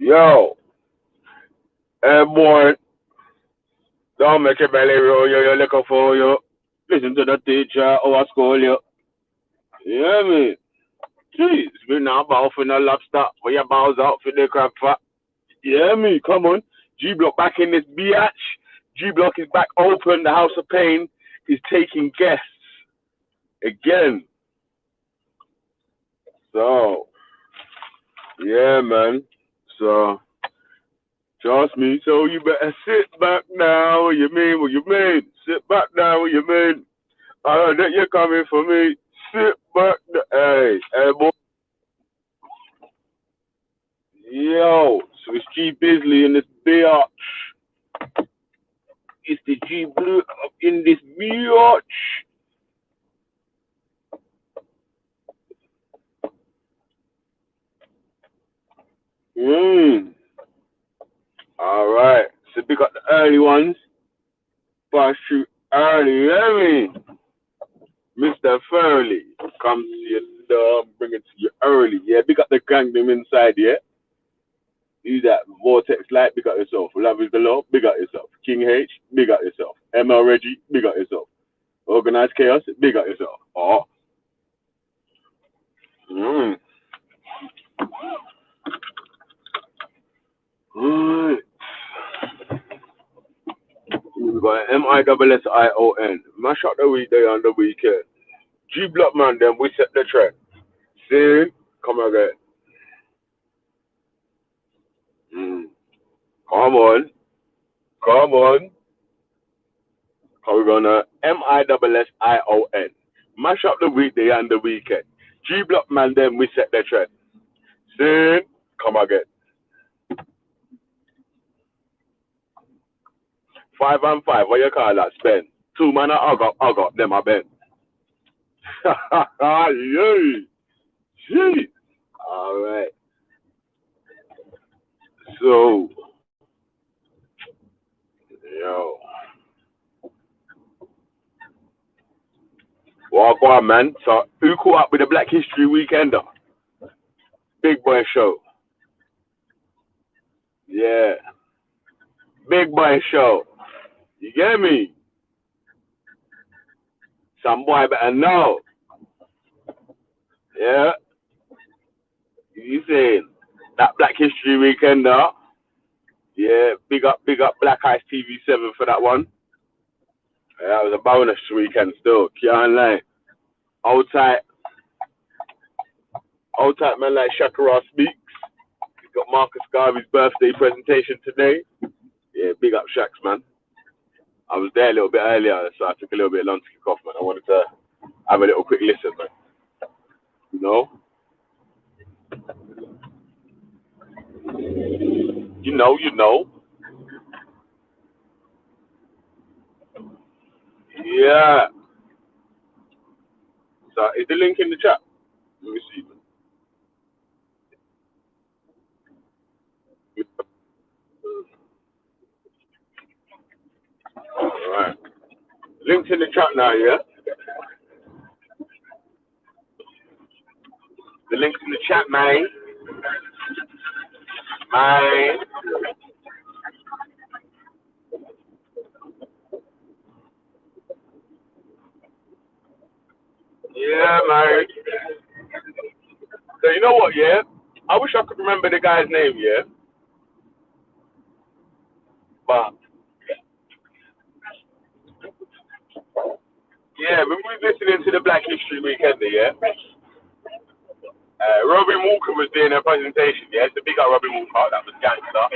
Yo, boy, don't make your belly roll, you're looking for you. Listen to the teacher, our school, you. Yeah, me. Jeez, we now bow for the lobster, for your bows out for the crab fat. Yeah, me, come on. G Block back in this biatch. G Block is back open. The House of Pain is taking guests again. So, yeah, man. So, trust me, so you better sit back now. What you mean? What you mean? Sit back now. What you mean? I heard that you're coming for me. Sit back. Hey, boy. Yo, so it's G Bisley in this biatch. It's the G Blue up in this biatch. All right. So pick up the early ones. Pass through early. You hear me? Mr. Furley comes to your door, bring it to you early. Yeah, pick up the gang them inside, yeah? Use that Vortex Light, big up yourself. Love is the law, big up yourself. King H, big up yourself. ML Reggie, big up yourself. Organized Chaos, big up yourself. Oh. Mm. Right. We got MISSION. Mash up the weekday on the weekend. G Block man, then we set the trend. See? Come again. Mm. Come on. Come on. How we gonna MISSION. Mash up the weekday and the weekend. G Block man, then we set the trend. See? Come again. 5 and 5, what you call that? Spend. Two man, I got them, I bet. Yay. Gee. All right. So, yo, walk on, man. So, who caught up with the Black History Weekender? Big boy show. Yeah, big boy show. You get me? Some boy better know. Yeah, you saying that Black History Weekender? Yeah, big up Black Ice TV7 for that one. Yeah, that was a bonus weekend still. Can't lie. Outside, outside man like Shakira speaks. He's got Marcus Garvey's birthday presentation today. Yeah, big up Shaks, man. I was there a little bit earlier, so I took a little bit long to kick off, man. I wanted to have a little quick listen, man. You know? You know. Yeah. So is the link in the chat? Let me see. Alright. Link's in the chat now, yeah? The link's in the chat, man. Man. Yeah, man. So you know what, yeah? I wish I could remember the guy's name, yeah? But yeah, when we were listening to the Black History Weekend, yeah? Robin Walker was doing a presentation, yeah? So big up Robin Walker, that was gangster.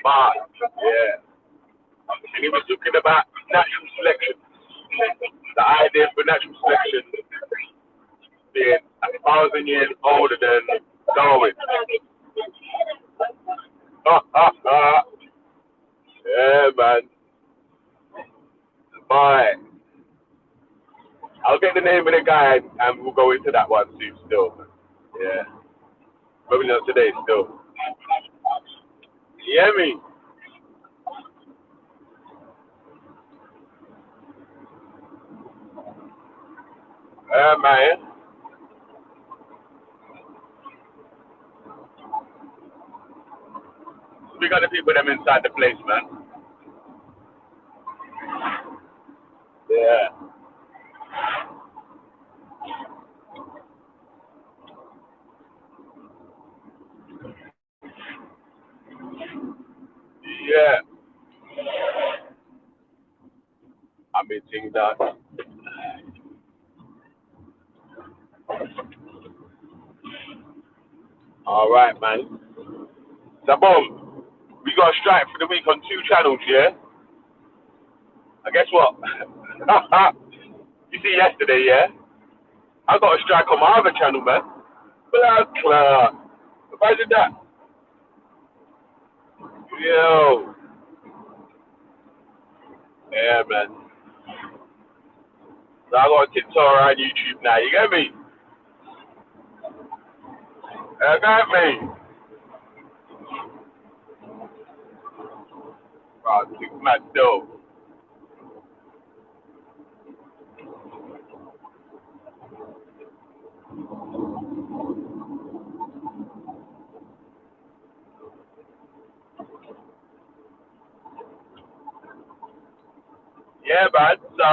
But yeah. And he was talking about natural selection. The idea for natural selection being 1,000 years older than Darwin. Yeah, man. Bye. I'll get the name of the guy and we'll go into that one too still. Yeah. Maybe not today still. You hear me? Man. We got the people them inside the place, man. Yeah. Yeah. I mean, things that. All right, man. So, boom. We got a strike for the week on 2 channels, yeah? And guess what? You see yesterday, yeah? I got a strike on my other channel, man. Blood clot. Imagine that. Yo. Yeah, man. So I got a TikTok around YouTube now. You get me? You got me? Oh, six mad dope. Yeah, man. So,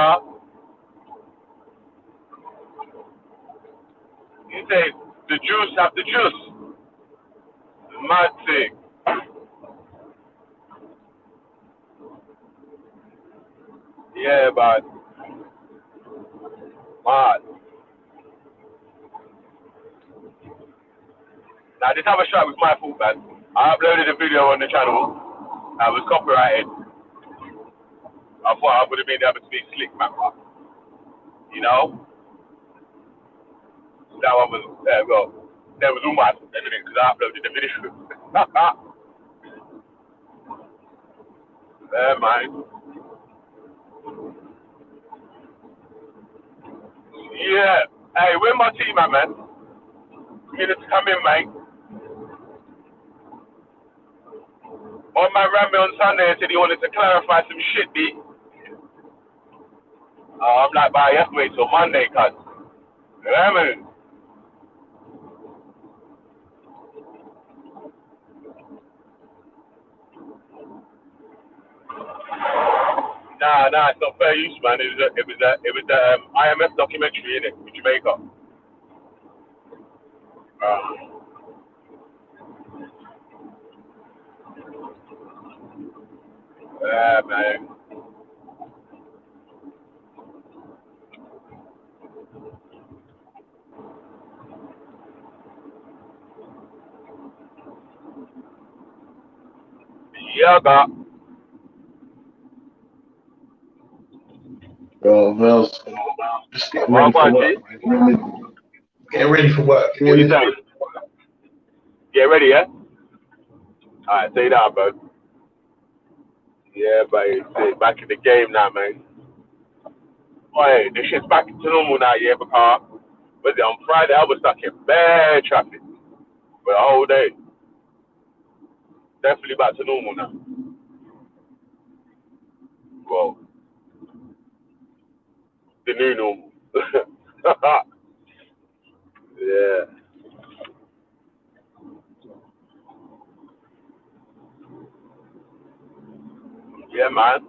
you say the juice have the juice. Mad thing. Yeah, man. Mad. Now, this other shot was my fault, man. I uploaded a video on the channel. I was copyrighted. I thought I would have been able to be slick, man. You know? That one was, well, that was all my fault, because I uploaded the video. Yeah, man. Yeah. Hey, where my team at, man? You need to come in, mate. One man ran me on Sunday and said he wanted to clarify some shit, B. I'm like, bye, you have to wait till Monday, cuz. Yeah, man. Nah, it's not fair use, man. It was a IMF documentary, innit, in Jamaica. Uh, yeah, man. Yeah, God. Bro, Mel's just getting Well, ready go for on, work, G. man. Getting ready for work. Can you What hear you me? saying? Get ready, yeah? Alright, say that, bro. Yeah, but it's back in the game now, man. Oh, hey, this shit's back to normal now, yeah, because was it on Friday? I was stuck in bad traffic for the whole day. Definitely back to normal now. Well, the new normal. Yeah. Yeah, man.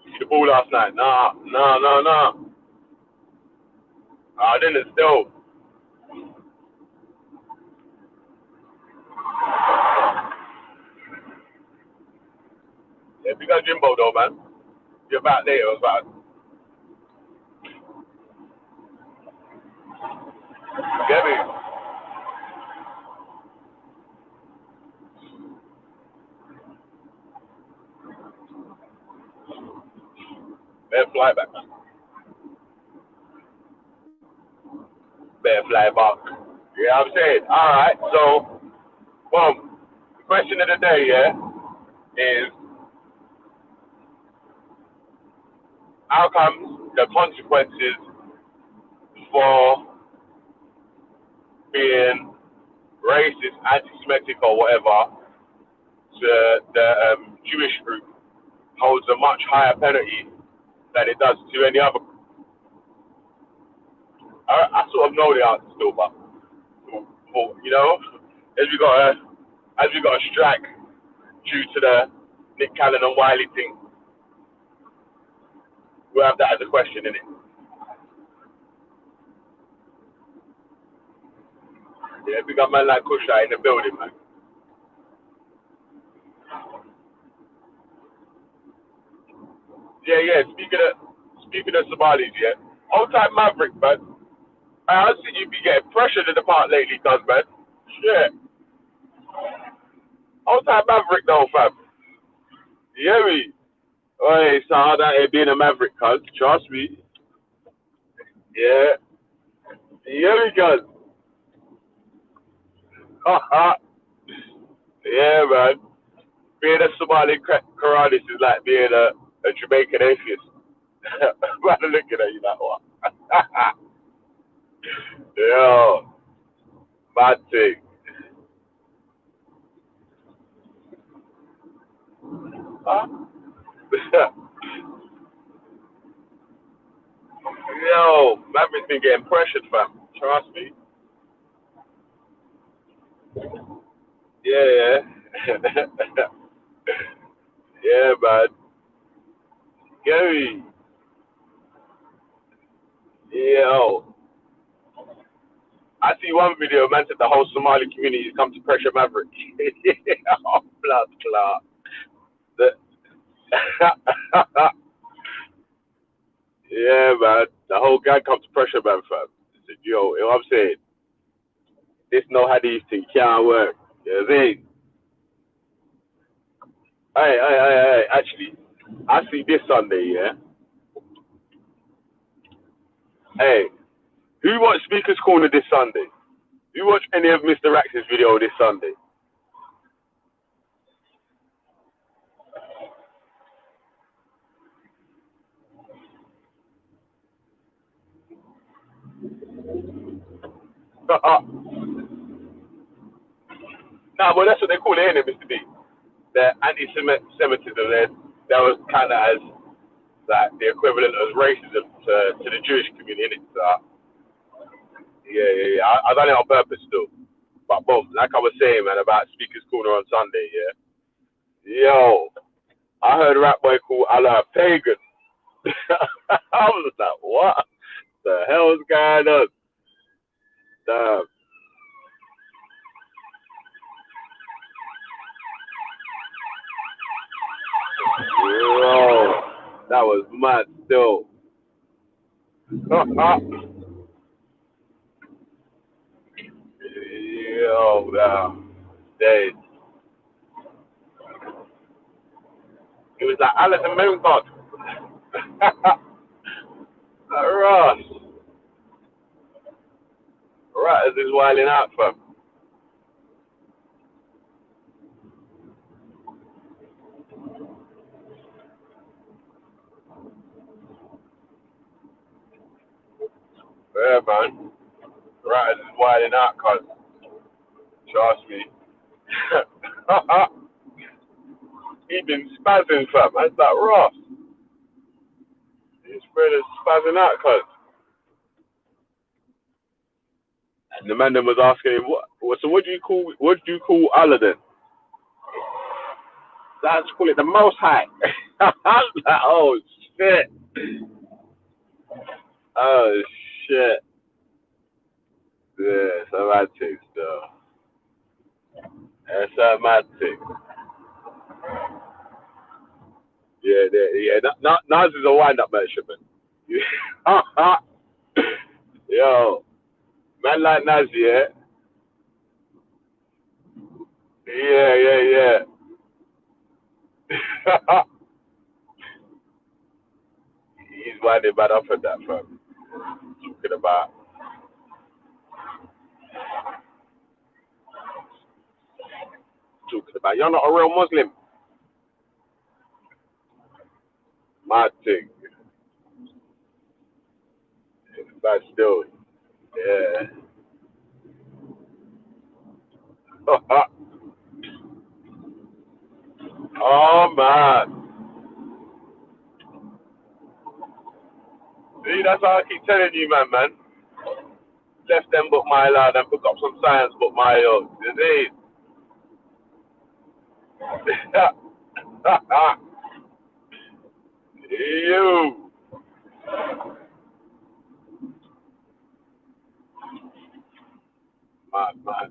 See the ball last night? Nah. I didn't still. Yeah, we got Jimbo though, man. You're back later, about. Get me? Better fly back, man. Better fly back. Yeah, I'm saying. Alright, so, well, the question of the day, yeah, is how comes the consequences for being racist, anti-Semitic, or whatever to the Jewish group holds a much higher penalty than it does to any other group? I sort of know the answer still, but downfall, you know, as we got a strike due to the Nick Cannon and Wiley thing. We'll have that as a question, innit? Yeah, we got man like Kusha in the building, man. Yeah, yeah. Speaking of Somalis, yeah. Old time Maverick, man. I see you be getting pressured in the park lately, cuz, man. Shit. Old time Maverick, though, fam. You hear me? Oi, so how that here being a Maverick, cuz? Trust me. Yeah. You hear me, cuz? Yeah, man. Being a Somali Quranist is like being a Jamaican atheist. Man, looking at you like, what? Yo, mad thing. Huh? Yo, Maverick's been getting pressured, fam. Trust me. Yeah, yeah. Yeah, man. Gary. Yo. I see one video, man said the whole Somali community has come to pressure Maverick. Oh, blood clot. The- yeah, man. The whole gang come to pressure man, fam. I said, yo, you know what I'm saying? This know how these things can't work. You know what I mean? Hey, actually, I see this Sunday, yeah? Hey, who watched Speaker's Corner this Sunday? Who watched any of Mr. Rax's video this Sunday? Nah, but that's what they call it, ain't it, Mr. B? The anti-Semitism there, that was kind of as like the equivalent of racism to the Jewish community, innit? So, yeah. I done it on purpose still. But boom, like I was saying, man, about Speaker's Corner on Sunday, yeah. Yo, I heard a rap boy called Allah Pagan. I was like, what the hell's going on? Damn. Yo, that was mad still. Yo, damn. Days. It was like Allah the Moon God. Ross. Right as is wilding out, fam. Yeah, man. Right as is wilding out, cuz. Trust me. He been spazzing, fam. That's like Ross. His brother's spazzing out, cuz. And the man then was asking him, so what do you call Allah then? Let's call it the Most High. I was like, oh shit. Oh shit. Yeah, it's a mad thing still. It's a mad thing. Yeah. Nas is a wind-up measurement. Yo, man like Nas, yeah. Yeah. He's winding bad off at that, fam. Talking about, you're not a real Muslim. Mad thing. But still, yeah. Oh man. See, that's how I keep telling you, man. Left them but my lad and pick up some science but my own. You see? You. Man.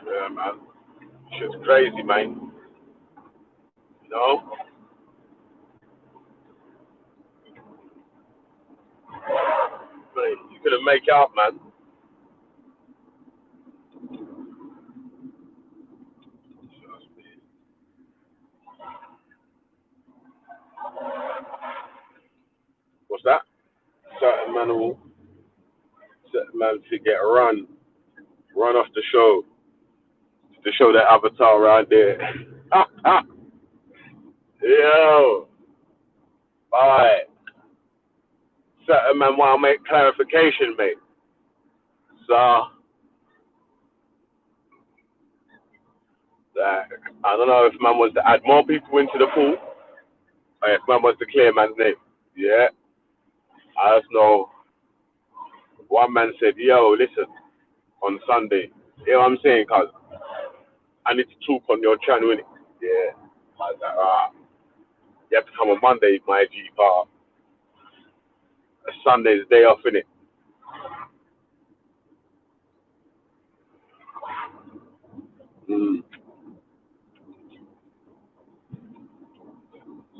Yeah, man. Shit's crazy, man. You know? But you couldn't make it up, man. What's that? Certain man will, certain man to get run off the show to show that avatar right there. Yo, alright. Certain man want to make clarification, mate. So, I don't know if man wants to add more people into the pool, or if man wants to clear man's name. Yeah, I just know one man said, yo, listen, on Sunday, you know what I'm saying, cuz I need to talk on your channel, innit? Yeah. I was like, you have to come on Monday, my G part. Sunday's day off, innit? Mm.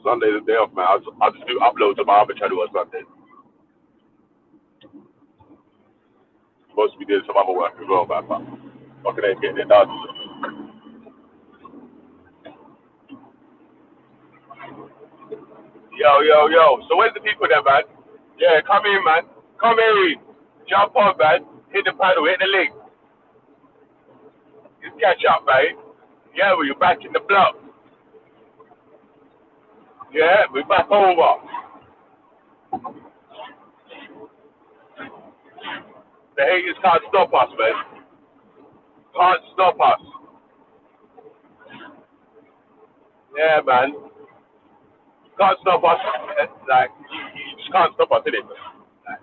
Sunday's the day off, man. I'll just do uploads on my other channel on Sunday. Supposed to be doing some other work as well, but fucking ain't getting it done. Yo. So where's the people there, man? Yeah, come in, man. Come in. Jump on, man. Hit the paddle, hit the link. Just catch up, man. Yeah, we're back in the block. Yeah, we're back over. The haters can't stop us, man. Can't stop us. Yeah, man. Can't stop us. Like, you just can't stop us, innit? Like,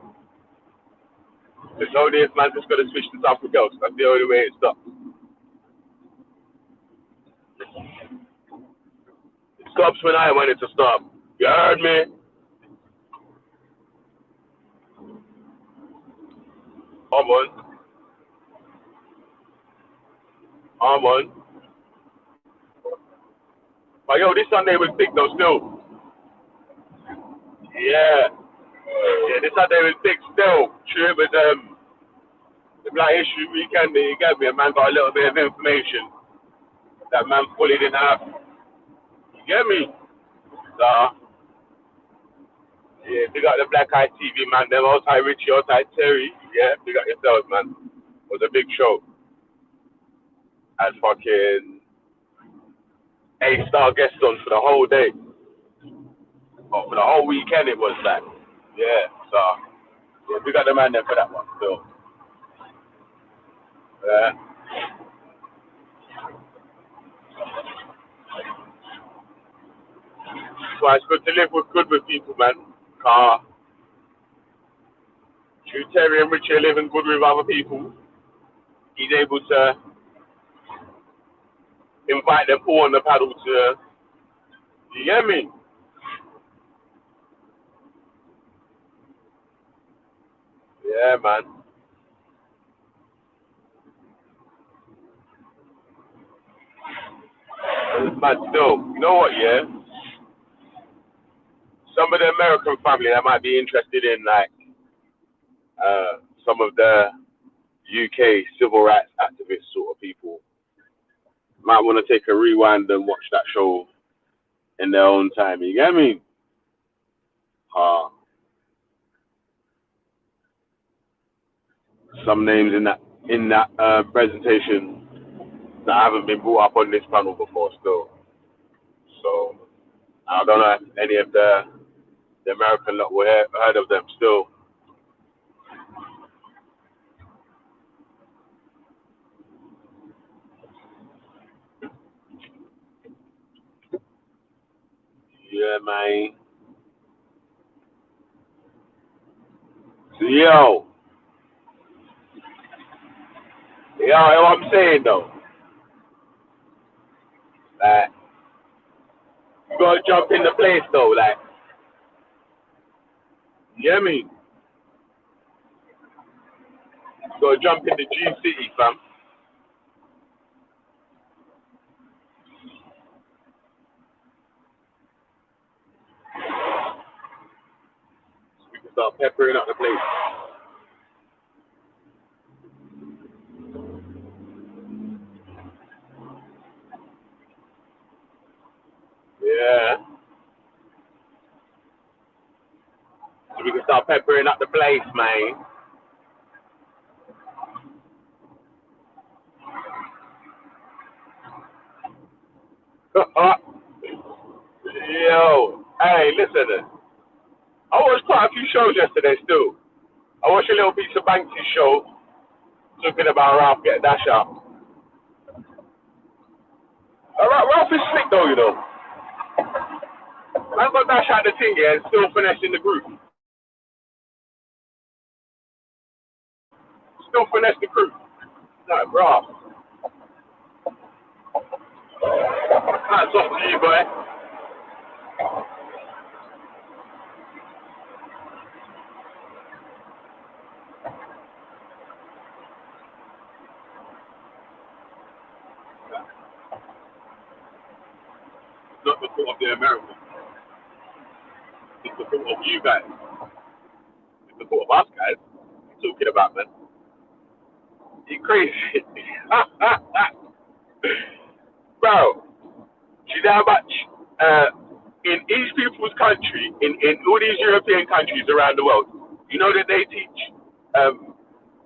there's only if man just got to switch to something else. That's the only way it stops. It stops when I want it to stop. You heard me? I'm on. I'm on. But yo, this Sunday was big though, still. Yeah. Yeah, this Sunday was big still. True, but the Black History Weekend, you get me, a man got a little bit of information that man fully didn't have. You get me? So, yeah, big up the Black Eye TV, man. Them outside Richie, outside Terry. Yeah, big up yourselves, man. It was a big show. And fucking A-star guests on for the whole day. Oh, for the whole weekend it was that. Yeah, so, yeah, big up the man there for that one, still. Yeah. So it's good to live with people, man. True Terry and Richie are living good with other people. He's able to invite them all on the paddle to, you get me? Yeah, man. Man, still, you know what, yeah? Some of the American family that might be interested in, like, some of the UK civil rights activist sort of people might want to take a rewind and watch that show in their own time. You get me? Some names in that presentation that haven't been brought up on this panel before still. So I don't know if any of the American lot will heard of them still. Yeah, man. So, what I'm saying though, like, you gotta jump in the place though, like, you hear me? You gotta jump in the G City, fam. We can start peppering up the place. Yeah. So we can start peppering up the place, man. Yo, hey, listen. I watched quite a few shows yesterday still. I watched a little piece of Banksy's show talking about Ralph getting dash out. Ralph is slick though, you know. Man got dash out the thing, yeah, and still finessing the group. Still finesse the group. Like, Ralph. That's off to you, boy. Not the fault of the Americans. It's the fault of you guys. It's the fault of us guys. What you talking about, man? You crazy. Bro, you know how much in each people's country, in all these European countries around the world, you know that they teach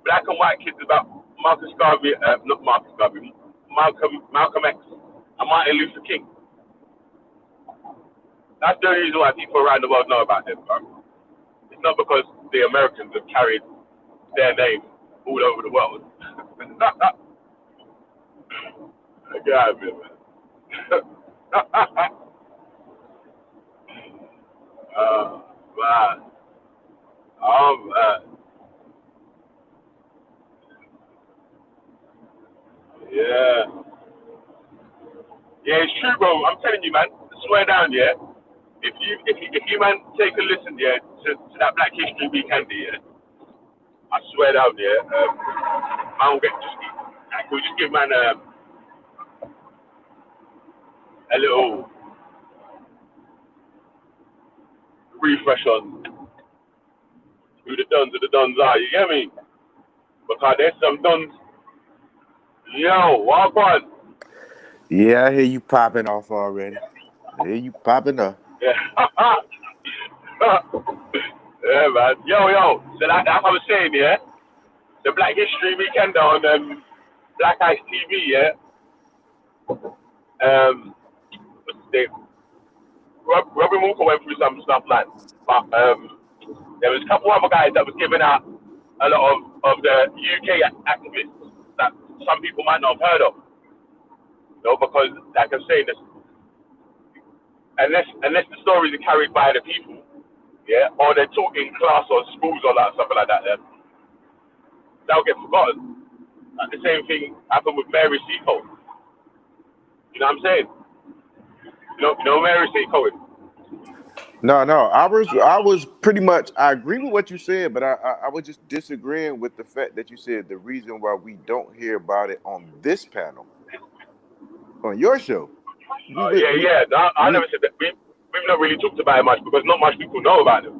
black and white kids about Marcus Garvey, not Marcus Garvey, Malcolm X and Martin Luther King. That's the reason why people around the world know about them, bro. It's not because the Americans have carried their name all over the world. Get out of here, man. Man. Um, yeah. Yeah, it's true, bro. I'm telling you, man. Swear down, yeah. If you man take a listen, yeah, to that Black History Weekend, yeah, I swear down, yeah. I will get we'll just give man a little refresh on who the dons are. You get me? Because there's some dons. Yo, walk on. Yeah, I hear you popping off already. I hear you popping up. Yeah. Yeah, man. Yo. So that's what I was saying, yeah. The Black History Weekend on Black Ice TV, yeah. What's his name? Robin Walker went through some stuff, man. But there was a couple other guys that was giving out a lot of the UK activists that some people might not have heard of. You know, because like I'm saying, this, unless the stories are carried by the people, yeah, or they're taught in class or schools or like something like that, then they'll get forgotten. Like the same thing happened with Mary Seacole. You know what I'm saying? You know Mary Seacole. No, I was pretty much. I agree with what you said, but I was just disagreeing with the fact that you said the reason why we don't hear about it on this panel, on your show. I never said that. We've not really talked about it much because not much people know about it.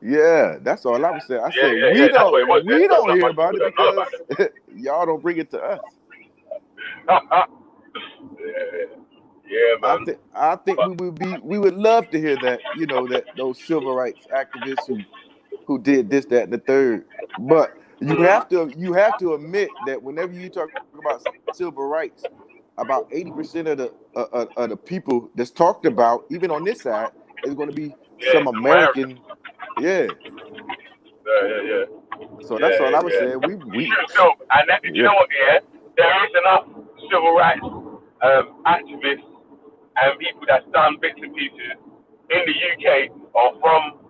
Yeah, that's all I was saying. I said Yeah. That's what it was. we don't Not hear much about people it don't know about because y'all don't bring it to us. Yeah, man. I think we would love to hear that, you know, that those civil rights activists who did this, that, and the third. But you have to admit that whenever you talk about civil rights, about 80% of the people that's talked about, even on this side, is going to be some American. American. Yeah. Yeah. So that's all I was saying. True, so, and that, you Yeah. know what, yeah? There is enough civil rights activists and people that's done bits and pieces in the UK or from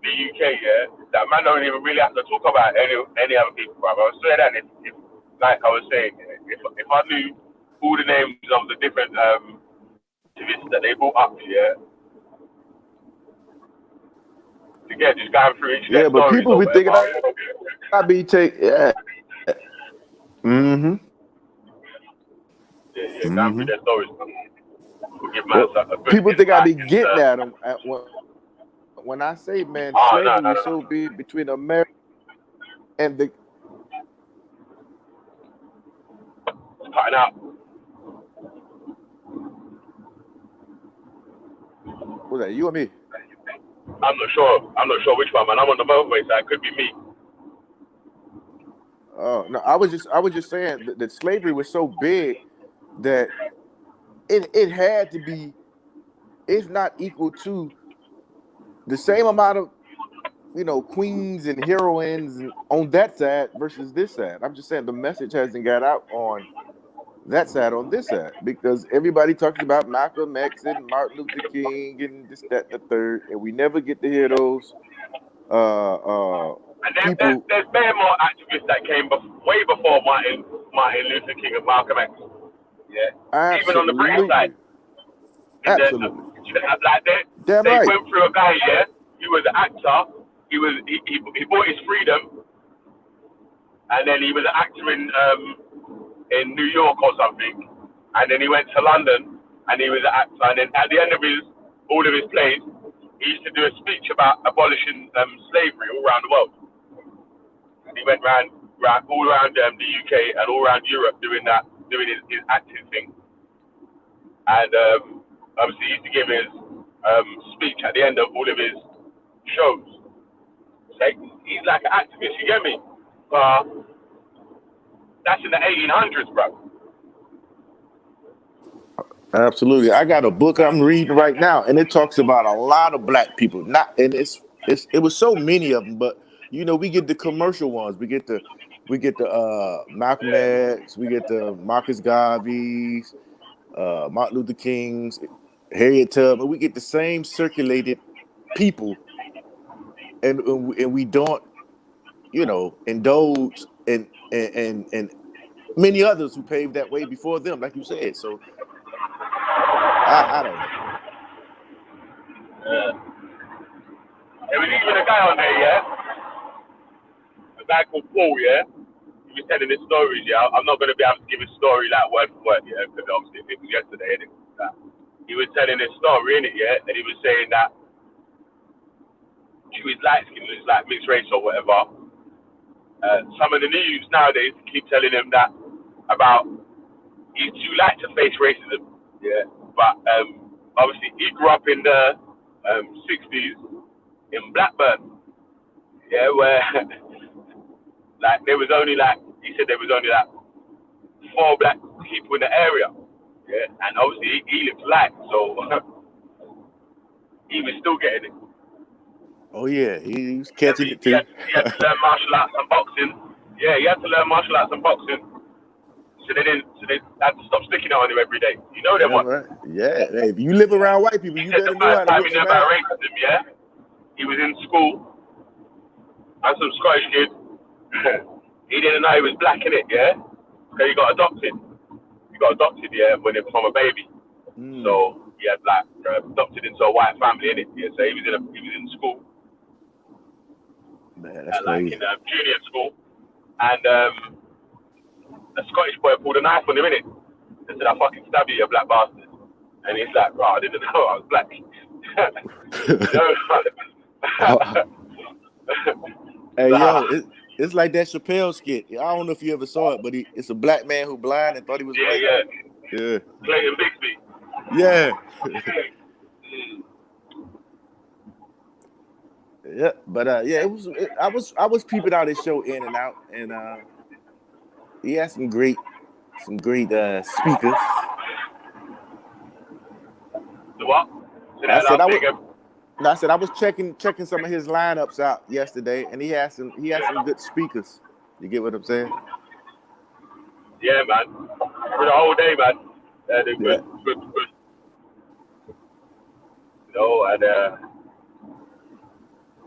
the UK, yeah, that man don't even really have to talk about any other people, bro. I swear that if like I was saying, if I knew all the names of the different activists that they brought up, yeah, to get just going through each of their Yeah, but stories people or be thinking whatever. I be take yeah. Mm-hmm. Yeah, going through Mm-hmm. their stories. We'll give man Well, a good people think I insight be getting into. at them when I say, man, Oh no, slavery no, was no, so no. big between America and the It's cutting out. was that you or me? I'm not sure. I'm not sure which one, man. I'm on the motorway, so it could be me. Oh no, I was just saying that slavery was so big that it had to be, if not equal to the same amount of queens and heroines on that side versus this side. I'm just saying the message hasn't got out on that side on this side because everybody talks about Malcolm X and Martin Luther King and this, that, and the third, and we never get to hear those uh uh And people. there's way more activists that came way before Martin Luther King and Malcolm X. Yeah, even on the British side, Absolutely, in the absolutely, like damn they right. went through a guy. Yeah, he was an actor. He bought his freedom, and then he was an actor in New York or something, and then he went to London, and he was an actor. And then at the end of all of his plays, he used to do a speech about abolishing slavery all around the world. And he went round all around the UK and all around Europe doing his acting thing. And obviously he used to give his speech at the end of all of his shows. So he's like an activist, you get me? That's in the 1800s, bro. Absolutely. I got a book I'm reading right now, and it talks about a lot of black people. Not, and it was so many of them, but we get the commercial ones. We get the Malcolm Yeah. X, we get the Marcus Garvey's, Martin Luther King's, Harriet Tubman. We get the same circulated people, and we don't, indulge and many others who paved that way before them, like you said. So I don't know. There was even a guy on there, yeah? A guy called Paul, yeah? He was telling his stories, yeah? I'm not going to be able to give his story like word for word, yeah? Because obviously it was yesterday, and he was telling his story, innit, yeah? And he was saying that she was light skinned, was like mixed race or whatever. Some of the news nowadays keep telling him that about he's too light to face racism, yeah? But obviously he grew up in the 60s in Blackburn, yeah, where like there was only like he said there was only like 4 black people in the area. Yeah, and obviously he looked light, so he was still getting it. Oh yeah, he was Yeah, catching it too. he had to learn martial arts and boxing. Yeah, he had to learn martial arts and boxing. So they had to stop sticking it on him every day. You know them That's ones. right. Yeah. Hey, if you live around white people, He you said the better know first how to time whip he knew some about ass. racism, yeah, he was in school and some Scottish kid. He didn't know he was black in it, yeah, because he got adopted. He got adopted, yeah, when he was from a baby. Mm, So he had like adopted into a white family in it. Yeah, so he was in school, man, that's like in crazy. junior school, and a Scottish boy pulled a knife on him in it. And said, "I fucking stab you, you black bastard." And he's like, "Bro, I didn't know I was black." You know. Hey Nah. yo, it's like that Chappelle skit. I don't know if you ever saw it, but it's a black man who blind and thought he was Yeah, white. yeah. Yeah, Clayton Bixby. yeah, yeah. But yeah, I was peeping out his show in and out, and he had some great speakers. The what? So I that said last I thing. was. No, I said I was checking some of his lineups out yesterday, and he had some good speakers. You get what I'm saying? Yeah, man. For the whole day, man. Yeah, they're Yeah. good. Good. The know, and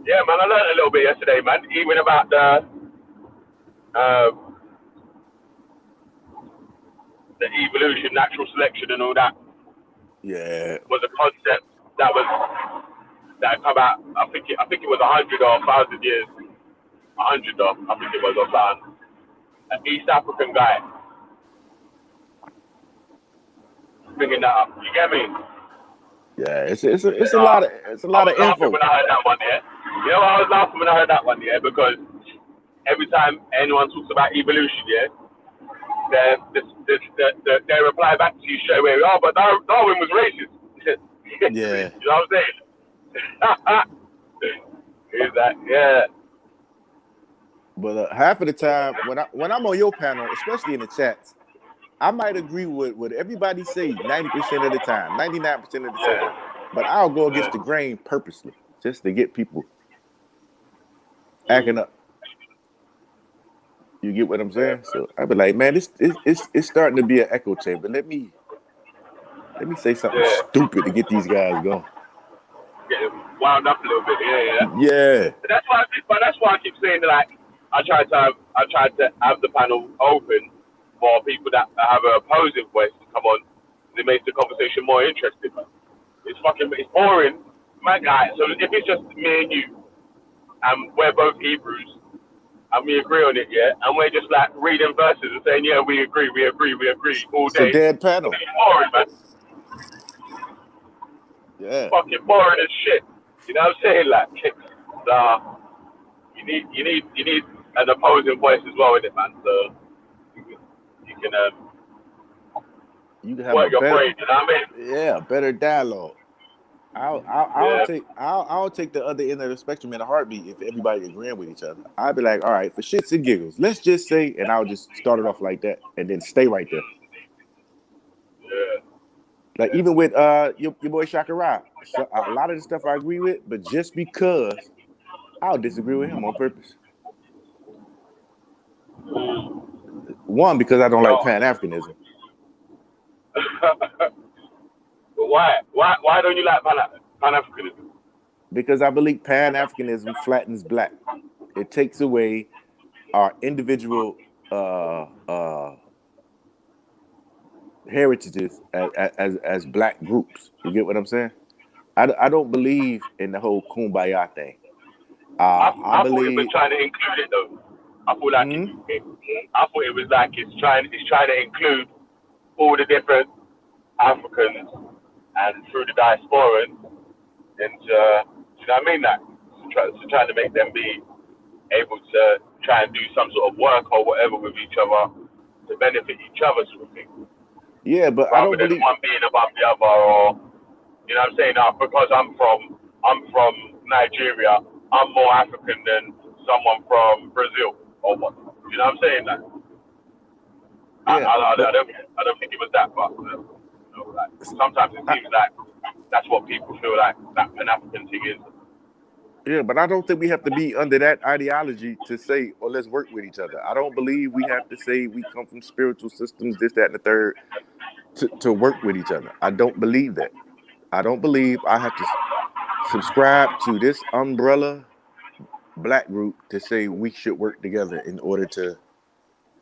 yeah, man, I learned a little bit yesterday, man. Even about the evolution, natural selection, and all that Yeah. was a concept that come out. I think it was 100 or 1,000 years, 100 of I think it was or something. An East African guy bringing that up. You get me? Yeah, it's a lot of I was laughing info. when I heard that one. Yeah, you know, I was laughing when I heard that one. Yeah, because every time anyone talks about evolution, yeah, they reply back to you straight away. Oh, but Darwin was racist. Yeah. You know what I'm saying? Is that yeah? But half of the time when I'm on your panel, especially in the chats, I might agree with what everybody say 90% of the time, 99% of the time. But I'll go against the grain purposely just to get people acting up. You get what I'm saying? So I be like, man, it's starting to be an echo chamber. Let me say something Yeah, stupid to get these guys going. get wound up a little bit. Yeah. Yeah. But that's why I keep saying that, like I try to have the panel open for people that have an opposing voice to come on. It makes the conversation more interesting. It's boring, my guy. So if it's just me and you, and we're both Hebrews, and we agree on it, yeah, and we're just like reading verses and saying, yeah, we agree all It's a day. dead panel. It's boring, man. Yeah. Fucking boring as shit. You know what I'm saying? Like, you need an opposing voice as well in it, man. So you can You can have work a your better, brain. You know what I mean? yeah, better dialogue. I'll take the other end of the spectrum in a heartbeat if everybody agreeing with each other. I'd be like, all right, for shits and giggles, let's just say, and I'll just start it off like that and then stay right there. Yeah. Like even with your boy Shaka Ra, so a lot of the stuff I agree with, but just because I'll disagree with him on purpose. One, because I don't like Pan-Africanism. But why don't you like Pan-Africanism? Because I believe Pan-Africanism flattens black. It takes away our individual heritages as black groups. You get what I'm saying? I don't believe in the whole kumbaya thing. I I thought it was believe. trying to include it though. I thought like I thought it was like it's trying to include all the different Africans and through the diaspora and do you know what I mean? That trying to make them be able to try and do some sort of work or whatever with each other to benefit each other sort of thing. Yeah, but I Rather don't than believe. one being above the other or you know what I'm saying? Because I'm from Nigeria, I'm more African than someone from Brazil or what. You know what I'm saying? That Yeah, but I don't think it was that far. You know, like, sometimes it seems like that's what people feel like that Pan African thing is. yeah, but I don't think we have to be under that ideology to say, "Oh, let's work with each other." I don't believe we have to say we come from spiritual systems, this, that, and the third, to work with each other. I don't believe that. I don't believe I have to subscribe to this umbrella black group to say we should work together in order to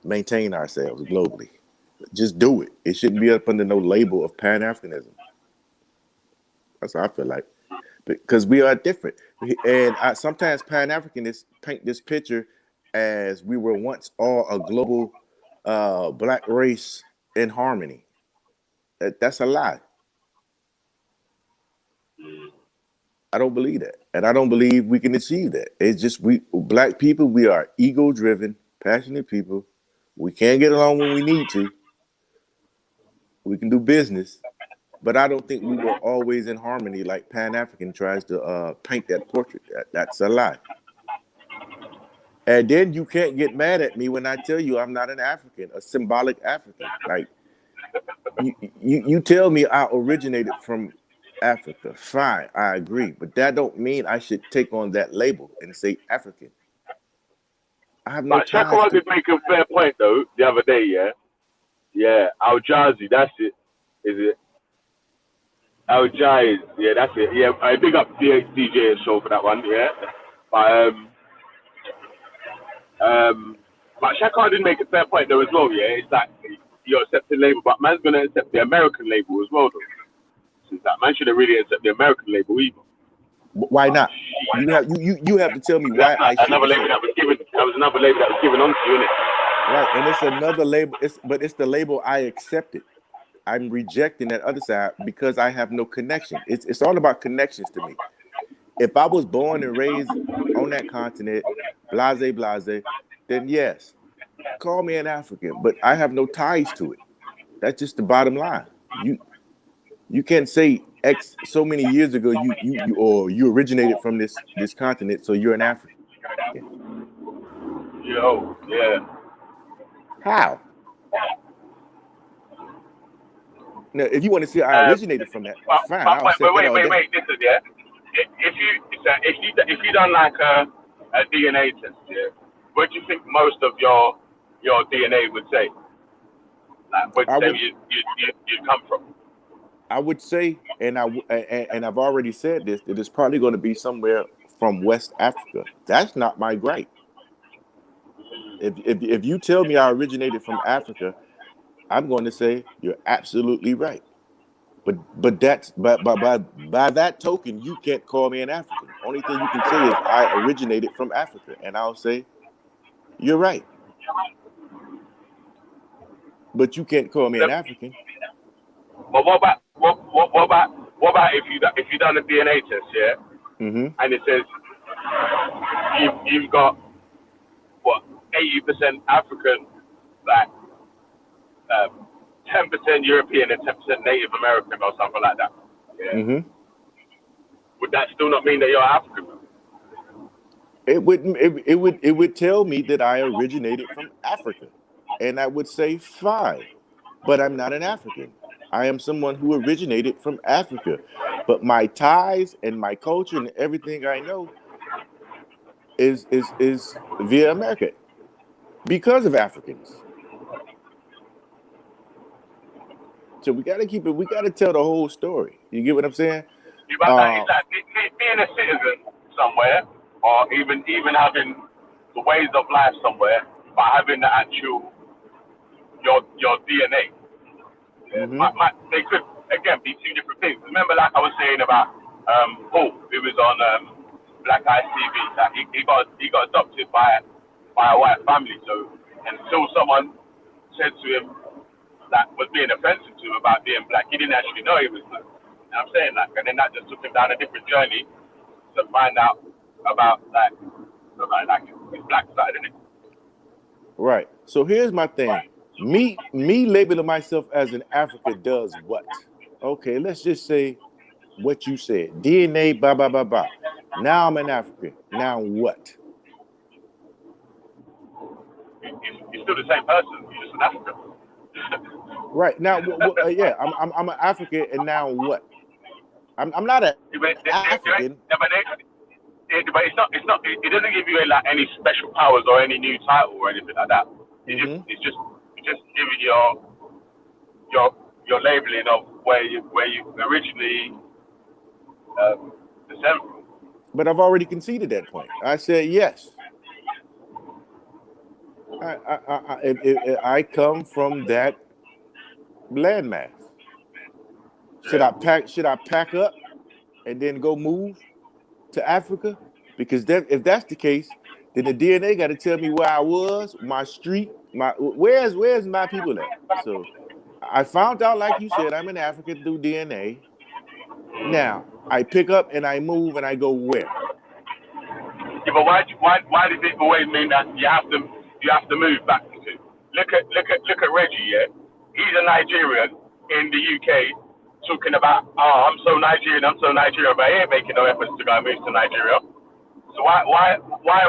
maintain ourselves globally. Just do it. It shouldn't be up under no label of Pan-Africanism. That's how I feel like. Because we are different. And sometimes Pan-Africanists paint this picture as we were once all a global black race in harmony. That's a lie. I don't believe that. And I don't believe we can achieve that. It's just we black people, we are ego-driven, passionate people. We can't get along when we need to. We can do business, but I don't think we were always in harmony like Pan-African tries to paint that portrait. That's a lie. And then you can't get mad at me when I tell you I'm not an African, a symbolic African. Like you tell me I originated from Africa. Fine, I agree, but that don't mean I should take on that label and say African. I have no But ties Shakara to. did make a fair point though the other day. Yeah, Al Jazi, that's it. Is it? Oh, Giants. Yeah, that's it. Yeah, I big up DJ's show for that one. Yeah, but but Shaka did make a fair point though as well. Yeah, it's like you're accepting label, but man's gonna accept the American label as well though. Since that man shouldn't really accept the American label either. Why not? You have to tell me That's why not I shouldn't another label accept. that was given. That was another label that was given onto you, innit? Right, and it's another label. It's the label I accepted. I'm rejecting that other side because I have no connection. It's all about connections to me. If I was born and raised on that continent, blase blase, then yes, call me an African. But I have no ties to it. That's just the bottom line. You can't say X so many years ago you originated from this continent, so you're an African. Yo, yeah. How? Now, if you want to say I originated from that, fine. I'll accept that all day. Wait. Listen, yeah. If you done like a DNA test, yeah, what do you think most of your DNA would say? Like, would say you come from? I would say, and I've already said this, that it's probably going to be somewhere from West Africa. That's not my gripe. If you tell me I originated from Africa, I'm going to say you're absolutely right. But that's by that token, you can't call me an African. Only thing you can say is I originated from Africa, and I'll say you're right. But you can't call me an African. But what about if you done a DNA test, yeah, and it says you've got what 80% African, like 10% European and 10% Native American or something like that. Yeah. Would that still not mean that you're African? It wouldn't. It would tell me that I originated from Africa, and I would say fine, but I'm not an African. I am someone who originated from Africa, but my ties and my culture and everything I know is via America because of Africans. So we got to keep it. We got to tell the whole story. You get what I'm saying? But like being a citizen somewhere, or even having the ways of life somewhere, but having the actual your DNA. They could again be two different things. Remember, like I was saying about Paul, who was on Black Eyes TV, that he got adopted by a white family. So until someone said to him that was being offensive to him about being black, he didn't actually know he was black. You know what I'm saying? Like, and then that just took him down a different journey to find out about his black side, isn't it? Right. So here's my thing. Me labeling myself as an African does what? Okay, let's just say what you said. DNA, blah, blah, blah, blah. Now I'm an African. Now what? You're still the same person. You're just an African. Right. Now, yeah, I'm an African, and now what? I'm not an African. But it's not. It doesn't give you like any special powers or any new title or anything like that. It's just giving your labeling of where you originally descend from. But I've already conceded that point. I said yes. I come from that landmass. Should I pack up and then go move to Africa? Because if that's the case, then the DNA got to tell me where I was, my street, where's my people at. So I found out, like you said, I'm an African through DNA. Now I pick up and I move and I go where? Yeah, but why does it always mean that you have to move back to? Look at Reggie, yeah. He's a Nigerian in the UK talking about, I'm so Nigerian, but he ain't making no efforts to go and move to Nigeria. So why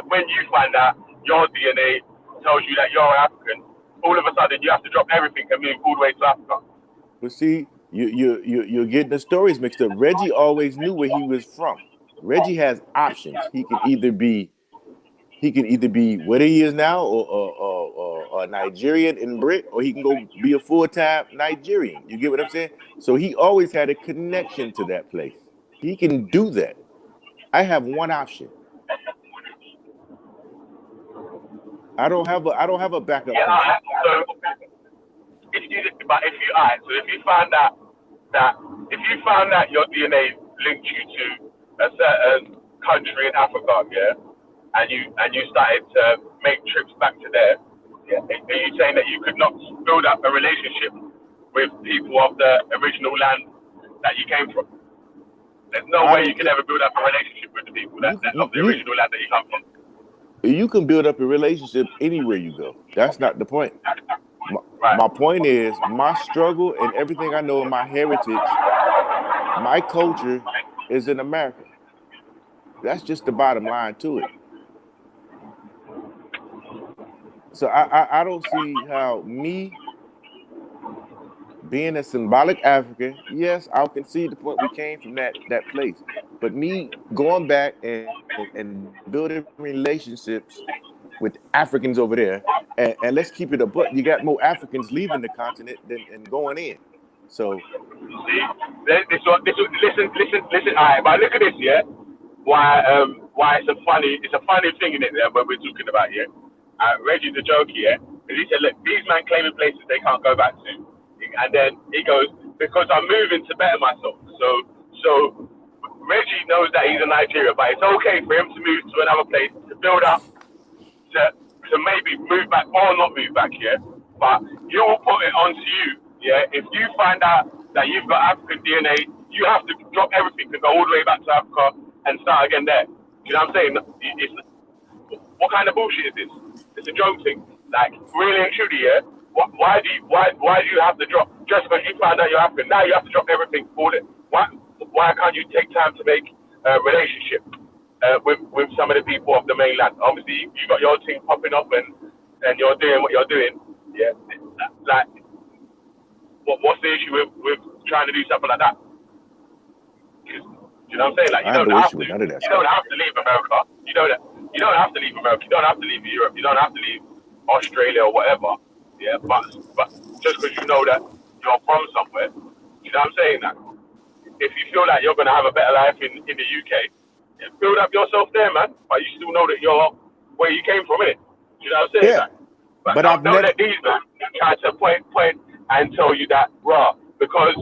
when you find out your DNA tells you that you're African, all of a sudden you have to drop everything and move all the way to Africa? But see, you're getting the stories mixed up. Reggie always knew where he was from. Reggie has options. He can either be what he is now, or a Nigerian in Brit, or he can go be a full-time Nigerian. You get what I'm saying? So he always had a connection to that place. He can do that. I have one option. I don't have a backup Yeah, country. so so if you found out that your DNA linked you to a certain country in Africa, yeah, and you started to make trips back to there, yeah, are you saying that you could not build up a relationship with people of the original land that you came from? There's no I way you don't could think ever build up a relationship with the people you that of the you original land that you come from. you can build up a relationship anywhere you go. That's not the point. Right. My point is my struggle and everything I know in my heritage, my culture is in America. That's just the bottom line to it. So I don't see how me being a symbolic African, yes, I'll concede the point we came from that place. But me going back and building relationships with Africans over there, and let's keep it a buck. You got more Africans leaving the continent than and going in. So See, listen. All right, but look at this, yeah. Why it's a funny thing in it there when we're talking about, yeah. Reggie's a joke, yeah. Because he said, look, these men claiming places they can't go back to, and then he goes, because I'm moving to better myself. So Reggie knows that he's a Nigerian, but it's okay for him to move to another place to build up to maybe move back or not move back, yeah. But you will put it onto you, yeah. If you find out that you've got African DNA, you have to drop everything to go all the way back to Africa and start again there. You know what I'm saying? It's, what kind of bullshit is this? It's a joke thing. Like, really and truly, yeah. Why do you have to drop just because you found out you're African? Now you have to drop everything for it. Why can't you take time to make a relationship with some of the people of the mainland? Obviously, you got your team popping up and you're doing what you're doing. Yeah, like what's the issue with trying to do something like that? You know what I'm saying? Like I have no issue with none of that you don't stuff. have to leave America. You don't have to leave America. You don't have to leave Europe. You don't have to leave Australia or whatever. Yeah, but just because you know that you're from somewhere, you know what I'm saying? That if you feel like you're gonna have a better life in the UK, yeah, build up yourself there, man. But you still know that you're where you came from, innit? You know what I'm saying? Yeah, That. But but I've don't never. let these men try to point and tell you that, raw, because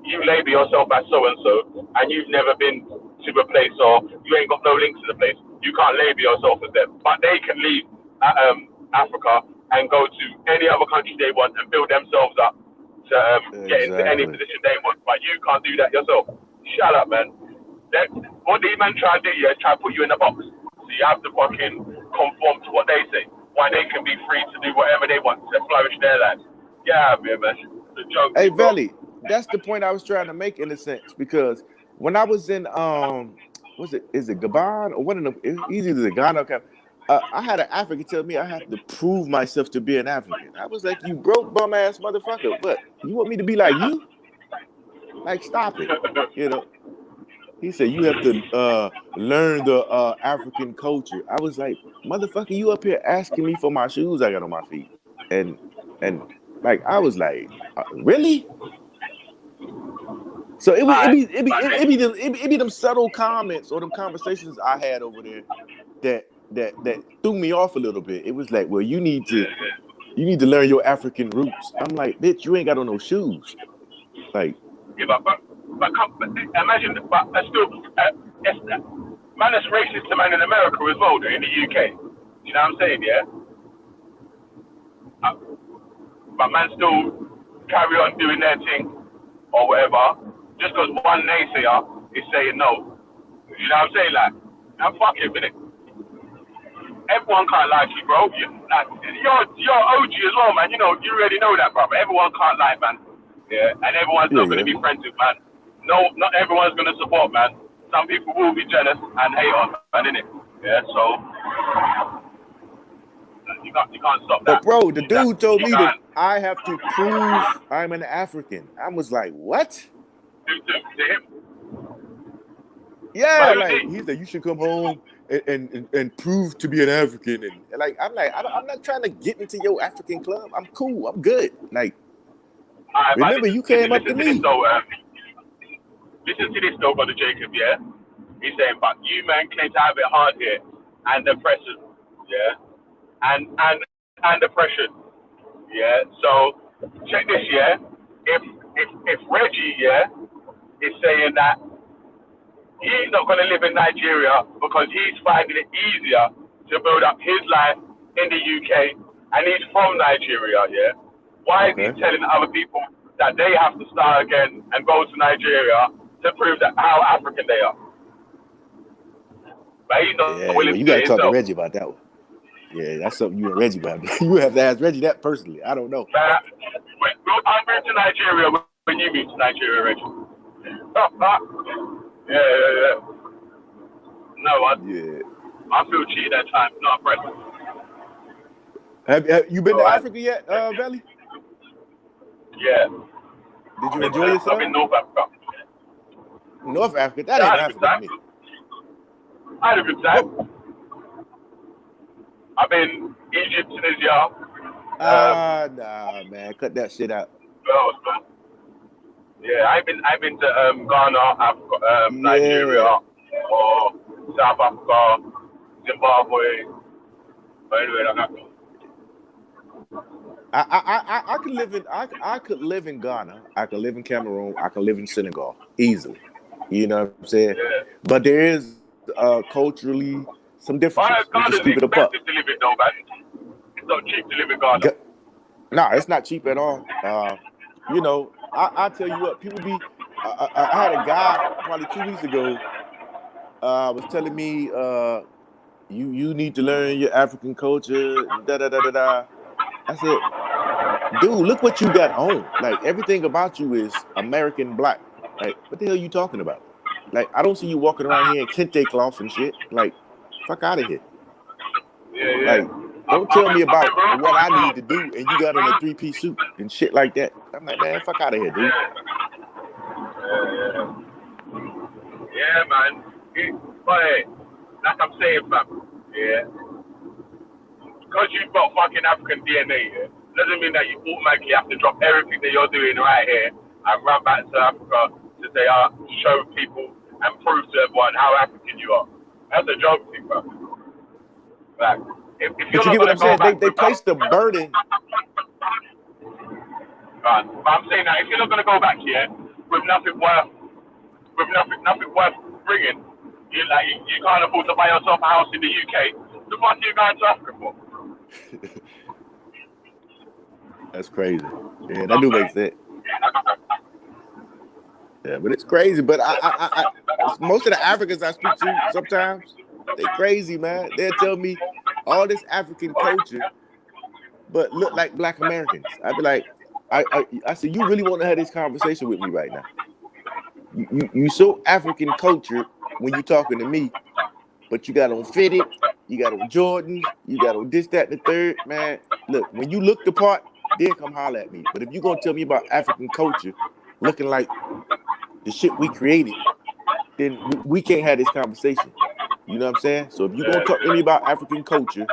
you label yourself as so and so, and you've never been to a place or you ain't got no links to the place, you can't label yourself as them. But they can leave Africa and go to any other country they want and build themselves up to get into any Exactly. position they want. But you can't do that yourself. Shut up, man. What these men try to do is try to put you in a box. So you have to fucking conform to what they say. Why they can be free to do whatever they want to flourish their lives. Get out of here, man. It's a joke, Hey, bro. Veli, that's the point I was trying to make in a sense because when I was in is it Gabon or one of them? It's either the Ghana or I had an African tell me I have to prove myself to be an African. I was like, you broke bum ass motherfucker. What? You want me to be like you? Like, stop it. You know. He said you have to learn the African culture. I was like, motherfucker, you up here asking me for my shoes I got on my feet, and and like I was like, really? So Alright, it be them subtle comments or them conversations I had over there that threw me off a little bit. It was like, well, you need to learn your African roots. I'm like, bitch, you ain't got on no shoes. Like, yeah, but imagine, but still, man, that's racist to man in America as well, though, in the UK. You know what I'm saying, yeah? Uh, but man still carry on doing their thing or whatever, just because one naysayer is saying no. You know what I'm saying? Like, now fuck it, innit? Everyone can't like you, bro. You're OG as well, man. You know, you already know that, bro. Everyone can't like, man. Yeah, and everyone's yeah, not going yeah. to be friends with, man. No, not everyone's going to support, man. Some people will be jealous and hate on, man, innit? Yeah, so you can't stop But that. bro, the That dude told you me that can't I have to prove I'm an African. I was like, what? do to him. Yeah, But who's like he? he said, you should come home and prove to be an African. And like I'm like, I'm not trying to get into your African club. I'm cool. I'm good. Like, Alright, but remember, you came up to listen to this me. though. Listen to this though, Brother Jacob, yeah? He's saying, but you man claim to have it hard here and depression, yeah? And depression, yeah? So check this, yeah? If Reggie, yeah, is saying that he's not going to live in Nigeria because he's finding it easier to build up his life in the UK and he's from Nigeria, yeah? Why is he Okay. telling other people that they have to start again and go to Nigeria to prove that how African they are? But he's not Yeah, willing well, to you do got to it talk to himself. Reggie about that one. Yeah, that's something you and Reggie about. You have to ask Reggie that personally. I don't know. I'll move to Nigeria when you move to Nigeria, Reggie. Yeah. No, Yeah. I feel cheated at times, not impressed. Have you been to Alright. Africa yet, Valley? Yeah. Did you enjoy I'm yourself? in North Africa. North Africa? That Yeah, I ain't had a good Africa to time. me. I had a good What? time. I've been Egypt, Tunisia. Nah, man. Cut that shit out. Yeah, I've been to Ghana, Africa, Nigeria, Yeah. or South Africa, Zimbabwe. But anyway, I got I could live in I could live in Ghana. I could live in Cameroon. I could live in Senegal easily. You know what I'm saying? yeah. But there is culturally some differences. Let's just Ghana's keep it apart. expensive to live in though, man. It's not cheap to live in Ghana. No, it's not cheap at all. You know, I tell you what, people be. I had a guy probably 2 weeks ago. Was telling me, you need to learn your African culture. Da da da da da. I said, dude, look what you got on. Like everything about you is American black. Like, what the hell are you talking about? Like, I don't see you walking around here in kente cloth and shit. Like, fuck out of here. Yeah. Like, don't tell me about what I need to do and you got on a 3-piece suit and shit like that. I'm like, man, fuck out of here, dude. Yeah, man. But hey, like I'm saying, fam, yeah, because you've got fucking African DNA, yeah, doesn't mean that you automatically have to drop everything that you're doing right here and run back to Africa to say, show people and prove to everyone how African you are. That's a joke thing, fam. Like, if But you're you not get what gonna I'm go saying? They back they without, place the burden. but I'm saying that if you're not gonna go back here with nothing worth bringing, you can't afford to buy yourself a house in the UK. The fuck are you going to Africa for? That's crazy. Yeah, that do make sense. Yeah, but it's crazy. But most of the Africans I speak to sometimes, they crazy, man. They'll tell me all this African culture, but look like Black Americans. I'd be like, I said, you really want to have this conversation with me right now? You so African culture when you talking to me, but you got on fitted, you got on Jordans, you got on this, that, and the third. Man, look, when you look the part, then come holler at me. But if you're gonna tell me about African culture looking like the shit we created, then we can't have this conversation. You know what I'm saying? So if you're gonna talk to me about African culture,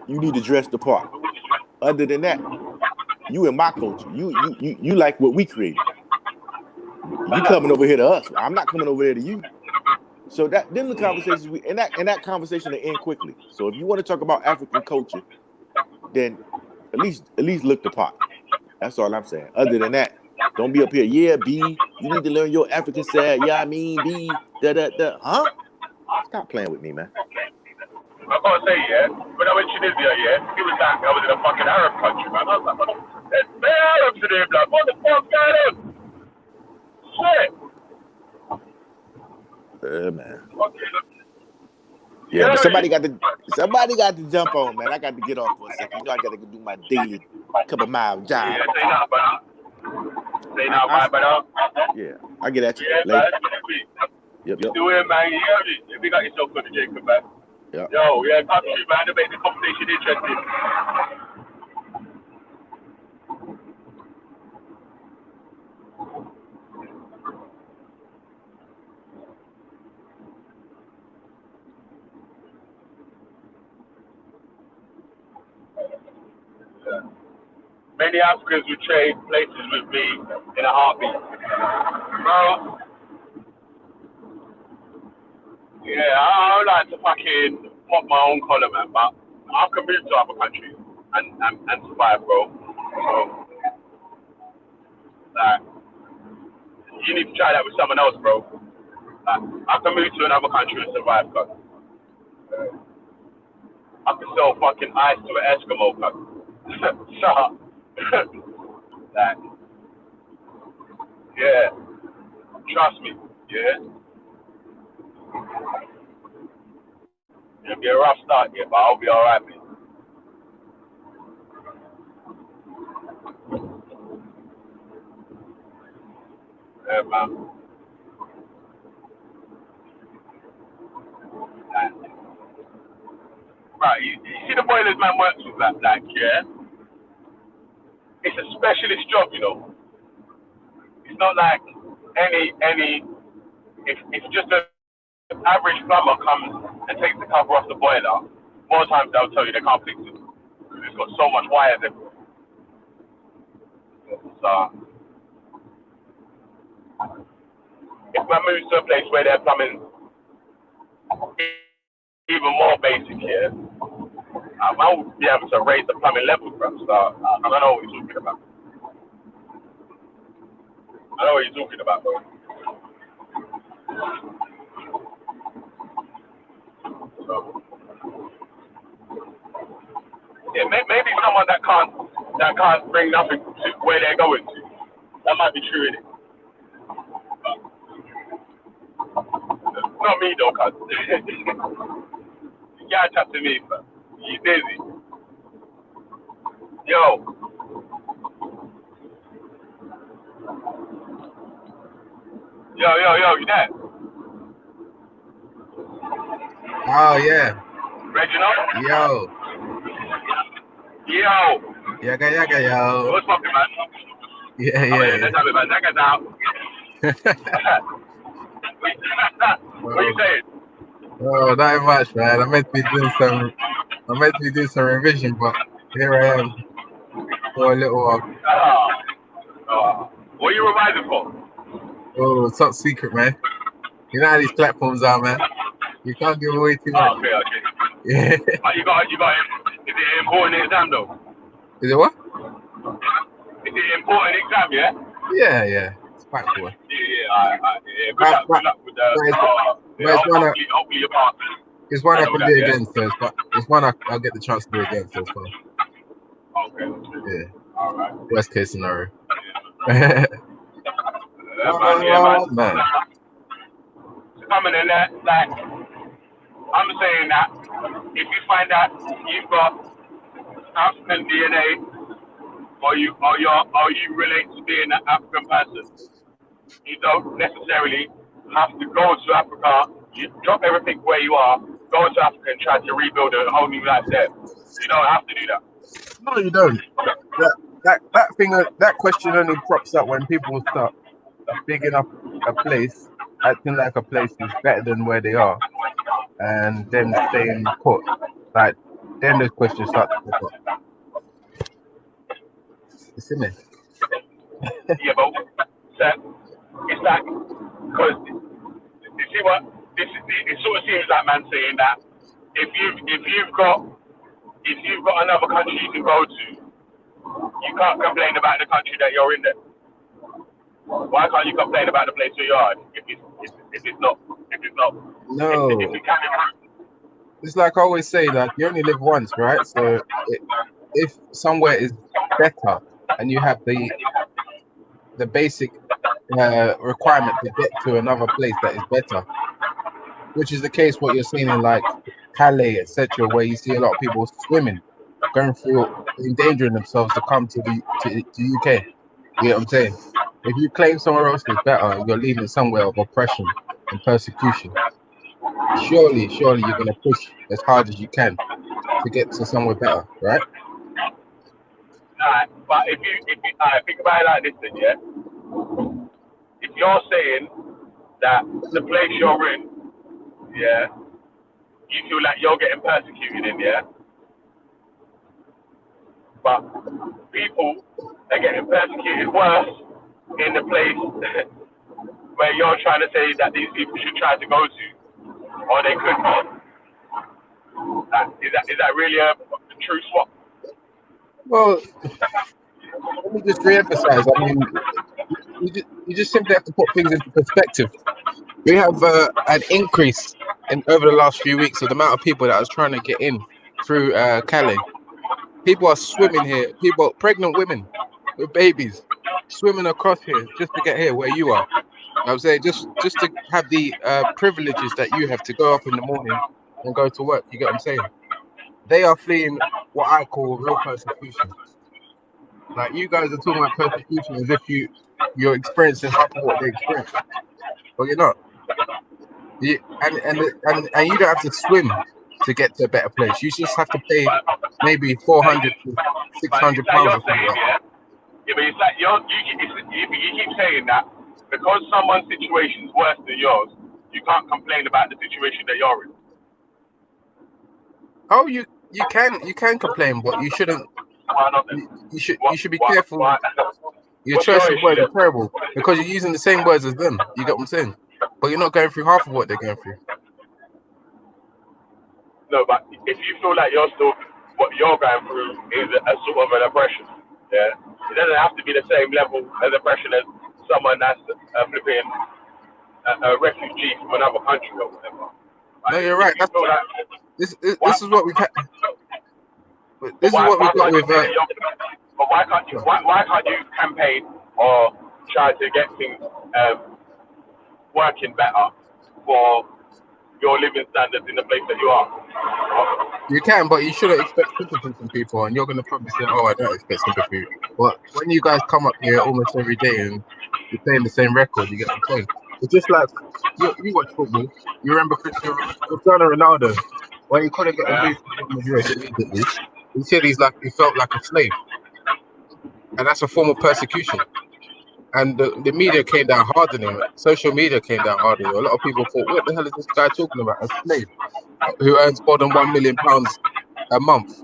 you need to dress the part. Other than that, you in my culture. You like what we created. You coming over here to us. I'm not coming over there to you. So that then the conversations and that conversation will end quickly. So if you want to talk about African culture, then at least look the part. That's all I'm saying. Other than that, don't be up here. Yeah, B, you need to learn your African side. Yeah, I mean B, da. Huh? Stop playing with me, man. I gotta say, yeah, when I went to Tunisia, yeah, it was like I was in a fucking Arab country, man. I was like, there's bare Arabs in here, blood. What the fuck's going on? Shit. Man. Okay. Yeah, Yeah, but somebody got to jump on, man. I got to get off for a second. You know, I got to go do my daily couple mile job. yeah, say now, brother. Say now, bye, brother. Yeah, I get at you Yeah, later. man. Yep. Do it, man. You hear me? If you got yourself good, Jacob, man. Yep. Yo, yeah, come to you, man, to make the conversation interesting. Many Africans would trade places with me in a heartbeat. Bro, yeah, I would like to fucking pop my own collar, man, but I can move to other countries and survive, bro. So, like, you need to try that with someone else, bro. Like, I can move to another country and survive, cuz. I can sell fucking ice to an Eskimo, cuz. So, like, yeah, trust me, yeah. It'll be a rough start, yeah, but I'll be alright, man. Yeah, man. Like, right, you see the boilers man works with that, like, yeah? It's a specialist job, you know. It's not like any, if just an average plumber comes and takes the cover off the boiler, more times they'll tell you they can't fix it. Because it's got so much wires everywhere. So, if man moves to a place where their plumbing even more basic here, I will be able to raise the plumbing level, bro. So, I don't know what you're talking about. I know what you're talking about, bro. So, yeah, maybe someone that can't bring nothing to where they're going to. That might be true, innit? Not me though, cuz. You can't chat to me, but you busy. Yo, yo, you there? Oh yeah, Reginald? yo, Yo, yaga yo. what's poppin', man? Yeah, Oh yeah, yeah, let's have it, man. That guy's out. yeah. What you Oh, saying? oh, not much, man. I'm meant to be doing some revision, but here I am for a little while. What are you revising for? Oh, top secret, man. You know how these platforms are, man. You can't give away too much. Okay. Yeah. You got it. Is it an important exam though? Is it what? Is it an important exam, yeah? Yeah. It's quite cool. Yeah. Good But luck, but with the. but it's, Yeah, but hopefully you pass. it's one And I all can that, do yeah. again, so it's one I'll get the chance to do again, so it's fine. Okay. Yeah. All right. Worst case scenario. Yeah, man. Oh man. Coming in that, like, I'm saying that if you find out you've got African DNA or you relate to being an African person, you don't necessarily have to go to Africa. You drop everything where you are, go to Africa and try to rebuild a whole new life there. You don't have to do that. No, you don't. That question only props up when people start bigging up a place, acting like a place is better than where they are, and them staying put. Like then those questions start to pop up. You see me? Yeah, but it's like, because you see what it sort of seems like man saying that if you've got another country you can go to, you can't complain about the country that you're in. Then why can't you complain about the place where you are if No, you can't? it's like I always say, like you only live once, right? So if somewhere is better and you have the basic requirement to get to another place that is better, which is the case what you're seeing in like Calais, etc., where you see a lot of people swimming, going through, endangering themselves to come to UK. You know what I'm saying? If you claim somewhere else is better, you're leaving somewhere of oppression and persecution. Surely you're gonna push as hard as you can to get to somewhere better, right? But if you think about it like this, then yeah, if you're saying that the place you're in, yeah, you feel like you're getting persecuted in, yeah, but people are getting persecuted worse in the place where you're trying to say that these people should try to go to, or they could go. Is that really a true swap? Well, let me just re-emphasize. I mean, you just simply have to put things into perspective. We have an increase in over the last few weeks of the amount of people that was trying to get in through Calais. People are swimming here. People, pregnant women with babies, swimming across here just to get here where you are. I'm saying just to have the privileges that you have to go up in the morning and go to work. You get what I'm saying? They are fleeing what I call real persecution. Like you guys are talking about persecution as if you're experiencing half of what they experience, but you're not. And you don't have to swim to get to a better place. You just have to pay maybe 400 to But it's like £600 or you're something saying, like yeah. Yeah, but it's like you keep saying that because someone's situation is worse than yours, you can't complain about the situation that you're in. that. Oh, you can complain, but you shouldn't. Why not then? You should be What? careful. Why? Your What's choice your of issue words are then? terrible because you're using the same words as them. You get what I'm saying? But you're not going through half of what they're going through. No, but if you feel like you're still what you're going through is a sort of an oppression, yeah, it doesn't have to be the same level as oppression as someone that's flipping a refugee from another country or whatever. No, Like, you're if right. you feel like why, This is what we've had. but This is what why we've got can't you with. say that you're? But why can't you campaign or try to get things working better for your living standards in the place that you are? You can, but you shouldn't expect sympathy from people, and you're going to probably say, "Oh, I don't expect sympathy." But when you guys come up here almost every day and you're playing the same record, you get what I'm saying? It's just like you watch football. You remember Cristiano Ronaldo when he couldn't get a move to Madrid immediately. He said he felt like a slave, and that's a form of persecution. And the media came down hard on him. Social media came down hard on him. A lot of people thought, "What the hell is this guy talking about? A slave who earns more than £1 million a month?"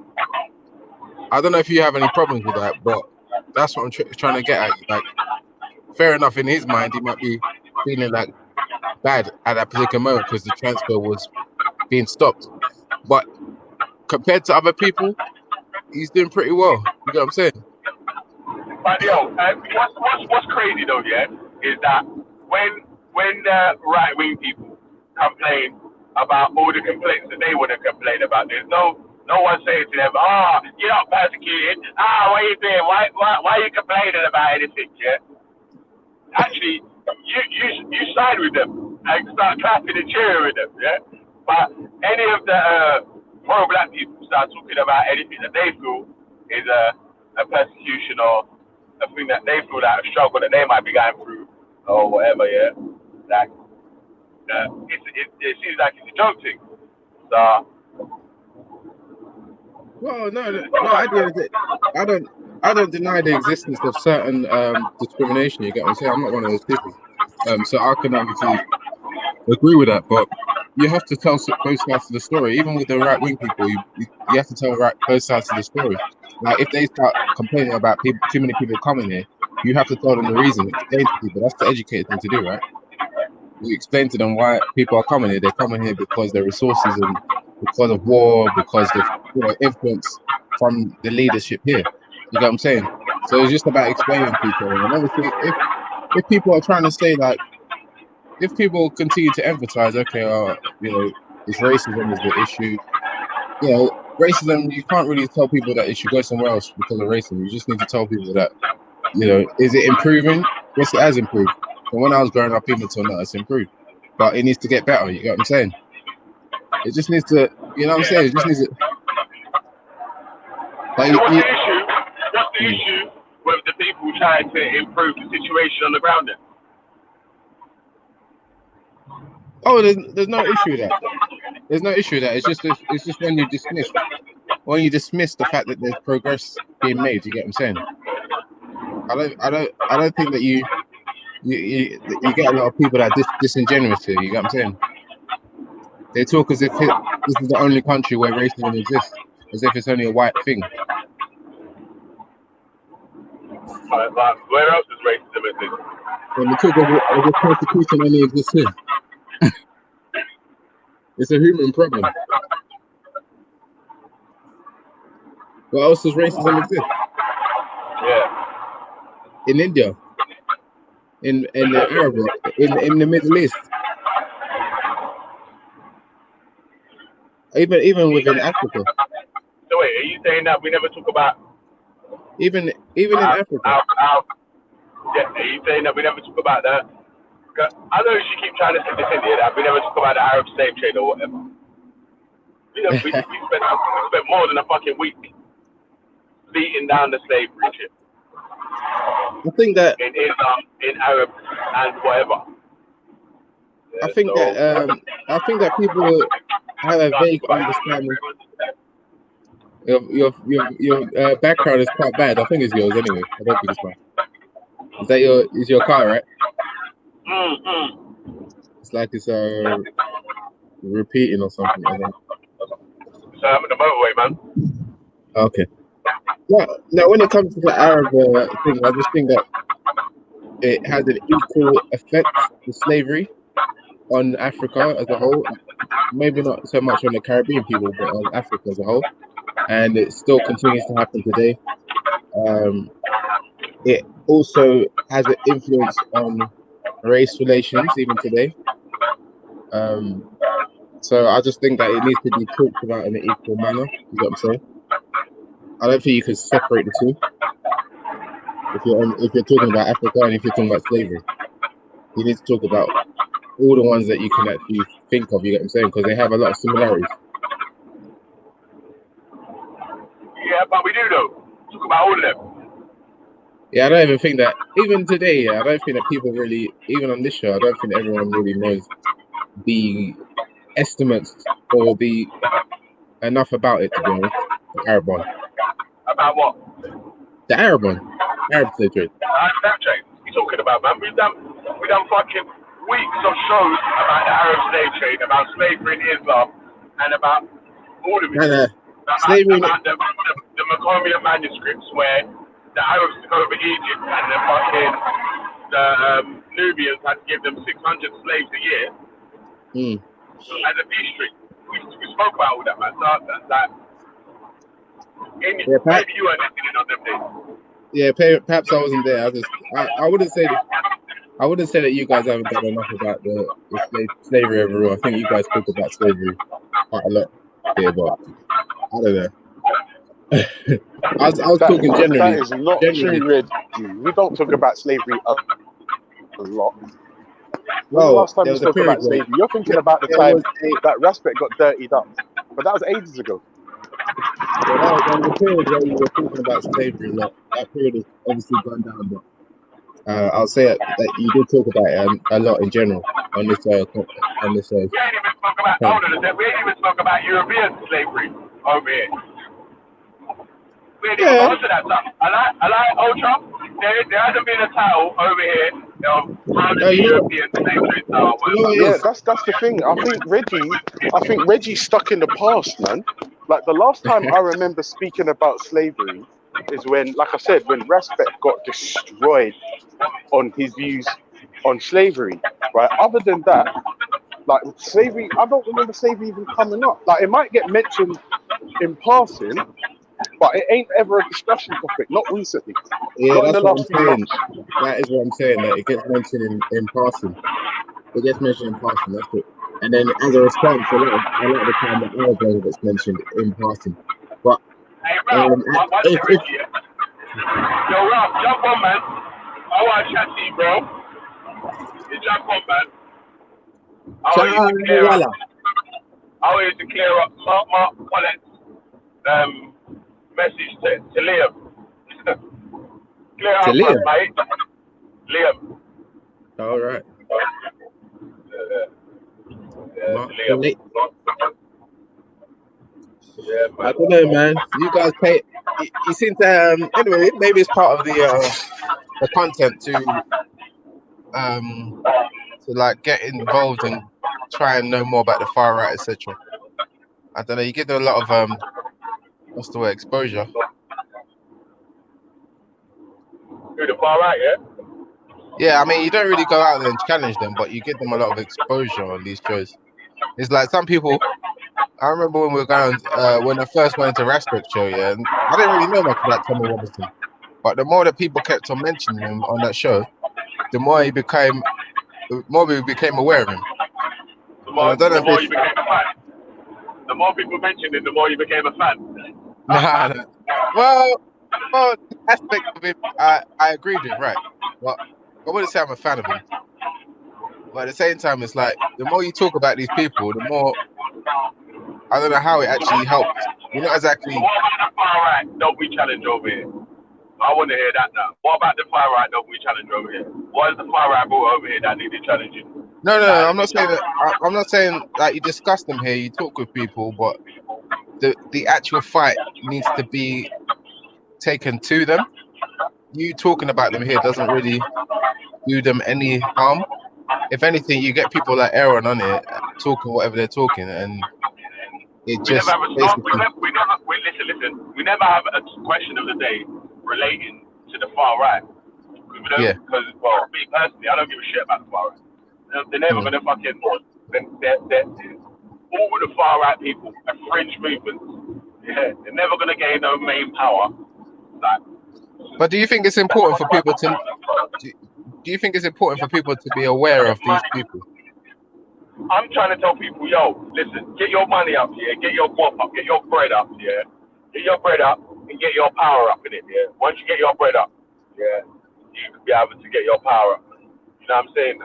I don't know if you have any problems with that, but that's what I'm trying to get at. Like, fair enough, in his mind, he might be feeling like bad at that particular moment because the transfer was being stopped. But compared to other people, he's doing pretty well. You know what I'm saying? But yo, what's crazy though, yeah, is that when the right wing people complain about all the complaints that they want to complain about, there's no one saying to them, you're not persecuted. What are you doing? Why are you complaining about anything? Yeah, actually, you side with them and start clapping and cheering with them. Yeah, but any of the pro-black people start talking about anything that they feel is a persecution or a thing that they feel like a struggle that they might be going through or whatever. Yeah, like it seems like it's a joke thing. So Well, no. At the end of the day, I don't deny the existence of certain discrimination. You get what I'm saying? I'm not one of those people. So I can obviously agree with that, but you have to tell both sides of the story. Even with the right wing people, you have to tell both sides of the story. Like if they start complaining about too many people coming here, you have to tell them the reason, explain to people. That's the educated thing to do, right? You explain to them why people are coming here. They're coming here because their resources and because of war, because of influence from the leadership here. You get what I'm saying? So it's just about explaining to each other. And obviously, if people are trying to say like, if people continue to emphasize, okay, it's racism is the issue. Racism. You can't really tell people that it should go somewhere else because of racism. You just need to tell people that, is it improving? Yes, it has improved. From when I was growing up, even till now, it's improved. But it needs to get better. You get what I'm saying? It just needs to, you know what I'm saying? It just needs to. But what's the issue? What's the issue with the people trying to improve the situation on the ground then? Oh, there's no issue with that. There's no issue with that. It's just when you dismiss the fact that there's progress being made. You get what I'm saying? I don't think that you get a lot of people that are disingenuous here. You get what I'm saying? They talk as if this is the only country where racism exists, as if it's only a white thing. But where else does racism exist? When we talk of the persecution only exists here. It's a human problem. What else does racism exist? Yeah. In India, in the Arab, in the Middle East, even within Africa, So wait, are you saying that we never talk about even in Africa. yeah, are you saying that we never talk about that? I know she keep trying to say this in here that we never talk about the Arab slave trade or whatever. We spent more than a fucking week beating down the slavery ship I think that in Arab and whatever. Yeah, I think that people have a vague understanding. Your background is quite bad. I think it's yours anyway. I don't think it's mine. Is that your car, right? It's like it's repeating or something. I don't know. So I'm in the motorway, man. Okay. Now, when it comes to the Arab thing, I just think that it has an equal effect, the slavery, on Africa as a whole. Maybe not so much on the Caribbean people, but on Africa as a whole. And it still continues to happen today. It also has an influence on race relations even today. So I just think that it needs to be talked about in an equal manner. You know what I'm saying? I don't think you can separate the two. If you're talking about Africa and if you're talking about slavery, you need to talk about all the ones that you can actually think of. You get what I'm saying? Because they have a lot of similarities. Yeah, but we do though. Talk about all of them. Yeah, I don't even think that even today. I don't think that people really, even on this show, I don't think everyone really knows the estimates or the enough about it, to be honest. The Arab one. About what? The Arab one. Arab slave trade. That trade. You talking about, man? We done fucking weeks of shows about the Arab slave trade, about slavery in Islam, and about all of it. Slavery about the Macomia manuscripts where the Arabs took over Egypt and the Nubians had to give them 600 slaves a year as a peace treaty. We spoke about all that, man. Maybe you weren't listening on them days. Yeah, perhaps I wasn't there. I wouldn't say that you guys haven't done enough about the slavery overall. I think you guys talk about slavery quite a lot here, but I don't know. I was talking generally. That is not true, Reggie. We don't talk about slavery a lot. When the last time you spoke about slavery, you're thinking about the time that Respect got dirtied up, but that was ages ago. Yeah, there was a period where you were talking about slavery a lot. That period has obviously gone down, but I'll say that you did talk about it a lot in general on this. We ain't even spoke about European slavery over here. We ain't even gone to that stuff. I like Ultra. There hasn't been a title over here of how the European slavery style works. Yeah, that's the thing. I think Reggie's stuck in the past, man. Like the last time I remember speaking about slavery is when, like I said, when Respect got destroyed on his views on slavery, right? Other than that, like slavery, I don't remember slavery even coming up. Like it might get mentioned in passing, but it ain't ever a discussion topic, not recently. Yeah, not that's in the what last I'm few saying. months. That is what I'm saying, that it gets mentioned in passing. It gets mentioned in passing, that's it. And then as a response, a lot of the time the Arab one gets mentioned in passing. But hey, Ralph, yo, Ralph, jump on, man. I want to chat to you, bro. You jump on, man. I want you to clear up Mark Collett's message to Liam. Clear up, Liam? mate. Liam. All right. Liam. Yeah, man. I don't know, man. You guys pay. You seem to anyway. Maybe it's part of the content to like get involved and try and know more about the far right, etc. I don't know. You get a lot of what's the word, exposure. Who, the far right, yeah? Yeah, I mean, you don't really go out there and challenge them, but you give them a lot of exposure on these shows. It's like some people. I remember when we were going, when I first went into Raspberry show, yeah, and I didn't really know much about Tommy Robinson, but the more that people kept on mentioning him on that show, the more the more we became aware of him. And I don't know The if more it's you became a fan. The more people mentioned it, the more you became a fan. nah. Well, the aspect of it, I agreed with, right? But I wouldn't say I'm a fan of him. But at the same time, it's like the more you talk about these people, the more I don't know how it actually helps. You're not So exactly what about the far right don't we challenge over here? I want to hear that now. What about the far right don't we challenge over here? What is the far right brought over here that needed challenging? no. That I'm has not been saying that. challenged. I'm not saying that you discuss them here. You talk with people, but the actual fight needs to be taken to them. You talking about them here doesn't really do them any harm. If anything, you get people like Aaron on here talking whatever they're talking, and it We never just have a start. basically Listen. We never have a question of the day relating to the far right. yeah. Because, well, me personally, I don't give a shit about the far right. They're never Mm. gonna fucking. They're all the far right people are fringe movements. Yeah, they're never gonna gain no main power. Like, But do you think it's important for people to? Do you think it's important for people to be aware of these people? I'm trying to tell people, yo, listen, get your money up here, get your guap up, get your bread up here, get your bread up and get your power up in it, yeah. Once you get your bread up, yeah, you can be able to get your power up. You know what I'm saying?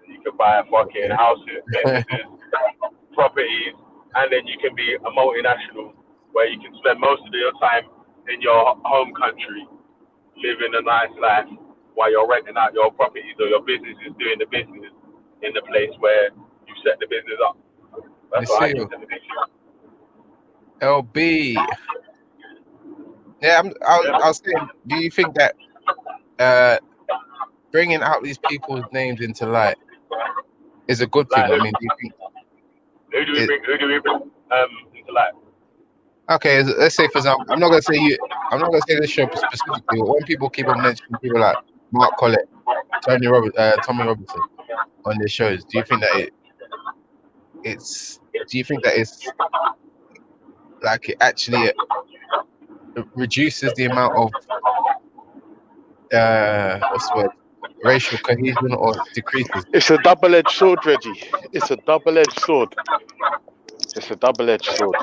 You can buy a fucking Okay. house here, businesses, properties, and then you can be a multinational where you can spend most of your time in your home country, living a nice life while you're renting out your properties or your business is doing the business in the place where you set the business up. That's Let's what I see. consider this. LB. Yeah, I was saying, do you think that uh, bringing out these people's names into light is a good Like, thing? I mean, do you think who do we it? bring? Who do we bring into life? Okay, let's say for example, I'm not gonna say you. I'm not gonna say this show specifically, but when people keep on mentioning people like Mark Collett, Tommy Robinson on their shows, do you think that it's? Do you think that it's like it actually reduces the amount of what's the word, racial cohesion, or decreases? It's a double-edged sword, Reggie. It's a double-edged sword. It's a double-edged sword.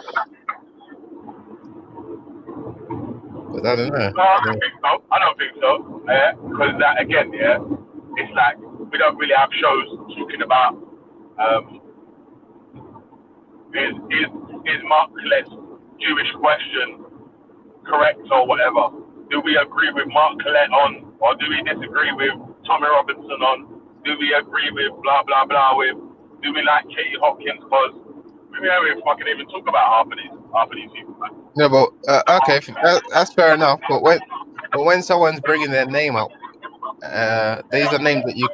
But I don't know. No, I don't think so. I don't think so. Because that again, yeah, it's like we don't really have shows talking about um, is Mark Collett's Jewish question correct or whatever? Do we agree with Mark Collett on, or do we disagree with Tommy Robinson on? Do we agree with blah blah blah with? Do we like Katie Hopkins? Because we never even fucking even talk about half of these people, man. No, but okay, that's fair enough. But when someone's bringing their name up, these are names that you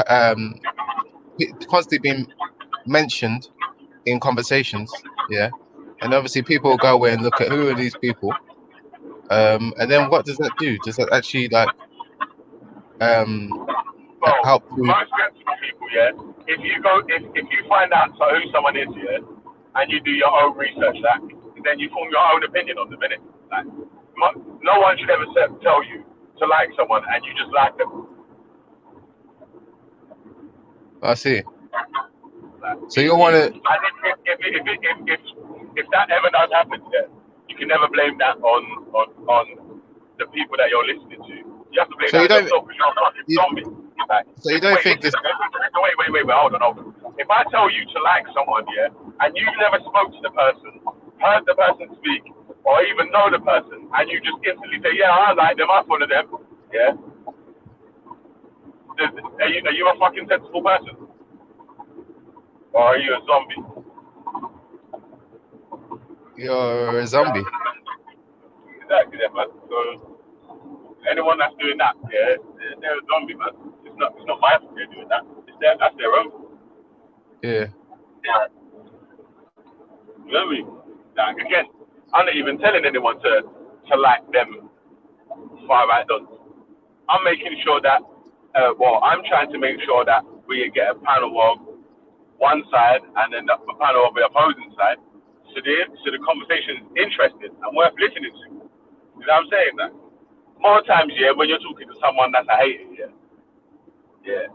um constantly being mentioned in conversations. Yeah, and obviously people go away and look at who are these people. And then what does that do? Does that actually like um So help to? most sensible people, yeah, if you find out who someone is, yeah, and you do your own research, that then you form your own opinion on them, innit? Like, no one should ever tell you to like someone and you just like them. I see. Like, So you want to? if that ever does happen, yeah, you can never blame that on the people that you're listening to. You have to blame So you that on don't? yourself because you're a fucking You, zombie. Like, so you don't think listen, this? hold on. If I tell you to like someone, yeah, and you never spoke to the person, heard the person speak, or even know the person, and you just instantly say, yeah, I like them, I follow them, yeah, are you a fucking sensible person? Or are you a zombie? You're a zombie. Exactly, yeah, man. So anyone that's doing that, yeah, they're a zombie, man. It's not my fault they're doing that. That's their own. Yeah. You know what I mean? Like, again, I'm not even telling anyone to like them. far right dons. I'm making sure that, I'm trying to make sure that we get a panel of one side and then the panel of the opposing side, so the conversation is interesting and worth listening to. You know what I'm saying? That more times, yeah, when you're talking to someone that's a hater, yeah,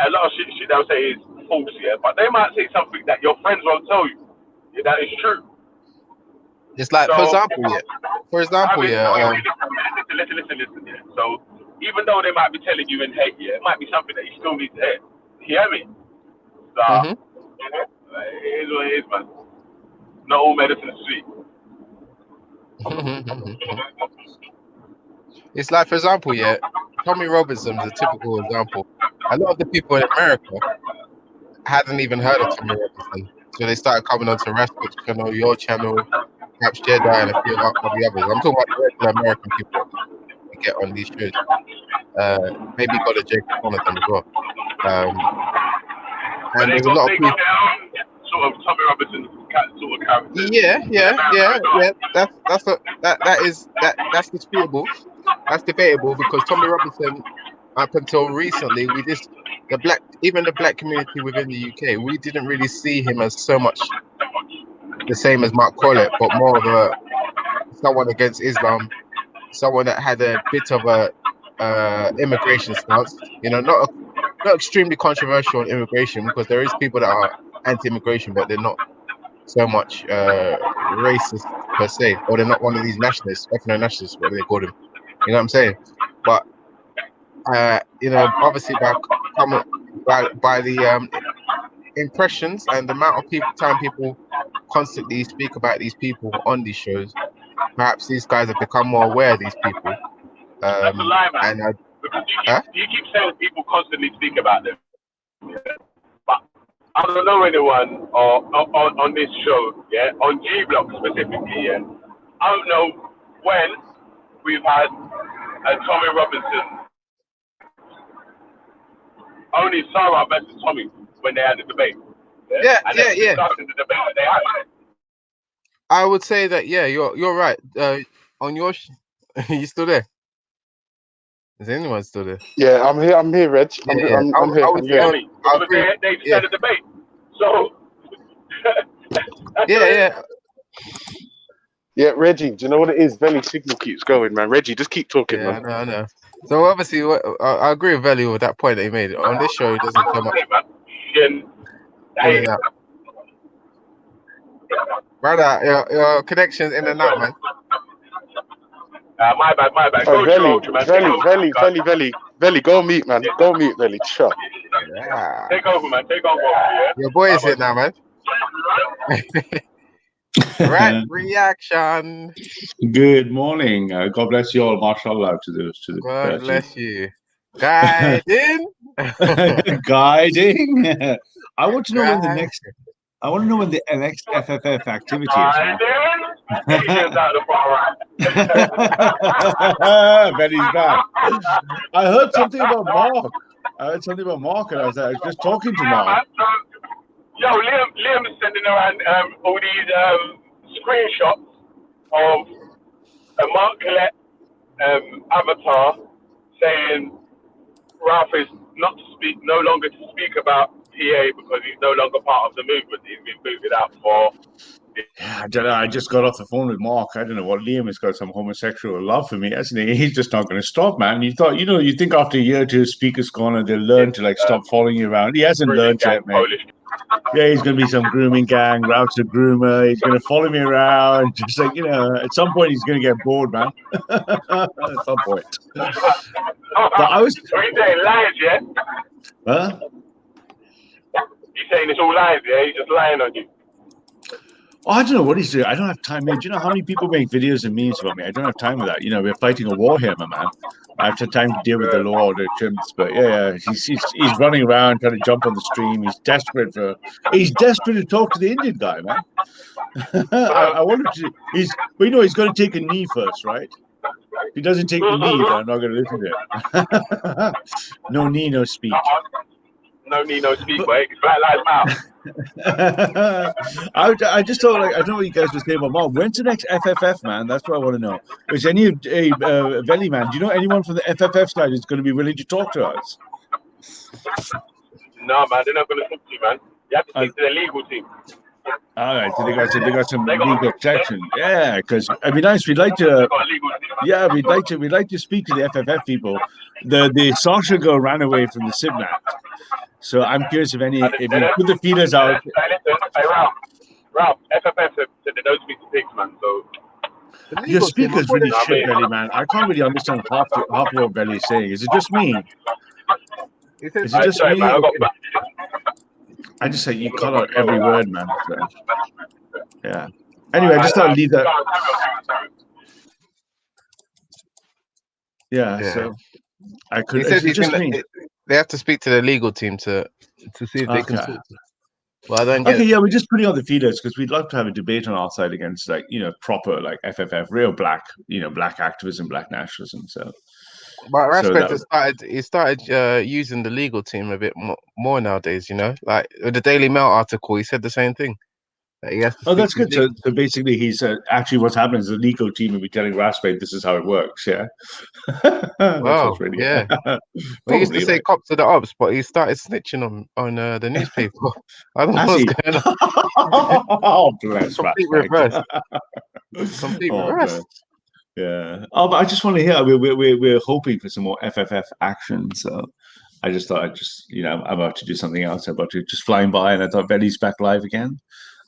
a lot of shit they'll say is false, yeah, but they might say something that your friends won't tell you, yeah, that is true. It's like, So, for example, yeah. Listen, yeah. So, even though they might be telling you in hate, yeah, it might be something that you still need to hear. You hear me? So, Mhm. it is what it is, man. Not all medicine is sweet. It's like, for example, yeah, Tommy Robinson's a typical example. A lot of the people in America hadn't even heard of Tommy Robinson, so they started coming onto Rashford's channel, your channel, perhaps Jedi, and a few of the others. I'm talking about the regular American people we get on these shows. Maybe got a Jake one of them as well. But And there's a lot of they people. got their own sort of Tommy Robinson sort of characters. Yeah. That's disputable. That's debatable because Tommy Robinson, up until recently, even the black community within the UK, we didn't really see him as so much the same as Mark Collett, but more of someone against Islam, someone that had a bit of a immigration stance. Not extremely controversial on immigration because there is people that are anti-immigration, but they're not so much racist per se, or they're not one of these nationalists, ethno-nationalists, what they call them. You know what I'm saying? But obviously by the impressions and the amount of time people constantly speak about these people on these shows, perhaps these guys have become more aware of these people. That's a lie, man. And Because you keep saying people constantly speak about them. But I don't know anyone on this show, yeah, on G Block specifically, yeah. I don't know when we've had a Tommy Robinson. Only Sarah versus Tommy when they had the debate. Yeah. And that's discussing the debate that they had. I would say that you're right. On your, you still there? Is anyone still there? Yeah, I'm here, Reg. I'm here. I'm here. Because they just had a debate. So Yeah, Reggie, do you know what it is? Veli signal keeps going, man. Reggie, just keep talking, man. I know. So obviously, I agree with Veli with that point that he made. On this show, he doesn't so much. Brother, your connection's in and out, man. My bad. Oh, Go Veli, go meet, man. Go meet, Veli. Sure. Yeah. Take over, man. Take over. Yeah? Your boy is here now, man. Right reaction. Good morning. God bless you all. Mashallah to the God bless you. Guiding. Guiding. I want to know when the next FFF activity is. Benny's back. I heard something about Mark. And I was just talking to Mark. Yo, Liam's sending around all these screenshots of a Mark Collette avatar saying Ralph is no longer to speak about PA because he's no longer part of the movement. He's been booted out for. Yeah, I don't know. I just got off the phone with Mark. I don't know what. Liam has got some homosexual love for me, hasn't he? He's just not going to stop, man. You thought, you think after a year or two, speaker's gone and they'll learn to stop following you around. He hasn't learned yet, mate. Yeah, he's going to be some grooming gang. Ralph's a groomer. He's going to follow me around. Just at some point, he's going to get bored, man. At some point. But I was. So he's saying lies, yeah? Huh? He's saying it's all lies, yeah? He's just lying on you. Oh, I don't know what he's doing. I don't have time, man. Do you know how many people make videos and memes about me? I don't have time for that. We're fighting a war here, my man. I have time to deal with the law or the chimps. But yeah, he's running around trying to jump on the stream. He's desperate to talk to the Indian guy, man. I want him to. He's going to take a knee first, right? If he doesn't take the knee, then I'm not going to listen to it. No knee, no speech. No knee, no speak, but Black Lives Matter. I just thought, like, I don't know what you guys were saying about Mark. When's the next FFF, man? That's what I want to know. Is any of Veli, man? Do you know anyone from the FFF side who's going to be willing to talk to us? No, man, they're not going to talk to you, man. You have to Uh, speak to the legal team. all right, so they got some They got, legal they, protection. Yeah, because it'd be nice. We'd like they to. got a legal team. Yeah, we'd like to speak to the FFF people. The Sasha girl ran away from the Sibnat, so I'm curious And if they you don't, put the feelers out. listen, hey, Ralph, FFF said they don't speak to pigs, man. So, The Your legal team, I speaker's thought really they, I shit, mean, Belly, man. I can't really understand half of what Belly's saying. Is it just me? he said Is it just sorry, man, me? I got. I just say you I'm cut gonna out fuck every over. word, man. So, yeah. Anyway, I just thought I'd leave that. Carry on. Yeah. yeah. So I He could. Is says it he's just gonna. me? They have to speak to the legal team to see if they can Okay. talk. Well, I don't get Okay. it. Yeah, we're just putting on the feeders because we'd love to have a debate on our side against, like, proper, like, FFF, real black, black activism, black nationalism. But So Respect that. has started using the legal team a bit more nowadays. You know, like with the Daily Mail article, he said the same thing. That he has to Oh, speak that's to his good. So, legal. so basically, he's actually what's happening is the legal team will be telling Raspberry this is how it works. Yeah, that's Wow, what's really yeah. We used to probably say right. cops to the ops, but he started snitching on the newspaper. I don't know Has what's he? going on. Oh, bless Complete Raspberry. reverse. Complete Oh, reverse. bless. Yeah. Oh, but I just want to hear. We're hoping for some more FFF action. So I just thought I'm about to do something else. I'm about to just flying by, and I thought Betty's back live again.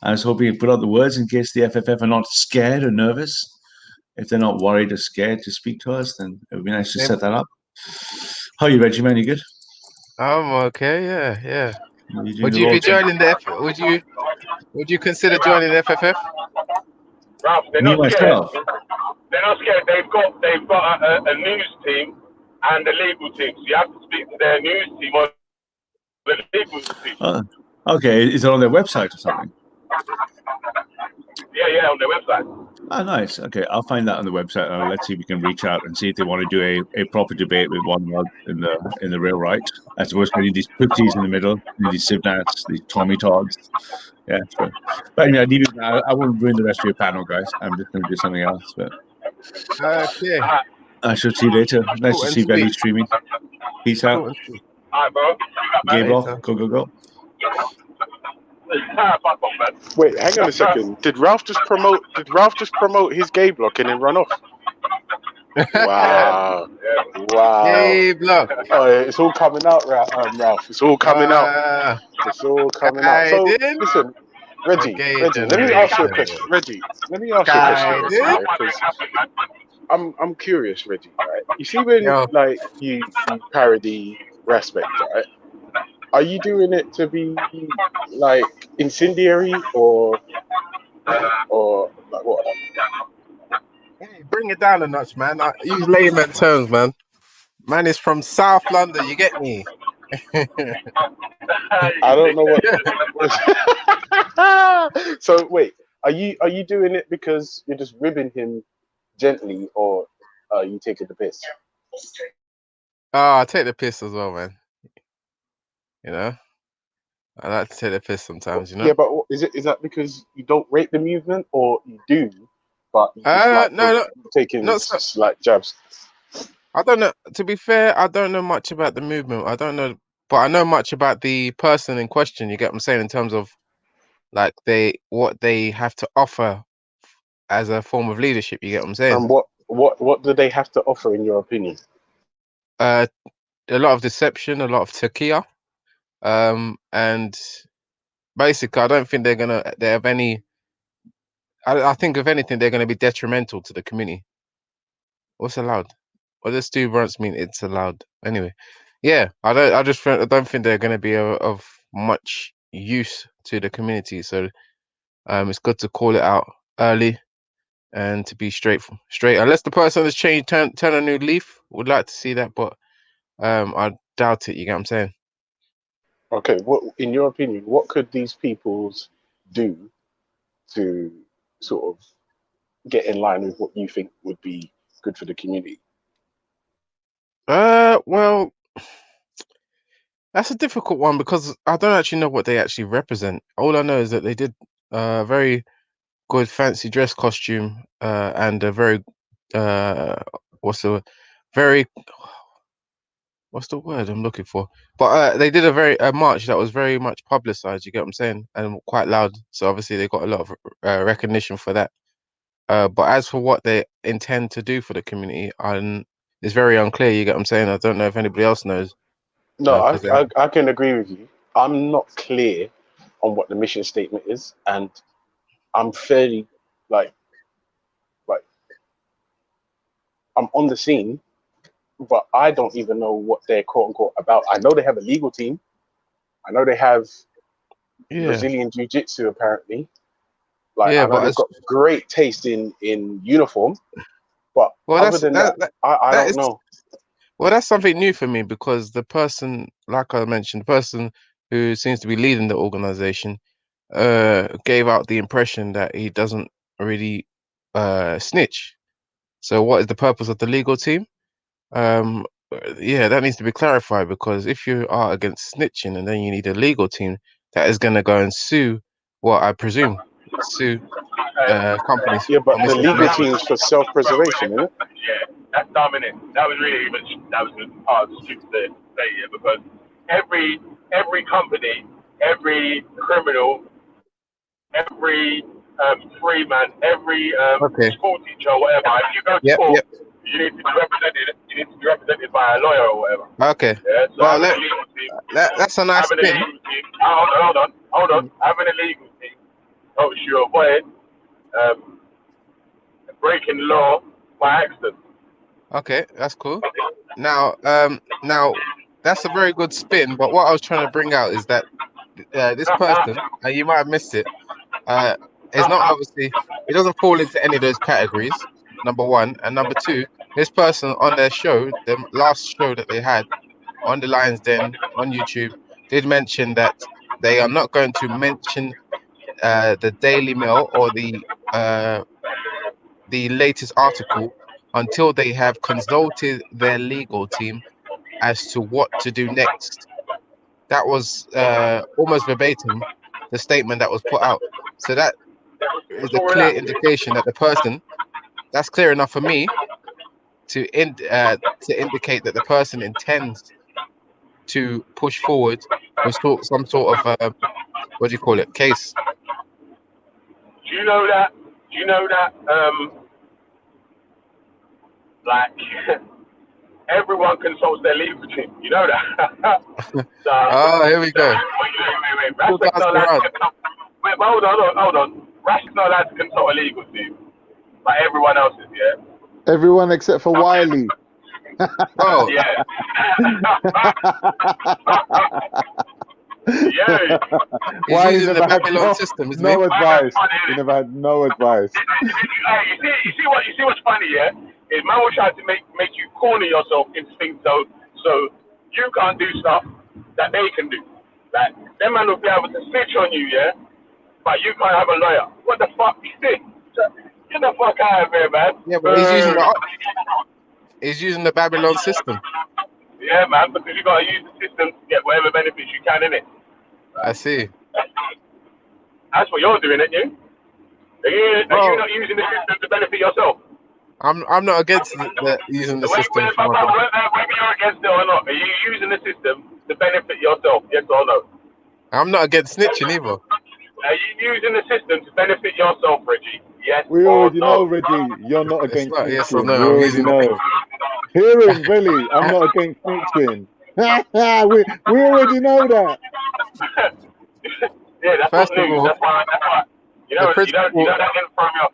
I was hoping to put out the words in case the FFF are not scared or nervous. If they're not worried or scared to speak to us, then it would be nice to They- set that up. How are you, Reggie, man? You good? I'm okay. Yeah, yeah. You doing Would the you roll? be joining the F? Would you consider joining FFF? Ralph, they're Me not scared. myself. They're not scared. They've got a news team and a legal team. So you have to speak to their news team or the legal team. Okay. Is it on their website or something? Yeah, on their website. Oh, nice. Okay, I'll find that on the website. Let's see if we can reach out and see if they want to do a proper debate with one world in the real right, as opposed to getting these pussies in the middle, these Sivnats, these Tommy Todds. Yeah, sure. But anyway, I won't ruin the rest of your panel, guys. I'm just going to do something else. But Okay. I shall see you later. Nice Short to and see Belly sweet. streaming. Peace out. Short and sweet. All right, bro. Gabriel, Later. go, go, go. Fuck off, man. Wait, hang on a second. Did Ralph just promote? Did Ralph just promote his gay block and then run off? Yeah, Wow, yeah. wow. Yay, block. Oh, it's all coming out, Ralph. It's all coming out. It's all coming out. So Guiding listen, the Reggie, gay Reggie, let me ask you a generation. question. Reggie, let me ask you a question, Reggie, Guiding. yeah, because I'm curious, Reggie. Right? You see when Yo, like you parody Respect, right? Are you doing it to be like incendiary or like what? hey, bring it down a notch, man. I use layman terms, man. Man is from South London. You get me? I don't know what. So wait, are you doing it because you're just ribbing him gently, or are you taking the piss? I take the piss as well, man. You know, I like to take the piss sometimes. You know. Yeah, but is that because you don't rate the movement, or you do, but you just like No, no, taking not so. like jabs? I don't know. To be fair, I don't know much about the movement. I don't know, but I know much about the person in question. You get what I'm saying in terms of like what they have to offer as a form of leadership. You get what I'm saying? And what do they have to offer in your opinion? Uh, a lot of deception, a lot of takia, and basically, I don't think they have any. I think if anything, they're gonna be detrimental to the community. What's allowed? What does Stu Brunts mean? It's allowed. Anyway, yeah, I don't think they're gonna be of much use to the community. So it's good to call it out early and to be straight. Unless the person has changed, turn a new leaf, would like to see that, but I doubt it. You get what I'm saying? Okay, what in your opinion, what could these peoples do to sort of get in line with what you think would be good for the community? Well, That's a difficult one because I don't actually know what they actually represent. All I know is that they did a very good fancy dress costume and a very uh what's the very what's the word I'm looking for? But they did a march that was very much publicized. You get what I'm saying, and quite loud. So obviously they got a lot of recognition for that. But as for what they intend to do for the community, it's very unclear. You get what I'm saying? I don't know if anybody else knows No, because I can agree with you. I'm not clear on what the mission statement is, and I'm fairly like like I'm on the scene, but I don't even know what they're quote unquote about. I know they have a legal team. I know they have yeah, Brazilian jiu-jitsu apparently. Like yeah. I know But they've as got great taste in uniform, but well, other than that, I that don't is know. well, that's something new for me because the person, like I mentioned, the person who seems to be leading the organization, gave out the impression that he doesn't really snitch. So, what is the purpose of the legal team? Yeah, that needs to be clarified because if you are against snitching and then you need a legal team that is going to go and sue, what I presume, sue companies Yeah, for but the legal misinformation. team's for self-preservation, isn't it? Yeah, that's dominant. That was really that was hard stupid to say here because every company, every criminal, every free man, every Okay. school teacher or whatever, if you go to Yep. court, Yep. you need to be represented. You need to be represented by a lawyer or whatever. Okay. Yeah. So Well, having a legal team, that's a nice having a spin. legal team. Hold on. Having a legal team helps you avoid um, breaking law by accident. Okay, that's cool. Now that's a very good spin. But what I was trying to bring out is that this person, and you might have missed it, uh, is not obviously it doesn't fall into any of those categories. Number one, and number two, this person on their show, the last show that they had on the Lions Den on YouTube, did mention that they are not going to mention the Daily Mail or the latest article until they have consulted their legal team as to what to do next. That was almost verbatim the statement that was put out. So that is What's a wrong with clear that? indication that the person that's clear enough for me to indicate that the person intends to push forward with some sort of what do you call it case. Do you know that? Do you know that? Like everyone consults their legal team. You know that. so, Oh, here we go. wait. Full Respect's not dancing allowed to around. consult. Wait, but hold on. Respect's not allowed to consult a legal team, but everyone else is. Yeah. Everyone except for Okay. Wiley. Oh, Yeah. Yeah. he's Wiley using the never had Babylon system, isn't he? no Why that's advice. funny, He isn't it? never had no advice. Hey, you see what's funny, yeah? Is man will try to make you corner yourself into things so you can't do stuff that they can do. Like them man will be able to snitch on you, yeah, but you can't have a lawyer. What the fuck? Get the fuck out of here, man. Yeah, but he's using the Babylon system. Yeah, man, because you gotta use the system to get whatever benefits you can in it. I see. That's what you're doing, ain't you? Are you Well, not using the system to benefit yourself? I'm not against the using the system for my benefit. Whether you're against it or not, are you using the system to benefit yourself? Yes or no? I'm not against snitching either. Are you using the system to benefit yourself, Reggie? Yes We or already know, no? Reggie, you're not It's against not yes or snitching. no. We I'm already using know. Hear him, Billy. I'm not against snitching. we already know that. Yeah, that's not first of news. all, That's why. the You principle. know that didn't throw me off.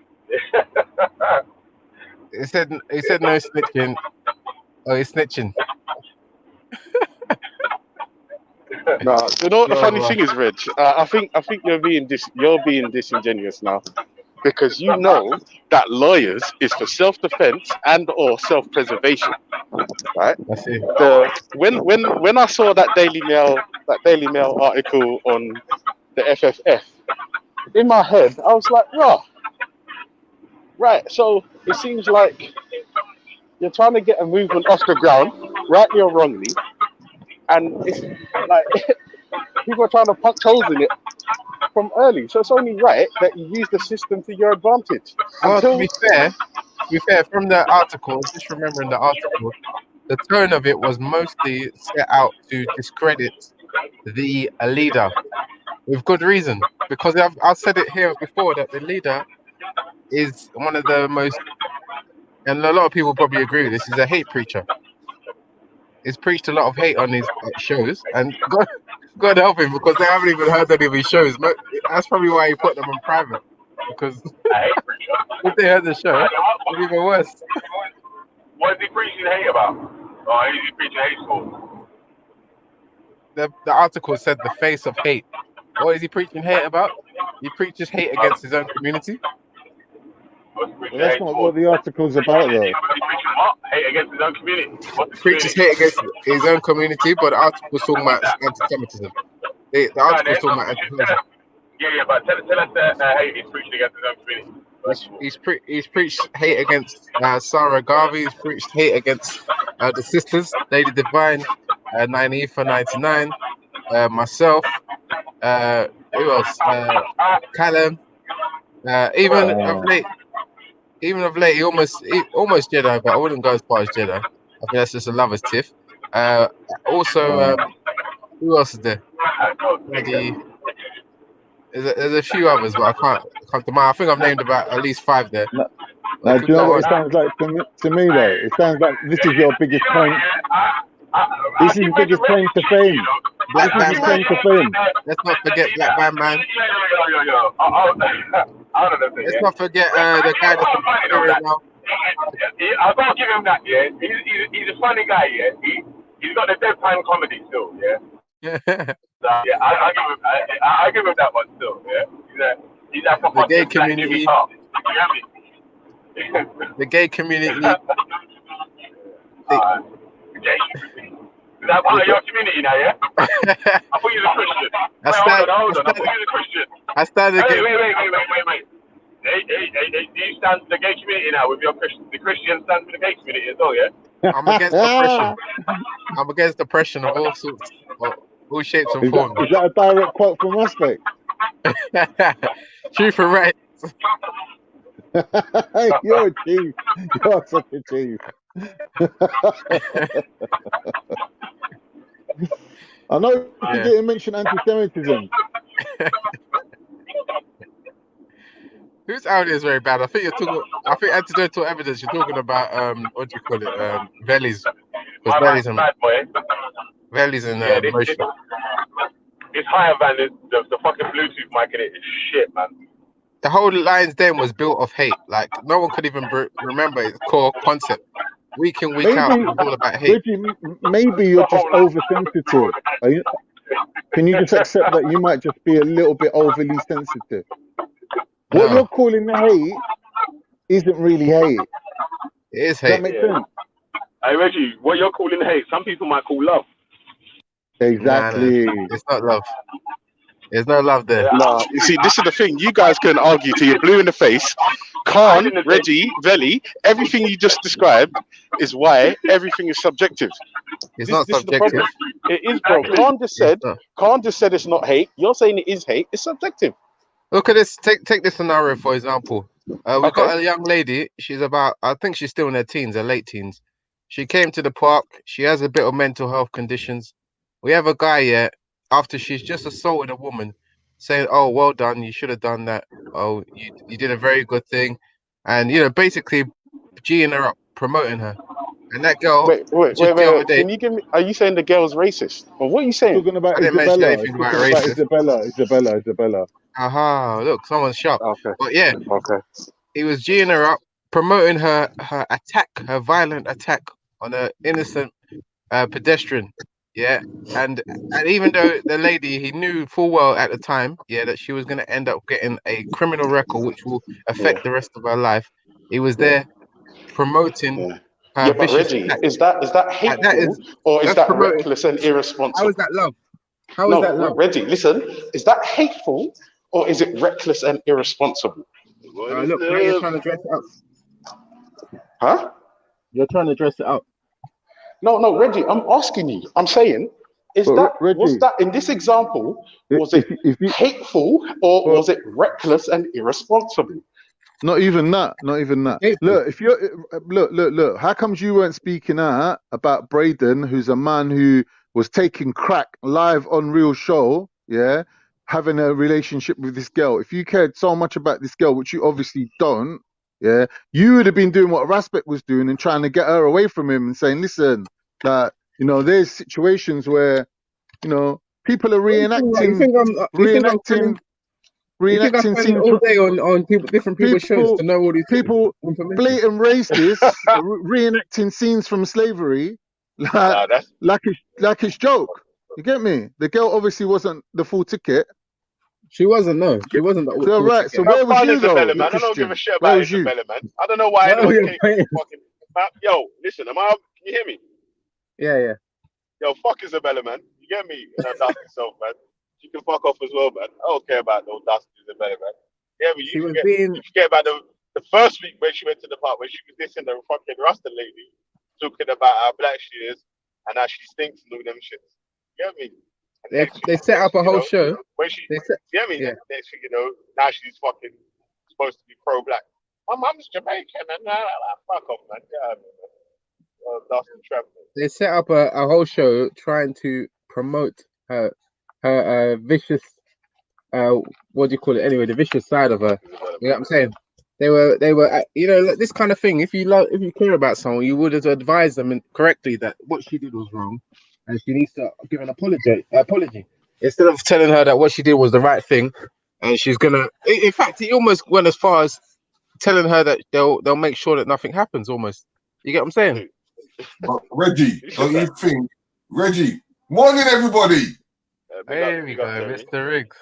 He said no snitching. Oh, he's snitching. No, you know what the Yo, funny thing is, Reg? I think you're being disingenuous now because you know that lawyers is for self-defense and or self-preservation, right? I see. When I saw that Daily Mail article on the FFF, in my head I was like, "Raw, right." So it seems like you're trying to get a movement off the ground, rightly or wrongly, and it's like people are trying to punch holes in it from early. So it's only right that you use the system to your advantage. Well, Until to be fair, from the article, just remembering the article, the tone of it was mostly set out to discredit the leader with good reason. Because I've said it here before that the leader is one of the most, and a lot of people probably agree with this, is a hate preacher. He's preached a lot of hate on his shows, and God help him because they haven't even heard any of his shows. That's probably why he put them on private. Because I hate preacher. if they heard the show, it'd be even worse. What is he preaching hate about? Or is he preaching hate school? The article said the face of hate. What is he preaching hate about? He preaches hate against his own community. What's he preaching Well, that's hate not what towards? the article's about, though. He's preaching what? Hate against his own community. What's the Preaches community? hate against his own community, but the article's talking about anti-Semitism. The No, article's there's talking not about preaching. anti-Semitism. Yeah, but tell us the hate he's preaching against his own community. He's preached hate against Sarah Garvey. He's preached hate against the sisters, Lady Divine, 90 for 99, myself. Who else? Callum. Even of late, he almost Jedi, but I wouldn't go as far as Jedi. I think that's just a lover's tiff. Also, who else is there? There's a few others, but I can't come to mind. I think I've named about at least 5 there. Now, do you know what it sounds like to me, though? It sounds like this is your biggest claim. This is your biggest claim to fame. Black This is your claim to fame. Let's not forget Black Van Man. Let's not forget the guy that's now. I've got to give him that, yeah. He's a funny guy, yeah. He's got the deadpan comedy still, yeah. So, yeah, I give him that one still, yeah. He's like a The gay fucking Black Jimmy community. Carr. You get me? The gay community. The gay community. Is that part of your community now, yeah? I thought you was a Christian. Wait, hold on. I thought you was a Christian. I started Wait. again. Hey, do you stand for the gay community now with your Christian? The Christian stand for the gay community as well, yeah? I'm against oppression. I'm against oppression of all sorts, all shapes and forms. Is that a direct quote from Aspect? Truth and right. You're a chief. You're such a chief. I know you didn't mention anti-Semitism. Whose audio is very bad? I think antidotal evidence. You're talking about what do you call it? Vellies. Because Vellies and motion. It's higher than the fucking Bluetooth mic in it. It's shit, man. The whole Lion's Den was built off hate. Like no one could even remember its core concept. Week in, week out, it was all about hate. Maybe you're just oversensitive. Can you just accept that you might just be a little bit overly sensitive? What you're calling hate isn't really hate. It is hate. Does that make sense? Hey Reggie, what you're calling hate, some people might call love. Exactly. Nah, it's not love. There's no love there. No, you see, this is the thing. You guys can argue till you're blue in the face. Khan, Reggie, Veli, everything you just described is why everything is subjective. It's not subjective. It is, bro. Khan just said it's not hate. You're saying it is hate. It's subjective. Look at this. Take this scenario for example. We've got a young lady. She's I think she's still in her teens, her late teens. She came to the park. She has a bit of mental health conditions. We have a guy here, after she's just assaulted a woman, saying, "Oh, well done. You should have done that. Oh, you did a very good thing," and basically G'ing her up, promoting her. And that girl. Wait. Can you give me? Are you saying the girl's racist? Or what are you saying? Talking about I didn't mention anything about racist. Isabella. Aha! Look, someone's sharp. Okay. But yeah. Okay. He was G'ing her up, promoting her attack, her violent attack on an innocent pedestrian. Yeah, and even though the lady, he knew full well at the time, that she was going to end up getting a criminal record which will affect the rest of her life, he was there promoting her but Reggie, attack. is that hateful or is that reckless and irresponsible? How is that love? How is that love? Reggie, listen, is that hateful or is it reckless and irresponsible? Look, now you're trying to dress it up. Huh? You're trying to dress it up. No, Reggie, I'm asking you. I'm saying, Is But that was Reggie, that in this example? Was it if you hateful or well, was it reckless and irresponsible? not even that, not even that. Hateful. Look, if you're look. How comes you weren't speaking out about Braden, who's a man who was taking crack live on Real Show, yeah, having a relationship with this girl? If you cared so much about this girl, which you obviously don't, yeah, you would have been doing what Raspek was doing and trying to get her away from him and saying, listen, that there's situations where people are What do you think, like, reenacting you think I reenacting spend scenes. all day on different people's shows People, to know all these things? people, Information. blatant racists reenacting scenes from slavery, like Nah, that's like it's joke. You get me? The girl obviously wasn't the full ticket. She wasn't. No, she wasn't the So full right. So ticket. have where was fun, you though, Isabella, the man. I don't give a Christian? shit Where about was you? Isabella, man. I don't know why No, anyone you're came playing. fucking. Yo, listen, can you hear me? Yeah. Yo, fuck Isabella, man. You get me? And that dusty self, man. She can fuck off as well, man. I don't care about no dusty Isabella, man. Yeah, but She was being. you forget about the first week when she went to the park when she was dissing the fucking Rasta lady, talking about how black she is and how she stinks and all them shits. You get me? And They set up a whole show. when she, They set. you get me? Yeah. Next thing now she's fucking supposed to be pro-black. My mum's Jamaican, and fuck off, man. Yeah, Dustin Trevor. They set up a whole show trying to promote her vicious what do you call it anyway, the vicious side of her. You know what I'm saying? They were like, this kind of thing. If you care about someone, you would have advised them correctly that what she did was wrong and she needs to give an apology instead of telling her that what she did was the right thing and she's gonna, in fact, he almost went as far as telling her that they'll make sure that nothing happens. Almost, you get what I'm saying? But Reggie, don't you think, Reggie? Morning, everybody. There we go, Mr. Riggs.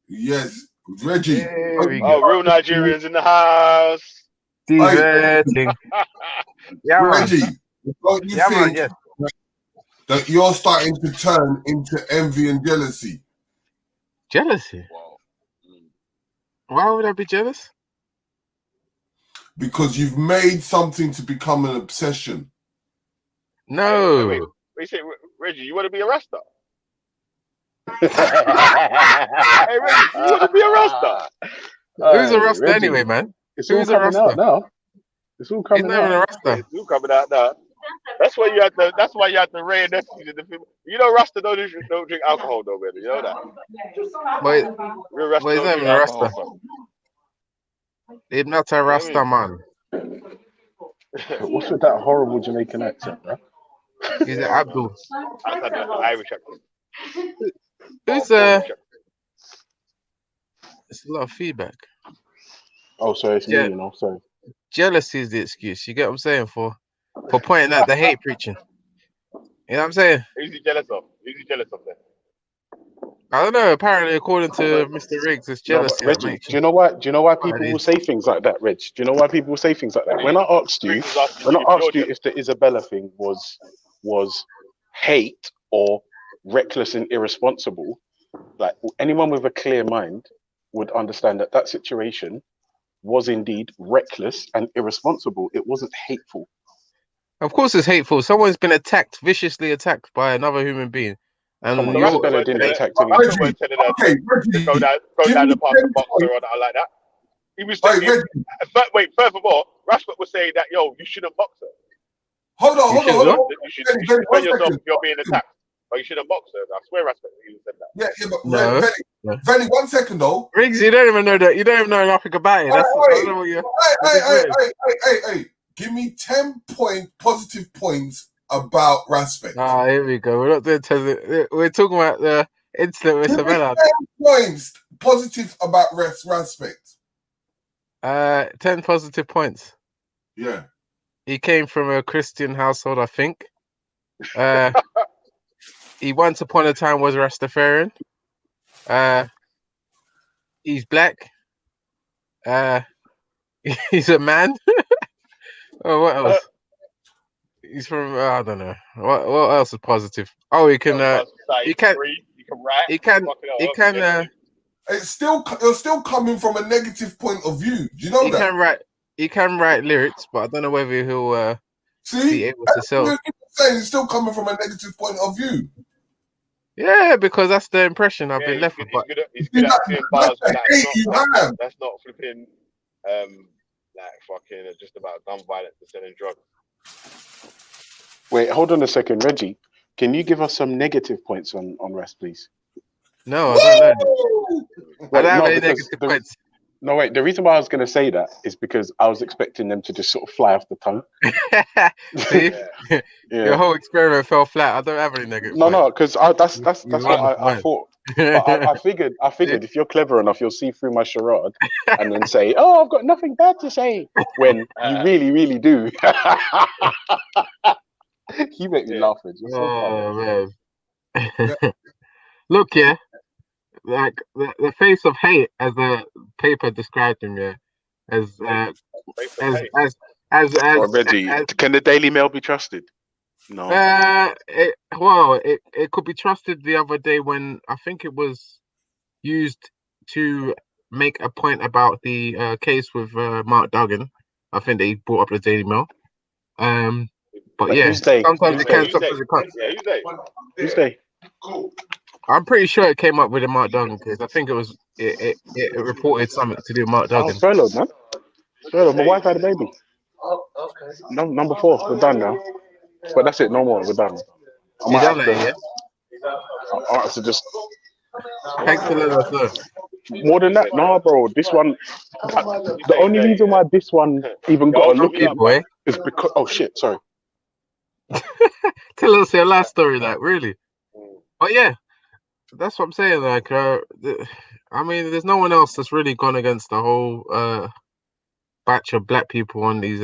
Yes, Reggie. There we Oh, go. real Nigerians in the house. Diverting. Yeah, man. Reggie, don't you Yeah, man, think yes. that you're starting to turn into envy and jealousy? Jealousy? Why would I be jealous? Because you've made something to become an obsession. No. Wait, say, Reggie, you want to be a Rasta? Hey, Reggie, you want to be a Rasta? Who's a Rasta Reggie, anyway, man? It's Who's all a coming Rasta? out now. It's all He's coming not even a out. Rasta. It's all coming out now. That's why you have to. That's why you have to rein this. You know, Rasta don't drink alcohol, though, man. You know that. Real Rasta But he's don't not drink even a alcohol. Rasta. Son. He's not a Rasta, man. What's with that horrible Jamaican accent, bro? He's an Abdul. That's not the Irish accent. Who's It's a lot of feedback. Oh, sorry, it's me, sorry. Jealousy is the excuse. You get what I'm saying for pointing out the hate preaching. You know what I'm saying? Who's he jealous of? Who's he jealous of then? I don't know. Apparently, according to Mr. Riggs, it's No, but jealousy that Reggie, makes do you. you know why people will say things like that, Reg? Do you know why people will say things like that? When I asked you, if the Isabella thing was hate or reckless and irresponsible, like anyone with a clear mind would understand that situation was indeed reckless and irresponsible. It wasn't hateful. Of course, it's hateful. Someone's been viciously attacked by another human being, and Come on, you're Isabella didn't attack anyone. Reggie, okay, Reggie, Go down the park and box her or nothing like that. He was saying, but wait, furthermore, Rashford was saying that, yo, you shouldn't box her. Hold on. You should defend yourself if you're being attacked. But you shouldn't box her. I swear Rashford even said that. Yeah, but Venny, 1 second though. Riggs, you don't even know that. You don't even know nothing about it. I don't know what you're. Hey. Give me 10 positive points about Raspek. Here we go. We're not doing. We're talking about the incident with Isabella. 10 points positive about Raspek. 10 positive points. Yeah. He came from a Christian household, I think. He once upon a time was Rastafarian. He's black. He's a man. Oh, what else? He's from I don't know. What else is positive? Oh, he can write. He can You're still coming from a negative point of view. Do you know that? He can write lyrics, but I don't know whether he'll be able to sell. You're saying he's still coming from a negative point of view. Yeah, because that's the impression I've Yeah, been he's left good. with. He's But good. He's You good see, at doing that's bars the that's hate not you have. that's not flipping like fucking just about gun violence and selling drugs. Wait, hold on a second, Reggie. Can you give us some negative points on rest, please? no, I don't know. Woo! I don't Wait, have no, any because negative points. no, wait. The reason why I was going to say that is because I was expecting them to just sort of fly off the tongue. See, your Yeah. whole experiment fell flat. I don't have any negative No, points. no, because that's You what wonderful I man. thought. But I figured if you're clever enough, you'll see through my charade and then say, "Oh, I've got nothing bad to say," when you really, really do. You make me Yeah. laugh, Reggie. You're so funny. Oh man. Yeah. Look, yeah, like the face of hate, as the paper described him, yeah, as Face of as hate. as as Or as Reggie, as can the Daily Mail be trusted? No. it could be trusted the other day when I think it was used to make a point about the case with Mark Duggan. I think they brought up the Daily Mail. But Wait, yeah, who's they? sometimes Who's it they? can, sometimes it can't. Yeah, who's they? Who's they? I'm pretty sure it came up with the Mark Duggan case. I think it reported something to do with Mark Oh, Duggan. furloughed, man. Furloughed. My wife had a baby. Number 4. We're done now. But that's it. No more. We're done. I You might done have that, yeah? to just Thanks for letting us know. more than that. No, bro. This one. The only reason why this one even got a Some look in people, eh? is because. Oh shit! Sorry. Tell us your last story, like really. But yeah, that's what I'm saying. Like, I mean, there's no one else that's really gone against the whole batch of black people on these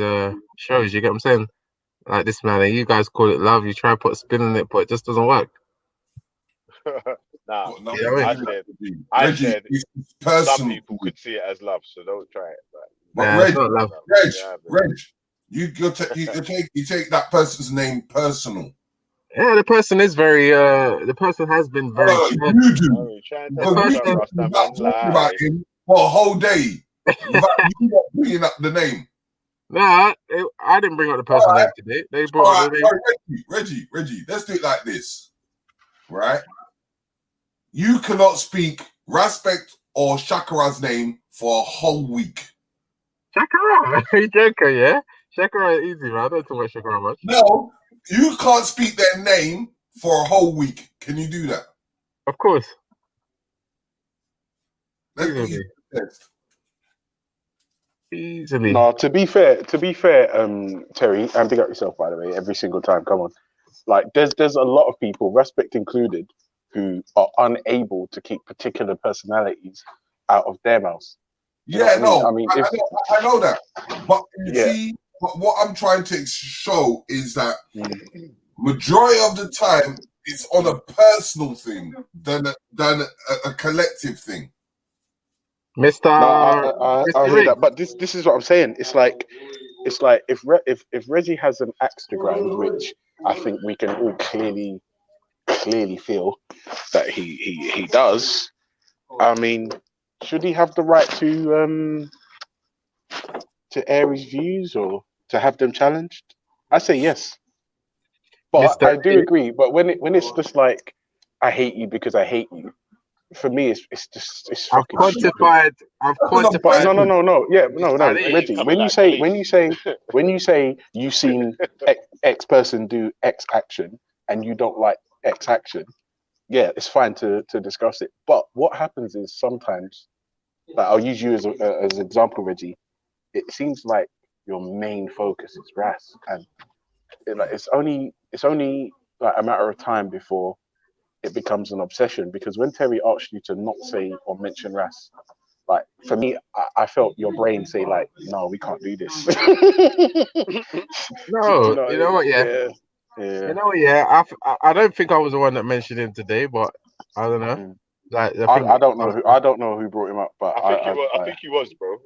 shows. You get what I'm saying? Like this man, you guys call it love. You try to put a spin on it, but it just doesn't work. Nah, Got nothing You know what I to mean? do with that, I Reggie, said it's some personal. people could see it as love, so don't try it. But Nah, it's not love. Reg, you take that person's name personal. Yeah, the person is very. The person has been very. You do. Trying to Because tell we some can Rasta start man talking about lie. him for a whole day without you not bringing up the name. Nah, I didn't bring up the person's name today. They All brought right, up the name. Reggie, let's do it like this, right? You cannot speak Respect or Shakara's name for a whole week. Shakara, you joker, yeah? Shakara is easy, man. I don't talk about Shakara much. No, you can't speak their name for a whole week. Can you do that? Of course. Let's put Easily. you to the test. Easily. No, to be fair, Terry, and big up yourself by the way. Every single time, come on. Like, there's a lot of people, Respect included, who are unable to keep particular personalities out of their mouths. You know Yeah, what no, I mean, I know that. But you Yeah. see, what I'm trying to show is that majority of the time it's on a personal thing than a collective thing. Mr. I Mr. hear Rick. that, but this is what I'm saying. It's like if Reggie has an axe to grind, which I think we can all clearly feel that he does. I mean, should he have the right to air his views or to have them challenged? I say yes, but Mr. I do agree. But when it's just like I hate you because I hate you, for me it's I've fucking stupid. quantified. But no. Yeah, no. I Reggie, coming like police. when you say you've seen X person do X action and you don't like X action, yeah, it's fine to discuss it. But what happens is sometimes, like I'll use you as an example, Reggie. It seems like your main focus is RAS, and it's only like a matter of time before it becomes an obsession. Because when Terry asked you to not say or mention RAS, like for me, I felt your brain say like, no, we can't do this. No, Do you know what? Yeah. Yeah. You know what? Yeah. I don't think I was the one that mentioned him today, but I don't know. Mm. Like I don't know who brought him up, but I think he was, bro.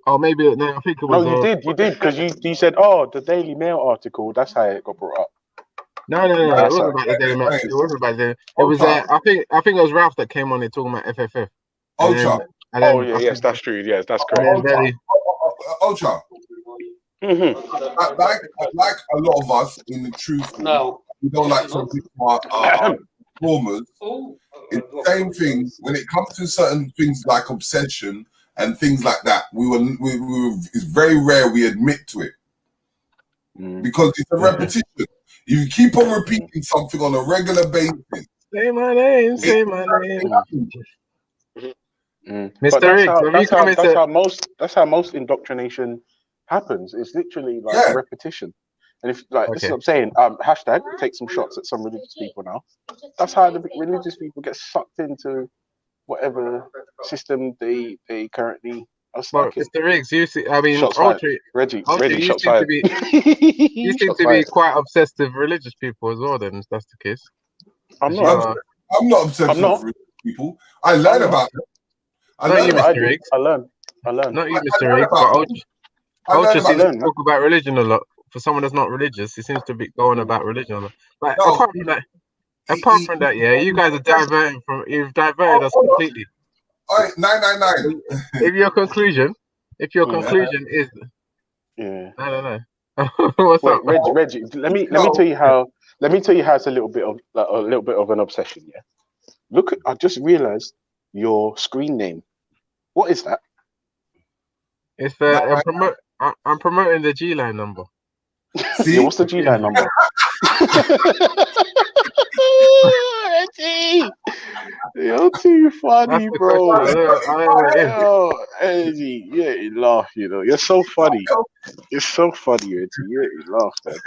Oh, maybe no. I think it was. no, you did because you said, oh, the Daily Mail article. That's how it got brought up. No. It That's wasn't about the Daily Mail. Hey, It wasn't about the. It was. I think it was Ralph that came on there talking about FFF. And then, Ultra. and then Oh yeah, yes, that's true. Yes, that's correct. and then very, Ultra. Mm-hmm. Like a lot of us in the truth, you know, like some people are performers. It's the same thing when it comes to certain things like obsession and things like that. It's very rare we admit to it because it's a repetition. You keep on repeating something on a regular basis. Say my name, say my name. But Mr. Riggs, have you come into... that's how most indoctrination happens. It's literally like repetition. And if this is what I'm saying, hashtag take some shots at some religious people now. That's how the religious people get sucked into whatever system they currently are stuck in. Mr. Riggs, you see, I mean, Shots Ultra, Reggie, you shots seem fired. to be you seem to be quite obsessed with religious people as well. Then, if that's the case. I'm not obsessed with religious people. I learn about them. Not you, Mr. Riggs. I learn. Not you, Mr. Riggs, but Ultra seems to talk about religion a lot. For someone that's not religious, he seems to be going about religion a lot. But apart from that, yeah, you guys are you've diverted us completely. All right, 999. If your conclusion is, I don't know. What's up, Reggie? Let me tell you how. Let me tell you how it's a little bit of an obsession. Yeah. Look, I just realized your screen name. What is that? It's I'm promoting the G line number. See, what's the G line number? Reggie, you're too funny, bro. Reggie, you laugh. You know, you're so funny. You're so funny, Reggie. You laugh, man.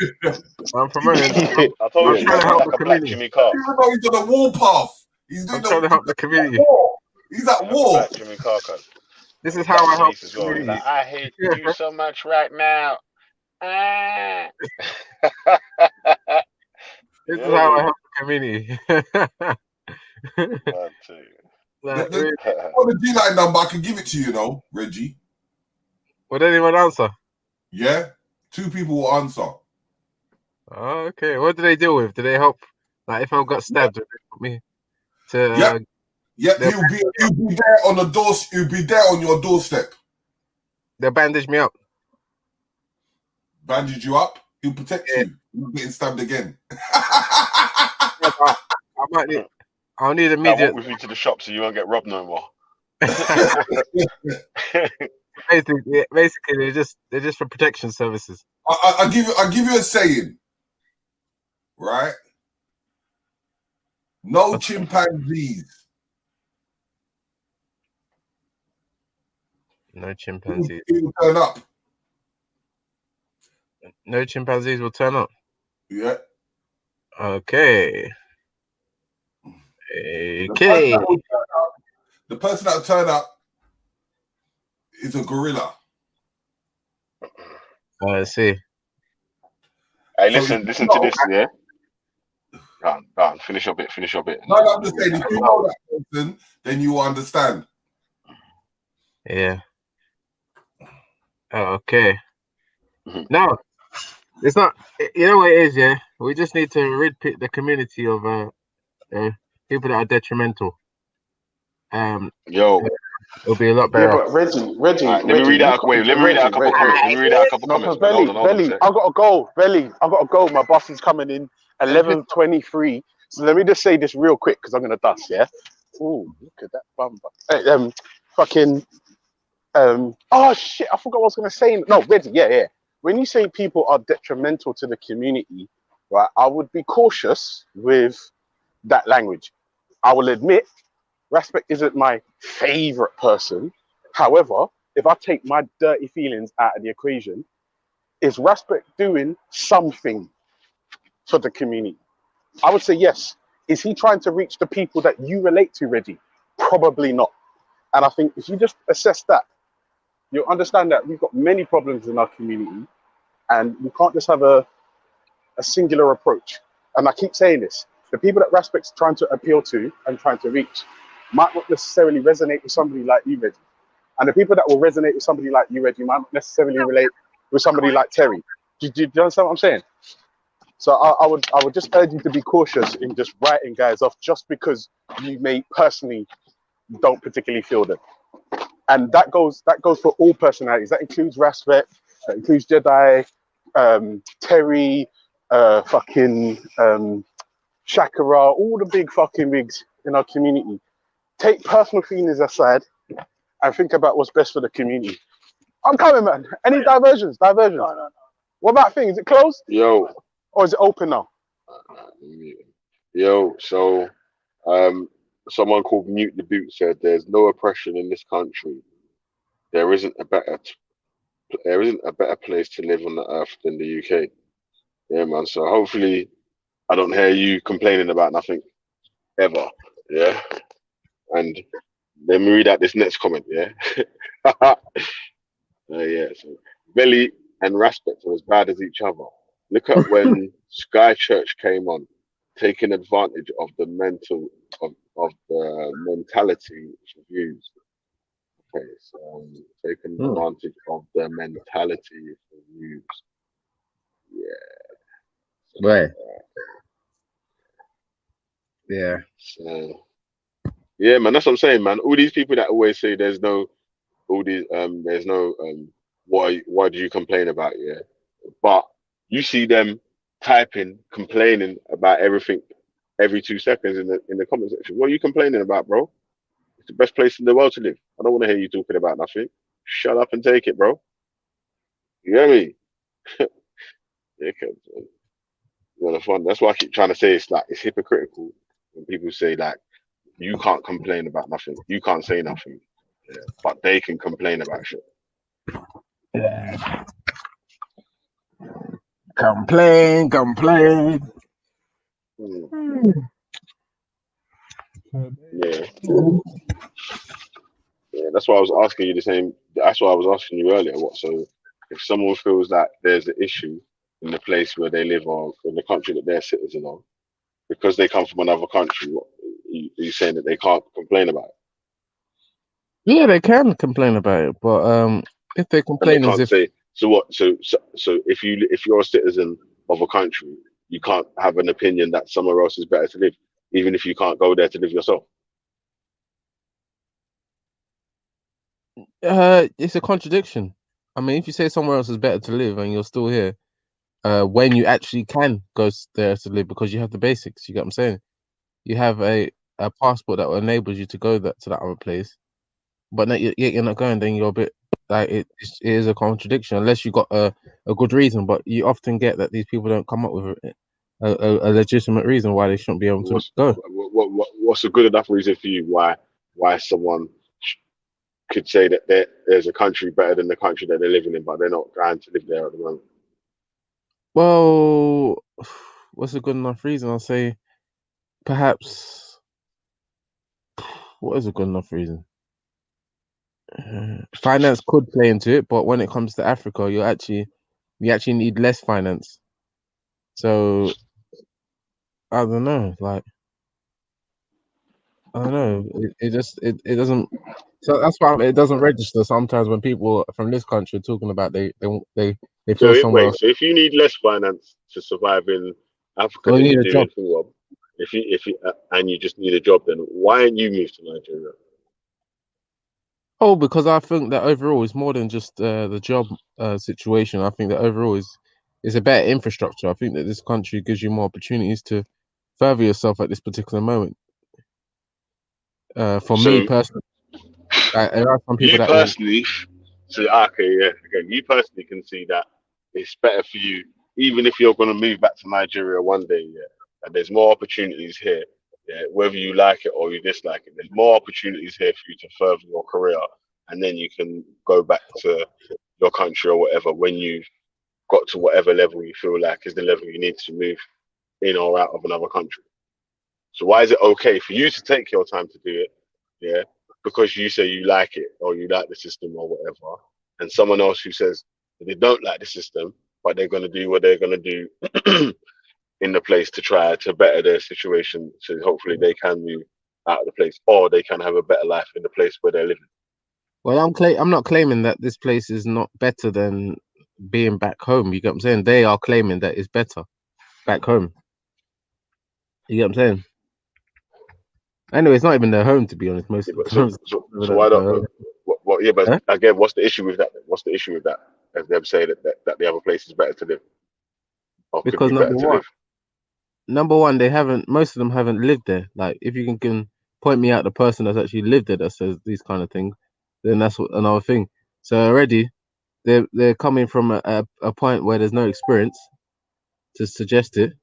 I'm promoting. I told you, trying to help the community. Even though he's on a warpath, I'm trying to help the community. He's at war. Jimmy Carter. This is how I help the well. community. Like, I hate you so much right now. This is how I help the community. The G-line number, I can give it to you, though, Reggie. Would anyone answer? Yeah, 2 people will answer. Oh, okay. What do they deal with? Do they help? Like, if I got stabbed, do they help me to? He'll be there on the door. He'll be there on your doorstep. They'll bandage me up. Bandage you up. He'll protect you. You're getting stabbed again. I'll need immediate. Walk with you to the shop so you won't get robbed no more. Basically, they're just for protection services. I'll give you a saying, right? No chimpanzees. No chimpanzees. He will turn up. No chimpanzees will turn up. Yeah. Okay. Okay. The person that will turn up is a gorilla. I see. Hey, listen to this, yeah? Go on, finish your bit. No, I'm just saying, if you know that person, then you will understand. Yeah. Oh, okay. No, it's not. You know what it is, yeah? We just need to rid the community of people that are detrimental. It'll be a lot better. Yeah, but Reggie. Right, let me read out a couple comments. Let me read out a couple comments. Belly, I gotta go. Belly, I gotta go. My bus is coming in 11:23. So let me just say this real quick because I'm gonna dust. Yeah. Oh, look at that bumper. Hey, oh shit! I forgot what I was gonna say. No, Reggie. Yeah. When you say people are detrimental to the community, right? I would be cautious with that language. I will admit, Respect isn't my favorite person. However, if I take my dirty feelings out of the equation, is Respect doing something for the community? I would say yes. Is he trying to reach the people that you relate to, Reggie? Probably not. And I think if you just assess that, you'll understand that we've got many problems in our community and we can't just have a singular approach. And I keep saying this, the people that Respect's trying to appeal to and trying to reach might not necessarily resonate with somebody like you, Reggie. And the people that will resonate with somebody like you, Reggie, might not necessarily relate with somebody like Terry. Do you understand what I'm saying? So I would just urge you to be cautious in just writing guys off just because you may personally don't particularly feel them. And that goes for all personalities. That includes Respect, that includes Jedi, Terry, fucking Shakira, all the big fucking wigs in our community. Take personal feelings aside and think about what's best for the community. I'm coming, man. Any diversions? Diversions? No. What about things? Is it closed? Yo, Or is it open now? so someone called Mute the Boot said there's no oppression in this country. There isn't a better place to live on the earth than the UK. Yeah, man. So hopefully I don't hear you complaining about nothing ever. Yeah. And let me read out this next comment, yeah. Yeah. So Belly and Raspect are as bad as each other. Look at when Sky Church came on, taking advantage of the mentality for views. Okay, so taking advantage of the mentality for views. Yeah. Right. Yeah. So, yeah, man, that's what I'm saying, man. All these people that always say there's no why do you complain about it, yeah? But you see them typing, complaining about everything every 2 seconds in the comment section. What are you complaining about, bro? It's the best place in the world to live. I don't want to hear you talking about nothing. Shut up and take it, bro. You hear me? Yeah, you know, fun. That's why I keep trying to say it's hypocritical when people say like you can't complain about nothing. You can't say nothing. Yeah, but they can complain about shit. Yeah. Complain. Yeah. Yeah, that's why I was asking you the same. That's why I was asking you earlier. So if someone feels that there's an issue in the place where they live or in the country that they're citizen of, because they come from another country, are you saying that they can't complain about it? Yeah, they can complain about it, but if they And complain they as can't if say so. What? So if you're a citizen of a country, you can't have an opinion that somewhere else is better to live, even if you can't go there to live yourself. it's a contradiction. I mean, if you say somewhere else is better to live and you're still here, when you actually can go there to live because you have the basics, you get what I'm saying? You have a passport that enables you to go to that other place, but you're not going, then you're a bit like it is a contradiction unless you got a good reason. But you often get that these people don't come up with a legitimate reason why they shouldn't be able to go. What's a good enough reason for you why someone could say that there's a country better than the country that they're living in, but they're not trying to live there at the moment? Well, what's a good enough reason? I'll say perhaps. What is a good enough reason? Finance could play into it, but when it comes to Africa, you actually need less finance. So I don't know, like I don't know. It doesn't. So that's why it doesn't register sometimes when people from this country are talking about they So feel somewhere else. so if you need less finance to survive in Africa Well, than you you need a do job. in Finland, if you and you just need a job, then why don't you move to Nigeria? Oh, because I think that overall it's more than just the job situation. I think that overall is a better infrastructure. I think that this country gives you more opportunities to further yourself at this particular moment. For me So personally, there are some people you that will. personally, you personally can see that it's better for you, even if you're going to move back to Nigeria one day, yeah, and there's more opportunities here, yeah, whether you like it or you dislike it, there's more opportunities here for you to further your career, and then you can go back to your country or whatever when you've got to whatever level you feel like is the level you need to move in or out of another country. So why is it okay for you to take your time to do it? Yeah, because you say you like it or you like the system or whatever, and someone else who says that they don't like the system, but they're going to do what they're going to do in the place to try to better their situation, so hopefully they can move out of the place or they can have a better life in the place where they're living. Well, I'm not claiming that this place is not better than being back home. You get what I'm saying? They are claiming that it's better back home. You get what I'm saying? Anyway, it's not even their home, to be honest. Most Yeah, of the but time, so why don't? Yeah, but Huh? again, what's the issue with that? What's the issue with that? As them say that the other place is better to live. or could because be better to live. number one, they haven't. Most of them haven't lived there. Like, if you can point me out the person that's actually lived there that says these kind of things, then that's another thing. So already they're coming from a point where there's no experience to suggest it.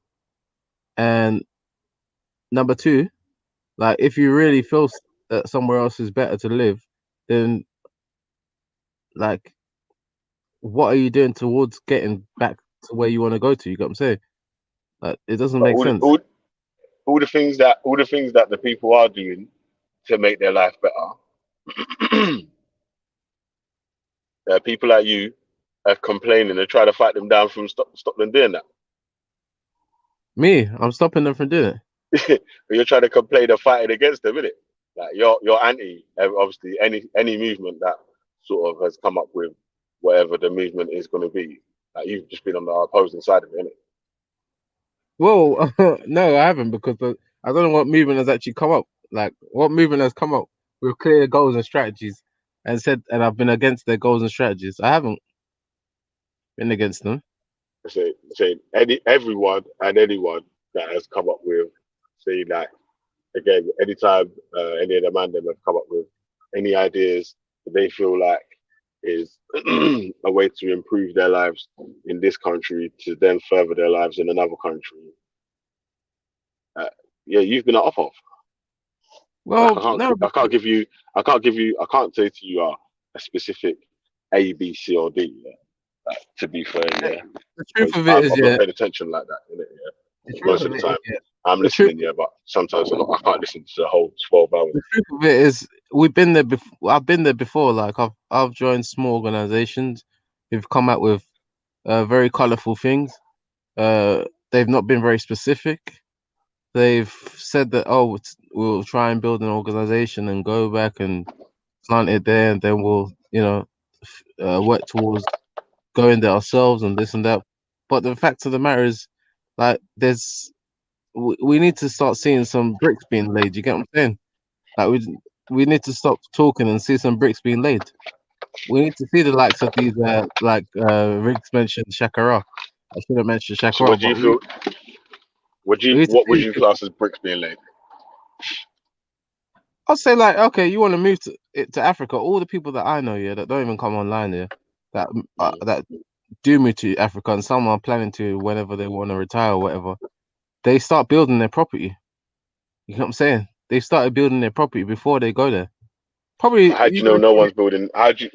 And number two, like, if you really feel that somewhere else is better to live, then, like, what are you doing towards getting back to where you want to go to? You got what I'm saying? Like, it doesn't But make sense. all the things that the people are doing to make their life better, people like you are complaining and try to fight them down from stop them doing that. Me, I'm stopping them from doing it. But you're trying to complain and fighting against them, isn't it? Like you're anti obviously any movement that sort of has come up with whatever the movement is going to be. Like you've just been on the opposing side of it, innit? Well, no, I haven't, because I don't know what movement has actually come up. Like, what movement has come up with clear goals and strategies, and I've been against their goals and strategies. I haven't been against them. Saying everyone and anyone that has come up with, say, like, again, anytime any of the man them have come up with any ideas that they feel like is a way to improve their lives in this country to then further their lives in another country. Yeah, you've been off of. Like Well, no, I can't give you, I can't say to you a specific A, B, C, or D. Yeah? To be fair, yeah, the truth because of it is, I've not yeah, paid attention like that. Innit, yeah, the truth most of of the it is, time yeah, I'm the truth, listening, yeah, but sometimes I can't listen to the whole 12 hours. the truth of it is, we've been there before. I've been there before. Like, I've joined small organizations who've come out with very colorful things. Uh, they've not been very specific. They've said that, oh, we'll try and build an organization and go back and plant it there, and then we'll, work towards going there ourselves and this and that. But the fact of the matter is, like, we need to start seeing some bricks being laid. You get what I'm saying? Like, we need to stop talking and see some bricks being laid. We need to see the likes of these, Riggs mentioned Shakara. I should have mentioned So, Shakara, what do but you feel? we need to What would see. you class as bricks being laid? I'll say, like, okay, you want to move to Africa. All the people that I know, yeah, that don't even come online here, Mm. that do move to Africa, and some are planning to whenever they want to retire or whatever. They start building their property. You know what I'm saying? They started building their property before they go there. Probably How do you you know guys no probably, one's building? How do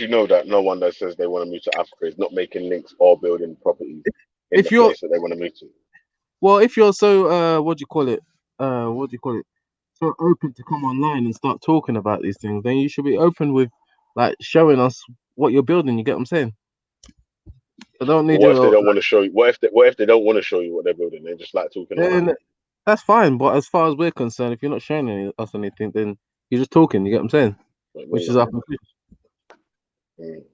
you know that no one that says they want to move to Africa is not making links or building properties in if the you're place that they want to move to? well, if you're so what do you call it? What do you call it? So open to come online and start talking about these things, then you should be open with, like, showing us what you're building. You get what I'm saying? I don't But need what if they your. don't want to show you? What if they don't want to show you what they're building? They just like talking all that. Then that's fine. But as far as we're concerned, if you're not showing us anything, then you're just talking. You get what I'm saying? Like, Which me, is our conclusion. mm.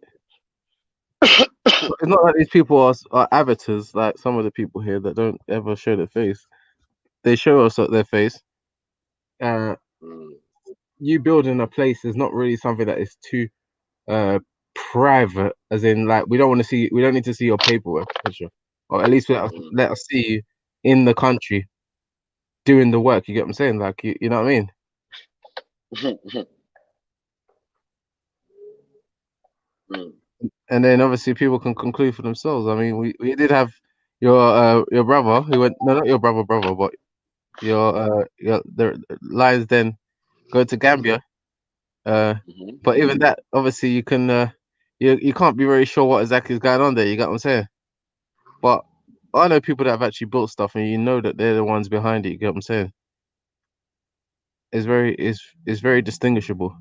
It's not like these people are avatars, like some of the people here that don't ever show their face. They show us their face. Uh, Mm. you building a place is not really something that is too uh private, as in, like, we don't need to see your paperwork, etc. Or at least Mm. let us see you in the country doing the work. You get what I'm saying? Like, you know what I mean? Mm. And then obviously people can conclude for themselves. I mean, we did have your brother who went, no, not your brother, but your the Lions then go to Gambia. Mhm. But even that, obviously, you can't be very sure what exactly is going on there. You get what I'm saying? But I know people that have actually built stuff, and you know that they're the ones behind it. You get what I'm saying? It's very distinguishable.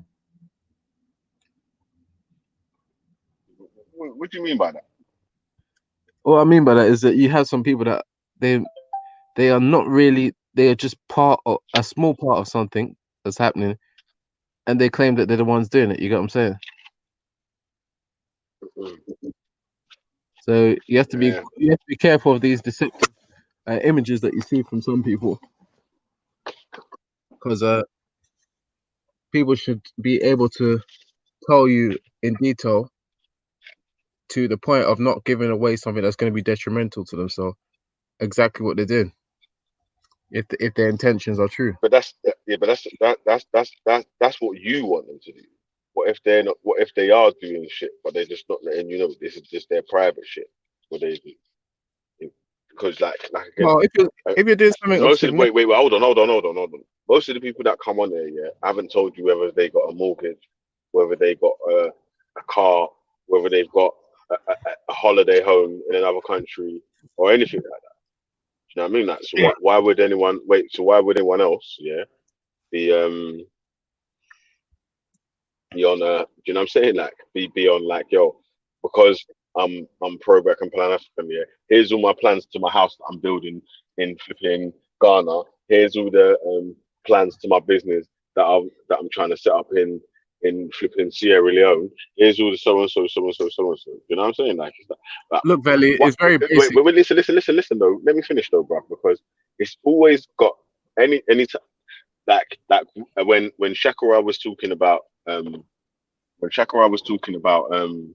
What do you mean by that? What I mean by that is that you have some people that they they are not really, they are just part of a small part of something that's happening, and they claim that they're the ones doing it. You get what I'm saying? Mm. So Yeah. you have to be careful of these deceptive images that you see from some people, because people should be able to tell you in detail, to the point of not giving away something that's going to be detrimental to themselves. exactly what they're doing. If their intentions are true. But that's that's what you want them to do. What if they're not? What if they are doing shit, but they're just not letting you know? This is just their private shit. What they do, because like again, Well, uh, if you're doing something of most of the, significance, wait, hold on. Most of the people that come on there, yeah, haven't told you whether they got a mortgage, whether they got a car, whether they've got a holiday home in another country or anything like that. You know what I mean? Like, so why would anyone wait? So why would anyone else, yeah, be be on you know what I'm saying? Like be on like, yo, because I'm pro Black and Plan African, yeah. Here's all my plans to my house that I'm building in flipping Ghana. Here's all the plans to my business that I'm trying to set up in flipping Sierra Leone. Here's all the so and so, so and so, so and so. You know what I'm saying? Like, it's like look, Valley, what, it's very wait, basic. wait, listen though. Let me finish though, bro, because it's always got any like when Shakira was talking about when Shakira was talking about um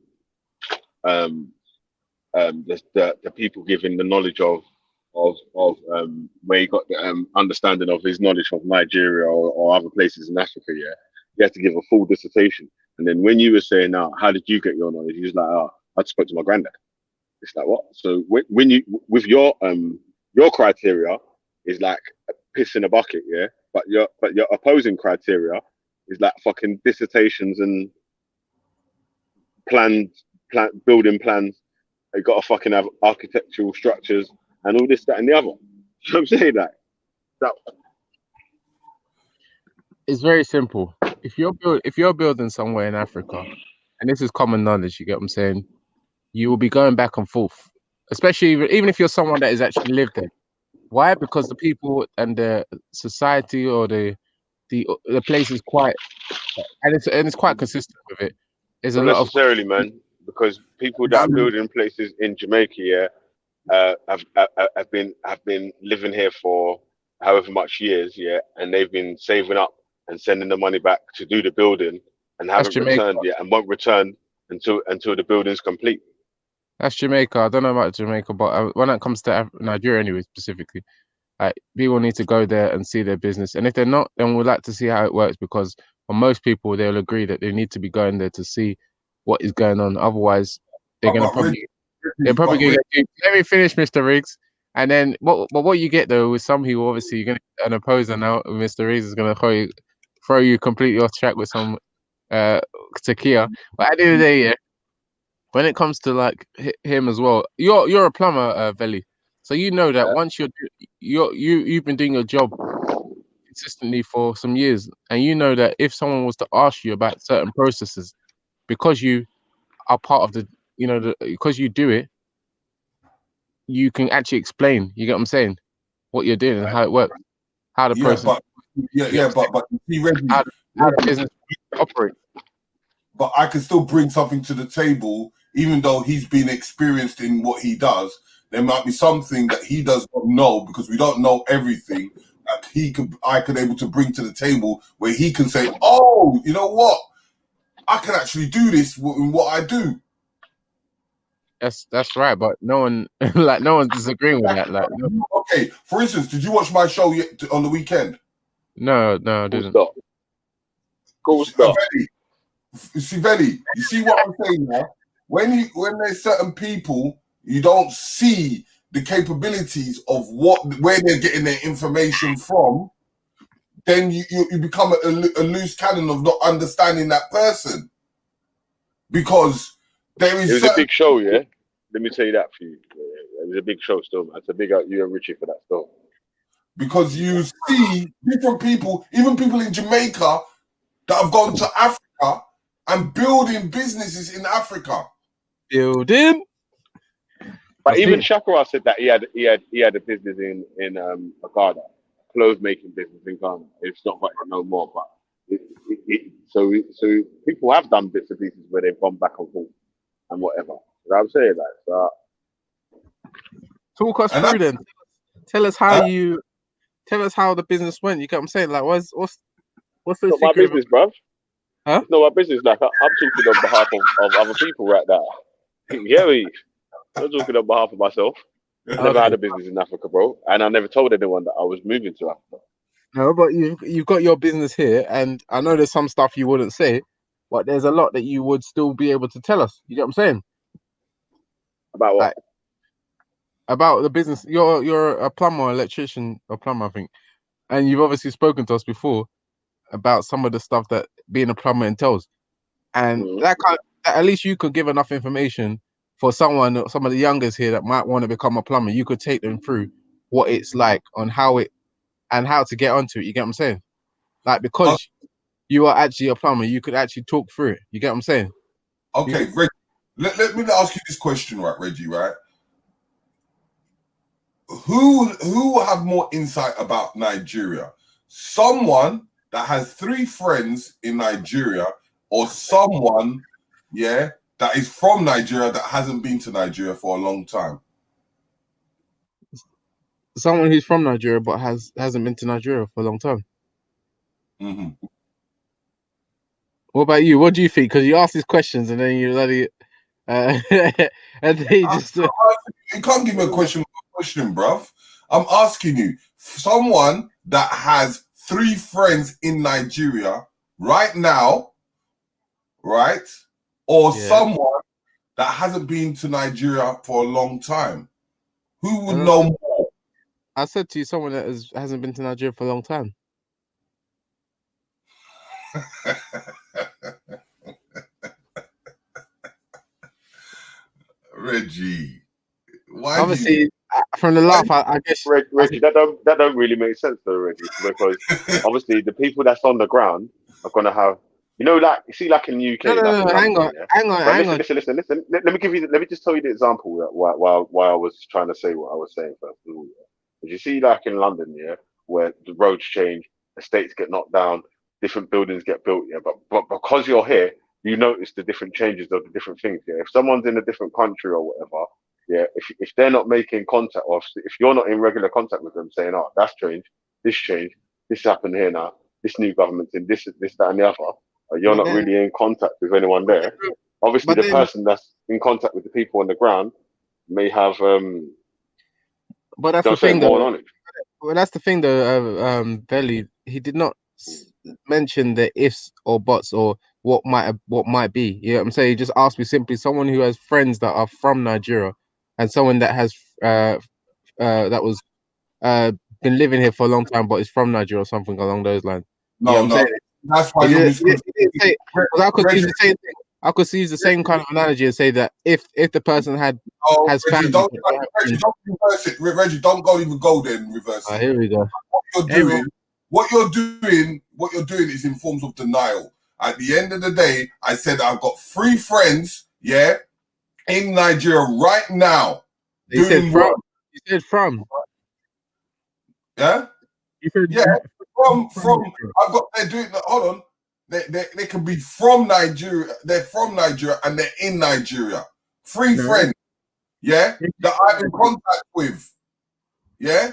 the people giving the knowledge of where he got the understanding of his knowledge of Nigeria or other places in Africa, yeah, he had to give a full dissertation. And then when you were saying, "Now, how did you get your knowledge?" He was like, "Oh, I just spoke to my granddad." It's like what? So when you with your criteria is like a piss in a bucket, yeah. But your opposing criteria is like fucking dissertations and plans, building plans. They got to fucking have architectural structures and all this, that, and the other. You know what I'm saying? That It's very simple. If you're building somewhere in Africa, and this is common knowledge, you get what I'm saying, you will be going back and forth, especially even if you're someone that has actually lived there. Why? Because the people and the society or the place is quite and it's quite consistent with it. There's a not lot of necessarily, man, because people that are building places in Jamaica, yeah, have been living here for however much years, yeah, and they've been saving up and sending the money back to do the building and that's haven't Jamaica. returned yet and won't return until the building's complete. That's Jamaica. I don't know about Jamaica, but when it comes to Nigeria, anyway, specifically, like people need to go there and see their business, and if they're not, then we'd like to see how it works because for most people, they'll agree that they need to be going there to see what is going on. Otherwise, they're gonna But probably they're probably but gonna get. Let me finish, Mr. Riggs. And then what you get though with some people, obviously, you're gonna get an opposer now. Mr. Riggs is gonna throw you completely off track with some tequila. But at the end of the day, yeah, when it comes to like him as well, you're a plumber, Veli, so you know that Yeah. once you've been doing your job consistently for some years, and you know that if someone was to ask you about certain processes, because you are part of the, because you do it, you can actually explain. You get what I'm saying? What you're doing and how it works, how the yeah, process, but you get what I'm saying? but you see, Reggie, How the business operates. but I can still bring something to the table, even though he's been experienced in what he does. There might be something that he does not know because we don't know everything that I could able to bring to the table where he can say, "Oh, you know what? I can actually do this in what I do." That's right, but no one no one's disagreeing with that. Like Okay, for instance, did you watch my show on the weekend? no, I Cool didn't. stop. Cool stop. Veli, you see what I'm saying now? When there's certain people, you don't see the capabilities of where they're getting their information from, then you become a loose cannon of not understanding that person. Because there It is was a certain big show, yeah. Let me tell you that for you. Yeah, it was a big show still, man. It's a big out you and Richie for that still. because you see different people, even people in Jamaica that have gone to Africa and building businesses in Africa. Building. But even Shakira said that he had a business in Ghana, clothes making business in Ghana. It's not got it no more, but so people have done bits and pieces where they've gone back and forth and whatever. You know what I'm saying? Like, so, Talk us And through then. Tell us how Huh? tell us how the business went. You get what I'm saying? Like what's the it's not my secret? business, bruv. Huh? It's not my business. Like, I'm talking on behalf of other people right now. Yeah, I'm talking on behalf of myself. I never had Okay. a business in Africa, bro, and I never told anyone that I was moving to Africa. No, but you've got your business here, and I know there's some stuff you wouldn't say, but there's a lot that you would still be able to tell us. You get what I'm saying? About what? Like about the business. You're a plumber, electrician, or plumber, I think, and you've obviously spoken to us before about some of the stuff that being a plumber entails, and Mhm. that kind at least you could give enough information for someone, some of the youngers here that might want to become a plumber. You could take them through what it's like on how it and how to get onto it. You get what I'm saying? Like O- because you are actually a plumber, you could actually talk through it. You get what I'm saying? Okay, Reggie, let me ask you this question, right, Reggie, right? Who have more insight about Nigeria? Someone that has 3 friends in Nigeria, or someone, yeah, that is from Nigeria that hasn't been to Nigeria for a long time? Someone who's from Nigeria but hasn't been to Nigeria for a long time. Mm-hmm. What about you? What do you think? Because you ask these questions and then you let it, and then you just You can't give me a question, bruv. I'm asking you, someone that has 3 friends in Nigeria right now, right? Or yeah. someone that hasn't been to Nigeria for a long time. Who would And know more? I said to you, someone that hasn't been to Nigeria for a long time. Reggie, why do you? Obviously, from the Why laugh, I guess. Reggie, that don't really make sense though, Reggie, because obviously the people that's on the ground are gonna have, like you see, like in No, UK, no, like no, in no. Hang London, on, yeah. hang on, But hang listen, on. listen, listen, listen. Let me just tell you the example while I was trying to say what I was saying first of all. Yeah? 'Cause you see, like in London, yeah, where the roads change, estates get knocked down, different buildings get built, yeah. But because you're here, you notice the different changes of the different things. Yeah, if someone's in a different country or whatever. Yeah, if they're not making contact, or if you're not in regular contact with them, saying, "Oh, that's changed, this happened here now, this new government's in this, that, and the other," you're But not then, really in contact with anyone there. Obviously, but the then, person that's in contact with the people on the ground may have, but that's don't the say thing, though. more knowledge. Well, that's the thing, though. Belly, he did not mention the ifs or buts or what might be. You know what I'm saying? He just asked me simply someone who has friends that are from Nigeria and someone that has that was uh been living here for a long time but is from Nigeria or something along those lines. You know what No, I'm no. saying? That's why He you're didn't, he didn't, misconstruing. he didn't say, because I could use Reggie, the same thing. I could use the same kind of analogy and say that if the person oh, has Reggie, family, but they have Reggie, friends. don't reverse it. Reggie, don't go even go there and reverse it. Here we go. What you're Hey, doing, what you're doing is in forms of denial. At the end of the day, I said I've got 3 friends, yeah, in Nigeria right now he said doing from. work. He said from. Yeah, He said yeah. from. From I've got they're doing. Hold on, they can be from Nigeria. They're from Nigeria and they're in Nigeria. 3 No, friends, yeah, that I'm in contact with, yeah.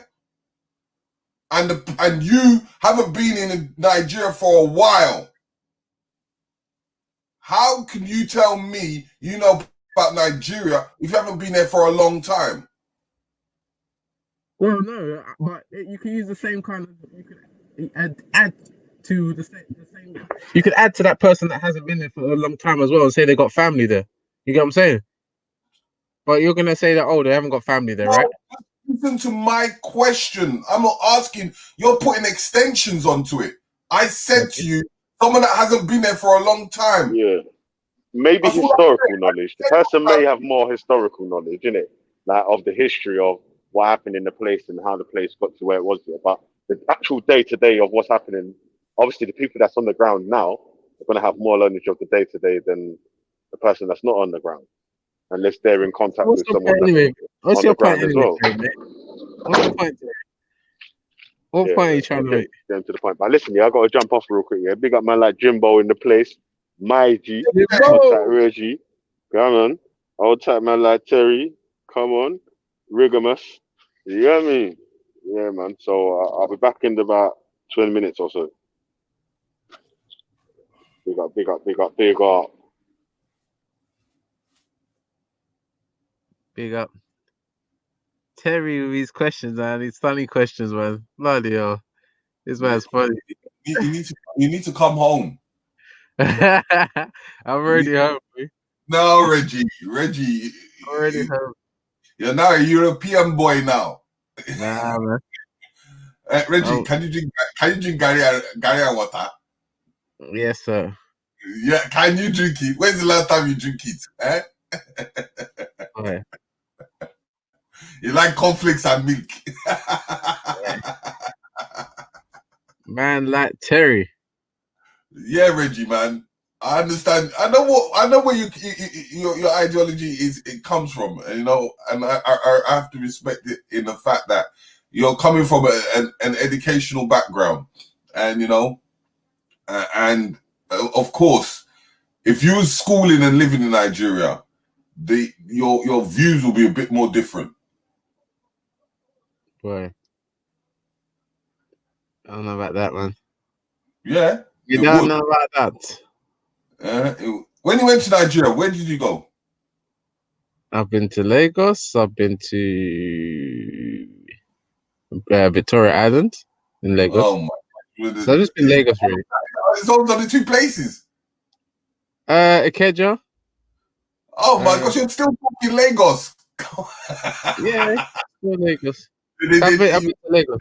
And you haven't been in Nigeria for a while. How can you tell me you know about Nigeria if you haven't been there for a long time? well, no, but you can use the same kind of. You could add to the same. You could add to that person that hasn't been there for a long time as well and say they got family there. You get what I'm saying? But you're gonna say that they haven't got family there, right? No, listen to my question. I'm not asking. You're putting extensions onto it. I said to Okay. you, someone that hasn't been there for a long time. Yeah, maybe That's all historical knowledge. The person I may have more historical knowledge, innit? Like of the history of what happened in the place and how the place got to where it was here. But the actual day to day of what's happening, obviously the people that's on the ground now are going to have more knowledge of the day to day than the person that's not on the ground, unless they're in contact What's with your someone point that's anyway? What's on the your point ground as anyway, well. sorry, mate? What's the point? What Yeah, point are you let's trying to get make? them to the point. But listen, yeah, I got to jump off real quick. Yeah, big up man like Jimbo in the place, my G, old tight Whoa! Reggie, come on, old tight man like Terry, come on, Rigamus, you get me? Yeah, man. So I'll be back in about 20 minutes or so. Big up, big up, big up, big up. Big up. Terry with these questions, man. These funny questions, man. Bloody hell. This man's funny. You need to come home. I'm You already need- home. Man. No, Reggie, I'm already home. you're now a European boy now. Nah, man. Reggie, Oh, can you drink Gary water? yes, sir. Yeah, can you drink it? When's the last time you drink it? Eh? Okay. You like cornflakes and milk. Man like Terry. Yeah, Reggie, man. I understand. I know where your ideology it comes from, you know, and I have to respect it in the fact that you're coming from an educational background, and you know, and of course, if you was schooling and living in Nigeria, your views will be a bit more different. Boy. I don't know about that, man. Yeah, You it don't would. know about that. When you went to Nigeria, where did you go? I've been to Lagos. I've been to Victoria Island in Lagos. Oh my! So I've just been Lagos, really. It's all the two places. Ikeja. Oh my gosh, you're still talking Lagos. Yeah, still Lagos. They I've been to Lagos.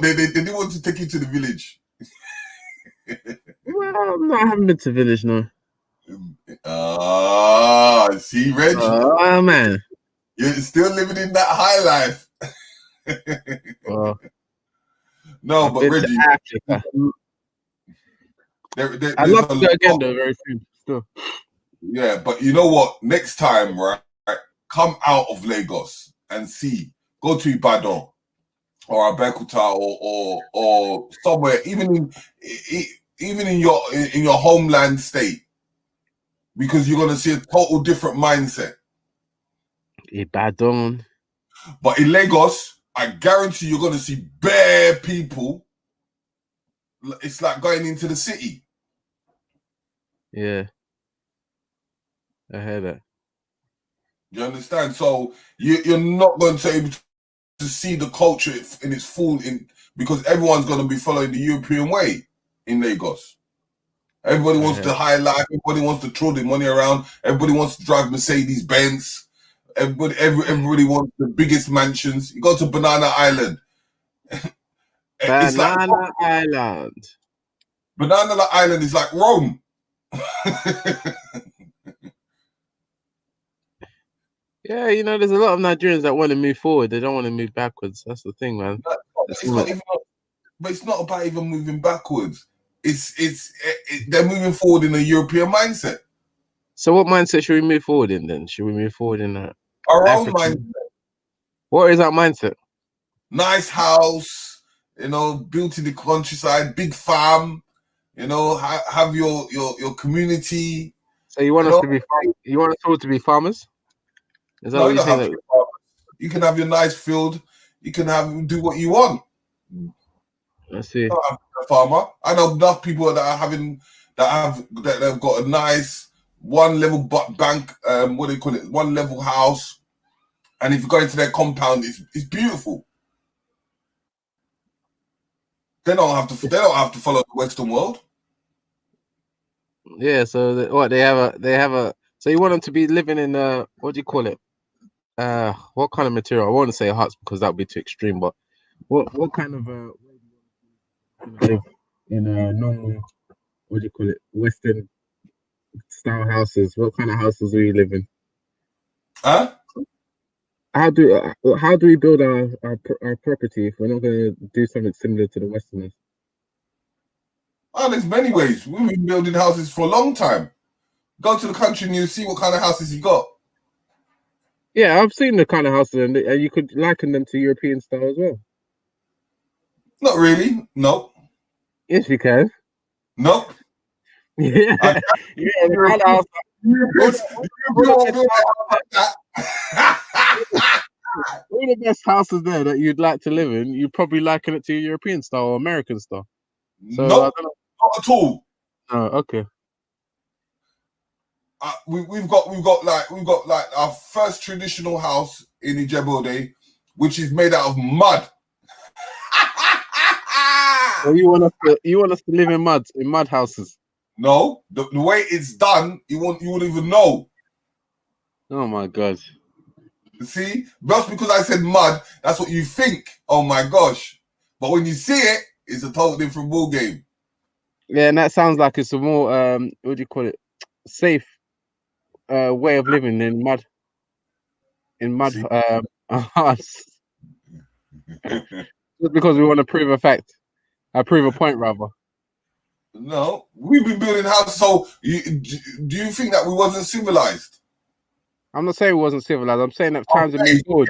they didn't want to take you to the village. Well, no, I haven't been to village, no. See, Reg, Oh, man. you're still living in that high life. Well, No, I've but been Reggie, to Africa. there's I'd a love to go again, lot. though, very soon. Still. Yeah, but you know what? Next time, right, come out of Lagos and see. Go to Ibadan or Abeokuta or somewhere, even in your homeland state, because you're gonna see a total different mindset. Ibadan. But in Lagos, I guarantee you're gonna see bare people. It's like going into the city. Yeah. I heard that. You understand? So you're not going to be able to see the culture in its full because everyone's going to be following the European way in Lagos. Everybody wants the high life. Everybody wants to throw the money around. Everybody wants to drive Mercedes Benz. Everybody wants the biggest mansions. You go to Banana Island. It's like Banana Island. Banana Island is like Rome. Yeah, you know, there's a lot of Nigerians that want to move forward. They don't want to move backwards. That's the thing, man. But it's not about even moving backwards. They're moving forward in a European mindset. So what mindset should we move forward in then? Should we move forward in our own mindset? What is our mindset? Nice house, you know, built in the countryside, big farm, you know, have your community. So you want us to be you want us all to be farmers? Is that what you're saying? You can have your nice field. You can do what you want. I see. I'm a farmer. I know enough people that have got a nice one level bank. What do you call it? One level house. And if you go into their compound, it's beautiful. They don't have to follow the Western world. Yeah. So they have a. So you want them to be living in what do you call it? What kind of material? I won't say huts because that would be too extreme. But what kind of live in a normal, what do you call it, Western style houses? What kind of houses do you live in? Huh? How do we build our property if we're not going to do something similar to the Westerners? Oh, there's many ways. We've been building houses for a long time. Go to the country and you see what kind of houses you got. Yeah, I've seen the kind of houses, and you could liken them to European style as well. Not really. Nope. Yes, you can. Nope. Yeah. The kind of all the best houses there that you'd like to live in, you probably liken it to European style or American style. So nope, not at all. Oh, okay. We've got like our first traditional house in Ijebu-Ode which is made out of mud. So you want us to live in mud houses? No, the way it's done, you wouldn't even know. Oh my god! See, just because I said mud, that's what you think. Oh my gosh! But when you see it, it's a totally different ball game. Yeah, and that sounds like it's a more what do you call it? Safe way of living in mud. In mud See? huts. Just because we want to prove a fact, prove a point rather. No, we've been building houses. So, do you think that we wasn't civilized? I'm not saying we wasn't civilized. I'm saying that times have Okay, moved forward.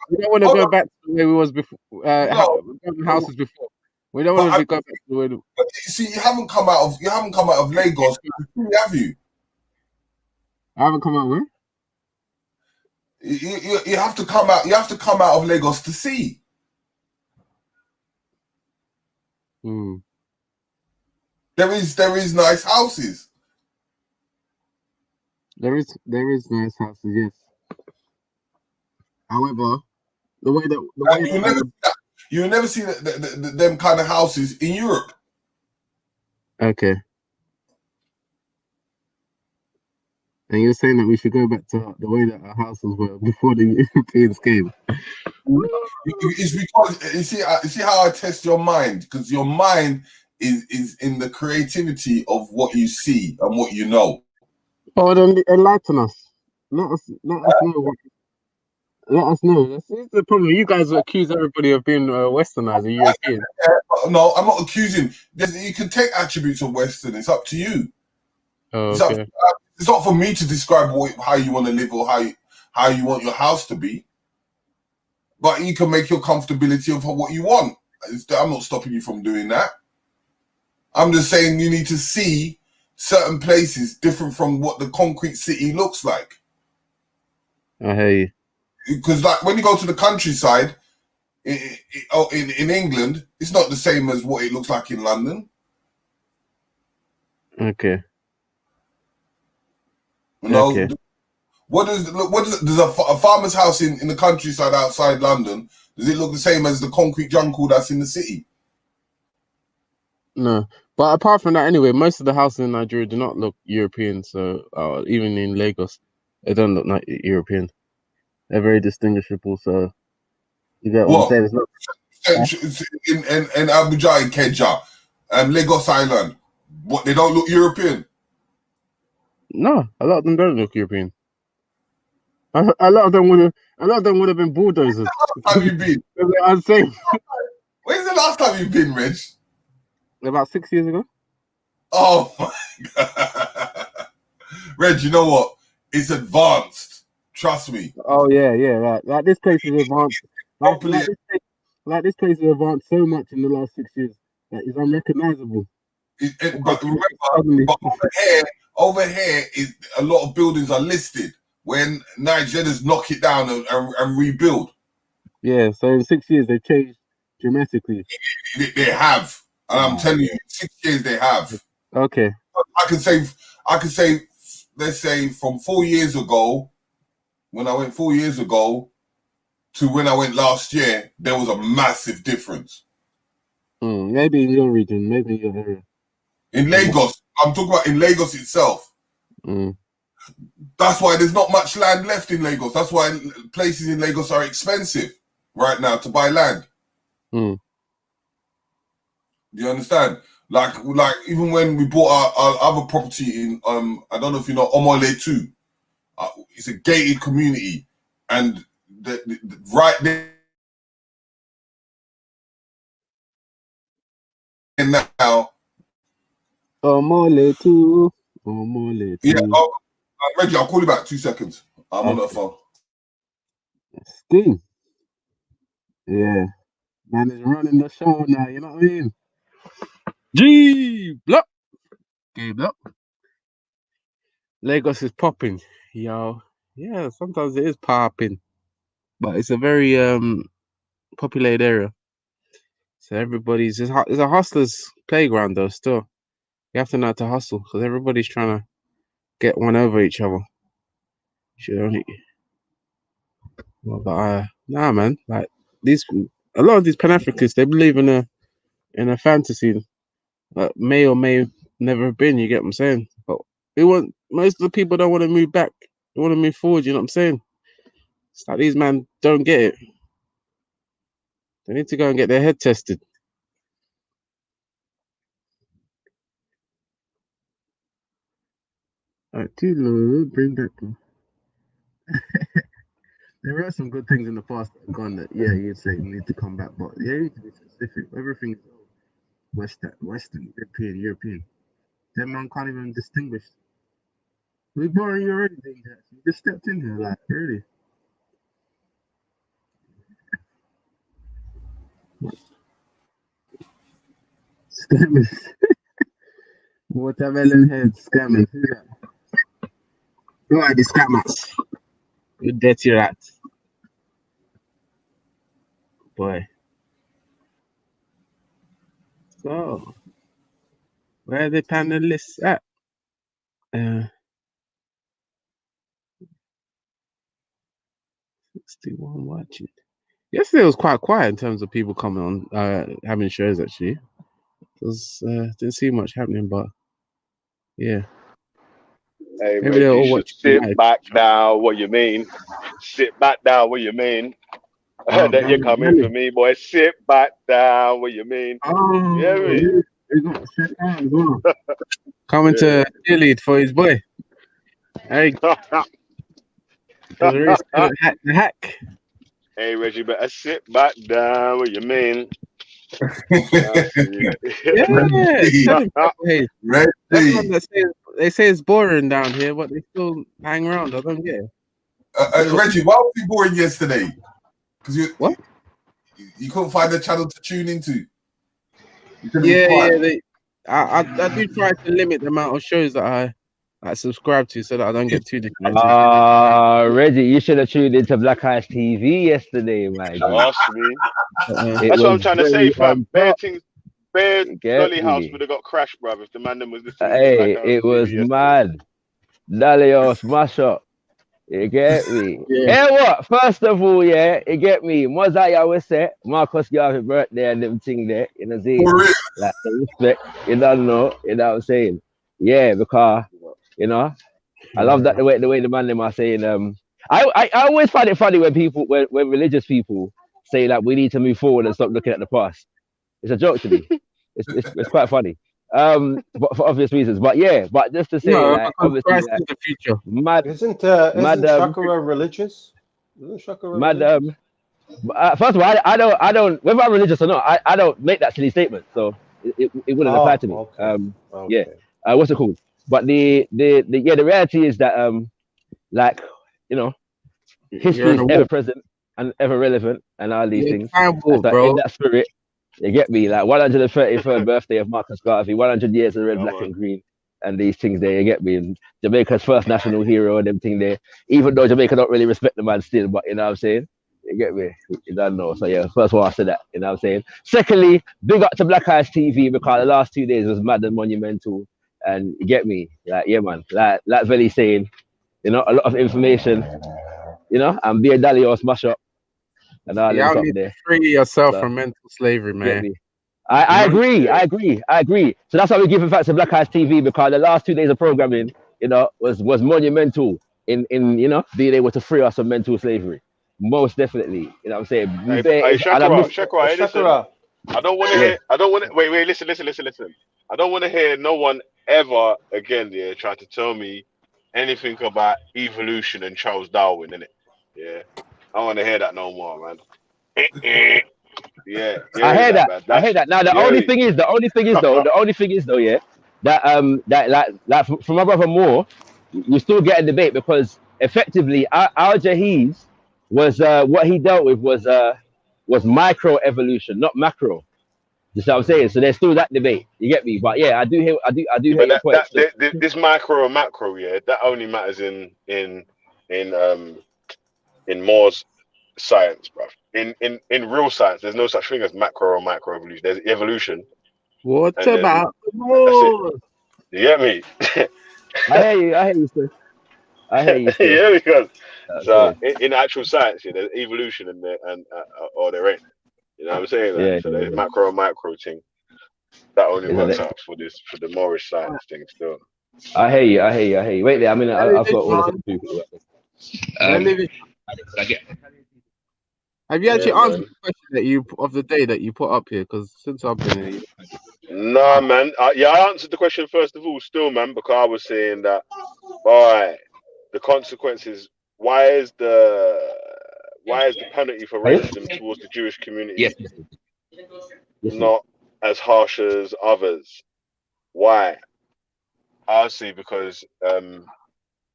We don't want to go back to the way we was before. No, Houses before. We don't but want to go back to the way. but you see, you haven't come out of Lagos, have you? I haven't come out with. You have to come out. You have to come out of Lagos to see. Hmm. There is nice houses. There is nice houses, yes. However, the way that You never see them kind of houses in Europe. okay. And you're saying that we should go back to the way that our houses were before the Europeans came. It's because you see how I test your mind, because your mind is in the creativity of what you see and what you know. Oh, then enlighten us. Let us know. Let us know. This is the problem. You guys accuse everybody of being westernized or European. No, I'm not accusing. You can take attributes of Western. It's up to you. Oh, It's okay. it's not for me to describe how you want to live or how you want your house to be. But you can make your comfortability of what you want. I'm not stopping you from doing that. I'm just saying you need to see certain places different from what the concrete city looks like. I hear you. Because like when you go to the countryside in England, it's not the same as what it looks like in London. Okay. No, Okay. does a farmer's house in the countryside outside London, does it look the same as the concrete jungle that's in the city? No, but apart from that, anyway, most of the houses in Nigeria do not look European. So even in Lagos, they don't look like European. They're very distinguishable. So you get what I'm What? saying? It's not. In Abuja, in Keja, Lagos Island, what, they don't look European? No, a lot of them don't look European. A lot of them would have been bulldozers. How have you been? I'm saying When's the last time you've been, Reg? about 6 years ago. Oh my God. Reg, you know what? It's advanced. Trust me. Oh yeah, right. Like this place is advanced. Properly. This place has advanced so much in the last 6 years that it's unrecognizable. But remember, over here is a lot of buildings are listed when Nigerians knock it down and rebuild. Yeah, so in 6 years they changed dramatically. They have, and I'm telling you, 6 years they have. Okay. I can say, let's say from 4 years ago, when I went 4 years ago to when I went last year, there was a massive difference. Maybe in your region, maybe in your area. In Lagos, I'm talking about in Lagos itself. That's why there's not much land left in Lagos. That's why places in Lagos are expensive right now to buy land. Do you understand? Like even when we bought our other property in I don't know if you know Omole 2. It's a gated community, and right there now. Omole 2. Yeah. Oh, Reggie, I'll call you back 2 seconds. I'm on the phone. Sting. Yeah. Man is running the show now, you know what I mean? G block. G block. Lagos is popping, yo. Yeah, sometimes it is popping. But it's a very populated area. So everybody's it's a hustler's playground though, still. You have to know how to hustle because everybody's trying to get one over each other. Should only but Nah, man. Like a lot of these Pan Africans, they believe in a fantasy that may or may never have been. You get what I'm saying? But most of the people don't want to move back. They want to move forward. You know what I'm saying? It's like these man don't get it. They need to go and get their head tested. Alright, bring back. There are some good things in the past that have gone that, yeah, you'd say you need to come back, but yeah, you need to be specific. Everything's Western, European. That man can't even distinguish. We boring you already, Danger. You just stepped in here, like, really. Scammers. Watermelon head scammers. Who are the scammers? You dirty rat. Boy. So, where are the panelists at? 61 watching. Yesterday was quite quiet in terms of people coming on, having shows actually. Didn't see much happening, but yeah. Hey, Maybe they're Reggie, you all should watching sit live. back down. What you mean? Sit back down. What you mean? That you're coming for me, boy. Sit back down. What you mean? Oh, You hear me? you got to sit down as well. Coming Yeah. to cheerlead for his boy. Hey, the hack. Hey, Reggie, better sit back down. What you mean? Yeah, tell him, hey, everyone that says they say it's boring down here, but they still hang around. I don't get it. Reggie, why was you boring yesterday? Because What? You couldn't find a channel to tune into. Yeah. I do try to limit the amount of shows that I subscribe to so that I don't get too disconnected. Reggie, you should have tuned into Black Eyes TV yesterday, my G. Trust me. It That's what I'm was trying to say, very fam. on Bare top. things, bare Get Dolly House me? would have got crashed, bruv, if the man them was listening to Black Hey, Eyes it TV was yesterday. mad. Dalio smash up. You get me? Yeah. Hey, what? First of all, yeah, you get me? Mozart, I always say, Marcus, you have a birthday and them thing there, you know, see? Like, the respect, you don't know, you know what I'm saying? Yeah, because, you know, I love that the way the man them are saying, I always find it funny when when religious people say that we need to move forward and stop looking at the past. It's a joke to me. It's quite funny. But for obvious reasons. But yeah, but just to say, like, obviously, Christ like, is the future. Isn't madam, Shakira religious? Isn't Shakira madam. First of all, I don't, whether I'm religious or not, I don't make that silly statement, so it wouldn't apply to me. Okay. Yeah. What's it called? But the reality is that like, you know, history is ever present and ever relevant and all these things. Walk, so bro. in that spirit, you get me, like 133rd birthday of Marcus Garvey, 100 years of red, black, and green, and these things there, you get me. And Jamaica's first national hero and them thing there. Even though Jamaica don't really respect the man still, but you know what I'm saying? You get me? You don't know. So yeah, first one I said that, you know what I'm saying? Secondly, big up to Black Eyes TV because the last 2 days was mad and monumental. And you get me? Like, yeah, man. Like Veli saying, you know, a lot of information, you know, and be a Dali or smash up and all them stuff need there. to free yourself from mental slavery, man. Get me? I agree. So that's why we give facts to Black Eyes TV, because the last 2 days of programming, you know, was monumental in you know, being able to free us from mental slavery. Most definitely. You know what I'm saying? Hey, Shakira, hey, listen. I don't want to hear. I don't want to. Wait. Listen. I don't want to hear no one ever again. Yeah, try to tell me anything about evolution and Charles Darwin, innit? Yeah, I don't want to hear that no more, man. Yeah, I hear that. man. I hear that. Now the only thing is though, yeah, that like from my brother Moore, you still get a debate because effectively Al Jahiz was what he dealt with was micro evolution, not macro. You see what I'm saying? So there's still that debate. You get me? But yeah, I do hear your point. This micro and macro, yeah, that only matters in Moore's science, bro. In real science, there's no such thing as macro or micro evolution. There's evolution. What about Moore? You get me? I hear you, sir. I hear you still. Yeah, because So in actual science, yeah, there's evolution in there, and or there ain't. You know what I'm saying? Like, so there's macro and micro thing. That only works out for the Morris science thing still. I hear you. Wait there, I mean, I've got all this people. Have you actually answered man. the question of the day that you put up here? Because since I've been here, Nah, man. I answered the question first of all, still, man, because I was saying that, the consequences. Why is the penalty for racism towards the Jewish community not as harsh as others? Why? I see, because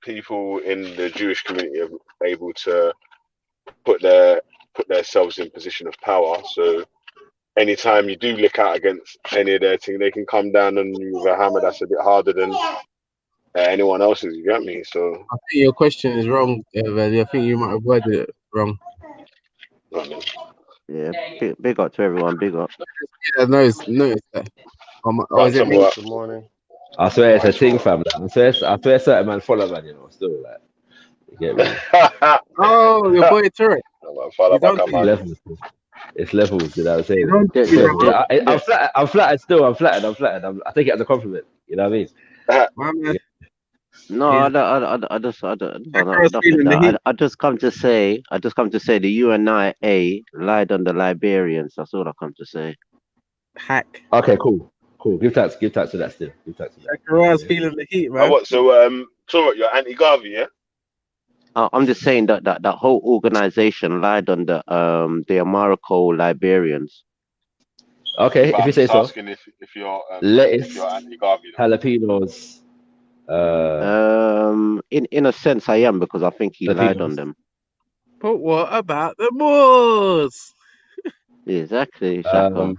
people in the Jewish community are able to put themselves in position of power. So anytime you do look out against any of their thing, they can come down on you with a hammer that's a bit harder than anyone else's. You get me? So I think your question is wrong, Evan. I think you might have worded it wrong. Yeah, big up to everyone. Big up. Yeah, notice that. Is it me? Good morning. I swear it's a thing, fam. I swear certain man follow man, still like you get me. Oh, your boy Turek. It's levels, you know what I'm saying? I'm flattered still. I take it as a compliment. You know what I mean? No, I just come to say the UNIA lied on the Liberians. That's all I come to say. Hack. Okay, cool. Give thanks to that still. Zachariah's feeling the heat, man. So you're anti-Garvey, yeah? I'm just saying that whole organization lied on the Amarico Liberians. Okay, but if you say so. Asking if you're lettuce, if you're anti-Garvey. jalapenos. In a sense, I am, because I think he lied on them. But what about the Moors? Exactly, Shaka.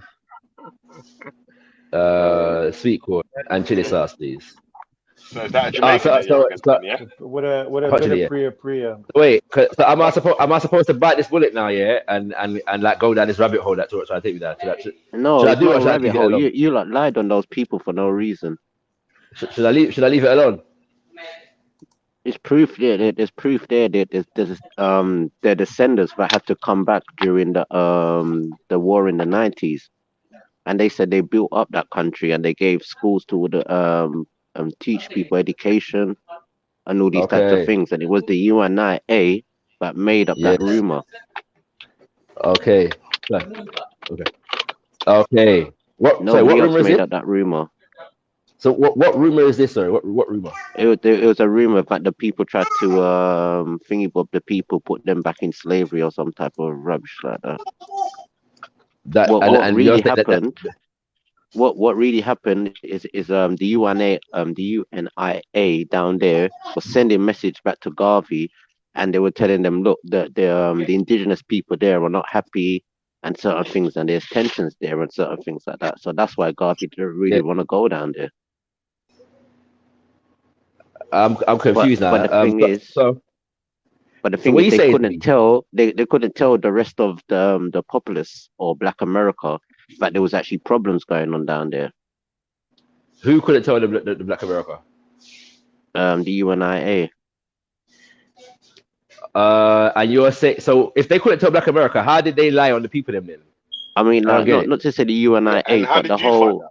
Sweet corn and chili sauce, please. So is that a Jamaican that you're against them, yeah? What a bit of Priya. Wait, so am I supposed to bite this bullet now, yeah, and like go down this rabbit hole that trying to take me down? No, should I it's do not it, a rabbit hole. You like lied on those people for no reason. Should I leave it alone? It's proof there. There's proof there that their descendants that had to come back during the war in the 90s, and they said they built up that country and they gave schools to the teach people education and all these types of things, and it was the UNIA that made up that rumor. Okay. What rumor is made it? up that rumor. So what rumor is this, sir? What rumor? It was a rumor that the people tried to thingy bob the people, put them back in slavery or some type of rubbish like that. What really happened? What really happened is the UNIA down there was sending message back to Garvey, and they were telling them, look, the indigenous people there are not happy and certain things, and there's tensions there and certain things like that. So that's why Garvey didn't really want to go down there. I'm confused now. But the thing is, they couldn't tell. They couldn't tell the rest of the populace or Black America that there was actually problems going on down there. Who couldn't tell the Black America? The UNIA. And you're saying, so if they couldn't tell Black America, how did they lie on the people then? I mean, like, not to say the UNIA, but the whole.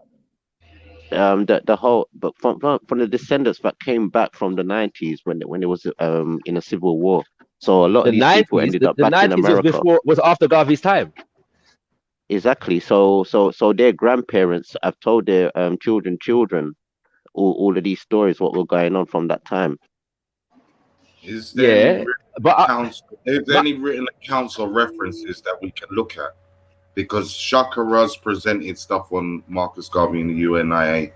The whole, but from the descendants that came back from the 90s when it was in a civil war. So a lot of these people ended up back in America. Was after Garvey's time. Exactly. So their grandparents have told their children all of these stories, what were going on from that time. Is there any written accounts or references that we can look at? Because Shaka Raz presented stuff on Marcus Garvey and the UNIA.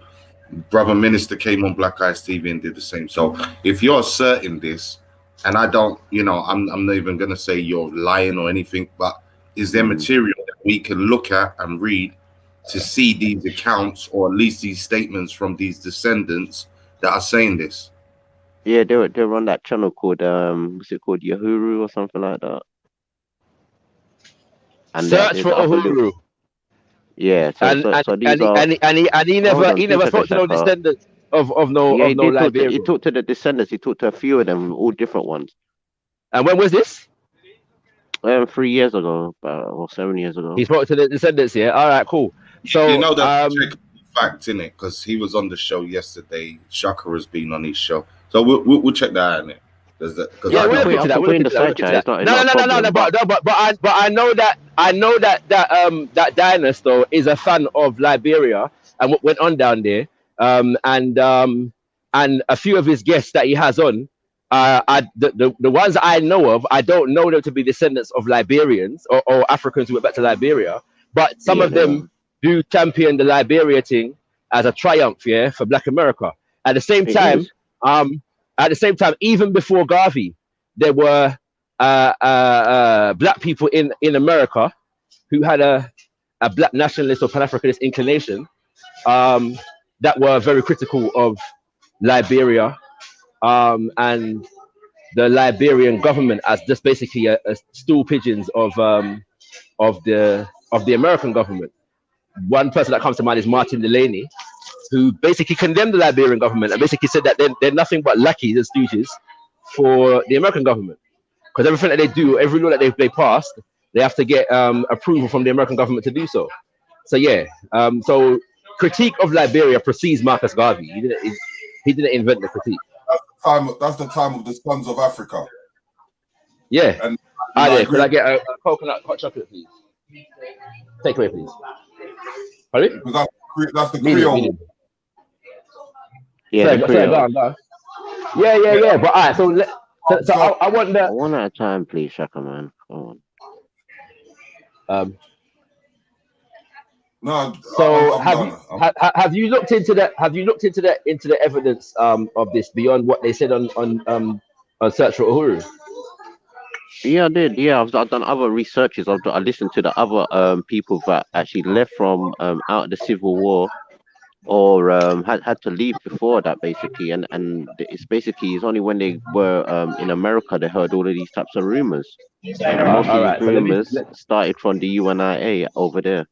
Brother Minister came on Black Eyes TV and did the same. So if you're asserting this, and I don't, I'm not even going to say you're lying or anything, but is there material that we can look at and read to see these accounts, or at least these statements from these descendants that are saying this? Yeah, they're on that channel called what's it called, Yahoo or something like that. And search for Uhuru. Yeah, so these are. And he never spoke to no descendants of no Liberian. He talked to the descendants. He talked to a few of them, all different ones. And when was this? 3 years ago, or 7 years ago. He spoke to the descendants. Yeah. All right. Cool. So you know that fact in it because he was on the show yesterday. Shaka has been on his show, so we'll check that out. Innit? Yeah, we'll look into that. We'll look into that. No. But I know that Dynas though is a fan of Liberia and what went on down there. And a few of his guests that he has on, the ones I know of, I don't know them to be descendants of Liberians or Africans who went back to Liberia. But some of them do champion the Liberia thing as a triumph, yeah, for Black America. At the same time, even before Garvey, there were black people in America who had a black nationalist or Pan-Africanist inclination that were very critical of Liberia and the Liberian government as just basically a stool pigeons of the American government. One person that comes to mind is Martin Delaney, who basically condemned the Liberian government and basically said that they're nothing but lackeys and stooges for the American government. Because everything that they do, every law that they passed, they have to get approval from the American government to do so. So yeah, so critique of Liberia precedes Marcus Garvey. He didn't invent the critique. That's the time of the Sons of Africa. Yeah. And could I get a coconut hot chocolate, please? Take away, please. Pardon? That's the Creole. Medium. Yeah, go on. Yeah. But all right, so I want that. One at a time, please, Shaka, man. Come on. No. So have you looked into that? Have you looked into the evidence of this beyond what they said on Search for Uhuru? Yeah, I did. Yeah, I've done other researches. I listened to the other people that actually left from out of the Civil War or had to leave before that, basically. And it's only when they were in America they heard all of these types of rumors. Most of these rumors started from the UNIA over there.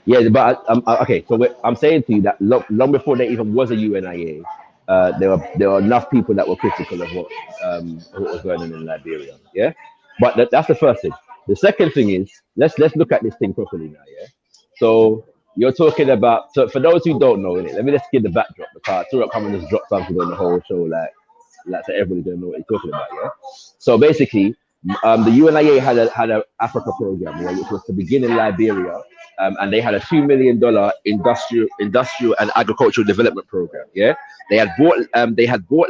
Yeah, but okay. So I'm saying to you that long before there even was a UNIA, there were enough people that were critical of what was going on in Liberia. Yeah, but that's the first thing. The second thing is let's look at this thing properly now. Yeah, so you're talking about. So for those who don't know, let me just give the backdrop. Because I thought come and just drop something on the whole show, like so everybody's gonna know what you're talking about. Yeah. So basically, the UNIA had a Africa program, which was to begin in Liberia. And they had a $2 million industrial and agricultural development program. Yeah, they had bought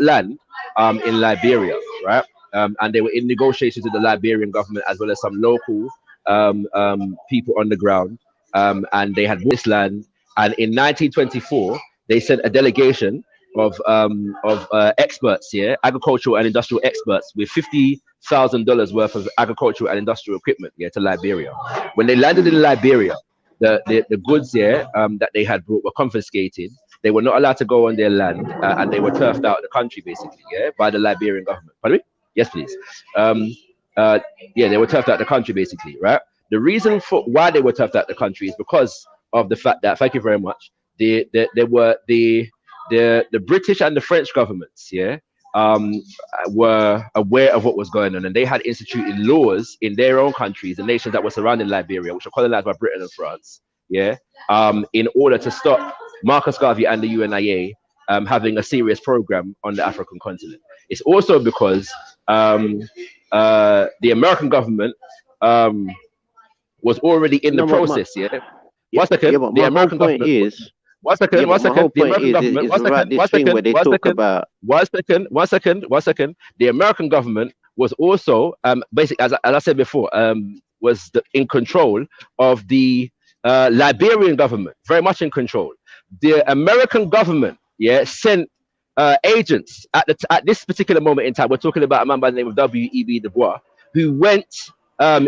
land in Liberia, right? And they were in negotiations with the Liberian government as well as some local people on the ground. And they had bought this land. And in 1924, they sent a delegation of experts, agricultural and industrial experts, with $50,000 worth of agricultural and industrial equipment, to Liberia. When they landed in Liberia, the goods that they had brought were confiscated. They were not allowed to go on their land, and they were turfed out of the country, basically, by the Liberian government. Pardon me? Yes, please. They were turfed out of the country, basically, right? The reason for why they were turfed out of the country is because of the fact that, thank you very much, the British and the French governments, were aware of what was going on, and they had instituted laws in their own countries, the nations that were surrounding Liberia, which were colonized by Britain and France, in order to stop Marcus Garvey and the UNIA having a serious program on the African continent. It's also because the American government was already in the process. One second. The American government is. One second. The American government. One second. The American government was also basically, as I said before, was in control of the Liberian government, very much in control. The American government, sent agents at this particular moment in time. We're talking about a man by the name of W.E.B. Du Bois, who went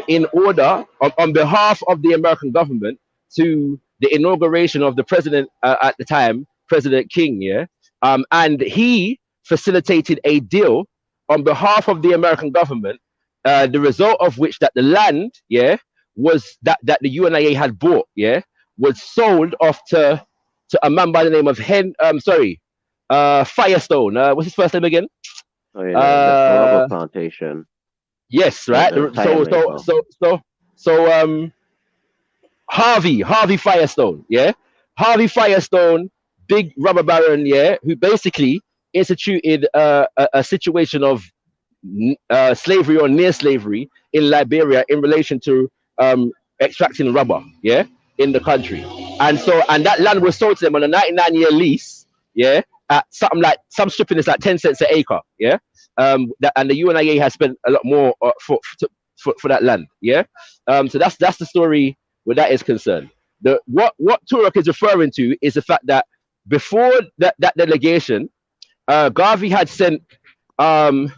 in order on behalf of the American government to the inauguration of the president at the time, President King, and he facilitated a deal on behalf of the American government, the result of which that the land, was that the UNIA had bought, was sold off to a man by the name of Firestone. What's his first name again? Oh yeah, the rubber plantation. Yes, right. The tire maker. So Harvey Firestone, yeah, Harvey Firestone, big rubber baron, yeah, who basically instituted a situation of slavery or near slavery in Liberia in relation to extracting rubber, yeah, in the country. And that land was sold to them on a 99-year lease, yeah, at something like some stripping is like 10 cents an acre, yeah. And the UNIA has spent a lot more for that land, yeah. So that's the story where that is concerned. What Turok is referring to is the fact that before that delegation, Garvey had sent um,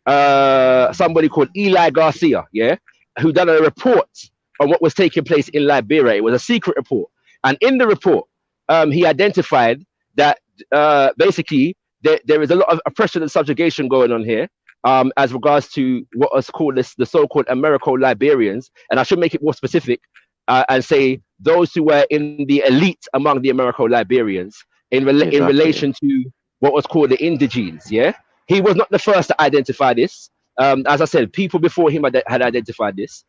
somebody called Eli Garcia, yeah, who done a report on what was taking place in Liberia. It was a secret report, and in the report, he identified that basically there is a lot of oppression and subjugation going on here. As regards to what was called the so-called Americo-Liberians, and I should make it more specific and say those who were in the elite among the Americo-Liberians in relation to what was called the indigenes. Yeah, he was not the first to identify this. As I said, people before him had identified this.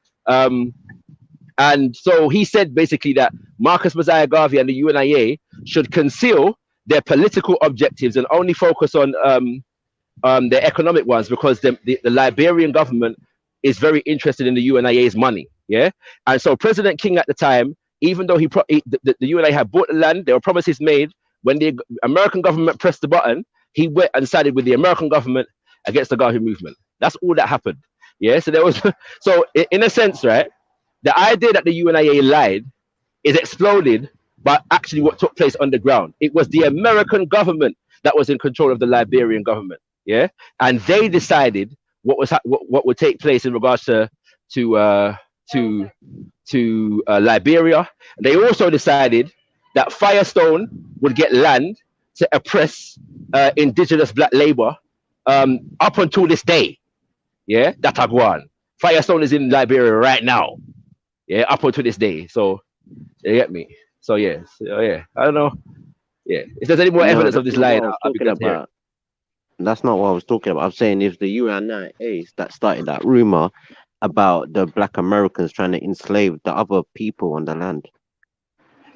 And so he said basically that Marcus Mosiah Garvey and the UNIA should conceal their political objectives and only focus on the economic ones, because the Liberian government is very interested in the UNIA's money. Yeah, and so President King at the time, even though the UNIA had bought the land, there were promises made. When the American government pressed the button, he went and sided with the American government against the Garvey movement. That's all that happened. Yeah, so there was so in a sense, right, the idea that the UNIA lied is exploded by actually what took place on the ground. It was the American government that was in control of the Liberian government. Yeah, and they decided what would take place in regards to Liberia. They also decided that Firestone would get land to oppress indigenous black labor up until this day. Yeah, that Agwan. Firestone is in Liberia right now. Yeah, up until this day. So you get me. So yeah, I don't know. Yeah, if there's any more evidence of this line, I'll be glad to hear it. That's not what I was talking about. I'm saying if the UNIA that started that rumor about the black Americans trying to enslave the other people on the land.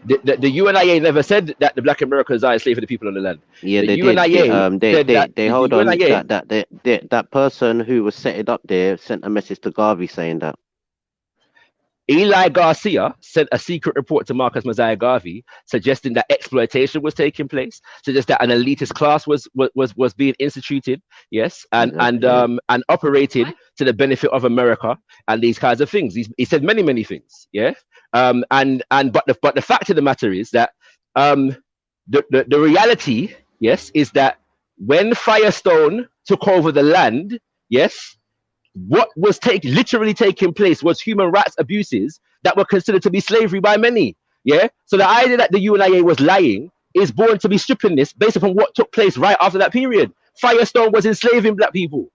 The UNIA never said that the black Americans are enslaving the people on the land. Yeah, the they UNIA did. They hold on. UNIA, That person who was set it up there sent a message to Garvey saying that. Eli Garcia sent a secret report to Marcus Mosiah Garvey suggesting that exploitation was taking place, suggesting that an elitist class was being instituted, yes, and operated to the benefit of America and these kinds of things. He said many things, yeah. But the fact of the matter is that the reality, yes, is that when Firestone took over the land, yes, what was literally taking place was human rights abuses that were considered to be slavery by many. Yeah. So the idea that the UNIA was lying is born to be stripping this based upon what took place right after that period. Firestone was enslaving black people.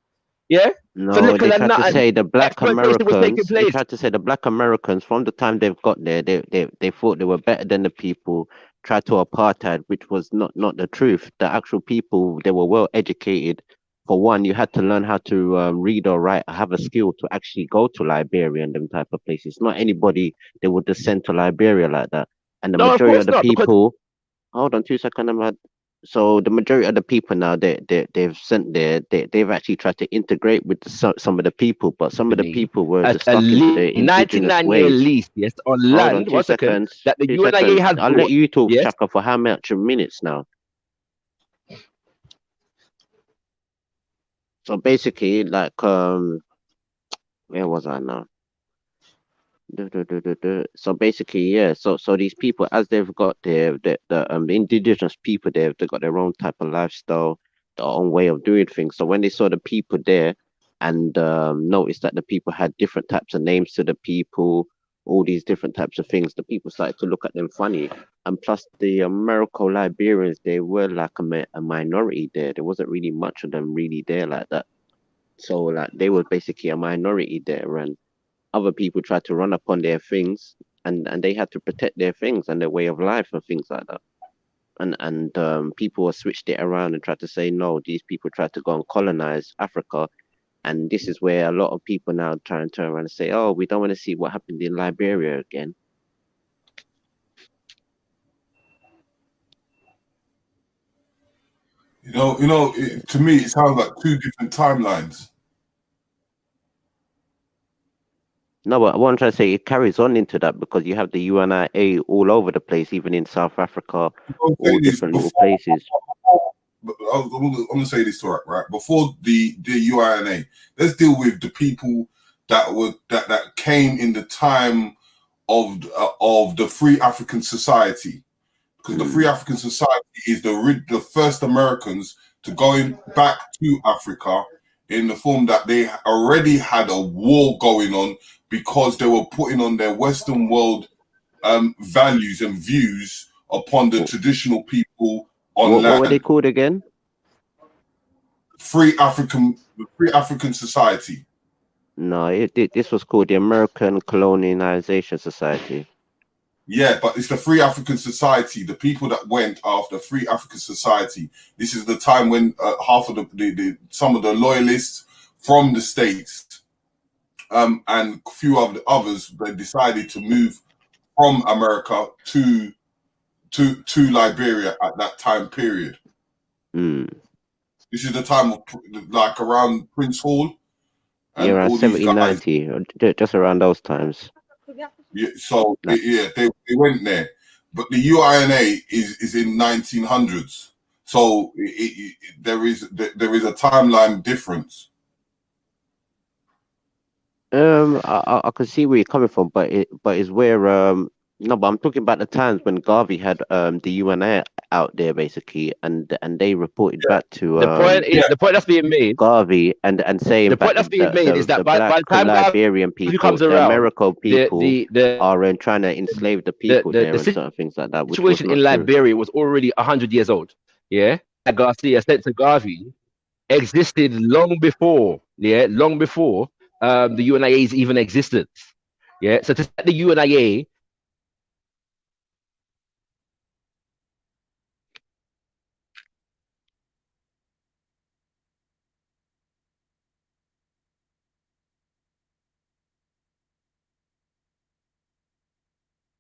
Yeah. No, they tried to say the black Americans. They tried to say the black Americans from the time they've got there, they thought they were better than the people. Tried to apartheid, which was not the truth. The actual people, they were well educated. For one, you had to learn how to read or write, have a skill to actually go to Liberia and them type of places. Not anybody they would descend to Liberia like that. And the majority of the people. Hold on 2 seconds, So the majority of the people now they've sent there, they've actually tried to integrate with some of the people, but some of the people were just stuck in the indigenous ways. Least, yes, on land. 2 seconds. That the UNIA has. I'll let you talk, yes? Chaka, for how much minutes now? So basically, like, where was I now? So basically, yeah. So these people, as they've got the indigenous people, they've got their own type of lifestyle, their own way of doing things. So when they saw the people there, and noticed that the people had different types of names to the people, all these different types of things, the people started to look at them funny. And plus, the Americo-Liberians, they were like a minority there. There wasn't really much of them really there like that. So like they were basically a minority there, and other people tried to run upon their things, and they had to protect their things and their way of life and things like that. and people switched it around and tried to say no. These people tried to go and colonize Africa, and this is where a lot of people now try and turn around and say, "Oh, we don't want to see what happened in Liberia again." To me, it sounds like two different timelines. No, but what I'm trying to say, it carries on into that because you have the UNIA all over the place, even in South Africa, all different little places. I'm going to say this right. Before the UINA, let's deal with the people that came in the time of the Free African Society, because the Free African Society is the first Americans to going back to Africa in the form that they already had a war going on because they were putting on their Western world values and views upon the traditional people on land. What were they called again? The Free African Society. No, this was called the American Colonization Society. Yeah, but it's the Free African Society. The people that went after Free African Society. This is the time when half of some of the loyalists from the States, and a few of the others, they decided to move from America to Liberia at that time period. This is the time of like around Prince Hall. And around 1790, just around those times. Yeah, so they went there, but the UINA is in 1900s, so there is a timeline difference. I can see where you're coming from, but it's where no, but I'm talking about the times when Garvey had the UNA out there basically, and they reported back to the point that's being made, Garvey, and saying the point that's being made is that by the time Liberian people, comes the around, American people are trying to enslave the people there and certain things like that. The situation in Liberia was already 100 years old. Yeah, Garcia sent to Garvey existed long before. Yeah, long before the UNIA's even existence. Yeah, so to set the UNIA.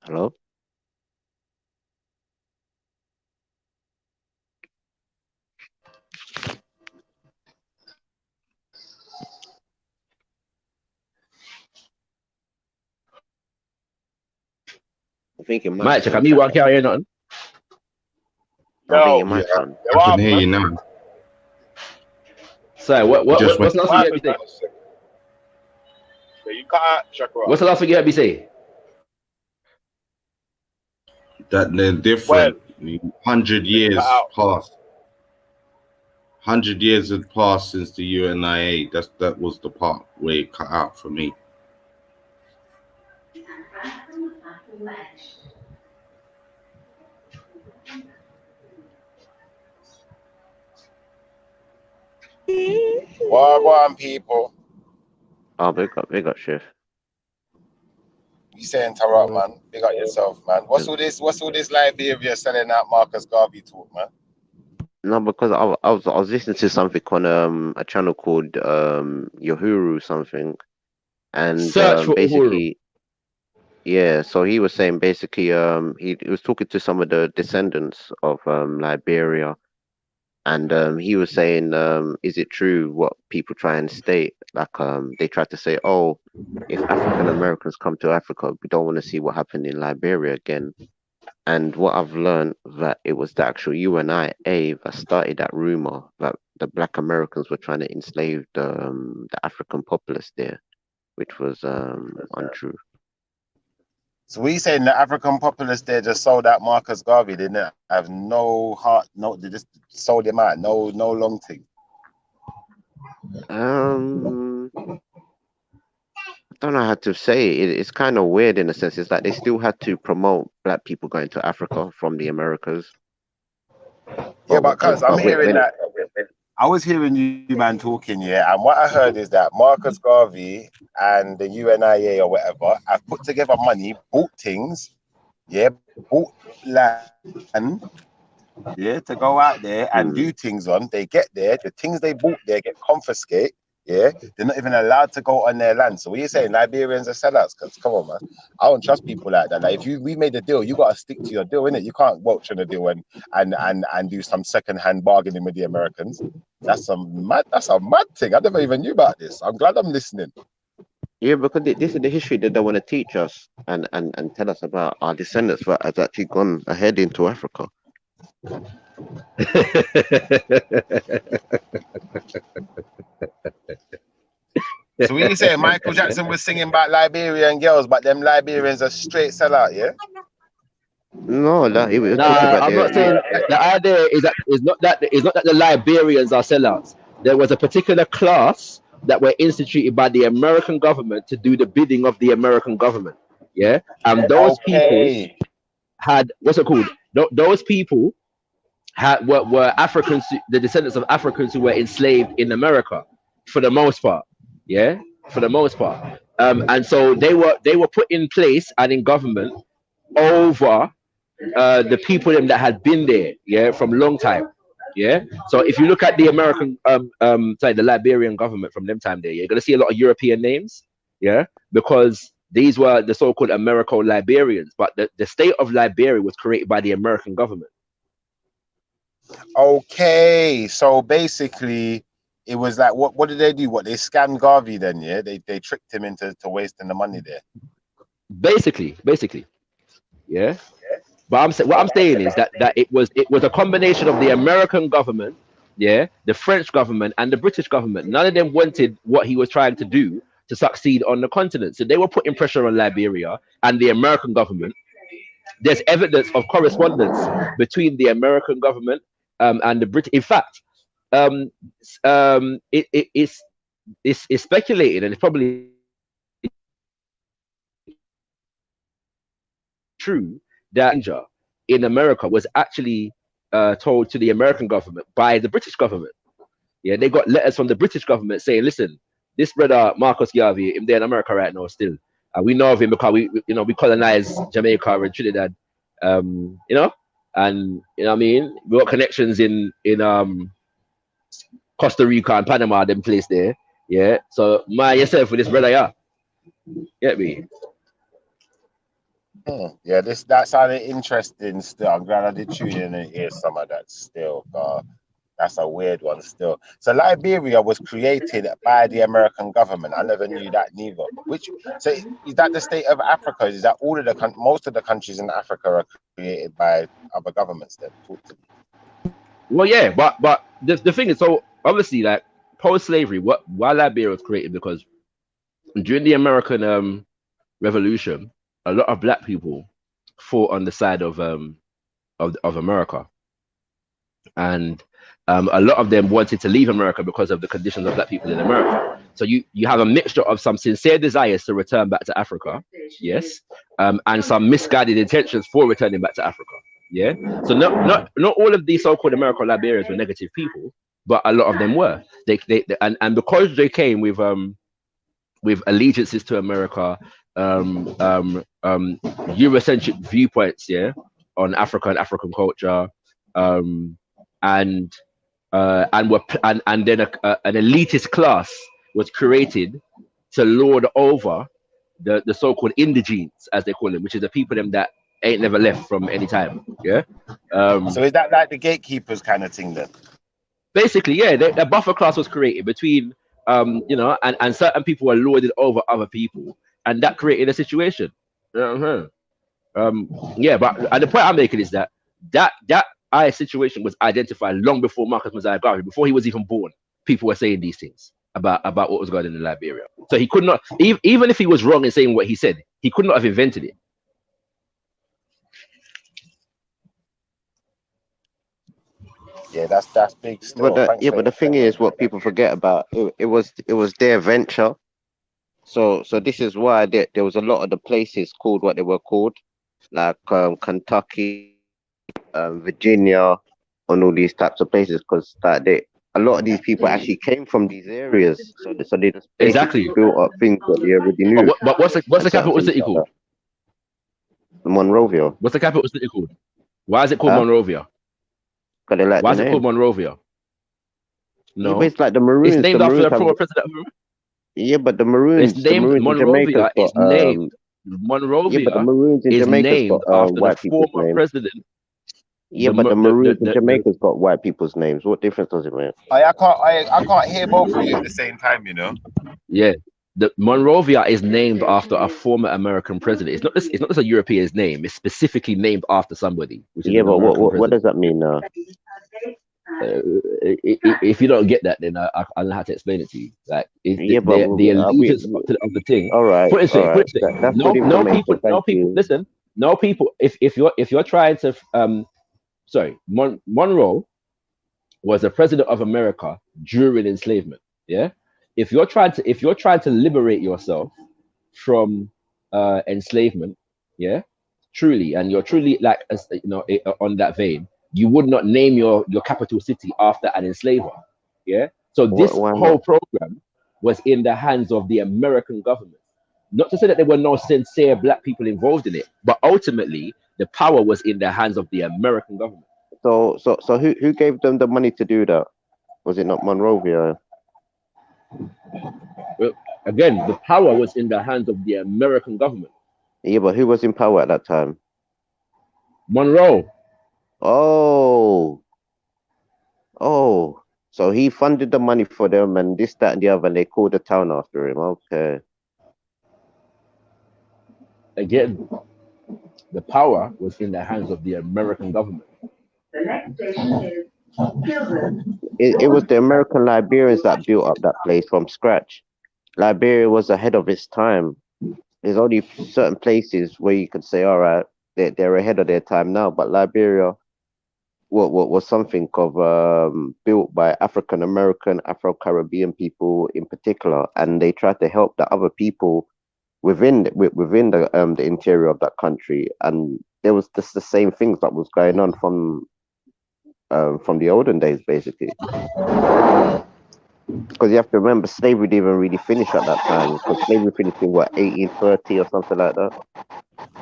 Hello? I think it might check. I mean, one carry on. I think it might on. I can hear you now. So what's the last thing you heard me say? You can't check out. What's the last thing you heard me say? That they're different. 100 years passed. 100 years had passed since the UNIA. That was the part where it cut out for me. Wagwan people. Oh, big up, Chef. You say interrupt, man. Big up yourself, man. What's all this Liberia selling out Marcus Garvey talk, man? No, because I was listening to something on a channel called Yahoo something, and basically, yeah. So he was saying basically, he was talking to some of the descendants of Liberia, and he was saying, is it true what people try and state? Like they try to say, oh, if African Americans come to Africa, we don't want to see what happened in Liberia again. And what I've learned that it was the actual UNIA that started that rumor that the Black Americans were trying to enslave the African populace there, which was untrue. So we saying the African populace there just sold out Marcus Garvey, they didn't have no heart, they just sold him out, no long thing. I don't know how to say it. It's kind of weird in a sense. It's like they still had to promote Black people going to Africa from the Americas. Yeah, but cuz I'm hearing that. I was hearing you man talking, yeah, and what I heard is that Marcus Garvey and the UNIA or whatever have put together money, bought things, yeah, bought land, yeah, to go out there and do things on. They get there, the things they bought there get confiscated. Yeah, they're not even allowed to go on their land. So what are you saying? Liberians are sellouts? Because come on, man, I don't trust people like that. Like if we made a deal, you gotta stick to your deal, innit? You can't welch on a deal and do some second-hand bargaining with the Americans. That's a mad thing. I never even knew about this. I'm glad I'm listening. Yeah, because this is the history that they want to teach us and tell us about our descendants that has actually gone ahead into Africa. So what you saying? Michael Jackson was singing about Liberian girls, but them Liberians are straight sellout, yeah? No, he was Nah, talking about I'm not saying the idea is not that the Liberians are sellouts. There was a particular class that were instituted by the American government to do the bidding of the American government. Yeah, and those people had what's it called? Those people were Africans, the descendants of Africans who were enslaved in America, for the most part. Yeah, for the most part. And so they were put in place and in government over the people them that had been there, yeah, from long time. Yeah. So if you look at the American the Liberian government from them time there, you're gonna see a lot of European names, yeah, because these were the so-called Americo-Liberians, but the state of Liberia was created by the American government. Okay, so basically it was like what did they do? What, they scammed Garvey then, yeah? They tricked him into wasting the money there. Basically, yeah. But what I'm saying is that it was a combination of the American government, yeah, the French government, and the British government. None of them wanted what he was trying to do to succeed on the continent. So they were putting pressure on Liberia and the American government. There's evidence of correspondence between the American government and the British. In fact, it's speculated, and it's probably true that in America was actually told to the American government by the British government. Yeah, they got letters from the British government saying, "Listen, this brother Marcus Garvey, if they're in America right now, still, we know of him because we colonized Jamaica and Trinidad, and what I mean, we got connections in Costa Rica and Panama, them place there. Yeah, so yourself with this brother, yeah, get me." Yeah, that sounded interesting still. I'm glad I did tune in and hear some of that still. That's a weird one still. So Liberia was created by the American government. I never knew that neither. So is that the state of Africa? Is that most of the countries in Africa are created by other governments then? Talk to me. Well, yeah, but the thing is, so obviously, like post-slavery, why Liberia was created because during the American Revolution, a lot of black people fought on the side of America, and a lot of them wanted to leave America because of the conditions of black people in America. So you have a mixture of some sincere desires to return back to Africa, yes, and some misguided intentions for returning back to Africa. Yeah. So not all of these so-called American Liberians were negative people, but a lot of them were. And because they came with allegiances to America, Eurocentric viewpoints, yeah, on Africa and African culture, and then an elitist class was created to lord over the so-called indigenes, as they call them, which is the people them that ain't never left from any time. Yeah. So is that like the gatekeepers kind of thing then? Basically, yeah. The buffer class was created between and certain people were lorded over other people, and that created a situation. Yeah, but and the point I'm making is that situation was identified long before Marcus Mosiah Garvey, before he was even born. People were saying these things about what was going on in Liberia. So he could not, even if he was wrong in saying what he said, he could not have invented it. Yeah, that's big still. But the thing is, what people forget about it was their venture. So this is why there was a lot of the places called what they were called, like Kentucky, Virginia, and all these types of places, because a lot of these people actually came from these areas. So they just exactly built up things that they already knew. But what's the capital city called? Monrovia. What's the capital city called? Why is it called Monrovia? Got it like Why the is it name. called Monrovia? Yeah, No, but it's like the it's Maroons. named The after Maroons the have. former president of Peru. Yeah, but It's the named Maroons in Jamaica's Monrovia. got Is named Yeah, but the Monrovia Maroons in is Jamaica's got named after the white people's former names. president. Yeah, but the Maroons in Jamaica's got white people's names. What difference does it make? I can't hear both of you at the same time, you know. Yeah, the Monrovia is named after a former American president. It's not just a European name. It's specifically named after somebody, which is Yeah, an but American what president. does that mean now? If you don't get that, then I don't know how to explain it to you. Like Yeah, but the allegiance of the thing. all right. Put it straight. That's No, good information. Thank people. you. Listen, no people. If you're trying to Monroe was the president of America during enslavement. Yeah, if you're trying to liberate yourself from enslavement, yeah, truly, and you're truly like on that vein, you would not name your capital city after an enslaver. Yeah, so this Why whole not? program was in the hands of the American government. Not to say that there were no sincere black people involved in it, but ultimately the power was in the hands of the American government. So who gave them the money to do that? Was it not Monrovia? Well, again, the power was in the hands of the American government. Yeah, but who was in power at that time? Monroe. Oh, so he funded the money for them and this, that, and the other, and they called the town after him. Okay. Again, the power was in the hands of the American government. The next station is Kilburn. It was the American Liberians that built up that place from scratch. Liberia was ahead of its time. There's only certain places where you could say, all right, they're ahead of their time now, but Liberia what was something of built by African American, Afro-Caribbean people in particular, and they tried to help the other people within the interior of that country, and there was just the same things that was going on from the olden days, basically. Because you have to remember, slavery didn't even really finish at that time. Because slavery finished in 1830 or something like that.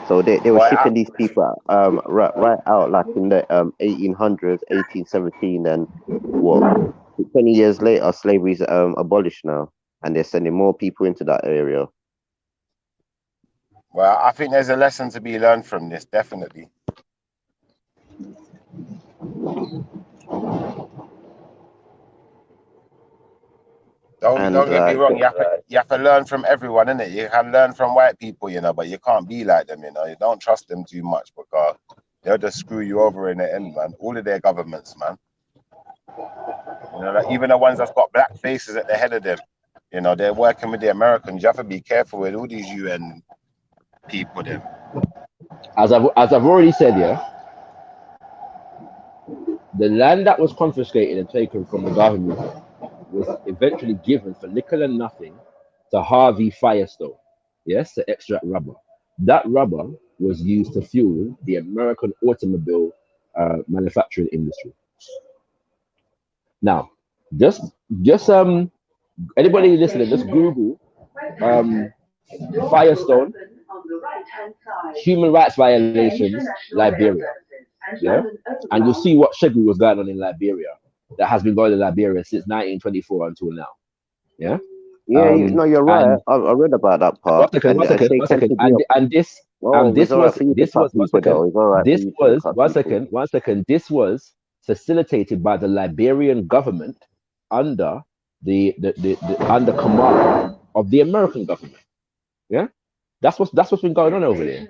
So they were shipping these people right out like in the 1800s, 1817, and 20 years later, slavery's abolished now, and they're sending more people into that area. Well, I think there's a lesson to be learned from this, definitely. Don't get me wrong. You have to learn from everyone, innit? You can learn from white people, you know, but you can't be like them, you know. You don't trust them too much because they'll just screw you over in the end, man. All of their governments, man. You know, like even the ones that's got black faces at the head of them, you know, they're working with the Americans. You have to be careful with all these UN people, them. As I've already said, yeah, the land that was confiscated and taken from the government was eventually given for nickel and nothing to Harvey Firestone, yes, to extract rubber. That rubber was used to fuel the American automobile manufacturing industry. Now, just anybody listening, just Google Firestone human rights violations Liberia, yeah, and you'll see what shit was going on in Liberia that has been going on in Liberia since 1924 until now. Yeah. Yeah, you're right. I read about that part. One second. And this was facilitated by the Liberian government under the under command of the American government. Yeah, that's what's been going on over there.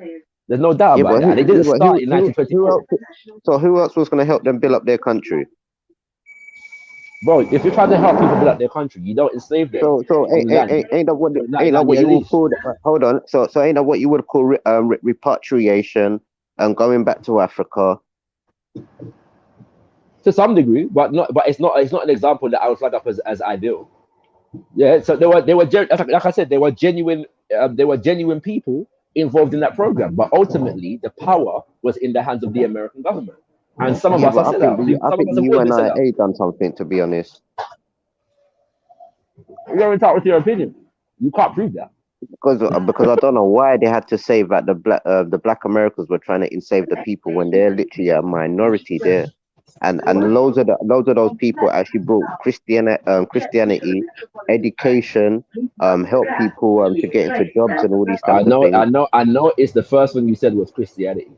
There's no doubt about that. And it didn't start in 1924. So who else was going to help them build up their country? Bro, if you're trying to help people build up their country, you don't enslave them. So ain't that what you would call? Hold on. So ain't that what you would call repatriation and going back to Africa? To some degree, but it's not an example that I would flag up as ideal. Yeah. So they were like I said, they were genuine people involved in that program, but ultimately the power was in the hands of the American government. And some of us are sellouts. I think the UNIA done something, to be honest. You're entitled with your opinion. You can't prove that. Because I don't know why they had to say that the black Americans were trying to enslave the people when they're literally a minority there. and loads of those people actually brought Christianity, education, help people to get into jobs and all these type of things. I know. It's the first one you said was Christianity.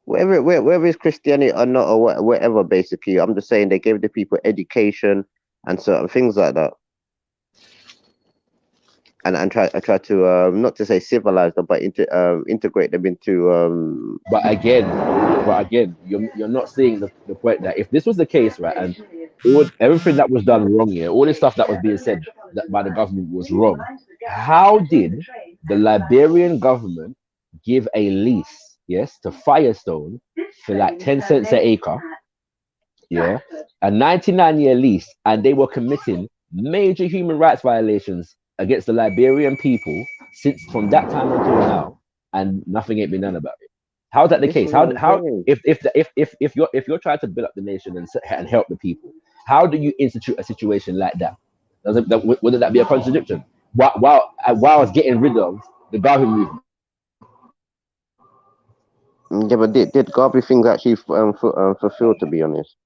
Whether it's Christianity or not, or whatever, basically, I'm just saying they gave the people education and certain things like that, and try to not to say civilize them, but integrate them into. But again, you're not seeing the point that if this was the case, right, and everything that was done wrong here, all this stuff that was being said by the government was wrong. How did the Liberian government give a lease, yes, to Firestone for like 10 cents an acre, yeah, a 99-year lease, and they were committing major human rights violations against the Liberian people since from that time until now, and nothing ain't been done about it? How's that the case? How if you're trying to build up the nation and help the people, how do you institute a situation like that? Wouldn't that be a contradiction? While it's getting rid of the Garvey movement. Yeah, but did Garvey things actually fulfilled? To be honest.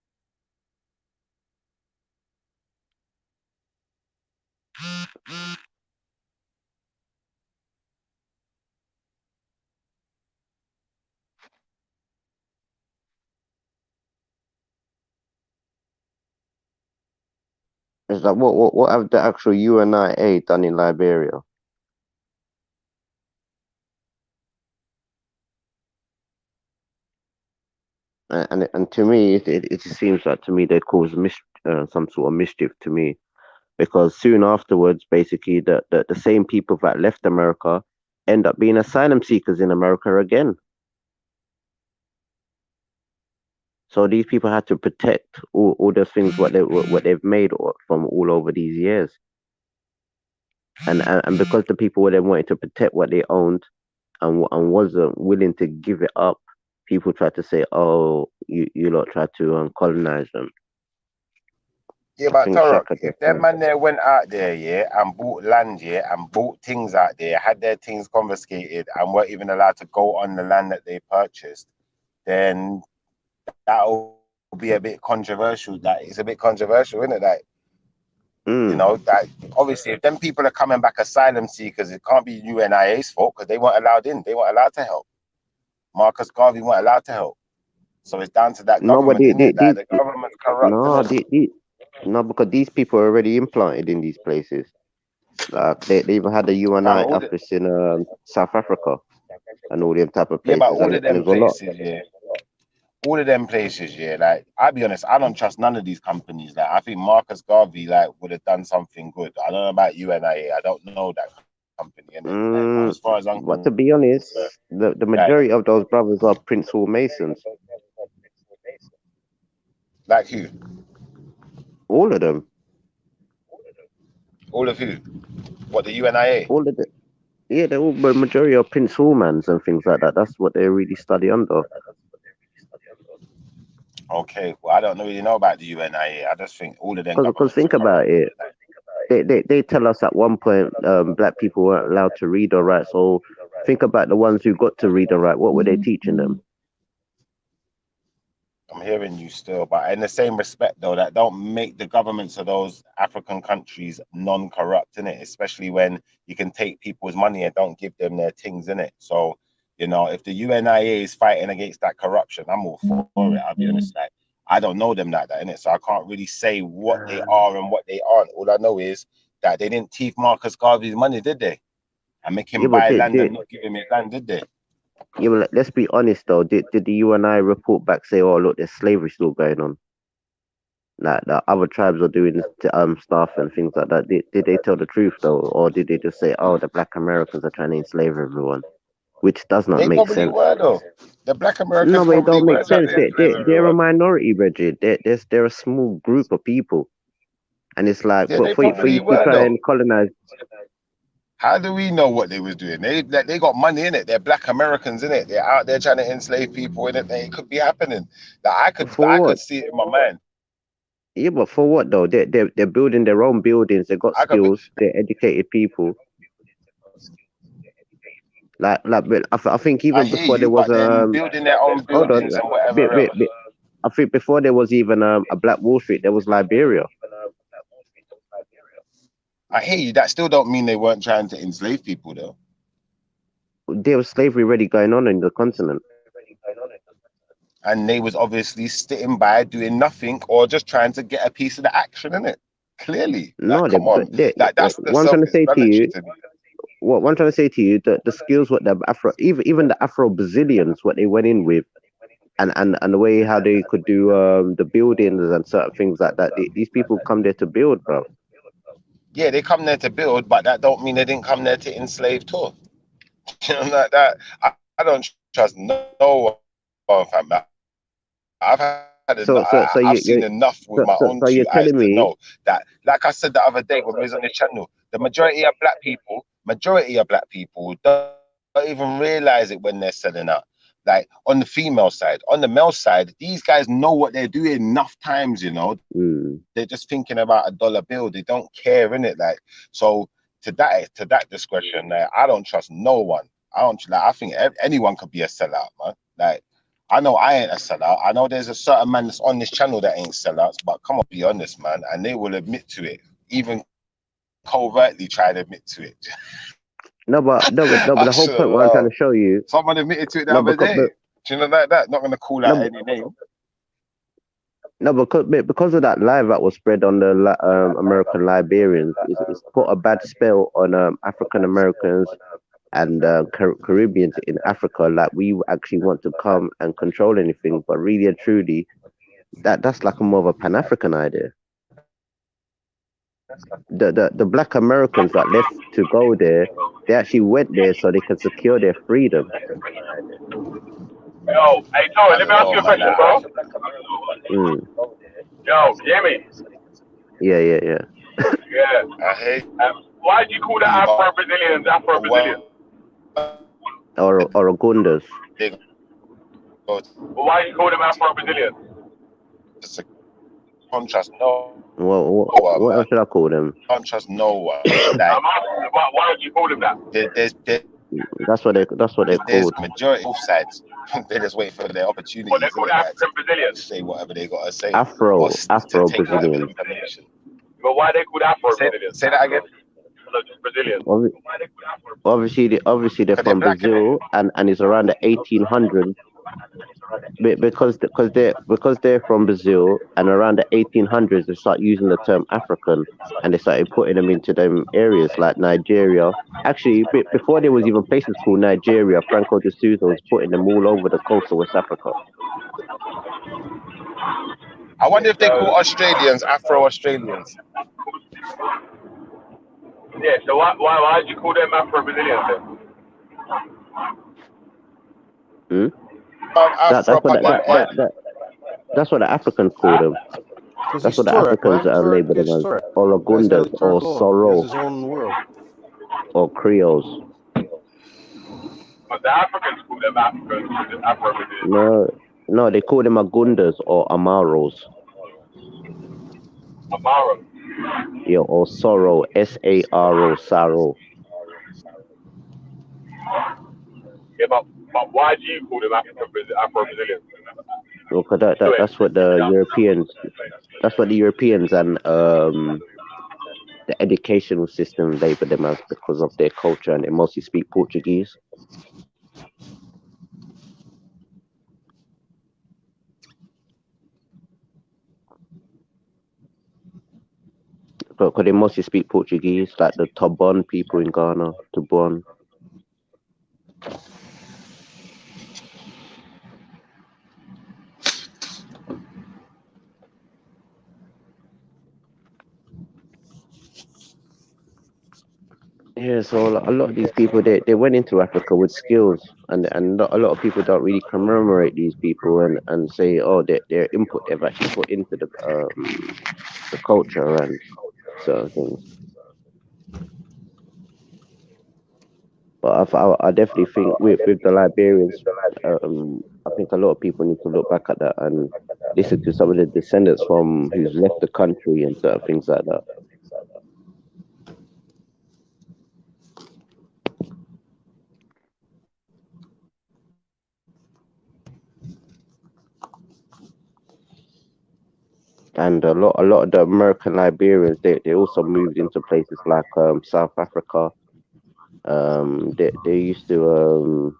Is that what have the actual UNIA done in Liberia? And to me, it seems like to me they caused some sort of mischief to me, because soon afterwards, basically, the same people that left America end up being asylum seekers in America again. So these people had to protect all the things what they've made from all over these years, and because the people they wanted to protect what they owned and wasn't willing to give it up, people tried to say, "Oh, you lot tried to colonize them." Yeah, but Torok, if that man there went out there, yeah, and bought land, yeah, and bought things out there, had their things confiscated, and weren't even allowed to go on the land that they purchased, then that'll be a bit controversial. That it's a bit controversial, isn't it? That you know, that obviously if them people are coming back asylum seekers, it can't be UNIA's fault because they weren't allowed in. They weren't allowed to help. Marcus Garvey weren't allowed to help. So it's down to that government, isn't it? That the government's corrupt, isn't it? No, because these people are already implanted in these places. Like they even had the UNI office in South Africa and all them type of Yeah, places. but all of them there's a lot. places, yeah. All of them places, yeah. Like I'll be honest, I don't trust none of these companies. Like I think Marcus Garvey would have done something good. I don't know about UNIA. I don't know that company. But as far as I'm But to be honest, the majority of those brothers are Prince Hall Masons. Like who? All of them. All of who? What, the UNIA? All of the they're all the majority of Prince Hallmans and things like that. That's what they really study under. Okay, well I don't really know about the UNIA. I just think all of them. Because think about it. They tell us at one point black people weren't allowed to read or write. So think about the ones who got to read or write. What were they teaching them? I'm hearing you still, but in the same respect though, that don't make the governments of those African countries non-corrupt, innit? Especially when you can take people's money and don't give them their things, innit? So, you know, if the UNIA is fighting against that corruption, I'm all for it. I'll be honest, like I don't know them like that, innit? So I can't really say what they are and what they aren't. All I know is that they didn't thief Marcus Garvey's money, did they? And make him buy land and not give him his land, did they? Yeah, but let's be honest though. Did the UNI report back say, "Oh, look, there's slavery still going on"? Like the other tribes are doing stuff and things like that. Did they tell the truth though, or did they just say, "Oh, the Black Americans are trying to enslave everyone," which does not They make probably sense. were though. The Black Americans No, but it probably don't were make sense. trying to enslave They're a everyone. minority, Reggie. They're a small group of people, and it's like Yeah, they for probably you to were try though. and colonize. How do we know what they was doing? They got money in it. They're Black Americans in it. They're out there trying to enslave people in it. It could be happening. That I could see it in my mind. Yeah, but for what though? They're building their own buildings. They got skills. They're educated people. Like, but I think even before there was building their own hold on, buildings and whatever else. I think before there was even a Black Wall Street, there was Liberia. I hear you. That still don't mean they weren't trying to enslave people, though. There was slavery already going on in the continent. And they was obviously sitting by doing nothing or just trying to get a piece of the action in it. Clearly, No, like, come on, like that's the what I'm trying to say to you, self-explanatory to me. what I'm trying to say to you, the skills what the even the Afro Brazilians, what they went in with, and the way how they could do the buildings and certain things like that. These people come there to build, bro. Yeah, they come there to build, but that don't mean they didn't come there to enslave too. You know, like that. I don't trust no one, fam. I've had enough, So I've seen enough with my own so you're two eyes telling to me, know that, like I said the other day when we was on the channel, the majority of black people don't even realize it when they're selling out. Like on the female side, on the male side, these guys know what they're doing enough times, you know. They're just thinking about a dollar bill. They don't care, innit? Like, so to that discretion, like, I don't trust no one. I think anyone could be a sellout, man. Like, I know I ain't a sellout. I know there's a certain man that's on this channel that ain't sellouts, but come on, be honest, man. And they will admit to it, even covertly try to admit to it. no, but I the whole should point what I'm trying to show you, someone admitted to it the no, other because day. Do you know like that? Not gonna call out no, any name. no, because of that lie that was spread on the American Liberians, it's put a bad spell on African Americans and Caribbeans in Africa. Like we actually want to come and control anything, but really and truly, that's like a more of a Pan African idea. The Black Americans that left to go there, they actually went there so they can secure their freedom. Yo, hey, Tori, I let me don't ask know, you a man. question, bro. Mm. Yo, hear me? Yeah. Yeah. I hate Why do you call the you, but Afro-Brazilians Afro-Brazilians? Or Ogundas. But why do you call them Afro-Brazilians? It's a contrast. No one, What man. else should I call them? Can't trust no one. I'm Like asking, why do you call them that? That's what they're there's called. majority both sides. They just wait for their What they opportunities, call isn't the it? Like to African-Brazilians. say whatever they gotta say, or to Afro take whatever Brazilians. information. But why they called Afro-Brazilians? Say that again. No, just Brazilians. Obviously they're Because they're from black, innit? Brazil, and it's around the 1800s because they're from Brazil, and around the 1800s they start using the term African, and they started putting them into them areas like Nigeria. Actually, before there was even places called Nigeria, Franco de Souza was putting them all over the coast of West Africa. I wonder if they call Australians Afro-Australians. Yeah, so why did you call them Afro-Brazilians then? Afro That's what the Africans call them. Because That's he's what the Tuareg, Africans man. Tuareg label them is as, Tuareg. or Guy's got Lagundas, his or Tuareg law. He has Soro, his own world. or Creoles. But the Africans call them Afro-Brazilians. No, they call them Agundas or Amaros. Amaro. Yeah, or Soro, Saro, Saro. Yeah, but why do you call them Afro-Brazilians? Because that's what the Europeans and the educational system label them as because of their culture, and they mostly speak Portuguese. But they mostly speak Portuguese, like the Tobon people in Ghana, Tobon. Yeah, so a lot of these people they went into Africa with skills, and a lot of people don't really commemorate these people and say, oh, their input they've actually put into the culture and certain things. But I definitely think with the Liberians, I think a lot of people need to look back at that and listen to some of the descendants from who's left the country and certain things like that. and a lot of the American Liberians they also moved into places like South Africa. They used to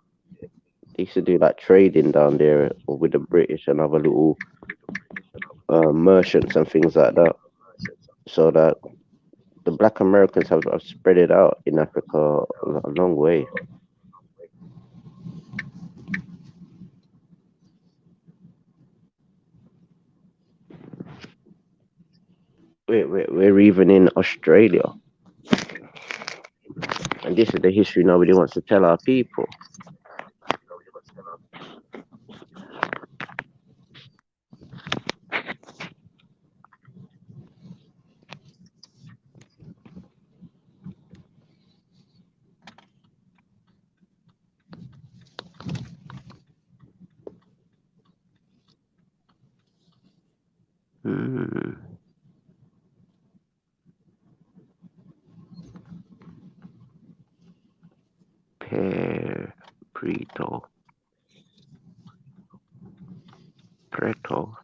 do like trading down there with the British and other little merchants and things like that. So that the Black Americans have spread it out in Africa a long way. We're even in Australia, and this is the history nobody wants to tell our people. Hmm. Preto. Preto.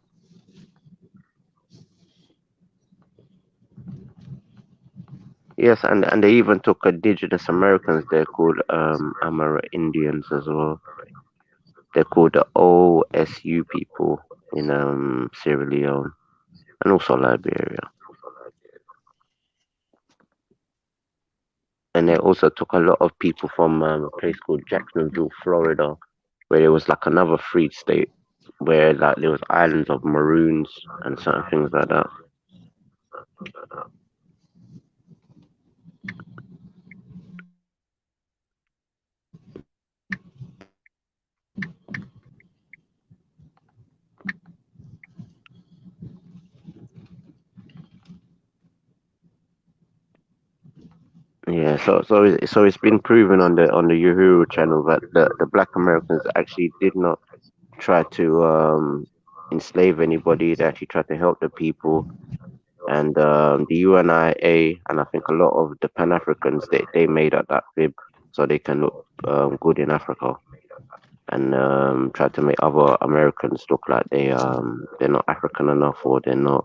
Yes, and they even took indigenous Americans. They're called Amara Indians as well. They're called the OSU people in Sierra Leone and also Liberia. And they also took a lot of people from a place called Jacksonville, Florida, where there was like another freed state where like there was islands of maroons and certain things like that. Yeah, so it's been proven on the Uhuru channel that the Black Americans actually did not try to enslave anybody. They actually tried to help the people. And the UNIA and I think a lot of the Pan Africans they made up that fib so they can look good in Africa and try to make other Americans look like they're not African enough or they're not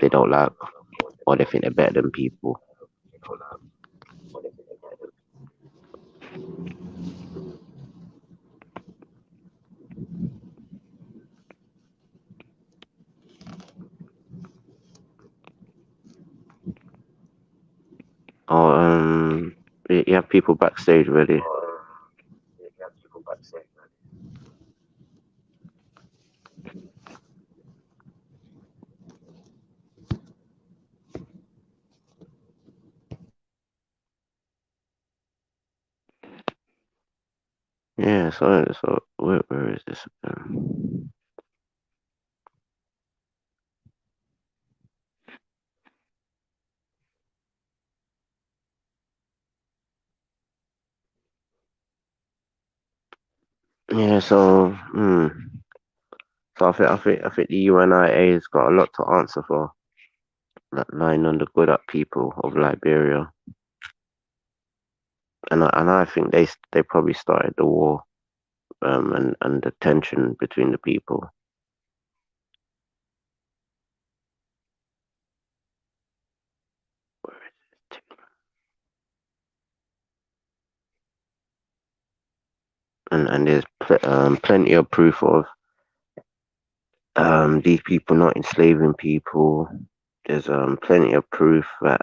they don't like or they think they're better than people. Oh, you have people backstage ready. Yeah, so where is this? Yeah, so I think the UNIA has got a lot to answer for, like lying on the good up people of Liberia, and I think they probably started the war, and the tension between the people. And there's plenty of proof of these people not enslaving people. There's plenty of proof that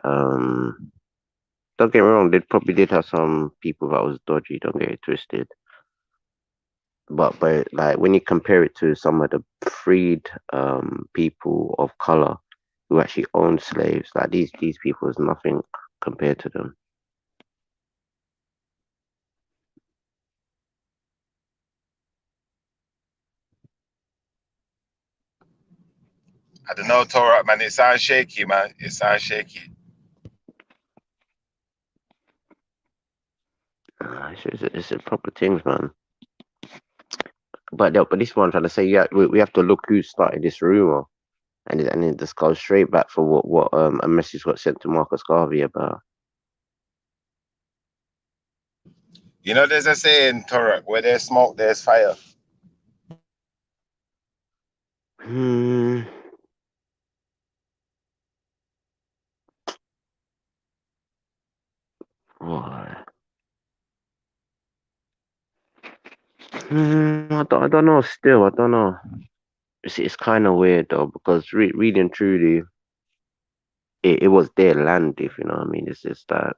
don't get me wrong, they probably did have some people that was dodgy, don't get it twisted. But like when you compare it to some of the freed people of color who actually owned slaves, like these people is nothing compared to them. I don't know, Torah, man. It sounds shaky, man. It sounds shaky. It's a proper things, man. But this one I'm trying to say, yeah, we have to look who started this rumor, and it just goes straight back for what a message got sent to Marcus Garvey about. You know, there's a saying, Torah, where there's smoke, there's fire. I don't know. Still, I don't know. It's kind of weird though, because really and truly, it was their land. If you know what I mean, it's just like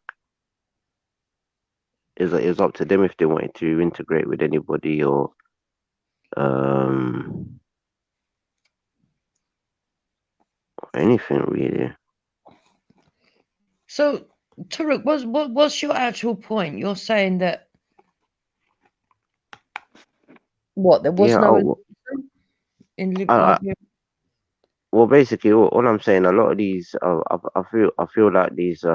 it's up to them if they wanted to integrate with anybody or um anything really. So, Tarek, what's your actual point? You're saying that there was Yeah. no in Liberia. Well, basically, all I'm saying, a lot of these, I feel like these,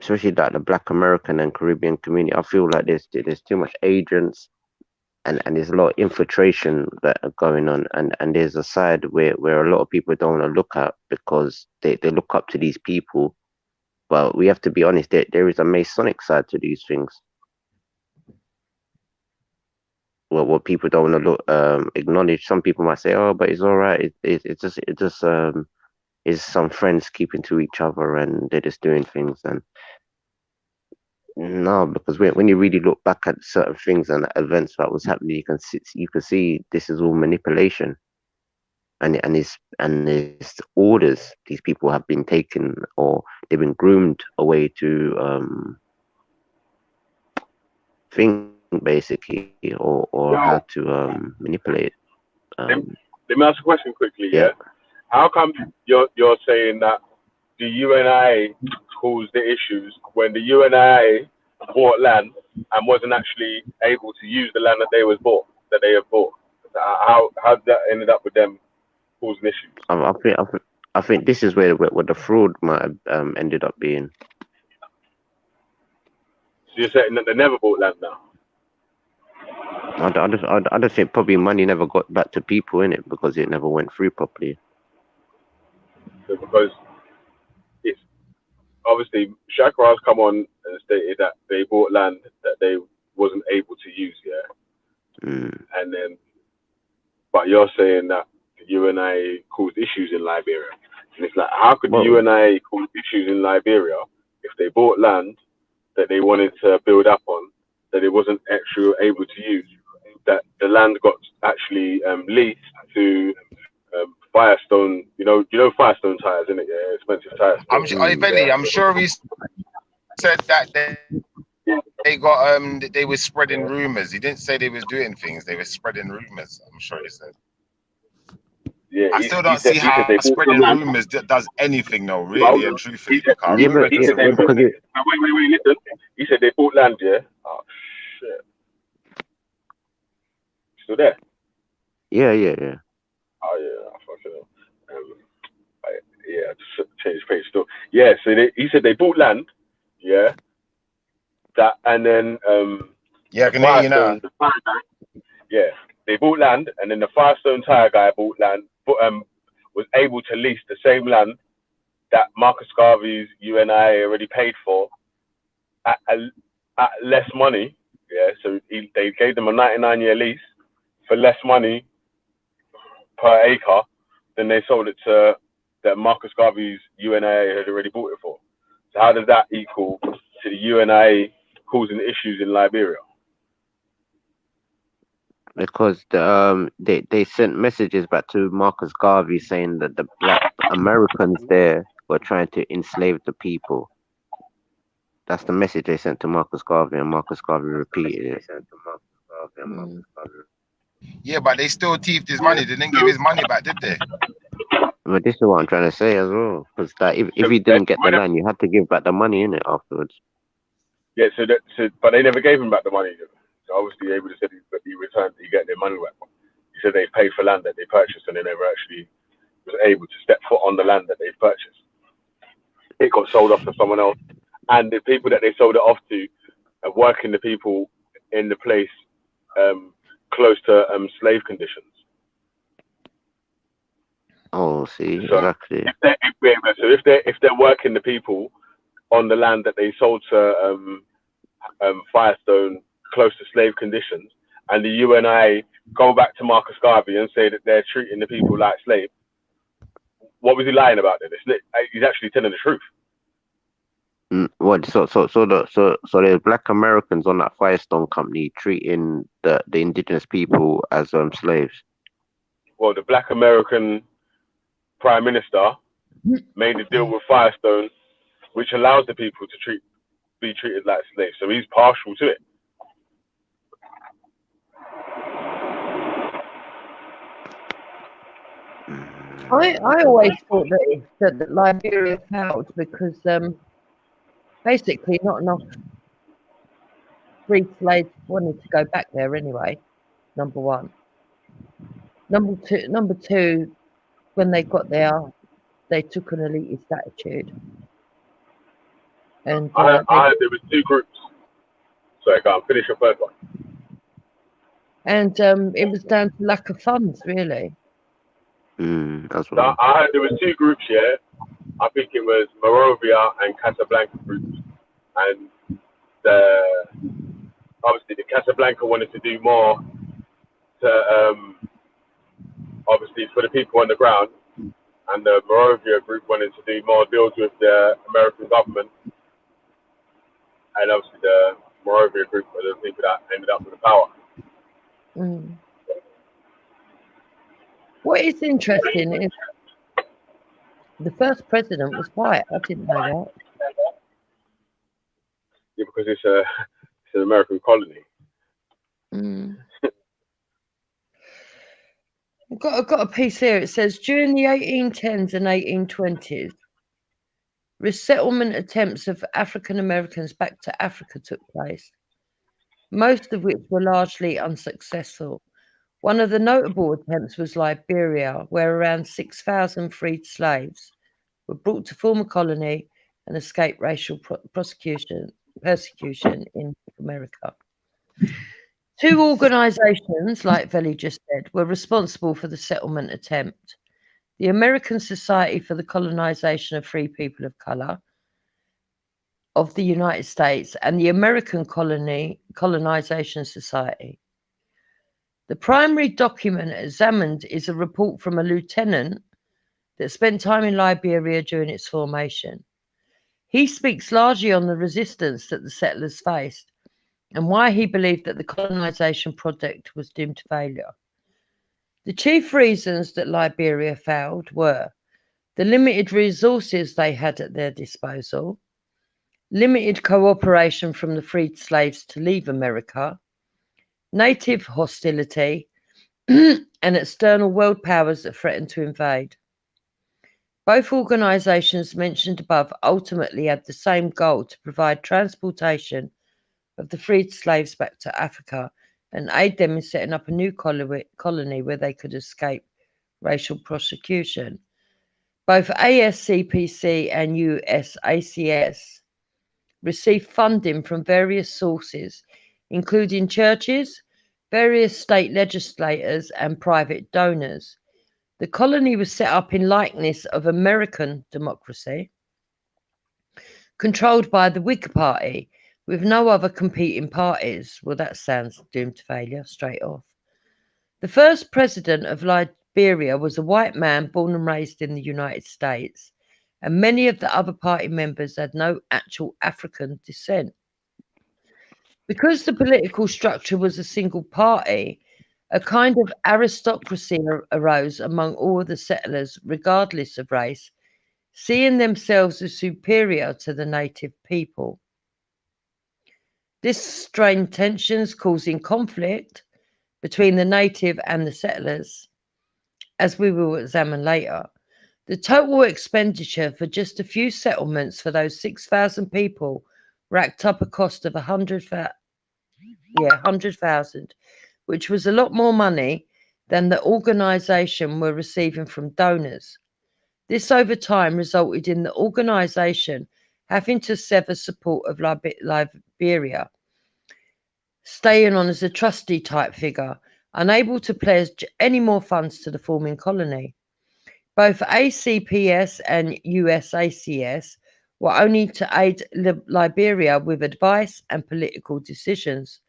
especially like the Black American and Caribbean community, I feel like there's too much agents and there's a lot of infiltration that are going on, and there's a side where a lot of people don't want to look at because they look up to these people. But we have to be honest, there is a Masonic side to these things. Well, what people don't want to look acknowledge. Some people might say, "Oh, but it's all right. It's just is some friends keeping to each other and they're just doing things." And no, because when you really look back at certain things and events that was happening, you can see this is all manipulation, and it's orders. These people have been taken or they've been groomed away to think basically, or how Yo, to manipulate. let, let me ask a question quickly. Yeah. Yeah, how come you're saying that the UNI caused the issues when the UNI bought land and wasn't actually able to use the land that they have bought? How did that ended up with them causing issues? I think this is where the fraud might have ended up being. So you're saying that they never bought land now? I just think probably money never got back to people in it because it never went through properly. So because it's obviously Chakra's come on and stated that they bought land that they wasn't able to use, yeah. And then, but you're saying that the UNI caused issues in Liberia, and it's like, how could the UNI cause issues in Liberia if they bought land that they wanted to build up on that it wasn't actually able to use? That the land got actually leased to Firestone. You know Firestone tires, isn't it? Yeah, expensive tires. I'm sure he said that they got they were spreading rumors. He didn't say they was doing things. They were spreading rumors. I'm sure he said. Yeah, I still don't see how spreading rumors does anything though, really and truthfully. Wait, listen. He said they bought land, yeah? Oh, shit. Still there? Yeah. Oh, yeah. I fucking know. Yeah, I just changed page still. Yeah, so he said they bought land, yeah? That, and then, yeah, I can hear you now. Yeah, they bought land, and then the Firestone tire guy bought land, but was able to lease the same land that Marcus Garvey's UNI already paid for at less money. Yeah, so they gave them a 99-year lease for less money per acre than they sold it to that Marcus Garvey's UNI had already bought it for. So how does that equal to the UNI causing issues in Liberia? Because they sent messages back to Marcus Garvey saying that the Black Americans there were trying to enslave the people. That's the message they sent to Marcus Garvey, and Marcus Garvey repeated it. Yeah, but they still thieved his money. They didn't give his money back, did they? But this is what I'm trying to say as well. Because if you didn't get the land, you had to give back the money in it afterwards. Yeah, but they never gave him back the money. So obviously, able to say he returned, he get their money back. He said they paid for land that they purchased, and they never actually was able to step foot on the land that they purchased. It got sold off to someone else, and the people that they sold it off to are working the people in the place close to slave conditions. Oh, see, So exactly. If they're working the people on the land that they sold to Firestone close to slave conditions, and the UNI go back to Marcus Garvey and say that they're treating the people like slaves, what was he lying about then? He's actually telling the truth. What? So there's black Americans on that Firestone company treating the indigenous people as slaves. Well, the black American Prime Minister made a deal with Firestone, which allows the people to be treated like slaves. So he's partial to it. I always thought that Liberia failed because basically not enough free slaves wanted to go back there anyway. Number one. Number two, when they got there, they took an elitist attitude. And I heard there was two groups. So I can't finish your first one. And it was down to lack of funds, really. That's what I heard there was two groups here. I think it was Morovia and Casablanca groups. And obviously the Casablanca wanted to do more to obviously for the people on the ground, and the Morovia group wanted to do more deals with the American government, and obviously the Morovia group were the people that ended up with the power. What is interesting is the first president was white. I didn't know that. Yeah, because it's an American colony. I've got a piece here. It says during the 1810s and 1820s, resettlement attempts of African Americans back to Africa took place, most of which were largely unsuccessful. One of the notable attempts was Liberia, where around 6,000 freed slaves were brought to form a colony and escape racial persecution in America. Two organisations, like Veli just said, were responsible for the settlement attempt. The American Society for the Colonisation of Free People of Colour of the United States and the American Colonisation Society. The primary document examined is a report from a lieutenant that spent time in Liberia during its formation. He speaks largely on the resistance that the settlers faced and why he believed that the colonisation project was doomed to failure. The chief reasons that Liberia failed were the limited resources they had at their disposal, limited cooperation from the freed slaves to leave America, native hostility, and external world powers that threatened to invade. Both organisations mentioned above ultimately had the same goal to provide transportation of the freed slaves back to Africa and aid them in setting up a new colony where they could escape racial persecution. Both ASCPC and USACS received funding from various sources, including churches, various state legislators, and private donors. The colony was set up in likeness of American democracy, controlled by the Whig Party, with no other competing parties. Well, that sounds doomed to failure straight off. The first president of Liberia was a white man born and raised in the United States, and many of the other party members had no actual African descent. Because the political structure was a single party, a kind of aristocracy arose among all the settlers, regardless of race, seeing themselves as superior to the native people. This strained tensions, causing conflict between the native and the settlers, as we will examine later. The total expenditure for just a few settlements for those 6,000 people racked up a cost of 100,000, which was a lot more money than the organisation were receiving from donors. This over time resulted in the organisation having to sever support of Liberia, staying on as a trustee type figure, unable to pledge any more funds to the forming colony. Both ACPS and USACS were only to aid Liberia with advice and political decisions,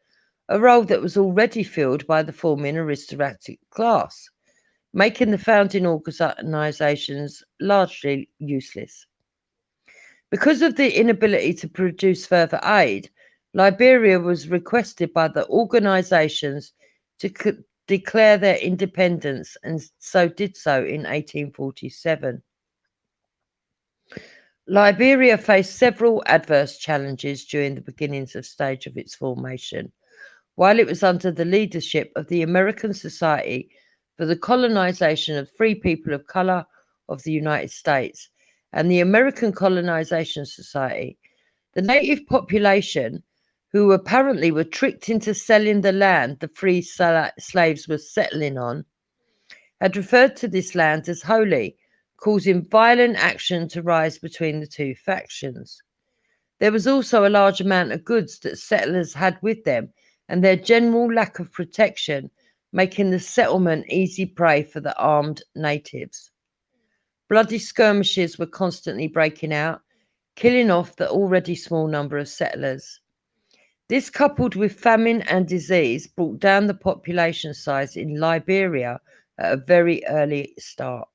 a role that was already filled by the forming aristocratic class, making the founding organisations largely useless. Because of the inability to produce further aid, Liberia was requested by the organisations to declare their independence, and so did so in 1847. Liberia faced several adverse challenges during the beginnings of stage of its formation, while it was under the leadership of the American Society for the Colonization of Free People of Color of the United States and the American Colonization Society. The native population, who apparently were tricked into selling the land the free slaves were settling on, had referred to this land as holy, causing violent action to rise between the two factions. There was also a large amount of goods that settlers had with them, and their general lack of protection making the settlement easy prey for the armed natives. Bloody skirmishes were constantly breaking out, killing off the already small number of settlers. This, coupled with famine and disease, brought down the population size in Liberia at a very early start.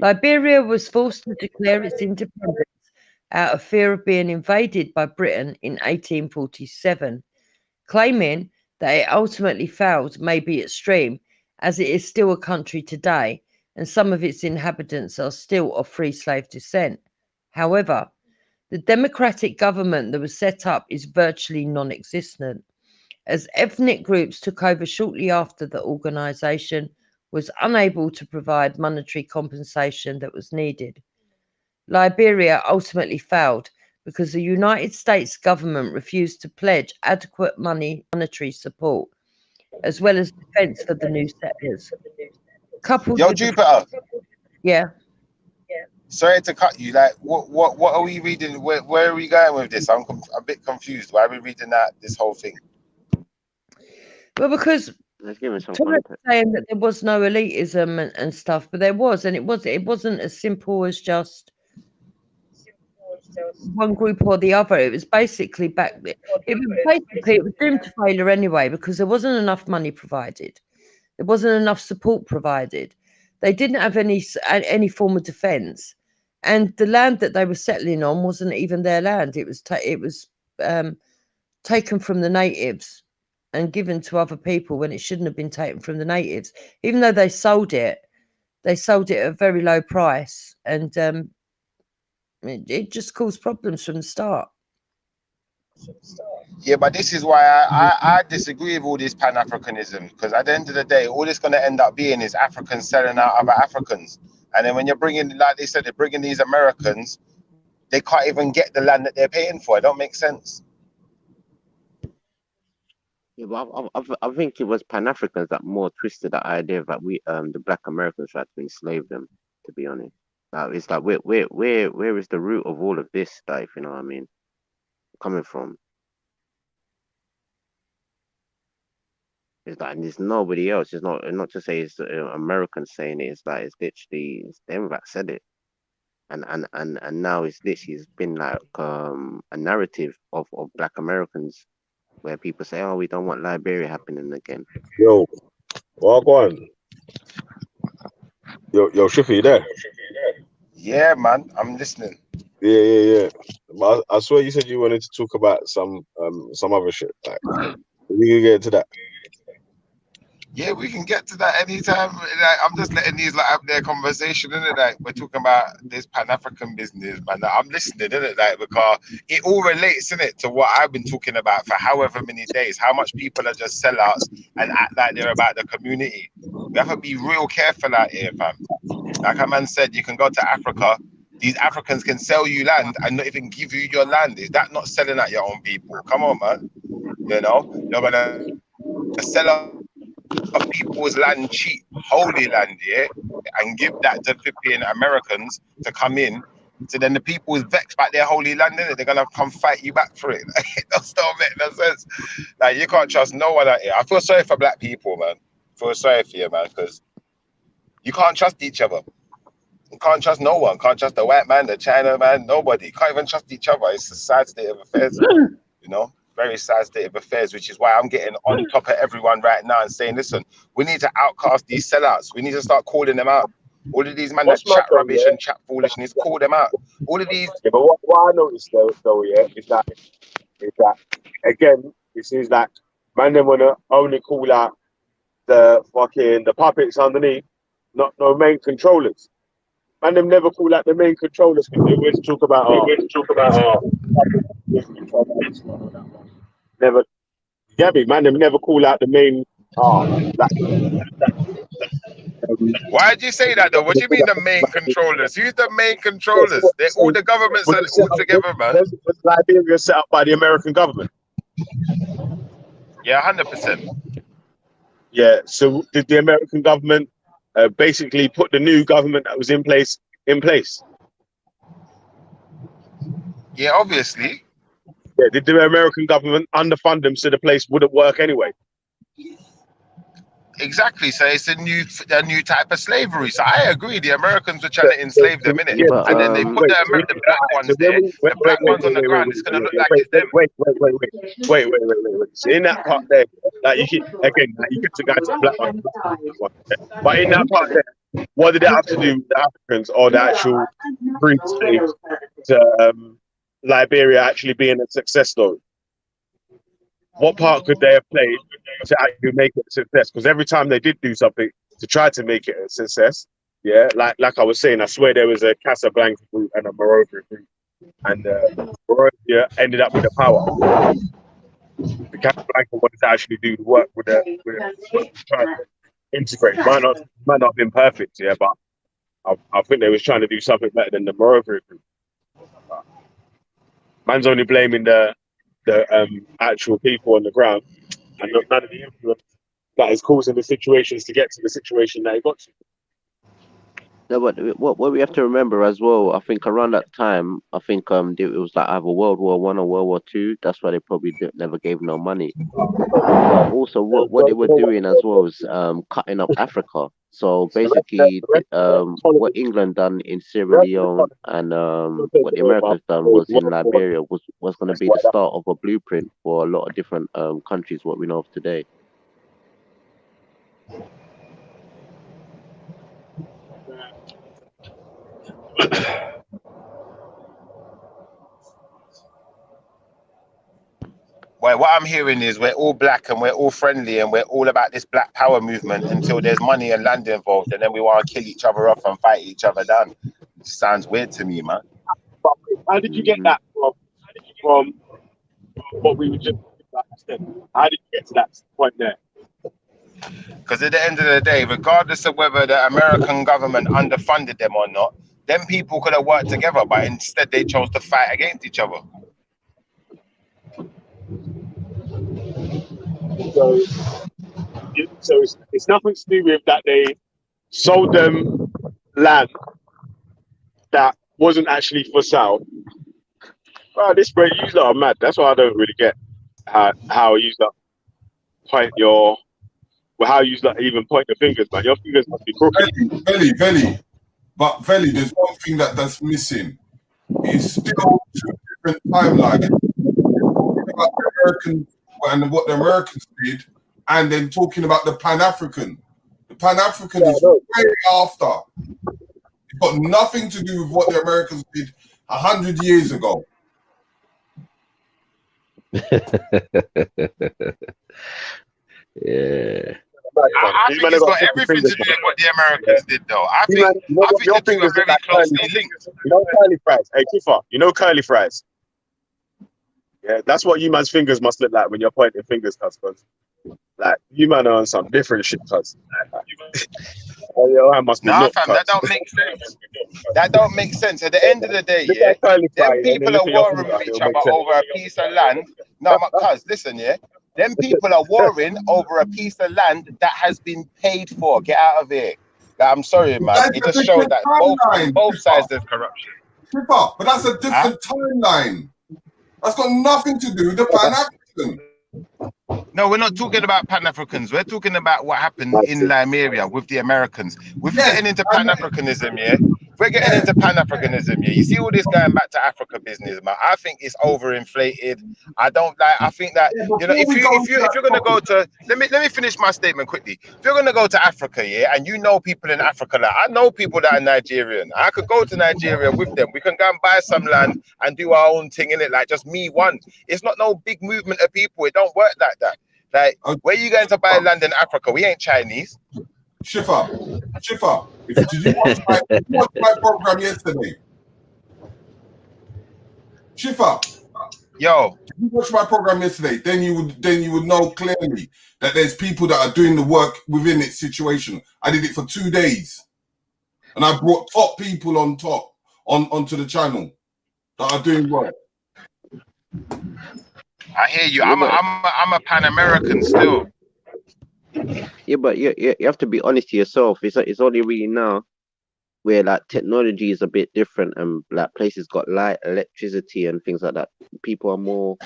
Liberia was forced to declare its independence out of fear of being invaded by Britain in 1847, claiming that it ultimately failed may be extreme, as it is still a country today, and some of its inhabitants are still of free slave descent. However, the democratic government that was set up is virtually non-existent, as ethnic groups took over shortly after the organisation was unable to provide monetary compensation that was needed. Liberia ultimately failed because the United States government refused to pledge adequate monetary support, as well as defence for the new settlers. Coupled Yo, with Jupiter. Yeah. Sorry to cut you. Like, what are we reading? Where are we going with this? I'm a bit confused. Why are we reading this whole thing? Well, because let's give it some Thomas context. saying that there was no elitism and stuff, but there was, and it wasn't as simple as just one group or the other. It was basically it was doomed to failure anyway, because there wasn't enough money provided, there wasn't enough support provided, they didn't have any form of defence, and the land that they were settling on wasn't even their land. It was taken from the natives and given to other people when it shouldn't have been taken from the natives, even though they sold it at a very low price, and it just caused problems from the start. Yeah, but this is why I disagree with all this Pan-Africanism, because at the end of the day, all it's going to end up being is Africans selling out other Africans. And then when you're bringing, like they said, they're bringing these Americans, they can't even get the land that they're paying for. It don't make sense. Yeah, but I think it was Pan-Africans that more twisted that idea that we the Black Americans tried to enslave them. To be honest, it's like where is the root of all of this stuff? You know what I mean? Coming from? It's like there's nobody else. It's not to say it's Americans saying it. It's like it's literally them that said it, and now it's been like a narrative of Black Americans where people say, oh, we don't want Liberia happening again. Yo, walk on. Yo, Shiffy, you there? Yeah, man, I'm listening. Yeah. But I swear you said you wanted to talk about some other shit. Like, we can get to that. Yeah, we can get to that anytime. Like, I'm just letting these like have their conversation, innit? Like, we're talking about this Pan-African business, man. Like, I'm listening, innit? Like, because it all relates, innit, to what I've been talking about for however many days. How much people are just sellouts and act like they're about the community. We have to be real careful out here, fam. Like a man said, you can go to Africa. These Africans can sell you land and not even give you your land. Is that not selling out your own people? Come on, man. You know, you're gonna sell out people's land cheap, holy land, yeah, and give that to flipping Americans to come in. So then the people is vexed by their holy land, innit? They're gonna come fight you back for it. It does not make no sense. Like, you can't trust no one out here. I feel sorry for Black people, man. I feel sorry for you, man, because you can't trust each other. You can't trust no one. Can't trust the white man, the China man, nobody. You can't even trust each other. It's a sad state of affairs, you know? Very sad state of affairs, which is why I'm getting on top of everyone right now and saying, listen, we need to outcast these sellouts. We need to start calling them out. All of these men What's that mad chat though, rubbish yeah? and chat foolishness, call them out. All of these. Yeah, but what I noticed though, yeah, is that again, it seems like man them wanna only call out the puppets underneath, not no main controllers. Man them never call out the main controllers because they always talk about never. Yeah, man them never call out the main like Why do you say that though? What do you mean the main controllers? Who's the main controllers? They're all the governments are all together, man. Was Liberia set up by the American government? Yeah, 100%. Yeah. So did the American government basically put the new government that was in place in place? Yeah, obviously. Yeah. Did the American government underfund them so the place wouldn't work anyway? Exactly. So it's a new type of slavery. So I agree. The Americans were trying to enslave them, innit? Yeah, and then they put the black ones there. The black ones on the ground. It's gonna look like it's them. Wait. So in that part there, like you keep again, like you get to guys to black ones, but in that part there, what did it have to do with the Africans or the actual free slaves to Liberia actually being a success story? What part could they have played to actually make it a success? Because every time they did do something to try to make it a success, yeah, like I was saying, I swear there was a Casablanca group and a Morovia group, and Morovia ended up with the power. The Casablanca wanted to actually do the work with trying to integrate. Might not have been perfect, yeah, but I think they was trying to do something better than the Morovia group. Man's only blaming the actual people on the ground, and none of the influence that is causing the situations to get to the situation that it got to. No, but what we have to remember as well, I think around that time, I think it was like either World War One or World War Two. That's why they probably never gave no money. But also, what they were doing as well was cutting up Africa. So basically, what England done in Sierra Leone and what the Americans done was in Liberia was going to be the start of a blueprint for a lot of different countries what we know of today. Well, what I'm hearing is we're all black and we're all friendly and we're all about this black power movement until there's money and land involved, and then we want to kill each other off and fight each other down. It sounds weird to me, man. How did you get that from what we were just saying? How did you get to that point there? Because at the end of the day, regardless of whether the American government underfunded them or not, them people could have worked together, but instead they chose to fight against each other. So it's nothing to do with that they sold them land that wasn't actually for sale. Wow, this way you lot are mad. That's why I don't really get how you lot point how you lot even point the fingers, man. Your fingers must be crooked. Veli. But Veli, there's one thing that's missing. It's still two different timelines. About the Americans and what the Americans did, and then talking about the Pan-African. The Pan-African is way after. It's got nothing to do with what the Americans did 100 years ago. Yeah. I think it's got everything to do with what the Americans did, though. I think the two are very closely linked. You know curly fries? Hey, Kifa, you know curly fries? Yeah, that's what you man's fingers must look like when you're pointing fingers, cuz. Like, you man are on some different shit, cuz. Your hand must be Nah, lit, fam, cuz. that don't make sense. That don't make sense. At the end of the day, yeah, them people are warring with each other over a piece of land. No, cuz, listen, yeah. Them people are warring over a piece of land that has been paid for. Get out of here. Like, I'm sorry, man. It just showed that both sides there's corruption. But that's a different timeline. That's got nothing to do with the Pan-African. No, we're not talking about Pan-Africans. We're talking about what happened in Liberia with the Americans. We're getting into Pan-Africanism, yeah? we're getting into Pan-Africanism. Yeah, you see all this going back to Africa business, man. I think it's overinflated. I don't like. I think that if you're gonna go to let me finish my statement quickly. If you're gonna go to Africa, yeah, and you know people in Africa, like I know people that are Nigerian. I could go to Nigeria with them. We can go and buy some land and do our own thing in it, like just me one. It's not no big movement of people. It don't work like that. Like, where you going to buy land in Africa? We ain't Chinese. Shifa, did you watch my program yesterday? Shifa, yo, did you watch my program yesterday? Then you would know clearly that there's people that are doing the work within its situation. I did it for 2 days, and I brought top people onto the channel that are doing work. I hear you. I'm a Pan-American still. Yeah, but you have to be honest to yourself. It's only really now where like technology is a bit different and like places got light, electricity and things like that. People are more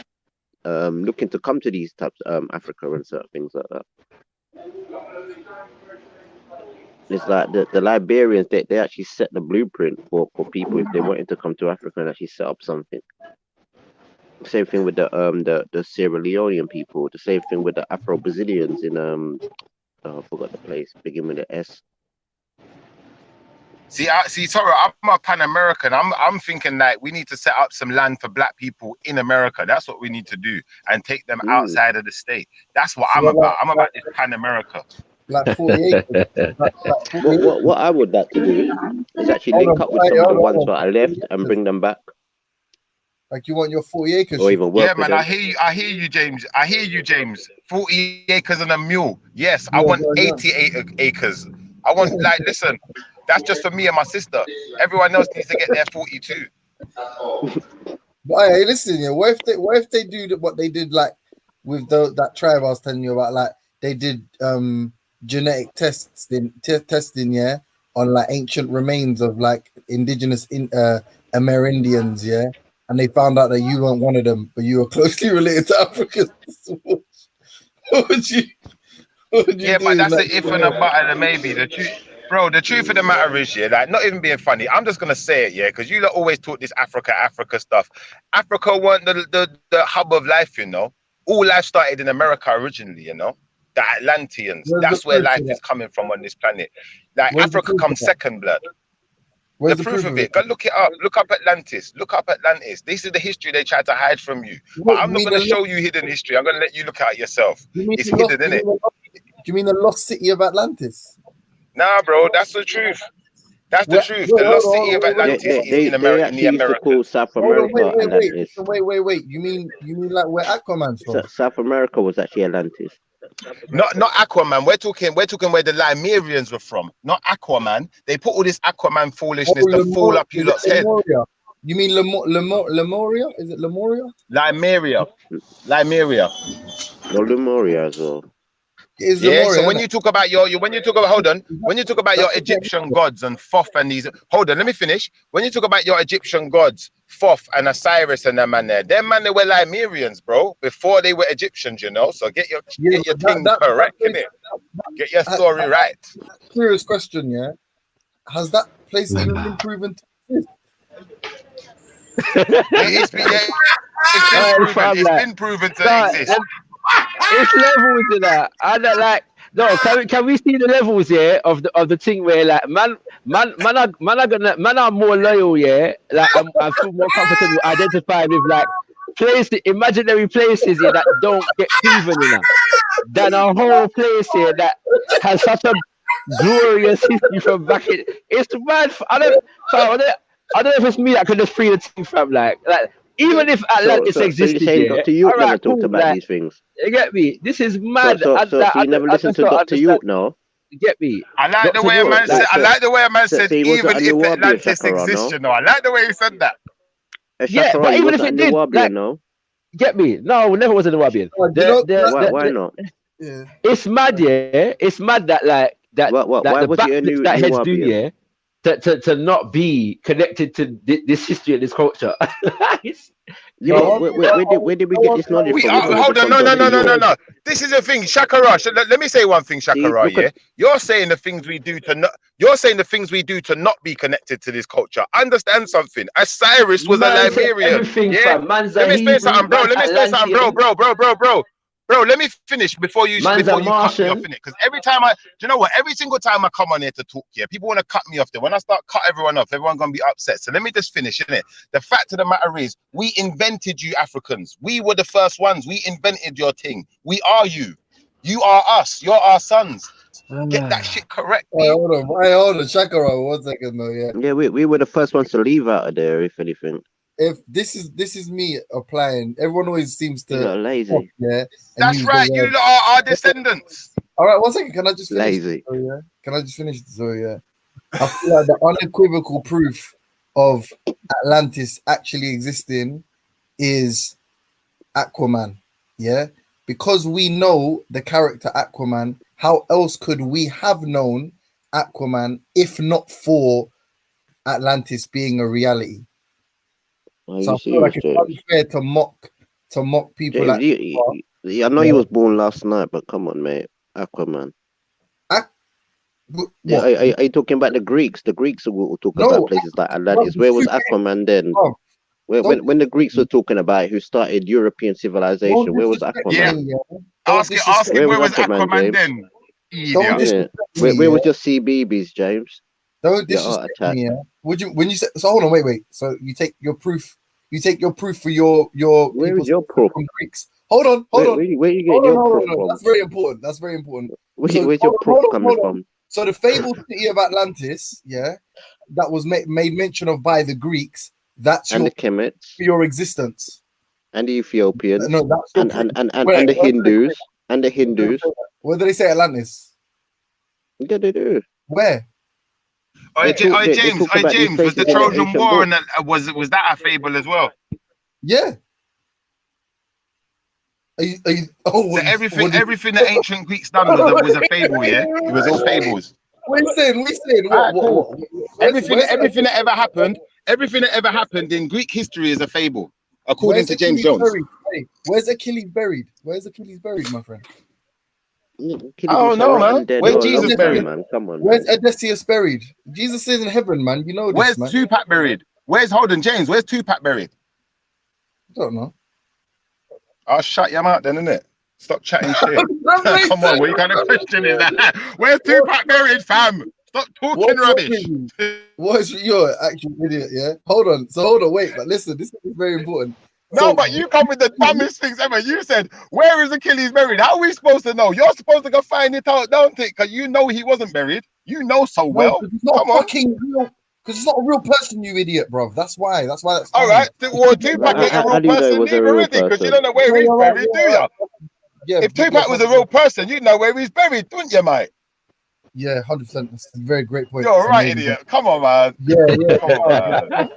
looking to come to these types Africa and certain things like that. It's like the Liberians, they actually set the blueprint for people if they wanted to come to Africa and actually set up something. Same thing with the Sierra Leonean people. The same thing with the Afro-Brazilians in I forgot the place. Begin with the S. See, Toro, I'm a Pan-American. I'm thinking like we need to set up some land for black people in America. That's what we need to do and take them outside of the state. That's what I'm about. I'm about this Pan-America. Like 48. What I would like to do is actually link up with some of the ones that are left and bring them back. Like you want your 40 acres. Or even work yeah, with man, them. I hear you, James. 40 acres and a mule. Yes, I want 88 acres. I want, like, listen, that's just for me and my sister. Everyone else needs to get their 42. But hey, listen, yeah, what if they do what they did like with that tribe I was telling you about? Like they did genetic testing, yeah, on like ancient remains of like indigenous Amerindians, yeah. And they found out that you weren't one of them, but you were closely related to Africans. What would you Yeah, do but that's in the if and a but and a maybe. The truth of the matter is, yeah, like not even being funny. I'm just gonna say it, yeah, because you lot always talk this Africa stuff. Africa weren't the hub of life, you know. All life started in America originally, you know. The Atlanteans. That's where life is coming from on this planet. Like Africa comes second, blood. The proof of it. Go look it up. Look up Atlantis. Look up Atlantis. This is the history they tried to hide from you. But I'm not going to show you hidden history. I'm going to let you look at it yourself. It's hidden, isn't it? Do you mean the lost city of Atlantis? Nah, bro. That's the truth. That's the truth. The lost city of Atlantis is in America. They used to call South America Atlantis. Wait. You mean like where Aquaman's from? South America was actually Atlantis. Not Aquaman. We're talking where the Limerians were from. Not Aquaman. They put all this Aquaman foolishness to fall up you lot's head. You mean Lemuria? Is it Lemuria? Limeria. No, Lemuria as well. Yeah, so when you talk about your Egyptian gods and Thoth and these, hold on, let me finish. When you talk about your Egyptian gods, Thoth and Osiris and them man there, they were Limerians, bro, before they were Egyptians, you know. So get your things correct, innit? Get your story right. Serious question, yeah. Has that place even been proven to exist? It's been proven to exist. It's levels to that. I don't like. No, can we see the levels here of the thing where like man are more loyal, yeah. Like I feel more comfortable identifying with like imaginary places here that don't get proven enough than a whole place here that has such a glorious history from back in. It's mad. I don't know if it's me that can just free the team from like. Even if Atlantis existed, Dr. York never talked about these things. You get me? This is mad. So you never listened to Dr. York, no? You get me? I like the way a man said. I like the way a man said. Even if Atlantis exists, you know. I like the way he said that. Yeah, but even if it did, like, get me? No, never was in the Wabian. Why not? It's mad, yeah. It's mad that like that. Why was it a new heads do, Wabian? yeah. to not be connected to this history and this culture. Yeah, but where did we get this knowledge from? It's only Hold on, because no. This is the thing, Shakara. Let me say one thing, Shakara. look at You're saying the things we do to not. You're saying the things we do to not be connected to this culture. Understand something? As Cyrus was a Man said Liberian. everything, Yeah. fam. Man's Let a me explain Hebrew, something, bro. man's Let me explain something, bro. Bro, let me finish before you man's a cut me off Martian. in it. Because every time do you know what? Every single time I come on here to talk here, people want to cut me off there. When I start cut everyone off, everyone's gonna be upset. So let me just finish, innit? The fact of the matter is, we invented you Africans. We were the first ones. We invented your thing. We are you. You are us. You're our sons. Get that shit correct. Hold on, Shakara, 1 second though, yeah. Yeah, we were the first ones to leave out of there, if anything. If this is me applying, everyone always seems to lazy. Yeah, that's right. You lot are our descendants. All right, 1 second. Can I just finish? Lazy. Yeah. Can I just finish? So yeah, I feel like the unequivocal proof of Atlantis actually existing is Aquaman. Yeah, because we know the character Aquaman. How else could we have known Aquaman if not for Atlantis being a reality? So I feel like it's unfair to mock people. James, I know you was born last night, but come on, mate. Aquaman. Are you talking about the Greeks? The Greeks will talk about places like Atlantis. Where was Aquaman then? When the Greeks were talking about who started European civilization, where was Aquaman? Yeah. Ask him where was Aquaman then? Yeah. Where was your CBBS, James? Don't disrespect me. Yeah. Would you when you say so? Hold on, wait. So you take your proof. You take your proof for your. Where is your proof? From Greeks. Hold on. Where you get your proof from? That's very important. That's very important. Where's your proof coming from? So the fabled city of Atlantis, yeah, that was made mention of by the Greeks. That's and the Kemets, your existence, and the Ethiopians, no, that's and the Hindus, and the Hindus. Where do they say Atlantis? Yeah, they do. Where? James, was the Trojan War and was that a fable as well? Yeah. So everything the ancient Greeks done was a fable, yeah? It was all fables. We saying what? Everything that ever happened in Greek history is a fable, according to James Jones. Hey, where's Achilles buried? My friend? Oh no, man. Where's Jesus buried? Man? Come on. Where's Odysseus buried? Jesus is in heaven, man. You know this. Where's man. Tupac buried? Where's James? Where's Tupac buried? I don't know. I'll shut you out then, innit? Stop chatting shit. Come on, what kind of question is that? Where's Tupac buried, fam? Stop talking rubbish. What's your actual idiot? Yeah. Hold on. Wait, but listen, this is very important. No, but you come with the dumbest things ever. You said, "Where is Achilles buried?" How are we supposed to know? You're supposed to go find it out, don't it? Because you know he wasn't buried. You know so well. It's not fucking real. Because it's not a real person, you idiot, bro. That's why. That's funny. All right. Well, Tupac ain't a real person neither, is he? Because you don't know where he's buried, do you? Yeah. If Tupac was a real person, you'd know where he's buried, wouldn't you, mate? Yeah, 100%. That's a very great point. You're right, idiot. Come on, man. Yeah. Come on, man.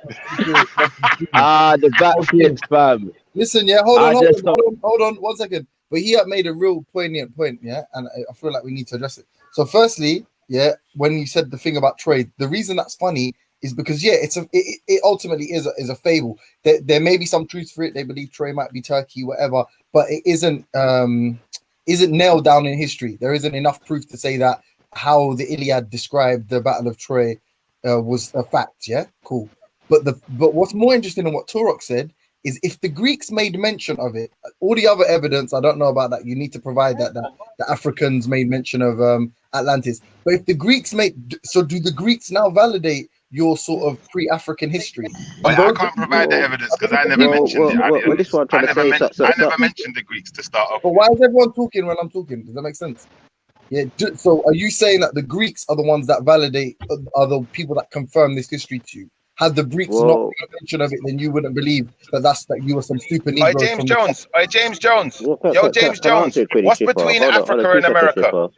The backflips, fam. Listen, yeah, hold on 1 second. But he had made a real poignant point, yeah, and I feel like we need to address it. So, firstly, yeah, when you said the thing about Troy, the reason that's funny is because it ultimately is a fable. There may be some truth for it. They believe Troy might be Turkey, whatever, but it isn't nailed down in history. There isn't enough proof to say that how the Iliad described the Battle of Troy was a fact. Yeah, cool. But what's more interesting than what Turok said is if the Greeks made mention of it, all the other evidence, I don't know about that. You need to provide that the Africans made mention of Atlantis. But if the Greeks do the Greeks now validate your sort of pre-African history? I can't provide the evidence because I never mentioned it. This is what I'm trying to say. I never mentioned the Greeks to start off. But why is everyone talking when I'm talking? Does that make sense? Yeah. So are you saying that the Greeks are the ones that validate, are the people that confirm this history to you? Had the Greeks not made mention of it, then you wouldn't believe that you were some stupid Negro. James Jones. Yo, James Jones. What's between Africa and America?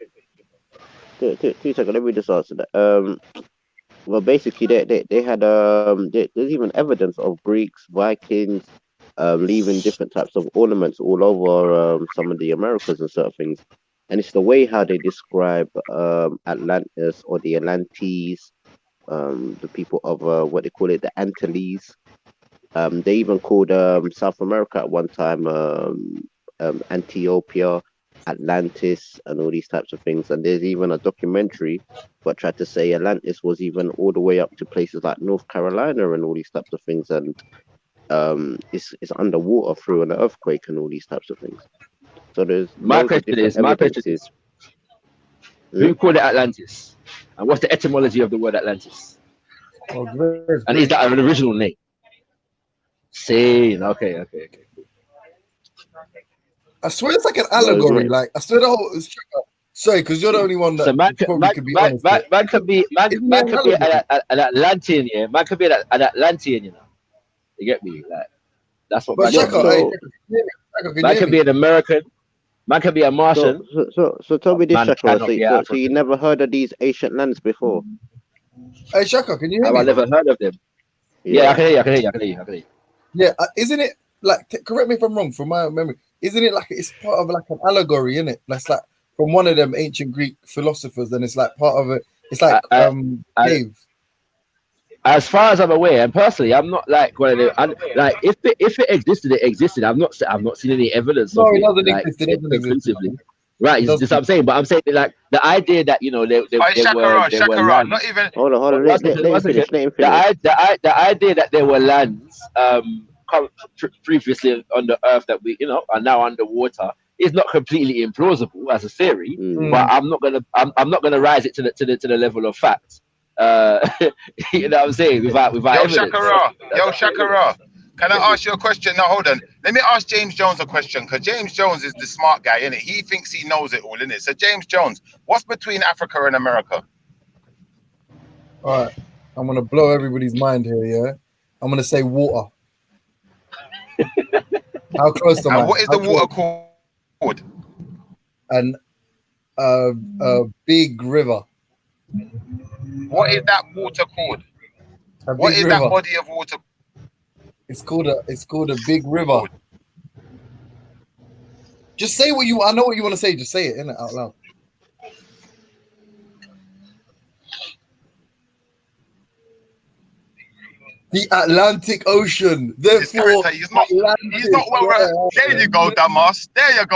2 seconds. Let me just answer that. Well, basically, they had there's even evidence of Greeks, Vikings, leaving different types of ornaments all over some of the Americas and certain things. And it's the way how they describe Atlantis or the Atlantes, the people of what they call it, the Antilles. They even called South America at one time Antioquia, Atlantis, and all these types of things. And there's even a documentary what tried to say Atlantis was even all the way up to places like North Carolina and all these types of things. And it's underwater through an earthquake and all these types of things. So there's My loads of question different is, evidences. who called it Atlantis? And what's the etymology of the word Atlantis? Oh, And is that an original name? Saying, okay. I swear it's like an allegory. Like I swear the whole. Sorry, because you're the only one that So man probably could be honest. could be an Atlantean, yeah. Man could be an Atlantean, you know. You get me? Like that's what But man Shaka, man could be an American. Man could be a Martian. So tell me this, Man Shaka. cannot be So you African. never heard of these ancient lands before? Hey Shaka, can you hear Have me? I never heard of them? Yeah, I can hear you. Yeah, isn't it like? Correct me if I'm wrong. From my memory, isn't it like it's part of like an allegory, isn't it? That's like from one of them ancient Greek philosophers, and it's like part of it. It's like cave. As far as I'm aware, and personally, I'm not like one of the like if it existed, it existed. I've not seen any evidence No, of it it doesn't like exist. It doesn't exist. conclusively. Right, that's what I'm saying. But I'm saying that, like the idea that there were lands. not even. Hold on. Let him finish. The idea that there were lands previously on the earth that we are now underwater is not completely implausible as a theory. But I'm not gonna rise it to the level of fact. You know what I'm saying? Without evidence. Shakara. Can I ask you a question? No, hold on. Let me ask James Jones a question, because James Jones is the smart guy, innit? He thinks he knows it all, innit? So James Jones, what's between Africa and America? All right, I'm gonna blow everybody's mind here. Yeah, I'm gonna say water. How close am I? And what is the water called? And a big river. What is that water called? What is that body of water? It's called a big river. Just say what I know what you want to say. Just say it, innit, out loud. The Atlantic Ocean. Therefore, he's not well read. There you go, dumbass. That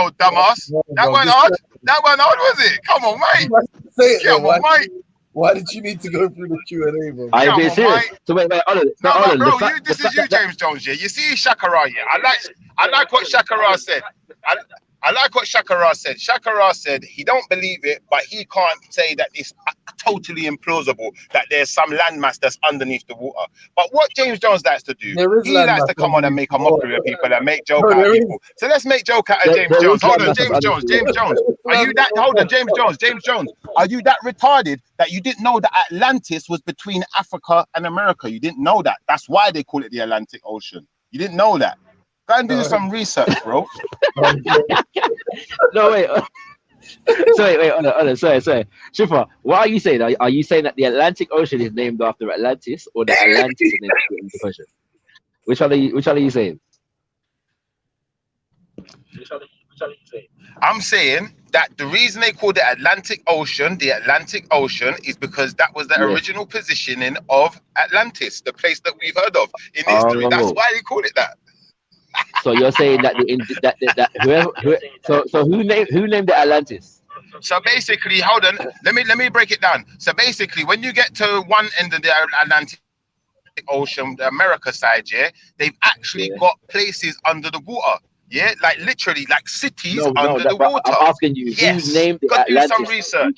went hard. Was it? Come on, mate. Say it. Come on, mate. Why did you need to go through the Q&A, bro? Are you being serious? So wait, hold on. Bro, this is you, James Jones. Yeah, you see Shakara. Yeah, I like what Shakara said. I like what Shakara said. Shakara said he don't believe it, but he can't say that it's totally implausible that there's some landmass that's underneath the water. But what James Jones likes to do, he likes to come on and make a mockery of people and make joke out of people. So let's make joke out of James Jones. Hold on, James Jones. Are you that? Hold on, James Jones. Are you that retarded that you didn't know that Atlantis was between Africa and America? You didn't know that. That's why they call it the Atlantic Ocean. You didn't know that. Go and do some research, bro. No, wait. Sorry, hold on. Sorry. Shifa, what are you saying? Are you saying that the Atlantic Ocean is named after Atlantis, or that Atlantis is named after the Atlantic Ocean? Which one are you saying? I'm saying that the reason they called it the Atlantic Ocean, is because that was the original positioning of Atlantis, the place that we've heard of in history. That's why they called it that. So you're saying that who named the Atlantis? So basically, hold on, let me break it down. So basically, when you get to one end of the Atlantic Ocean, the America side, they've actually got places under the water. Yeah, like literally, like cities under the water. I'm asking you, who named the Atlantis? Do some research.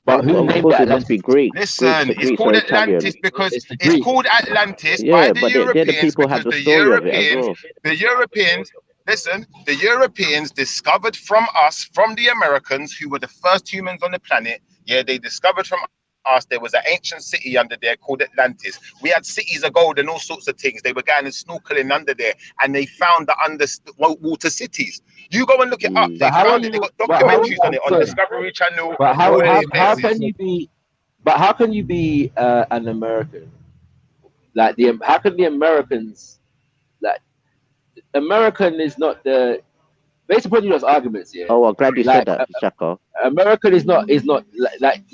But who named the Atlantis? Listen, it's called Atlantis because it's called Atlantis Yeah, by the but Europeans, the people have the story of it as well. The Europeans discovered from the Americans, who were the first humans on the planet. Yeah, they discovered from us there was an ancient city under there called Atlantis. We had cities of gold and all sorts of things. They were going and snorkeling under there, and they found the underwater cities. You go and look it up. They found it. They got documentaries on it on Discovery Channel. But how can you be? But how can you be an American? Like how can the Americans? Like American is not the. Based upon those arguments, yeah. Oh, I'm glad you said that, Shaka. American is not like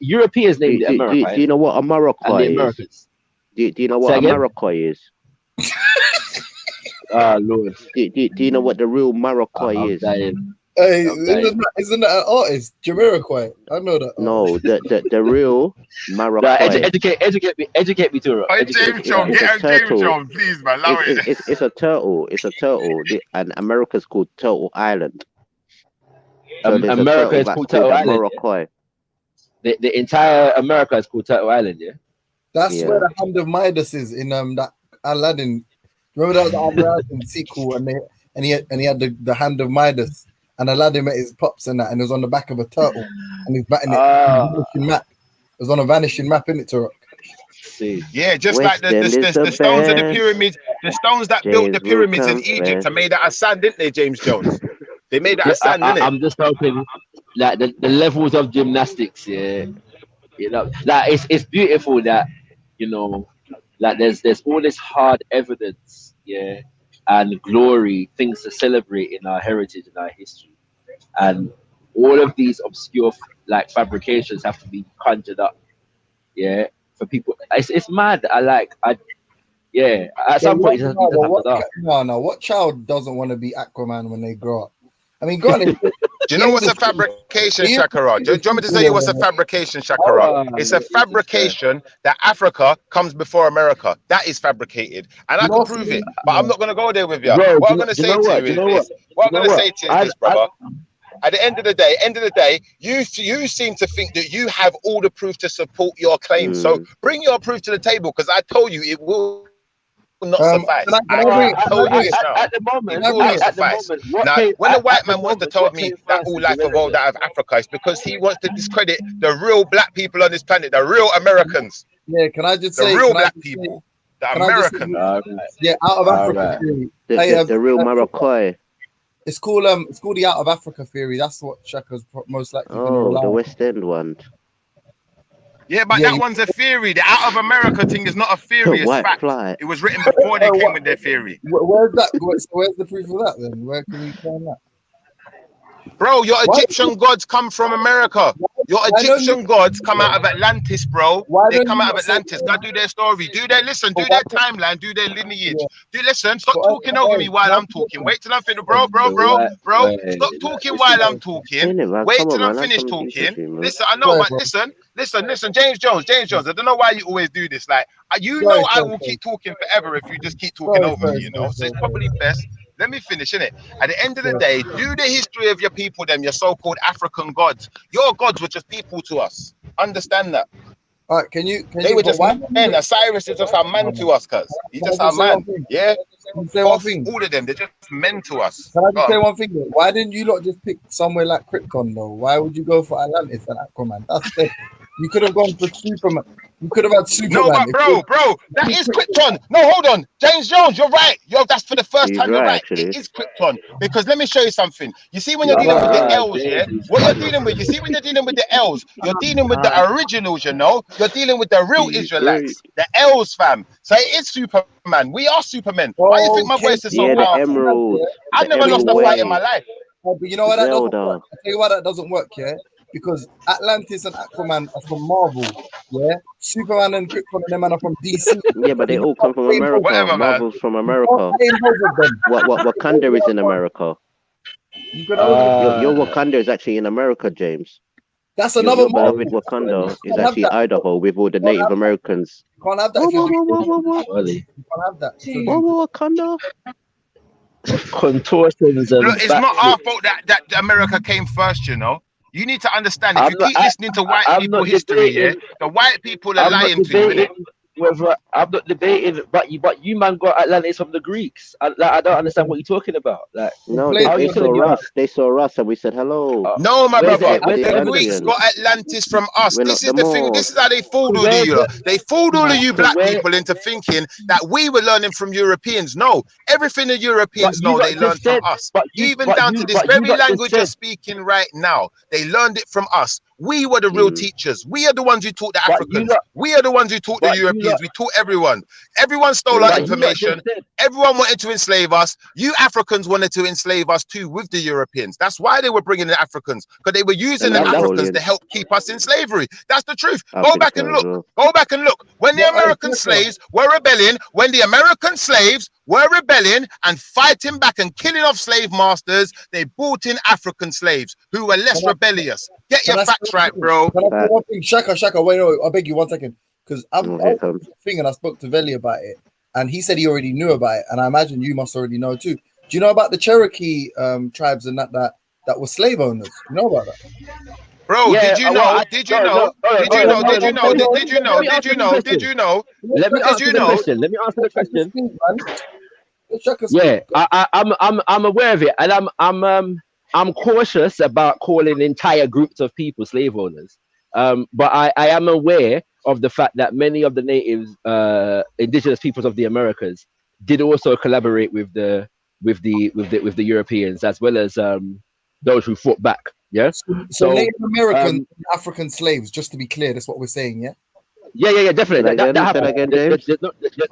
Europeans named it America. Do you know what a Morocco is? Do you know what a Morocco is? Lord. Do you know what the real Morocco is? Hey, isn't that an artist? Jamiroquai. I know that. No, the real Morocco. Educate me to it. James John, get James John, please, man. Allow it. It's a turtle. It's a turtle, and America's called Turtle Island. So there's America is called Turtle Island. Morocco. The entire America is called Turtle Island, yeah. That's where the Hand of Midas is in that Aladdin. Remember that was the Aladdin sequel, and he had the Hand of Midas, and Aladdin met his pops and that, and it was on the back of a turtle, and he's batting it. Map. It was on a vanishing map, innit, Turok? Yeah, just like the stones of the pyramids, the stones that built the pyramids in Egypt are made out of sand, didn't they, James Jones? They made out of sand, didn't it? I'm just hoping, like the levels of gymnastics, yeah. You know, like it's beautiful that, you know, like there's all this hard evidence, yeah, and glory, things to celebrate in our heritage and our history, and all of these obscure like fabrications have to be conjured up, yeah, for people. It's mad. At some point, what child doesn't want to be Aquaman when they grow up? I mean, granted, do you know what's a fabrication, Shakara? Do you want me to tell you what's a fabrication, Shakara? It's a fabrication that Africa comes before America. That is fabricated, and I can prove it. But I'm not going to go there with you. What I'm going to say to you is this, brother. At the end of the day, you seem to think that you have all the proof to support your claim. So bring your proof to the table, because I told you it will not suffice. At the moment, now, when the white man wants to tell me that all life evolved out of Africa, it's because he wants to discredit the real black people on this planet, the real Americans. Yeah, can I just say the real black people, the Americans? Yeah, out of Africa theory. The real Morocco. It's called the Out of Africa theory. That's what Shaka's most likely. The West End one. Yeah, but that one's a theory. The Out of America thing is not a theory, it's fact. Fly. It was written before they came with their theory. Where's that? Where's the proof of that then? Where can we find that? Bro, your Egyptian gods come from America. Your Egyptian gods come out of Atlantis, bro. They come out of Atlantis. Go do their story. Do their timeline, do their lineage. Listen, stop talking over me while I'm talking. Wait till I'm finished, bro. Stop talking while I'm talking. Wait till I'm finished talking. Listen, I know, but listen, James Jones. I don't know why you always do this. Like, I will keep talking forever if you just keep talking over me, you know. So it's probably best. Let me finish, innit? At the end of the day, do the history of your people, your so-called African gods. Your gods were just people to us. Understand that. All right, they were just men. Osiris is just a man to us, cuz. He's just a man. Yeah? All of them, they're just men to us. Can I just say one thing? Why didn't you lot just pick somewhere like Krypton, though? Why would you go for Atlantis and Aquaman? That's the... You could have gone for Superman. You could have had Superman. No, but bro, that is Krypton. No, hold on. James Jones, you're right. That's for the first time. You're right. It is Krypton. Because let me show you something. You see when you're dealing with the elves, yeah? What you're dealing with, you see when you're dealing with the elves, you're dealing with the originals, you know? You're dealing with the real Israelites, the elves, fam. So it is Superman. We are Supermen. Why do you think my voice is so powerful? I've never lost a fight in my life. But you know what? That doesn't work. I tell you why that doesn't work, yeah? Because Atlantis and Aquaman are from Marvel, yeah. Superman and Krypton and them are from DC. Yeah, but they all come from America. Whatever, Marvel's from America. What Wakanda is in America? Your Wakanda is actually in America, James. That's another your beloved Wakanda is actually Idaho with all the Native Americans. You can't have that. You can't have that. Wakanda. Contortions. Look, it's not our fault that America came first, you know. You need to understand, if you keep listening to white people history, the white people are lying to you. I'm not debating, but you man got Atlantis from the Greeks. I don't understand what you're talking about. Like, no, they saw us and we said hello. No, my brother, the Greeks got Atlantis from us. This is the thing. This is how they fooled all of you. They fooled all of you black people into thinking that we were learning from Europeans. No, Everything the Europeans know, they learned from us. Even down to this very language you're speaking right now, they learned it from us. We were the real teachers. We are the ones who taught the Africans. We are the ones who taught the Europeans. We taught everyone. Everyone stole our information. Everyone wanted to enslave us. You Africans wanted to enslave us too with the Europeans. That's why they were bringing the Africans, because they were using the Africans to help keep us in slavery. That's the truth. Go back and look. Go back and look. When the American slaves were rebelling, when the American slaves were rebelling and fighting back and killing off slave masters, they brought in African slaves who were less rebellious. Get your facts right, bro. Shaka, wait, I beg you 1 second. Because I was thing and I spoke to Veli about it, and he said he already knew about it, and I imagine you must already know too. Do you know about the Cherokee tribes and that were slave owners? You know about that? Bro, did you know? Did you know? Did you know? Did you know? Did you know? Did you know? Did you know? Let me answer the question. Let me answer the question. Yeah, I'm aware of it, and I'm cautious about calling entire groups of people slave owners. But I am aware of the fact that many of the native indigenous peoples of the Americas did also collaborate with the Europeans, as well as those who fought back. Yeah. So Native American African slaves, just to be clear, that's what we're saying. Yeah. Yeah, definitely. That happened.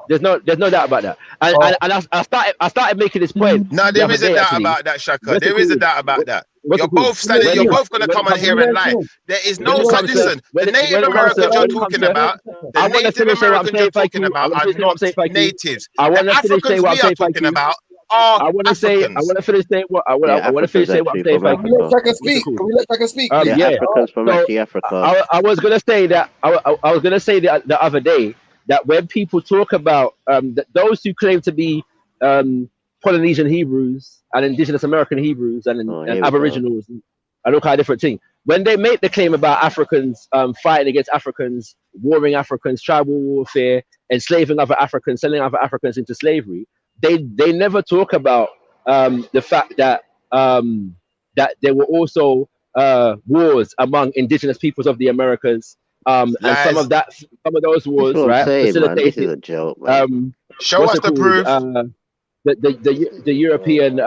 There's no doubt about that. And I started making this point. No, there is a doubt about that, Shaka. There is a doubt about that. You're both standing. You're both going to come on here and lie. There is no. Listen, the Native Americans you're talking about, the Native Americans you're talking about are not natives. The Africans we are talking about. I want to finish saying what I want to finish saying what I'm saying. Can we let Shaka speak? Can we let Shaka speak? Yeah, Africans from Africa. I was gonna say that I was gonna say the other day that when people talk about those who claim to be Polynesian Hebrews and Indigenous American Hebrews and Aboriginals and all kind of different things, when they make the claim about Africans fighting against Africans, warring Africans, tribal warfare, enslaving other Africans, selling other Africans into slavery, they never talk about the fact that that there were also wars among indigenous peoples of the Americas, and some of those wars, right, facilitated. This is a joke, show us the proof. The European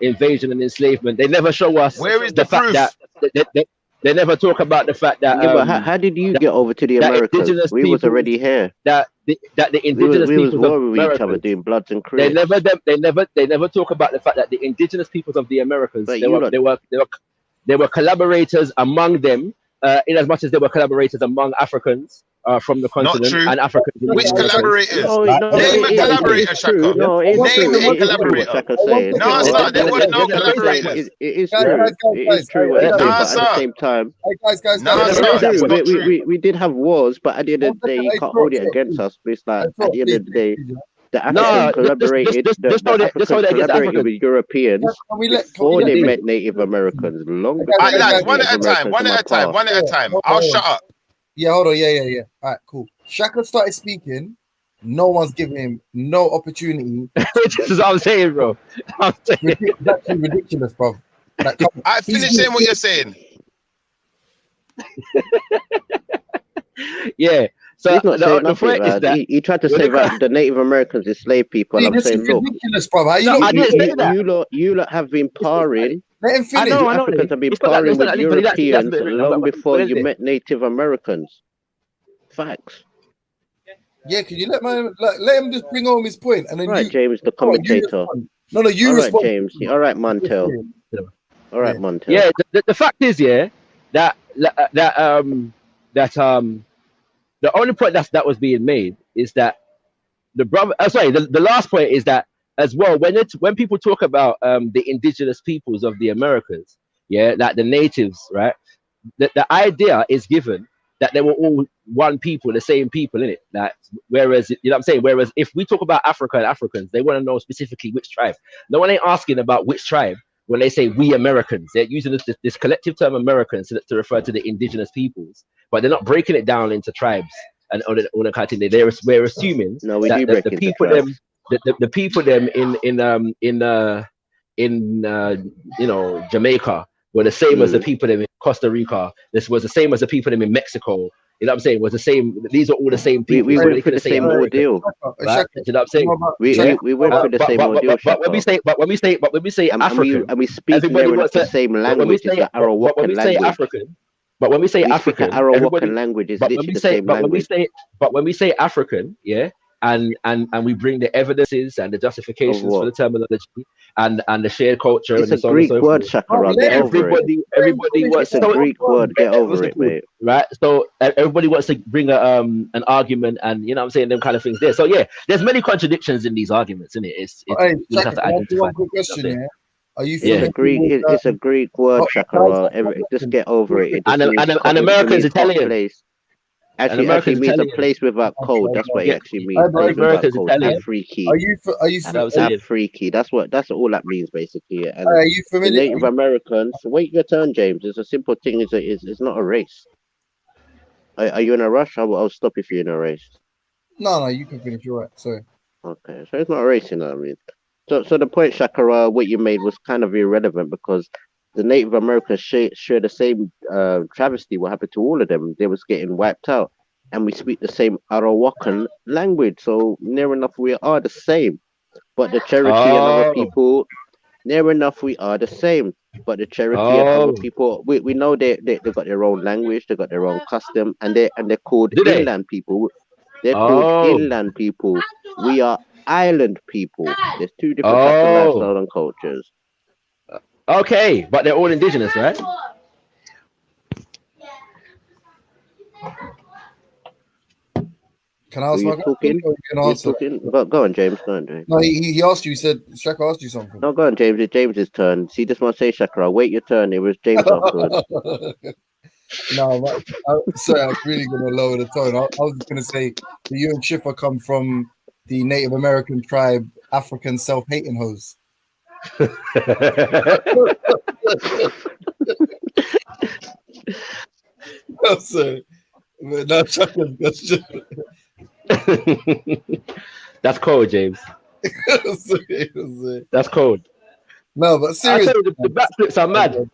invasion and enslavement. They never show us where is the fact that they never talk about the fact that. Yeah, but how did you get over to the Americas? We was already here. That the indigenous we was peoples war of with each Americas, other doing bloods and they crips. never talk about the fact that the indigenous peoples of the Americas, they were collaborators among them, in as much as they were collaborators among Africans from the continent and Africans. Which collaborators? Name a collaborator, Shaka. No, name a collaborator. No, sir, there were no collaborators. It is true. It is true what you're saying, but at the same time, we did have wars, but at the end of the day, you can't hold it against us. But it's like at the end of the day, the Africans collaborated. The Africans collaborated with Europeans before they met Native Americans. Long before. Lads, one at a time. I'll shut up. Yeah, hold on. Yeah. All right, cool. Shaka started speaking. No one's giving him no opportunity. This is what I'm saying, bro. That's actually ridiculous, bro. Like, I finished saying what you're saying. Yeah. So he's not saying nothing, man. He tried to say that the Native Americans is slave people. I'm saying, look, ridiculous, bro. You lot have been parring. Let him finish. I know. Africans have been parring with Europeans long before you met Native Americans. Facts. Yeah, can you let him just bring home his point, and then right, James, the commentator. No, you respond. Right, James. All right, Montel. All right, Montel. Yeah, the fact is, that the only point that was being made is that the last point is that as well, when people talk about the indigenous peoples of the Americas, like the natives, right? The idea is given that they were all one people, the same people in it. That whereas, you know what I'm saying? Whereas if we talk about Africa and Africans, they want to know specifically which tribe. No one ain't asking about which tribe when they say we Americans. They're using this collective term Americans to refer to the indigenous peoples, but they're not breaking it down into tribes and all the kind of thing. We're assuming that the people them. The people them in Jamaica were the same as the people them in Costa Rica. This was the same as the people them in Mexico, You know what I'm saying? Was the same. These are all the same people. We So went through the same ordeal. Right? You know what I'm saying? We went through the same ordeal. But when we say African, and we speak everybody near enough wants the to. same But when we language. It's say the Arawakan language. But when we say we African, speak the everybody. Arawakan language is But when literally we the say, same but when we language. say, but when we say African, yeah, and we bring the evidences and the justifications for the terminology and the shared culture It's and a so on and Greek so word, forth. Shakara. Get over it. Everybody wants. It's a Greek word. Get over it, mate. Right, so everybody wants to bring an argument, and you know what I'm saying, them kind of things there. So yeah, there's many contradictions in these arguments, isn't it? It's Hey, we just have to Shaka, can I ask you identify. one quick question, yeah? Are you It's familiar a Greek. with It's a Greek word, Shakara. Just get over it. It just means and American's it means hot Italian. place. And Actually, American's it means Italian. a place without code. That's what it Yeah, actually means. and Place without American's code. Italian. Afriki. Are you Afriki. That's all that means basically. And are you the familiar? Native Americans. Wait your turn, James. It's a simple thing. It's not a race. Are you in a rush? I'll stop if you're in a race. No, you can finish. You're right. Sorry. Okay, so it's not a race, you know what I mean? So the point, Shakara, what you made was kind of irrelevant because the Native Americans share the same travesty. What happened to all of them? They was getting wiped out, and we speak the same Arawakan language. So near enough, we are the same. But the Cherokee and other people, near enough, we are the same. But the Cherokee and other people, we know they got their own language, they got their own custom, and they're called inland people. They're called inland people. We are island people. There's two different types of lifestyle and cultures. Okay, but they're all indigenous, right? Can I ask my question? Or you can answer? Go on, James. Go on, James. No, he asked you. He said Shaka asked you something. No, go on, James. It's James's turn. See, this one say Shakara. Wait your turn. It was James afterwards. No, sorry, I was really going to lower the tone. I was going to say that you and Schiffer come from the Native American tribe, African self-hating hoes. No, sorry. No, that's cold, James. That's cold. No, but seriously, the backflips are mad.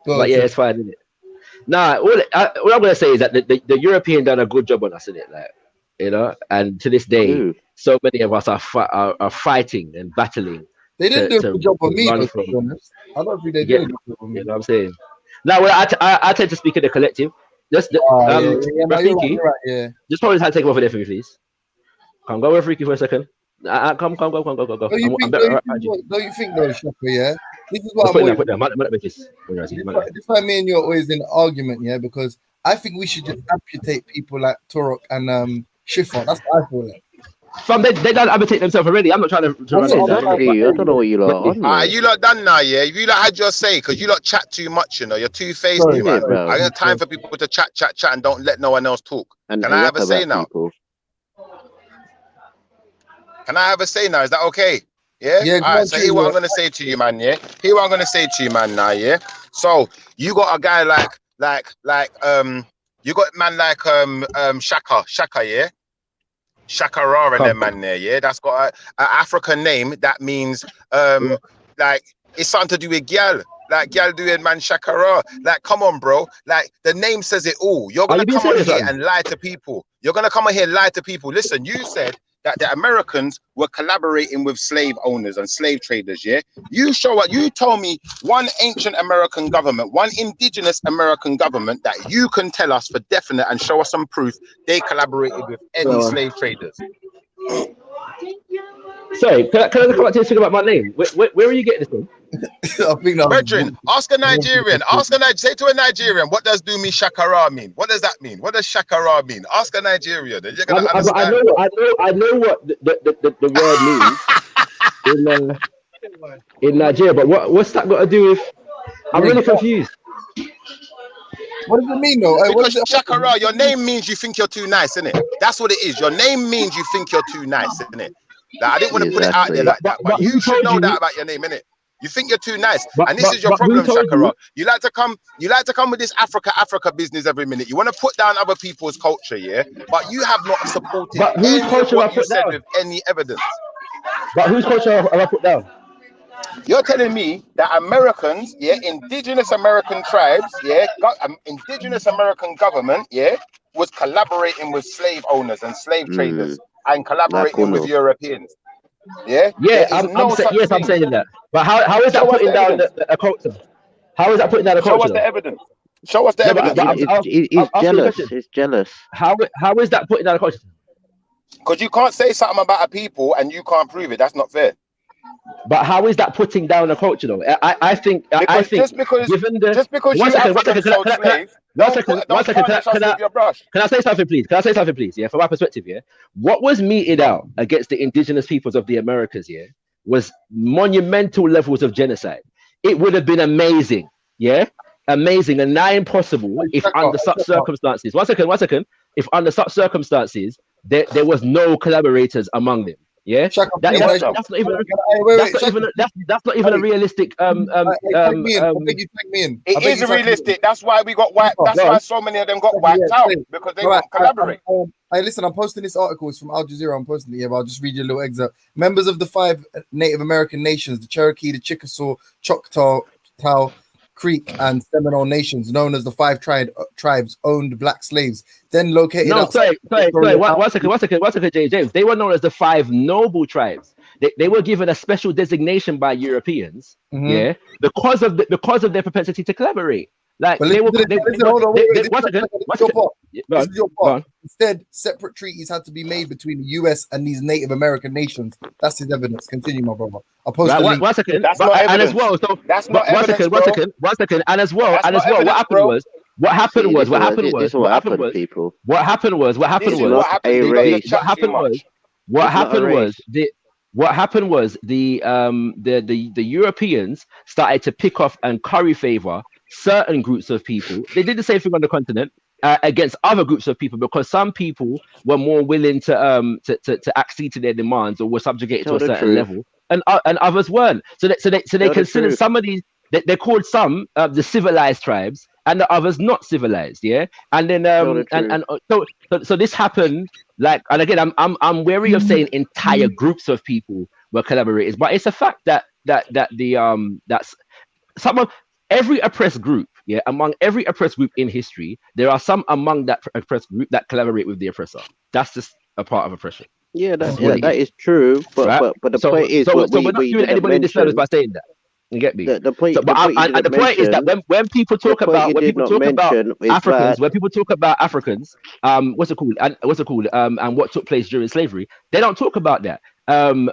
But yeah, it's fine, isn't it? Nah, all I'm gonna say is that the European done a good job on us, isn't it? Like, you know, and to this day, so many of us are fighting and battling. They didn't do a good job on me, to be honest. I don't think they did a good job on me. You know what I'm saying? Now, I tend to speak in the collective. Just Rafiki, just probably take him over there for me, please. Come go with Rafiki for a second. Come, go. Don't you think though, Shaka, yeah? This is what this why me and you are always in an argument, yeah, because I think we should just amputate people like Torok and Schiffer. That's what I feel like. They don't amputate themselves already. I'm not trying to run it. I don't know what you lot are. You lot done now, yeah? You lot had your say, because you lot chat too much, you know. You're too-faced, man. I got time for people to chat, and don't let no one else talk. Can I have a say now? Can I have a say now? Is that okay? Yeah? All right, so here's what I'm going to say to you, man, yeah? Here's what I'm going to say to you, man, now, yeah? So, you got a guy you got a man like Shaka, yeah? Shakara and them man there, yeah? That's got an African name that means, like, it's something to do with gyal. Like, gyal doing man Shakara. Like, come on, bro. Like, the name says it all. You're going to come on here and lie to people. You're going to come on here and lie to people. Listen, you said that the Americans were collaborating with slave owners and slave traders, yeah? You told me one ancient American government, one indigenous American government that you can tell us for definite and show us some proof they collaborated with any slave traders. Sorry, can I come back to this thing about my name? Where are you getting this from? Brethren, ask a Nigerian. Say to a Nigerian, what does do me Shakara mean? What does that mean? What does Shakara mean? Ask a Nigerian. You're gonna understand. I know what the word means in Nigeria, but what's that got to do with? I'm really confused. What does it mean, though? Because Shakara, your name means you think you're too nice, isn't it? That's what it is. Your name means you think you're too nice, isn't it? Like, I didn't want to put it out there like that, but you should know that about your name, innit? You think you're too nice, and this is your problem, Shakara. You like to come with this Africa business every minute. You want to put down other people's culture, yeah? But you have not supported any of what you said with any evidence. But whose culture have I put down? You're telling me that Americans, yeah, indigenous American tribes, yeah, indigenous American government, yeah, was collaborating with slave owners and slave traders and collaborating with Europeans. Yeah, Yeah, there is no such yes, I'm thing. saying that. But how is that Show us putting the down evidence. a culture? How is that putting down a Show culture us the though? evidence. Show us the No, evidence. He's I'm asking you a jealous. question. He's jealous. How is that putting down a culture? Because you can't say something about a people and you can't prove it. That's not fair. But how is that putting down a culture though? I think just because given the you Africans sold slaves, one second. tarnish us with your brush. Can I say something, please? Can I say something, please? Yeah, from my perspective, yeah. What was meted out against the indigenous peoples of the Americas, yeah, was monumental levels of genocide. It would have been amazing, yeah, amazing and nigh impossible if under such circumstances. One second. If under such circumstances there was no collaborators among them. Yeah, that's not even a realistic. It is realistic. That's why we got wiped. That's why so many of them got wiped out because they won't collaborate. Hey, listen, I'm posting this article. It's from Al Jazeera. I'm posting it here, but I'll just read you a little excerpt. Members of the 5 Native American nations, the Cherokee, the Chickasaw, Choctaw, Creek, and Seminole nations, known as the 5 tribes, owned black slaves. Then located. No, sorry. One second, James. They were known as the 5 noble tribes. They were given a special designation by Europeans, yeah, because of their propensity to collaborate. Like This is your part. Instead, separate treaties had to be made between the US and these Native American nations. That's his evidence. Continue, my brother. I'll post the link. One second. That's not evidence. And as well, so that's not evidence, one second. And as well, what happened was what happened was the Europeans started to pick off and curry favor certain groups of people. They did the same thing on the continent against other groups of people because some people were more willing to accede to their demands or were subjugated to a certain level, and others weren't. So they considered some of these. They called some the civilized tribes and the others not civilized. Yeah, and then so this happened. Like, and again, I'm wary of saying entire groups of people were collaborators, but it's a fact that that's some of every oppressed group, yeah, among every oppressed group in history, there are some among that oppressed group that collaborate with the oppressor. That's just a part of oppression. Yeah, that is true. But the point is, we're not doing anybody a disservice by saying that. You get me? The point is that when people talk about Africans, when people talk about Africans, what's it called, and what took place during slavery, they don't talk about that. And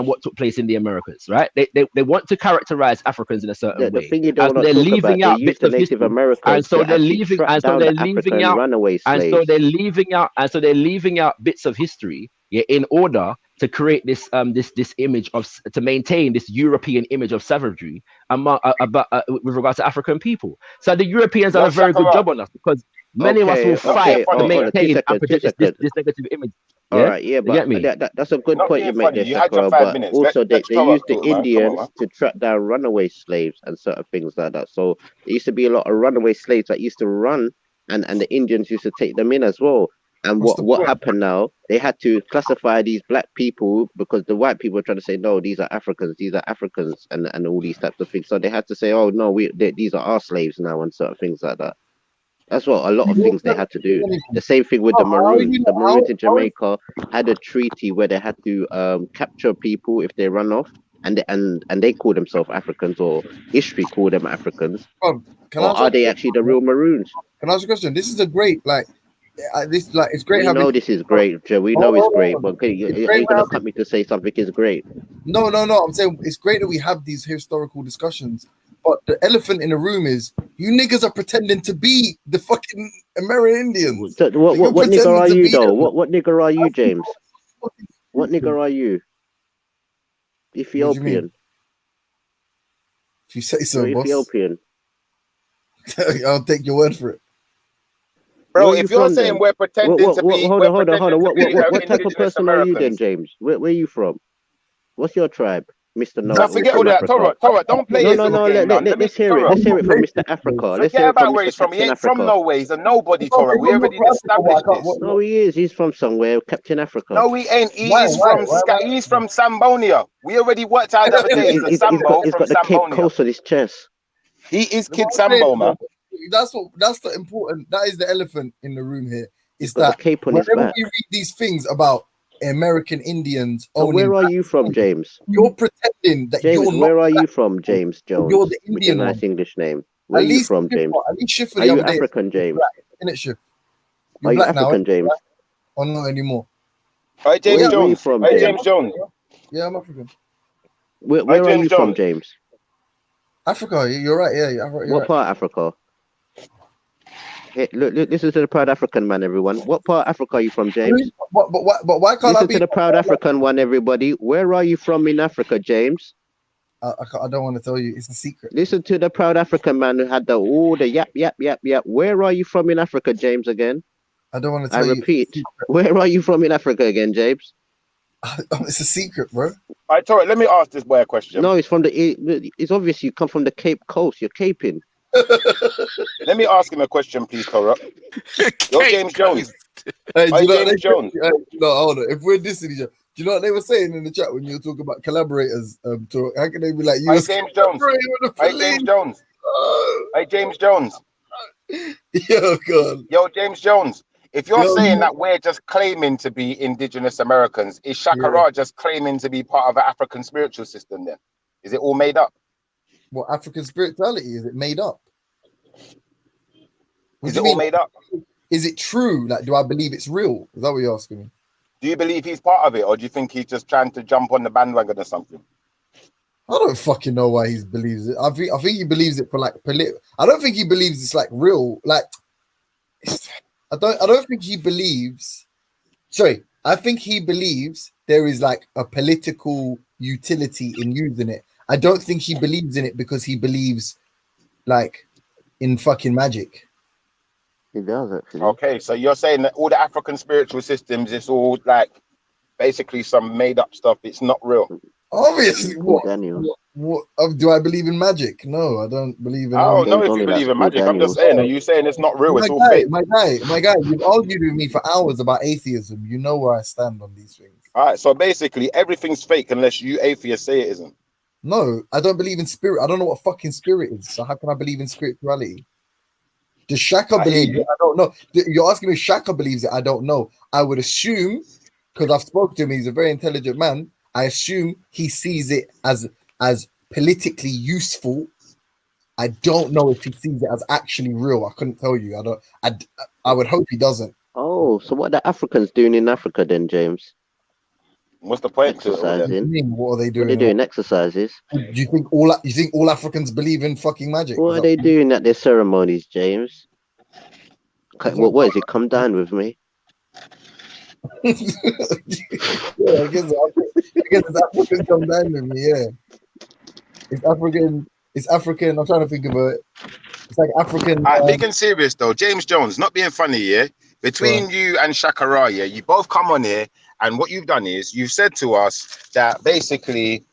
what took place in the Americas, right? They want to characterize Africans in a certain way, and so they're leaving out bits of history, and so they're leaving out bits of history, yeah, in order to create this image to maintain this European image of savagery with regards to African people. So the Europeans done a very good job on us because many of us will fight to maintain and project this negative image. All right, yeah, but that's a good point you make there, Sakura. But also, they used the Indians to track down runaway slaves and certain things like that. So there used to be a lot of runaway slaves that used to run, and the Indians used to take them in as well. And what happened now? They had to classify these black people because the white people were trying to say, no, these are Africans, and all these types of things. So they had to say, oh no, these are our slaves now, and certain things like that. That's what a lot of things they had to do. The same thing with the Maroons. The Maroons in Jamaica had a treaty where they had to capture people if they run off, and they call themselves Africans, or history called them Africans. Or are they actually the real Maroons? Can I ask a question? This is a great it's great. We know this is great, Joe. We know it's great, but are you gonna cut me to say something is great? No. I'm saying it's great that we have these historical discussions. But the elephant in the room is you niggas are pretending to be the fucking American Indians. So what nigger are you though? What nigger are you, James? What nigger are you? Ethiopian. If you say so, boss. Ethiopian. I'll take your word for it. Bro, if you're saying we're pretending to be... Hold on. What type of person are you then, James? Where are you from? What's your tribe? Mr. Now Know-it-all forget all from that. Africa. Torah, don't play No, his no, little no. game now. Let's hear it. Torah, Let's hear it from Mr. Africa. Let's forget hear it about from where Mr. he's from. He Captain ain't from Africa. nowhere. He's a nobody, Oh, Torah. if We I'm not already from Africa, why I established can't? this. No, he is. He's from somewhere. Captain Africa. No, he ain't. He Why? is Why? from Why am I? He's from Sambonia. We already worked out the other day. He's a Sambo He's from got the Cape Sambonia. Coast on his chest. He is What Kid I'm saying, Sambo, man. that's the important. That is the elephant in the room here. He's Is got the that cape on his whenever back. we read these things about American Indians So owning, where are you from, James? you're pretending that James, you're not. where are you from, James You're Jones? the With your Indian nice one. English name. Where At are you least from, James? Schiffer Are the you other day. African, James? Innit, Schiff? Are You're you black now, African, innit? James? Or not anymore? All right, James Where are you Jones. from, All right, James? James Jones. Yeah, I'm African. Where are James you from, Jones. James? Africa, you're right. Yeah, you're right. What part of Africa? Hey, look, listen to the proud African man, everyone. What part of Africa are you from, James? But why can't I Listen be? to the proud African one, everybody. Where are you from in Africa, James? I don't want to tell you. It's a secret. Listen to the proud African man who had the yap. Where are you from in Africa, James? Again, I don't want to I tell you. repeat. Where are you from in Africa again, James? It's a secret, bro. All right, Torah, let me ask this boy a question. No, it's from it's obvious you come from the Cape Coast. You're caping. Let me ask him a question, please, Torah. Yo, James Jones. Hey, Hi, James Jones. No, hold on. If we're dissing each other, do you know what they were saying in the chat when you were talking about collaborators? How can they be like you? Hi, James Jones. Hi, James Jones. Hi, James Jones. Yo, God. Yo, James Jones. If you're saying that we're just claiming to be indigenous Americans, is Shakara just claiming to be part of an African spiritual system then? Is it all made up? What African spirituality? Is it made up? Is it all made up? Is it true? Like, do I believe it's real? Is that what you're asking me? Do you believe he's part of it, or do you think he's just trying to jump on the bandwagon or something? I don't fucking know why he believes it. I think he believes it for like I don't think he believes it's like real. Like, I don't think he believes. Sorry, I think he believes there is like a political utility in using it. I don't think he believes in it because he believes like in fucking magic. He does actually. Okay, so you're saying that all the African spiritual systems is all like basically some made up stuff. It's not real. Obviously, what? Daniel. What do I believe in magic? No, I don't believe in. I don't know James, if only you believe that's in magic. I'm Daniel. just saying. Are you saying it's not real? It's all fake. My guy, you've argued with me for hours about atheism. You know where I stand on these things. All right, so basically everything's fake unless you atheists say it isn't. No, I don't believe in spirit. I don't know what fucking spirit is. So how can I believe in spirituality? Does Shaka believe it? I don't know. You're asking me if Shaka believes it. I don't know. I would assume, because I've spoken to him, he's a very intelligent man. I assume he sees it as politically useful. I don't know if he sees it as actually real. I couldn't tell you. I would hope he doesn't. Oh, so what are the Africans doing in Africa then, James? What's the point? Exercising. What are they doing? What are they doing? Exercises. Do you think all Africans believe in fucking magic? What are they doing at their ceremonies, James? What is it? Come down with me. Yeah, I guess it's African come down with me. Yeah, it's African. It's African. I'm trying to think of it. It's like African. Being serious though, James Jones, not being funny, yeah. Between you and Shakara, yeah, you both come on here, and what you've done is you've said to us that basically,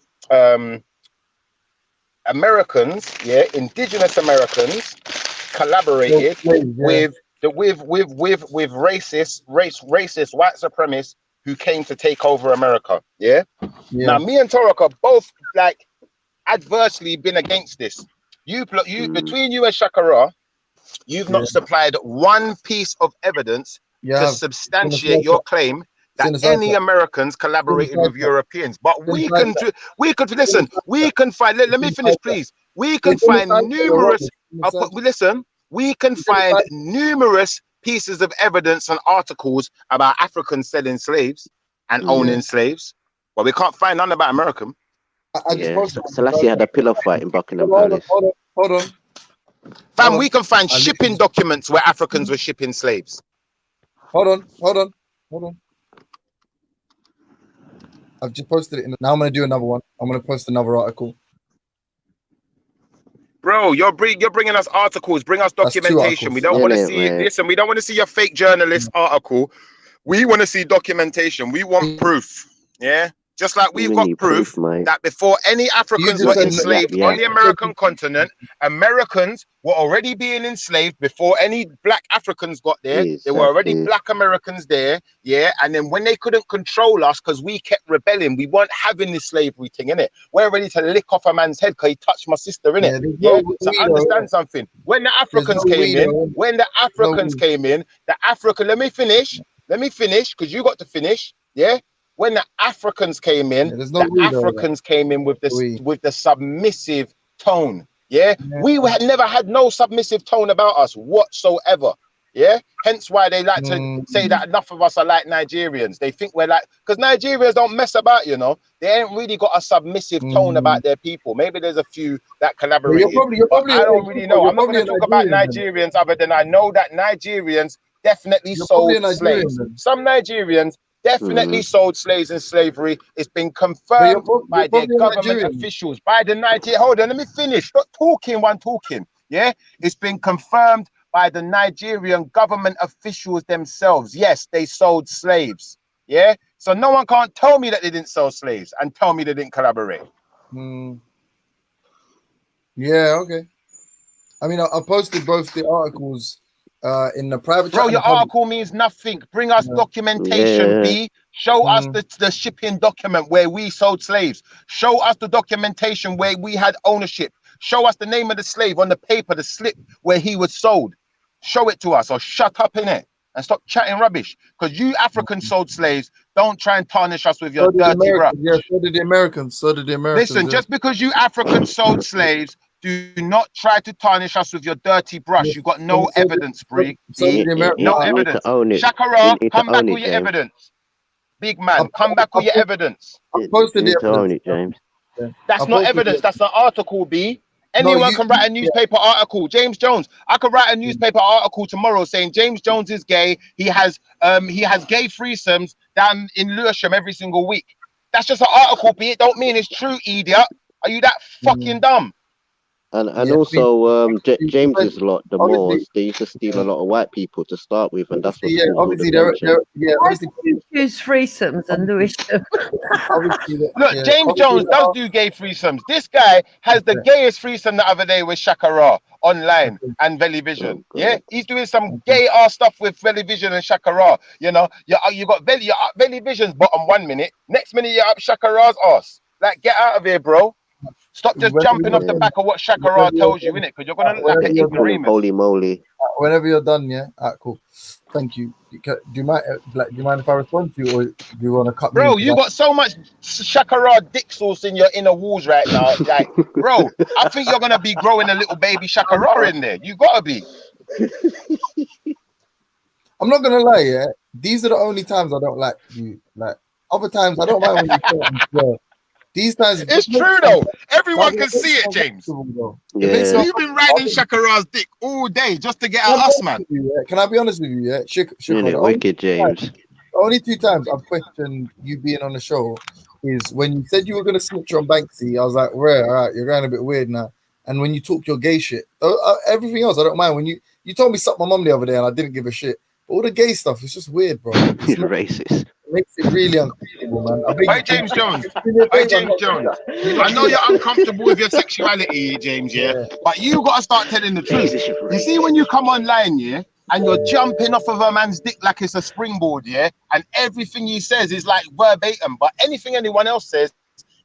Americans, yeah, indigenous Americans, collaborated with racist white supremacists who came to take over America. Yeah. Now, me and Torok are both like adversely been against this. Between you and Shakara, you've not supplied one piece of evidence to substantiate your claim that any Americans collaborated with Europeans. But we can listen. We can find. Let me finish, please. We can find numerous. Listen. We can find numerous pieces of evidence and articles about Africans selling slaves and owning slaves, but we can't find none about American. Selassie had a pillow fight in Buckingham Palace. Hold on. Fam, we can find shipping documents where Africans were shipping slaves. Hold on. I've just posted it. Now I'm going to do another one. I'm going to post another article. Bro, you're bringing us articles. Bring us documentation. We don't want to see. Listen, we don't want to see your fake journalist article. We want to see documentation. We want proof. Yeah. Just like we've got Mini proof mate. that before any You Africans just were said enslaved yeah. on the American continent, Americans were already being enslaved before any black Africans got there. There were already Exactly. black Americans there, yeah. And then when they couldn't control us because we kept rebelling, we weren't having this slavery thing, innit? We're ready to lick off a man's head because he touched my sister, innit? Yeah, there's Yeah. no So we understand something. When the There's Africans no came we in, though. when the No Africans we. came in, the African, let me finish, because you got to finish, yeah. When the Africans came in, Yeah, there's no the we though. Africans came in with this We. with the submissive tone. Yeah, Yeah. we had never had no submissive tone about us whatsoever. Yeah, hence why they like to say that enough of us are like Nigerians. They think we're like, because Nigerians don't mess about, you know. They ain't really got a submissive tone about their people. Maybe there's a few that But collaborated, you're but probably I don't really know. you're I'm not probably going a to talk about Nigerian then. Nigerians other than I know that Nigerians definitely You're probably a sold Nigerian slaves. then. Some Nigerians definitely sold slaves in slavery. It's been But confirmed by you're their probably a government Nigerian. officials, by the 90. Hold on, let me finish. Stop talking while I'm talking. Yeah, it's been confirmed by the Nigerian government officials themselves. Yes, they sold slaves. Yeah, so no one can't tell me that they didn't sell slaves and tell me they didn't collaborate. Yeah, okay. I mean, I posted both the articles in the private chat Bro, and your the public. article means nothing. Bring us Yeah. documentation, Yeah. B. Show us the shipping document where we sold slaves. Show us the documentation where we had ownership. Show us the name of the slave on the paper, the slip where he was sold. Show it to us or shut up in it and stop chatting rubbish. Because you Africans sold slaves. Don't try and tarnish us with your So did the dirty brush. Americans. Yeah, so did the Americans. So did the Americans. Listen, yeah. just because you Africans sold slaves, do not try to tarnish us with your dirty brush. You got no evidence, Bree. So did the Americans. No You need evidence. to own it. Shakara, You need come to back own with it, your James. evidence. Big man, come back with your evidence. I posted You need the to own evidence. it, James. Yeah. That's I not posted evidence. the- That's an article, B. No, Anyone you- can write a yeah. newspaper article. James Jones. I could write a newspaper article tomorrow saying James Jones is gay. He has gay threesomes down in Lewisham every single week. That's just an article, B. It don't mean it's true, idiot. Are you that fucking dumb? And Yeah, I mean, also, James's but lot, the obviously- Moors, they used to steal a lot of white people to start with, and that's what Yeah, caused all the obviously tension. obviously Choose threesomes and Lewisham. obviously Look, yeah, James obviously Jones does do gay threesomes. This guy has the gayest threesome the other day with Shakara online and Velivision. Yeah, he's doing some gay ass stuff with Velivision and Shakara. You know, you got you're up Velivision's bottom 1 minute, next minute you're up Shakara's ass. Like, get out of here, bro. Stop just jumping off the back of what Shakara tells you, innit? Because you're gonna look like an ignoramus. Holy moly. Whenever you're done, yeah. Cool. Thank you. Do you mind if I respond to you, or do you want to cut me? Bro, you got so much Shakara dick sauce in your inner walls right now. Like, bro, I think you're gonna be growing a little baby Shakara in there. You gotta be. I'm not gonna lie, yeah. These are the only times I don't like you. Like other times, I don't mind when you say and swear. These times, It's true though. Everyone can see it, James. Yeah. You've been riding Shakara's dick all day just to get at us, man. Can I be honest with you? Yeah, Innit, wicked, James. The only 2 times I've questioned you being on the show is when you said you were gonna snitch on Banksy. I was like, "Rare, all right, you're going a bit weird now." And when you talk your gay shit, everything else I don't mind. When you told me suck my mum the other day and I didn't give a shit. But all the gay stuff, it's just weird, bro. It's You're racist. It makes it really uncomfortable, man. Hey, James Jones. Hey, James Jones. I know you're uncomfortable with your sexuality, James, yeah? But you got to start telling the truth. You see, when you come online, yeah, and you're jumping off of a man's dick like it's a springboard, yeah, and everything he says is like verbatim, but anything anyone else says,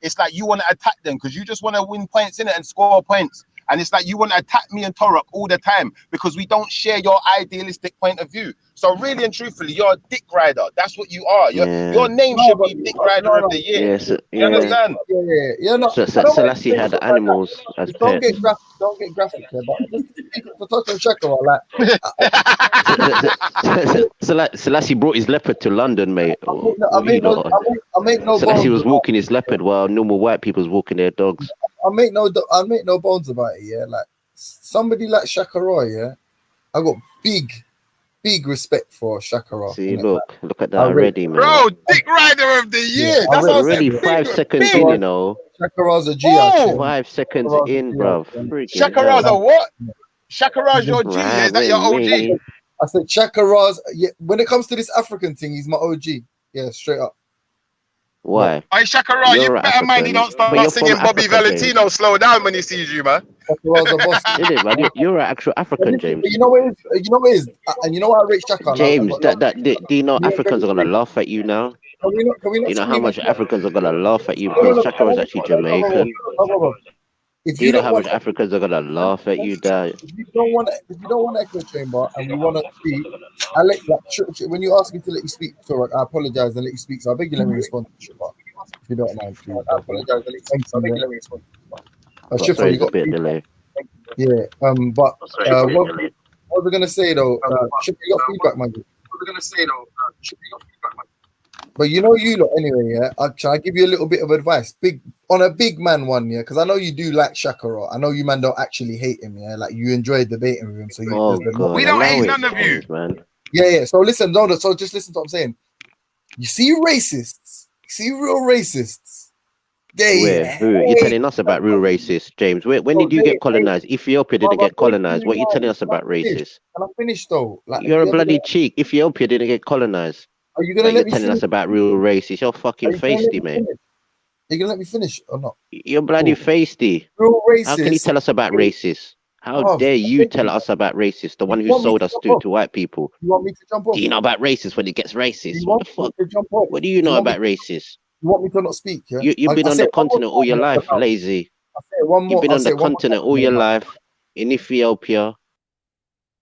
it's like you want to attack them because you just want to win points in it and score points. And it's like you want to attack me and Torok all the time because we don't share your idealistic point of view. So really and truthfully, you're a dick rider. That's what you are. Your name should be Dick Rider of the Year. Yes, You understand? Yeah. No, Selassie had animals as don't pets. get graphic here, but just to touch on Shakara, like Selassie brought his leopard to London, mate. I make no Selassie was bones. walking his leopard while normal white people was walking their dogs. I make no bones about it. Yeah, like somebody like Shakara, yeah, I got big respect for Shakara. See, look at that already, man. Bro, Dick Rider of the Year. That's already 5 seconds in, you know. Shakara's a G. Oh! 5 seconds in, bruv. Shakara's a what? Shakara's your G. Yeah, is that your OG? I said Shakara's. Yeah, when it comes to this African thing, he's my OG. Yeah, straight up. Why? Hey, Shakara, you You're better mind you African, don't but start you're from singing Bobby Africa, James. Valentino. Slow down when he sees you, man. Shakara's a boss. Is it, man? You're an actual African, James. You know what it is? You know what it is? And you know what I rate Shaka? James, do you know Africans are gonna laugh at you now? Can we Do not you know how scream at much Africans are gonna laugh at you No, no, because no, Shakara is actually Jamaican? If Do you you know don't how want much Africans are gonna laugh at you, Dad? if you don't want an echo chamber and we want to speak, I let like when you ask me to let you speak, so I apologize and let you speak. So I beg you let me respond to Shifa, if you don't mind, please. I apologize. Thank you. Let Yeah. me respond. Shifa, Sorry, you it's a got bit feedback. delay. Yeah. But what we're gonna say though, Shifa, you got feedback, man. What we're gonna say though, But you know you lot anyway, yeah. Shall I give you a little bit of advice? On a big man one, yeah, because I know you do like Shakara. I know you man don't actually hate him, yeah. Like you enjoy debating with him. So you Oh God, We don't allow hate it, none of you. James, man. yeah. So listen, no, so just listen to what I'm saying. You see racists, real racists. They Where? Who? You're telling us about real racists, James? When did you get colonized? Ethiopia didn't get colonized. What are you telling us about racists? Can I finish though? Like, You're a bloody cheek. Ethiopia didn't get colonized. Are you gonna Like, let you're me telling finish? us about real racists. You're fucking Are you gonna let feisty, me mate. finish? Are you gonna let me finish or not? You're bloody feisty. Real How can you racist. tell us about racists? How dare you tell us about racists? The one who want me sold to us jump off? to white people. You want me to jump off? Do you know about racists when it gets racist? You What the want fuck? me to jump off? What do you know about racists? You want me to not speak? Yeah. You've been I on say the it one more continent all time, your yeah, life, but lazy. I say it one more. You've been I'll on say the it one more continent time, all yeah, your but life, in Ethiopia,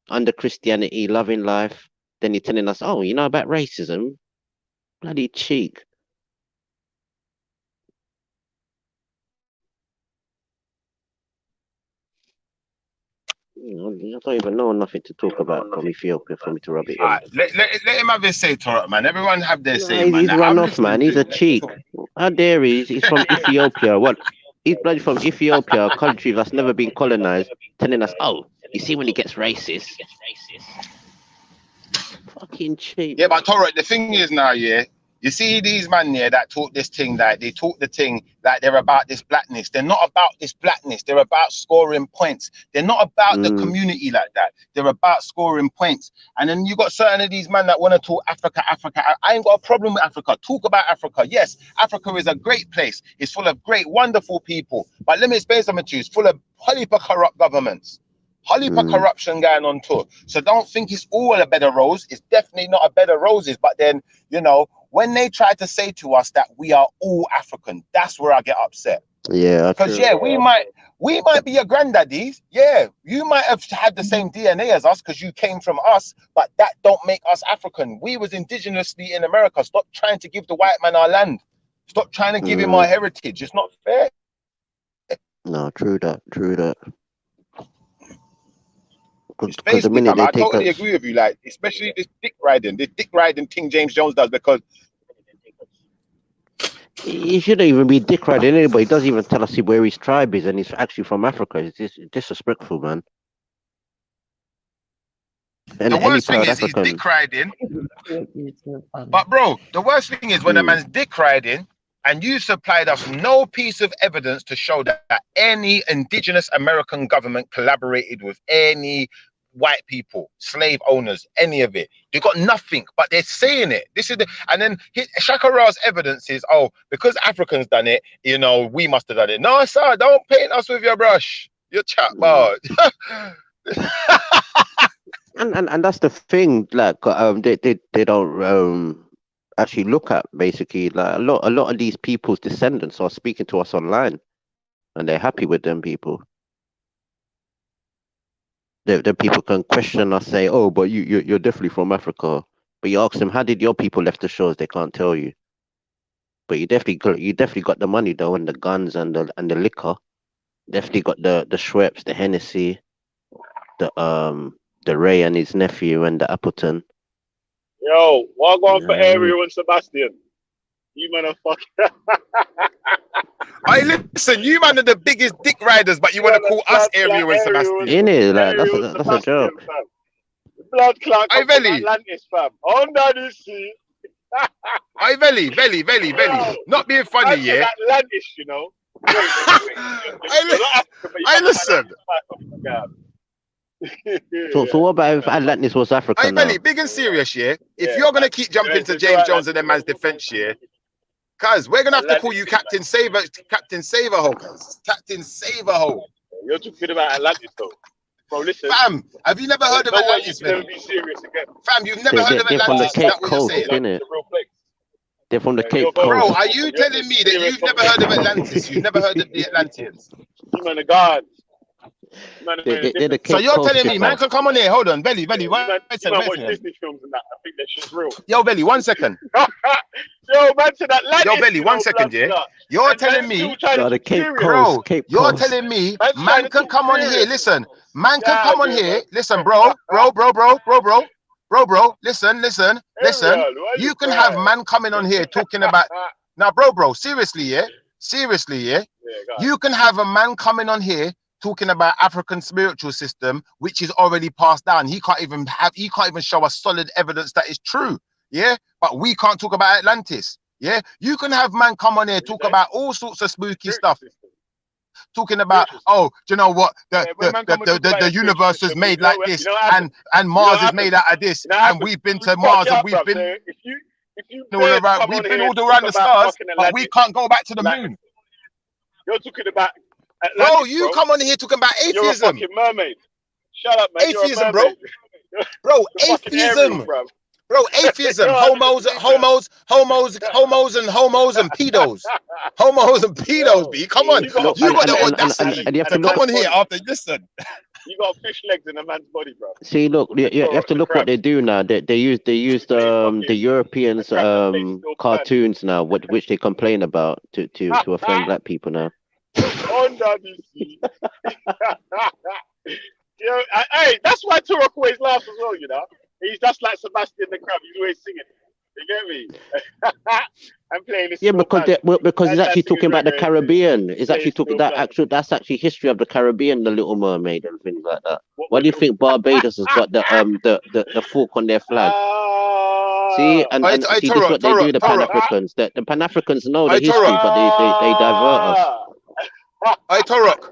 under Christianity, loving life. Then you're telling us, oh, you know about racism? Bloody cheek. I don't even know nothing to talk about from Ethiopia for me to rub it in. Alright, let him have his say, Torah, man. Everyone have their say, man. He's Now, run I'm off, man. listening He's to a him. cheek. How dare he? He's from Ethiopia. What? He's bloody from Ethiopia, a country that's never been colonized, telling us, oh, you see when he gets racist. Fucking cheap. Yeah, but Torah, the thing is now, yeah, you see these man here that talk this thing, that they talk the thing like they're about this blackness. They're not about this blackness. They're about scoring points. They're not about the community like that. They're about scoring points. And then you got certain of these men that want to talk Africa. I ain't got a problem with Africa. Talk about Africa. Yes, Africa is a great place. It's full of great, wonderful people. But let me explain something to you. It's full of hyper corrupt governments. Hyper corruption going on too. So don't think it's all a bed of roses. It's definitely not a bed of roses. But then, you know, when they try to say to us that we are all African, that's where I get upset. Yeah, because yeah, we might be your granddaddies. Yeah, you might have had the same DNA as us because you came from us, but that don't make us African. We was indigenously in America. Stop trying to give the white man our land. Stop trying to give him our heritage. It's not fair. No, true that. It's basically, fam, I totally agree with you. Like, especially this dick riding thing James Jones does, because he shouldn't even be dick riding anybody. He doesn't even tell us where his tribe is, and he's actually from Africa. It's disrespectful, man. And the worst thing is he's dick riding. But bro, the worst thing is when a man's dick riding and you supplied us no piece of evidence to show that any indigenous American government collaborated with any white people, slave owners, any of it. You got nothing, but they're saying it. This is and then Shaka Ra's evidence is, oh, because Africans done it, you know, we must have done it. No, sir, don't paint us with your brush. Your chat bar. And that's the thing, like they don't actually look at, basically, like a lot of these people's descendants are speaking to us online, and they're happy with them people. The people can question us, say, oh, but you're definitely from Africa. But you ask them, how did your people left the shores? They can't tell you. But you definitely got the money though, and the guns and the liquor. Definitely got the Schweppes, the Hennessy, the Ray and his nephew, and the Appleton. Yo, what going for Ariel and Sebastian? You man are fucking. Hey, listen, you man are the biggest dick riders, but you want to call us Ariel and Sebastian. In it, like that's a joke. Blood clot Hey, from Veli. Atlantis, fam. Under the sea. Hey, Veli. Not being funny, yeah. Atlantis, you know. Hey, listen. So what about if Atlantis was Africa Hey, now? Veli, big and serious, yeah. If you're gonna keep jumping to James Jones and them man's defense, yeah. Cuz we're gonna have to call you Captain Saver, Captain Saverhole, cuz. Captain Saverhole. You're talking about Atlantis, though. Bro, listen. Fam, have you never heard of No way you Atlantis, can never Veli? be serious again. Fam, you've never heard of They're from the Atlantis. Is Cape that what you're Coast, saying? innit? They're from the You're Cape going Bro, Coast. are you telling me that you've never heard of Atlantis? You've never heard of the Atlanteans? You man are gods. You man are in a They're the different. So Cape you're Coast telling me, man, people. can come on here. Hold on, Belly, You one man second, one watch second. Disney films and that. I think that shit's real. Yo, Belly, 1 second. Yo, man, to Atlantis. Yo, Belly, 1 second, yeah. You're telling me, No, the Cape serious. Coast. bro, Cape you're Coast. telling me, Man's trying man to can talk come on here. serious. Listen, man can Yeah, come on man. here. Listen, bro. Listen. You can have man coming on here talking about. Now, bro, seriously, yeah. You can have a man coming on here talking about African spiritual system, which is already passed down. He can't even show us solid evidence that is true. Yeah, but we can't talk about Atlantis. Yeah, you can have man come on here talk about all sorts of spooky stuff. Talking about, oh, do you know what? The universe is made like this, and Mars is made out of this, and we've been to Mars and we've been all around the stars, but we can't go back to the moon. You're talking about Atlantis, bro, you come on here talking about atheism. You're a fucking mermaid. Shut up, man. Atheism, bro. Bro, atheism. Bro, atheism. Homos and pedos. Homos and pedos, B. Come on. You got the audacity to come on here after listen. You got fish legs in a man's body, bro. See, look, you have to look what they do now. They use the Europeans cartoons now, which they complain about to offend black people now. Hey, that's why Turok always laughs as well, you know. He's just like Sebastian the Crab. He's always singing. You get me? I'm playing this. Yeah, because it's actually talking about the Caribbean. It's actually talking that's actually history of the Caribbean, the Little Mermaid and things like that. Why do you think Barbados has got the fork on their flag? See, and see, this is what they do, the Pan-Africans. The Pan-Africans know the history, but they divert us. Hey, Torok.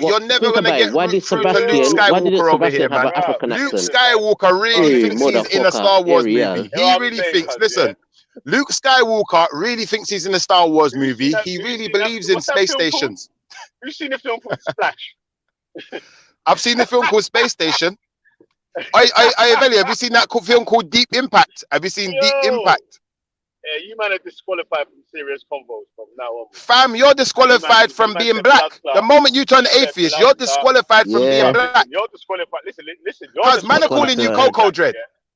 You're never going to get through to Luke Skywalker over here, man. Luke Skywalker really thinks he's in a Star Wars movie. He really thinks, listen, Luke Skywalker really thinks he's in a Star Wars movie. He really believes in space stations. You've seen the film called Splash? I've seen the film called Space Station. Veli, have you seen that film called Deep Impact? Have you seen Deep Impact? Yeah, you man are disqualified from serious convos from now on. Fam, you're disqualified from being black. The moment you turn atheist, you're disqualified from being black. You're disqualified. Listen. Because man are calling you Coco Dread.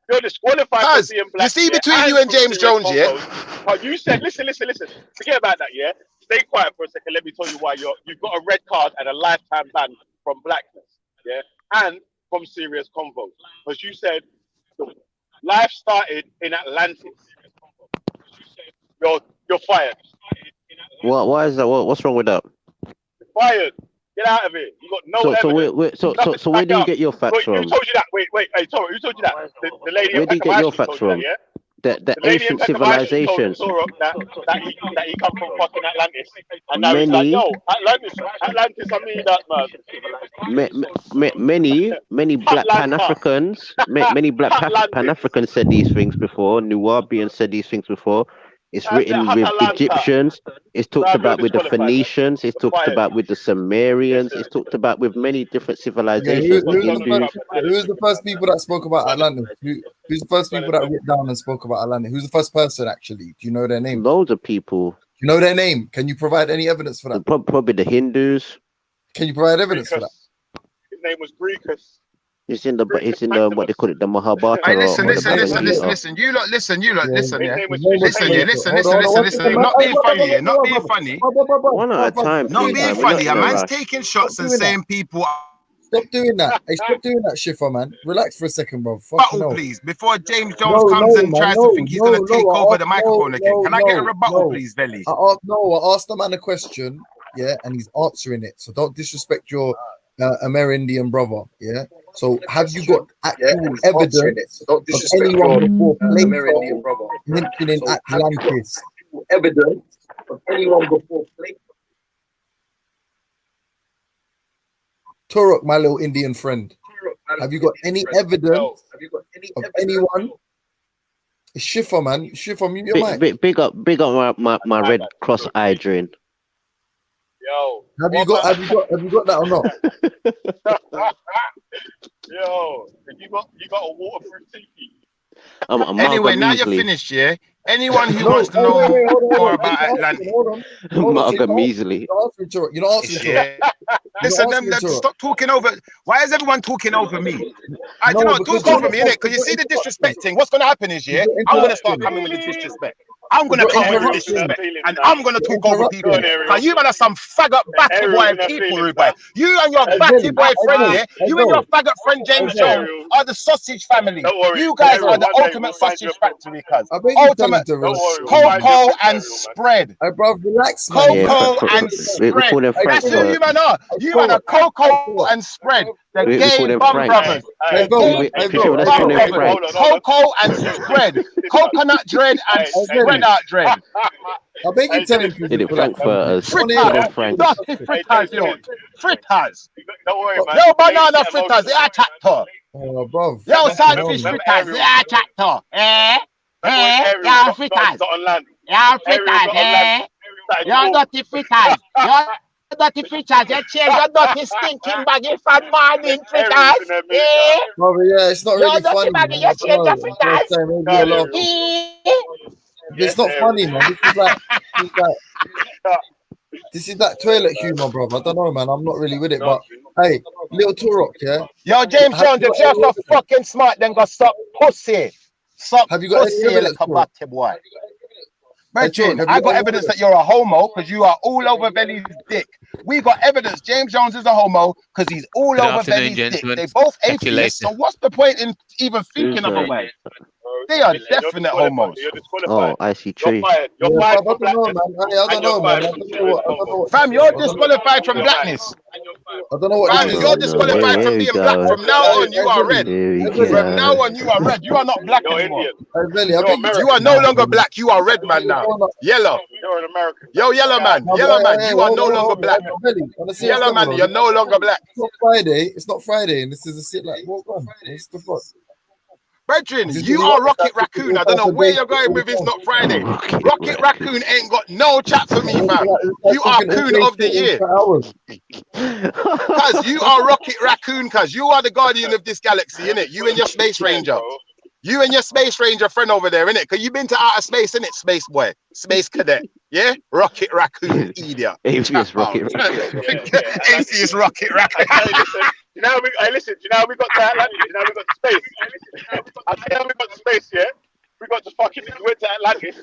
You're disqualified from being black. You see between you and James Jones, yeah? But you said, listen. Forget about that, yeah? Stay quiet for a second. Let me tell you why you've got a red card and a lifetime ban from blackness, yeah? And from serious convos. Because you said life started in Atlantis. You're fired. Why is that? What's wrong with that? You're fired. Get out of it. You got no evidence. So where do you get your facts from? Who told you that? Wait, hey, Toro, who told you that? The lady. Where do you get your facts from? Yeah? The ancient civilizations. That he come from fucking Atlantis, and now he's like, yo, Atlantis, I mean that, man. Many black Pan-Africans, many black Pan-Africans said these things before. Nubians said these things before. It's written with Egyptians. It's talked about with the Phoenicians. It's talked about with the Sumerians. It's talked about with many different civilizations. Who's the first people that spoke about Atlantis? Who's the first people that wrote down and spoke about Atlantis? Who's the first person actually? Do you know their name? Loads of people. Do you know their name? Can you provide any evidence for that? Probably the Hindus. Can you provide evidence for that? His name was Greekus. It's in what they call it, the Mahabharata. Hey, listen. You lot, listen, yeah. Listen. Not being funny, yeah. Not being funny. One at a time. Not being funny. A man's taking shots and saying people. Stop doing that. Hey, stop doing that, Shiffer, man. Relax for a second, bro. Rebuttal, please, before James Jones comes and tries to think he's going to take over the microphone again. Can I get a rebuttal, please, Veli? I asked the man a question, yeah, and he's answering it. So don't disrespect your Amerindian brother, yeah. So have you got actual evidence of anyone before Plato mentioning Atlantis? Evidence of anyone before Plato? Turok, my little Indian friend, have you got any evidence of anyone It's Schiffer, man. Schiffer, mute your mic. Big up my Red Cross eye drain. Yo. Have you got that or not? Yo, you got a waterproof TV. Anyway, now you're finished, yeah? Anyone who wants to know more about Atlantic. Marga Measley. You're not answering to it. Listen, stop talking over. Why is everyone talking over me? I do not talk over me, innit? Because you see the disrespecting. What's going to happen is, yeah, I'm going to start coming with the disrespect. I'm going to come with the disrespect. And I'm going to talk over people. Because you man are some faggot batty boy people, Rubai. You and your batty boy friend here, you and your faggot friend James Jones are the sausage family. You guys are the ultimate sausage factory, cuz. Ultimate cocoa and spread. Hey, bro, relax, man. Cocoa and spread. That's who you man are. You man are cocoa and spread. The gay bum brothers. Cocoa and spread. Coconut dread and spread out dread. I beg you, tell him to Did it Frankfurters? Fritters, yo. Fritters. Yo, banana fritters. Yeah, chatto. Oh, bro. Yo, saltfish fritters. Yeah, chatto. Yeah, fritters. Yeah, fritters. Yo, dirty fritters. Yo, dirty fritters. You change your dirty stinking baggy from morning fritters. Bro, yeah, it's not really funny. Baggy, you change your fritters. It's not funny, man. This is like toilet humor, bro. I don't know, man. I'm not really with it, but hey, little Turok, yeah. Yo, James Jones, if you're so fucking smart, then go suck pussy. Suck Have you got pussy any like a batty boy. Brethren, I got evidence that you're a homo because you are all over Belly's dick. We got evidence James Jones is a homo because he's all over Belly's dick. They both atheists, so what's the point in even thinking otherwise? They are definite homos. Oh, I see tree. You're fired from blackness. I don't know. Fam, you're disqualified from blackness. I don't know what. Fam, you're disqualified from being black. From now on, you are red. From now on, you are red. You are not black anymore. You are no longer black. You are red man now. Yellow. You're an American. Yo, yellow man. Yellow man. You are no longer black. Yellow man, you're no longer black. It's not Friday. It's not Friday, and this is a shit like what on? What's the fuck? Brethren, you are Rocket Raccoon. I don't know where you're going with It's Not Friday. Rocket Raccoon ain't got no chat for me, fam. You are Coon of the Year. Cuz you are Rocket Raccoon, cuz you are the guardian of this galaxy, innit? You and your Space Ranger. You and your Space Ranger friend over there, innit? Because you've been to outer space, innit, Space Boy? Space Cadet. Yeah? Rocket Raccoon, idiot. Atheist Rocket Raccoon. Atheist Rocket Raccoon. You know, listen, you know, we got to Atlantis, you know, we got to space. I tell you how we got to space, yeah? We got to fucking, we went to Atlantis.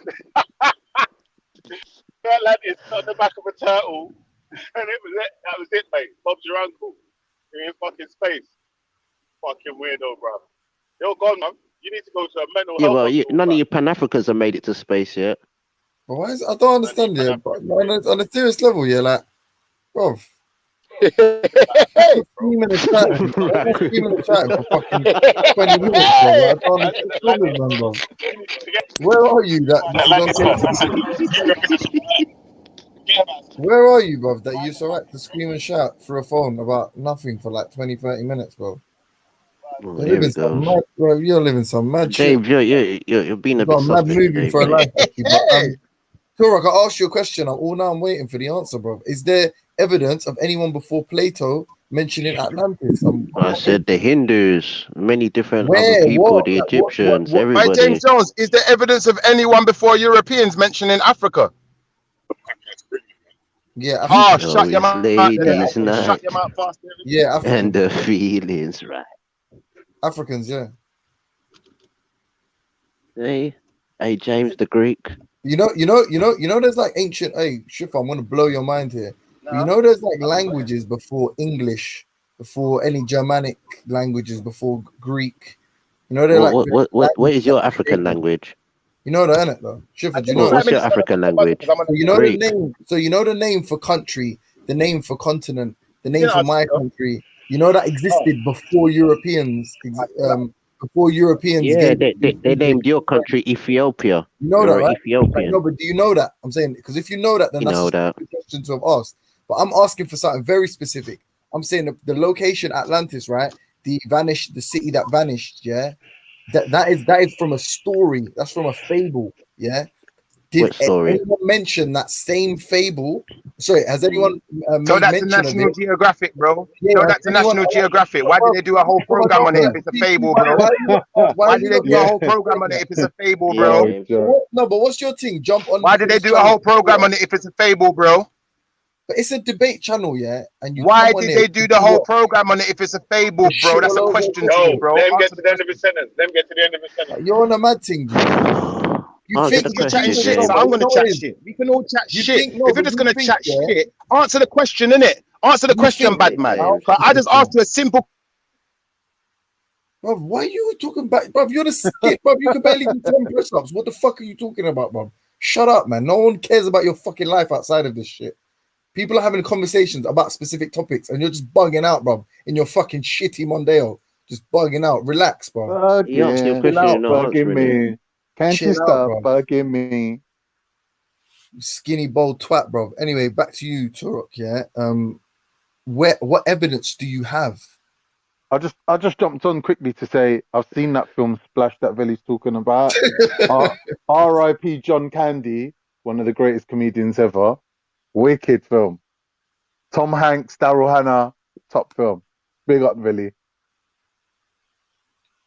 Atlantis on the back of a turtle. And it was it. That was it, mate. Bob's your uncle. You're in fucking space. Fucking weirdo, bro. You're gone, man. You need to go to a mental health. Well, none of you Pan-Africans have made it to space yet. Well, why is I don't understand it, but on a serious level, yeah, like, bro. Screaming and chatting for fucking 20 minutes, bro. I don't understand, bro. Where are you? Where are you, bro? That you're so right to scream and shout through a phone about nothing for like 20-30 minutes, bro. You're living some mad, bro. You're living some mad shit. Dave, you're being a bit mad moving for a life. Turok, I asked you a question. I'm waiting for the answer, bro. Is there evidence of anyone before Plato mentioning Atlantis? I said the Hindus, many different other people, the Egyptians, everybody. Right, James Jones, is there evidence of anyone before Europeans mentioning Africa? Yeah. Shut your mouth. Ladies night. Shut your mouth fast. Yeah. And the feelings, right? Africans, yeah. Hey, James the Greek. You know, there's like ancient, Shifa, I'm gonna blow your mind here. You know, there's like languages before English, before any Germanic languages, before Greek. You know, they're what is your African language? You know that, innit, though? Shifa, do you know what's your African language? So you know Greek. The name. So you know the name for country, the name for continent, the name for my country. You know that existed before Europeans. Before Europeans. Yeah, they named your country Ethiopia. You know that, right? Ethiopian. No, but do you know that? I'm saying because if you know that, then that's a question to have asked. But I'm asking for something very specific. I'm saying the location Atlantis, right? The city that vanished, yeah. That is from a story. That's from a fable. Yeah. Did What story? anyone mention that same fable? Sorry, has anyone So made that's a mention of National it? Geographic, bro. Yeah, So has that's a anyone? National Geographic. Why did they do a whole program on it if it's a fable, bro? Why did they do a whole program on it if it's a fable, bro? No, but what's your thing? Jump on. Why did they do a whole program on it if it's a fable, bro? But it's a debate channel, yeah. And you Why come on did there they do the whole program on it if it's a fable, bro? That's a question to you, bro. Let him get to the end of his sentence. Let him get to the end of his sentence. You're on a mad thing, G. You Answer think the question, chatting shit, so I'm gonna chat shit. We can all chat shit. If you're just gonna chat shit, answer the question, innit? Answer the question, bad man. I just asked you a simple. Bro, why are you talking about, bro? You're the skip, bro. You can barely do 10 press-ups. What the fuck are you talking about, bro? Shut up, man. No one cares about your fucking life outside of this shit. People are having conversations about specific topics, and you're just bugging out, bro. In your fucking shitty Mondeo, just bugging out. Relax, bro. He asked you a question, you're not answering it. Can't you stop bugging me? Skinny bold twat, bro. Anyway, back to you, Turok. Yeah. What evidence do you have? I just jumped on quickly to say I've seen that film Splash that Veli's talking about. R.I.P. John Candy, one of the greatest comedians ever. Wicked film. Tom Hanks, Daryl Hannah, top film. Big up Veli.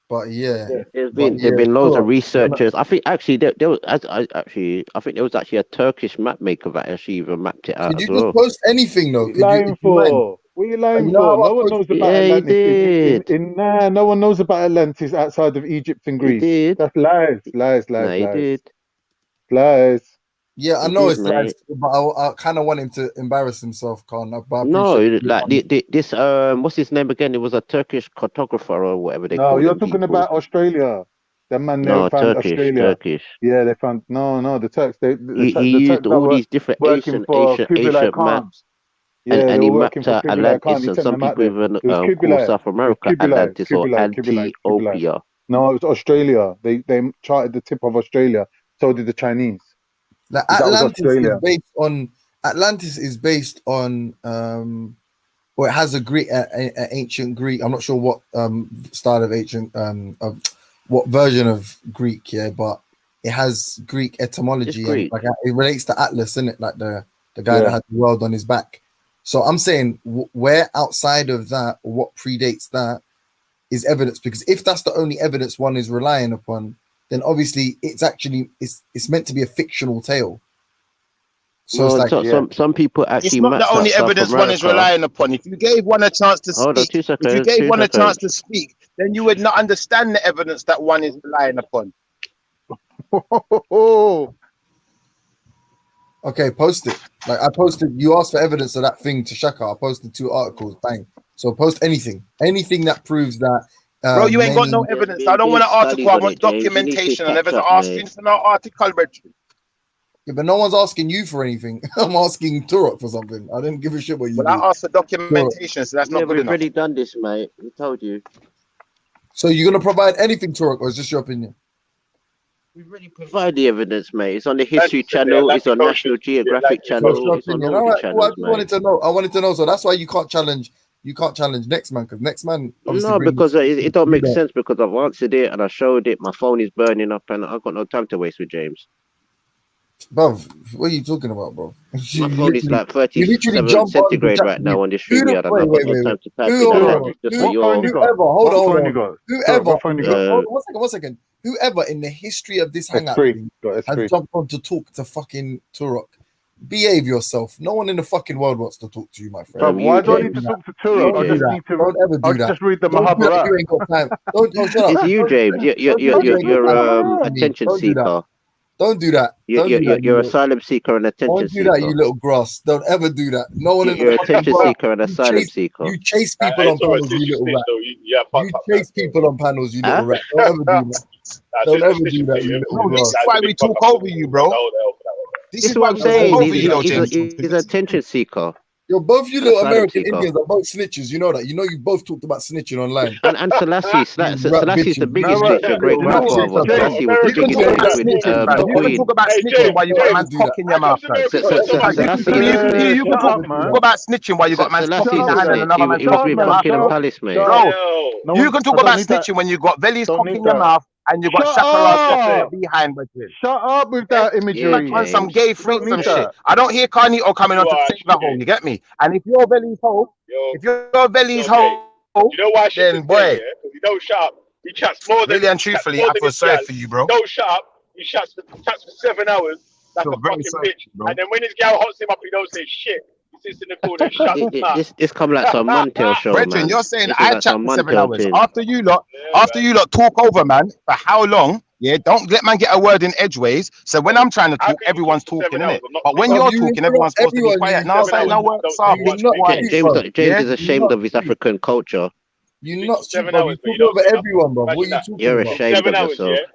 But yeah, there's been loads of researchers. I think actually there was I think there was actually a Turkish map maker that actually even mapped it out. Did you as well. just post anything though? What are you lying for? What are you lying for? No one knows about Atlantis. No one knows about Atlantis outside of Egypt and Greece. That's lies. Lies. Yeah, I know it's lies, but I kind of want him to embarrass himself, Khan. No, like this what's his name again? It was a Turkish cartographer or whatever they call it. No, you're talking about Australia. The man they found Australia. Turkish. Yeah, they found the Turks. He used all these different ancient maps. Yeah, and he mapped out Atlantis, and some people even call South America Atlantis or Antioquia. No, it was Australia. They charted the tip of Australia. So did the Chinese. Like Atlantis is based on well, it has a Greek, ancient Greek. I'm not sure what style of ancient of what version of Greek, yeah, but it has Greek etymology. Greek. And, like it relates to Atlas, isn't it? Like the guy that had the world on his back. So I'm saying where outside of that, or what predates that, is evidence. Because if that's the only evidence one is relying upon, then obviously it's meant to be a fictional tale. So it's like some people actually. It's not the only evidence one is relying upon. If you gave one a chance to speak, if you gave one a chance to speak, then you would not understand the evidence that one is relying upon. Okay, post it. Like I posted, you asked for evidence of that thing to Shaka. I posted 2 articles, bang. So post anything that proves that. Bro, you ain't got no evidence. I don't want an article. I want documentation. And never asking for no article, Richard. Yeah, but no one's asking you for anything. I'm asking Turok for something. I didn't give a shit what you. Well, I asked for documentation, so that's not good enough. We've already done this, mate. We told you. So you're gonna provide anything, Turok, or is this your opinion? We've already provided the evidence, mate. It's on the History Channel. It's on National Geographic Channel. It's on all the channels, I just wanted to know. I wanted to know. So that's why you can't challenge. You can't challenge next man, because next man. No, because it don't make sense, because I've answered it and I showed it. My phone is burning up, and I've got no time to waste with James. Bruv, what are you talking about, bro? My phone is like 37 centigrade right now on this stream. I've got no time to type in. Hold on. Whoever, one second. Whoever in the history of this hangout has jumped on to talk to fucking Turok, behave yourself. No one in the fucking world wants to talk to you, my friend. Why do I need to talk to Turok? I just need to. Don't ever do that. Just read the Mahabharata. You ain't got time. Don't shut up. It's you, James. You're attention seeker. Don't do that. You're asylum seeker and attention seeker. Don't do that, you little grass. Don't ever do that. No one. You're attention seeker and asylum seeker. You chase people on panels, you little rat. You chase people on panels, you little rat. Don't ever do that. Don't ever do that, you little grass. This is why we talk over you, bro. This is what I'm saying. He's an attention seeker. Yo, both you That's little Adam American Tico. Indians are both snitches. You know that. You know you both talked about snitching online. And Selassie, Selassie's the biggest snitch, your great You know what? grandfather. Selassie was the You can biggest talk snitch about with snitching, the man. You can Queen. talk about Hey, snitching while you got a Don't man's do cock that. in your mouth, man. Selassie, You can talk man. about snitching while you got a man's cock Selassie in is your a hand and snitch. another man's He was cock in with your mouth, Buckingham bro. Palace, mate. Bro, No you one, can I talk don't about need that. snitching when you got Veli's Don't cock need in your that. mouth and you got Shut Shakara's cock in your up! behind, brethren. Shut up with Yeah? that Yeah, Man imagery. on some James. gay You don't threesome need shit. that. I don't hear Carnito coming on to save the hole, you get me? And if your belly's hole, You know why I should then say, boy, yeah? Because he don't shut up. He chats more than really and truthfully, I feel sorry for you, bro. He don't shut up. He chats for 7 hours like Feel a very fucking sorry, bitch. bro. And then when his gal hots him up, he don't say shit. He sits in the corner and shuts his mouth. This come like some Montel show, Brethren, man. you're saying This is I like chat some for 7 Montel hours. thing. After you lot talk over, man, for how long? Yeah, don't let man get a word in edgeways. So when I'm trying to talk, everyone's talking, innit? But when you're talking, everyone's supposed to be quiet. Now say no words off. James is ashamed of his African culture. You're not 7 bro. hours, You but you talk don't over say nothing. everyone, bro. What Imagine are you that. talking You're about? ashamed 7 of hours, yourself. yeah?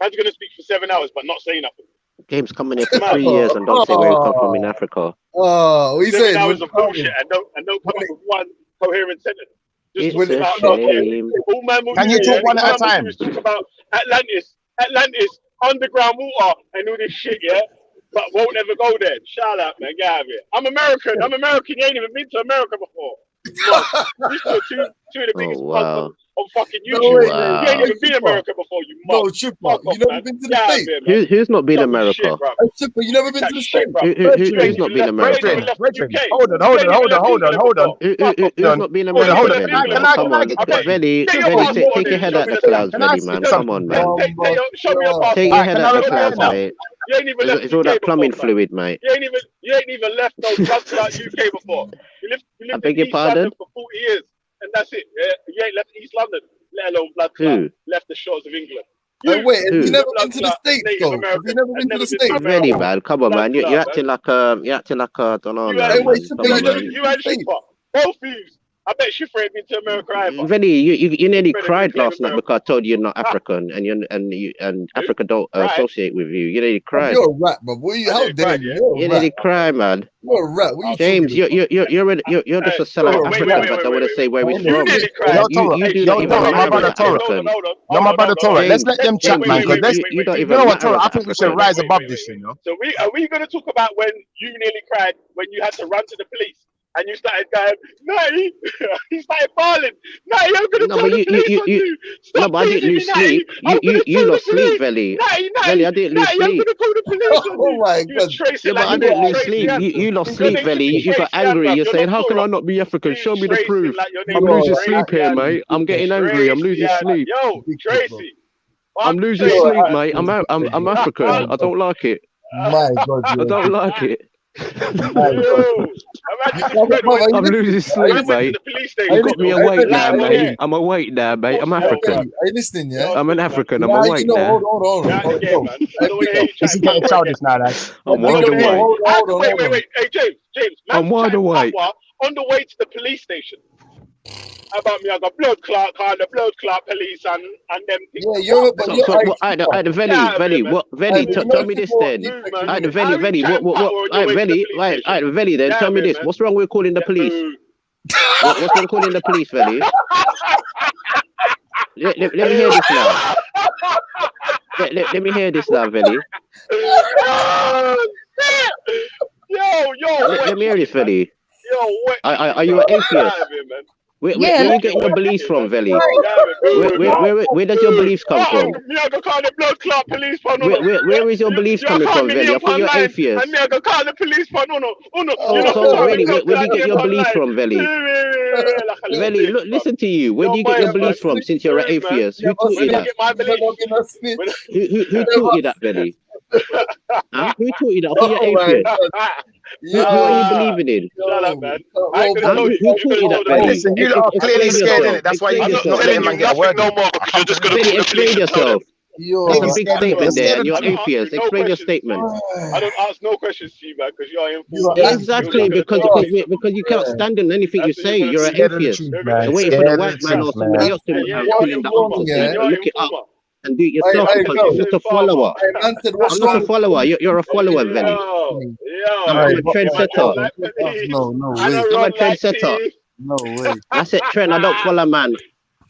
Man's going to speak for 7 hours, but not say nothing. James coming here for 3 years and don't say where he come from in Africa. Oh, what you 7 saying? hours of bullshit and don't come up with one coherent sentence. Just It's talking a about shame. all man will Can do, you talk yeah? one All at a man will do time? is talk about Atlantis, underground water, and all this shit, yeah? But won't ever go there. Shout out, man. Get out of here. I'm American. You ain't even been to America before. These two of the biggest wow. on fucking No, YouTube. wait, You ain't even been to America before, you No, mug. Chipper, Fuck you off, never man. been to the Get out of States? here, man. Who's not been Talk with America? shit, bro. Hey, Chipper, you never been to the Shit, States? bro. Who's not been America? Brethren, hold on. Who's not been Hold America, on. Veli, Can man? I Come on. get quick? Veli, Take your Veli, passport take on your it. head Show out me the the clouds, Can I Veli, say man. something? Come on, man. Show me your passport. Take your head Can out I the reply clouds, now? mate. You ain't even left It's all UK that before, plumbing man. fluid, mate. You ain't even left no blood clot UK before. You lived I in beg your East London pardon? for 40 years, and that's it. Yeah? You ain't left East London, let alone blood clot. Who? Left the shores of England. Wait, have you Who? never blood been to the clot, States, Native though? Have American. you never I've been to never the been to States? Veli, America. man. Come on, Blood man. You're clot, man. acting like I don't know, You man. and wait, Man. Chipper, Come you on, never man. you and Shifra, both of you. I bet Shifra ain't been to America either. Veli, you nearly Better cried claim last night America. because I told you you're not African and Africa don't Cried? associate with you. You nearly cried. You're a rat, bro. What are you, how dare you? You're You a nearly rat. cry, man. You're a rat. What are you James, talking about? you're just a You're sellout a Wait, African, rat. but don't want to say where he's You from. nearly cried. Yo, Torah. You do Yo, not even Torah, my marry brother an Torah. African. Yo, my brother Torah. Let's let them chat, James, man. Because you don't you even know what, matter Torah? as I an think we should African. rise above this, you know. So are we going to talk about when you nearly cried when you had to run to the police and you started going, Natty, he started bawling, Natty, I'm going to No, call but the police on you. no, Stop but I didn't teasing me, lose Natty. sleep. I'm going to You call the lost sleep, police. Veli. Natty, Veli, I didn't lose I'm sleep. going to call the police on Oh you. my You was God. tracing Yeah, but like I you didn't was lose Tracy sleep. Adams. You lost You're sleep, going to Veli. give me You got Tracy angry. Adams. You're You're saying, not how can Torah. I not be African? You Show me the tracing proof. like your I'm name was losing You're sleep Tracy here, Adams. mate. I'm getting angry. I'm losing sleep. Yo, Tracy. I'm losing Tracy. sleep, mate. I'm African. I don't like it. My God, I don't like it. I'm losing sleep, mate. You got me awake now, mate. I'm awake now, mate. I'm African. Are you listening, yeah? I'm an African. I'm Nah, awake you know, now. hold on. This is getting childish now, lads. I'm wide awake. Wait. Hey, James. I'm wide awake. On the way to the police station. How about me? I got blood clot, the blood clot police and them. Yeah, you're. So what? Veli, what? Veli, tell me this then. Veli, what? Veli, then tell me this. What's wrong with calling the police? What's wrong with calling the police, Veli? Let me hear this now. Let me hear this now, Veli. Let me hear this, Veli. Are you an atheist? Where you getting your beliefs from, Veli? Where does your beliefs come from? Where is your beliefs coming from, Veli? I thought you're atheist. So, Veli, where do you get your beliefs from, Veli? Veli, look, listen to you. Where do you get your beliefs from since you're an atheist? Who taught you that? Who taught you that, Veli? Huh? Who taught you that? I thought you're atheist. Who are you believing in? Shut up, man. Who taught you that, Veli? Listen, you lot are clearly scared, innit? That's why you're not letting man get a word in. You're just going Veli, explain yourself. That's a big statement there, and you're I don't atheist. ask you Explain no your questions. statement. I don't ask no questions to you, man, because you're informed. Exactly, because you can't stand in anything you say. You're an atheist. You're waiting for the white man or somebody else to fill in the answers for you to look it up. and do it yourself because you're just a follower. Man said, what's I'm not a wrong? follower. You're a follower, Veli. I'm a trendsetter. No I'm way. a trendsetter. No way. That's it, trend. I don't follow man.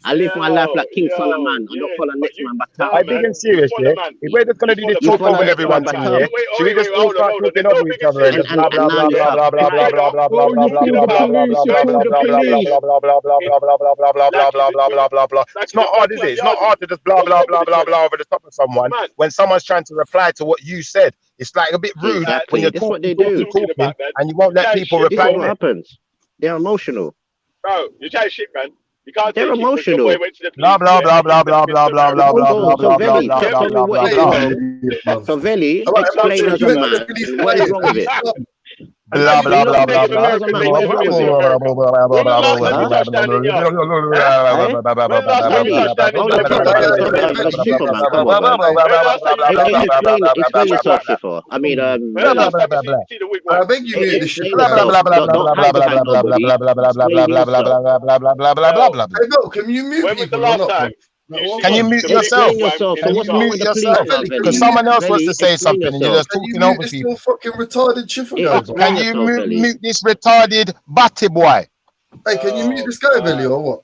I live my life like King Solomon. I don't follow next man, but I'm big and serious, yeah. If we're just gonna do this you talk follow over next man, everyone but thing, yeah, should we just all start talking over each other and just and blah now blah you blah stop. blah blah blah blah blah blah Oh, blah you blah call blah the blah blah police. You blah call the blah blah police. blah blah blah blah blah blah blah blah blah blah blah blah blah. It's not hard, is it? It's not hard to just blah blah blah blah blah over the top of someone when someone's trying to reply to what you said. It's like a bit rude when you're That's what they talking and you won't let people This is reply. what happens. They're emotional. Bro, you're chatting shit, man. You can't They're take it 'cause your emotional. boy went to the Blah police, blah yeah, blah blah blah blah blah blah blah blah So blah Veli, blah tell me blah what is blah wrong. So Veli, explain as a man what is wrong with it. blah blah blah blah Explain as a man what is wrong with it. Superman, come on, man. Explain yourself, Schiffer. I mean, I beg you, mute the shit. explain yourself. Don't hide behind nobody. Explain yourself. Hey, Bill, can you mute people or not? Can you mute yourself? Explain yourself. So Can what's you wrong mute with the police yourself? now, Veli? Because someone else wants Veli, to say explain something and you're yourself. just talking over This people. still fucking retarded chiffer guy. Can you mute this retarded batty boy? Hey, can you mute this guy, Billy, or what?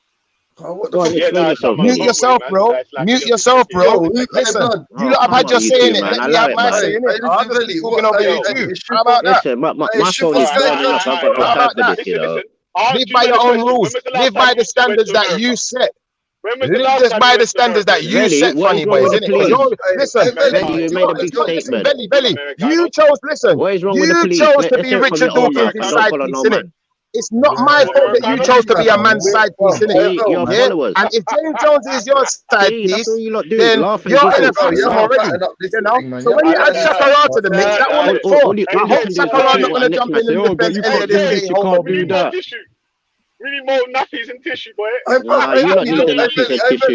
Oh, what the Go on, fuck? explain yourself. Mute yourself, bro. Mute yourself, bro. Listen, you lot have had your say in it. Let me have my say in it. I'm just talking over you too. How about that? Listen, my phone is burning up. I've got no time for this, you know. Live by your own rules. Live by the standards that you set. Live just by the standards that you set, funny boys, innit? Listen, Veli, you made a big statement. Belly, you chose, listen, What is wrong with the you police? chose to Let's be hear it from Richard your own mouth. Dawkins' I don't side follow piece, no innit? man. It's not my fault that you chose to be a man's side piece, innit? See, your followers. And if James Jones is your side See, that's piece, what you lot do. then Laughing you're people. in a system already, you know? So when you add Shakara to the mix, that won't make four. I hope Shakara's not going to jump in and defend any of this shit homo. We need more nappies and tissue, boy. Nah, you lot need the nappies and tissue.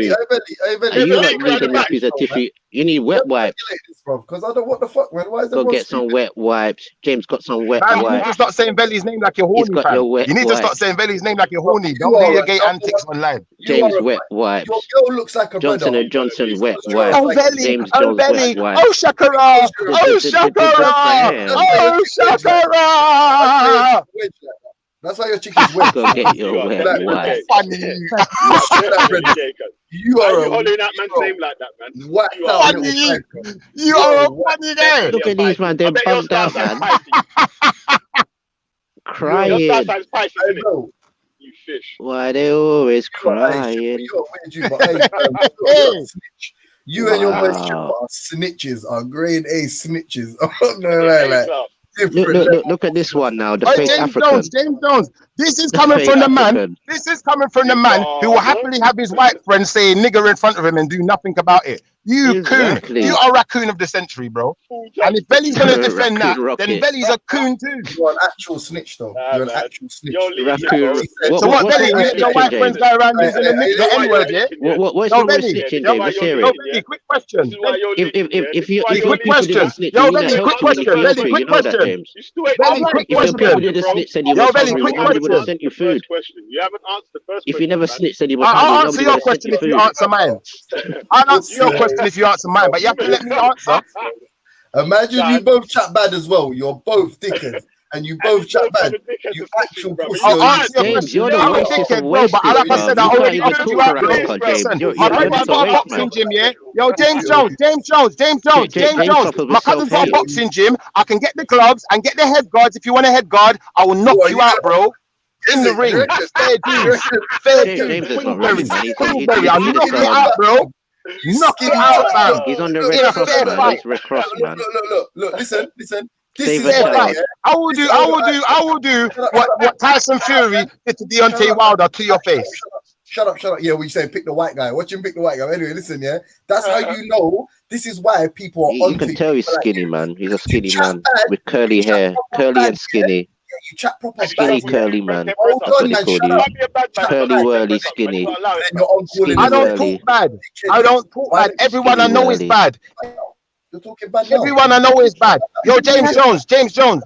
You lot need the nappies and tissue. You need wet wipes. Because I don't what the fuck, man. Why is Go get some wet wipes. James got some wet Man, you need to wipes. start saying Veli's name like you're He's horny, got fam. your wet You need to wipes. start saying Veli's name like you're horny. Don't do your gay antics online. James wet wipes. Your girl looks like a Johnson and Johnson wet wipes. Oh, Veli. James Oh, Jones Veli. wet wipes. Oh, Shakara. Oh, Shakara. Oh, Shakara. That's why your chicken's wet. Go get your wet wipes. Funny. You are you hollering that man's name like that, man? What? Funny. You are a funny guy. Look at these man, they're bugged out, man. Crying. Your side's spicy, isn't it? You fish. Why they always crying? You and your boy are snitches, are grade A snitches. I'm not gonna lie, like Look at this one now. The Hey, fake James African. Jones. This is The coming fake from the man. African. This is coming from the man who will happily have his white friend say nigger in front of him and do nothing about it. You Exactly. coon. You are raccoon of the century, bro. And if Belly's gonna defend that, Raccoon then rocket. Belly's a coon too. you're an actual snitch, though. You're an actual snitch. Raccoon. So what, what's Belly? wrong with Your snitching, white friends James? go around using the N-word, yeah? What's Yo, wrong with Belly. snitching, James? Let's hear Yo, it. Belly, quick question. If you Quick people question. didn't snitch, Yo, you Belly, help quick you when you question. feel Belly, free. quick You know that, question. James. Belly, quick If the people question. didn't snitch, then you Yo, was Belly, hungry. quick Somebody would have question. sent you food. You haven't answered the first If you never snitched, then you was I'll hungry. answer Nobody your would have sent question you if you food. answer mine. I'll answer your question if you answer mine, but you have to let me answer. Imagine you both chat bad as well. You're both dickheads. And you both chat bad. You actual pussy. I'll answer your James, question. you're the I'm a racist dickhead, of bro, but like I Westies, said, bruv. I You already can't even answered talk you for out, a bro. local, James. Listen, You're my just cousin's a got a waste boxing man. gym, yeah? Yo, James Jones. Popper was My cousin's got a self-hate. boxing gym. I can get the gloves and get the head guards. If you want a head guard, I will knock you out, bro. In the ring. Fair dues. Fair James dues. is not racist, man. He's Queensberry. I'll just knock you out, bro. Knock you out, fam. He's on the In Red a Cross, fair man. fight. He's Red Cross, man. Look, listen. This Save is a Fair why, fight. yeah? I will do what Tyson Fury did to Deontay Wilder to your face. Shut up. Yeah, we say pick the white guy. Watch him pick the white guy. Anyway, listen, yeah. That's how you know this is why people are You can tell he's skinny, man. He's a skinny man with curly hair, curly and skinny. You chat proper Skinny, bad, curly man. Hold That's what on, they man. call Shut you. up. Curly, whirly, skinny. Skinny, I don't whirly. talk bad. I don't talk bad. Everyone I know is Skinny, bad. You're talking bad now. Everyone I know is bad. Yo, James Jones.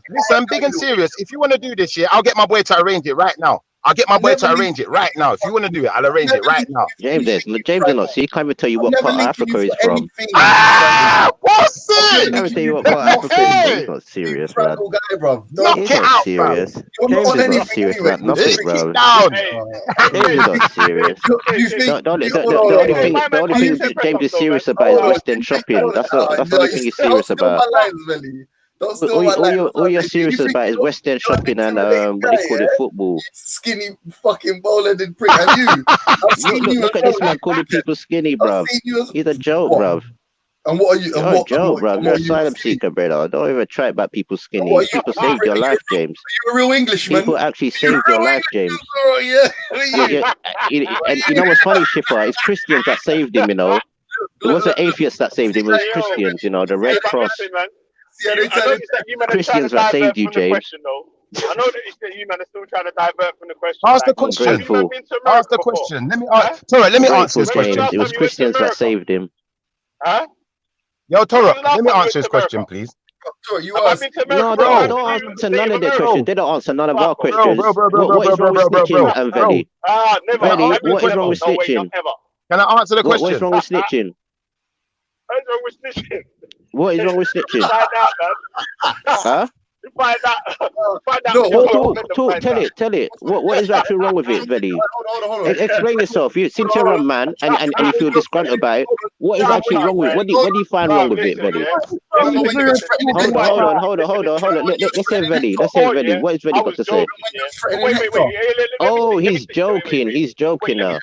Listen, big and serious. If you want to do this, yeah, I'll get my boy to arrange it right now. I'll get my boy Never to link. arrange it right now. If you want to do it, I'll arrange it Never right link now. James is you, James is not. See, he can't even tell you I'm what never part of linking Africa you he's for from. anything. What's I'm never it? Can't even linking tell you you what for part of Africa he's from. nothing. He's not serious, You man. fraggle guy, bro. Knock He's it not out, fam. serious. You're not James on is not anything serious anyway. about nothing, Take bro. it down. James is not serious. You think? The only Hold on, thing James is serious about is West End shopping. That's the only thing he's serious Don't steal about. my lines, Belly. Don't steal my lines. All you're serious about is West End shopping and what they call it, football. Skinny fucking bowler-headed prick. And you, I've seen you. Look at this man calling people skinny, bruv. He's a joke, bruv. And what are you? You're a joke, bruv. You're a asylum seeker, brother. Don't even try about people skinny. People saved your life, James. You're a real Englishman. People actually saved your life, James. Oh, yeah. And you know what's funny, Schiffer? It's Christians that saved him, you know. It wasn't atheists that saved him, it was Christians, you know, the Red Cross. Christians that saved you, James. I know that you man are still trying to divert from the question. Ask the question. Ask the question. Let me ask. Torah, let me answer this question. It was Christians that saved him. Huh? Yo, Torah, let me answer this question, please. No, don't answer none of their questions. They don't answer none of our questions. What is wrong with snitching, Veli? Veli, what is wrong with snitching? Can I answer the question? What is wrong with snitching? What's wrong with snitching? What is wrong with snitching? Find out, man. Huh? Find out. Talk. Tell it. What is actually wrong with it, Veli? Explain yourself. Since you're a man and you feel disgruntled about it, what is actually wrong with it? What do you find wrong with it, Veli? Hold on. Let's say Veli. What is Veli got to say? Oh, he's joking. He's joking now.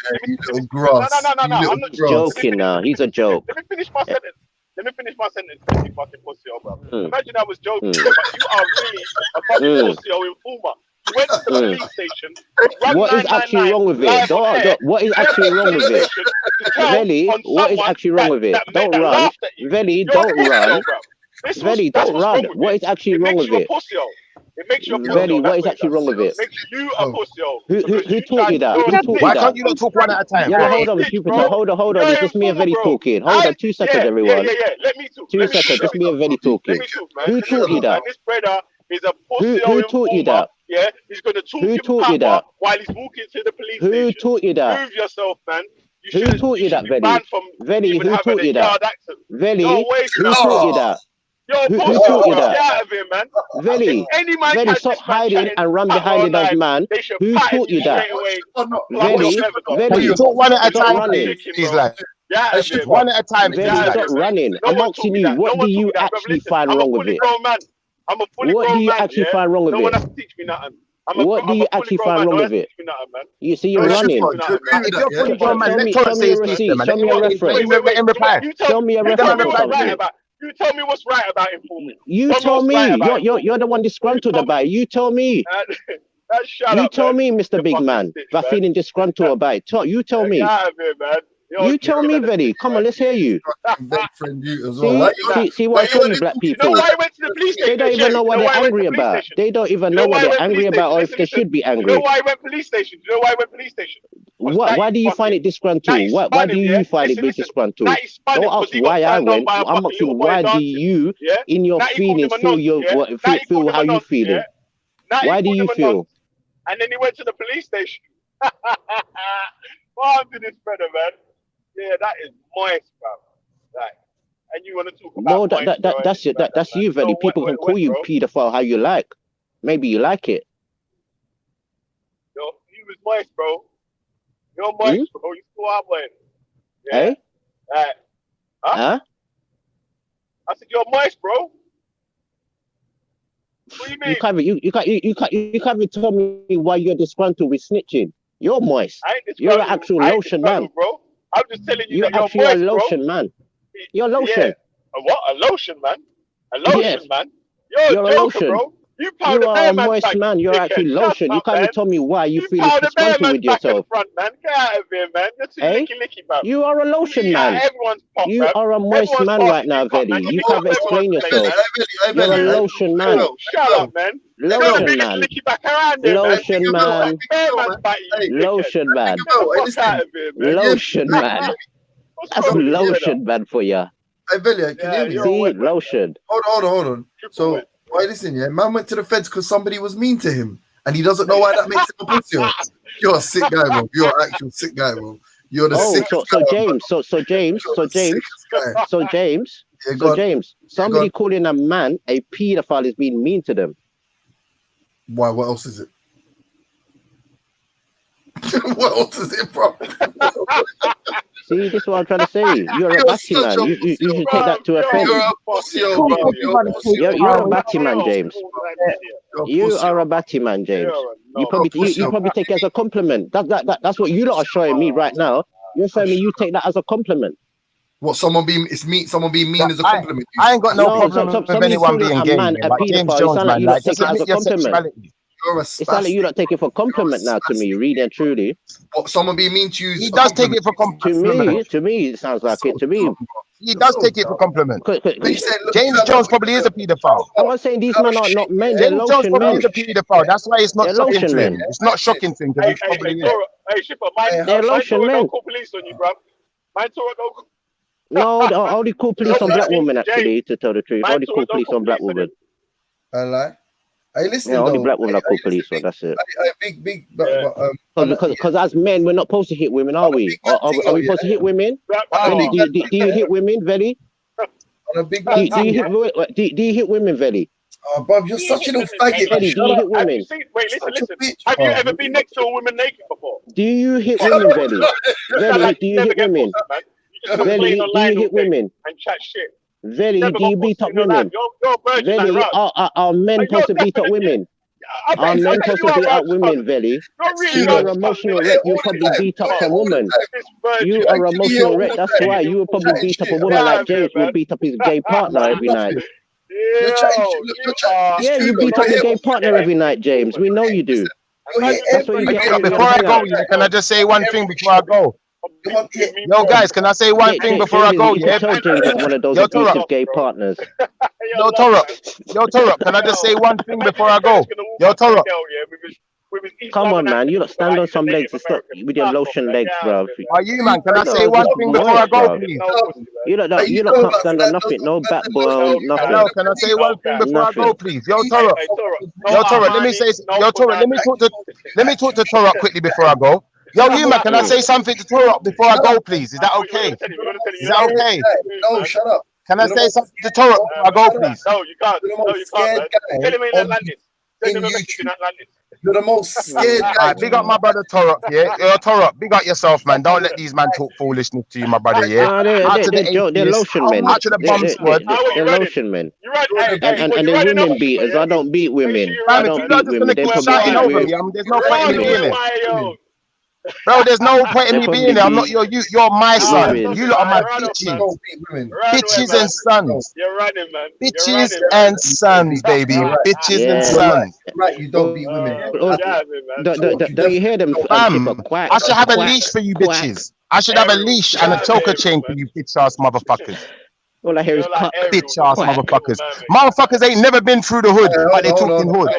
No. I'm not joking now. He's a joke. Let me finish my sentence. You fucking pussy, bro. Imagine I was joking, but you are really a fucking pussy or informer. You went to the police station. What is actually wrong with it? What is actually wrong with it? Veli, what is actually wrong with it? Don't run. Veli, don't run. Veli, don't run. What is actually wrong with it? It makes you a pussy. Veli, what is actually wrong with it? It makes you a pussy. Who taught you that? Why can't you not talk one at a time? Yeah, hold on, Jupiter. Hold on. It's just me and Veli talking. Hold on, 2 seconds, everyone. Yeah. Let me talk. 2 seconds, just me and Veli talking. Who taught you that? This brother is a pussy. Who taught you that? Yeah, he's gonna talk Who taught you that? while he's walking to the police Who station. taught you that? Prove yourself, man. Who taught you that, Veli? Veli, who taught you that? Veli, who taught you that? Who taught you that? Get out of here, man. Veli, stop hiding and run behind those man. Who taught you that? Veli, You talk one at a stop time, running. please, like. One at a time. Veli, stop running. I'm asking you, what do you actually find wrong with it? I'm a fully What do you actually find wrong with No one it? has to teach me nothing. What do you actually find wrong with it? You see, you're running. If you're fully grown, man, let Show Torah me say a his piece, receipt. man. Show me a reference. In reply. Show me a reference or something. You tell me what's right about informing. You tell me. You're the one disgruntled about it. You tell me. You tell me, Mr. Big Man, about feeling disgruntled about it. You tell me. Get out of here, man. You tell me, Veli. Come on, let's hear you. See what I tell you, black people. You know why I went to the police station? They don't even know what they're angry about. They don't even know what they're angry about or if they should be You know angry. why I went police station? You know why I went police station? Why do you find it disgruntled? Why do you find it disgruntled? Don't ask why I went. I'm asking why do you, in your feelings, feel how you feeling? Why do you feel? And then he went to the police station. What happened to this brother, man? Yeah, that is moist, bro. Like, and you want to talk about that's you, Veli. People can call you paedophile how you like. Maybe you like it. Yo, he was moist, bro. You're moist, bro. You still are moist. Hey? Huh? I said you're moist, bro. What do you mean? You can't even tell me why you're disgruntled with snitching. You're moist. You're an actual lotion man. Bro. I'm just telling you You're that actually you're moist, a lotion man. You're lotion. Yeah. A what? A lotion man? A lotion man? You're a a joker, lotion. bro. You are a moist man. You're actually lotion. You can't even tell me why you feel disgruntled with yourself. Front, man. Get out of here, man. You're too licky, bro. You are a lotion man. You are a moist man right now, Veli. You can't explain yourself. You're a lotion man. Shut up, man. Lotion man. Lotion man. Lotion man. Lotion man. That's lotion man for you. Hey, Billy, can you hear me? See, lotion. Hold on. So, why listen, man went to the feds because somebody was mean to him, and he doesn't know why that makes him a pussy. You're a sick guy, bro. You're an actual sick guy, bro. You're the Oh, sickest so guy. James, so James, You're the sickest guy. so James, Yeah, go on. somebody calling a man a paedophile is being mean to them. Why? What else is it? What else is it, bro? See, this is what I'm trying to say. You're a batty man. You should take that to offense. You're a pussy, bro. You're a batty man, James. You are a batty man, James. You probably take it as a compliment. That's what you lot are showing me right now. You're showing me you take that as a compliment. What, someone being mean is a compliment? I ain't got no problem with anyone being gay, but James Jones, man, like, just admit your sexuality. You're a It's like you don't take it for compliment now to me, really and truly. What, someone being mean to you? He does take it for compliment. To me, it sounds like it. To me, he does take it for compliment. James Jones probably is a paedophile. I'm not saying these men are not men. They're James Jones lotion probably men. is a paedophile. That's why it's not They're shocking lotion to him. men. It's not shocking to him because he probably is. Hey, Shipper, man, They're lotion men. don't call police on you, bro. Man, don't. No, I only call police on black women, actually, to tell the truth. I only call police on black women. I lie. Hey, listen, Yeah, only though. black women I call police on, that's it. Big, Because as men, we're not supposed to hit women, are we? Are we supposed to hit women? Veli, do you hit women, Veli? On a big Do you hit women, Veli? Oh, bruv, you're such a little faggot. Veli, do you hit women? Wait, listen. Have you ever been next to a woman naked before? Do you hit women, Veli? Veli, do you hit women? Veli, do you hit women? And chat shit. Veli, do you beat up women? Veli, are men supposed to beat up women? Are men supposed to beat up women, Veli? You're emotional wreck, you probably beat up a woman. You are emotional wreck, that's why you will probably beat up a woman like James will beat up his gay partner every night. Yeah, you beat up your gay partner every night, James. We know you do. That's what you get. Before I go, can I just say one thing before I go? Yo, guys, can I say one thing before I go? Yeah, one of those abusive gay partners. Yo, Torok, can I just say one thing before I go? Yo, Torok. Come on, man. You lot stand on some legs and stop with your lotion legs, bro. Are you, man? Can I say one thing before I go, please? You lot can't stand on nothing. No backbone, nothing. No, can I say one thing before I go, please? Yo, Torok. Let me talk to Torok quickly before I go. Yo, you, man, can I say something to Torok before I go, please? Is that okay? Is that okay? No, shut up. Can I say something to Torok before I go, please? No, you can't. No, you can't. Tell him in Atlantis. Send him a message in Atlantis. You're the most scared guy. Right, big up my brother Torok, yeah? Yo, Torok, big up yourself, man. Don't let these man talk foolishness to you, my brother, yeah? They're lotion men. Out to the bomb squad. They're lotion men. And they're women beaters. I don't beat women. I don't beat women. They're probably there's no point in me being there. Bro, there's no point in me being there. I'm not your youth. You're my son. You lot are my bitches. Bitches and sons. You're running, man. Bitches and sons, baby. Bitches and sons. Right, you don't beat women. Don't you hear them? I should have a leash for you bitches. I should have a leash and a choker chain for you bitch ass motherfuckers. All I hear is bitch ass motherfuckers. Motherfuckers ain't never been through the hood, but they talking hood.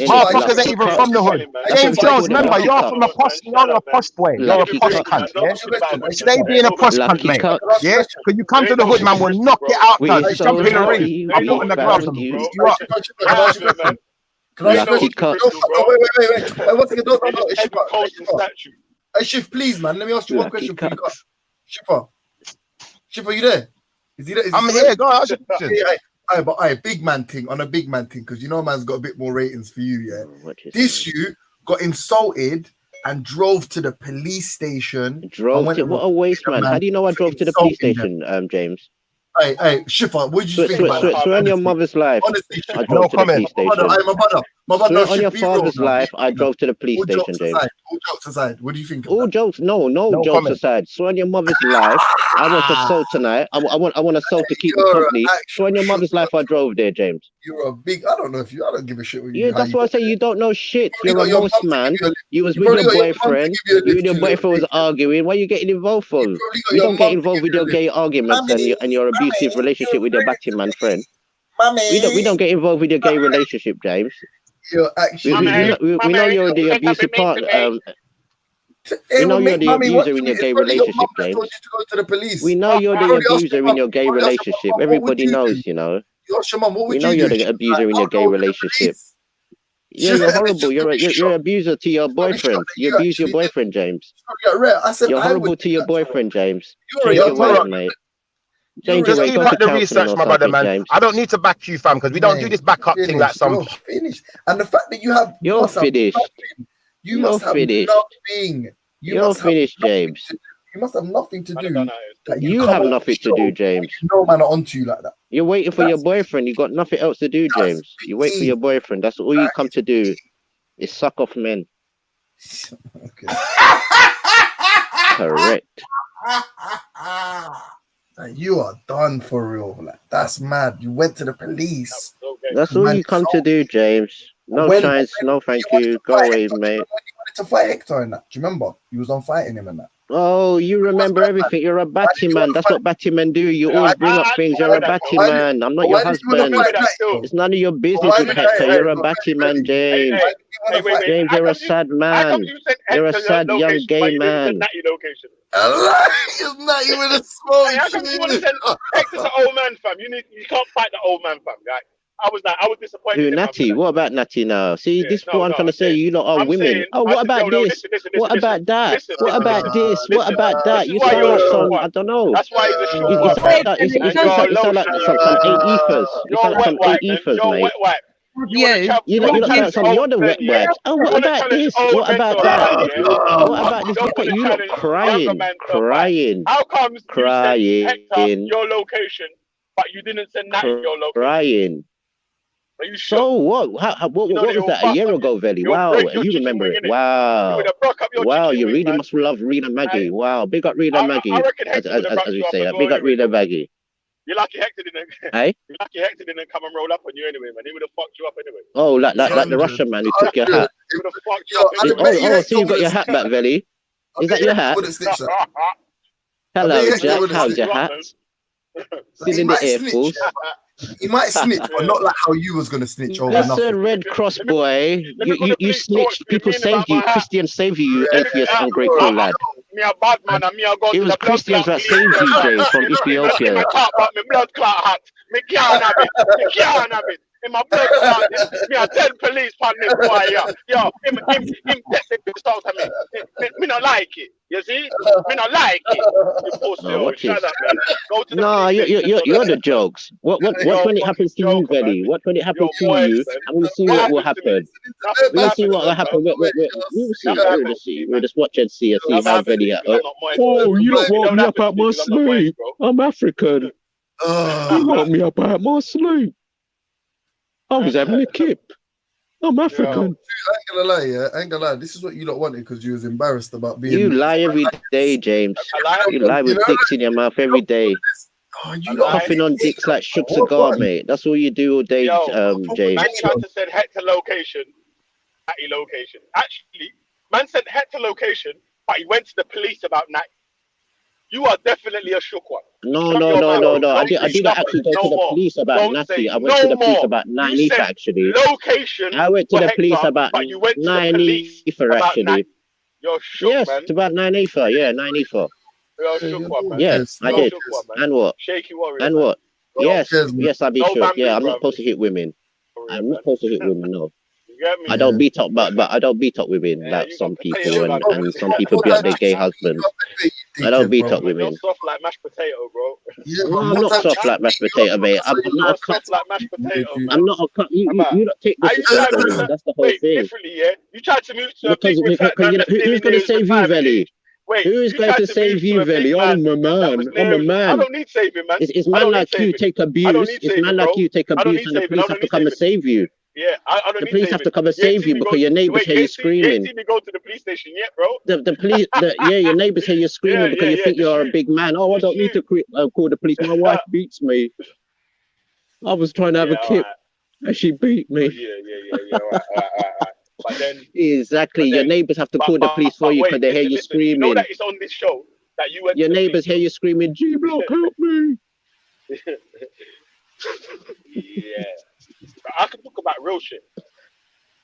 Motherfuckers ain't even from the hood. James Jones, remember, you're from a posh, you're a posh boy. You're a posh cunt, yeah? Stay being a posh cunt, mate. Yeah? Because you come to the hood, man, we'll knock it out, man. Jump in the ring. I'm putting the gloves on you. You up. Lucky cut. Wait, one second. Hey, Shift, please, man. Let me ask you one question before you go. Shipper, you there? Is he there? I'm here. Go on. Big man thing, because you know man's got a bit more ratings for you, yeah? This you got insulted and drove to the police station. What a waste, man. How do you know I drove to the police station, James? Hey, Shipper, what did you think about that? Swear on your mother's life, honestly, I drove to the police station. My brother, swear on your father's life, I drove to the police station, James. All jokes aside, what do you think? All jokes, no jokes aside. Swear on your mother's life, I want to soul tonight. I want a soul to keep me company. Swear on your mother's life, I drove there, James. You're a big. I don't give a shit. Yeah, that's why I say you don't know shit. You're a most man. You was with your boyfriend. You and your boyfriend was arguing. Why are you getting involved for? We don't get involved with your gay arguments and your abusive relationship with your batting man friend. We don't get involved with your gay relationship, James. You're actually. We know you're the abusive part. We know you're the abuser in your gay relationship, James. We know you're the abuser in your gay relationship. Everybody knows, you know. We know you're the abuser in your gay relationship. Yeah, you're horrible. You're an abuser to your boyfriend. You abuse your boyfriend, James. I said You're I horrible would to your boyfriend, James. You're a Change young your ways, man. mate. You're Change your Just ways. keep Go up to the counselling research, or my brother, something, man. James. I don't need to back you, fam, because we don't do Mate, this backup thing like some. You're finished. And the fact that you You're must have finished. nothing. You You're must have finished. nothing. You You're must have finished, nothing James. to do. You must have nothing to do that you You come have on nothing the to do, show James. with no man onto you like that. You're waiting for your boyfriend. You got nothing else to do, James. You wait for your boyfriend. That's all you come to do. Is suck off men. Correct. Like, you are done for real. Like, that's mad. You went to the police. That's all you come to do, James. No chance, no thank you. Go away, mate. When you wanted to fight Hector and that. Do you remember? You was on fighting him and that. Oh, you remember everything. You're a batty man. That's what batty men do. You always bring up things. You're a batty man. I'm not your husband. It's none of your business with Hector. You're a batty man, James. James, you're a sad man. You're a sad young gay man. It's not even a smoke. How come you want to send Hector's an old man, fam? You can't fight the old man, fam. Like, I was disappointed. Who, Natty? What about Natty now? See, this is what I'm trying to say. You lot are women. saying- Oh, what about this? What about that? What about this? What about that? You sound like some, I don't know. That's why he's a short You one. sound like some eight ethers. You sound like some eight ethers, mate. You're the wet wipes. Oh, what about this? What about that? What about this? Look at you lot crying. How comes you crying, sent Hector your location, but you didn't send Natty your location? crying. Are you sure? So what? What was that a year ago, Veli? Wow, you remember it? Wow, wow, you really must love Rena Maggie. Wow, big up Rena Maggie, as we say, big up Rena Maggie. You're lucky Hector didn't. Hey? You're lucky Hector didn't come and roll up on you anyway, man. He would have fucked you up anyway. Oh, like the Russian man who took your hat. He would have fucked you up. Oh, so you got your hat back, Veli? Is that your hat? Hello, Jack. How's your hat? Still in the Air Force. He might snitch, but not like how you was gonna snitch over nothing. Listen, Red Cross boy, you snitched. People saved you. Christians saved you, you atheist, ungrateful lad. Me a bad man and me a go It was Christians that saved you, James, from Ethiopia. Me blood clot hat. Me can't have it. Me can't have it. In my blood clot, me a 10 police on this boy, yeah. Yo, him take the piss out of me. Me not like it. You see? Me not like it. You pussy, shut up, man. Go to the you're the jokes. What when it happens to you, Veli? What when it happens to you? And we'll see what will happen. We'll see what will happen. We'll see. We'll just watch and see how Veli. Oh, you don't want me up at my sleep. I'm African. You want me up at my sleep. I was having a kip. I'm African. I ain't gonna lie, yeah. I ain't gonna lie. This is what you lot wanted because you was embarrassed about being. You lie every day, James. You lie with dicks in your mouth every day. Puffing on dicks like shook cigar, mate. That's all you do all day, James. Man tried to send Hector location, Natty location. Actually, man sent Hector location, but he went to the police about Natty. You are definitely a shook one. No. I didn't actually go to the police about Natty. I went to the police about Nine actually. Location. I went to the police about 9 Ether actually. You're shook, yes, man. it's about 9 Ether. Yeah, 9 Ether. You're a shook one, man. Yes, I did. And what? Shaky warrior. And what? Yes, I be No shook. Yeah, bamboo, I'm not bro. supposed to hit women. I'm not supposed to hit women. No. You get me? I don't beat up, but I don't beat up women like some people, and some people beat up their gay husbands. I don't beat up women. You're soft like mashed potato, bro. No, I'm not soft like mashed potato, mate. I'm not a cut. Soft like mashed potato. I'm not a cut. You don't take disrespect from me. That's the whole thing. Differently, yeah. You tried to move to a Because big you know, who's going to save you, Veli? Who is going to save you, Veli? I'm a man. I'm a I man. don't need saving, man. It's man like you take abuse. It's man like you take abuse, and the police have to come and save you. Yeah, I don't The need police saving. have to come and save you because your neighbors hear you You screaming. ain't seen me go to the police station yet, bro. The police, your neighbors hear you screaming because you think you're a big man. Oh, I don't need to call the police. My wife beats me. I was trying to have a kip, and she beat me. Yeah. Right. But then Exactly. Your neighbors have to call the police for you because they hear you You screaming. know that it's on this show that you went. Your neighbors hear you screaming, G Block, help me. Yeah. I can talk about real shit.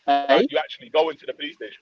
Hey? Like you actually go into the police station.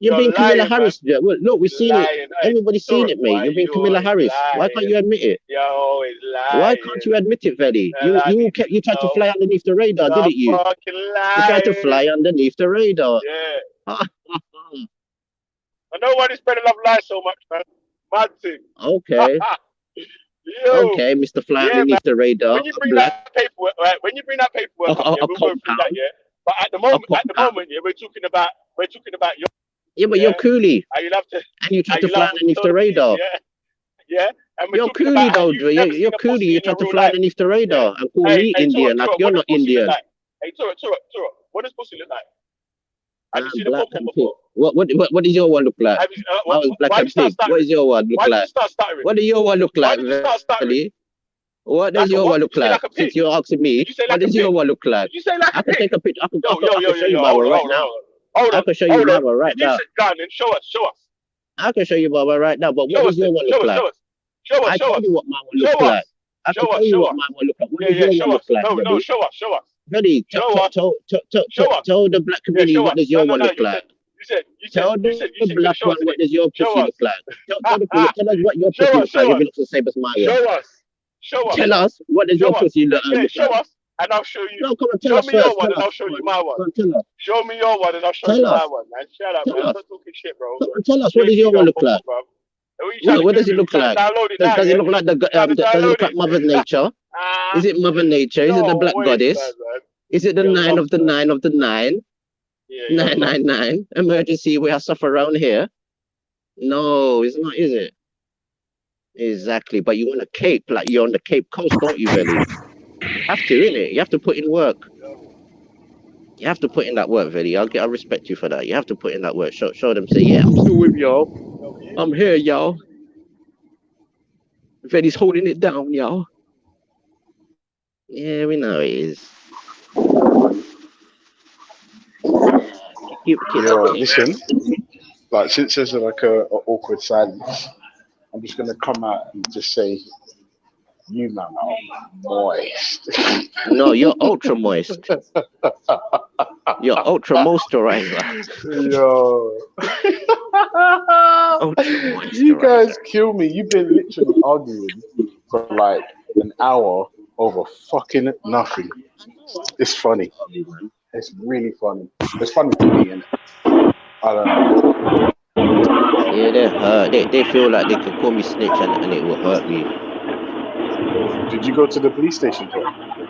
You're You're being Camilla lying, man. Harris. Yeah, well, look, we've seen it. Lying. Everybody's seen Sorry, it, mate. why You're being you Camilla always Harris. Why can't lying? you admit it? You're always Why lying. can't you admit it, Veli? You're You tried to lying. fly underneath the radar, You're didn't you? fucking You tried to lying. fly underneath the radar. Yeah. I know why they spread a love lie so much, man. Mad thing. Okay. Yo. Okay, Mr. Fly Yeah, underneath man. the radar. When you bring Black. that paperwork, right? When you bring that paperwork up, yeah, we'll go through that, yeah. But at the moment, yeah, we're talking about your. Yeah, but you're coolie. And you love to. And you tried And to you fly love to underneath tell the the radar. people, yeah. And we're You're talking coolie about how though. you've never You're seen a coolie. pussy You in your tried to real fly life. underneath the radar and call me Hey, Indian. Like, Tura, you're what does not pussy look Indian. like? Hey, Tura, what does pussy look like? Have you seen a Black pom-pom and pig. before? What does your one look like? Have you, I was black why and you start pig. What stuttering? does your one look Why did like? you start stuttering? What does your one look Why like, did you start stuttering? Veli? What does Like a your what? one look Did you say like? like a pig? Since you're asking me, Did you say what like a does your pig? one look like? Did you say like I a can pig? take a picture. I can Yo, show you my one right now. Hold I on. can show you Hold on. mama right Did you now. sit down and show us? Show us. I can show you mama right now. But what Show does us your it. one Show look us. like? Show us. Show us. I Show told us. you what mine will Show look like. us. I can Show us. tell you Show what us. mine will look like. What Yeah, does yeah. your Show one look us. like, No, no. Reddy? Show us. Show us. Reddy, Show us. Show us. tell the black Yeah, community show what us. does No, your no, one no. look like. You Tell said the you're gonna black show one us, what innit? does your Show pussy us. look like. Tell us what your Show pussy us. looks like Show if it us. looks the same as my one. Show us. Show us. Tell us what does Show your us. pussy look Yeah, like. show us, and I'll show you. No, come on, tell Show us me your first. one, Tell and us. I'll show you my one. Come on, tell us. Show me your one, and I'll show Tell you us. my one, man. Shut up, Tell man. us. Stop talking shit, bro. Come on, tell us You what does ain't your seen one no look porn, like. bro. What you trying to What does do? it You look trying like? to download it now, Does it yeah? look like Trying to does it download look like it? Mother Nature? Is it Mother Nature? Is it the No Black way, Goddess? man. Is it the You're 9 of the lost, 9 of the 9? Yeah, you're lost. 999. Emergency, we have stuff around here. No, it's not, is it? Exactly. But you want a cape, like you're on the Cape Coast, don't you, Velly? You have to, innit? You have to put in work. You have to put in that work, Velly. I'll respect you for that. You have to put in that work. Show them, say, yeah, I'm still with y'all. I'm here, y'all. Velly's holding it down, y'all. Yeah, we know it is. Yo, listen, like since there's like a awkward silence, I'm just gonna come out and just say, you man are moist. No, you're ultra moist. You're ultra moisturizer. Yo. You guys kill me. You've been literally arguing for like an hour over fucking nothing. It's funny. It's really funny. It's funny to me, innit? I don't know. Yeah, they're hurt. They feel like they can call me snitch and it will hurt me. Did you go to the police station, Joe?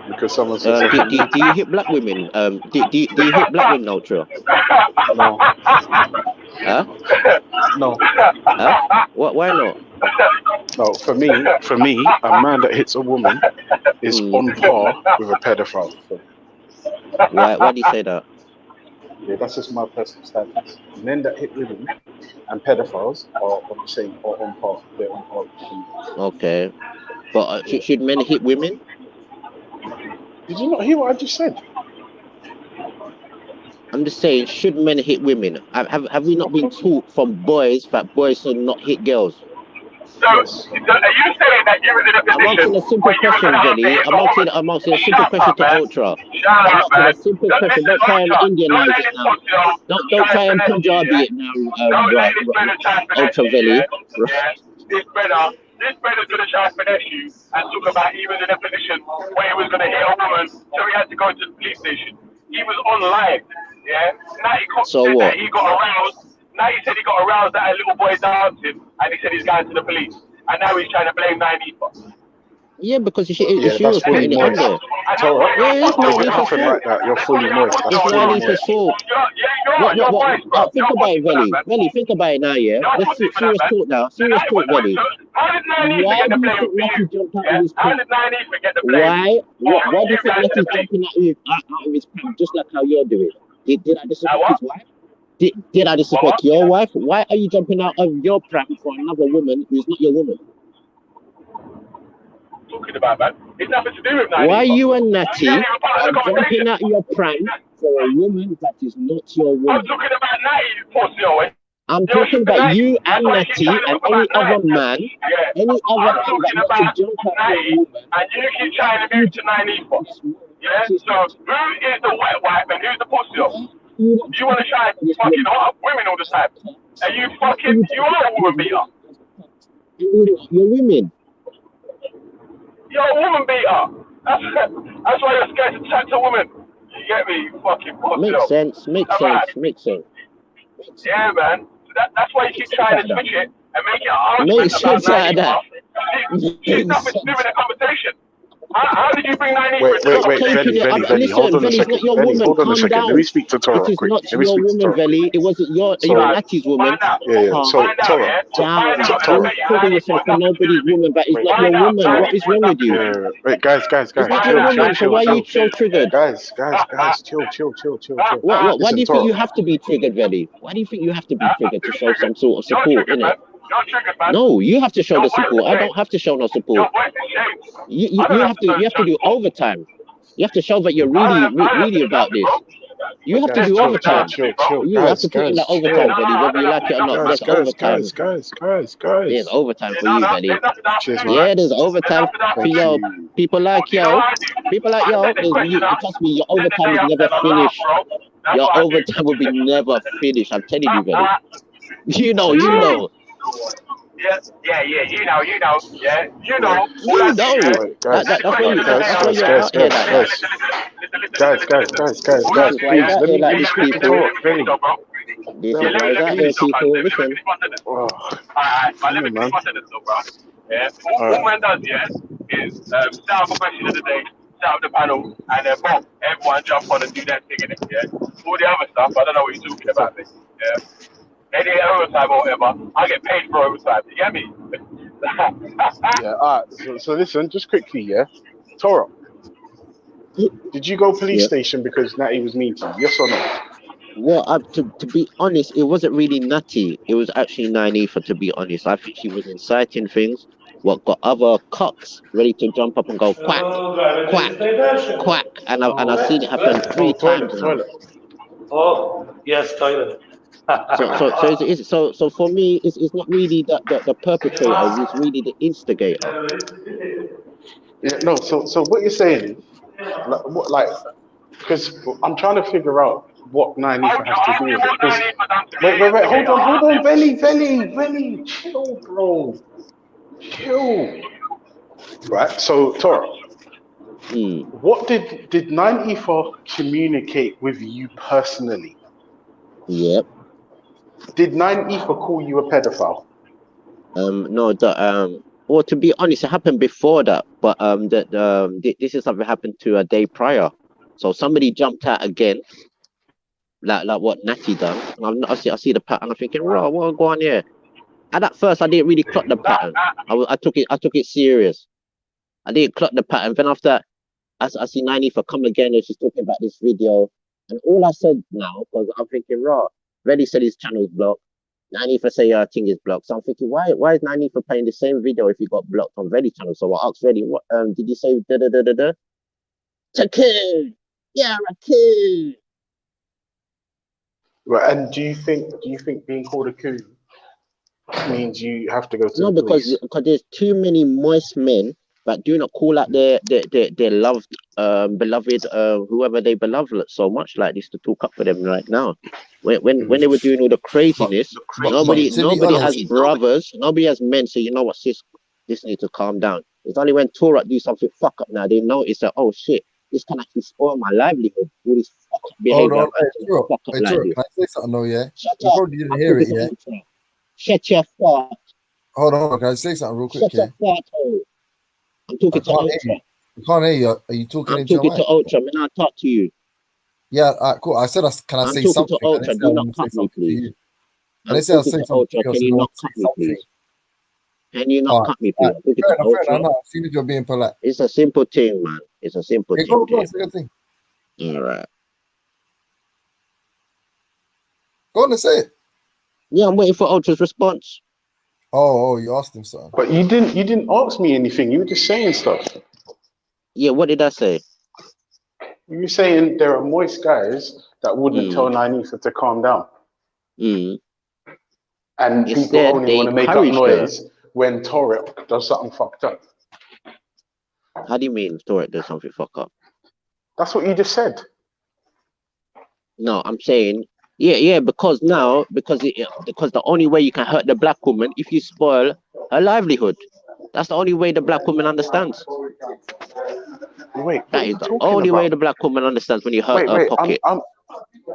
Because someone said Do something. you hit black women? Do you hit black women, Ultra? No. Huh? No. Huh? Why not? No, for me, a man that hits a woman is on par with a pedophile. So. Why do you say that? Yeah, that's just my personal stance. Men that hit women and pedophiles are on the same, or on par. They're on par. Okay, but should men hit women? Did you not hear what I just said? I'm just saying, should men hit women? Have we not been taught from boys that boys should not hit girls? So, are you saying that you're in a position? I'm asking a simple question, Jelly. I'm asking a simple question to Ultra. I'm asking a simple question. Don't try and Indianize it now. Don't try and Punjabi it now, Ultra Velly. This brother's gonna try and finesse you and talk about he was in a position where he was gonna hit a woman, so he had to go to the police station. He was on live, yeah. Now he So what? that he got aroused. Now he said he got aroused at a little boy dancing, and he said he's going to the police. And now he's trying to blame 9 Yeah, because she that's was fully putting it on moist. there. Torah, Yeah, it's if it 9 happened like that, you're fully moist. That's It's fully 9 moist. fault. What? Think about it, Velly. Velly, think about it now, yeah? Let's see, serious talk now. Serious talk, Velly. Why do you think Letty jumped out of his pants? Why do you think Letty's jumping out of his pants just like how you're doing? Did I disrespect his wife? Did I disrespect your wife? Why are you jumping out of your pram for another woman who's not your woman? Talking about, man. It's nothing to do with 9. Why you and Natty are jumping out your pram for a woman that is not your woman? I'm talking about 9, you pussy away. I'm talking about you and Natty and any other man, any other man that wants to jump out of your woman. And you keep trying to move to 9 Yeah? So, who is the wet wife and who's the pussy up? You want to try and fucking hot up women all the time. And you are a woman beater. You're women. You're a woman beater. That's why you're scared to chat to women. You get me? You fucking pussy. Makes sense. Yeah, man. That's why you keep trying to switch it and make it an argument Makes sense out of that. It's nothing to do with the conversation. How did you bring 9 Wait, Velly, hold on a second. Velly, hold on a second. Let me speak to Torah quick. Let me speak to Torah. Velly. It wasn't your Natty's woman. Yeah. So, Torah. Don't call yourself a nobody's woman, but it's not your woman. What is wrong with you? Yeah. Wait, guys. It's not your woman, so why are you so triggered? Guys, chill. What? Why do you think you have to be triggered, Velly? Why do you think you have to be triggered to show some sort of support, innit? No, you have to show the support. I don't have to show no support. You have to do overtime. You have to show that you're really about this. You have to Guys, do chill, chill, overtime. chill, chill. You have to Guys, put in guys, that overtime, chill. Belly. Whether you like it or not, Guys, there's guys, overtime. guys, guys, guys, There's guys. overtime for you, Belly. Cheers, man. Yeah, there's overtime for Thank yo. you. People like yo. People like yo. Trust me, your overtime is never finished. Your overtime will be never finished. I'm telling you, Belly. You know. Yeah, you know, yeah, you know. All You I do, know. yeah. Right, guys, That's why right, you. That's why guys, you're guys, out here guys, like that. guys, guys, This is why he's please out here let like me this, speak to people. Torok, Benny. This No, is why he's out here, please. people. Listen. Oh, Alright, come let me on, finish man. my sentence though, bro. Yeah, All all right. man does, yeah, is set up a question of the day, set up the panel, and then boom, everyone jump on and do that thing in it, yeah. All the other stuff, I don't know what you're talking about, mate. Yeah. Any overtime or whatever, I get paid for overtime. You get me? Yeah. All right. So listen, just quickly, yeah. Torok, did you go police Yeah. station because Natty was mean to you? Yes or no? Well, to be honest, it wasn't really Natty. It was actually Nynaeva, to be honest. I think she was inciting things. What got other cocks ready to jump up and go quack, quack, quack, and I've seen it happen Oh, 3 times now. toilet. Oh, yes, toilet. So for me, it's not really the perpetrators. It's really the instigator. Yeah. No. So what you're saying, like, because I'm trying to figure out what Nynaeva has to do with it. Because wait, hold on, Benny, chill, bro, chill. Right. So Torok, what did Nynaeva communicate with you personally? Yep. Did Nynaeva call you a pedophile? No, well, to be honest, it happened before that, but this is something happened to a day prior. So somebody jumped out again, like what Natty done. And I see the pattern. I'm thinking, raw, what go on here? And at first, I didn't really clock the pattern. I took it serious. I didn't clock the pattern. Then after, I see Nynaeva come again, and she's talking about this video. And all I said now, because I'm thinking, raw, Reddy said his channel's blocked. Nynaeva say your thing is blocked. So I'm thinking, why is Nynaeva playing the same video if he got blocked on Reddy channel? So I asked Reddy, what did you say da da da da da? Raccoon! Yeah, raccoon! Right. And do you think being called a coon means you have to go to No, the police? because there's too many moist men that do not call out their loved beloved whoever they beloved so much like this to talk up for them right now. When they were doing all the craziness, nobody to be has honest, brothers, nobody has men. So you know what, sis, this needs to calm down. It's only when Torah do something fuck up now they notice that, oh shit, this can actually spoil my livelihood. All this fuck up hold behavior on, hey, Turo, fuck up hey, like Turo, this. can I say something? No, yeah. Shut You up. probably didn't I'm hear it, talking to yeah. Ultra. Shut your fart. Hold on, can I say something real quick, Shut yeah? your fart hole. I'm talking to Can't hear Ultra. you. I can't hear you. Are you talking I'm into your talking mic? to Ultra. Man, I'll talk to you. Yeah, cool. I said, can I I'm say talking something? to I Ultra. didn't say I Do not want to say cut me, something to please. you. I I'm didn't say I'll talking say to something to Ultra. you. I Can said you I not want to cut say me, something. please? Can you not All right, cut me, all please? right. I'm talking Fair to enough, fair Ultra. enough. No, I've seen that you're being polite. It's a simple thing, man. It's a simple Hey, thing, go, Jay. say your thing. All right. Go on and say it. Yeah, I'm waiting for Ultra's response. Oh, you asked him something. But you didn't ask me anything. You were just saying stuff. Yeah, what did I say? You were saying there are moist guys that wouldn't tell Nynaeva to calm down. And people Instead, only they want to make up encouraged her. noise when Torek does something fucked up. How do you mean Torek does something fuck up? That's what you just said. No, I'm saying, yeah, because the only way you can hurt the black woman if you spoil her livelihood. That's the only way the black woman understands. Wait, That is the only way the black woman understands when you hurt her pocket.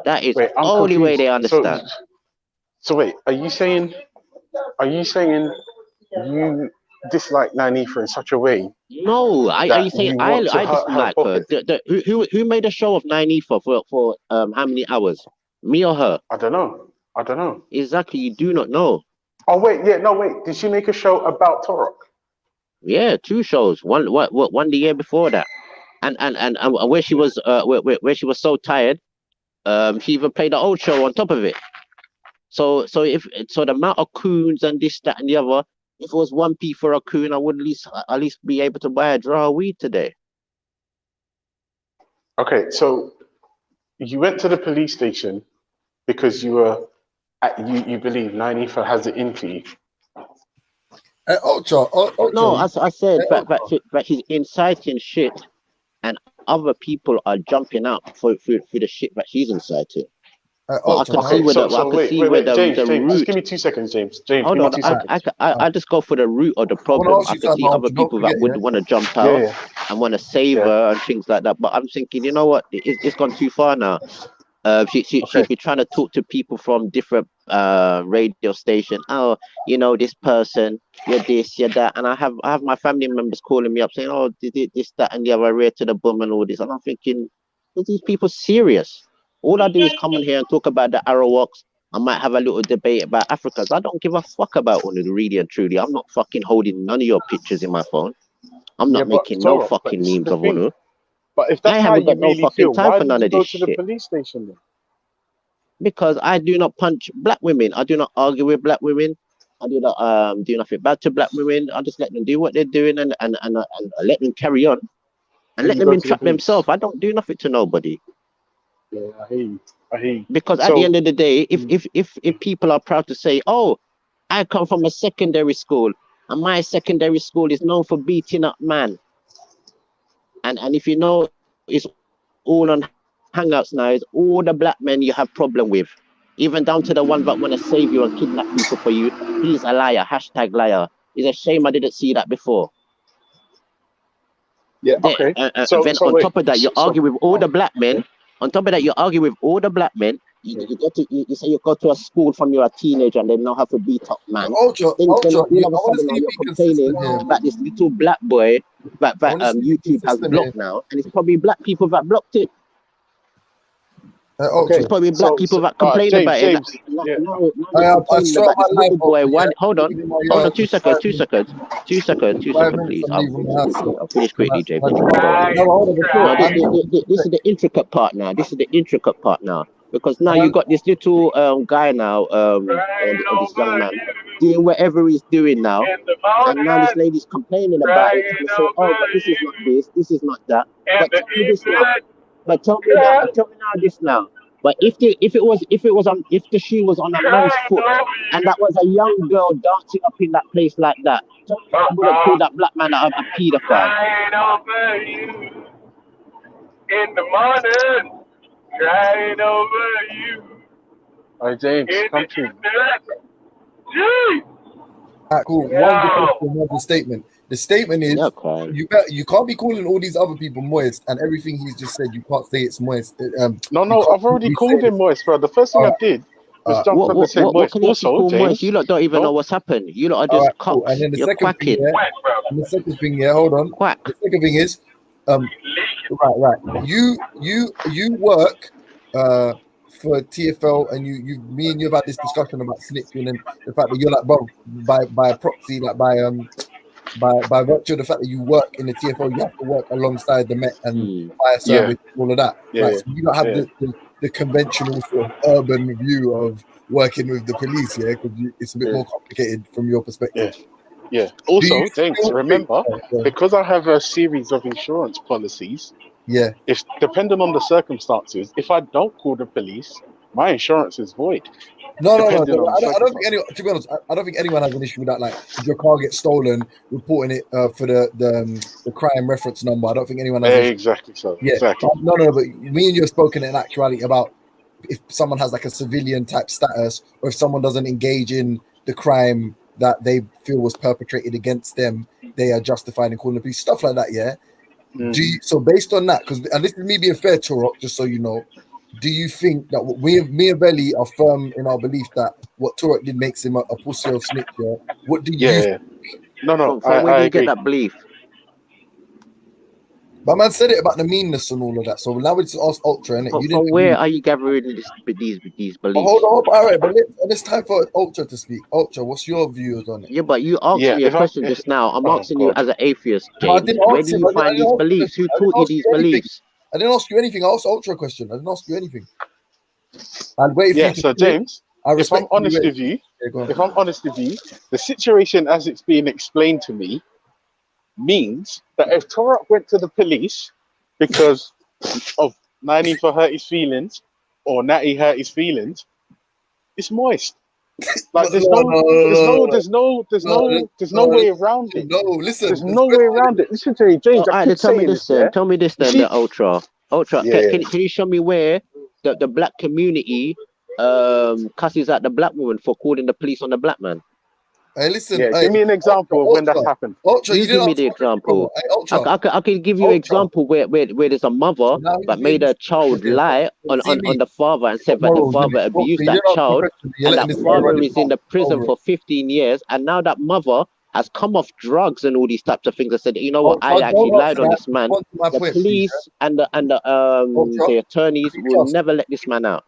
That is the I'm only way confused. they understand. So wait, are you saying you dislike Nynaeva in such a way? No, are you saying you I want to hurt her dislike her? pocket? Who made a show of Nynaeva for how many hours? Me or her? I don't know. Exactly, you do not know. Oh wait, did she make a show about Torok? Yeah, 2 shows. One the year before that, and where she was where she was so tired, she even played the old show on top of it. So the amount of coons and this, that, and the other, if it was 1p for a coon, I would at least be able to buy a jar of weed today. Okay, so You went to the police station because you were you believe 9 has it in for you. Ultra. No, I said, Ultra. but he's inciting shit, and other people are jumping out for the shit that he's inciting. But I Ultra. can see Okay, where so wait, James, the James, just root. give me 2 seconds, James. James, Hold give me on, 2 seconds. I just go for the root of the I want to problem. ask I you can see something, other Ultra. Don't people forget, that would yeah? want to jump Yeah, out yeah, and want to save yeah. her and things like that. But I'm thinking, you know what? It's gone too far now. She's been trying to talk to people from different radio station. Oh, you know, this person, you're this, you're that, and I have my family members calling me up saying, oh, this, that, and the other, rare to the bum and all this, and I'm thinking, are these people serious? All I do is come in here and talk about the Arawaks. I might have a little debate about Africans. I don't give a fuck about all of the really and truly. I'm not fucking holding none of your pictures in my phone. I'm Yeah, not but making no Torah, but fucking this is memes the of all thing. of. But if I that's how haven't you got no really fucking feel, time why for did none you of go this to the shit. police station then? Because I do not punch black women. I do not argue with black women. I do not do nothing bad to black women. I just let them do what they're doing and let them carry on and Then let you them go to the entrap police. themselves. I don't do nothing to nobody. Yeah, I hear you. I hear you. Because at the So, end of the day, if people are proud to say, oh, I come from a secondary school and my secondary school is known for beating up man. And if you know it's all on hangouts now, it's all the black men you have problem with. Even down to the ones that want to save you and kidnap people for you. He's a liar. Hashtag liar. It's a shame I didn't see that before. yeah, okay. And then on Wait. top of that, you argue with all the black men. On top of that, you argue with all the black men. You say you go to a school from you're a teenager and they know how to beat up man. Ultra. Then I all of a want to sudden see now you you're be complaining consistent here. about this little black boy that I want to see you be YouTube has consistent here. blocked now, and it's probably black people that blocked it. Okay. It's probably black people that complained James, about it. James. Yeah. Now you're I complaining start about my this life little boy. over here. Hold on, Leaving my hold on, yard 2 in seconds, 5 2 minutes. seconds, 2 seconds, 2 5 seconds, minutes. please. I'm I'll leaving my house. finish quickly, James. Then you can go. No, hold on. Before, Now, this is the intricate part now. This is the intricate part now. Because now you got this little guy now, or this young man, doing whatever he's doing now. And now this lady's complaining about it, trying to say, oh, but this is not this, this is not that. But tell me this now. But tell me now this now. But if the shoe was on a man's foot and that was a young girl dancing up in that place like that, tell me I wouldn't call that black man a paedophile. Crying over you in the morning, crying over you. All right, James, come to me. Alright, cool. One question, one statement. The statement is you can't be calling all these other people moist, and everything he's just said you can't say it's moist. No, I've already called him moist, bro. The first thing I did was jump up and say moist. What can you actually call James, moist? You lot don't even know what's happened. You lot are just cool. cocks. And then the You're second quacking. thing, and the second thing, hold on. Quack. The second thing is, right. You work for TFL, and me and you have had this discussion about snitching and the fact that you're like, bro, by proxy, like by virtue of the fact that you work in the TFL, you have to work alongside the Met and fire service, all of that. Right? So you don't have the conventional sort of urban view of working with the police, because it's a bit more complicated from your perspective. Yeah. Also, James, remember, because I have a series of insurance policies, if depending on the circumstances, if I don't call the police, my insurance is void. No. I don't think anyone. To be honest, I don't think anyone has an issue with that. Like, if your car gets stolen, reporting it for the crime reference number. I don't think anyone has. Exactly. So. Yeah. Exactly. No. But me and you have spoken in actuality about if someone has like a civilian type status, or if someone doesn't engage in the crime that they feel was perpetrated against them, they are justified in calling the police. Stuff like that. Yeah. So based on that, and this is me being fair, Turok, just so you know. Do you think that me and Belly are firm in our belief that what Turok did makes him a pussy or snitch? Yeah? What do you think? No, From where do you agree. get that belief? But man said it about the meanness and all of that. So now we just ask Ultra, innit? From where are you gathering these beliefs? Hold on, all right, but it's time for Ultra to speak. Ultra, what's your views on it? Yeah, but you asked me a question just now. I'm asking you as an atheist, No, James. Where do you find these beliefs? Who taught you these beliefs? I didn't ask you anything. I asked Ultra a question. I didn't ask you anything. I'll wait for you to so James, if I'm honest with you, the situation as it's being explained to me means that if Turok went to the police because of 90 for hurt his feelings, or Natty hurt his feelings, it's moist. Like there's no way around it. No, listen. There's no way around it. Listen to me, James. I keep tell me saying this this. then. Yeah? Tell me this You then. see- The Ultra. Yeah. Can you show me where the black community cusses out the black woman for calling the police on the black man? Hey, listen. Yeah, Hey, give me an example of when that's happened. Ultra, You you give didn't me answer the my question, example. brother. Hey, Ultra. I can give you an example where there's a mother Now that you made made a child yeah, lie on see me. the father and said that the Morals, father innit? abused You that didn't answer my child, question. You're and letting that this guy run father his is in the prison over for 15 years, and now that mother has come off drugs and all these types of things and said, you know what, I Ultra, actually don't lied answer on that. this man. Respond to my The point, please. police and the Ultra, attorneys be will just. never let this man out.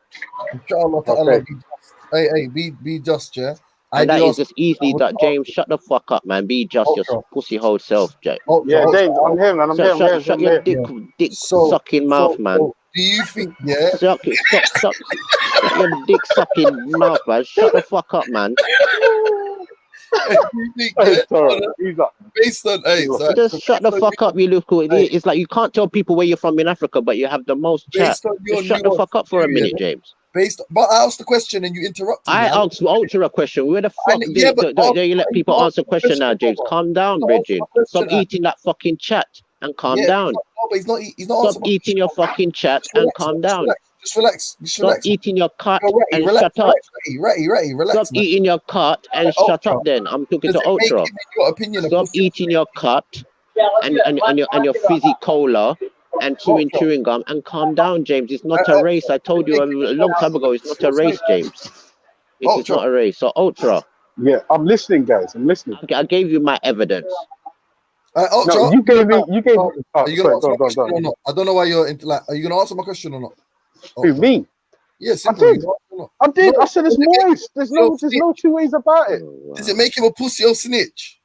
Inshallah, ta'ala, be just. Hey, be just, yeah. And that do is ask- just easily that James, shut the fuck up, man. Be just your Ultra. pussy hole self, James. Yeah, James, I'm here, man. I'm here. Shut your dick sucking mouth, man. So, do you think, yeah? Shut your dick sucking mouth, man. Shut the fuck up, man. Do you think, yeah? Based on, hey, so, Just shut the fuck up, you look cool. It's like you can't tell people where you're from in Africa, but you have the most chat. based on your Just shut the nuance, fuck up for a yeah, minute, James. But I asked the question and you interrupted me. I asked Ultra a question. Where the fuck don't you let people answer question now, James? Calm down, Bridget. Stop eating that fucking chat and calm down. No, but he's not Stop answering my eating your fucking chat and calm down. Just relax. Stop eating your cut and relax, shut up. relax, Stop man. eating your cut and shut up then. I'm talking Does to it make Ultra. him, in your opinion, a Stop pussy? eating your cut and your fizzy cola and chewing gum and calm down, James. It's not a race. I told you a long time ago, it's not a race, James. It's not a race. So Ultra. Yeah, I'm listening, guys. I'm listening. I gave you my evidence. Ultra, No, you gave me. Are you gonna answer my question or not? I don't know why you're into like. Are you gonna answer my question or not? Who, me? Yeah, simple. I did. I did. I said it's moist. There's no two ways about it. Does it make him a pussy or snitch?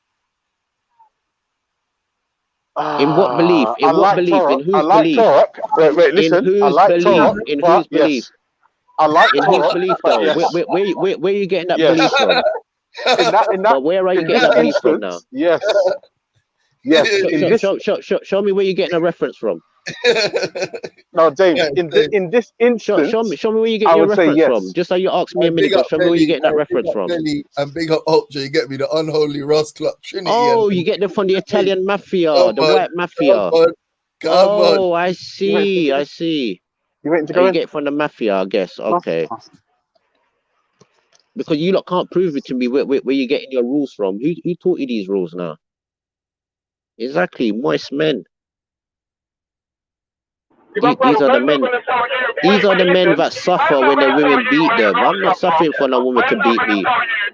In what belief? In what belief? In whose belief? Wait, listen. In whose I like belief? Torah, In but whose belief? yes. I like In Torah, whose belief but though? yes. Where are you getting that Yes. belief from? But where are you getting that belief from now? Yes. Show me where you're getting a reference from. No, James. In this instance, show me where you're getting your reference from. Just like you asked me a minute ago. Show me where you're getting that reference from. And big up Ultra, you get me the unholy Ross Club Trinity. Oh, you get them from the Italian mafia, the white mafia. Come on. I see. I see. You get it from the mafia, I guess. Okay. Because you lot can't prove it to me where you're getting your rules from. Who taught you these rules now? Exactly, moist men. These are the men. These are the men that suffer when the women beat them. I'm not suffering for no woman to beat me.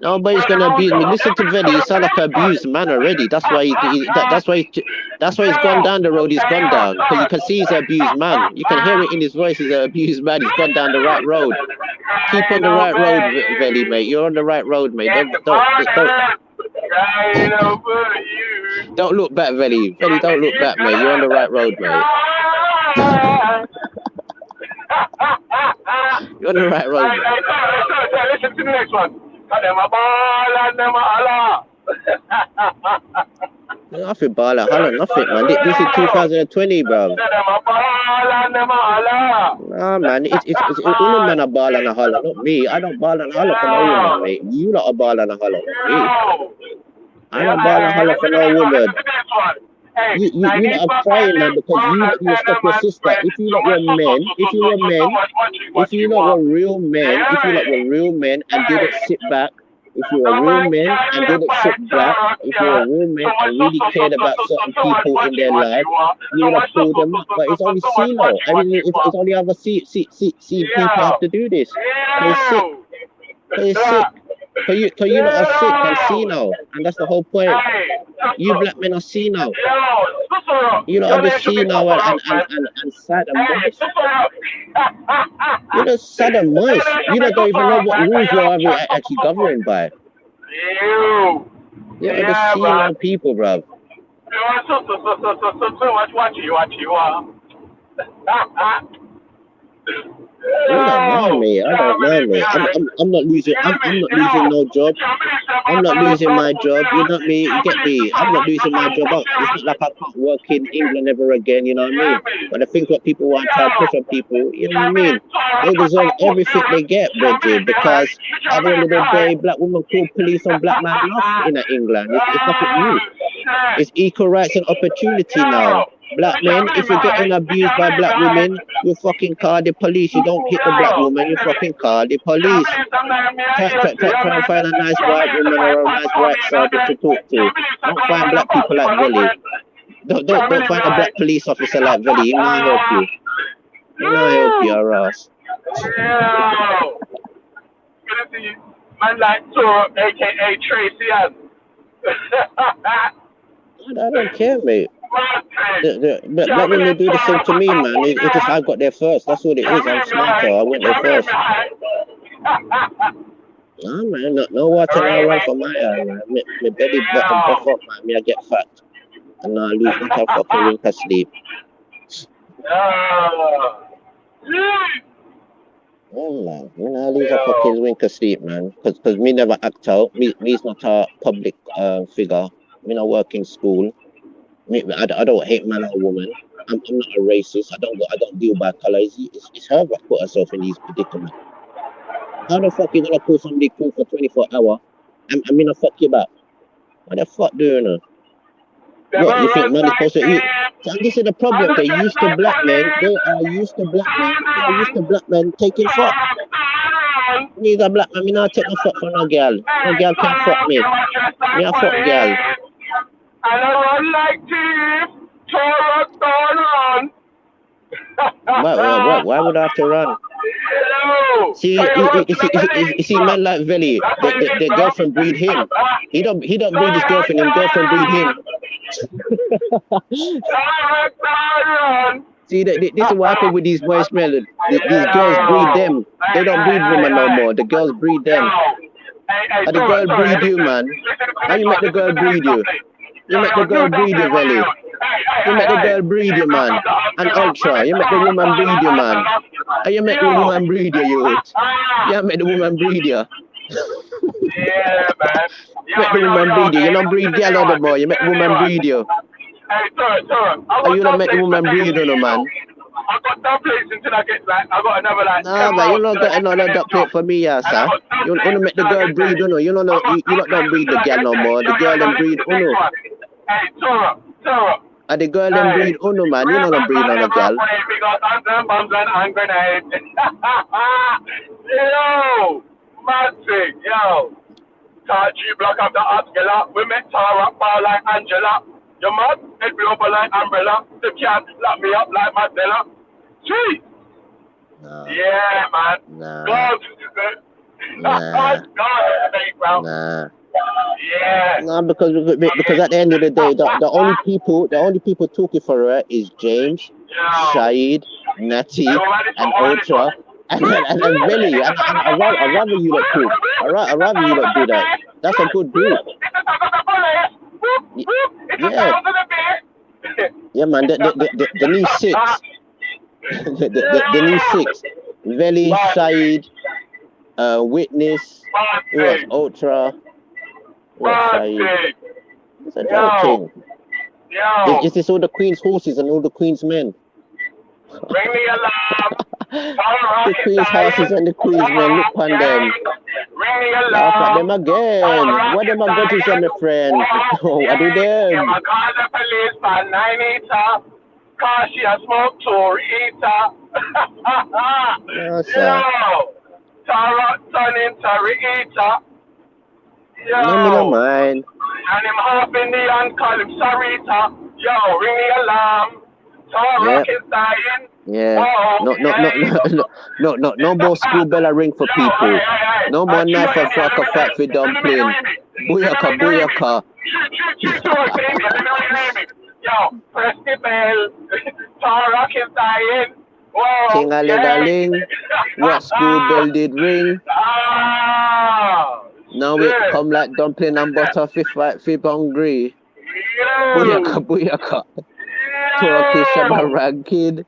Nobody's gonna abuse me. Listen to Vedi. He sound like an abused man already. That's why he's gone down the road. He's gone down because you can see he's an abused man. You can hear it in his voice. He's an abused man. He's gone down the right road. Keep on the right road, Vedi, mate. You're on the right road, mate. Don't look back, Vedi. Vedi, don't look back, mate. You're on the right road, mate. You're on the right road, mate. Listen to the next one. Them a ball and them a holla. Nothing, Bala. Holla, nothing, man. This is 2020, bro. Nah, man. It's all man a ball and a holla, not me. I don't ball and holla for no woman, mate. You lot a ball and a holla, not me. I don't ball and holla for no woman. You lot are crying now because you stop your sister. If you lot were men, if you lot were real men and didn't sit back, if you were real men and didn't sit back, if you were real men and really cared about certain people in their life, you would have pulled them up. But it's only CeeLo. I mean, it's only other C people have to do this. They're sick. They're sick. Cause you lot are sick and senile, and that's the whole point. You black men are senile. You lot are the senile and sad and moist. You're just sad and moist. You lot don't even know what rules you're actually governing by. You're the senile people, bruv. Watch you. You don't mind me. I don't mind me. I'm not losing. I'm not losing no job. I'm not losing my job. You know me. You get me. I'm not losing my job. It's not like I can't work in England ever again. You know what I mean? But I think what people want to try to push on people. You know what I mean? They deserve everything they get, Reggie. Because at the end of the day, black women call police on black man off in England. It's nothing new. It's equal rights and opportunity now. Black men, if you're getting abused by black women, you fucking call the police. You don't hit the black woman, you fucking call the police. Try and find a nice white woman or a nice white sergeant to talk to. Don't find black people like Veli. Don't find a black police officer like Veli. He not help you. He not help you, or else. Man like Toro, aka Tracy. I don't care, mate. Black women do the same to me, man. It's just I got there first. That's what it is. I'm smarter. I went there first. Nah, man. No water now run for my eye, man. My belly button buff up, man. Me I get fat. And I lose not a fucking wink of sleep. Oh, man. When I lose a fucking wink of sleep, man. Because me never act out. Me's not a public figure. Me not work in school. I don't hate man or woman. I'm not a racist. I don't deal by color. It's her that put herself in these predicaments. How the fuck you gonna call somebody cool for 24 hours? I'm gonna fuck you back. What the fuck do you know? What you think man is supposed to eat? And this is the problem. They used to black men. They are used to black men. They are used to black men taking fuck. Me is a black man. Me not take no fuck from no girl. No girl can't fuck me. Me a fuck girl. And I run like thief, turn. Why would I have to run? See, you see, man like Veli, the girlfriend breed him. He don't breed his girlfriend. His girlfriend breed him. See, this is what happened with these boys, man. These girls breed them. They don't breed women no more. The girls breed them. And the girl breed you, man. How you make the girl breed you? You make the girl breed you, Veli. You make the girl breed you, man. And Ultra, you make the woman breed you, man. And you make the woman breed you, you. You make the woman breed you. Yeah, man. Make the woman breed you. You don't breed girl or the boy. You make the woman breed you. Hey, sorry. And you don't make the woman breed you, no, man. I got that place until I get like, I got another like. Nah, man, you don't got another duck plate for me, yeah, sir. You don't make the girl breed, you know. You don't breed the girl no more. The girl them breed, you know. Hey, Toro. And the girl them breed, you know, man. You don't breed on a girl. We got bombs and hand grenades. Yo, mad thing, yo. G block up the Oscilla. We met Tara fall like Angela. You mad? It blow up like umbrella. The cat lock me up like Mandela. Gee. Yeah, man. Nah. Yeah. No, because at the end of the day, the only people talking for her is James, Shahid, Natty, and Ultra, and Veli. I'd rather you not talk. I'd rather you not do that. That's a good group. Yeah, man. The new six. the new six. Veli, Shahid, Witness, who was Ultra. It's a damn thing. It's just all the Queen's horses and all the Queen's men. Bring me alarm. The Queen's houses and the Queen's men, look upon them. Laugh at them again. What them are going to say, my friend? What do them? I call the police for 9-eater. Cause she a smoke tour eater. Yes, sir. Yo. Tara turn into re-eater. Yo. No mind. And him half Indian, call him Sarita. Yo, ring the alarm. Tara is dying. Yeah. No more school bell ring for people. No more knife and fork or fat for dumpling. Booyaka. Yo, press the bell. Tara is dying. Whoa. Ting-a-ling-a-ling. What school bell did ring? Now it come like dumpling and butter fi hungry. Booyaka. Turkish Shabba kid.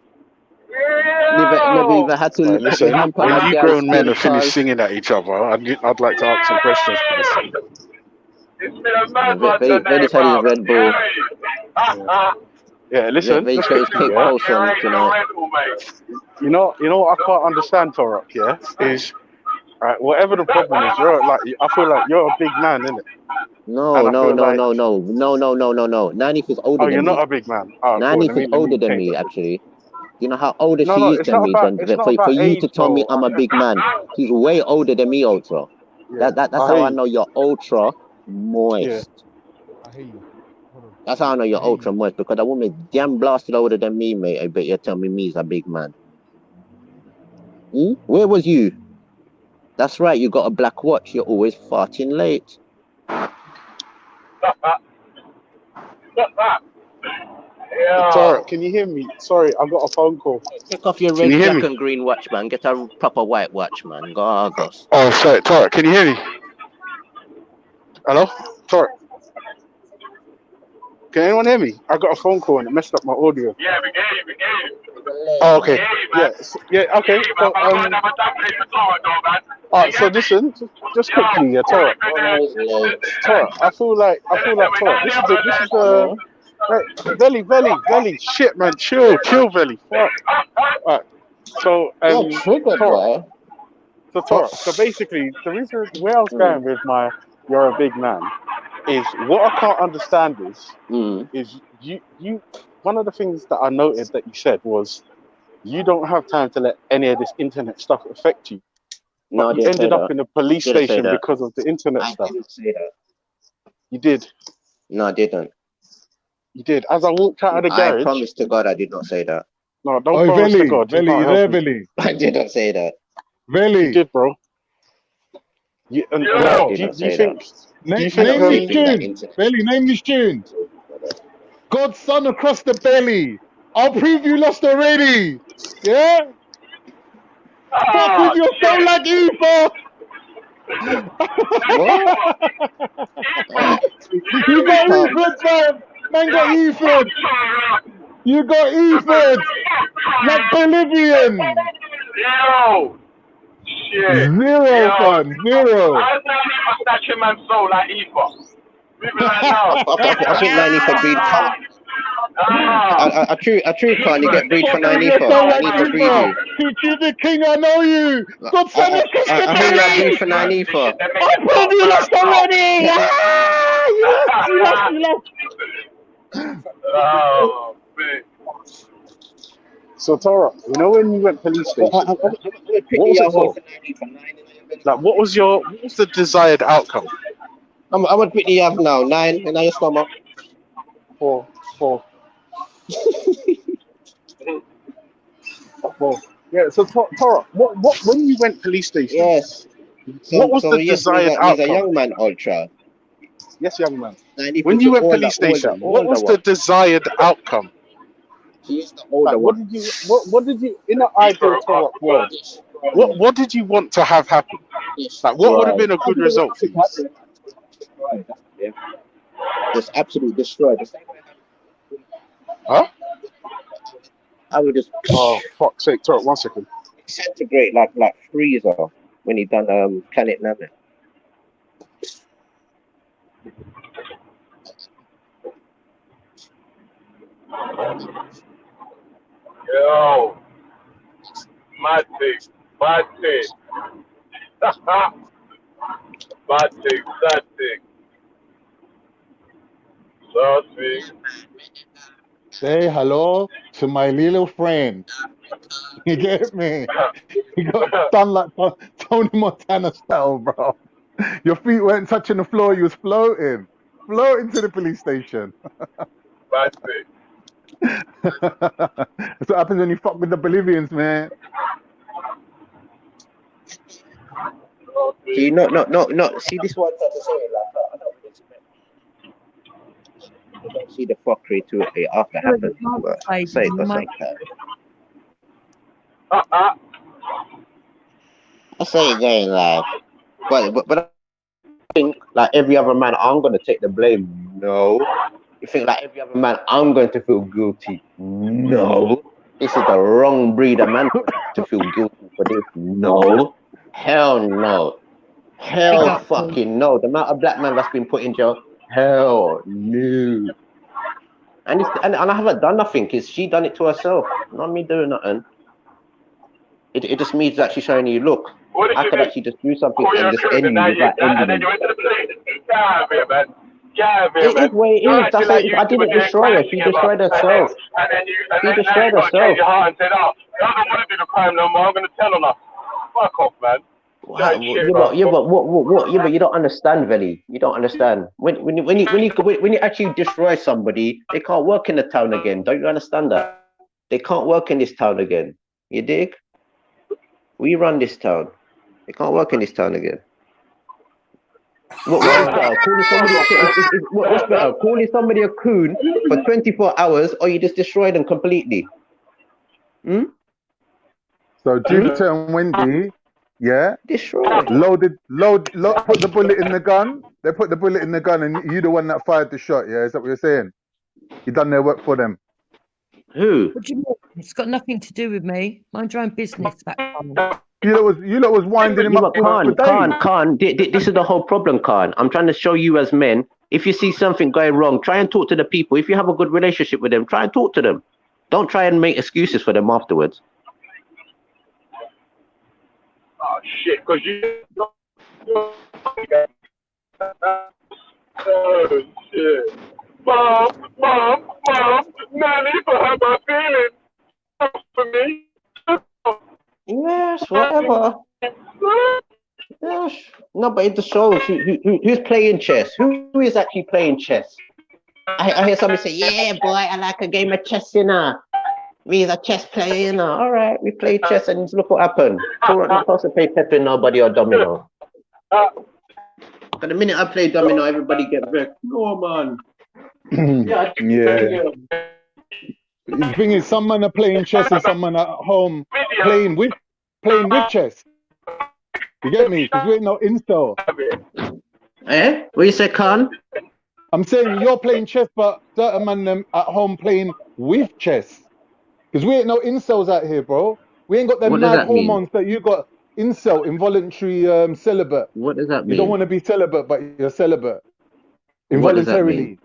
Never even had to listen, when you grown men are finished singing at each other, I'd like to ask some questions for this. It's been a mad one Very, today, very bro. tight Red Bull. Yeah, listen, Very just got his quickly, cake yeah. post on tonight. You know what I can't understand, Torok, yeah, is right, whatever the problem is, you're like, I feel like you're a big man, innit? No, And I no, feel no, like, no, no, no, no, no, no, no. Nanif is older oh, you're than not me. a big man. Oh, cool. Nanif is Let older me than change me, that. actually. You know how older No, she is it's than not me. about For you age, to tell me bro. I'm a big man, she's way older than me, ultra. Yeah, That's I how hear I you. know you're ultra Yeah, moist. I hear you. Hold on. That's how I know I you're hear ultra you. moist, because that woman damn blasted older than me, mate. I bet you're telling me me's a big man. Where was you? That's right, you got a black watch. You're always farting late. Torok, can you hear me? Sorry, I got a phone call. Take off your Can you red, hear black, me? and green watch, man. Get a proper white watch, man. Go Argos. Oh, sorry, Torok, can you hear me? Hello, Torok. Can anyone hear me? I got a phone call and it messed up my audio. Yeah, we gave you. Oh, okay. Yeah, Yeah, okay. So, alright, so listen, just quickly, yeah, Torok. Torok, I feel like Torok. This is right, Veli, shit, man, chill, Veli, fuck. Alright, so You're triggered, Torok, boy. so basically, the reason where I was going with my "you're a big man" is what I can't understand is you. One of the things that I noted that you said was you don't have time to let any of this internet stuff affect you. No, But I you didn't say ended up that. in a police Didn't say station that. because of the internet I stuff. didn't say that. You did. No, I didn't. You did. As I walked out of the I garage. promise to God I did not say that. No, don't Oh, promise to Veli, God. You Veli, can't you help there, me. Veli? I did not say that. You Veli. did, bro. I did Do not you say think? that. Do you I think? don't Name say this things that tune. internet. Veli, name this tune. God's son across the belly. I'll prove you lost already. Yeah? Fuck with your soul like Eva. What? You got Ephod, man. Man got Ephod. You got Ephod. Like Bolivian. Yo! Shit. Zero, Yo. fam. Zero. How's that for snatching man's soul like Eva? People like no. I think 90 for breed. A true con, you get breed for Fuck with 90 your for. soul 90 like for breed Eva. you. Teach you the king, I know you. God son across the I hear you are breed belly. for 90 for. I'll prove you lost already. Ah, you lost. Oh, man. So Tara, you know when you went police station, what was it for? Like, what was the desired outcome? I'm gonna quickly have now 9 in your stomach. For. Yeah. So Tara, what when you went police station? Yes. What was the Yes, desired he's outcome? a young man, ultra. Yes, young man. 90 When you went older, police station, what older was the desired outcome? He's the older Like, one. what did you in the ideal Torah world? What did you want to have happen? Like, what would have been a good result for you? Just absolutely destroyed. Huh? I would just. Oh, fuck's sake, Torah, 1 second. Centigrade like freezer when he done Planet Namek. Yo. Mad thing. Bad thing. Bad thing. Sad thing. Saucy. Say hello to my little friend. You get me? You got done like Tony Montana style, bro. Your feet weren't touching the floor. You was floating to the police station. Bad thing. That's what happens when you fuck with the Bolivians, man. See, no. See, this one to say like I don't really expect. I don't see the fuckery to it after happening, but say it doesn't count. I say it going live, but I think like every other man, I'm gonna take the blame. No, you think like every other man, I'm going to feel guilty. No, this is the wrong breed of man to feel guilty for this. No, hell no. Hell up, Paul. fucking no. The amount of black man that's been put in jail. Hell no. And I haven't done nothing. It's she done it to herself. Not me doing nothing. It just means actually showing you, look, What did I you could mean? actually just do something Call and your just crew end and you now without and ending then you you. went to the police. Get out of here, man. Get out of here, It is man. what it You're is. acting That's like it. you I two were didn't doing destroy her. crime She together, destroyed herself. and then She now destroyed you got to change herself. your heart and said, oh, I don't want to do the crime no more. I'm going to tell on her. Fuck off, man. That shit, Yeah, bro. but what? Yeah, but you don't understand, Veli. You don't understand. When you actually destroy somebody, they can't work in the town again. Don't you understand that? They can't work in this town again. You dig? We run this town. They can't work in this town again. What is better? Calling somebody what's better? Calling somebody a coon for 24 hours, or you just destroy them completely? Hmm? So Jupiter and Wendy, yeah, Destroy. put the bullet in the gun. They put the bullet in the gun, and you the one that fired the shot. Yeah, is that what you're saying? You done their work for them. Who? What do you mean? It's got nothing to do with me. Mind your own business, back on. You lot was winding him Yeah, up but for days. Khan, this is the whole problem, Khan. I'm trying to show you as men, if you see something going wrong, try and talk to the people. If you have a good relationship with them, try and talk to them. Don't try and make excuses for them afterwards. Oh, shit, because you... Oh, shit. Mom, Nanny, for her, my feelings. For me. Yes, whatever. Yes. No, but it just shows who's playing chess. Who is actually playing chess? I hear somebody say, yeah, boy, I like a game of chess, you know. Me as a chess player, you know. All right, we play chess and look what happened. We're not supposed to play Pepe, nobody, or domino. But the minute I play domino, everybody get wrecked. No, man. Yeah. The thing is, some men are playing chess and some men are at home playing with chess. You get me? Because we ain't no install. Eh? What you say, Khan? I'm saying you're playing chess, but certain man them at home playing with chess. Because we ain't no incels out here, bro. We ain't got them What does mad that mean? hormones that you got. Incel, involuntary celibate. What does that mean? You don't want to be celibate, but you're celibate. What does that Involuntarily. mean?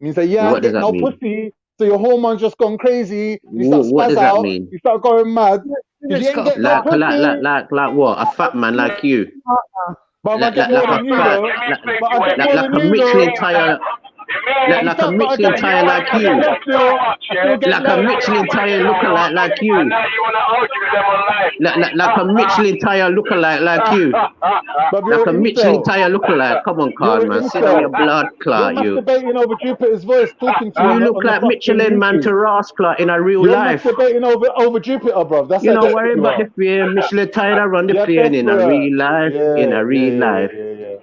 Means that, yeah, I What does get that no mean? pussy, so your hormones just gone crazy. You start What spaz does that out. mean? You start going mad. Because you ain't get no pussy. Like what? A fat man like you? But I get more than you, though. But I get more than you, though. Like a Michelin tire like you. Like a Michelin tire lookalike like you. Like a Michelin tire lookalike like you. Like a Michelin tire lookalike. Come on, Carl, man. Sit on your blood clot, You're you. masturbating over Jupiter's voice, talking to You him look on the like fucking Michelin man YouTube. to Ross clot in a real You're life. masturbating over Jupiter, bro. That's You how don't desperate worry you about are. the plane. Michelin tire that run the You're plane in a desperate. real life. In a real life. Yeah.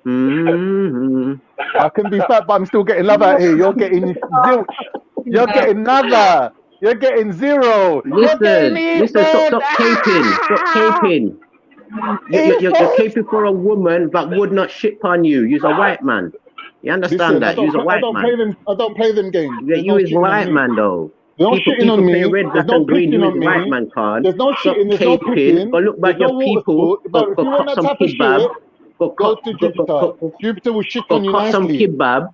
Mm-hmm. I can be fat, but I'm still getting love out here. You're getting zilch. You're getting nada. You're getting zero. You're getting Listen, stop eaten. caping. Stop caping. You're caping for a woman that would not ship on you. You're a white man. You understand Listen, that? You're a I white don't man. play them games. Yeah, There's you no is shitting on white me. man though. There's no shitting People on play me. red, There's black, no and green. pissing You is on white me. man, Khan. There's no Stop shitting. There's no caping. pissing. Go look There's back no your water people. sport. But if you want Cop that some type of kebab. shit, go to Jupiter. Jupiter will shit on you Cut some nicely. kebab.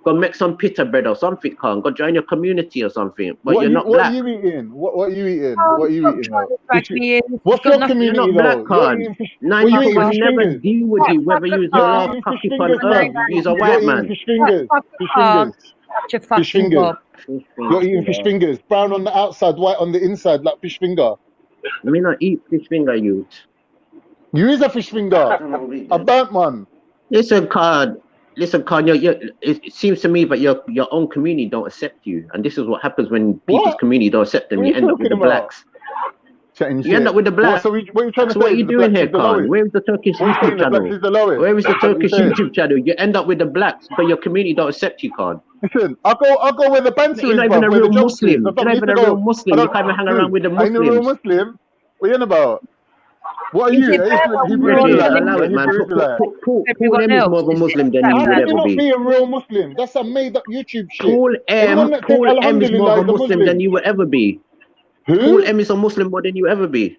Go make some pita bread or something, Khan. Go join your community or something. But What you're are not black. you eating? What are you eating? Oh, What are you stop eating? trying to drag me in. What's You've your got You're community not black, though? You're Khan. eating fish. Nine What you people eating? will Fish never fingers. deal with you, whether you're a You're last eating fish cocky on fingers, earth. man. You're a You're white eating man. fish fingers. Fish Bob. fingers. Shut your Fish fucking fingers. gob. You're eating fish fingers. Brown on the outside, white on the inside, like fish finger. I mean, not eat fish finger, you. You is a fish finger. A burnt one. Listen, Khan. It seems to me that your own community don't accept you, and this is what happens when people's What? community don't accept them. What are You you end up with talking the about? blacks. Chatting You shit. end up with the What? blacks. So what are you trying to So say? what are you The doing blacks here, is the Khan? lowest. Where is the Turkish What are you saying? YouTube The blacks channel? is the lowest. Where is the That's what Turkish you're saying. YouTube channel? You end up with the blacks, but your community don't accept you, Khan. Listen, I'll go where the banter You're is, not even bruv, a where the real jokes is. Muslim. I You're don't not need even to a real go. Muslim. You can't even hang around with the Ain't a real Muslims. Muslim. What are you on about? What are Is you? it better when Hebrew we're on Reggie, the Israelite. allow You're a it, list man. Hebrew Israelite. Paul everyone M is else? more of a Is it Muslim than that you How would can bad? you ever not be. be a real Muslim? That's some made up YouTube shit. Paul Anyone M. that says Paul M is more of Alhamdulillah a is a Muslim than Muslim. you will ever be. Who? Paul M is a Muslim more than you ever be.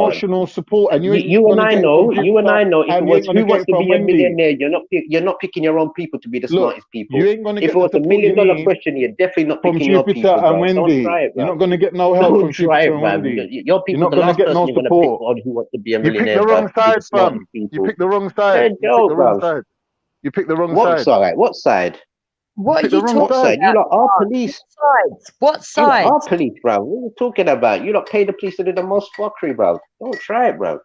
emotional support, and you ain't You and gonna I get it from know, you and Jupiter, I know, if it and you was ain't gonna who get wants it to from be a Wendy. millionaire, you're not picking your own people to be the Look, smartest people. you ain't gonna If get it the was a support you $1 million need question, you're definitely not from picking your Jupiter people, and bro. Don't Wendy. try it, You're bro. not gonna get no help from Don't try Jupiter it, and bro. Wendy. Your You're people's not the gonna last get person no you're gonna pick support. on who wants to be a You picked the millionaire, bro, wrong to be the side, smartest fam. You people. picked the wrong They're side. a You picked the joke, wrong bro. side. You picked the wrong What side. side? What side? You What are picked the you wrong What talking side. side? You about, lot are Mark? police. What You lot side? are police, bro. What are you talking about? You lot pay the police to do the most fuckery, bro. Don't try it, bro.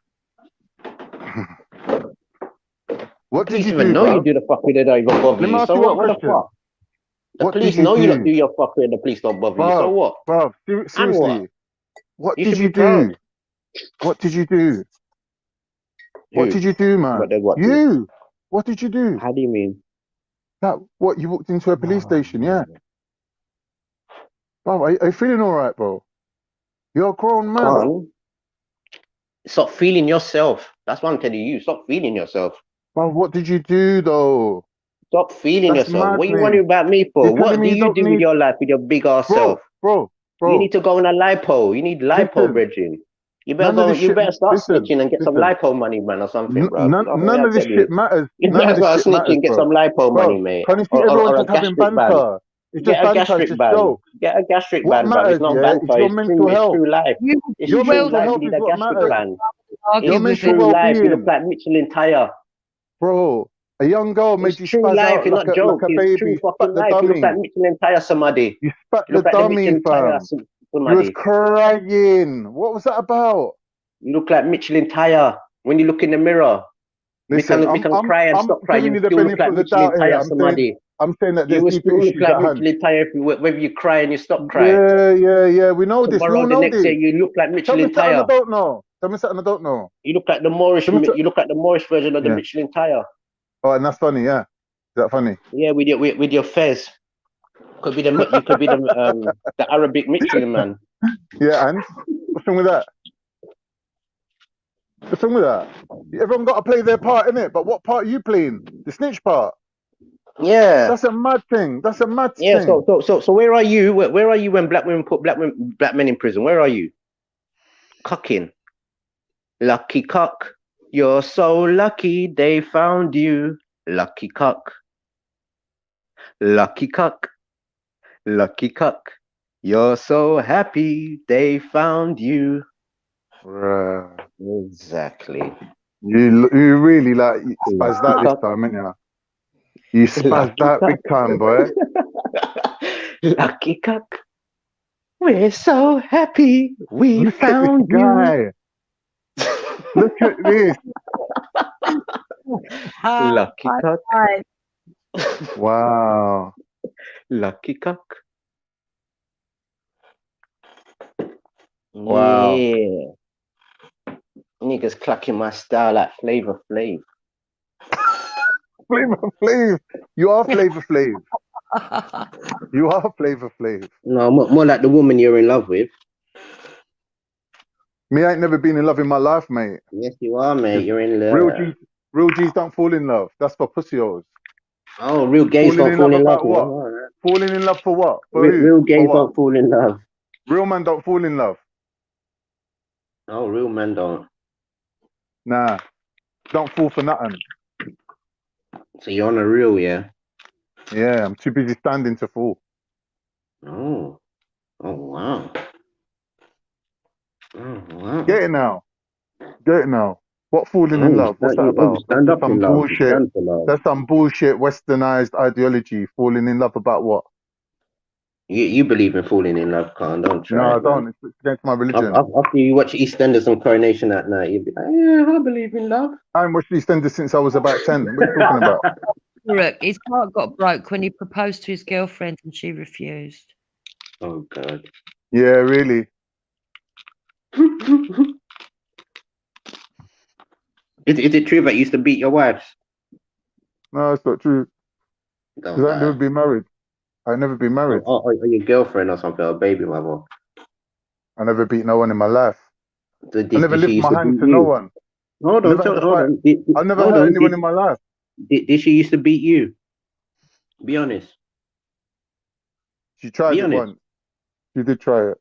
What did Police you even do, know you bro? do the fuckery, they don't even bother Let me you. ask So you one what? What the question. fuck? The What did police you know you lot do, do your fuckery and the police don't bother you. So bro? what? Bro, And what? seriously, what You did should you be proud. do? What did you do? What Who? did you do, man? What they what do? You. What did you do? How do you mean? That what you walked into a police station? Yeah. Bro, are you feeling all right, bro? You're a grown man. Can't stop feeling yourself. That's what I'm telling you. Stop feeling yourself. Bro, what did you do though? Stop feeling That's yourself. What you maddening. wondering about me You're for? telling What me do you you don't do with need, your life with your big ass self? bro. You need to go on a lipo. You need lipo, Listen, brethren. You better none of go. this You shit. better start Listen, snitching and get some listen. lipo money, man, or something, bro. None, That's what none I of this tell shit you. matters. You None of better this start shit snitching matters, and get bro. some lipo money, Bro, mate, can you see or everyone a just having gastric band. banter? It's just Get a banter. It's gastric just band. joke. Get a gastric What band, bro. It's matters, not yeah, banter. is your mental It's health. true life. You It's Your true mental life. health You is need a what gastric matters. band. Your argue It's with mental him. true life. You look well-being, like Michelin tire. bro. A young girl made It's you true spaz life. out It's not like joke. a It's true baby. Spat fucking the life. You look like dummy. Michelin tire, somebody. You spat You the look like the dummy, Michelin tire, fam. You was somebody. crying. What was that about? You look like Michelin tire. When you look in the mirror, Listen, we can cry and I'm stop crying. giving You you the still look benefit like of the Michelin doubt here. tire, somebody. I'm saying that You there's will deeper still look issues like at hand. Michelin tire whether you cry and you stop crying. Yeah. We know this. We all Tomorrow, the know next year, this. you look like Tell me Michelin something I tire. don't know. Tell me something I don't know. You look like the Moorish. Tell me You look like the Moorish version of the yeah. Michelin tire. Oh, and that's funny. Yeah. Is that funny? Yeah, with your fez. Could be you could be the Arabic Michelin man. Yeah, and what's wrong with that? What's wrong with that? Everyone got to play their part in it, but what part are you playing? The snitch part. Yeah. That's a mad thing. That's a mad Yeah. thing. So where are you? Where are you when black women put black men in prison? Where are you? Cucking. Lucky cock. You're so lucky they found you. Lucky cock. Lucky cock. Lucky cock. You're so happy they found you. Right. Exactly. You really like you spazzed Lucky out this cock. time, ain't you? You spazzed Lucky out cock. big time, boy. Lucky cock. We're so happy we Look at this found you. guy. Look at this. Lucky cock. Wow. Lucky cock. Wow. Yeah. Niggas clacking my style like Flavor Flav. Flavor Flav. You are Flavor Flav. You are Flavor Flav. No, more like the woman you're in love with. Me, I ain't never been in love in my life, mate. Yes, you are, mate. You're in Real love. Real G's don't fall in love. That's for pussios. Oh, real gays Falling don't in fall love in love. about what? All right. Falling in love for what? For who? Real For gays what? don't fall in love. Real man don't fall in love. Oh, real men don't. Nah. Don't fall for nothing. So you're on a real, yeah? Yeah, I'm too busy standing to fall. Oh. Oh, wow. Oh, wow. Get it now. Get it now. What falling in love? What's that You about? That's stand just up some in love. You bullshit. stand for love. That's some bullshit westernized ideology. Falling in love about what? You believe in falling in love, Khan. Don't try No, I it, man. don't. It's against my religion. After you watch EastEnders and Coronation at night, you'll be like, yeah, I believe in love. I haven't watched EastEnders since I was about 10. What are you talking about? Look, his heart got broke when he proposed to his girlfriend and she refused. Oh, God. Yeah, really. Is it true that you used to beat your wives? No, it's not true. Don't Because I've never lie. been married. I've never been married. Or your girlfriend or something, or baby mother. I never beat no one in my life. I never Did she lift used my to hand beat to no you? one. Hold I on, never had a hold fight. on. I never Hold hurt on. anyone in my life. Did she used to beat you? Be honest. She tried Be it honest. once. She did try it.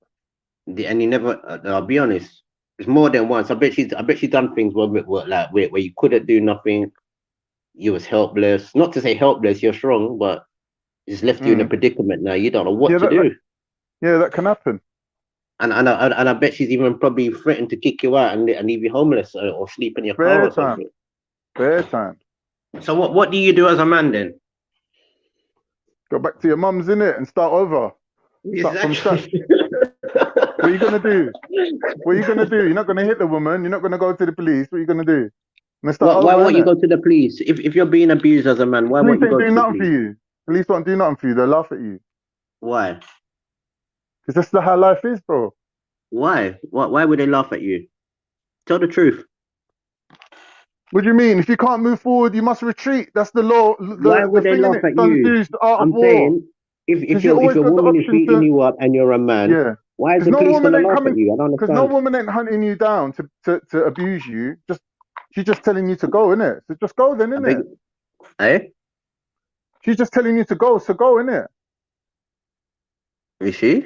And you never. I'll be honest. It's more than once. I bet she's done things where you couldn't do nothing. You was helpless. Not to say helpless. You're strong, but it's left you in a predicament now. You don't know what to do. That can happen. And I bet she's even probably threatened to kick you out and leave you homeless or sleep in your car Fair or time. something. Fair time. So what do you do as a man then? Go back to your mum's, innit, and start over. Start from scratch. What are you gonna do? What are you gonna do? You're not gonna hit the woman. You're not gonna go to the police. What are you gonna do? Start Why over, won't you innit? go to the police? If you're being abused as a man, why Police won't you ain't go to doing the nothing for police? you. Police won't do nothing for you. They'll laugh at you. Why? Because that's how life is, bro. Why? Why would they laugh at you? Tell the truth. What do you mean? If you can't move forward, you must retreat. That's the law. Why The would they thing in laugh it. at Sun you? Tzu's the art of I'm war. saying, if Because you if always your got the woman is option beating to. you up and you're a man, Yeah. why is Because the no police woman gonna ain't laugh at coming. you? I don't Because no understand. woman ain't hunting you down to abuse you. She's just telling you to go, innit? So just go then, I beg, innit? eh? She's just telling you to go, so go, innit? Is she?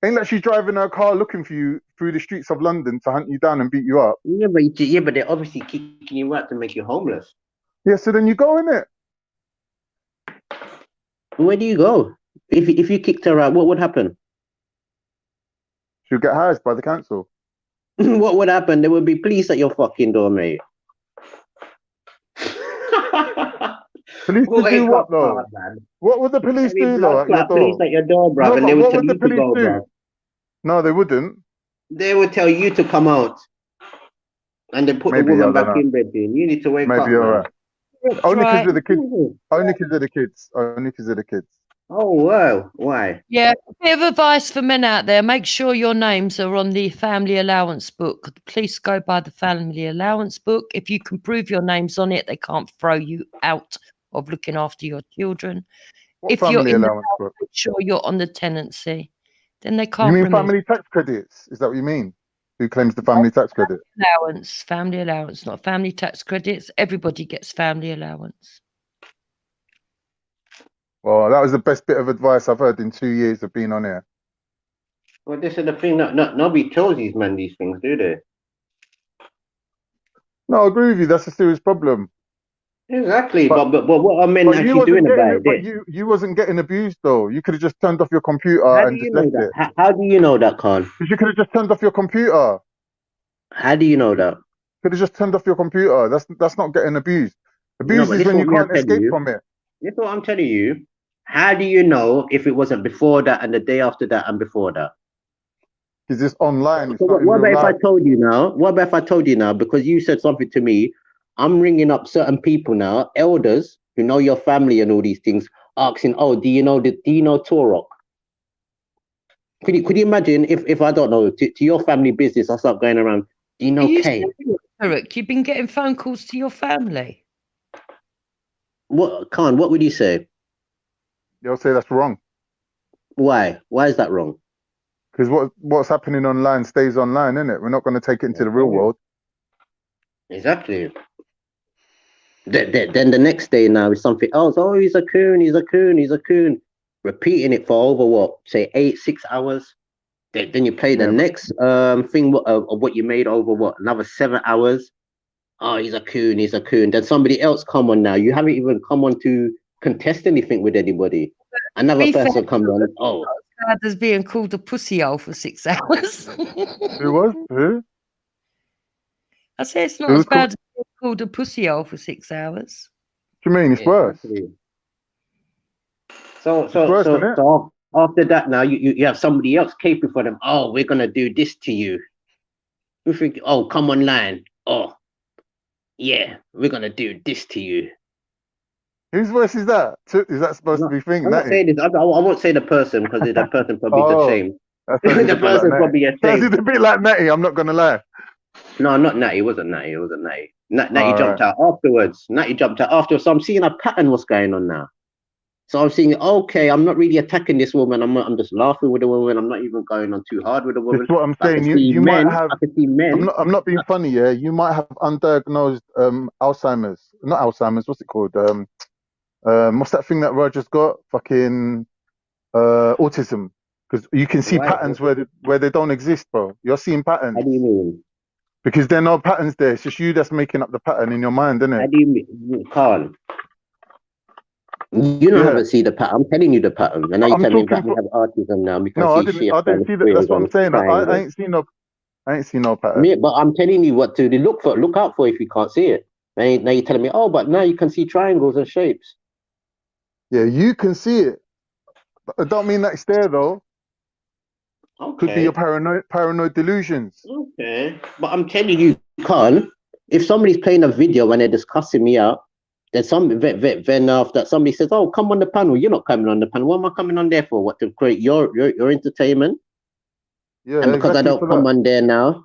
Ain't like she's driving her car looking for you through the streets of London to hunt you down and beat you up. Yeah, but they're obviously kicking you out to make you homeless. Yeah, so then you go, innit? Where do you go? If you kicked her out, what would happen? She'll get housed by the council. What would happen? There would be police at your fucking door, mate. Police to do Wake what up, though? man. What would the police Maybe do blood though at your clot police door? at your door, bruv, No, and they but would what tell would the you to police go, do? bruv. No, they wouldn't. They would tell you to come out, and they put the Maybe, I woman don't back know. in bed. Then you need to wake Maybe up, you're man. right. That's Only because right. of the kids. Only because of the kids. Only because of the kids. Oh wow, why? Yeah, a bit of advice for men out there. Make sure your names are on the family allowance book. The police go by the family allowance book. If you can prove your name's on it, they can't throw you out of looking after your children. What If you're family in the allowance house, book? make sure you're on the tenancy. Then they You can't mean remove family tax credits? Is that what you mean? Who claims the family tax credit? family allowance, not family tax credits. Everybody gets family allowance. Well, that was the best bit of advice I've heard in 2 years of being on here. Well, this is the thing. Nobody tells these men these things, do they? No, I agree with you. That's a serious problem. Exactly. But But what are men you actually wasn't doing getting about it. it? But you wasn't getting abused though. You could have just turned off your computer How do and you just know left that? it. How do you know that, Khan? Because you could have just turned off your computer. How do you know that? Could have just turned off your computer. That's not getting abused. No, Abuse but is this is when what you me I'm can't telling escape you. from it. This is what I'm telling you. How do you know if it wasn't before that and the day after that and before that? Because it's online. It's So not in what real about if I life. told you now? What about if I told you now? Because you said something to me, I'm ringing up certain people now, elders who know your family and all these things, asking, "Oh, do you know Torok?" Could you imagine if I don't know to your family business, I start going around, "Do you Are know you Kane?" serious, Eric? You've been getting phone calls to your family. What Khan? What would you say? You'll say that's wrong. Why? Why is that wrong? Because what's happening online stays online, isn't it? We're not going to take it into the real world. Exactly. Then the next day now is something else. Oh, he's a coon, he's a coon, he's a coon. Repeating it for over what, say 6 hours. Then you play the Yeah, next thing of what you made over what, another 7 hours. Oh, he's a coon, he's a coon. Then somebody else come on now. You haven't even come on to contest anything with anybody. Another Be fair, person comes on. Oh, bad as being called a pussy hole for 6 hours. Who was? Who? I say it's not Who as was called? bad as being called a pussy hole for 6 hours. What do you mean? It's worse. exactly. It's worse than it. So after that now you have somebody else caping for them. Oh, we're gonna do this to you. You think, oh, come online. Oh, yeah, we're gonna do this to you. Whose voice is that? Is that supposed to be thing? I'm not Natty? saying this. I won't say the person because the person probably is Oh, ashamed. that sounded The a bit like person's Natty. probably Sounded ashamed. a bit like Natty. I'm not gonna lie. No, not Natty. It wasn't Natty. It wasn't Natty. Natty All jumped right. out afterwards. Natty jumped out afterwards. So I'm seeing a pattern what's going on now. So I'm seeing, okay, I'm not really attacking this woman. I'm just laughing with the woman. I'm not even going on too hard with the This is woman. what I'm But I can saying. see You might men. have. I can see men. I'm not being funny. Yeah, you might have undiagnosed Alzheimer's. Not Alzheimer's. What's it called? What's that thing that Roger's got? Fucking autism. Because you can see Why? patterns where they don't exist, bro. You're seeing patterns. How do you mean? Because there are no patterns there. It's just you that's making up the pattern in your mind, isn't How it? do you mean? Carl, you don't have Yeah. to see the pattern. I'm telling you the pattern. And now you I'm tell me talking that we for. have autism now. We can No, see shapes I didn't and see that. That's squares what I'm and saying. I triangles. ain't seen no. I ain't seen no pattern. Me, but I'm telling you what to look out for if you can't see it. Now you're telling me, oh, but now you can see triangles and shapes. Yeah, you can see it. But I don't mean that it's there though. Could be your Okay. paranoid delusions. Okay. But I'm telling you, Carl, if somebody's playing a video and they're discussing me out, then after somebody says, oh, come on the panel, you're not coming on the panel. What am I coming on there for? What, to create your entertainment? Yeah, And because I exactly don't for come that. on there now,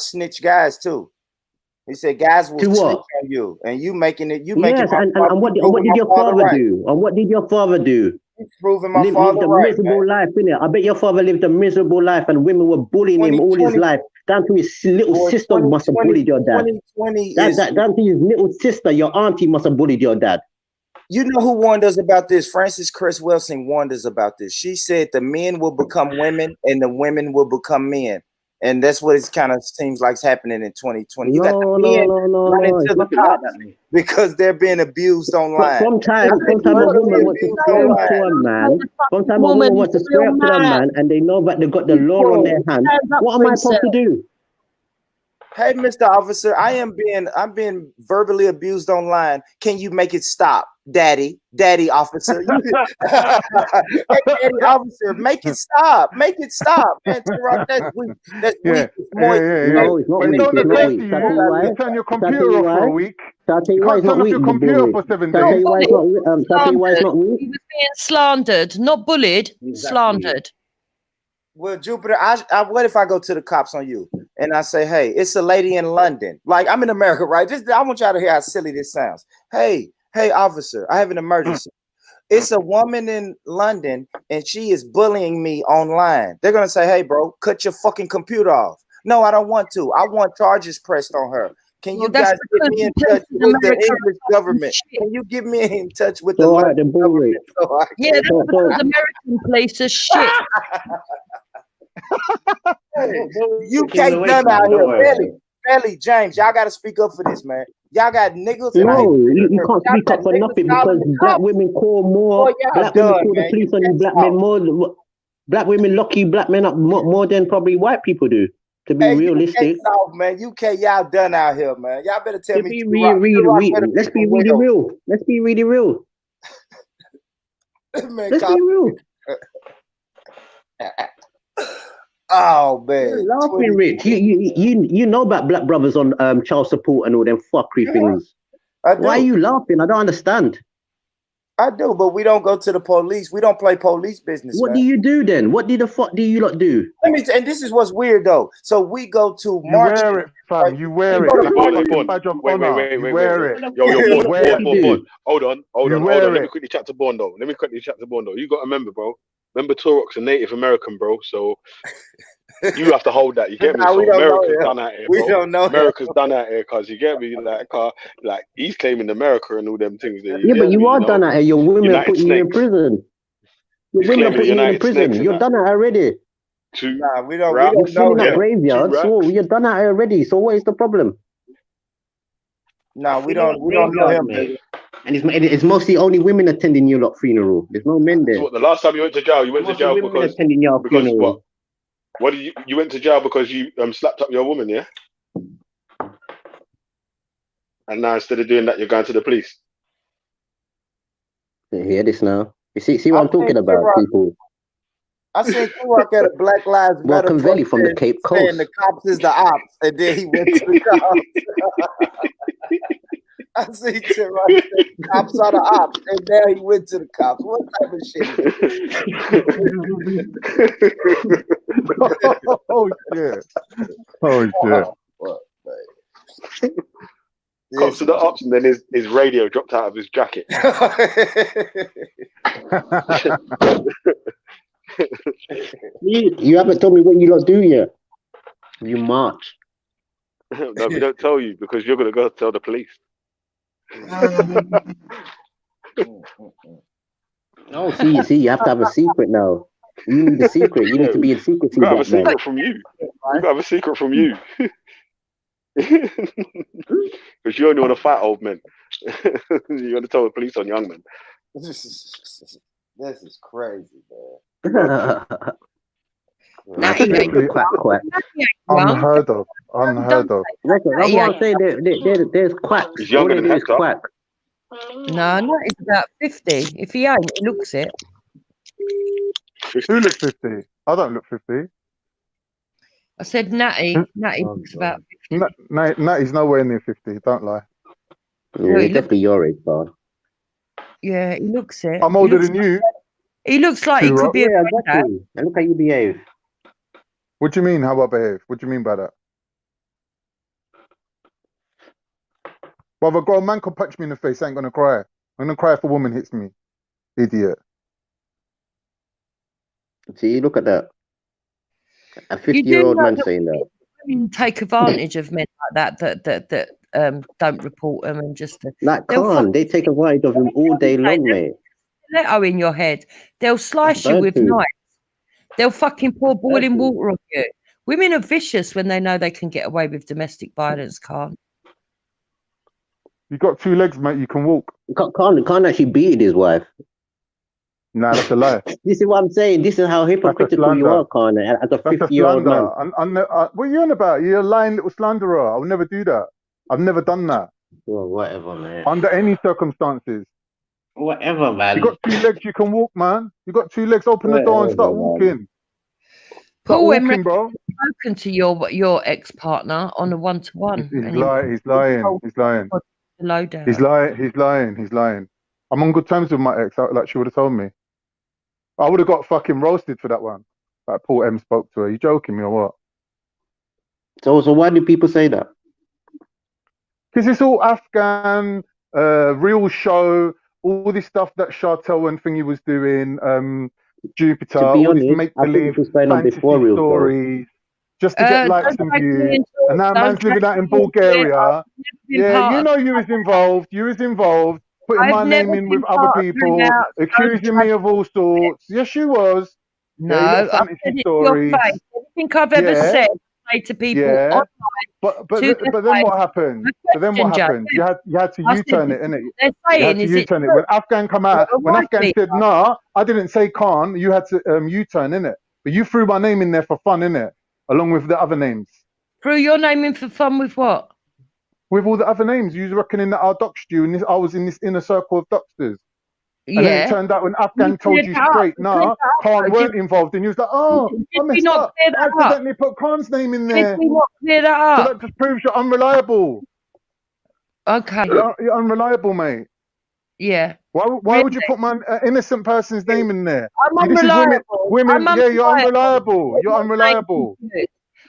snitch guys too. He said guys will To snitch what? on you, and you making it. You making Yes, my and father. what You and what proving did my your father father right. do? And what did your father do? You proving my Lived father a right, miserable man. life, innit? I bet your father lived a miserable life, and women were bullying him all his 2020, life. Down to his little boy. sister must have 2020, bullied your dad. 2020 is. Down to his little sister, your auntie must have bullied your dad. You know who warned us about this? Frances Cress Welsing warned us about this. She said the men will become women and the women will become men. And that's what it kind of seems like is happening in 2020. You got No, the no, men no, no, running no. to It's the nothing like cops that, man. because they're being abused online. From time a woman wants to square up to a man, from time a woman wants to square up to a man, and they know that they've got the law on their hand. What am I supposed to do? Hey, Mr. Officer, I'm being verbally abused online. Can you make it stop, Daddy Officer? Hey, Daddy Officer, make it stop, man. That's weak. That's weak. It's moist. No, it's not When weak. don't It's not address weak. you, Shall I tell you why? you turn your Shall I tell computer you off for why? a week. Shall I tell You you why can't it's not turn off weak, your you computer boy? for 7 Shall I tell days. you why it's not? Shall I tell you why it's not He weak? was being slandered, not bullied, slandered. Well, Jupiter, what if I go to the cops on you and I say, hey, it's a lady in London. Like, I'm in America, right? I want y'all to hear how silly this sounds. Hey, officer, I have an emergency. It's a woman in London and she is bullying me online. They're going to say, hey, bro, cut your fucking computer off. No, I don't want to. I want charges pressed on her. Can you guys get me in touch with the English government? Can you get me in touch with the London government? Yeah, that's because American police are shit. UK done out here. Belly, James, y'all got to speak up for this, man. Y'all got niggas. No, you can't speak up for nothing because black women call more. Black women call the police on you. Black men more. Black women lock you black men up more than probably white people do. To be realistic, UK, man. UK, y'all done out here, man. Y'all better tell me. Let's be really real. Let's be really real. Let's be real. Oh man, you're laughing, Rich. You know about black brothers on child support and all them fuckery things. Why are you laughing? I don't understand. I do, but we don't go to the police. We don't play police business. What man. do you do then? What the fuck do you lot do? And this is what's weird though. So we go to You march. wear it, fam. You wear it. It's a fucking badge of honor. You wear it. Yo, Bond. Hold on. wear Let me it. quickly chat to Bondo. You got to remember, bro. Remember, Turok's a Native American, bro. So you have to hold that. You get me? Nah, So we don't America's know him. done out here, We bro. don't know him. America's done out here, cause you get me? Like he's claiming America and all them things. There, Yeah, but you are done out here. Your women are United putting you in Snakes. prison. Your He's women are claiming putting you in United prison. Snakes and You're that. done out already. Nah, we don't You're know filling up him. graveyards. So you're done out here already. So what is the problem? No, we don't know him, baby. And it's mostly only women attending your lot funeral. There's no men there. So what, the last time you went to jail, you went to jail women because attending your funeral. what did you went to jail because you slapped up your woman, yeah? And now instead of doing that, you're going to the police. You hear this now? You see what I'm talking about, people. I seen Turok at a Black Lives Matter Welcome Valley from the Cape saying Coast. the cops is the ops, and then he went to the cops. I see Turok say the cops are the ops, and now he went to the cops. What type of shit is this? Oh shit! Oh shit! Cops to the ops, and then his radio dropped out of his jacket. You haven't told me what you lot do yet. You march. No, we don't tell you because you're gonna go tell the police. Oh, see, you have to have a secret now. You need a secret. You need to be in secrecy. We gotta have a Batman. secret from you. We gotta have a secret from you. Because you only want to fight old men. You're gonna tell the police on young men. This is crazy, man. Quack. Unheard of. That's what I'm saying. There's quacks. He's younger All they than do is Hector. quack. No, not he's about 50. If he ain't, he looks it. Who looks 50? I don't look 50. I said Natty. Natty looks about 50. Natty's nowhere near 50. Don't lie. Yeah, he's definitely your age, bud. Yeah, he looks it. I'm older than you. He looks like he could be a exactly. And look how you behave. What do you mean? How I behave? What do you mean by that? Well, if a grown man can punch me in the face, I ain't gonna cry. I'm gonna cry if a woman hits me. Idiot. See, look at that. A 50-year-old man saying that. Women take advantage of men like that don't report them and just Like Khan, they take advantage of him all day long, mate. Stiletto in your head. They'll slice you with knives. They'll fucking pour boiling water on you. Women are vicious when they know they can get away with domestic violence, can't? You got 2 legs, mate. You can walk. Can't actually beat his wife. Nah, that's a lie. This is what I'm saying. This is how That's a hypocritical you slander. are, Khan, as a That's a 50-year-old man. slander. What are you on about? You're a lying little slanderer. I'll never do that. I've never done that. Well, whatever, man. Under any circumstances. Whatever, man. You got 2 legs, you can walk, man. You got 2 legs, open the door and Whatever, start man. walking. Start Paul walking, bro. spoken to your ex-partner on a one-to-one. He's lying. He's lying. He's lying. Lowdown. He's lying. He's lying. He's lying. I'm on good terms with my ex. Like she would have told me. I would have got fucking roasted for that one. Like Paul M spoke to her. You joking me or what? So why do people say that? Because it's all Afghan, real show, all this stuff that Chartel and Thingy was doing, Jupiter, To be all this honest, make I think believe it was going on fantasy before real show. stories, just to get likes and views. And now don't man's living drag out in me into it. Bulgaria. I've never been Yeah, part you of know you was involved. You was involved, putting I've my never name in been with other part of people, Hangouts. Don't accusing me drag of all sorts. Yes, you was. No, Yeah, your little I've fantasy said it to stories. your face. Everything I've ever Yeah, said, I say to people yeah. online But to their then what face. happened? I But then what questioned happened? You had to I said, U-turn this it, is innit? what they're You had saying. to Is it U-turn it. true? When Afghan come You're out, a when white Afghan said, beater. nah, I didn't say Khan, you had to U-turn, innit? But you threw my name in there for fun, innit? Along with the other names. Threw your name in for fun with what? With all the other names. You was reckoning that I doxed you, and I was in this inner circle of doxters. And then it Yeah. turned out when You Afghan told cleared you that up. straight, You cleared nah, that up. Khan Did, weren't involved. And you was like, oh, did I we messed not up. clear I that up? accidentally put Khan's name in Did there. we not clear that So up? that just proves you're unreliable. Okay. You're unreliable, mate. Yeah. Why would you put my innocent person's name in there? I'm See, this is women. unreliable. I'm Yeah, you're unreliable. unreliable. You're unreliable.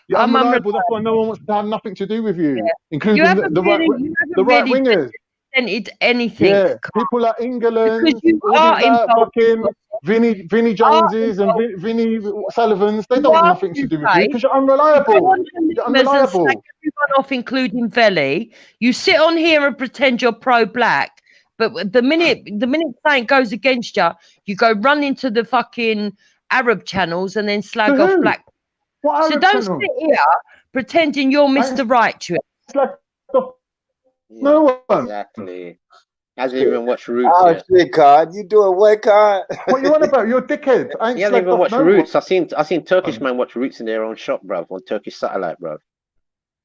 You're I'm unreliable. That's unreliable. why no one wants to have nothing to do with you, Yeah. You including haven't the right really wingers. presented anything. Yeah, people like England, Because you all these are involved in fucking Vinnie Joneses and Vinnie Sullivans. They You don't want are nothing to two do with you because faced. you're You go unreliable. on You're to Limas and slag unreliable. everyone off, including Veli. You sit on here and pretend you're pro-black, but the minute something goes against you, you go run into the fucking Arab channels and then slag To off who? black. What So Arab don't channel? sit here pretending you're Mr. Righteous. No one. Exactly. Hasn't even watched Roots Oh yet. shit, Card. You doing what, Card? What you on about? You're a dickhead. I ain't He hasn't slagged even off watched no Roots. one. I seen Turkish man watch Roots in their own shop, bruv, on Turkish satellite, bruv.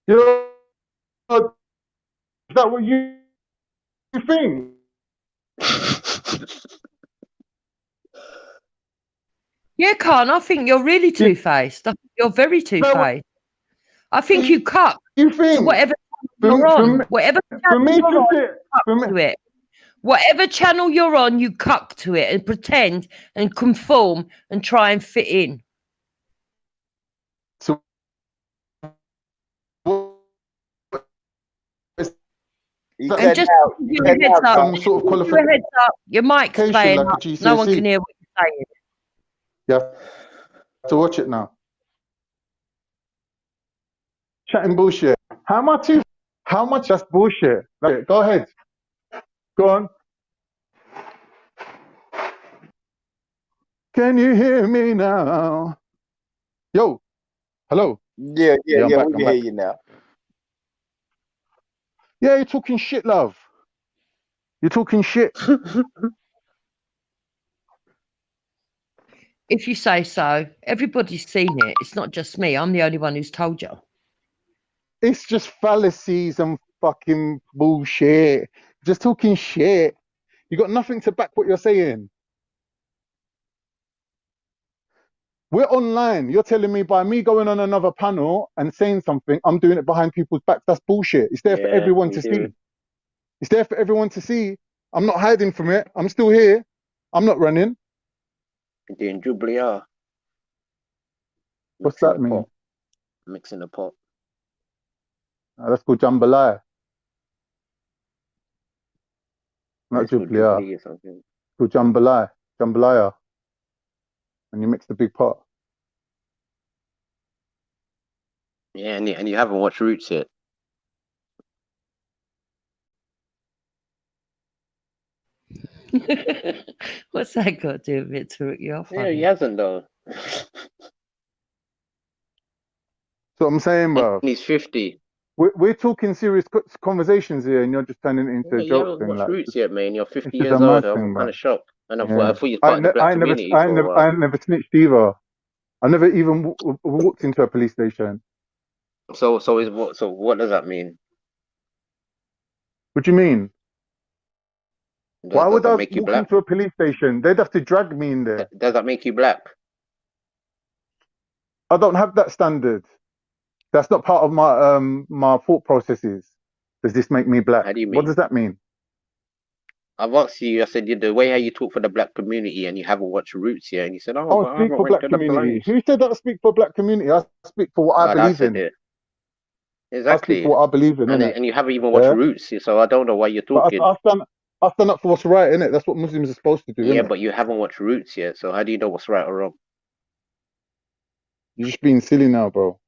You're, is that what you think? Yeah, Khan, I think you're really two-faced. I think you're very two-faced. I think you cut You to think? whatever channel you're on. Whatever For channel me you're to on, sit, you cuck to it. Whatever channel you're on, you cuck to it and pretend and conform and try and fit in. So And just to give you a heads up, some sort of give you a heads up, your mic's playing like a up. No one GCSE. can hear what you're saying. You have to watch it now. Chatting bullshit. How much? How much? That's bullshit. Okay, go ahead. Go on. Can you hear me now? Yo. Hello. Yeah, I'm back. we I'm can back. hear you now. Yeah, you're talking shit, love. You're talking shit. If you say so, everybody's seen it. It's not just me. I'm the only one who's told you. It's just fallacies and fucking bullshit. Just talking shit. You got nothing to back what you're saying. We're online. You're telling me by me going on another panel and saying something, I'm doing it behind people's backs. That's bullshit. It's there for Yeah, everyone you to do. see. It's there for everyone to see. I'm not hiding from it. I'm still here. I'm not running. You're doing Jubilee. What's that mean? Mixing the pot. That's called jambalaya. Not It's called Jubilee. Jubilee or something. It's called jambalaya. Jambalaya. And you mix the big pot. Yeah, and you haven't watched Roots yet. What's that got to do with it to you off? Yeah, he hasn't though. So I'm saying, And bro, he's 50. we're talking serious conversations here, and you're just turning it into Yeah, a you joke haven't thing. watched Like Roots yet, man. You're 50 it's just a years mad old. I'm thing, kind bro. of shocked. And I Yeah, thought you was part of the black community for a I while. never snitched either. I never even walked into a police station. So what does that mean? What do you mean? Why Does would that I make you walk black? into a police station? They'd have to drag me in there. Does that make you black? I don't have that standard. That's not part of my thought processes. Does this make me black? How do you What mean? does that mean? I've asked you, I said, the way how you talk for the black community and you haven't watched Roots yet. And you said, I oh, don't but I speak haven't for went black to the community. police. Who said that I speak for black community? I speak for what I Oh, believe that's it in. there. I speak for Exactly. what I believe in, innit? And you haven't even watched Yeah. Roots, so I don't know why you're But talking. I stand up for what's right, innit? That's what Muslims are supposed to do, Yeah, innit? but you haven't watched Roots yet, so how do you know what's right or wrong? You're just being silly now, bro.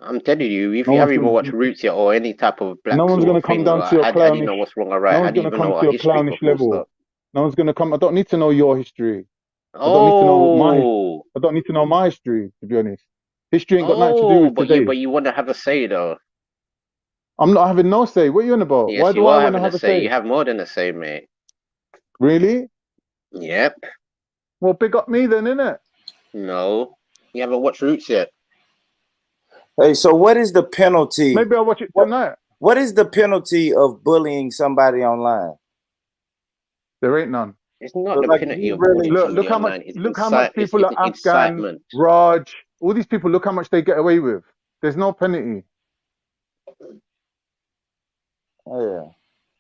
I'm telling you, if No you haven't one's even watched gonna, Roots yet or any type of no black one's sort gonna of come thing, down to like, your how do you clownish. know what's wrong or No right? How one's do you gonna even come know to our your history clownish for full level. stop? No one's gonna come. I don't need to know your history. I don't need to know Oh, I don't need to know my history, to be honest. History ain't got nothing to do oh, with today. but you want to have a say though. I'm not having no say. What are you on about? Why Yes, do you I are want to having a have a say. say? You have more than a say, mate. Really? Yep. Well, big up me then, innit? No, you haven't watched Roots yet. Hey, so what is the penalty? Maybe I'll watch it tonight. What is the penalty of bullying somebody online? There ain't none. It's not So, the like, penalty you of really bullying somebody online. It's Look how much it's people are Afghan, incitement. Raj, all these people. Look how much they get away with. There's no penalty. Yeah.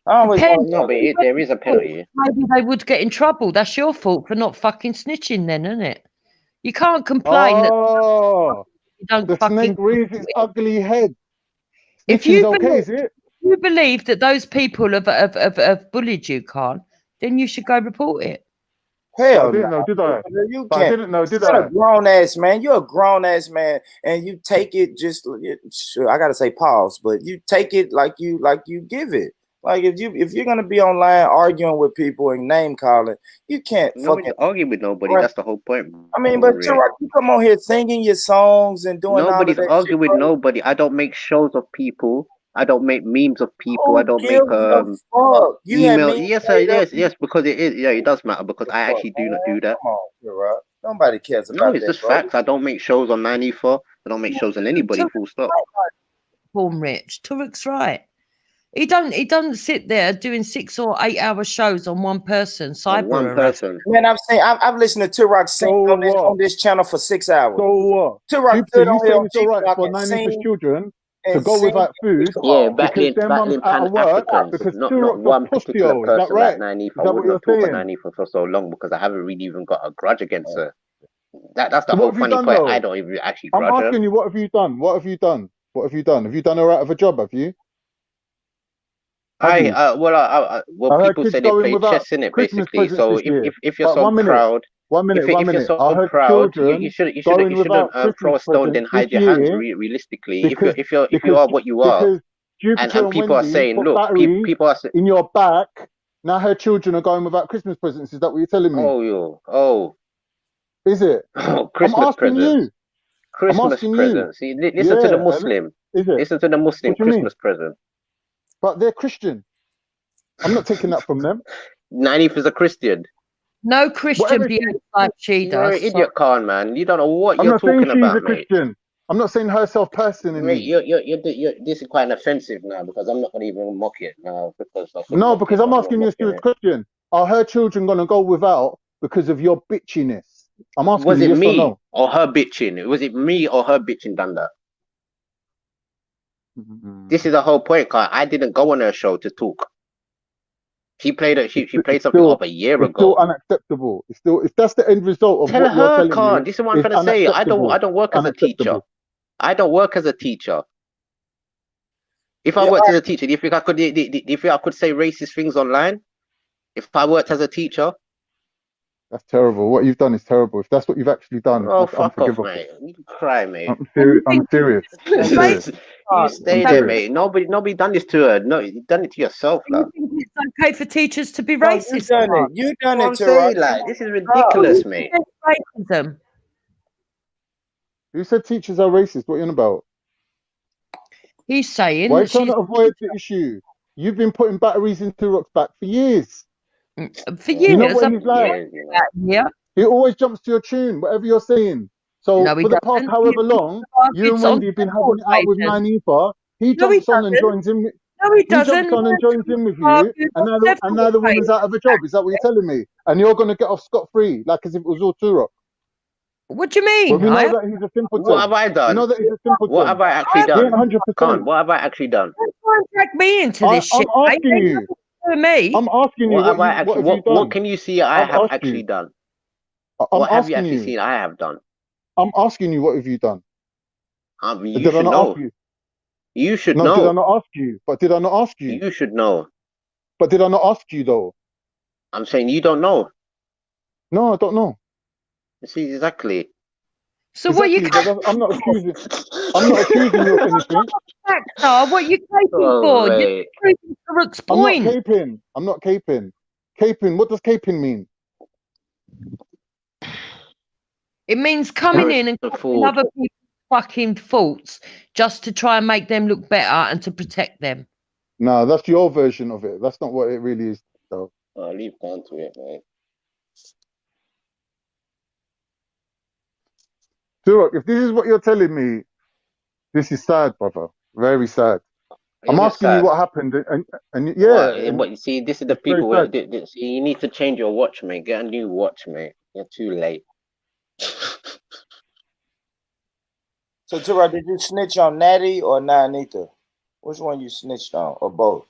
I always Depends. No, but there is a penalty. Maybe they would get in trouble. That's your fault for not fucking snitching, then, isn't it? You can't complain that Oh, you don't the snake fucking. raised its ugly head. If Snitching's you okay, believe, is it? you believe that those people have bullied you, Khan, then you should go report it. But I Hell didn't no. know, did I? You But I can't. didn't know, did You're I? a grown ass man. You're a grown ass man, and you take it just. Sure, I gotta say pause, but you take it like you give it. Like if you're gonna be online arguing with people and name calling, you can't Nobody's fucking. arguing with nobody. Right. That's the whole point. I mean, but Ray. Turok, you come on here singing your songs and doing all of Nobody's that shit, arguing with bro. nobody. I don't make shows of people. I don't make memes of people. I Who don't make gives a fuck? You had email. me Yes, made up. yes, because it is. Yeah, it does matter because I Fuck, actually do not man. do that. Come on, Turok. Nobody cares No, about it's that, just bro. facts. I don't make shows on 94. I don't make shows on anybody. Full stop. Born rich. Turok's right. He don't sit there doing 6 or 8 hour shows on one person. On one Cyber harass. person. Man, I've listened to Turok sing on this channel for 6 hours. So what? Turok Jupiter, stood you on here saying on it's all right TikTok for and 9-ish sing children to and go sing. without food Yeah, because their mum's battling out Pan of work Africans, because not Turok's a one particular postio. Is that person like right? Nanifa. Is I that what wouldn't you're have talked saying? about Nanifa for so long because I haven't really even got a grudge against her. That's the So what whole have you funny done point. I though? don't even actually I'm grudge her. asking you, what have you done? What have you done? What have you done? Have you done all right of a job? Have you? Have you? Well, I heard people kids say they going play without chess in it Christmas basically. presents So this year. if you're But so proud, one minute. if you're I so heard proud, children you going shouldn't without Christmas throw a stone then presents this hide your hands. year Realistically, because if you are what you are, because Jupiter and and people are Wendy saying, put look, batteries people are saying, in your back. Now her children are going without Christmas presents. Is that what you're telling me? Is it? I'm Christmas asking presents. you. I'm Christmas asking you. presents. See, listen to the Yeah. Muslim. Is it? Listen to the Muslim What do you mean? Christmas present. But they're Christian. I'm not taking that from them. Nanif is a Christian. No Christian Whatever behaves like she You're does. an idiot, Khan, man. You don't know what I'm you're not saying talking she's a about, mate. Christian. I'm not saying herself Mate, personally. this is quite offensive now because I'm not going to even mock it now because I could No, mock because it, but I'm I'm not asking you if mocking you're a it. Christian. Are her children going to go without because of your bitchiness? I'm asking Was you it yes or me no. or her bitching? Was it me or her bitching done that? This is the whole point, Khan. I didn't go on her show to talk. She played it. She played something up a year It's still ago. unacceptable. It's still, if that's the end result of Tell what you're her, telling Khan. me, This is what I'm it's trying to say. I unacceptable. don't work as a teacher. Unacceptable. I don't work as a teacher. If I Yeah, worked as a teacher, do you think I could? Do you think I could say racist things online? If I worked as a teacher? That's terrible. What you've done is terrible. If that's what you've actually done, Oh, it's fuck off, unforgivable. mate. You can cry, mate. I'm serious. I'm serious. I'm serious. You stay I'm there, serious. mate. Nobody done this to her. No, you done it to yourself, like. You think it's okay for teachers to be no, you racist? done Mark? it. You done What it, I'm Turok. saying, like, this is Who ridiculous, mate. says racism? Who said teachers are racist? What are you on about? He's saying Why are you that trying she's to avoid the issue? You've been putting batteries in Turok's back for years. for You know years. what I've he's been like. yeah. He always jumps to your tune, whatever you're saying. So No, he for the past doesn't. however long, you and It's on Wendy have been having several it out with occasions. Nyanifa. He No, he jumps on and doesn't. joins in. No, he He doesn't. jumps on and joins in with you, Argued and on now several the woman's out of a job. Is that what you're telling me? And you're going to get off scot free, like as if it was all Turok. What do you Well, mean? we I know have, that he's a What simpleton. have I We done? know that he's a What have simpleton. I actually He ain't done? 100%. What have I actually done? don't try and drag me into this I'm shit, mate. asking Ain't you. nothing to do with me. I'm asking you What have I what actually? have you What done? can you see I I've have asked actually you. done? I'm What have you asking actually you. seen I have done? I'm asking you what have you done? You Did I should not ask know. you? You should No, did I know. not ask you? But did I not ask you? You should know. But did I not ask you though? I'm saying you don't know. No, I don't know. See exactly. So what you Exactly, but I'm not accusing. I'm not accusing you of anything. factor? What you caping Oh, for? You're mate. proving Farouk's I'm not point. caping. I'm not caping. Caping. What does caping mean? It means coming in and copying other people's fucking faults just to try and make them look better and to protect them. No, that's your version of it. That's not what it really is, though. Oh, leave down to it, mate. Turok, if this is what you're telling me, this is sad, brother. Very sad. I'm Is it asking you sad? what happened, and yeah, What? and What? You see, this is the it's very people where sad. see, you need to change your watch, mate. Get a new watch, mate. You're too late. So, Tura, did you snitch on Natty or Nanita? Which one you snitched on, or both?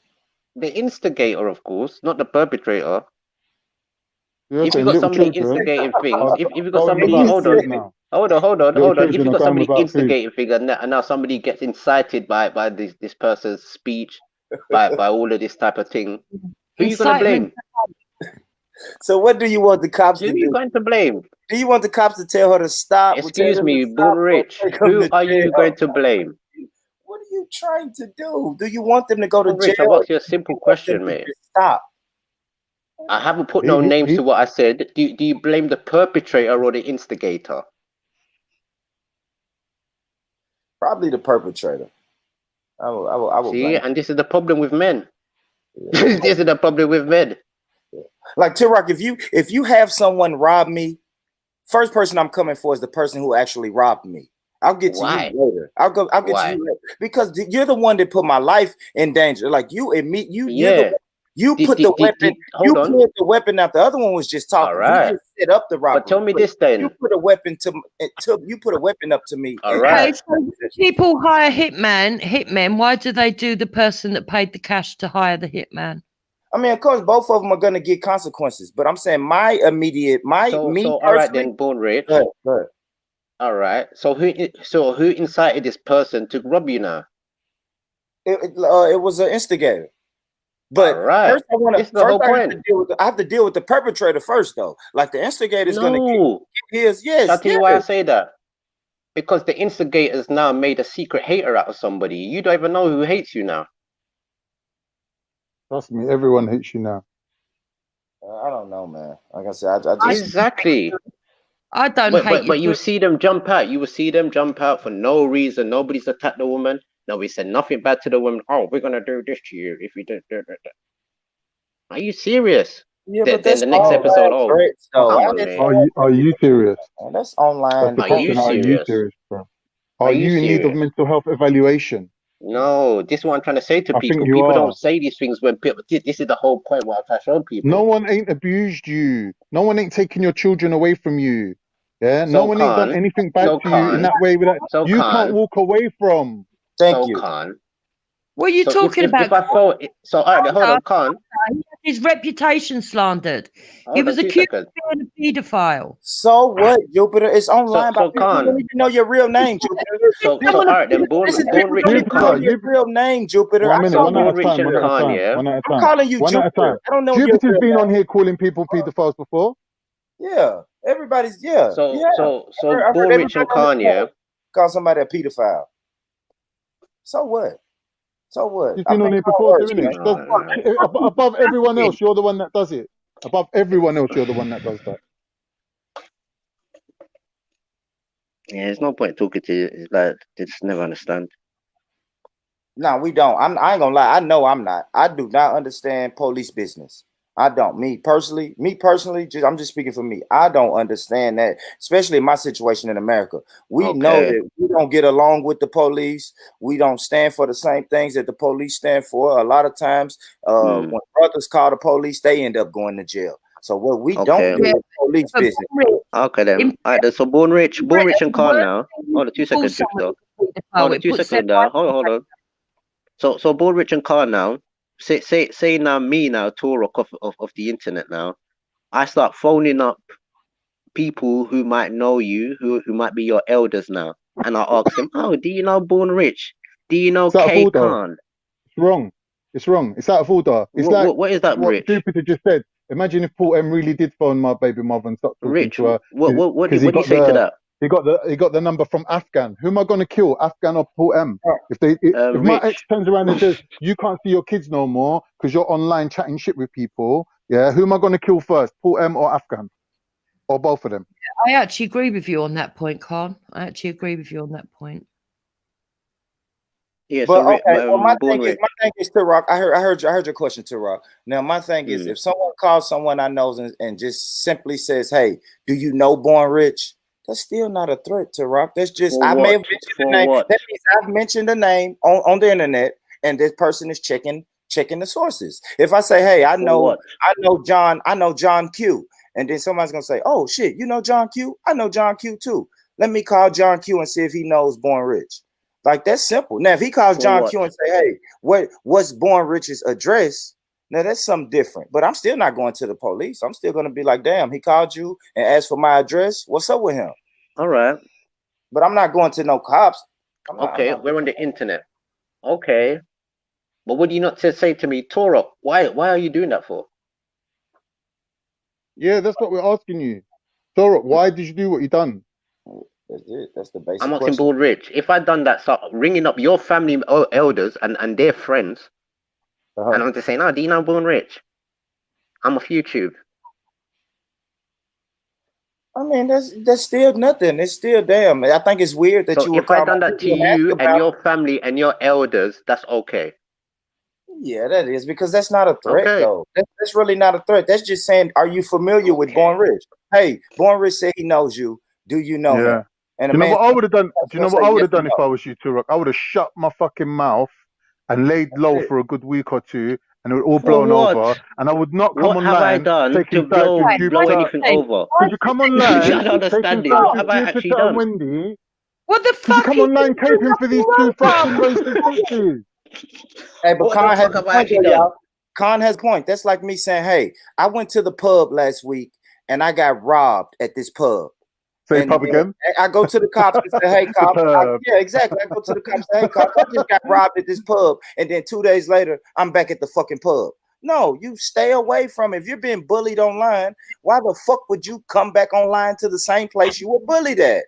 The instigator, of course, not the perpetrator. You're If you saying got little somebody children instigating things, are if you got going somebody, without hold food on, now. hold on, hold on, Little hold on. If you children are got going somebody without food. instigating things, and now somebody gets incited by this person's speech, by all of this type of thing, who are you gonna Incitement. blame? So, what do you want the cops Who to are you do? going to blame? Do you want the cops to tell her to stop? Excuse me, Stop Born or Rich. take them Who to are you jail? going to blame? What are you trying to do? Do you want them to go to Born jail? Rich, I've Or asked you a do simple you want them question, to mate. just stop? I haven't put no names to what I said. Do you blame the perpetrator or the instigator? Probably the perpetrator. I would See, blame. and this is the problem with men. Yeah. This is the problem with men. Like T-Rock, if you have someone rob me, first person I'm coming for is the person who actually robbed me. I'll get to Why? you later. I'll get to you later because you're the one that put my life in danger. Like you admit Yeah. you put the weapon. You Hold on. pulled the weapon out. The other one was just talking. All right. He just set up the robbery. But tell me this then. You put a weapon you put a weapon up to me. All right. Okay, so when people hire hitmen, why do they do the person that paid the cash to hire the hitman? I mean, of course, both of them are going to get consequences. But I'm saying my immediate, So all right then, Born Rich. Go ahead. All right. So who incited this person to rob you now? It was an instigator. But all right. First, I want This is to. the whole First, point. I have to deal with the perpetrator first, though. Like the instigator is going to get his. Yes. I'll tell you why I say that. Because the instigators now made a secret hater out of somebody. You don't even know who hates you now. Trust me, everyone hates you now. I don't know, man. Like I said, I just exactly. I don't hate you. But you see them jump out. You will see them jump out for no reason. Nobody's attacked the woman. Nobody said nothing bad to the woman. Oh, we're gonna do this to you if you do. Are you serious? Yeah, then but that's the next episode. Oh, threats, though. come on, man. Are you serious? That's online. That's the question. Are you serious, bro? Are you in need of mental health evaluation? No, this is what I'm trying to say to I people. think you People are. don't say these things when people. This is the whole point where I'm trying to show people. No one ain't abused you. No one ain't taken your children away from you. Yeah, So no one ain't done anything bad to you in that way. You can't walk away from. Thank you. What are you talking about? If I thought so, all right, hold on, Khan. His reputation slandered. He was accused of being a paedophile. So what, Jupiter? It's online. So people don't even know your real name, Jupiter. So all right, then Born Rich and Khan. Your real name, Jupiter. One minute, one at a Rich time, and one at a Khan, time, yeah? one at a I'm time. calling you One at a Jupiter. time. I don't know your Jupiter's real been name. on here calling people pedophiles before. Yeah, everybody's So Born Rich and Khan, yeah. Call somebody a pedophile. So what? So what? You've been on here before doing it. Man. Above everyone else, you're the one that does it. Above everyone else, you're the one that does that. Yeah, there's no point talking to you. It's like they just never understand. No, we don't. I ain't gonna lie. I know I'm not. I do not understand police business. I don't. Me personally, I'm just speaking for me. I don't understand that, especially in my situation in America. We know Okay. that we don't get along with the police. We don't stand for the same things that the police stand for. A lot of times, when brothers call the police, they end up going to jail. So what we don't Okay. do is police But business. Okay then. in All right. Then, so Born Rich and Britain, Khan worst now. thing you Hold on, 2 can call seconds, someone Jupiter. is a paedophile. Hold on, It 2 puts their seconds now. life in Hold on. So Born Rich and Khan now. Say now me now, Torok of the internet now. I start phoning up people who might know you, who might be your elders now, and I ask them, "Oh, do you know Born Rich? Do you know It's out of K order. Khan? It's wrong. It's wrong. It's out of order. It's like What is that, what Rich? Jupiter just said. Imagine if Paul M really did phone my baby mother and start talking Rich, to her what do because you say to that? he got the number from Afghan. Who am I going to kill, Afghan or Paul M? If my ex Rich, turns around and says you can't see your kids no more because you're online chatting shit with people, yeah, who am I going to kill first, Paul M or Afghan, or both of them? I actually agree with you on that point, Khan. I actually agree with you on that point. yeah. But So okay, well, Born Rich. my thing is, Rock. I heard your question, Rock. Now, my thing is, Mm. if someone calls someone I know and just simply says, "Hey, do you know Born Rich?" That's still not a threat to Rock. That's just For I may what? have mentioned the For name. what? That means I've mentioned the name on the internet, and this person is checking the sources. If I say, "Hey, For what? I know John Q," and then somebody's gonna say, "Oh shit, you know John Q? I know John Q too. Let me call John Q and see if he knows Born Rich." Like that's simple. Now, if he calls For John what? Q and say, "Hey, what's Born Rich's address?" Now that's something different. But I'm still not going to the police. I'm still going to be like, "Damn, he called you and asked for my address. What's up with him?" All right. But I'm not going to no cops. I'm Okay, not. we're on the internet. Okay, but what do you not say to me, Torok? Why are you doing that for? Yeah, that's what we're asking you. Torok, why did you do what you done? That's it. That's the I'm basic asking question. Born Rich. If I done that, start ringing up your family elders and their friends, and I'm just saying, "Oh, do you know Born Rich? I'm off YouTube." I mean, that's still nothing. It's still damn. I think it's weird that So you would if I call my done that to people and ask you and about. your family and your elders, that's okay. Yeah, that is because that's not a threat, Okay. though. That's really not a threat. That's just saying, are you familiar with Born Rich? Hey, Born Rich said he knows you. Do you know him? Yeah. And Do a you know man what I would have done? Do you gonna know what say I would yes have or done if no. I was you, Turok? I would have shut my fucking mouth and laid low for a good week or two, and it would all For blown what? over, and I would not come What have I online done taking to sides with blow Jupiter. anything over? Could you come I online don't taking understand it. sides What with have I actually Jupiter and done? Wendy? What the Could you fuck come is online caping for these two fucking racist bitches? Hey, but What the Khan has fuck a have I point actually though, done? y'all. Khan has a point. That's like me saying, hey, I went to the pub last week and I got robbed at this pub. Say And pub again. I go to the cops and say, hey, The cops. pub. Yeah, exactly. I go to the cops and say, hey, cops, I just got robbed at this pub. And then 2 days later, I'm back at the fucking pub. No, you stay away from it. If you're being bullied online, why the fuck would you come back online to the same place you were bullied at?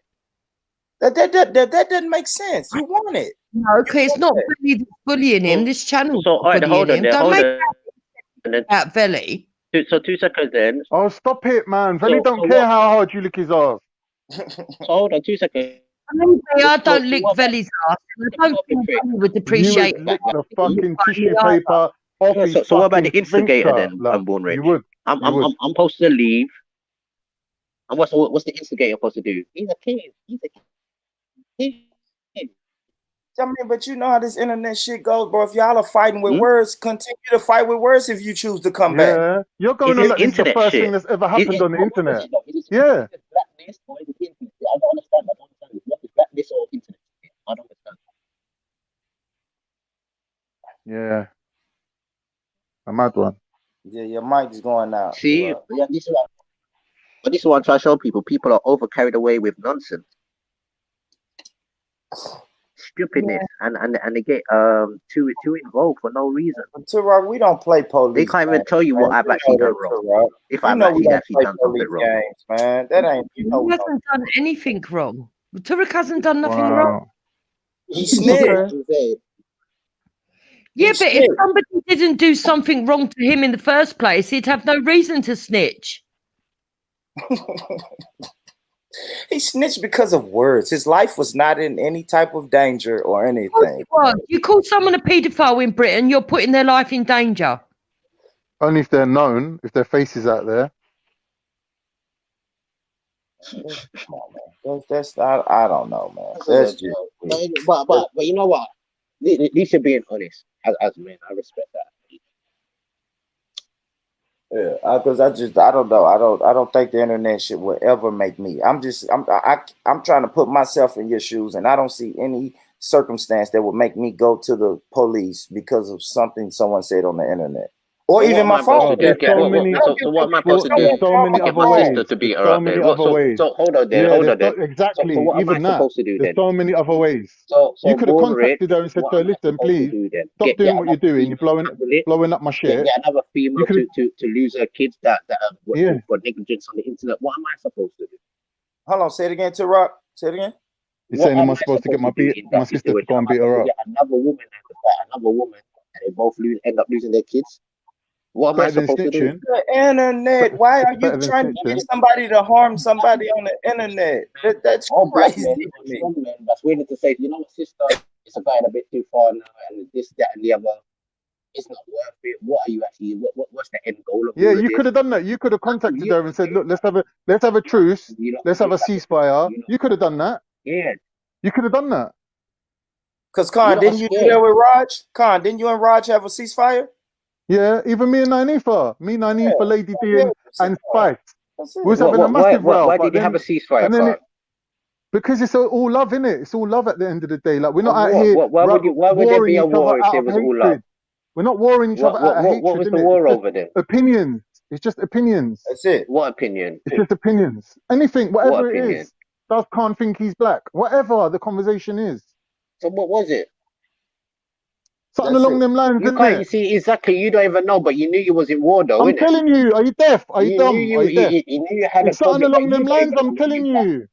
That doesn't make sense. You want it. No, okay, it's not Velly that's bullying him. This channel's So, all right, bullying hold on him. there, Don't hold make on. that about Velly. So 2 seconds then. Oh, stop it, man. Velly So don't care what? how hard you lick his ass. So hold on 2 seconds. I don't So lick what about Velly's ass. I don't think Velly would You appreciate would lick the you fucking find me tissue either. paper off No, his so what about the fucking instigator sphincter. then? Like, I'm Born Rich. you would. I'm You would. supposed to leave. And what's the instigator supposed to do? He's a kid. He's a kid. I mean, but you know how this internet shit goes, bro. If y'all are fighting with Hmm? words, continue to fight with words if you choose to come back. Yeah. You're Is going on this like this is the internet first thing shit? that's ever happened on the What is internet. it though? Is it Yeah. blacklist or is it internet? I don't understand. What is blacklist or internet? I don't understand. Yeah. A mad one. Yeah, your mic is going out. See, yeah, but this is what I'm trying to show people. People are over carried away with nonsense, stupidness, and they get too involved for no reason. Turok, we don't play They police can't even games, tell you man. what I've You actually know done that, wrong. Turok. If You I've know we don't actually play done something police wrong. games, man. That ain't He hasn't done anything wrong. Turek hasn't done nothing wrong. Wow. He snitched. Okay. Yeah, He but if snitched. somebody didn't do something wrong to him in the first place, he'd have no reason to snitch. He snitched because of words. His life was not in any type of danger or anything. You call someone a paedophile in Britain, you're putting their life in danger. Only if they're known, if their face is out there. Come on, man. I don't know, man. That's just But you know what? At least you're being honest as men. I respect that. yeah. Because I don't know. I don't think the internet shit will ever make me. I'm trying to put myself in your shoes, and I don't see any circumstance that would make me go to the police because of something someone said on the internet. Or So even my phone. so what am I supposed to do? There's so many Get other my ways. sister to beat There's her so up many then. other ways. So hold on there, Yeah, hold on there. exactly. So what am Even I that. supposed to do There's then? so many other ways. So You could have border it. contacted her and said What to her, am I listen, supposed to please, do then? stop doing what you're another doing. You're female to handle it. blowing up my shit. Get another female You could to lose her kids that yeah. for negligence on the internet. What am I supposed to do? Hold on, say it again, to Rock. Say it again. You're What saying, am am I I supposed to get my supposed to do in my that sister to situation? go Am and I beat supposed her to up? get another woman and to fight another woman and they both end up losing their kids? What am I Better than supposed to do? snitching. The internet. Why are you Better than trying to get snitching. somebody to harm somebody on the internet? That's Black crazy men, to me. strong men that's willing to say, you know what, sister, it's a guy a bit too far now, and this, that, and the other. It's not worth it. What are you actually? What's the end goal of Yeah, all of you this? could have done that. You could have contacted her and said, look, let's have a truce. Let's have a ceasefire. You could have done that. Yeah. You could have done that. Because Khan, didn't you do that with Raj? Khan, didn't you and Raj have a ceasefire? Yeah, even me and Nanifa, Lady D and Spice. We was What- having a what- why- massive why- row. why but did you then- have a ceasefire, and then Khan? because it's all love, innit? It's all love at the end of the day. Like we're not out What- here why would there be warring a each war other if out there of was all love? hatred. We're not warring each other out of hatred. What was the innit? war It's just over then? opinions. It's just opinions. That's it. What opinion? It's just opinions. Anything, whatever What it opinion? is. Does Khan think he's black? Whatever the conversation is. So what was it? Something along them lines, You isn't can't. it? You see exactly. You don't even know, but you knew you was in war, though, I'm innit? telling you, are you deaf? Are you dumb? Knew Are you deaf? you knew you had a It's something problem, but along you them don't lines, even I'm telling you.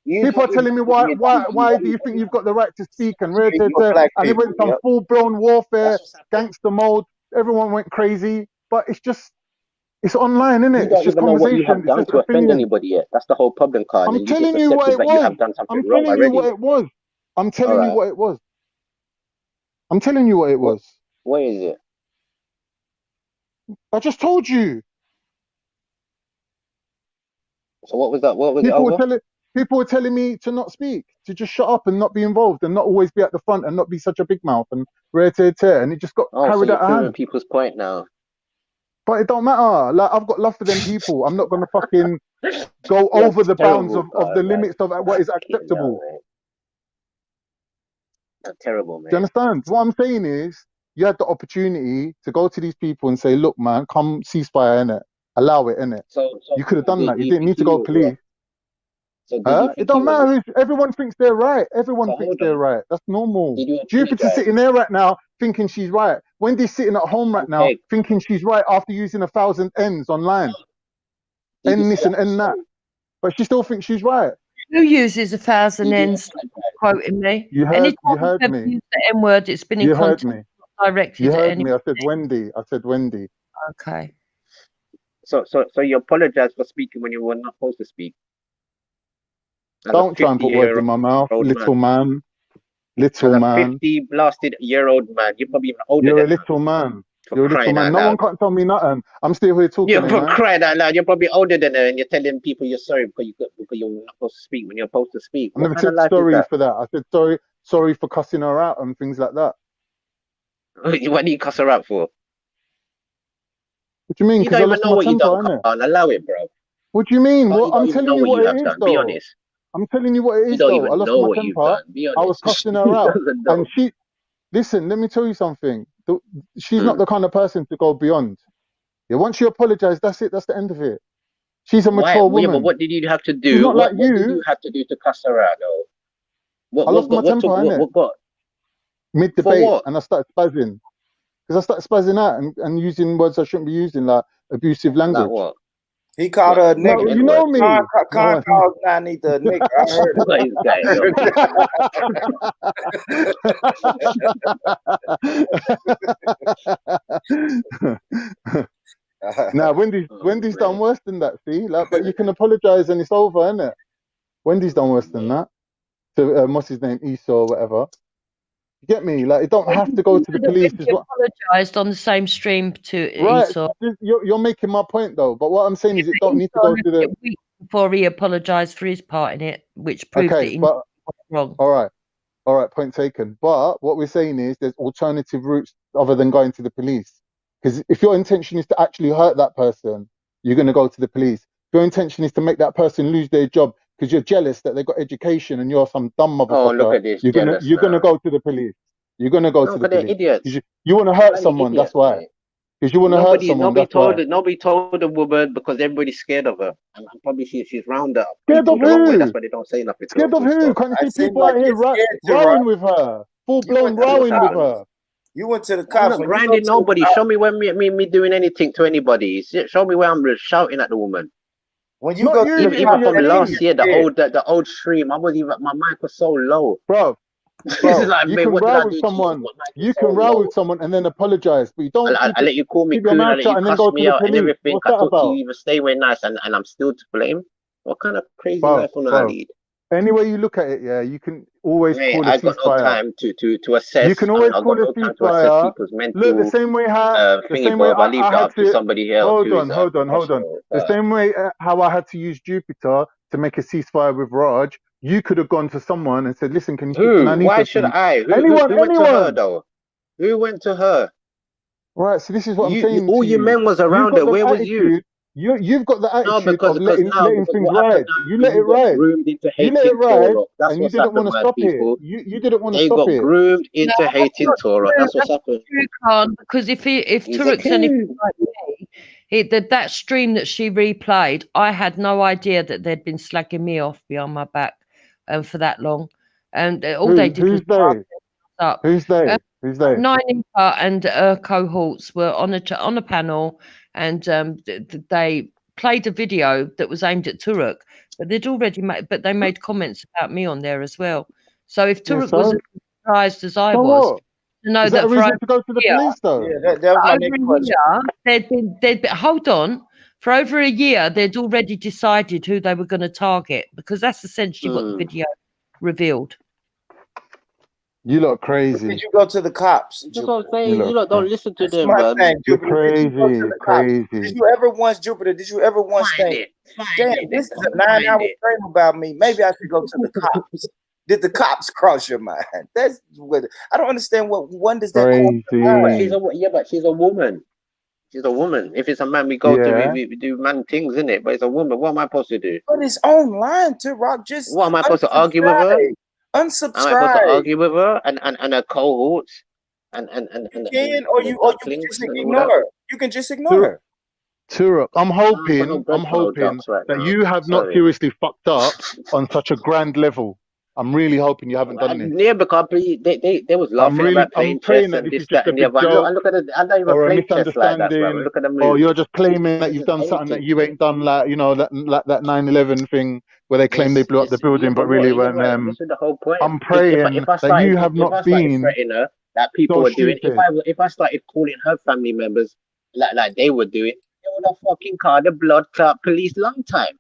You People are don't telling me even know why do you think you've got the right to speak and rare You a black and it people, went some yep. full blown warfare, gangster mode, everyone went crazy, but it's online, isn't You it? It's don't just even know what you conversation, have it's done just to offend opinion. anybody yet. That's the whole problem, Khan. I'm And you just telling you what accepted it that you was. have done something I'm wrong telling you already. what it was. I'm telling you Alright. what it was. I'm telling you what it was. What is it? I just told you. So what was that? What was People it over? people were telling me to not speak, to just shut up and not be involved and not always be at the front and not be such a big mouth and rare tear, and it just got Oh, so carried you're out of proving hand. people's point now. But it don't matter. Like I've got love for them people. I'm not gonna fucking go You're over the bounds terrible, of the God, man. limits of what is Fucking acceptable. hell, man. You're terrible, Do you man. understand? What I'm saying is, you had the opportunity to go to these people and say, look, man, come ceasefire, innit? Allow it, innit? So You could have done do that. You you didn't think need to he go was wrong? police. So did you It think he don't was matter. wrong? Everyone thinks they're right. Everyone So thinks hold they're on. right. That's normal. Did you Jupiter's apologize? sitting there right now thinking she's right. Wendy's sitting at home right now Okay. thinking she's right after using 1,000 N's online. Did you N say this that and N that. sorry? But she still thinks she's right. Who uses 1,000 Did you N's? apologize? Quoting me. You Anytime heard you've ever me. used the N word, it's been in You heard context, me. not directed You at heard any. me. I said Wendy. Okay. So you apologize for speaking when you were not supposed to speak. As Don't try and put words 50-year-old in my mouth, little man. As Little a man. 50-blasted-year-old man, you're probably even older You're a than that. little man. For You're a little crying man. out No one loud. can't tell me nothing. I'm still here talking, You're ain't for I? crying out loud. You're probably older than her, and you're telling people you're sorry because you're not supposed to speak when you're supposed to speak. I What never kind of said life is sorry that? for that. I said sorry for cussing her out and things like that. What do you cuss her out for? What do you mean? You Because don't I even lost know my what you temper, done, innit? Khan. Allow it, bro. What do you mean? Khan, Well, you don't I'm even telling know you what what you it have is, done. Be though. honest. I'm telling you what it You is, don't though. I even lost know my what you've temper. done. Be I was honest. cussing He her out. doesn't And know. listen, let me tell you something. She's not the kind of person to go beyond. Yeah, once you apologize, that's it. That's the end of it. She's a Why? mature Yeah, but woman. what did you have to She's do? not like What did you. you have to do to cuss her out, though? I lost my temper, innit? What got? Mid-debate, what? and I started spazzing. Because I started spazzing out and using words I shouldn't be using, like abusive Like language. what? He called her a No, nigga. you know me. Khan called Nanita a nigga. I heard What is Now, Wendy's done worse than that, see? Like, but you can apologize and it's over, innit? Wendy's done worse than that. To what's his name, Esau or whatever. You get me? Like, it don't have to go to the police. Is He what apologised on the same stream to right? Esau. You're making my point though. But what I'm saying is, it don't need to Esau go left to the. it weeks before he apologised for his part in it, which proved that Okay, he but was wrong. all right, point taken. But what we're saying is, there's alternative routes other than going to the police. Because if your intention is to actually hurt that person, you're going to go to the police. If your intention is to make that person lose their job because you're jealous that they got education and you're some dumb Oh, look motherfucker, at this you're gonna jealous now. go to the police. You're gonna go No, to the because they're police. idiots. You want to They're hurt bloody someone. That's idiots, why. mate. Because you want to hurt someone. That's why. Nobody told the woman because everybody's scared of her, and probably she's round up Scared people of the wrong way. who? That's why they don't say nothing to her. Scared of Full who? stop. Can't you I see seem people like out here you're scared to rowing rock. with her, full You blown went to the rowing with cops. her? You went to the I'm cops. not When you go grinding to the nobody. cops, Show me when me doing anything to anybody. Show me where I'm shouting at the woman. when you Not go you. to the Even cops, Your from that means team, last you're year, scared. the old stream, I was even my mic was so low. bro. It's like, You man, can what did row I with do to you? someone. My mic is You so can row low. with someone and then apologize, but you don't I let you call me keep your coon, I mouth let shut you and then cuss go to me the out and police. everything. What's I that talk to you about, even stay way nice, and I'm still to blame. What kind of crazy bro? life on I lead? Any way you look at it, yeah, you can always Mate, call a I got no ceasefire. time to You assess. can always I call got a no time to assess ceasefire. people's Look, mental the thingy, same way Bob. I leave I that had up to to somebody else hold who on, is a hold on. professional. The same way how I had to use Jupiter to make a ceasefire with Raj, you could have gone to someone and said, "Listen, can you speak to Who? Why Nanita, should please?" I? Who went to her Anyone. though? Who went to her? Right. So this is what I'm You saying all to your you. men was You've around got her. the Where was you? attitude. You've got the No, attitude of letting because things what happened ride. now? You let it You got ride. groomed into You let it hating ride, Torah. That's and you what's didn't want happened, to my stop it. people. You didn't want to They stop got it. groomed No, into that's hating not Torah. true. That's what's That's happened. true, Khan. Because if He's a Turuk's anything coon. like me, that stream that she replayed, I had no idea that they'd been slagging me off behind my back, for that long, and all they did was Who's they? up. Who's they? Who's they? Nine Inca and her cohorts were on a panel, and they played a video that was aimed at Turuk, but they made comments about me on there as well. So if Yeah. Turuk was as surprised as I So was what? to know Is that a that for over reason to go to the a year, police though? Yeah, that was my next question. they'd been, hold on. For over a year, they'd already decided who they were going to target, because that's essentially what the video revealed. You look Did crazy. you go to the cops, That's what I'm Jupiter? saying. You lot don't listen to That's them, my man. thing, You're Jupiter. Did you go to crazy, the cops? Did you ever once, Jupiter? Did you ever once think, damn, this is a 9-hour stream about me? Maybe I should go to the cops. Did the cops cross your mind? That's what I don't understand. When does that cross your mind? But she's a woman. She's a woman. If it's a man, we Yeah. we do man things, innit? But it's a woman. What am I supposed to do? But it's online too, Rock. Just What am I supposed to argue with her? Am I supposed to unsubscribe. argue with her and her cohorts and You can, or you can just and all ignore that? her. You can just ignore her. Turok, I'm I've got no hoping bread for no jokes right that now. you have not Sorry. seriously fucked up on such a grand level. I'm really hoping you haven't done this. Yeah, because they was laughing about I'm playing praying chess that and this this, is just that, a and the big other. joke And look at it. I don't even or a play chess like that, bro. misunderstanding, Look at the or moves. you're just claiming that This you've is done something that hating. you ain't done, like, you know, like that 9/11 thing where they claim they blew up the building, but really when This is the whole point. I'm praying If I that you started have not been threatening her, like people so were doing, stupid. if I started calling her family members like they were doing, they would have fucking called the blood clot police long time.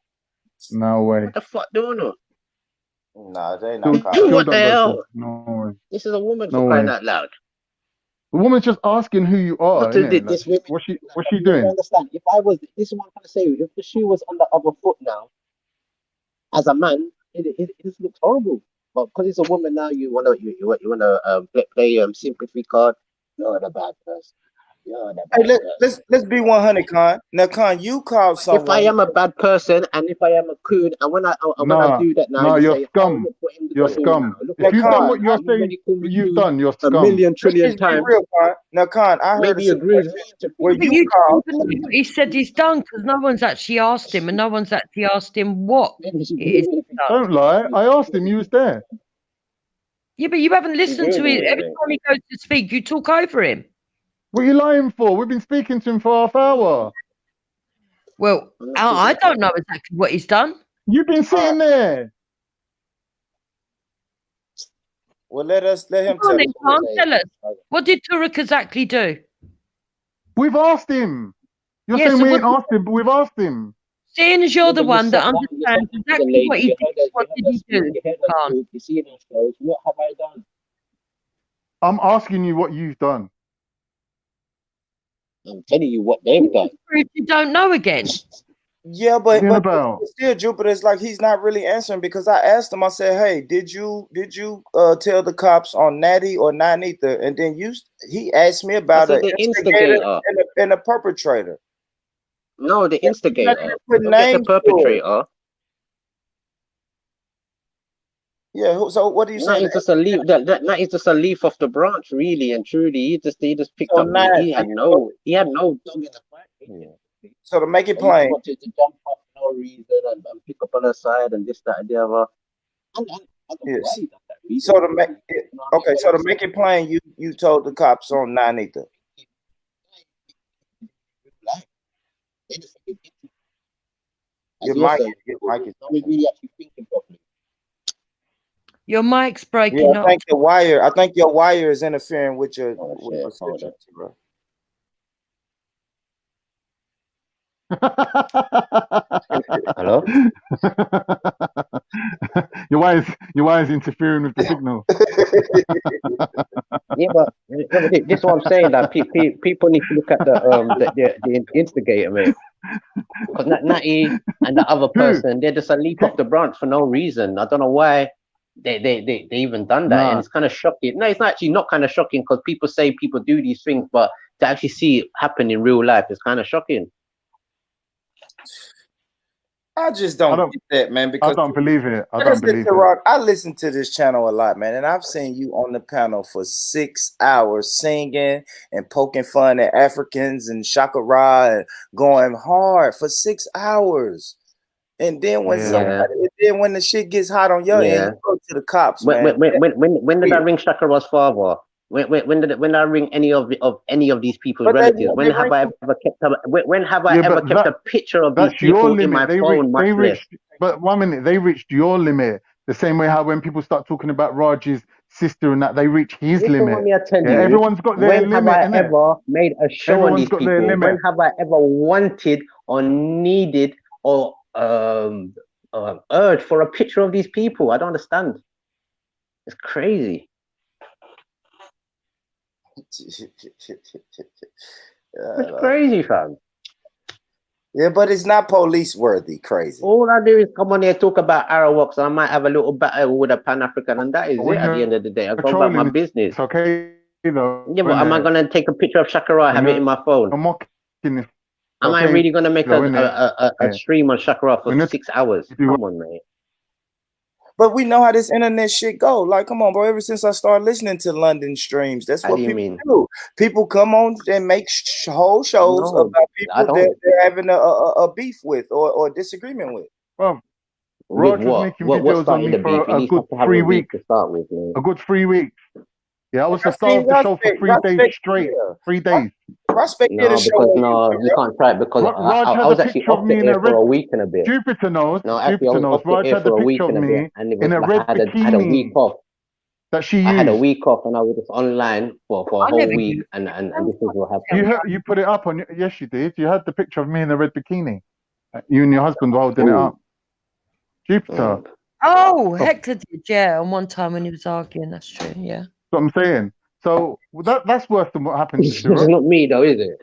No way. What the fuck, don't know? Nah, they Still, not calling. still What the don't go hell? to. No way. This is a woman No for crying way. out loud. The woman's just asking who you are, Not to innit? Like, this women. what's she You don't doing? understand. If I was, this is what I'm trying to say. If the shoe was on the other foot now, as a man, it just looks horrible. But because it's a woman now, you wanna play sympathy card. You're the bad person. You're the Hey, bad person. let's be 100, Con. Now, Con, you called If I someone. am a bad person and if I am a coon, and when I do that now, Nah, you you're say, scum. look what him You're got doing now. scum. Look If what you've him done done what now. you're You saying already call me you've coon done, you're a scum. million Let's trillion just be times. real, Con. Now, Con, I heard Maybe a agree with situation me. where But you you called. don't even know what he said he's done, because no one's actually asked him, and no one's actually asked him what it is he's done. Don't lie. I asked him, you was there. Yeah, but you haven't listened to agree it. with Every me. time he goes to speak, you talk over him. What are you lying for? We've been speaking to him for half hour. Well, I don't know exactly what he's done. You've been sitting there. Well, let him Come on, tell then, us. Khan, tell us. What did Turek exactly do? We've asked him. You're Yeah, saying so we what ain't asked him, but we've asked him. Seeing as you're Yeah, the but you one said that that. You said understands that to the exactly what lady. he You did, heard her. what You did heard her he speak. do, You heard her Khan? talk. You see those shows. What have I done? I'm asking you what you've done. I'm telling you what they've done. You don't know again. Yeah, What are you but about? still, Jupiter is like he's not really answering because I asked him. I said, "Hey, did you tell the cops on Natty or Nanitha?" And then he asked me I about said an the instigator instigator. and a perpetrator. No, the He's not instigator. even put Forget the names to it. perpetrator. Yeah. So what are you That saying? is just a leaf. That is just a leaf off the branch, really and truly. He just picked So up. not He had no dog in the fight. So to make it And he plain, wanted to jump off for no reason and pick up on her side and this, that, and the other. And I don't know why yes. he done that. Really. So to make You know what I mean? okay, But so like to I make said, it plain, you told the cops on Nanitha. like, they just think it's easy. As Your you're mic, saying, your mic is. no one's really actually thinking properly. Your mic's Yeah, breaking I up. think the wire. I think your wire is interfering with your Oh with shit! your Hold signal, on. T-Roy. Hello? Your wire's interfering with the signal. Yeah, but this is what I'm saying. That people need to look at the instigator, mate. Because Natty and the other Who? person, they're just a leap off the branch for no reason. I don't know why they even done that, and Nah. it's kind of shocking. No, it's not actually not kind of shocking because people say people do these things, but to actually see it happen in real life is kind of shocking. I just I don't don't get that, man. I Because don't believe it. I like I don't said believe to it. Rock, I listen to this channel a lot, man, and I've seen you on the panel for 6 hours singing and poking fun at Africans and Shaka Ra and going hard for 6 hours. And then when Yeah. when the shit gets hot on your end, Yeah. you go to the cops, When man. did I ring Shakara's father? When did I ring any of these people's But relatives? When they have I ever kept when have I Yeah, ever but kept a picture of these that's your people in limit. my phone? Much They less. reached, but 1 minute, they reached your limit. The same way how when people start talking about Raj's sister and that, they reach his Listen, what limit. me I tell Yeah, you, everyone's got their when have limit, I innit? ever made a show on Everyone's these got their people? When limit. have I ever wanted or needed or urged for a picture of these people? I don't understand. It's crazy. It's crazy, fam. Yeah, but it's not police worthy. Crazy. All I do is come on here, talk about Arawaks. I might have a little battle with a Pan African, and that is But it when at the you're end of the day. I go about my trolling, business. it's okay though. Yeah, but am I Innit? gonna take a picture of Shakara, When have it in my phone? you're mocking, it's Am I okay really gonna make though, innit? a stream on Shakara for When you're 6 hours? if you Come on, mate. But we know how this internet shit go. Like, come on, bro. Ever since I started listening to London streams, that's How what do you people mean? do. People come on and make whole shows No, about I people that don't. they're having a beef with or disagreement with. well, With Raj was what? making What videos on started me the beef? for He a needs good to have 3 a beef weeks. to start with, man. A good 3 weeks. Yeah, I was the I star see of the show for 3 days Prospect, straight. yeah. 3 days. Prospect did a No, show because on you, you bro. can't try it because Raj I has a was actually picture of off the me in air a for red. a week and a bit. Jupiter knows. No, actually, I Jupiter was knows. off the Raj air had a for a week picture of and a bit, me and it in was a I red had a week bikini off. that she I had a used. week off, and I was just online for a I whole never week, used and this is what happened. You put it up on. Yes, you did. You had the picture of me in a red bikini. You and your husband were holding it Ooh. up. Jupiter. Oh, That's Hector did, yeah. And one time when he was arguing, that's true, yeah. what I'm saying. So that's worse than what happened to It's Cyril. not me though, is it?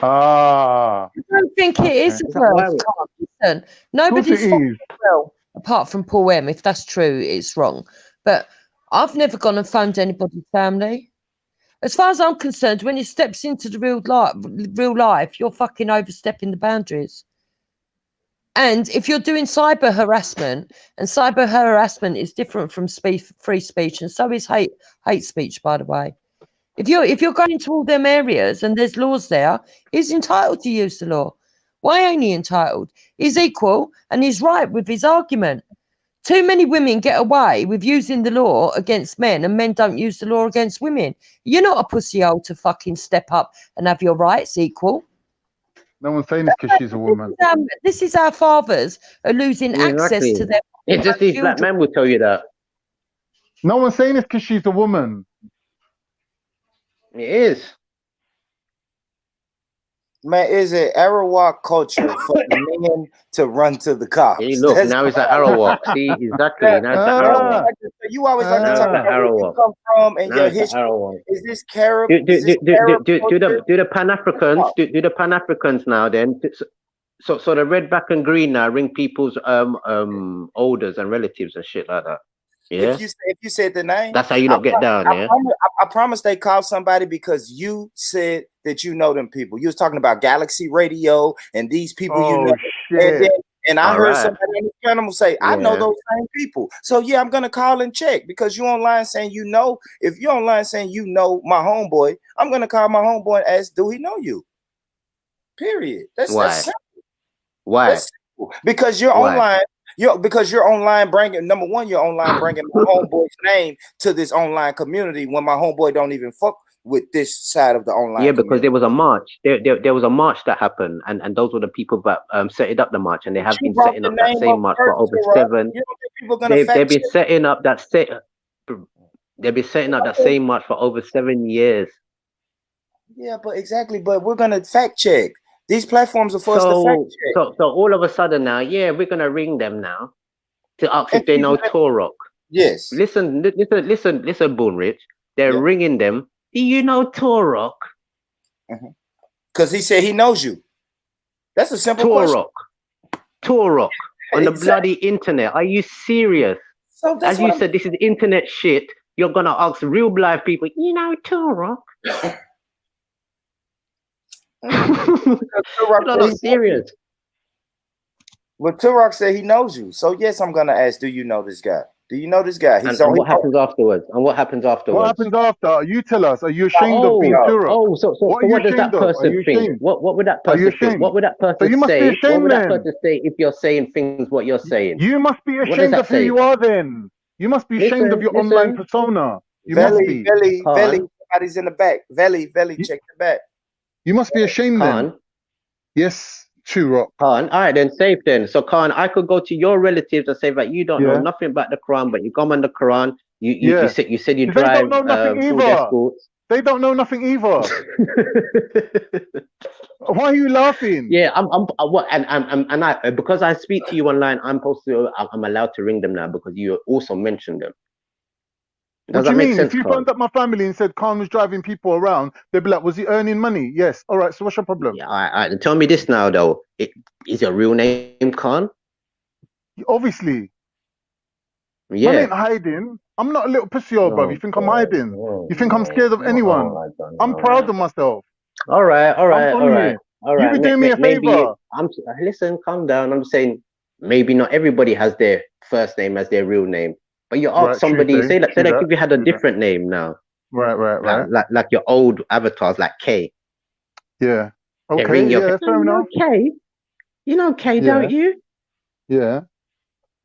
Ah. I don't think it is Okay. a worse time. Listen, nobody's it fought is. well apart from Paul M. If that's true, it's wrong. But I've never gone and phoned anybody's family. As far as I'm concerned, when it steps into the real life, you're fucking overstepping the boundaries. And if you're doing cyber harassment, and cyber harassment is different from free speech, and so is hate speech, by the way. If you're going to all them areas and there's laws there, he's entitled to use the law. Why ain't he entitled? He's equal and he's right with his argument. Too many women get away with using the law against men, and men don't use the law against women. You're not a pussyhole to fucking step up and have your rights equal. No one's saying this because she's a woman. This is our fathers are losing access Exactly. to their It's just these black men will tell you that. No one's saying this because she's a woman. It is. Man, is it Arawak culture for men to run to the cops? Hey, look, That's now it's an all I Arawak. See, exactly. Now it's an Arawak. you always like to Now talk it's an about where you Arawak. come from and Now your it's an history. Arawak. Is this Carib? Do Is this Carib culture? the Pan Africans do the Pan Africans now then? So the red, black, and green now ring people's elders and relatives and shit like that. Yeah. If you said the name, That's how you not get down, yeah. I promise they called somebody because you said that you know them people. You was talking about Galaxy Radio and these people you know. Shit. And I All heard right. somebody on the channel say, I know Yeah. those same people. So yeah, I'm gonna call and check because you online saying you know. If you're online saying you know my homeboy, I'm gonna call my homeboy and ask, do he know you? Period. That's simple. Why? That's simple. Because you're Why? online. Because you're online bringing number one, you're online bringing my homeboy's name to this online community when my homeboy don't even fuck with this side of the online. Yeah, because community. there was a march. There was a march that happened, and those were the people that set it up the march, and they have been setting up that same march for over 7. They've been setting up that They've been setting up that same march for over 7 years. Yeah, but exactly. But we're gonna fact check. These platforms are for us to fact check. So all of a sudden now, yeah, we're gonna ring them now to ask if they know Torok. Yes. Listen, Boone Rich. They're ringing them. Do you know Torok? Because he said he knows you. That's a simple question. Torok on the bloody internet. Are you serious? So as you said, this is internet shit. You're gonna ask real live people. You know Torok? Turok not serious. Well, Turok said he knows you. So yes, I'm gonna ask, do you know this guy? Do you know this guy? And what happens afterwards? What happens after? You tell us. Are you ashamed of being Turok? So what does that person think? What would that person think? What would that person say? What would that person say if you're saying things what you're saying? You must be ashamed of who you are then. You must be ashamed of your online persona. You must be. Veli, somebody's in the back. Veli, check the back. You must be ashamed then. Yes, Turok. Khan, all right then, safe then. So Khan, I could go to your relatives and say that you don't know nothing about the Quran, but you come on the Quran. You said you drive. They don't know nothing either. They don't know nothing either. Why are you laughing? Yeah, because I speak to you online, I'm allowed to ring them now because you also mentioned them. What do you mean? If you phoned up my family and said Khan was driving people around, they'd be like, was he earning money? Yes. All right, so what's your problem? Yeah, all right. Tell me this now, though. Is your real name Khan? Obviously. Yeah. I ain't hiding. I'm not a little pussy old, bruv. You think I'm hiding? You think I'm scared of anyone? I'm proud of myself. All right. You be doing me a favor. Listen, calm down. I'm saying maybe not everybody has their first name as their real name. But you ask somebody, say like if you had a different name now. Right. Like your old avatars, like K. Yeah. Okay, fair enough. K? You know K, don't you? Yeah.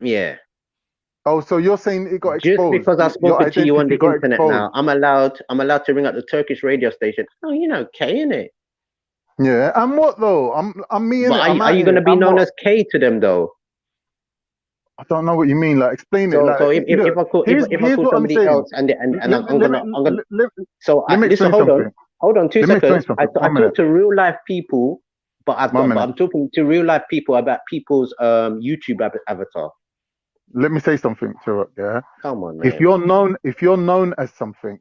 Yeah. Oh, so you're saying it got exposed? Just because I've spoken to you on the internet now, I'm allowed to ring up the Turkish radio station. Oh, you know K, innit? Yeah. And what though? I'm me, innit? Are you going to be known as K to them though? I don't know what you mean. Like, explain it. So if I call somebody else and I'm gonna listen. Hold on 2 seconds. I talk to real life people, but I'm talking to real life people about people's YouTube avatar. Let me say something, Turok. Yeah. Come on, man. If you're known as something,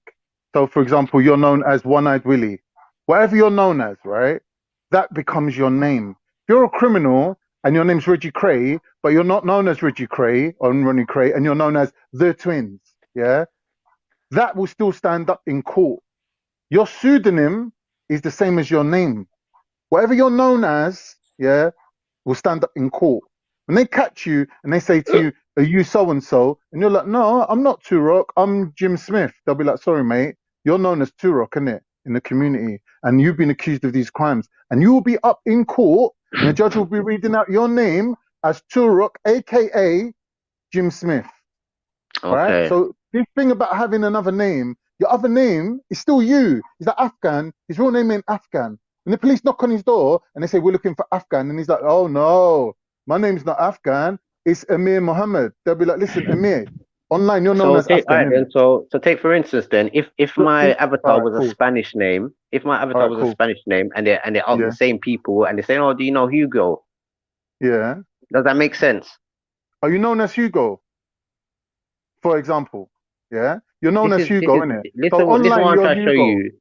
so for example, you're known as One-Eyed Willie, whatever you're known as, right? That becomes your name. If you're a criminal and your name's Reggie Cray, but you're not known as Reggie Cray or Ronnie Cray, and you're known as the Twins, yeah, that will still stand up in court. Your pseudonym is the same as your name. Whatever you're known as, yeah, will stand up in court. When they catch you and they say to you, are you so-and-so? And you're like, no, I'm not Turok, I'm Jim Smith. They'll be like, sorry, mate, you're known as Turok, innit, in the community, and you've been accused of these crimes. And you will be up in court, and the judge will be reading out your name as Turok, a.k.a. Jim Smith. Okay. Right? So this thing about having another name, your other name is still you. He's like Afghan. His real name ain't Afghan. And the police knock on his door, and they say, we're looking for Afghan. And he's like, oh, no, my name's not Afghan. It's Amir Muhammad. They'll be like, listen, Amir, online you're known as Afghan. So take for instance then, if my avatar was a Spanish name, If my All avatar right, was a cool. Spanish name and they ask Yeah, the same people and they say, "Oh, do you know Hugo?" yeah. Does that make sense? Are you known as Hugo, for example? Yeah, you're known as This Hugo, is innit? So listen what online, I'm you're trying to show Hugo. you.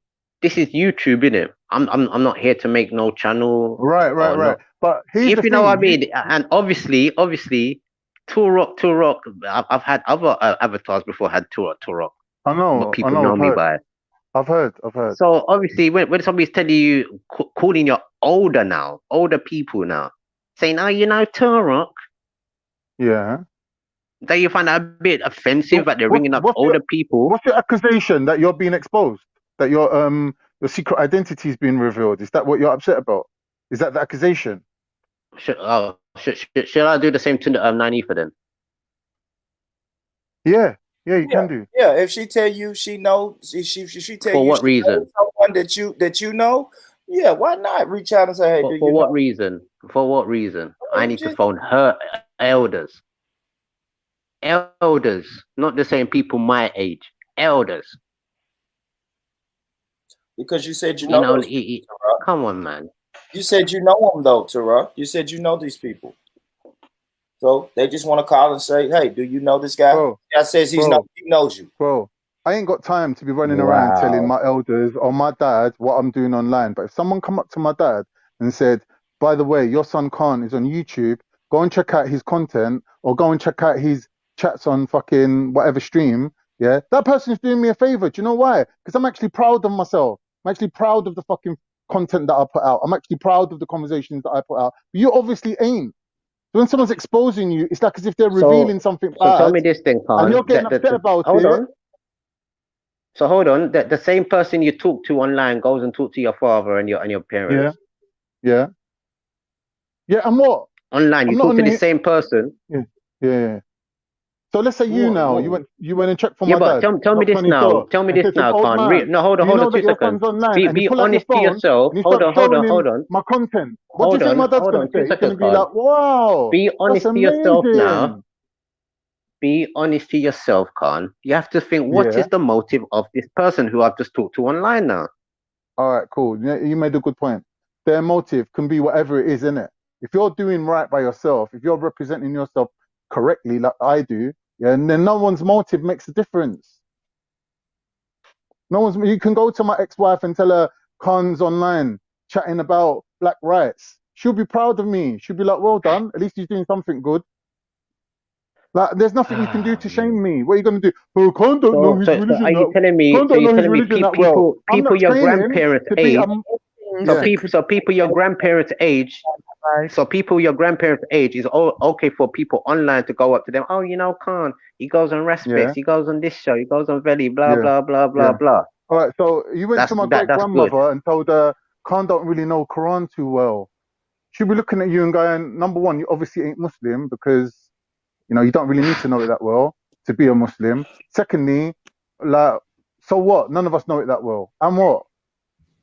This is YouTube, innit? I'm not here to make no channel Right, right, or right. not. But here's the If you know what thing. I mean. And obviously, Tour Rock. I've had other avatars before. Had Tour Rock, I what know, I people know. know I've me heard, by. I've heard, I've heard. So obviously, when somebody's telling you, calling you older people now, saying, "Oh, you know Tour Rock," Yeah. then you find that a bit offensive So that they're ringing up older people. what's your accusation that you're being exposed? That your secret identity is being revealed? Is that what you're upset about? Is that the accusation? Should I do the same to the 9 for then? Yeah, yeah, you Yeah, can do. yeah. If she tell you she knows, she tell For you what she knows reason? someone that you know, yeah, why not reach out and say, hey, do For you what know? reason? For what reason? I need to Just phone her elders. Elders, not the same people my age. Elders. because you said you You know know, those people, Tara. come on, man. You said you know them though, Tara. You said you know these people. So they just want to call and say, hey, do you know this guy? Bro, Guy says he bro, knows you. bro. I ain't got time to be running around telling Wow. my elders or my dad what I'm doing online. But if someone come up to my dad and said, by the way, your son Khan is on YouTube, go and check out his content or go and check out his chats on fucking whatever stream, yeah, that person's doing me a favor. Do you know why? Because I'm actually proud of myself. I'm actually proud of the fucking content that I put out. I'm actually proud of the conversations that I put out. But you obviously ain't. So when someone's exposing you, it's like as if they're revealing something So tell bad me this thing, and you're Khan. getting upset about Hold it. on. So hold on. The same person you talk to online goes and talk to your father and your Yeah, parents. yeah, yeah. And what? Online, I'm you not talk on to the the. same person. Yeah, yeah, yeah. So let's say you now, What? you went and checked for Yeah, my but dad, tell me knocked this on his now. door, Tell me and this said to him, now, "Old Khan. man, No, do you hold know on that 2 your seconds. son's online?" And you Be pull out your honest to phone yourself. and you Hold start on, hold showing on, him hold on. my content. What do you Hold think on, my dad's hold gonna on, say? 2 He's gonna seconds, be Khan. like, "Wow, Be that's honest to yourself now. amazing." Be honest to yourself, Khan. You have to think, what Yeah. is the motive of this person who I've just talked to online now? All right, cool. Yeah, you made a good point. Their motive can be whatever it is, innit? If you're doing right by yourself, if you're representing yourself correctly, like I do, yeah, and then no one's motive makes a difference. No one's. You can go to my ex-wife and tell her Khan's online chatting about black rights. She'll be proud of me. She'll be like, "Well done. At least he's doing something good." Like, there's nothing you can do to shame me. What are you gonna do? Oh, Khan don't know his So religion are you that. telling Khan me? So don't you're know his telling me religion that well. I'm people not your training grandparents' to be. age. Yeah. So people your grandparents' age. So people your grandparents' age is all okay for people online to go up to them. Oh, you know, Khan. He goes on Yeah. Respects. He goes on this show. He goes on Veli. Blah Yeah. blah blah blah Yeah. blah. All right. So you went to my great That's good. grandmother and told her Khan don't really know Quran too well. She'll be looking at you and going, number one, you obviously ain't Muslim because you don't really need to know it that well to be a Muslim. Secondly, like, so what? None of us know it that well. And what?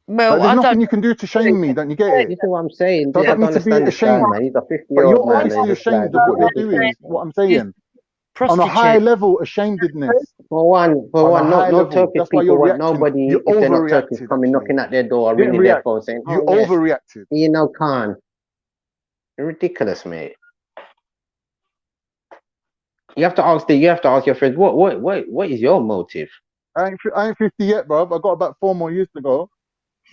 Well, Like, there's I don't. nothing you can do to shame me. Don't you get it? This is what I'm saying. So I I don't don't need to be understand this guy, ashamed. man. He's a But 50-year-old you're man, and obviously just like ashamed of what you're doing. ridiculous, Is what man. I'm saying. On a high Prostitute. level, ashamedness. For On a one, high no level. Turkish That's why people you're want reacting. You nobody if they're not Turkish overreacted. coming Actually, knocking at their door or you didn't ringing their react. phone saying, You "Oh yes, overreacted. you know, Khan." You're ridiculous, mate. You have to ask your friends what is your motive? I ain't 50 yet, bro. I got about 4 more years to go.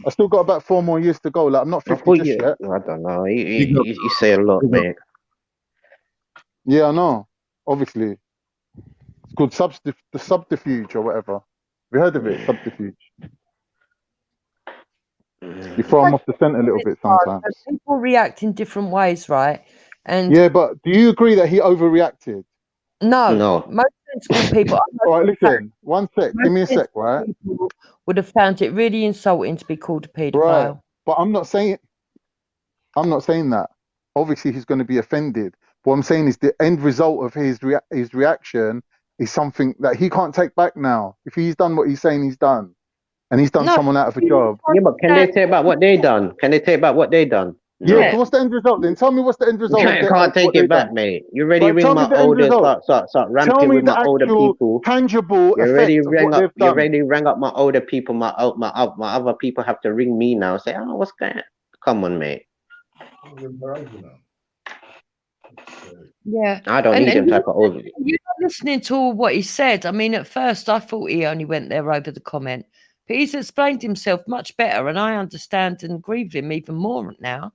I still got about 4 more years to go. Like, I'm not I 50 thought just yet. I don't know. You, Big you, up, you you say a lot, big up. mate. Yeah, I know. Obviously, it's called the subterfuge or whatever. Have you heard of it? Subterfuge. You throw them off the scent a little bit sometimes. People react in different ways, right? And Yeah, but do you agree that he overreacted? no, most sensible people. All right, listen. One sec. Give Most me a sec, sensible right? people would have found it really insulting to be called a Right. paedophile. But I'm not saying that. Obviously, he's going to be offended. What I'm saying is the end result of his reaction is something that he can't take back now. If he's done what he's saying he's done, and he's done No, someone out of a job. Yeah, but can they take back what they done? Can they take back what they done? Yeah, Yeah. so what's the end result then? Tell me what's the end You result of can't what take they it back, done. mate. You already Right, ring tell me my the end older, result. start Tell ramping me with the my older actual people. tangible You already effect of rang what up. they've You done. already rang up my older people. My other people have to ring me now. Say, oh, what's going? Come on, mate. Yeah. I don't need them type of older. You're not listening to all what he said. I mean, at first I thought he only went there over the comment, but he's explained himself much better, and I understand and agree with him even more now.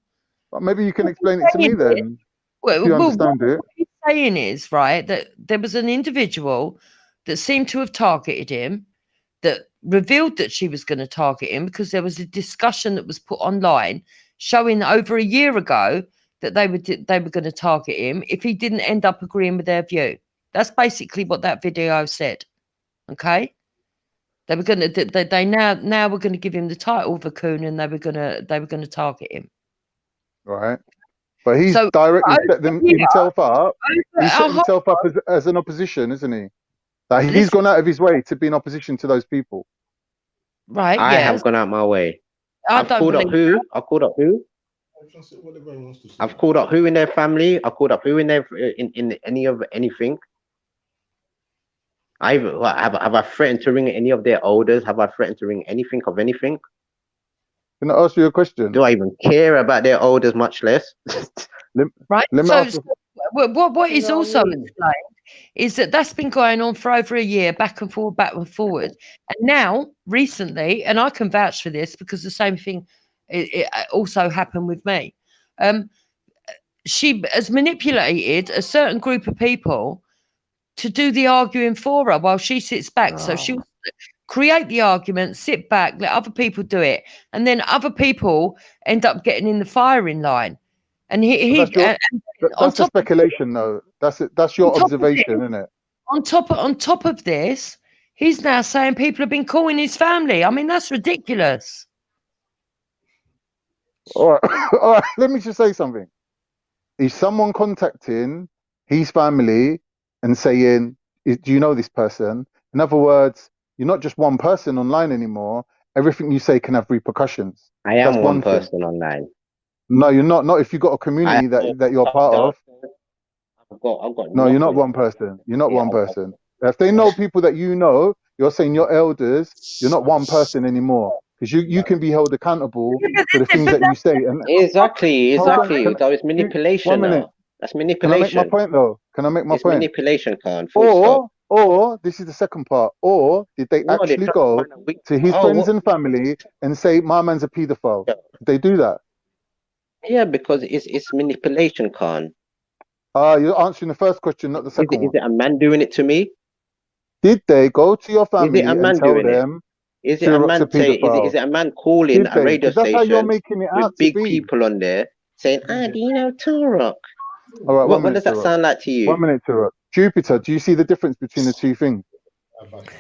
But maybe you can explain it to me then, if you Well, understand it. what he's saying is, right, that there was an individual that seemed to have targeted him, that revealed that she was going to target him because there was a discussion that was put online showing over a year ago that they were going to target him if he didn't end up agreeing with their view. That's basically what that video said. Okay, they were going to they now were going to give him the title of a coon, and they were going to target him. Right. But he's So directly set over here, himself up. He's set hold himself up on. as an opposition, isn't he? Like he's Listen, gone out of his way to be in opposition to those people. right? I have Yes, gone out my way. I I've don't called up believe who? that. I've called up who? I've called up who in their family. I've called up who in their in any of anything. Have I threatened to ring any of their elders? Have I threatened to ring anything of anything? Can I ask you a question? Do I even care about their elders, much less? Right. Let me So, ask. so what You is know what I also mean? explained is that that's been going on for over a year, back and forward, back and forward. And now, recently, and I can vouch for this because the same thing it also happened with me. She has manipulated a certain group of people to do the arguing for her while she sits back. So she'll create the argument, sit back, let other people do it, and then other people end up getting in the firing line. And But and on that's a top of speculation, though. That's on your top of observation, this, isn't it? on top of this, he's now saying people have been calling his family. I mean, that's ridiculous. All right, all right. Let me just say something. Is someone contacting his family and saying, "Do you know this person?" In other words, you're not just one person online anymore. Everything you say can have repercussions. I That's am one one thing. person online. No, you're not. Not if you've got a I community that you're part of. I've got No, you're not nothing. one person. You're not Yeah, one person. If they know people that you know, you're saying your elders, you're not one person anymore. Because you can be held accountable for the things that you say. And exactly. hold on, That is 1 manipulation minute. now. That's Can I make my manipulation. point though? Can I make my It's point? manipulation, Khan. Full stop. Or this is the second part. Or did they No, they're actually trying to go find a weak. to his Oh, friends what? and family and say my man's a paedophile? Did they do that? Yeah, because it's manipulation, Khan. You're answering the first question, not the second Is one. it a man doing it to me? Did they go to your Is it a family and man tell doing it? them Is it a Turok's a man say? paedophile? Is it a man calling Did a they? radio Because that's how you're station making it with out to big be. people on there saying, "Ah, do you know Turok?" All right, 1 What minute, does that Turok. sound like to you? 1 minute, Turok. Jupiter, do you see the difference between the two things?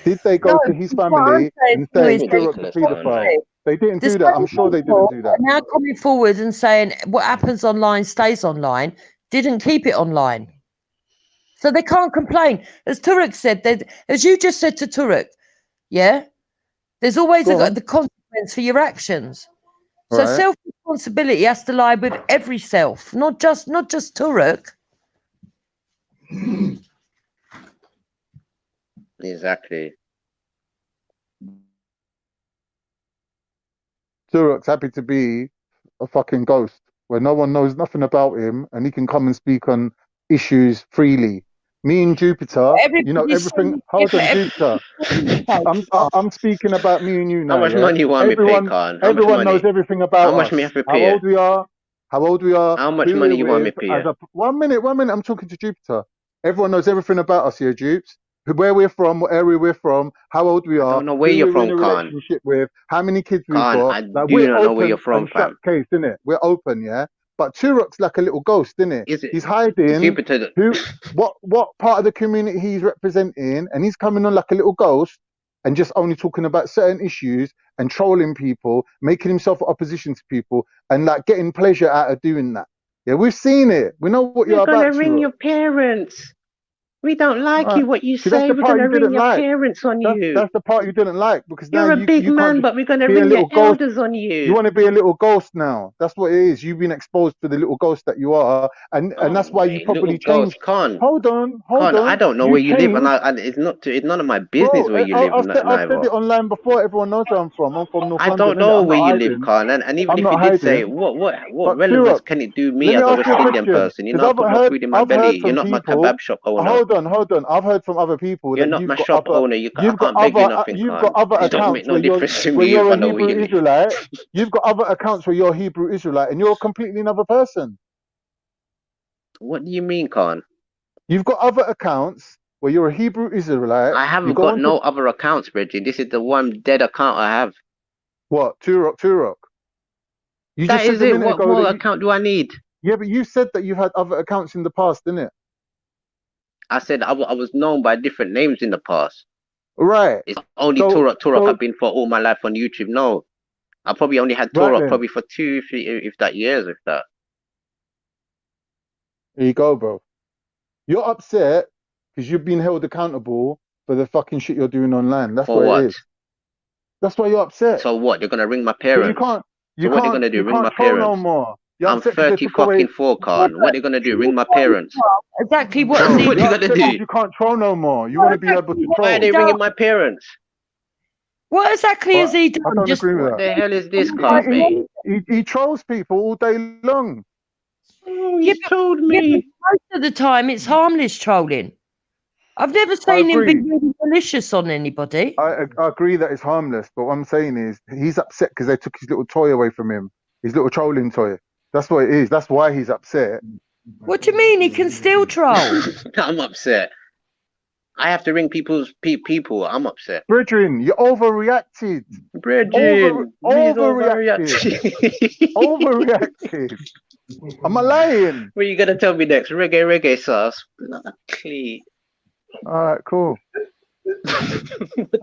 Did they No, go to his what I'm family saying and to you say is Turok's a paedophile? They didn't the do that. I'm same sure they didn't people do are that. now coming forward and saying what happens online stays online, didn't keep it online. So they can't complain. As Turek said, as you just said to Turek, yeah, there's always the consequence for your actions. So Right. self-responsibility has to lie with every self, not just Turek. Exactly. Turok's happy to be a fucking ghost where no one knows nothing about him and he can come and speak on issues freely. Me and Jupiter, you know Everybody's everything. saying Hold on, Jupiter. I'm speaking about me and you How now, much yeah. money you want me pay, Khan? How much Everyone knows money? everything How about much us. me have to How pay? old we are, How much who money we're you want me with. pay? 1 minute, 1 minute. I'm talking to Jupiter. Everyone knows everything about us here, Jupes. Where we're from, what area we're from, how old we I are, don't know where who you're we're in from, a Khan. relationship with, how many kids we've Khan, got. I Like do we're not know where you're open from, and shut fam. case, innit? We're open, yeah. But Turok's like a little ghost, innit? Is it He's hiding Jupiter? what part of the community he's representing, and he's coming on like a little ghost and just only talking about certain issues and trolling people, making himself opposition to people, and like getting pleasure out of doing that. Yeah, we've seen it. We know what We're you're gonna about, ring Turok. your parents. We don't like Right. you. What you See, that's say? the We're part gonna you ring didn't your like. parents on you. That's the part you didn't like, because now You're a big you can't man, just but we're gonna be a ring your little ghost. elders on You you. want to be a little ghost now. That's what it is. You've been exposed to the little ghost that you are, and that's why you Mate, little probably ghost, changed. Con. Hold on, hold Con, I on. don't know You where you live, and changed, it's none of my business bro. where you live, I've said neither. it online before. Everyone knows where I'm from. I'm from North I don't London, innit? know I'm where not you live, hiding. Con, and even I'm if you not did say hiding. it, what But relevance Turok, can it do me let me as a ask you West a Indian question, person? You're because not putting no food in my I've heard belly. You're from not my people. kebab shop owner. Hold on. I've heard from other people You're that not my shop owner. I can't beg you nothing, you've got Con. other It don't make accounts no difference to where me if you're I a know where Hebrew you live. Israelite. You've got other accounts where you're a Hebrew Israelite, and you're a completely another person. What do you mean, Con? You've got other accounts where you're a Hebrew Israelite. I You haven't go got onto no other accounts, Reggie. This is the one dead account I have. what? Turok. You That just said is a it. minute What ago more that account do I need? yeah, but you said that you've had other accounts in the past, didn't it? I said I was known by different names in the past. Right. It's only So Turok I've been for all my life on YouTube. No, I probably only had right Turok then, probably for 2, 3, if that years, if that. there you go, bro. You're upset because you've been held accountable for the fucking shit you're doing online. That's For what it what? is. That's why you're upset. So what? They're gonna ring my So parents. So what they gonna do? you Ring can't my troll no parents. more. You're I'm upset because they 30 took away, fucking 4, Con. What they gonna do? Ring my parents. Exactly what has bro. he What You're you done? gonna upset because do? you can't troll no more. You want What to be able exactly to what Why has are he troll. they done? ringing my parents? What exactly has But he I done? don't Just agree with What that. the hell is this, He, Con, mate? he trolls people all day long. Oh, yeah, he's told but me. most of the time it's harmless trolling. I've never I seen him be agree. really malicious on anybody. I agree that it's harmless, but what I'm saying is he's upset because they took his little toy away from him, his little trolling toy. That's what it is. That's why he's upset. What do you mean he can still troll? I'm upset. I have to ring people. I'm upset. Brethren, you overreacted. Bridging, he's Overreacted. overreacting. Overreacted. Am I lying? What are you gonna tell me next? Reggae sauce. Bloody. All right, cool.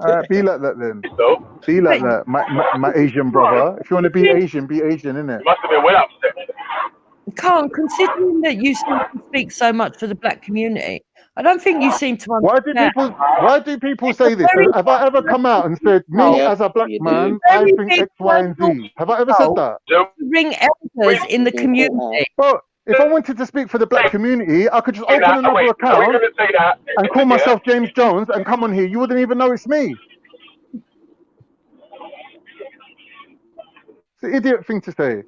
All right, be like that then. So, Be like But that, my Asian brother. If you want to be Asian, innit? you must have been well upset. Can't, considering that you seem to speak so much for the black community, I don't think you seem to understand. Why do people It's a say this? very Have I ever come out and said, me insult. Yep, as a black you It's do. a man, I very think big X, Y, and personal Z? Have I ever said insult that? to ring elders in the community. Well, if I wanted to speak for the black community, I could just open another Wait, are we account going to say that? and call Yeah. myself James Jones and come on here. You wouldn't even know it's me. It's an idiot thing to say.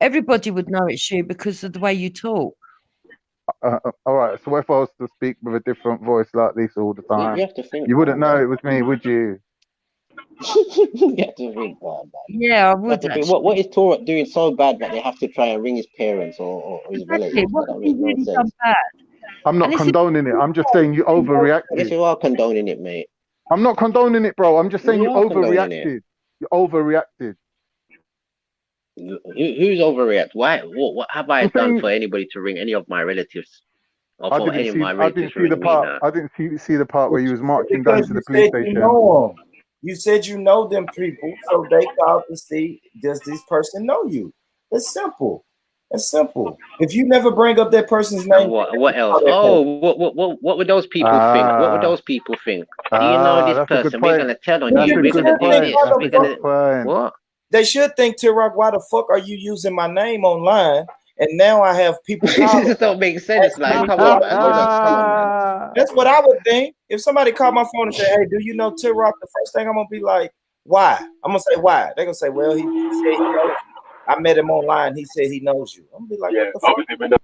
Everybody would know it's you because of the way you talk. All right, so if I was to speak with a different voice like this all the You time, have to think, you wouldn't man. know it was me, would you? You have to think, man. Yeah, I You have would to think. actually. What is Torah doing so bad that they have to try and ring his parents or his Exactly. relatives? What That has don't he make no really done sense. bad? I'm not And it's condoning it. I'm just saying you Yes, overreacted. you are condoning it, mate. I'm not condoning it, bro. I'm just saying You you are condoning it. overreacted. You overreacted. Who's overreact? Why? What have I I'm done for saying anybody to ring any of my relatives, or I for didn't any of see my I didn't relatives to see the ring me part. now? I didn't see the part where you was marching down Because to you the police said you station. know them. You said you know them people, so they called to see, does this person know you? It's simple. It's simple. If you never bring up that person's And name, what else? call that Oh, person. what would those people think? What would Ah, those people think? Do you know this that's a good person? We're point. gonna tell on That's you. a They We're good gonna should do think, point. this. why That's the a We're good gonna fuck? point. what? They should think, T-Rock, why the fuck are you using my name online? And now I have people calling, This don't make sense. asking Like, me come for on, man. Hold on, come on, man. information. That's what I would think. If somebody called my phone and said, "Hey, do you know T-Rock?" The first thing I'm gonna be like, "Why?" I'm gonna say, "Why?" They're gonna say, "Well, he said he knows you. I met him online. He said he knows you." I'm gonna be like, Yeah, "What the fuck? obviously, but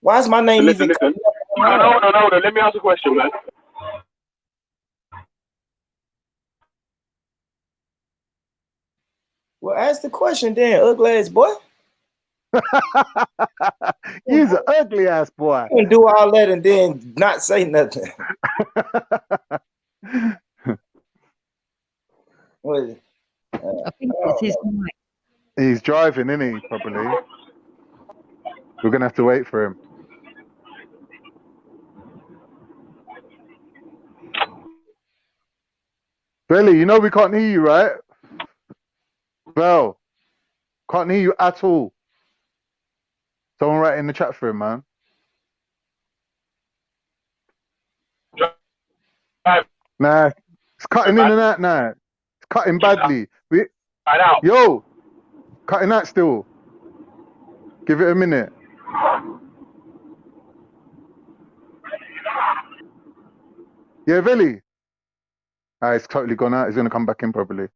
Why is my name listen, even listen. coming up No, online?" no. Let me ask a question, man. Well, ask the question then, ugly ass boy. You's an ugly ass boy. You can do all that and then not say nothing. What? I think it's his mic. He's driving, isn't he? Probably. We're gonna have to wait for him. Belly, you know we can't hear you, right? Bell, can't hear you at all. Someone write in the chat for him, man. Nah, it's cutting in and out now. It's cutting badly. Yo, cutting out still. Give it a minute. Yeah, Veli. Ah, it's totally gone out. It's gonna come back in probably.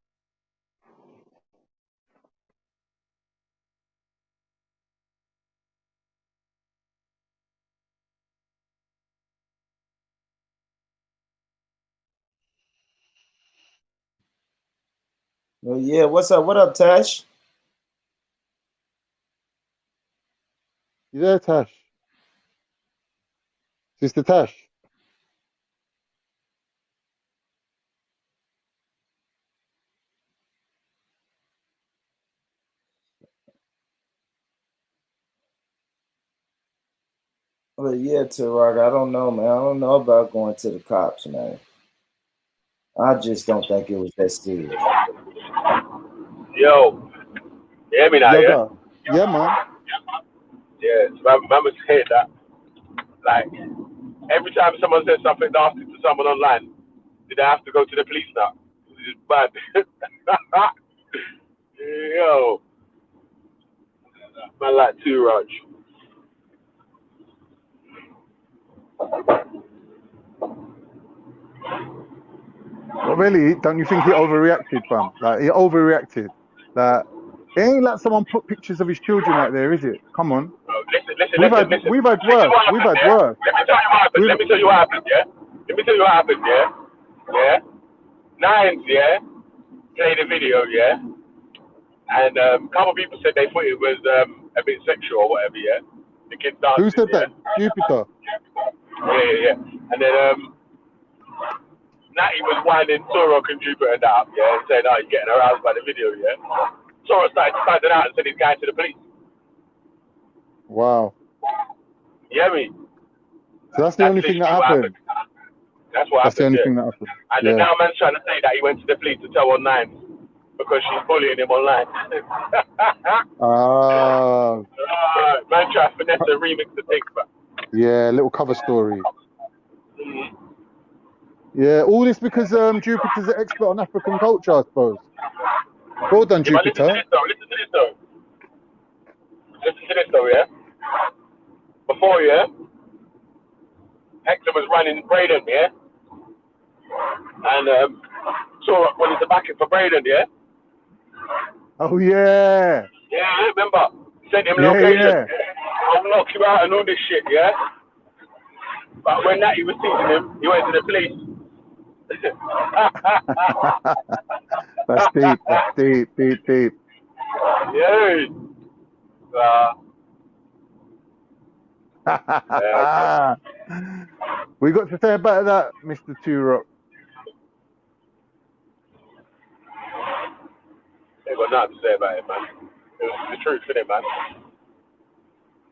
Well, yeah. What's up? What up, Tash? You there, Tash? Sister Tash? Well, yeah, Tarok. I don't know, man. I don't know about going to the cops, man. I just don't think it was that serious. Yo, you hear me now, yeah? Yaga. Yeah, man. Yeah, so Mama said that, like, every time someone says something nasty to someone online, did they have to go to the police now? It's bad. Yo, man, like too, Raj. But really, don't you think he overreacted, fam? Like he overreacted. Like it ain't like someone put pictures of his children out there, is it? Come on. Listen, We've had listen. Listen worse. what We've happened, had yeah? worse. Let me tell you what happened, yeah? Let me tell you what happened, yeah? Yeah? Nines, yeah? Played a video, yeah? And a couple of people said they thought it was a bit sexual or whatever, yeah? The kids Who dancing, said yeah? that? Jupiter. Yeah. And then Natty was winding Torok and Jupiter and that up, yeah? And saying, oh, you're getting aroused by the video, yeah? Torok started standing out and said he's going to the police. Wow. You hear me? So that's the only thing that literally what happened. That's what That's the happened, only yeah. thing that happened. And then Yeah. now man's trying to say that he went to the police to tell online because she's bullying him online. Ah. Man trying to finesse a remix the thing, but Yeah, little cover story. Yeah, all this because Jupiter's an expert on African culture, I suppose. Well done, yeah, but listen to Jupiter. this though, Listen to this though, yeah? Before, yeah, Hector was running Braden, yeah? And Torok wanted to back it for Braden, yeah? Oh yeah. Yeah, remember? Sent him Yeah, location. yeah. I'll knock you out and all this shit, yeah? But when Natty was teaching him, he went to the police. That's deep. That's deep. Yeah. We got to say about that, Mr. Turok. Ain't got nothing to say about it, man. It was the truth, innit, man?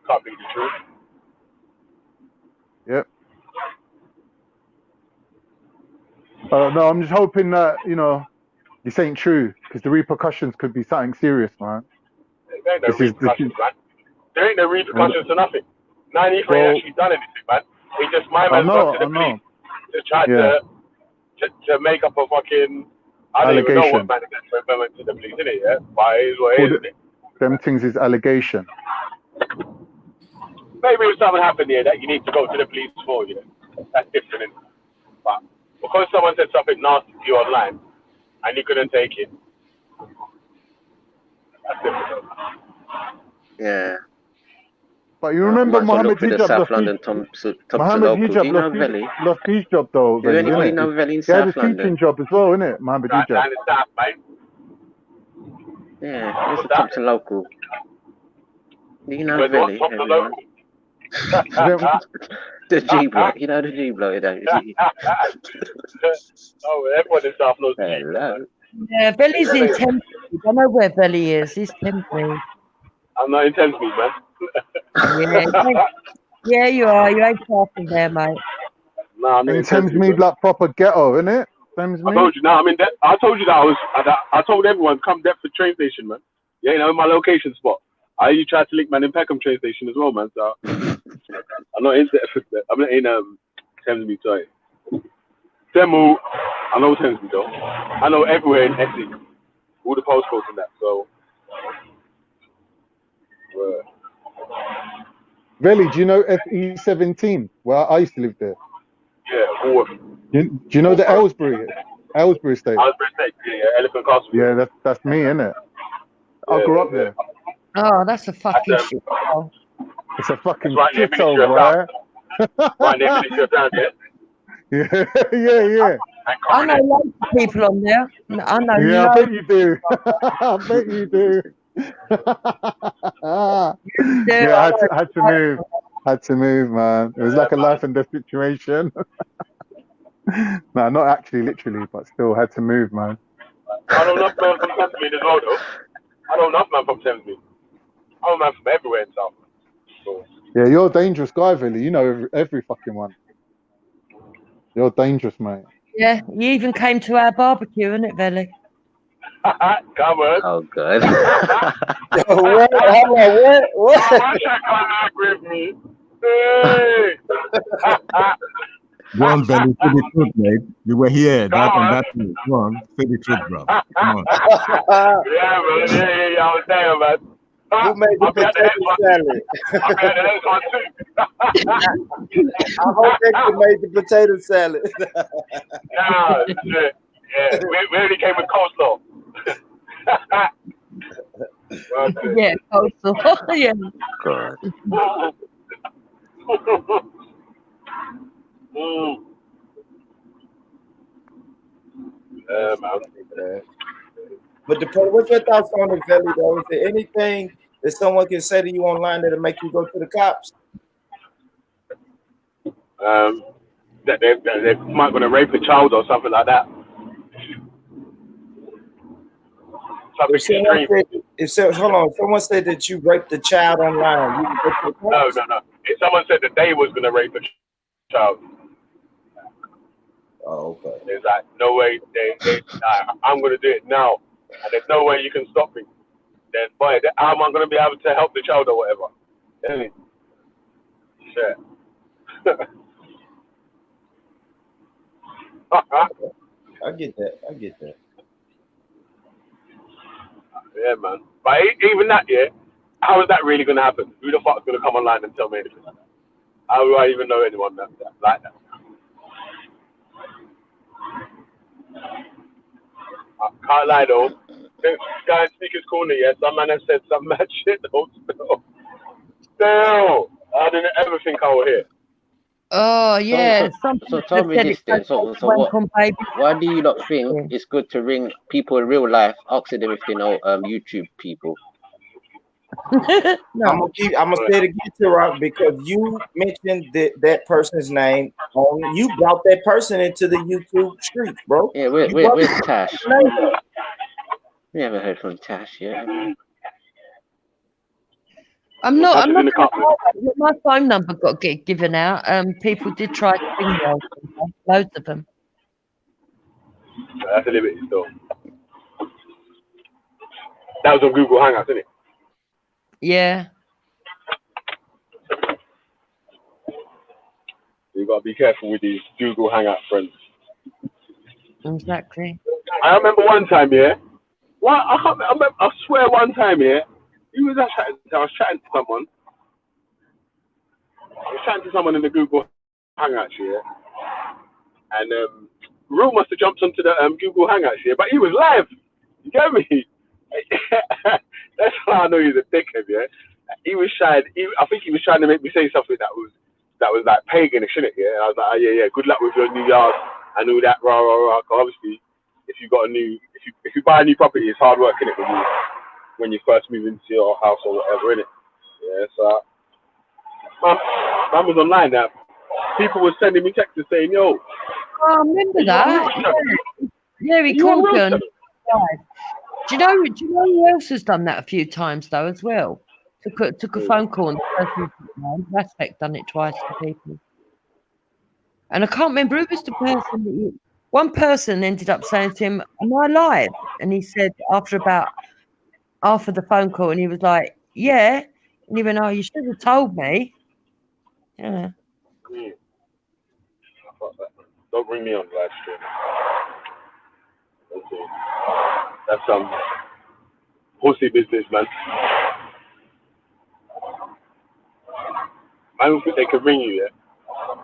Can't beat the truth. Yep. No, I'm just hoping that, this ain't true, because the repercussions could be something serious, man. There ain't no repercussions, man. There ain't no repercussions to nothing. Nine Ephraim ain't actually done anything, man. He just, my man's gone to the police to try to make up a fucking, I don't even know what man went to the police, innit, yeah? But it is what it is, innit? Them things is allegation. Maybe if something happened here that you need to go to the police for, yeah, that's different, innit? But because someone said something nasty to you online and you couldn't take it, that's different. Yeah. But you remember Mohammed Hijab Hijab lost his job though, Do Veli, anybody innit? know Veli in He had a South London? teaching job as well, innit? Mohammed Hijab. Down in South, mate. Yeah, it's a Thompson local. Do you know Veli? Everyone? The G block. You know the G block, don't you? Oh, everyone in South knows the G block. Yeah, Veli's in Thamesmead. I know where Veli is. He's Thamesmead. I'm not in Thamesmead, man. Yeah, you are. You ain't far from there, mate. No, I'm not In in Thamesmead. Thamesmead, like proper ghetto, innit? Thamesmead. I told you. No, I mean, I told you that I told everyone come Deptford train station, man. Yeah, you know my location spot. You tried to link man in Peckham train station as well, man. So I'm not in Deptford. I'm not in Thamesmead, sorry. Demo, I know Thamesmead though. I know everywhere in Essex, all the postcodes and that. So, Veli, do you know FE17? Well, I used to live there. yeah, all of Do you know the Aylesbury estate? I was Bristol, yeah, Elephant Castle. Yeah, that's me, innit? I Yeah, grew up there. Oh, that's a fucking That's, shit. Oh. It's a fucking right near shithole, Ministry of Sound. boy. Right near Ministry of Sound, yeah. Yeah. I know loads of people on there. I know Yeah, I loads. bet you do. I bet you do. Yeah, I had to move. Had to move, man. It was like a life and death situation. No, not actually, literally, but still had to move, man. I know enough man from Thamesmead as well, though. I know enough man from Thamesmead. I know man from everywhere in South. So. Yeah, you're a dangerous guy, Billy. You know every fucking one. You're dangerous, mate. Yeah, you even came to our barbecue, innit, Veli? Come on. Oh god. What? What? I should come back with me. Hey. Go on, Belly, say the truth, mate. You were here that on that night. Go on, say the truth, bro. Come on. Yeah, man. Yeah. I was there, man. Who made the potato salad? I'll be at the next one too. I hope they made the potato salad. Yeah, shit. Yeah, we only came with coleslaw. Yeah, also. Yeah. God. Man. But what's your thoughts on the Veli though? Is there anything that someone can say to you online that'll make you go to the cops? That they might gonna rape a child or something like that. Hold on, someone said that you raped a child online. You can go to the cops? No. If someone said that they was gonna rape a child, oh, okay. there's like no way I'm gonna do it now, and there's no way you can stop me. Then, boy, how am I gonna be able to help the child or whatever? Anyway, shit. I get that. Yeah, man. But even that, yeah, how is that really gonna happen? Who the fuck's gonna come online and tell me anything like that? How do I even know anyone like that? I can't lie though. Since Sky Speaker's Corner, yeah, some man has said some mad shit though. Still, I didn't ever think I would hear. Oh yeah. So tell me this then. So what? Why do you not think it's good to ring people in real life, asking them if they know YouTube people? No. I'm gonna say it again, Rock, because you mentioned that person's name. You brought that person into the YouTube streets, bro. Yeah, where's Tash? We haven't heard from Tash yet. I'm not gonna lie, my phone number got given out. People did try to ring me, loads of them. That's a little bit still. That was on Google Hangouts, isn't it? Yeah. You gotta be careful with these Google Hangout friends. Exactly. I remember one time, yeah. Well, I swear one time, yeah. I was chatting to someone. In the Google Hangouts, yeah. And Rue must have jumped onto the Google Hangouts, yeah. But he was live. You get me? That's how I know he's a dickhead, yeah. He was trying. I think he was trying to make me say something that was like paganish, innit? Yeah. And I was like, oh, yeah. Good luck with your new yard and all that, rah rah rah. Obviously, if you buy a new property, it's hard work, innit? When you first move into your house or whatever, innit? Yeah. So, man was online now. People were sending me texts saying, "Yo." Oh, I remember that. Yeah, he called you. Do you know who else has done that a few times though as well? Took a phone call and the person Respect done it twice to people. And I can't remember who was the person one person ended up saying to him, "Am I live?" And he said after about half of the phone call, and he was like, "Yeah." And he went, "Oh, you should have told me." Yeah. Don't Don't bring me on live stream. Okay. That's some pussy business, man. I don't think they can ring you, yeah.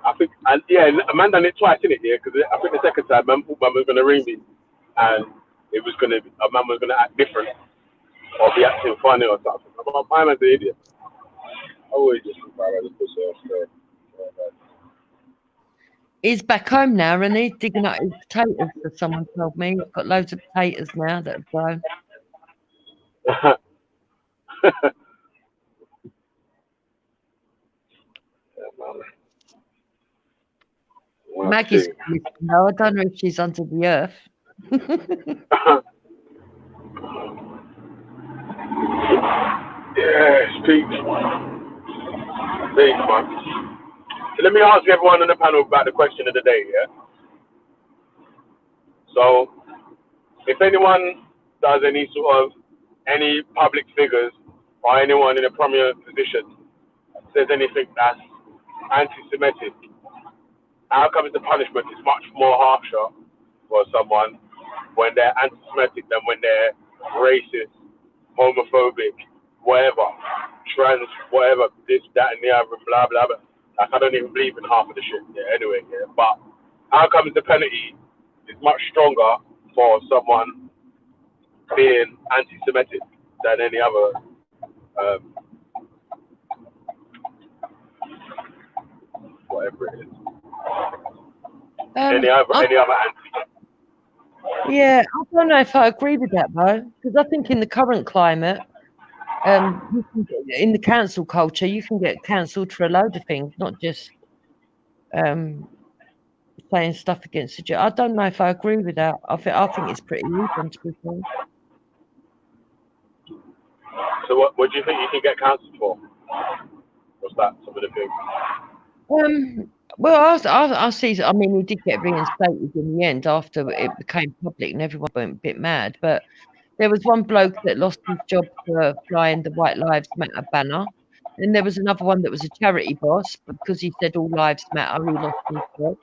I think, and yeah, a man done it twice, innit, yeah? Because I think the second time, man thought man was gonna ring me, and it was gonna, a man was gonna act different or be acting funny or something. But my man's an idiot. I always just think my man's a pussy. He's back home now, and he's digging up his potatoes. As someone told me, he's got loads of potatoes now that have grown. Maggie's no, I don't know if she's under the earth. Yeah, speak, man. So let me ask everyone on the panel about the question of the day, yeah? So, if anyone does any public figures or anyone in a prominent position says anything that's anti-Semitic, how comes the punishment is much more harsher for someone when they're anti-Semitic than when they're racist, homophobic, whatever, trans, whatever, this, that, and the other, blah, blah, blah. Like, I don't even believe in half of the shit, yeah, anyway, yeah. But how comes the penalty is much stronger for someone being anti-Semitic than any other, whatever it is? Any other anti. Yeah, I don't know if I agree with that though, because I think in the current climate, in the cancel culture, you can get cancelled for a load of things, not just saying stuff against the Jew. I don't know if I agree with that. I think it's pretty even, to be fair. So what do you think you can get cancelled for? What's that? Some of the things. Well, I see. I mean, he did get reinstated in the end after it became public, and everyone went a bit mad. But there was one bloke that lost his job for flying the White Lives Matter banner, and there was another one that was a charity boss because he said all lives matter. He lost his job.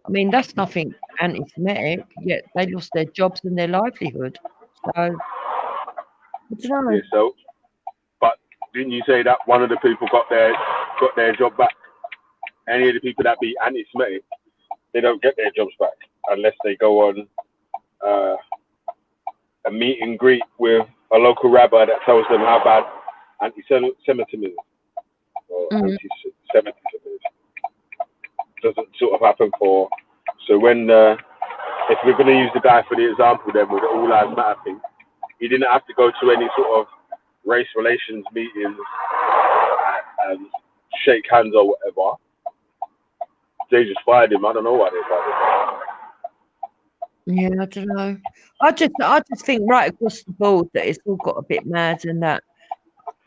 I mean, that's nothing anti-Semitic, yet they lost their jobs and their livelihood. So, I don't know. Yeah, so, but didn't you say that one of the people got their job back? Any of the people that be anti-Semitic, they don't get their jobs back unless they go on a meet and greet with a local rabbi that tells them how bad anti-Semitism is or anti-Semitism is. Doesn't sort of happen for. So when if we're going to use the guy for the example, then with the All Lives Matter thing, he didn't have to go to any sort of race relations meetings and shake hands or whatever. They just fired him. I don't know why they fired him. Yeah, I don't know. I just think right across the board that it's all got a bit mad, and that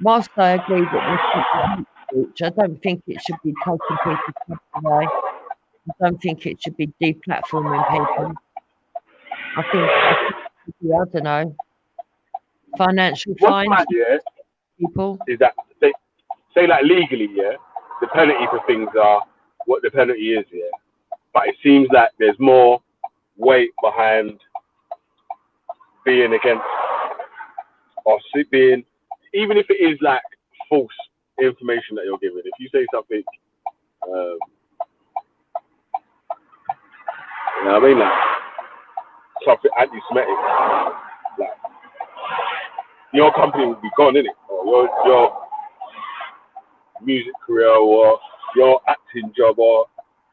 whilst I agree that I don't think it should be taking people's jobs away. I don't think it should be deplatforming people. I think I don't know, financial fines. What's mad, yeah, people is that say like legally, yeah, the penalty for things are what the penalty is, yeah. But it seems like there's more weight behind being against or being, even if it is like false information that you're giving. If you say something, you know what I mean, like something anti-Semitic, like your company would be gone, innit? Or your music career or your acting job, or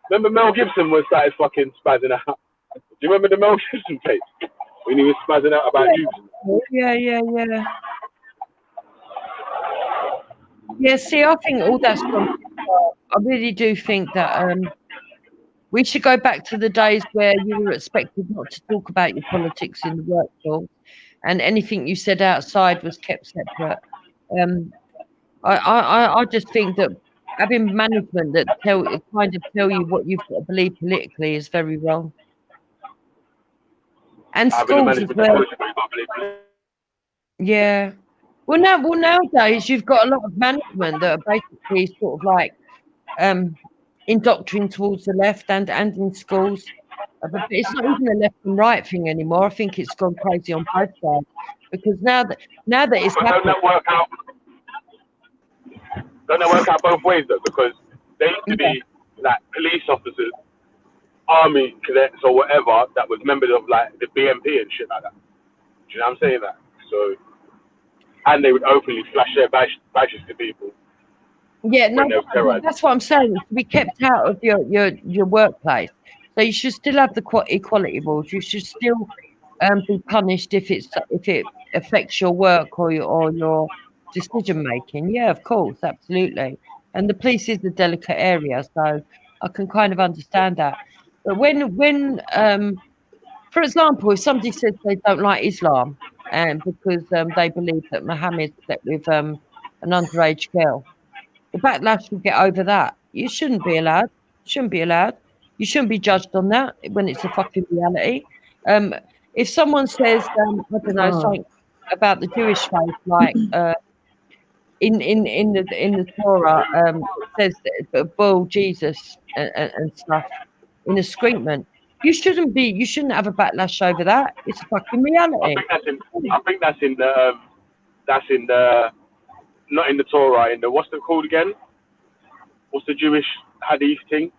remember Mel Gibson was started fucking spazzing out. Do you remember the Mel Gibson tape when he was spazzing out about Jews? Yeah. Yeah, see, I think all that's gone. I really do think that we should go back to the days where you were expected not to talk about your politics in the workforce, and anything you said outside was kept separate. I just think that having management that tell you what you've got to believe politically is very wrong. And schools as well. Yeah. Well, nowadays you've got a lot of management that are basically sort of like indoctrinating towards the left and in schools. But it's not even a left and right thing anymore. I think it's gone crazy on both sides because now that it's But don't happened. that work out? Don't that work out both ways though? Because they used to be like police officers, army cadets, or whatever that was members of like the BMP and shit like that. Do you know what I'm saying? That so, and they would openly flash their badges to people Yeah, no, when they were terrorized. that's what I'm saying. To be kept out of your workplace, so you should still have the equality rules. You should still be punished if it affects your work or your decision making. Yeah, of course, absolutely. And the police is a delicate area, so I can kind of understand that. But when for example, if somebody says they don't like Islam and because they believe that Muhammad slept with an underage girl, the backlash will get over that. You shouldn't be allowed. Shouldn't be allowed. You shouldn't be judged on that when it's a fucking reality. If someone says, I don't know, something about the Jewish faith, like in the Torah, it says that bull Jesus and stuff in a screamment. You shouldn't have a backlash over that. It's a fucking reality. I think that's in the not in the Torah, in the what's it called again? What's the Jewish hadith thing?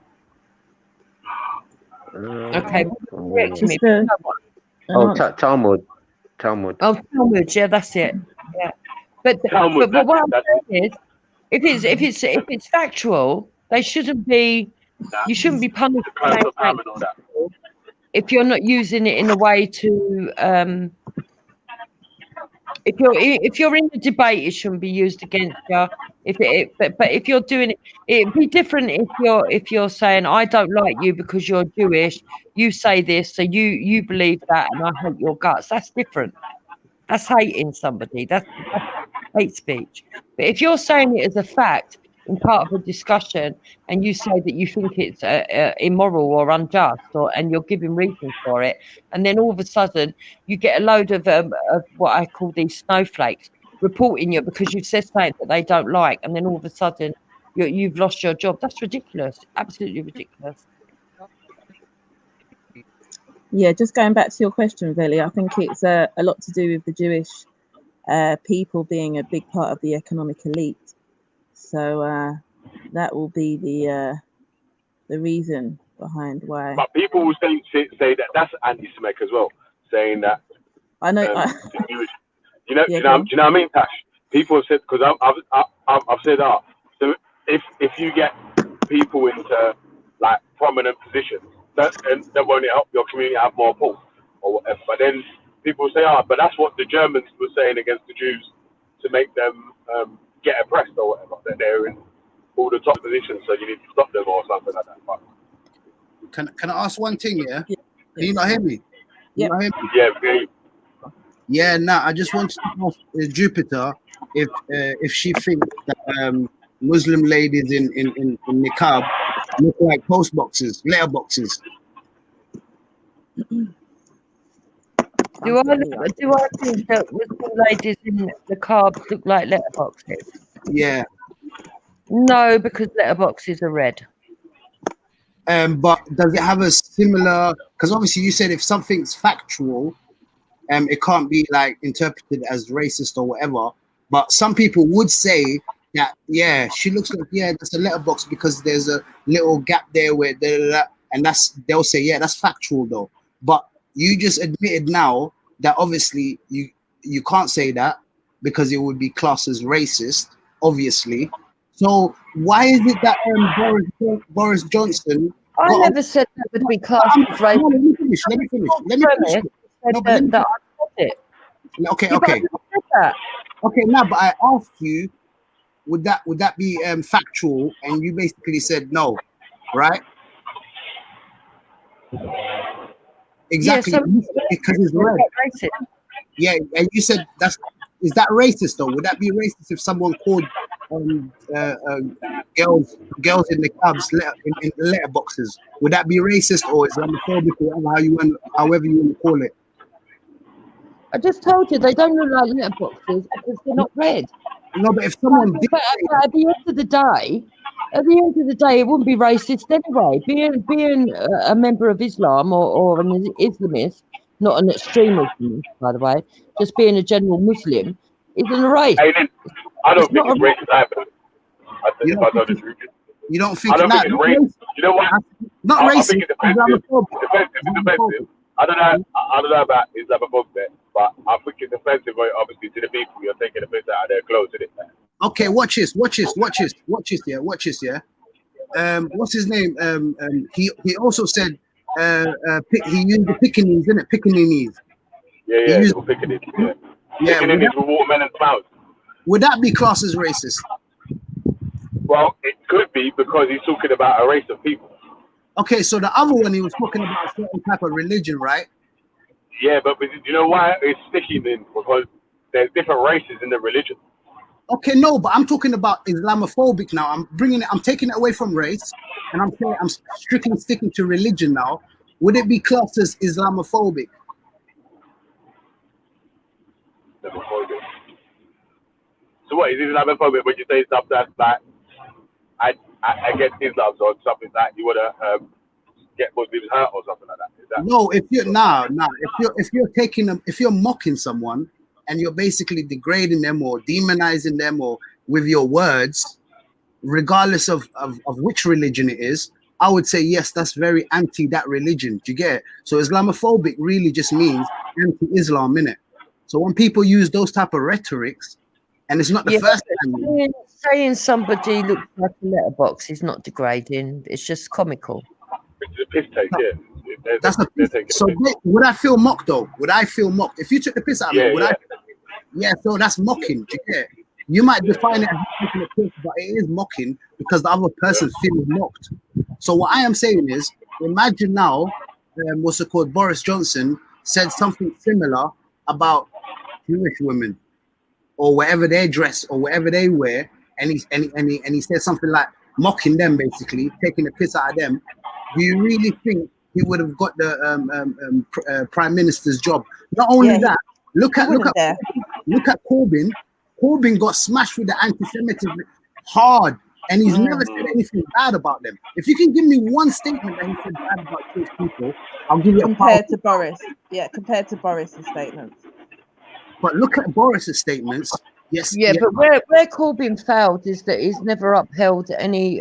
Okay, correct me. Talmud. Oh, Talmud. Yeah, that's it. Yeah, but what I'm saying is, if it's factual, they shouldn't be. You shouldn't be punished for saying something if you're not using it in a way to. If you're in a debate, it shouldn't be used against you. But if you're doing it, it'd be different if you're saying I don't like you because you're Jewish. You say this, so you believe that, and I hate your guts. That's different. That's hating somebody. That's hate speech. But if you're saying it as a fact in part of a discussion, and you say that you think it's immoral or unjust, and you're giving reasons for it, and then all of a sudden you get a load of what I call these snowflakes reporting you because you've said something that they don't like, and then all of a sudden you've lost your job. That's ridiculous. Absolutely ridiculous. Yeah, just going back to your question, Veli, I think it's a lot to do with the Jewish people being a big part of the economic elite. So that will be the reason behind why. But people will say that that's anti-Semitic as well, saying that. I know. The Jewish, do you know what I mean, Tash? People have said because I've said so if you get people into like prominent positions, that won't help your community have more pull or whatever. But then people say, but that's what the Germans were saying against the Jews to make them get oppressed or whatever. That they're in all the top positions, so you need to stop them or something like that. But, Can I ask one thing? Yeah, can you not hear me? Yeah. Yeah. Yeah. No, I just wanted to ask Jupiter if she thinks that Muslim ladies in niqab look like post boxes, letter boxes. Do I think that Muslim ladies in the niqab look like letterboxes? Yeah. No, because letterboxes are red. But does it have a similar? Because obviously you said if something's factual, it can't be like interpreted as racist or whatever. But some people would say that she looks like that's a letterbox because there's a little gap there where and they'll say that's factual though. But you just admitted now that obviously you can't say that because it would be classed as racist, obviously. So why is it that Boris Johnson? I never said that would be classed as racist. Let me finish. Okay. Okay, now, but I asked you, would that be factual? And you basically said no, right? Exactly, because it's red. Yeah, and you said is that racist though? Would that be racist if someone called girls in the cabs in letter boxes? Would that be racist or Islamophobic or however you want to call it? I just told you they don't look like letterboxes because they're not red. No, but if someone at the end of the day, at the end of the day, it wouldn't be racist anyway. Being a member of Islam or an Islamist, not an extreme Islamist, by the way, just being a general Muslim, isn't a race. I don't It's think not it's a race. racist either. You If don't I know think the it's, truth. you don't I think don't not think it's racist. You know what? not I racist, think it's offensive. Islamophobic. It's offensive. It's offensive. I don't know about Islamophobia, but I think it's offensive. Obviously, to the people, you're taking the piss out of their clothes, isn't it? Okay, watch this, yeah. What's his name? He also said he used the Pekingese, isn't it? Pekingese. Yeah, they were picking it. Yeah, Picking it with watermelon mouths. would that be classed as racist? Well, it could be because he's talking about a race of people. Okay, so the other one he was talking about a certain type of religion, right? Yeah, but you know why it's sticky then? Because there's different races in the religion. Okay, no, but I'm talking about Islamophobic now. I'm taking it away from race, and I'm saying I'm strictly sticking to religion now. Would it be classed as Islamophobic? Islamophobic. So what is Islamophobic when you say stuff that's like I get Islam or something like you wanna get Muslims hurt or something like that? Is that No, if you're mocking someone and you're basically degrading them or demonizing them or with your words, regardless of which religion it is, I would say yes, that's very anti that religion. Do you get it? So Islamophobic really just means anti-Islam, innit? So when people use those type of rhetorics, and it's not the first time. Saying somebody looks like a letterbox is not degrading. It's just comical. it's a piss take? Yeah, That's a piss. So would I feel mocked though? Would I feel mocked if you took the piss out of me? Would I? Yeah. So that's mocking. Do you get it? You might define it as taking a piss, but it is mocking because the other person feels mocked. So what I am saying is, imagine now, what's it called? Boris Johnson said something similar about Jewish women, or whatever they dress, or whatever they wear, and he said something like mocking them, basically taking the piss out of them. Do you really think he would have got the prime minister's job? Not only that, look at Corbyn. Corbyn got smashed with the anti-Semitism hard, and he's never said anything bad about them. If you can give me one statement that he said bad about Jewish people, I'll give you compared to Boris. Yeah, compared to Boris's statements. But look at Boris's statements. Yes. Yeah, but where Corbyn failed is that he's never upheld any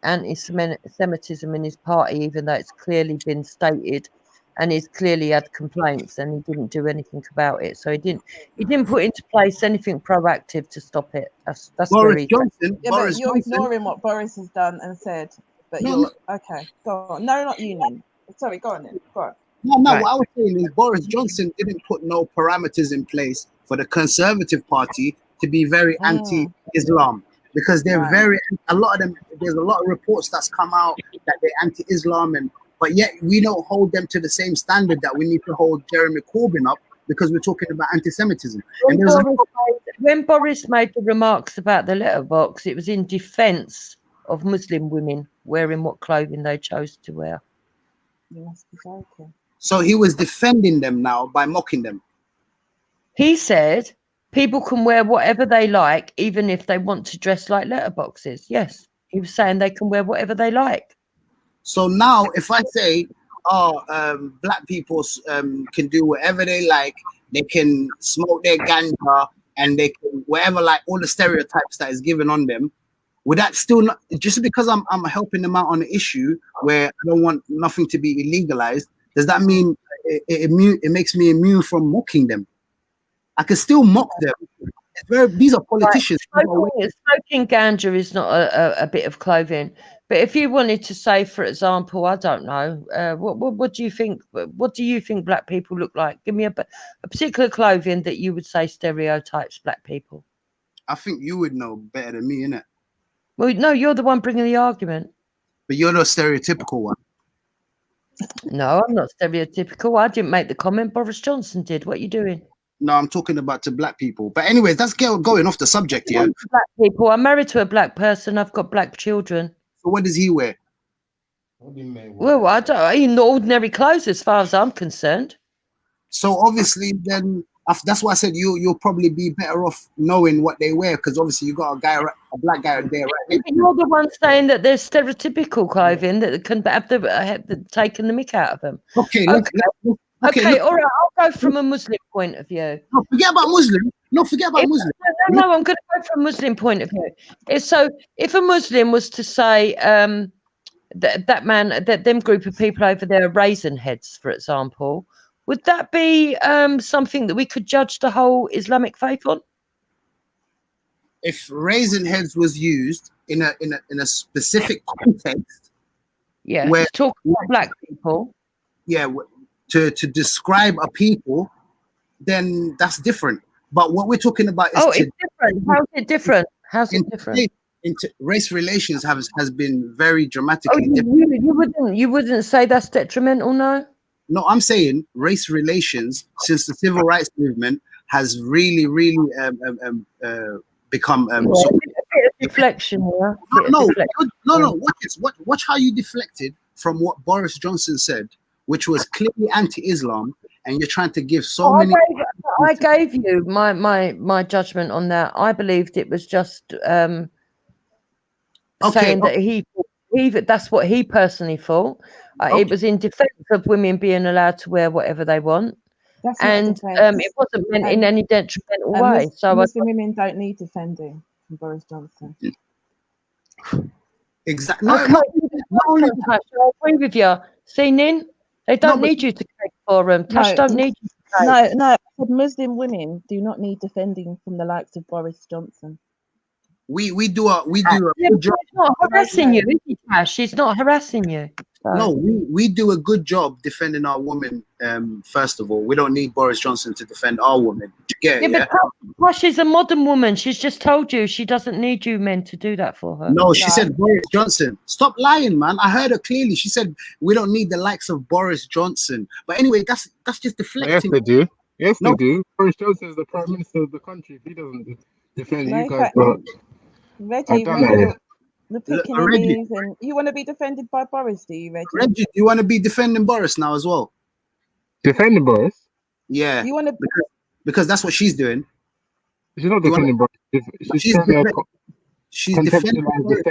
anti-Semitism in his party, even though it's clearly been stated, and he's clearly had complaints, and he didn't do anything about it. So he didn't put into place anything proactive to stop it. That's Boris Johnson. Yeah, Boris but you're Johnson. ignoring what Boris has done and said. But okay. Go on. No, not you, Nin. Sorry, go on then. Go on. No, what I was saying is Boris Johnson didn't put no parameters in place for the Conservative Party to be very anti-Islam, because they're a lot of them. There's a lot of reports that's come out that they're anti-Islam, but yet we don't hold them to the same standard that we need to hold Jeremy Corbyn up, because we're talking about anti-Semitism. When Boris made the remarks about the letterbox, it was in defence of Muslim women wearing what clothing they chose to wear. You must be joking. So he was defending them now by mocking them. He said people can wear whatever they like, even if they want to dress like letterboxes. Yes, he was saying they can wear whatever they like. So now, if I say, black people can do whatever they like, they can smoke their ganja, and they can whatever, like all the stereotypes that is given on them, would that still not, just because I'm helping them out on the issue where I don't want nothing to be illegalized, does that mean it makes me immune from mocking them? I can still mock them. These are politicians. Smoking ganja is not a bit of clothing. But if you wanted to say, for example, I don't know, what do you think? What do you think black people look like? Give me a particular clothing that you would say stereotypes black people. I think you would know better than me, innit? Well, no, you're the one bringing the argument. But you're the stereotypical one. No, I'm not stereotypical. I didn't make the comment. Boris Johnson did. What are you doing? No, I'm talking about to black people. But anyways, that's going off the subject here. Black people. I'm married to a black person. I've got black children. So what does he wear? Well, I don't. In ordinary clothes, as far as I'm concerned. So obviously, then That's why I said you'll probably be better off knowing what they wear, because obviously you got a black guy there, right? But you're the one saying that there's stereotypical clothing that can have taken the mick out of them. Okay, Okay, all right. I'll go from a Muslim point of view. No, forget about Muslim. No, forget about Muslim. No, I'm going to go from a Muslim point of view. So, if a Muslim was to say that them group of people over there are raisin heads, for example, would that be something that we could judge the whole Islamic faith on? If raisin heads was used in a specific context, where talk about black people, to describe a people, then that's different. But what we're talking about is it's different. How's it different? How's it different? Race relations has been very dramatically different. You wouldn't say that's detrimental, no? No, I'm saying race relations since the civil rights movement has really become a bit of deflection. No. Watch how you deflected from what Boris Johnson said, which was clearly anti-Islam, and you're trying to give many. I gave you my judgment on that. I believed it was just saying that he that's what he personally thought. It was in defence of women being allowed to wear whatever they want, and it wasn't meant in any detrimental way. So Muslim women don't need defending from Boris Johnson. Exactly. I agree with you. See, Nin, they don't need you to cake for them. Tash don't need you to cake. No. Muslim women do not need defending from the likes of Boris Johnson. We do a good job. She's not harassing you, is she, Tash? She's not harassing you. So. No, we do a good job defending our women. First of all, we don't need Boris Johnson to defend our women. But Tash is a modern woman. She's just told you she doesn't need you men to do that for her. No, she said Boris Johnson. Stop lying, man. I heard her clearly. She said we don't need the likes of Boris Johnson. But anyway, that's just deflecting. Yes, they do. Yes, they do. Boris Johnson is the prime minister of the country. If he doesn't defend you guys, Reggie, the picking and you want to be defended by Boris, do you, Reggie? Reggie, do you want to be defending Boris now as well? Defending Boris? Yeah. You want to because that's what she's doing. She's not defending Boris. She's defending Boris.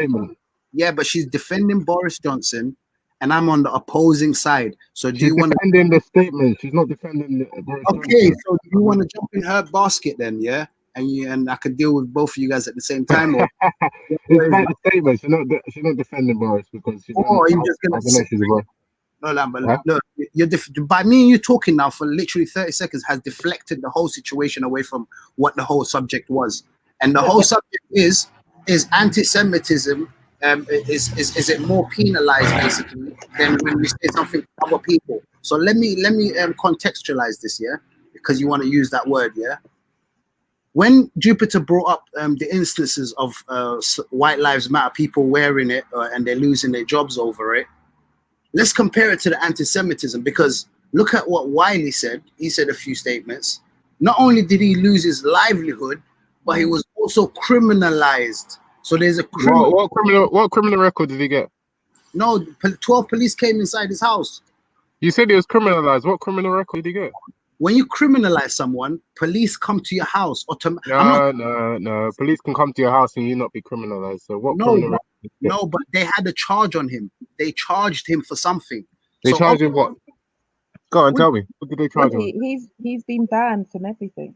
Yeah, but she's defending Boris Johnson, and I'm on the opposing side. So do you want to defending the statement? She's not defending Boris Johnson. Okay, so do you want to jump in her basket then? Yeah. And I could deal with both of you guys at the same time. Or it's about the statement. She's not defending Boris because she's. Oh, you're just gonna say, no, Lambert. Look, by me and you talking now for literally 30 seconds has deflected the whole situation away from what the whole subject was, and the whole subject is anti-Semitism. Is it more penalized basically than when we say something to other people? So let me contextualize this, yeah, because you want to use that word, yeah. When Jupiter brought up the instances of White Lives Matter, people wearing it and they're losing their jobs over it, let's compare it to the anti-Semitism, because look at what Wiley said. He said a few statements. Not only did he lose his livelihood, but he was also criminalized. So there's a what criminal record did he get? No, 12 police came inside his house. You said he was criminalized. What criminal record did he get? When you criminalize someone, police come to your house. No. Police can come to your house and you not be criminalized. So what? No, but they had a charge on him. They charged him for something. They charged him what? Go on, tell me. What did they charge him? He's been banned from everything.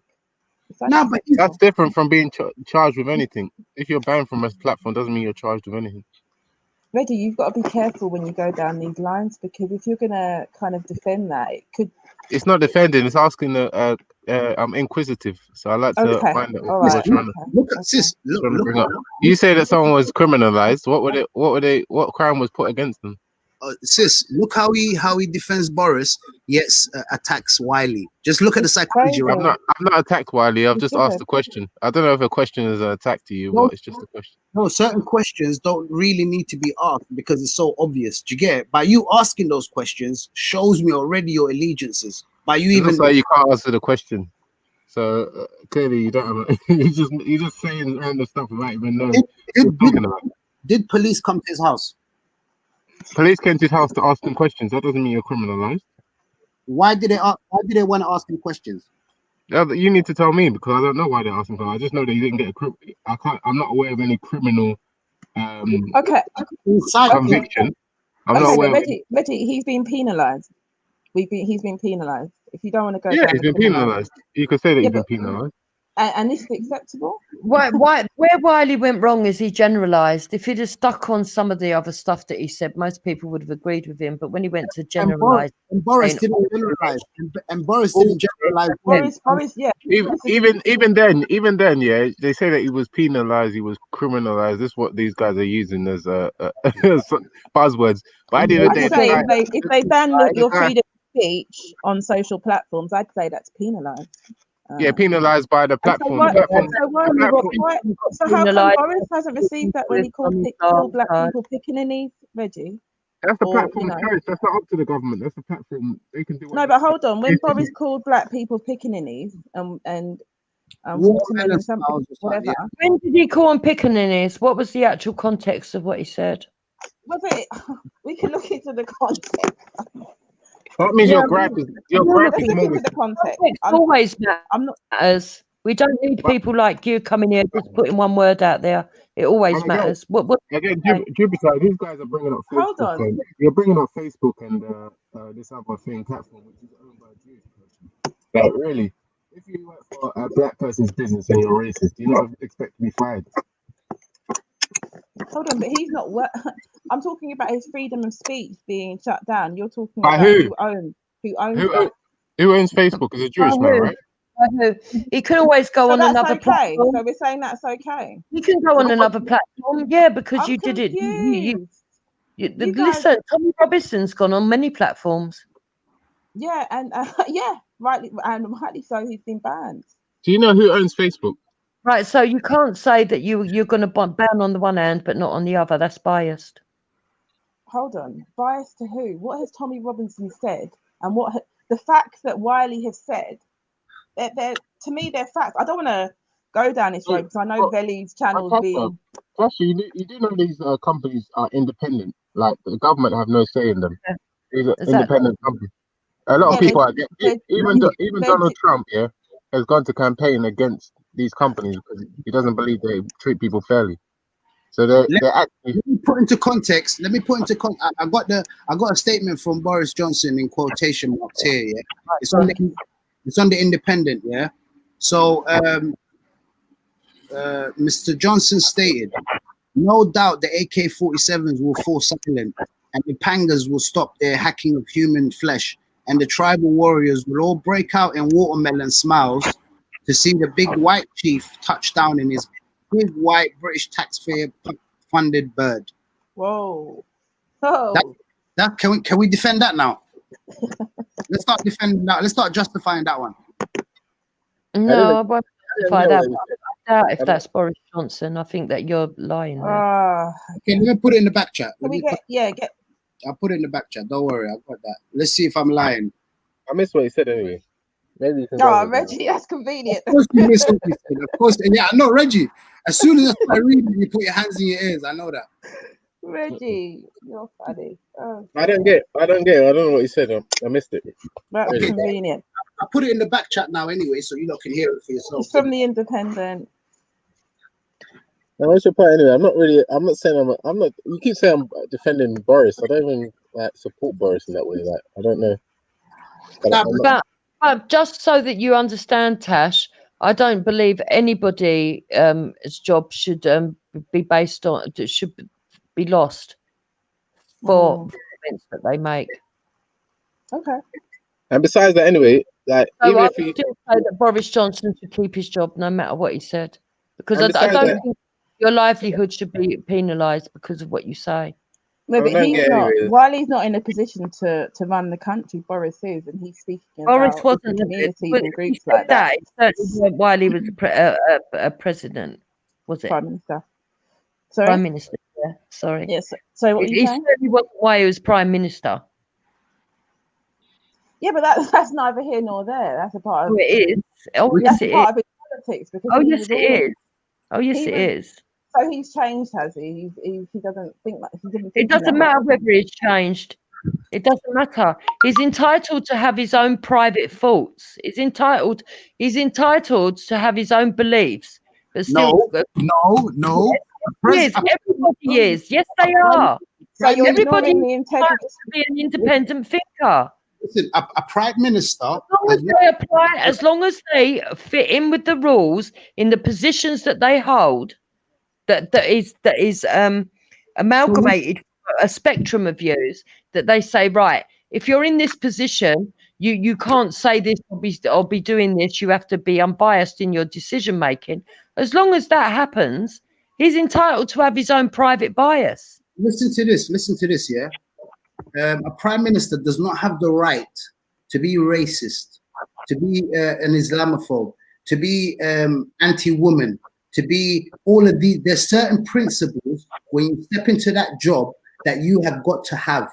No, but that's different from being charged with anything. If you're banned from a platform, doesn't mean you're charged with anything. Reggie, you've got to be careful when you go down these lines, because if you're gonna kind of defend that, it could. It's not defending. It's asking. I'm inquisitive, so I like to find out what you're trying to. Look at sis. Look. You say that someone was criminalized. What crime was put against them? Sis, look how he defends Boris, yet attacks Wiley. Just look at the psychology. I've not attacked Wiley. I've just asked a question. I don't know if a question is an attack to you, but it's just a question. No, certain questions don't really need to be asked because it's so obvious. Do you get it? By you asking those questions shows me already your allegiances. By you even like you can't answer the question. So clearly you don't have you're just saying random stuff without even knowing Did police come to his house? Police came to his house to ask him questions. That doesn't mean you're criminalized. Why did they want to ask him questions? Yeah, but you need to tell me because I don't know why they're asking for. I just know that you didn't get I can't. I'm not aware of any criminal Okay. conviction. I'm not Okay, aware but of any. Reggie, he's been penalised. He's been penalised. If you don't want to go Yeah, down he's the been criminal, penalised. You could say that yeah, he's been but penalised. and this is acceptable. Where Wiley went wrong is he generalised. If he'd have stuck on some of the other stuff that he said, most people would have agreed with him. But when he went to And Boris, generalise, Boris didn't generalize. And Boris didn't generalize. Boris, yeah. Even then, yeah, they say that he was penalised, he was criminalised. This is what these guys are using as buzzwords. But at the end of the I'd day, say if they ban the your guy, freedom of speech on social platforms, I'd say that's penalised. yeah, penalised by the And so platform. why? The platform, So why? the platform. Why? So how come Boris hasn't received that when he called black people pickaninnies, Reggie? That's the Or platform's choice. That's not up to the government. That's the platform. They can do no, whatever. but hold on. When Boris called black people pickaninnies and watermelon something, whatever. When did he call him pickaninnies? What was the actual context of what he said? Was it? We can look into the context. That means your gripe is more. Let's look into the context. Always matters. We don't need people like you coming here just putting one word out there. It always matters. Again, Jupiter, these guys are bringing up Facebook. Hold on. And you're bringing up Facebook and this other thing platform, which is owned by a Jewish person. Like, really, if you work for a black person's business and you're racist, do you not expect to be fired? Hold on, but he's not. I'm talking about his freedom of speech being shut down. You're talking By about who? who owns that. Who owns Facebook? Is a Jewish man, right? He can always go on that's another okay. platform. So we're saying that's okay. You can go on another platform, yeah, because you did it. Listen, Tommy Robinson's gone on many platforms. Yeah, and yeah, rightly so. He's been banned. Do you know who owns Facebook? Right, so you can't say that you're going to ban on the one hand but not on the other. That's biased. Hold on, biased to who? What has Tommy Robinson said, and the facts that Wiley has said? They're to me, they're facts. I don't want to go down this road because I know Veli's channel's being. Actually, you do know these companies are independent. Like the government have no say in them. These are independent companies. A lot of people are even Donald Trump, yeah, has gone to campaign against these companies because he doesn't believe they treat people fairly. So they're actually. Let me put into context. I got a statement from Boris Johnson in quotation marks here. Yeah, it's on the Independent. Yeah, so Mr. Johnson stated, "No doubt the AK-47s will fall silent, and the pangas will stop their hacking of human flesh, and the tribal warriors will all break out in watermelon smiles to see the big white chief touch down in his big white British taxpayer-funded bird." Whoa! That can we defend that now? Let's start defending that. Let's start justifying that one. No, I won't justify that. I doubt if that's Boris Johnson. I think that you're lying there. Okay, let me put it in the back chat. I'll put it in the back chat. Don't worry, I've got that. Let's see if I'm lying. I missed what he said anyway. Maybe you can Reggie, that's convenient. Of course you missed what he said. Of course, yeah, no, Reggie. As soon as I read it, you put your hands in your ears. I know that. Reggie, you're funny. I don't get it. I don't know what he said. I missed it. That's convenient. I put it in the back chat now anyway, so you lot can hear it for yourself. It's from the Independent. Now, what's your point anyway? I'm not saying I'm not. You keep saying I'm defending Boris. I don't even support Boris in that way. Like, I don't know. But just so that you understand, Tash, I don't believe anybody's job should be based on should be lost for the comments that they make. Okay. And besides that, anyway, like so even I if would still say that Boris Johnson should keep his job no matter what he said, because I don't think your livelihood should be penalised because of what you say. No, but he's not. Wiley's not in a position to run the country. Boris is, and he's speaking Boris about wasn't communities and groups like that. Wiley was a president, was it? Prime Minister. Sorry? Prime Minister. Yeah. Sorry. Yes. So what are you saying? Certainly wasn't why he was Prime Minister. Yeah, but that's neither here nor there. That's a part of. Oh, it is. Oh, yes, it is. Part of his politics. Because oh, yes, it is. Oh, yes, it is. So he's changed, has he? He doesn't think like he didn't. It doesn't matter whether he's changed. It doesn't matter. He's entitled to have his own private thoughts. He's entitled to have his own beliefs. But still, No. yes, everybody is. Yes, they are. So you're Everybody ignoring the is integrity. entitled to be an independent thinker. Listen, a prime minister. As long as they fit in with the rules in the positions that they hold, that is amalgamated a spectrum of views, that they say, right, if you're in this position, you can't say this or be doing this. You have to be unbiased in your decision making. As long as that happens, he's entitled to have his own private bias. Listen to this, yeah. A prime minister does not have the right to be racist, to be an Islamophobe, to be anti-woman, to be all of these. There's certain principles when you step into that job that you have got to have.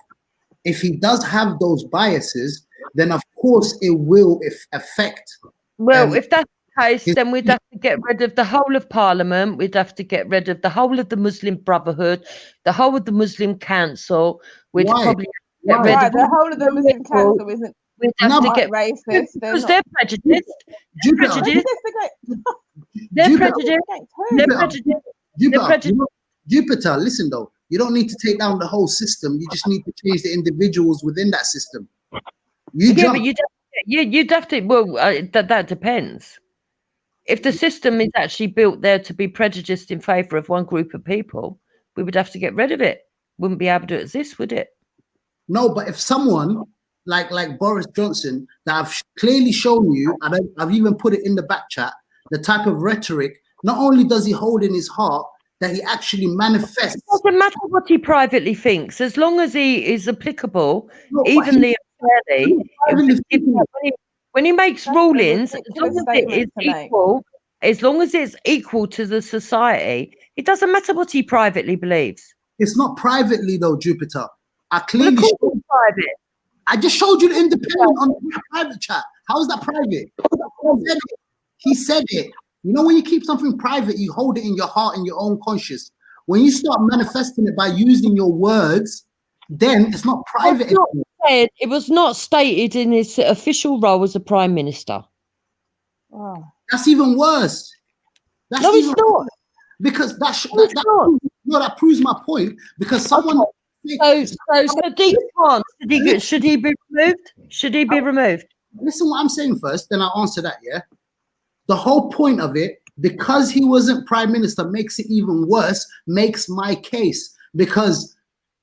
If he does have those biases, then of course it will affect. Well, if that's the case, then we'd have to get rid of the whole of Parliament. We'd have to get rid of the whole of the Muslim Brotherhood, the whole of the Muslim Council. We'd probably have to get rid of the whole of the Muslim Council isn't. We'd have to get racist because they're prejudiced. They're prejudiced. They're prejudiced. They're prejudiced. Jupiter, listen though, you don't need to take down the whole system. You just need to change the individuals within that system. But you'd have to. Well, that depends. If the system is actually built there to be prejudiced in favour of one group of people, we would have to get rid of it. Wouldn't be able to exist, would it? No, but if someone like Boris Johnson, that I've clearly shown you, and I've even put it in the back chat, the type of rhetoric, not only does he hold in his heart, that he actually manifests. It doesn't matter what he privately thinks, as long as he is applicable evenly and fairly. When he makes rulings, as long as it is equal, as long as it's equal to the society, it doesn't matter what he privately believes. It's not privately though, Jupiter. I clearly private. I just showed you the independent on the private chat. How is that private? He said it. You know, when you keep something private, you hold it in your heart and your own conscience. When you start manifesting it by using your words, then it's not private. It was not stated in his official role as a prime minister. Oh. That's even worse. That's no, it's not. Because that proves my point. Because someone. So Sadiq Khan, should he be removed? Should he be removed? Listen what I'm saying first, then I'll answer that, yeah? The whole point of it, because he wasn't prime minister, makes it even worse, makes my case. Because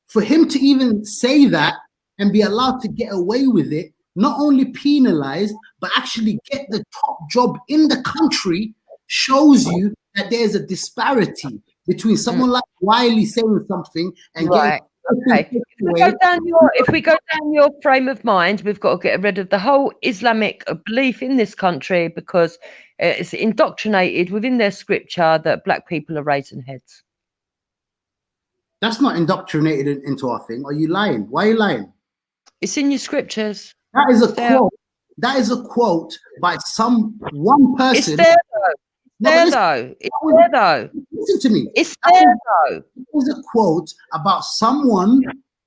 for him to even say that and be allowed to get away with it, not only penalized, but actually get the top job in the country, shows you that there's a disparity between someone like Wiley saying something and getting. Okay. If we go down your frame of mind, we've got to get rid of the whole Islamic belief in this country because it's indoctrinated within their scripture that black people are raising heads. That's not indoctrinated into our thing. Are you lying? Why are you lying? It's in your scriptures. That is a quote. That is a quote by one person. It's there though. It's there though. Listen to me. It's there though. It was a quote about someone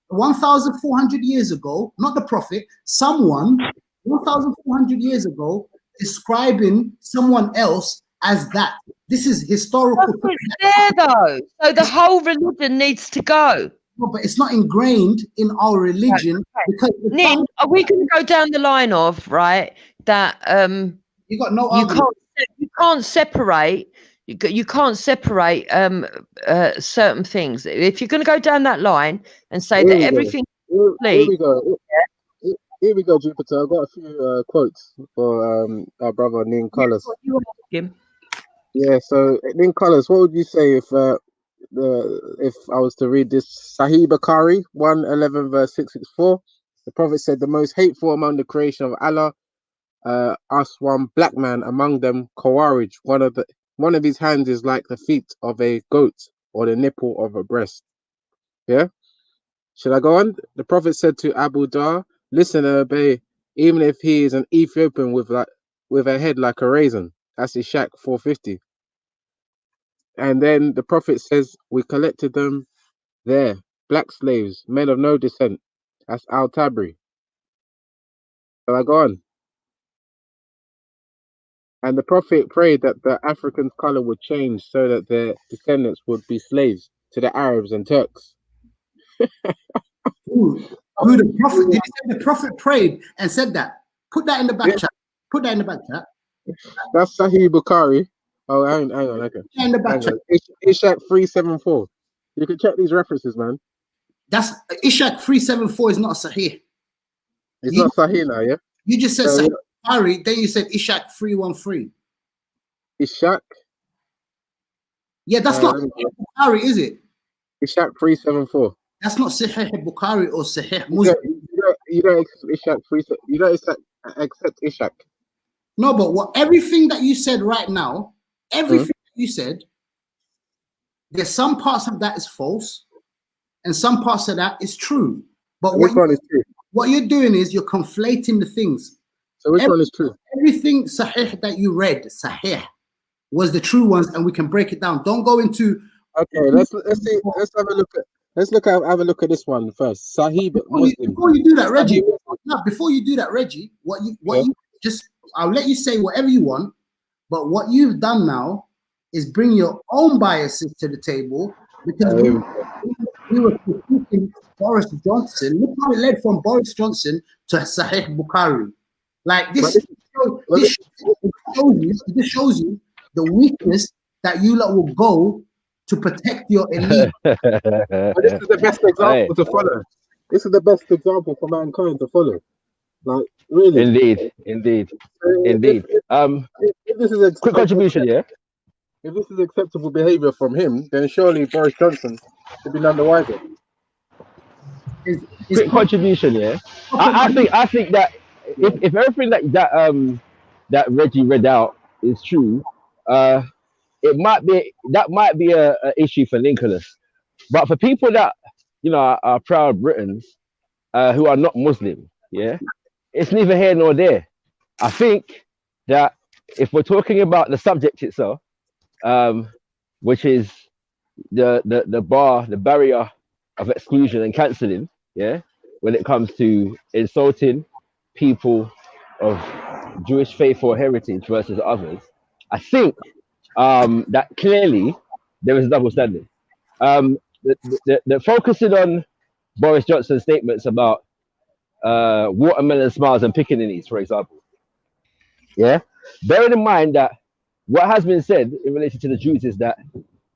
1,400 years ago, not the prophet, someone 1,400 years ago describing someone else as that. This is historical. It's there though. So the whole religion needs to go. No, but it's not ingrained in our religion. Because Nick, are we going to go down the line of that you got no argument. You can't separate certain things. If you're going to go down that line and say that everything here we go, Jupiter. I've got a few quotes for our brother Nin Colors. Yeah, so Nin Colors, what would you say if I was to read this? Sahih Bukhari 1:11 verse 664. The Prophet said, "The most hateful among the creation of Allah, us one black man among them, Khawarij. One of his hands is like the feet of a goat or the nipple of a breast." Yeah. Should I go on? The Prophet said to Abu Dar, "Listen and obey, even if he is an Ethiopian with a head like a raisin." That's Ishaq 450. And then the Prophet says, "We collected them there, black slaves, men of no descent, That's Al Tabri. So I go on. And the Prophet prayed that the Africans' color would change so that their descendants would be slaves to the Arabs and Turks. Who the Prophet? Did you say the Prophet prayed and said that? Put that in the back chat. Put that in the back chat. That's Sahih Bukhari. Oh, hang on, okay. In the back chat. Ishaq 374. You can check these references, man. That's Ishaq 374 is not Sahih. It's not Sahih now, yeah? You just said Sahih Bukhari, then you said Ishaq 313. Ishaq? Yeah, that's not Sahih Bukhari, is it? Ishaq 374. That's not Sahih Bukhari or Sahih Muslim. You don't accept Ishaq 3. You don't accept Ishaq. No, but everything that you said right now, everything that you said, there's some parts of that is false, and some parts of that is true. But which one is true? What you're doing is you're conflating the things. So which one is true? Everything Sahih that you read, Sahih, was the true ones, and we can break it down. Don't go into. Okay, let's see. Let's have a look at. Have a look at this one first. Sahih Muslim. Before you do that, Reggie. No, before you do that, Reggie. You just. I'll let you say whatever you want, but what you've done now is bring your own biases to the table, because we were critiquing Boris Johnson. Look how it led from Boris Johnson to Sahih Bukhari. Like this, this shows you the weakness that you lot will go to protect your elite. But this is the best example to follow. This is the best example for mankind to follow. Like, really? Indeed. If this is quick contribution, yeah. If this is acceptable behavior from him, then surely Boris Johnson should be none the wiser. Quick contribution, yeah. I think that if everything that Reggie read out is true, it might be a issue for Nicholas, but for people that are proud Britons who are not Muslim, yeah. It's neither here nor there. I think that if we're talking about the subject itself, which is the barrier of exclusion and cancelling, yeah, when it comes to insulting people of Jewish faith or heritage versus others, I think that clearly there is a double standard. The focusing on Boris Johnson's statements about watermelon smiles and pickaninnies, for example. Yeah, bearing in mind that what has been said in relation to the Jews is that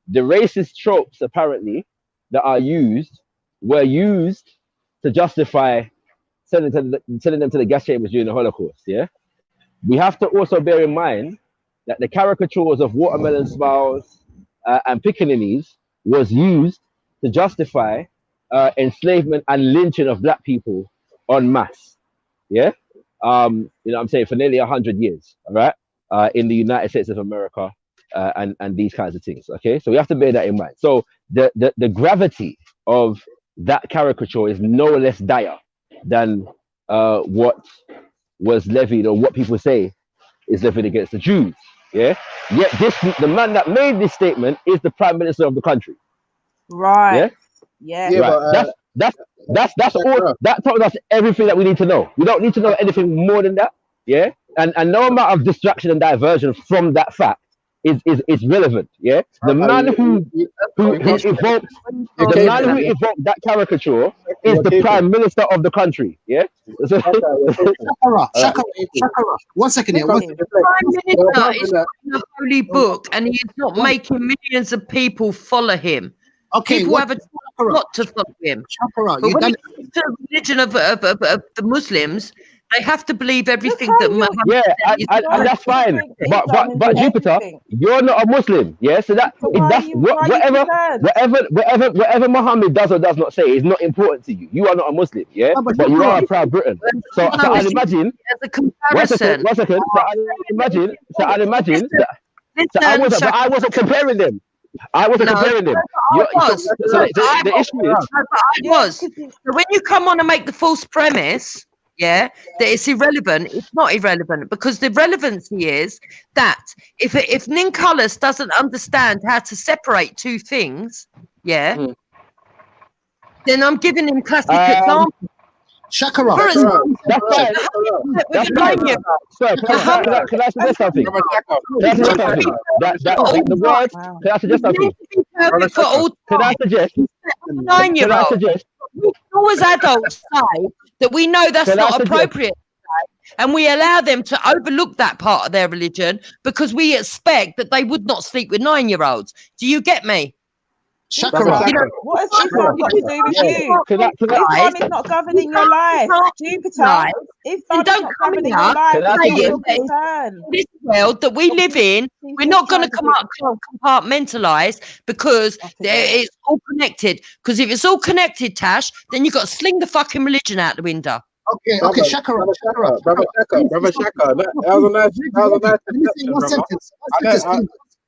the racist tropes apparently that are used were used to justify sending them to the gas chambers during the Holocaust. Yeah, we have to also bear in mind that the caricatures of watermelon smiles and pickaninnies was used to justify enslavement and lynching of black people en masse, yeah, what I'm saying, for nearly 100 years, all right, in the United States of America, and these kinds of things. Okay, so we have to bear that in mind. So the gravity of that caricature is no less dire than what was levied, or what people say is levied against the Jews. Yeah, yet the man that made this statement is the Prime Minister of the country. Right. Yeah. Right. That's all. That tells us everything that we need to know. We don't need to know anything more than that. Yeah. And no amount of distraction and diversion from that fact is relevant. Yeah. The man who evoked that caricature is the Prime Minister of the country. Yeah. Shakara. 1 second here. The Prime Minister is in a holy book, and he's not making millions of people follow him. Okay, people have a lot to follow him. But when it comes to the religion of the Muslims, they have to believe everything that Muhammad said. And that's fine. But Jupiter, you're not a Muslim, yeah. So whatever Muhammad does or does not say is not important to you. You are not a Muslim, yeah. But you are a proud Briton. So I'd imagine. As a comparison. One second. So I'd imagine. I wasn't comparing them. I wasn't comparing them. The issue is, I was. So when you come on and make the false premise, yeah, that it's irrelevant, it's not irrelevant, because the relevancy is that if Ninkalas doesn't understand how to separate two things, yeah, then I'm giving him classic examples. Shakara. For example, That's with fine. a 9-year-old. Sir, can I suggest something? Can I suggest something? That the words. Can I suggest something? Perfect for all Can I suggest? Can I 9-year-old. suggest? We all as adults say that we know that's Can I not suggest? appropriate. And we allow them to overlook that part of their religion because we expect that they would not sleep with 9-year-olds. Do you get me? Shakara. You know, What has Islam got to do with you? Islam is not governing your life. Jupiter, Islam is not governing your life. It's your concern. This world that we live in, we're not going to compartmentalize because it's all connected. Because if it's all connected, Tash, then you've got to sling the fucking religion out the window. Okay, Shakara. Brother Shaka, that was a nice Let me say one sentence.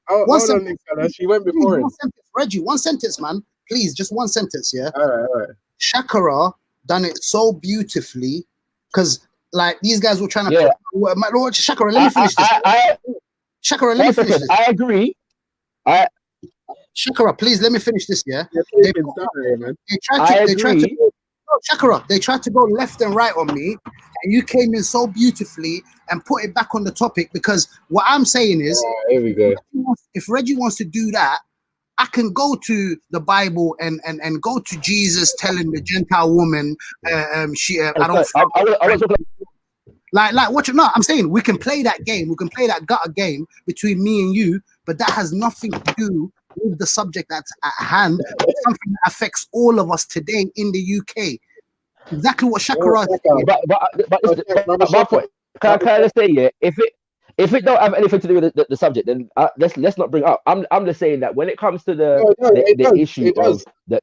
Hold on, Nick, fella. She went before him. Reggie, one sentence, man. Please, just one sentence, yeah? All right. Shakara done it so beautifully because, like, these guys were trying to... Yeah. Shakara, let me finish this. Shakara, let me finish this. I agree. Shakara, please, let me finish this, yeah? I agree. Shakara, they tried to go left and right on me, and you came in so beautifully and put it back on the topic because what I'm saying is, here we go. If Reggie wants to do that, I can go to the Bible and go to Jesus telling the Gentile woman, I don't. Like what? No, I'm saying we can play that game. We can play that gutter game between me and you, but that has nothing to do with the subject that's at hand. It's something that affects all of us today in the UK. Exactly what Shakara said. But my point. Can I just say, yeah, if it don't have anything to do with the subject, then let's not bring it up. I'm just saying that when it comes to the issue of the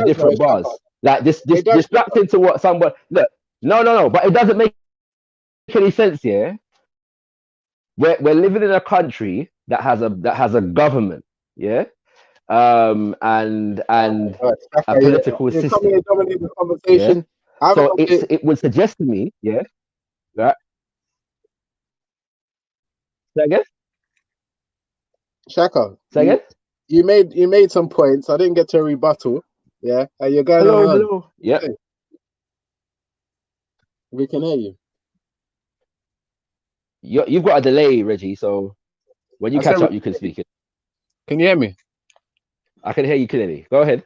different bars, like this distracting to what someone look. No, but it doesn't make any sense. Yeah, we're living in a country that has a government. Yeah. And a political system. Yeah? So it would suggest to me, yeah, that. Say again? Shaka, Say again? you made some points. I didn't get to rebuttal. Yeah, and you're going on. Hello. Yeah. We can hear you. You've got a delay, Reggie. So when you catch up, you can speak it. Can you hear me? I can hear you clearly. Go ahead.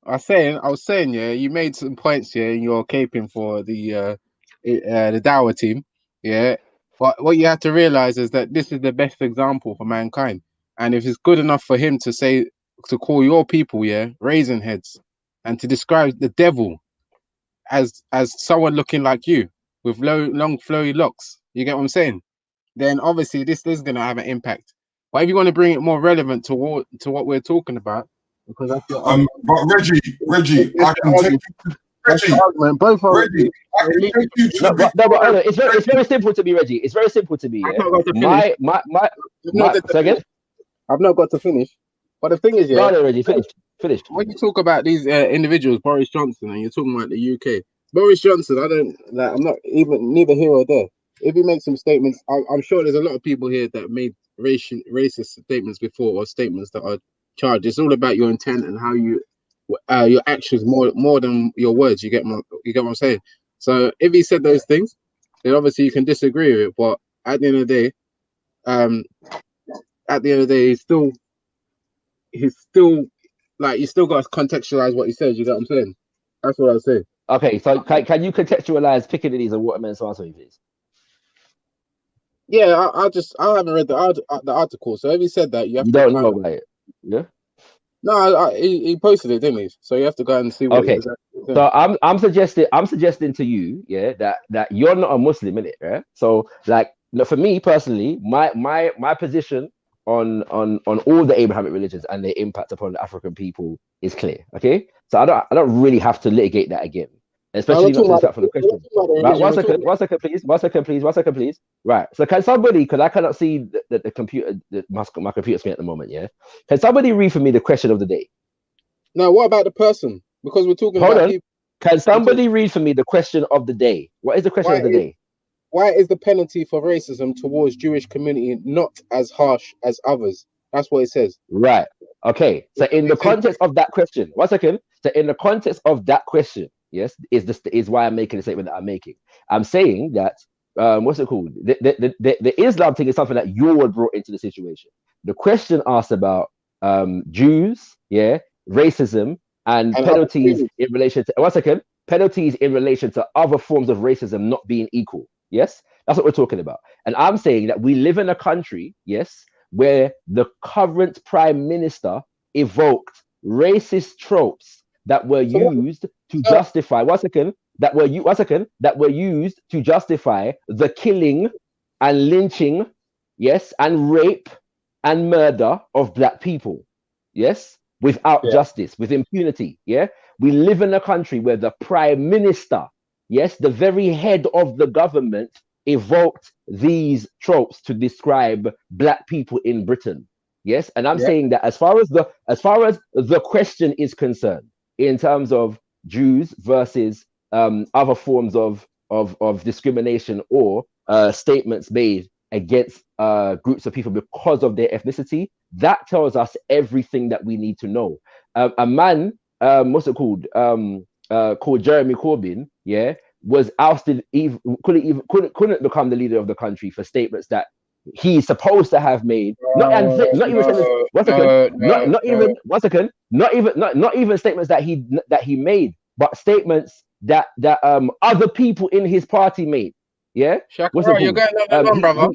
I was saying, yeah, you made some points here in your caping for the Dawah team, yeah. But what you have to realize is that this is the best example for mankind, and if it's good enough for him to call your people, yeah, raisin heads, and to describe the devil as someone looking like you with long flowy locks, you get what I'm saying? Then obviously this is gonna have an impact. But if you want to bring it more relevant to what we're talking about, because that's your but Reggie, I can take Reggie. Both are Reggie. I can take you to but it's very simple to me, Reggie. It's very simple to me. Yeah? Second. I've not got to finish. But the thing is, yeah. No, Reggie, finished. When you talk about these individuals, Boris Johnson, and you're talking about the UK, Boris Johnson, I'm not even neither here or there. If he makes some statements, I'm sure there's a lot of people here that made racist statements before, or statements that are charged. It's all about your intent and how your actions more than your words. You get what I'm saying? So if he said those things, then obviously you can disagree with it. But at the end of the day, he's still like, you still got to contextualize what he says. You get what I'm saying? That's what I was saying. Okay, so can you contextualize Piccadilly's and Waterman Sansbury, please? Yeah, I haven't read the article. So if he said that, you don't know about it. Yeah. No, he posted it, didn't he? So you have to go and see what. Okay. So I'm suggesting to you, yeah, that you're not a Muslim, innit, right? So like, for me personally, my position on all the Abrahamic religions and their impact upon the African people is clear. Okay. So I don't really have to litigate that again. Especially not to start from the question. Right, one second, please. Right. So can somebody, because I cannot see the computer, my computer screen at the moment, yeah? Can somebody read for me the question of the day? No, what about the person? Because we're talking about people. Can somebody read for me the question of the day? What is the question of the day? Why is the penalty for racism towards Jewish community not as harsh as others? That's what it says. Right. Okay. So in the context of that question, 1 second. So in the context of that question, Yes, is why I'm making the statement that I'm making. I'm saying that what's it called? The Islam thing is something that you were brought into the situation. The question asked about Jews, yeah, racism and And other penalties things. in relation to 1 second, penalties in relation to other forms of racism not being equal. Yes, that's what we're talking about. And I'm saying that we live in a country, yes, where the current prime minister evoked racist tropes that were So what? used to So, justify 1 second that were used to justify the killing and lynching, yes, and rape and murder of black people, yes, without yeah. justice, with impunity. Yeah, we live in a country where the prime minister, yes, the very head of the government, evoked these tropes to describe black people in Britain. Yes, and I'm Yeah. saying that as far as the question is concerned, in terms of Jews versus other forms of discrimination or statements made against groups of people because of their ethnicity, that tells us everything that we need to know. A man, what's it called? Called Jeremy Corbyn, yeah, was ousted. Couldn't become the leader of the country for statements that he's supposed to have made. Not even statements. No, 1 second. no, Not no, not no. even 1 second. Not even statements that he made, but statements that other people in his party made. Yeah, what's it Shakara, you're called? going on and on, brother.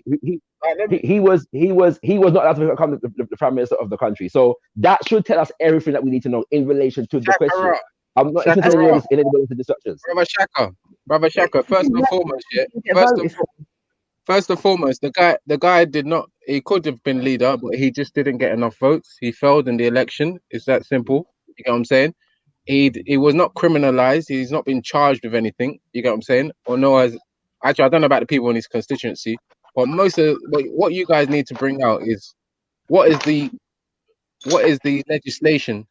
Like, let me, He was not allowed to become the prime minister of the country. So that should tell us everything that we need to know in relation to the question. Shakara, I'm not interested Shakara, in any instructions. brother Shaka. First and foremost, yeah. First and foremost, the guy did not. He could have been leader, but he just didn't get enough votes. He failed in the election. It's that simple. You get what I'm saying? He was not criminalized. He's not been charged with anything. You get what I'm saying? Or no, as actually, I don't know about the people in his constituency, but what you guys need to bring out is what is the legislation,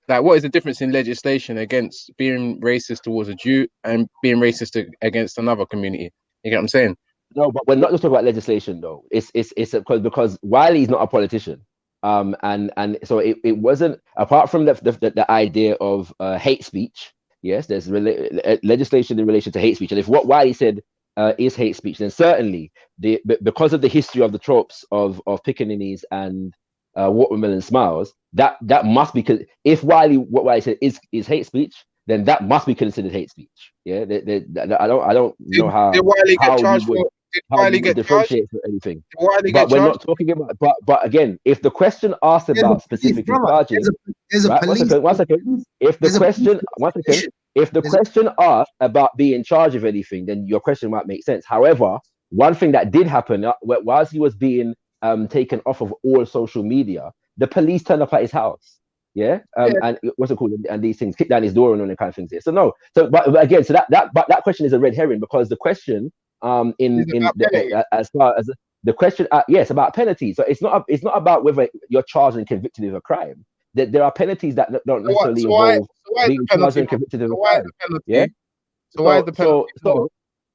like what is the difference in legislation against being racist towards a Jew and being racist against another community? You get what I'm saying? No, but we're not just talking about legislation though. It's because Wiley's not a politician. And so it wasn't, apart from the idea of hate speech. Yes, there's legislation in relation to hate speech, and if what Wiley said is hate speech, then certainly because of the history of the tropes of pickaninnies and watermelon smiles, that must be, if what Wiley said is hate speech, then that must be considered hate speech. Yeah, I don't know Did Wiley get charged for? Did Wiley get charged? differentiate for anything. Did Wiley But get we're charged? not talking about. But again, if the question asked There's a about police, specifically brother. charging, There's a right? police. 1 second. If the There's a question, police 1 second. station. If the There's a, question asked about being in charge of anything, then your question might make sense. However, one thing that did happen whilst he was being taken off of all social media, the police turned up at his house. Yeah, and what's it called? And these things, kick down his door and all that kind of things. Here. So no, but again, so that question is a red herring, because the question as far as the question, yes, about penalties. So it's not about whether you're charged and convicted of a crime. There are penalties that don't necessarily involve being charged and convicted of a crime. Yeah. So why is the penalty?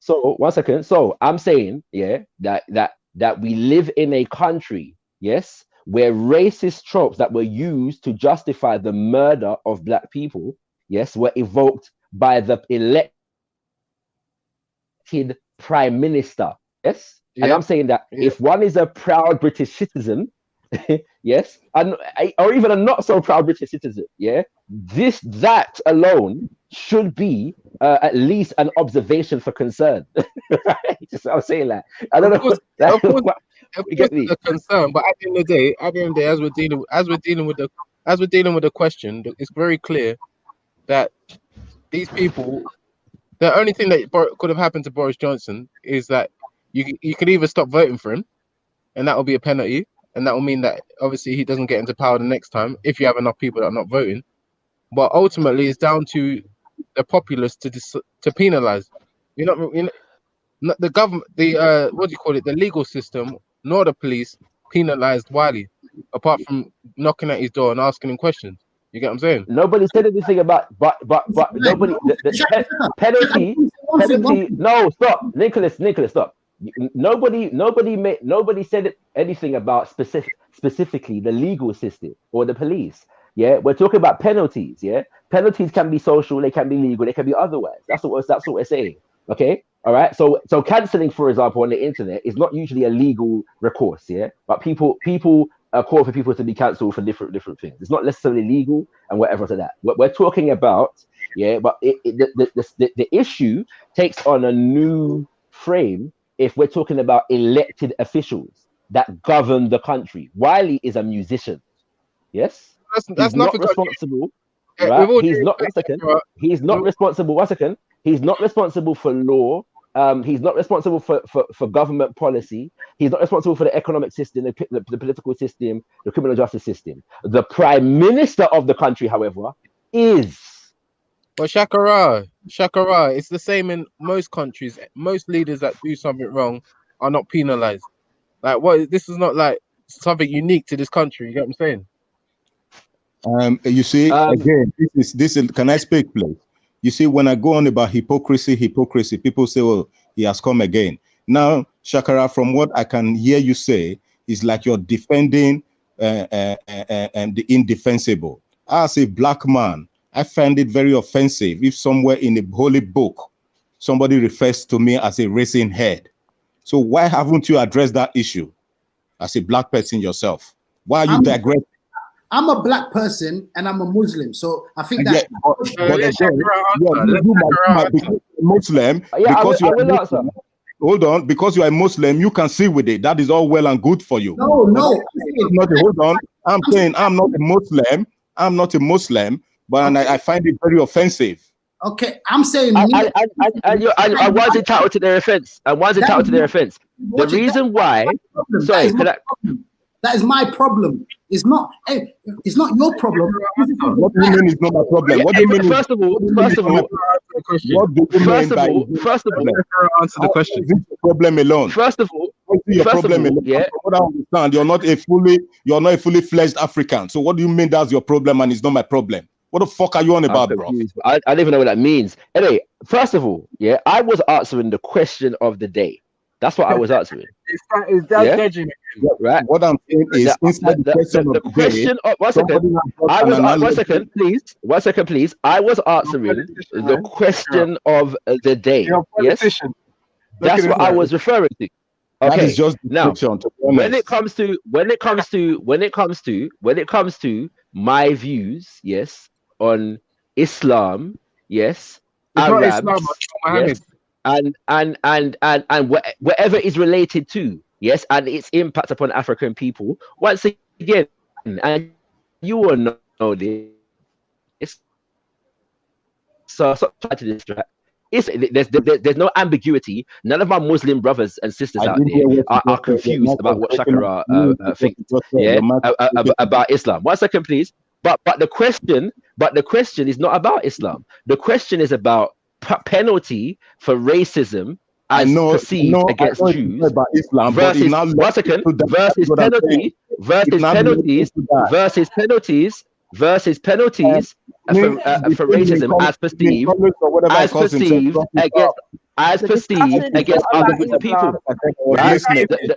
So 1 second. So I'm saying, yeah, that we live in a country, yes, where racist tropes that were used to justify the murder of black people, yes, were evoked by the elected prime minister. Yes. And I'm saying that if one is a proud British citizen, yes, or even a not so proud British citizen, yeah, that alone should be at least an observation for concern. Right? Just what I'm saying, like, I don't know. Of course, it's a concern, but at the end of the day, as we're dealing with the question, it's very clear that these people, the only thing that could have happened to Boris Johnson is that you could either stop voting for him, and that will be a penalty, and that will mean that obviously he doesn't get into power the next time if you have enough people that are not voting. But ultimately, it's down to the populace to penalize. Not the government, what do you call it? The legal system, nor the police penalized Wiley, apart from knocking at his door and asking him questions. You get what I'm saying? Nobody said anything about, but nobody, penalty. No, stop, Nicholas, stop. Nobody said anything about specifically the legal system or the police. Yeah, we're talking about penalties. Yeah, Penalties can be social, they can be legal, they can be otherwise. That's what we're saying. Okay, all right. So canceling, for example, on the internet is not usually a legal recourse, yeah. But people call for people to be cancelled for different things. It's not necessarily legal and whatever to that. What we're talking about, yeah. But the issue takes on a new frame if we're talking about elected officials that govern the country. Wiley is a musician. Yes, That's he's not nothing. responsible, With right? all He's due not. One respect, second. He's not responsible. One second. He's not responsible for law. He's not responsible for government policy. He's not responsible for the economic system, the political system, the criminal justice system. The prime minister of the country, however, is. Well, Shakara, it's the same in most countries. Most leaders that do something wrong are not penalized. Like, what? This is not like something unique to this country. You get what I'm saying? You see, again, this is. Can I speak, please? You see, when I go on about hypocrisy, people say, "Oh, he has come again." Now, Shakara, from what I can hear you say, is like you're defending the indefensible. As a black man, I find it very offensive if somewhere in the holy book somebody refers to me as a racing head. So why haven't you addressed that issue as a black person yourself? Why are you digressing? I'm a black person and I'm a Muslim, so I think that. But again, you might be Muslim because you are Muslim. Hold on, because you are a Muslim, you can see with it. That is all well and good for you. No. Hold on. I'm saying I'm not a Muslim. I'm not a Muslim, but Okay. I find it very offensive. Okay, I'm saying. And one's entitled to their offense. And one's entitled to their offense. The reason why. Sorry, that is my problem. It's not your problem. What do you mean it's not my problem? What do you mean? First of all, answer the question. Is it your problem alone? First of all, yeah. What I understand, you're not a fully fledged African. So what do you mean that's your problem and it's not my problem? What the fuck are you on about, bro? I don't even know what that means. Anyway, first of all, yeah, I was answering the question of the day. That's what I was answering. Is that judging? Right. What I'm saying is inside the question of the day. One second, please. I was answering the question of the day. Yes, that's what I was referring to. Okay. That is just now, when it comes to my views, yes, on Islam, yes, Arabs, yes, and whatever is related to, yes, and its impact upon African people. Once again, and you will know this. So try to distract. There's no ambiguity. None of my Muslim brothers and sisters out there are confused about what Shakara thinks. Yeah, about Islam. 1 second, please. But the question is not about Islam. The question is about penalty for racism as perceived against Jews versus 1 second versus penalties for racism as perceived against other groups of people. Right?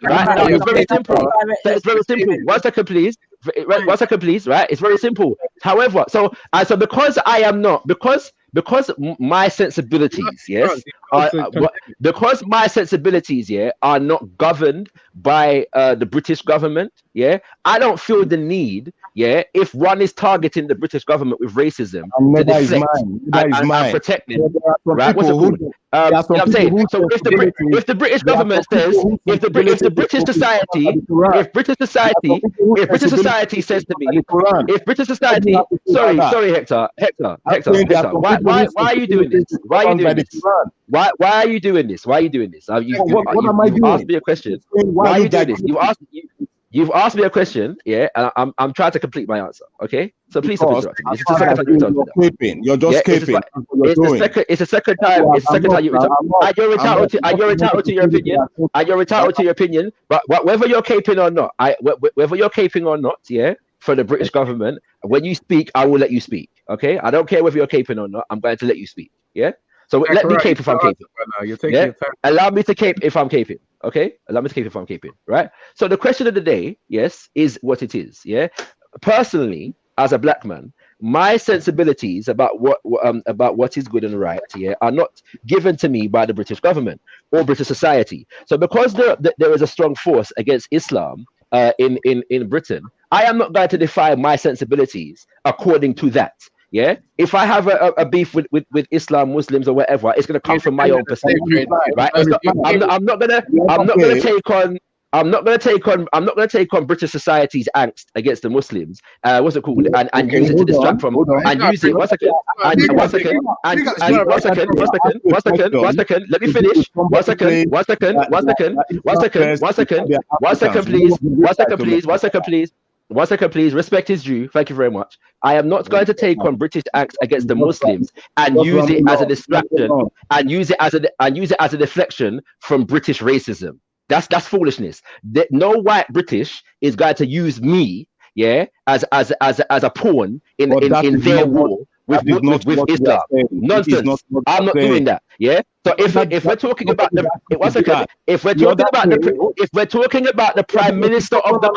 Now, it's very simple. It's very simple. 1 second, please. 1 second, please. Right? It's very simple. However, so because I am not because my sensibilities, yes, because my sensibilities, yeah, are not governed by the British government, yeah, I don't feel the need, yeah, if one is targeting the British government with racism to deflect and protect them, right? What's it called? You know what I'm saying? So if the British government says, if British society says to me, if British society, sorry, Hector, why are you doing this? Why are you doing this? Why are you doing this? Why are you doing this? You've asked me a question. Why are you doing this? You've asked me a question, yeah, and I'm trying to complete my answer. Okay, so please stop interrupting me. This is the second time you've done that. You're just caping. It's the second time. It's the second time you've done. And you're entitled to your opinion. And you're entitled to your opinion. But whether you're caping or not, whether you're caping or not, yeah, for the British government, when you speak, I will let you speak. Okay, I don't care whether you're caping or not. I'm going to let you speak. Yeah. So let me cape if I'm caping. Yeah? Allow me to cape if I'm caping. Okay? Allow me to cape if I'm caping. Right? So the question of the day, yes, is what it is. Yeah. Personally, as a black man, my sensibilities about what is good and right, yeah, are not given to me by the British government or British society. So because there is a strong force against Islam in Britain, I am not going to define my sensibilities according to that. Yeah, if I have a beef with Islam, Muslims, or whatever, it's going to come from my own perspective, right? I'm not gonna take on. I'm not going to take on British society's angst against the Muslims. What's it called? And use it to distract from. And use it. One second. And one second. And one second. One second. One second. One second. Let me finish. One second. One second. One second. One second. One second. 1 second, please. 1 second, please. 1 second, please. 1 second, please. Respect is due. Thank you very much. I am not going to take on British acts against the Muslims and use it as a distraction and use it as a deflection from British racism. That's foolishness. No white British is going to use me, yeah, as a pawn in their war with Islam. Nonsense. I'm not doing that. Yeah. So if we're talking about the if we're talking about the Prime Minister of the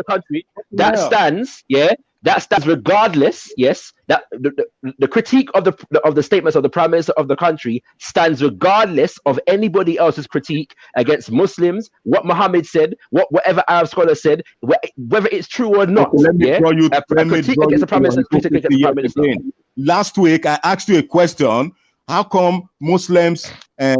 country, that stands, yeah. That stands regardless, yes. That the critique of the statements of the Prime Minister of the country stands regardless of anybody else's critique against Muslims, what Muhammad said, whatever Arab scholar said, whether it's true or not. Okay, critique against the Prime Minister, critique against the Prime Minister. Last week, I asked you a question. How come Muslims and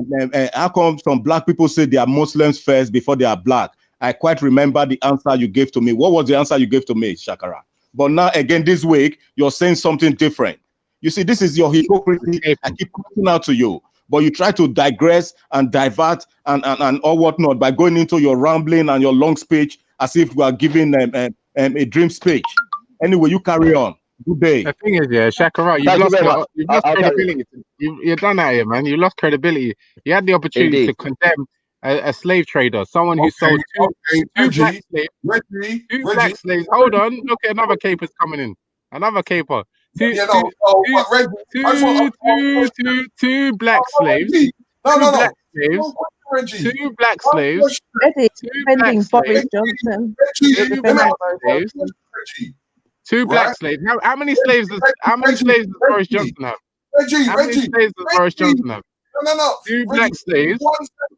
how come some black people say they are Muslims first before they are black? I quite remember the answer you gave to me. What was the answer you gave to me, Shakara? But now again, this week, you're saying something different. You see, this is your hypocrisy. I keep pointing out to you, but you try to digress and divert and or whatnot by going into your rambling and your long speech as if we are giving a dream speech. Anyway, you carry on. Good day. The thing is, yeah, Shakara, you've lost credibility. You're done out here, man. You lost credibility. You had the opportunity to condemn a slave trader, someone who sold two black slaves. Black slaves. Hold on, look at another caper's coming in. Another caper. Two black slaves. Two black slaves. Boris Johnson. Two black slaves. How many slaves does Boris Johnson have? How many slaves does Boris Johnson have? No. Two black slaves. 1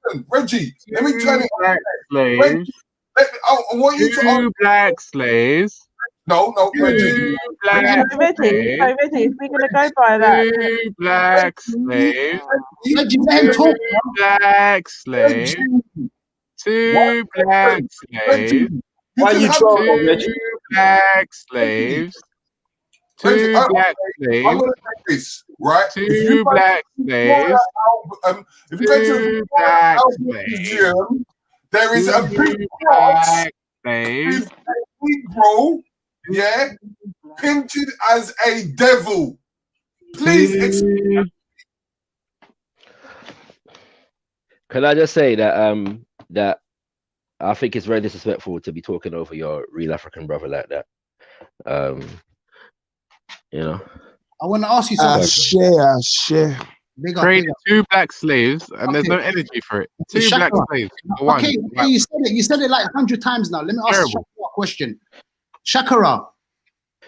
second. Reggie, let me turn it on. Slaves. I want you to. Two black slaves. No, Reggie. Reggie, if we're going to go by that. Two black slaves. Two black slaves. Two black slaves. Why are you trolling, Reggie? Two black slaves. Two black slaves. I'm going to take this, right? Two black slaves. If you go to the Albert Museum, there is a big cross with a Negro, yeah, painted as a devil. Please explain. Can I just say that that I think it's very disrespectful to be talking over your real African brother like that. You know. I want to ask you something. Share. Created two black slaves, and there's no energy for it. Two black slaves. Okay, you said it like 100 times now. Let me ask Shakara a question. Shakara,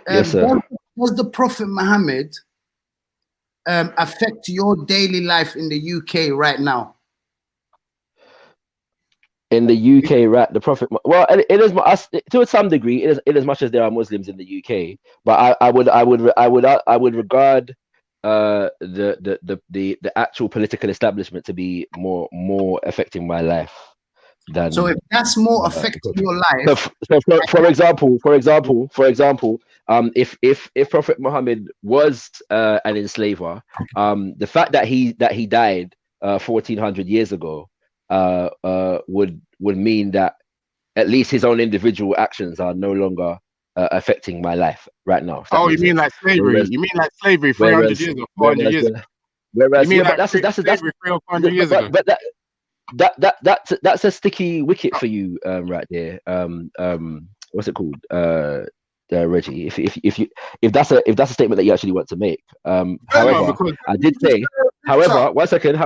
yes, sir. Does the Prophet Muhammad affect your daily life in the UK right now? In the UK, right? The Prophet. Well, it is to some degree. It is much as there are Muslims in the UK, but I would regard the actual political establishment to be more affecting my life than. So if that's more affecting your life. So for example, if Prophet Muhammad was an enslaver, the fact that he died 1400 years ago would mean that at least his own individual actions are no longer affecting my life right now. Oh, you mean like slavery? You mean like slavery 300 years or 400 years ago? Whereas, you mean yeah, like that's 300 or 400 years ago? But that's a sticky wicket for you, right there. What's it called, Reggie? If that's a statement that you actually want to make. However, I did say. However, 1 second.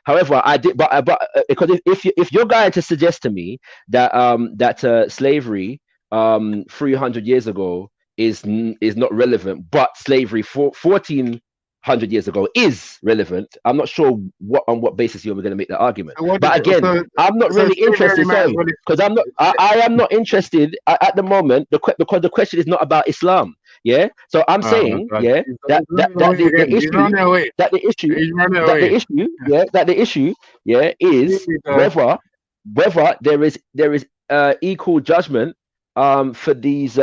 However, I did, but because if you're going to suggest to me that slavery 300 years ago is not relevant, but slavery for 1400 years ago is relevant. I'm not sure on what basis you're going to make that argument. But again, I'm not really interested, because I am not interested at the moment. Because the question is not about Islam. Yeah, so I'm saying, yeah, that the issue is whether there is equal judgment for these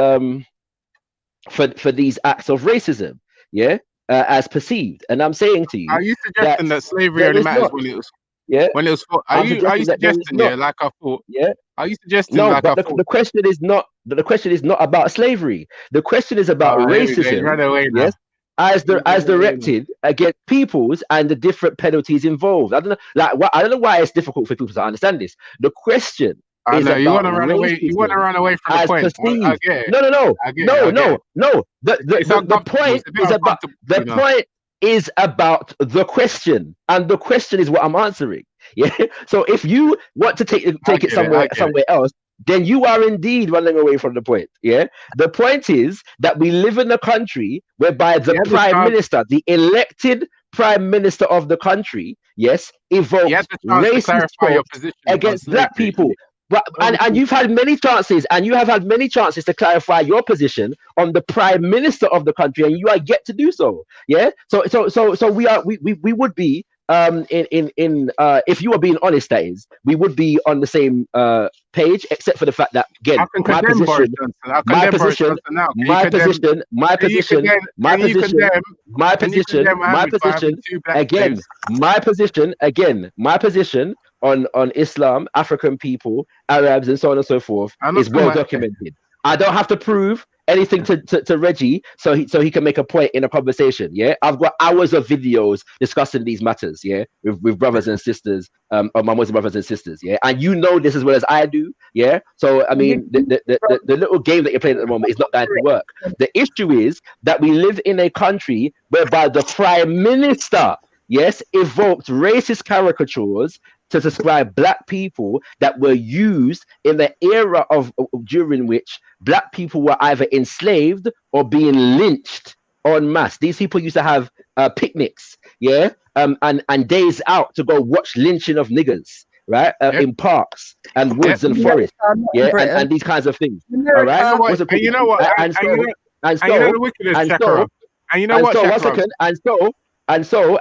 for these acts of racism, yeah, as perceived. And I'm saying to you, are you suggesting that slavery only matters when it was? Yeah. When it was, are you suggesting, yeah, like I thought? Yeah. Are you suggesting, no, like but I thought? The question is not. The question is not about slavery. The question is about racism. Yes, as directed against peoples and the different penalties involved. I don't know. I don't know why it's difficult for people to understand this. The question I is know about you want to run away. You want to run away from the point. I get it. No. No. The point is about the question, and the question is what I'm answering. Yeah. So if you want to take it somewhere else, then you are indeed running away from the point. Yeah. The point is that we live in a country whereby the prime minister, the elected prime minister of the country, yes, evokes racist tropes against black people. But and you've had many chances, and you have had many chances to clarify your position on the prime minister of the country, and you are yet to do so. Yeah. So we would be if you are being honest, that is, we would be on the same page, except for the fact that, again, my position, on Islam, African people, Arabs, and so on and so forth is well documented. I don't have to prove anything to Reggie so he can make a point in a conversation. Yeah, I've got hours of videos discussing these matters. Yeah, with brothers and sisters, my Muslim brothers and sisters. Yeah, and you know this as well as I do. Yeah, so I mean the little game that you're playing at the moment is not going to work. The issue is that we live in a country whereby the prime minister, yes, evoked racist caricatures to describe black people that were used in the era during which black people were either enslaved or being lynched en masse. These people used to have picnics, yeah, and days out to go watch lynching of niggers, right, in parks and woods and forests, yeah, and these kinds of things. All right. You know what? And so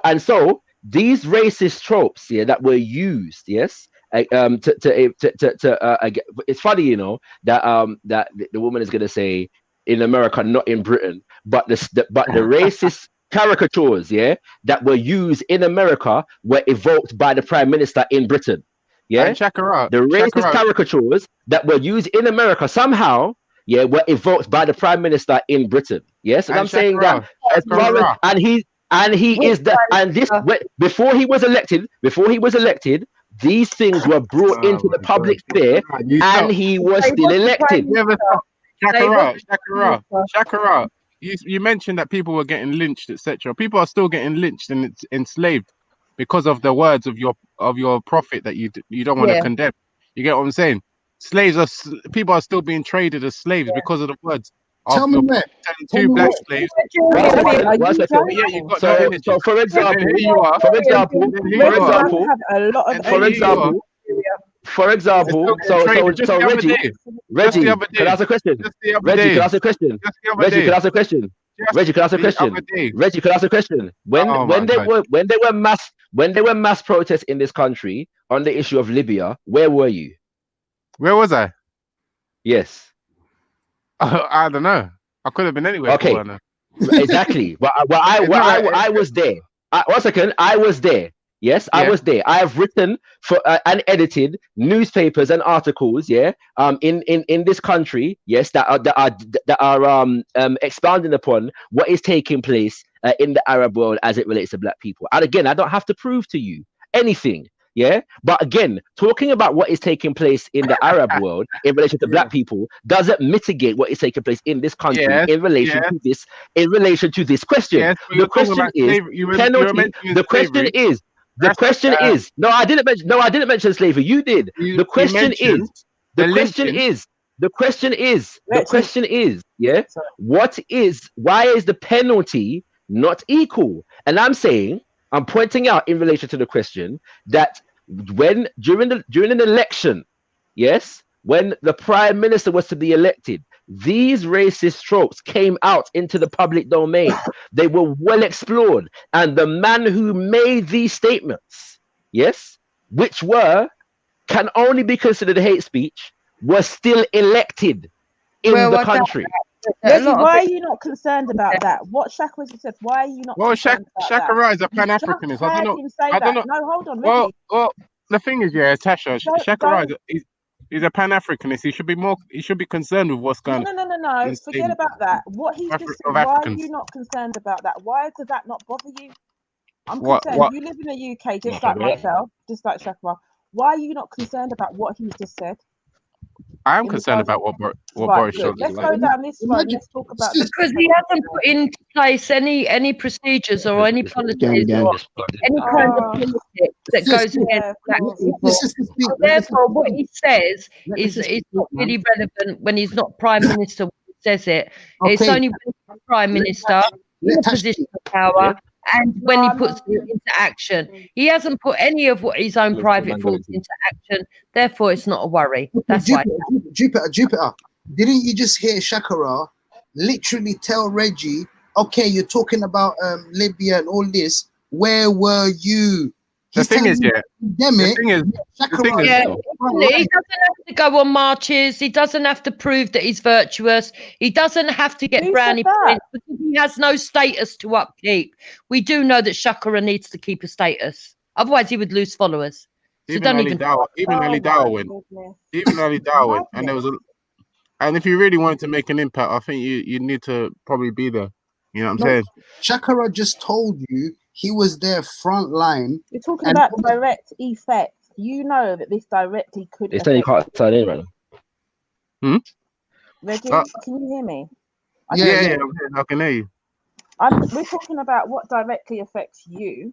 these racist tropes, yeah, that were used, yes, it's funny, you know, that the woman is gonna say in America, not in Britain, but the racist caricatures, yeah, that were used in America were evoked by the prime minister in Britain, yeah. The racist caricatures that were used in America somehow, yeah, were evoked by the prime minister in Britain. Yes, and I'm saying that as far as, and he is the, and this before he was elected, these things were brought into the public sphere, and he was still elected. Shakara, you mentioned that people were getting lynched, etc. People are still getting lynched and enslaved because of the words of your prophet that you don't want to condemn. You get what I'm saying? People are still being traded as slaves because of the words. Tell me where. Two black slaves. So, for example, so Reggie, can I ask a question? Reggie, can I ask a question? Reggie, can I ask a question? Reggie, can I ask a question? Reggie, can I ask a question? When there were mass protests in this country on the issue of Libya, where were you? Where was I? Yes. I don't know. I could have been anywhere. Okay, exactly. But I was there. One second, I was there. Yes, I was there. I have written for and edited newspapers and articles. Yeah, in this country. Yes, that are expounding upon what is taking place in the Arab world as it relates to black people. And again, I don't have to prove to you anything. Yeah, but again, talking about what is taking place in the Arab world in relation to black people doesn't mitigate what is taking place in this country in relation to this. In relation to this question, the question is penalty. The question is. No, I didn't mention slavery. You did. The question is. The question is, yeah, why is the penalty not equal? And I'm pointing out in relation to the question that when during an election, yes, when the prime minister was to be elected, these racist tropes came out into the public domain. They were well explored, and the man who made these statements, yes, which can only be considered hate speech, was still elected in the country. Reggie, why are you not concerned about that? What Shaka said, why are you not concerned about Shaka that? Rah is a Pan-Africanist. I don't know. No, hold on, Reggie. Well, the thing is, yeah, Tasha, Shaka Rah is a Pan-Africanist. He should be concerned with what's going on. No. Forget about that. What he's just said, why are you not concerned about that? Why does that not bother you? I'm concerned. You live in the UK just like myself, just like Shaka Rah. Why are you not concerned about what he's just said? I am concerned about what Boris Johnson. Let's go down this road. Let's talk about this. Because he hasn't put into place any procedures or any policies or any kind of politics that goes against black people. Therefore, what he says is not really relevant when he's not prime minister. When he says it, it's only when he's prime minister in a position of power. And when he puts it into action, he hasn't put any of what his own private thoughts into action. Therefore, it's not a worry. That's why. Jupiter. Didn't you just hear Shaka Rah literally tell Reggie, "Okay, you're talking about Libya and all this. Where were you?" The thing is, he doesn't have to go on marches. He doesn't have to prove that he's virtuous. He doesn't have to get brownie points because he has no status to upkeep. We do know that Shaka Rah needs to keep a status. Otherwise, he would lose followers. So even Ali Dawah went, and there was and if you really wanted to make an impact, I think you need to probably be there. You know what I'm saying? Shaka Rah just told you he was there front line. You're talking about direct effect. You know that this directly could. They say you can't sign in right now. Reggie, can you hear me? Yeah, I can hear you. We're talking about what directly affects you.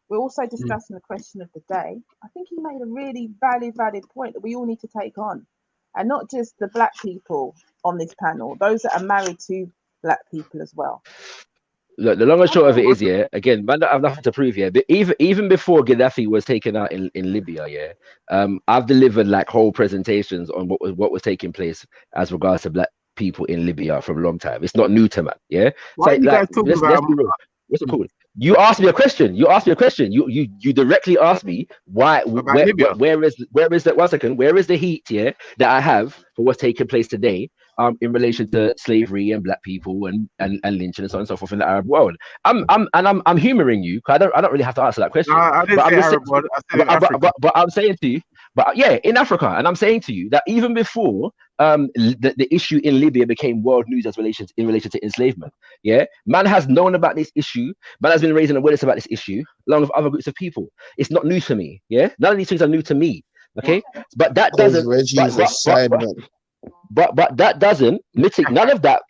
We're also discussing the question of the day. I think he made a really valid point that we all need to take on, and not just the black people on this panel, those that are married to black people as well. Look, the long and short of it is, again, man, I have nothing to prove here. But even before Gaddafi was taken out in Libya, I've delivered like whole presentations on what was taking place as regards to black people in Libya for a long time. It's not new to man, Why are you guys talking about? What's it called? You asked me a question. You directly asked me where is that? 1 second. Where is the heat that I have for what's taking place today? In relation to slavery and black people and lynching and so on and so forth in the Arab world. I'm humoring you because I don't really have to answer that question. I didn't say Arab world. I said Africa. But I'm saying to you, in Africa, and I'm saying to you that even before the issue in Libya became world news in relation to enslavement, man has known about this issue. Man has been raising awareness about this issue along with other groups of people. It's not new to me. None of these things are new to me. Okay, but that doesn't. But that doesn't mitigate. None of that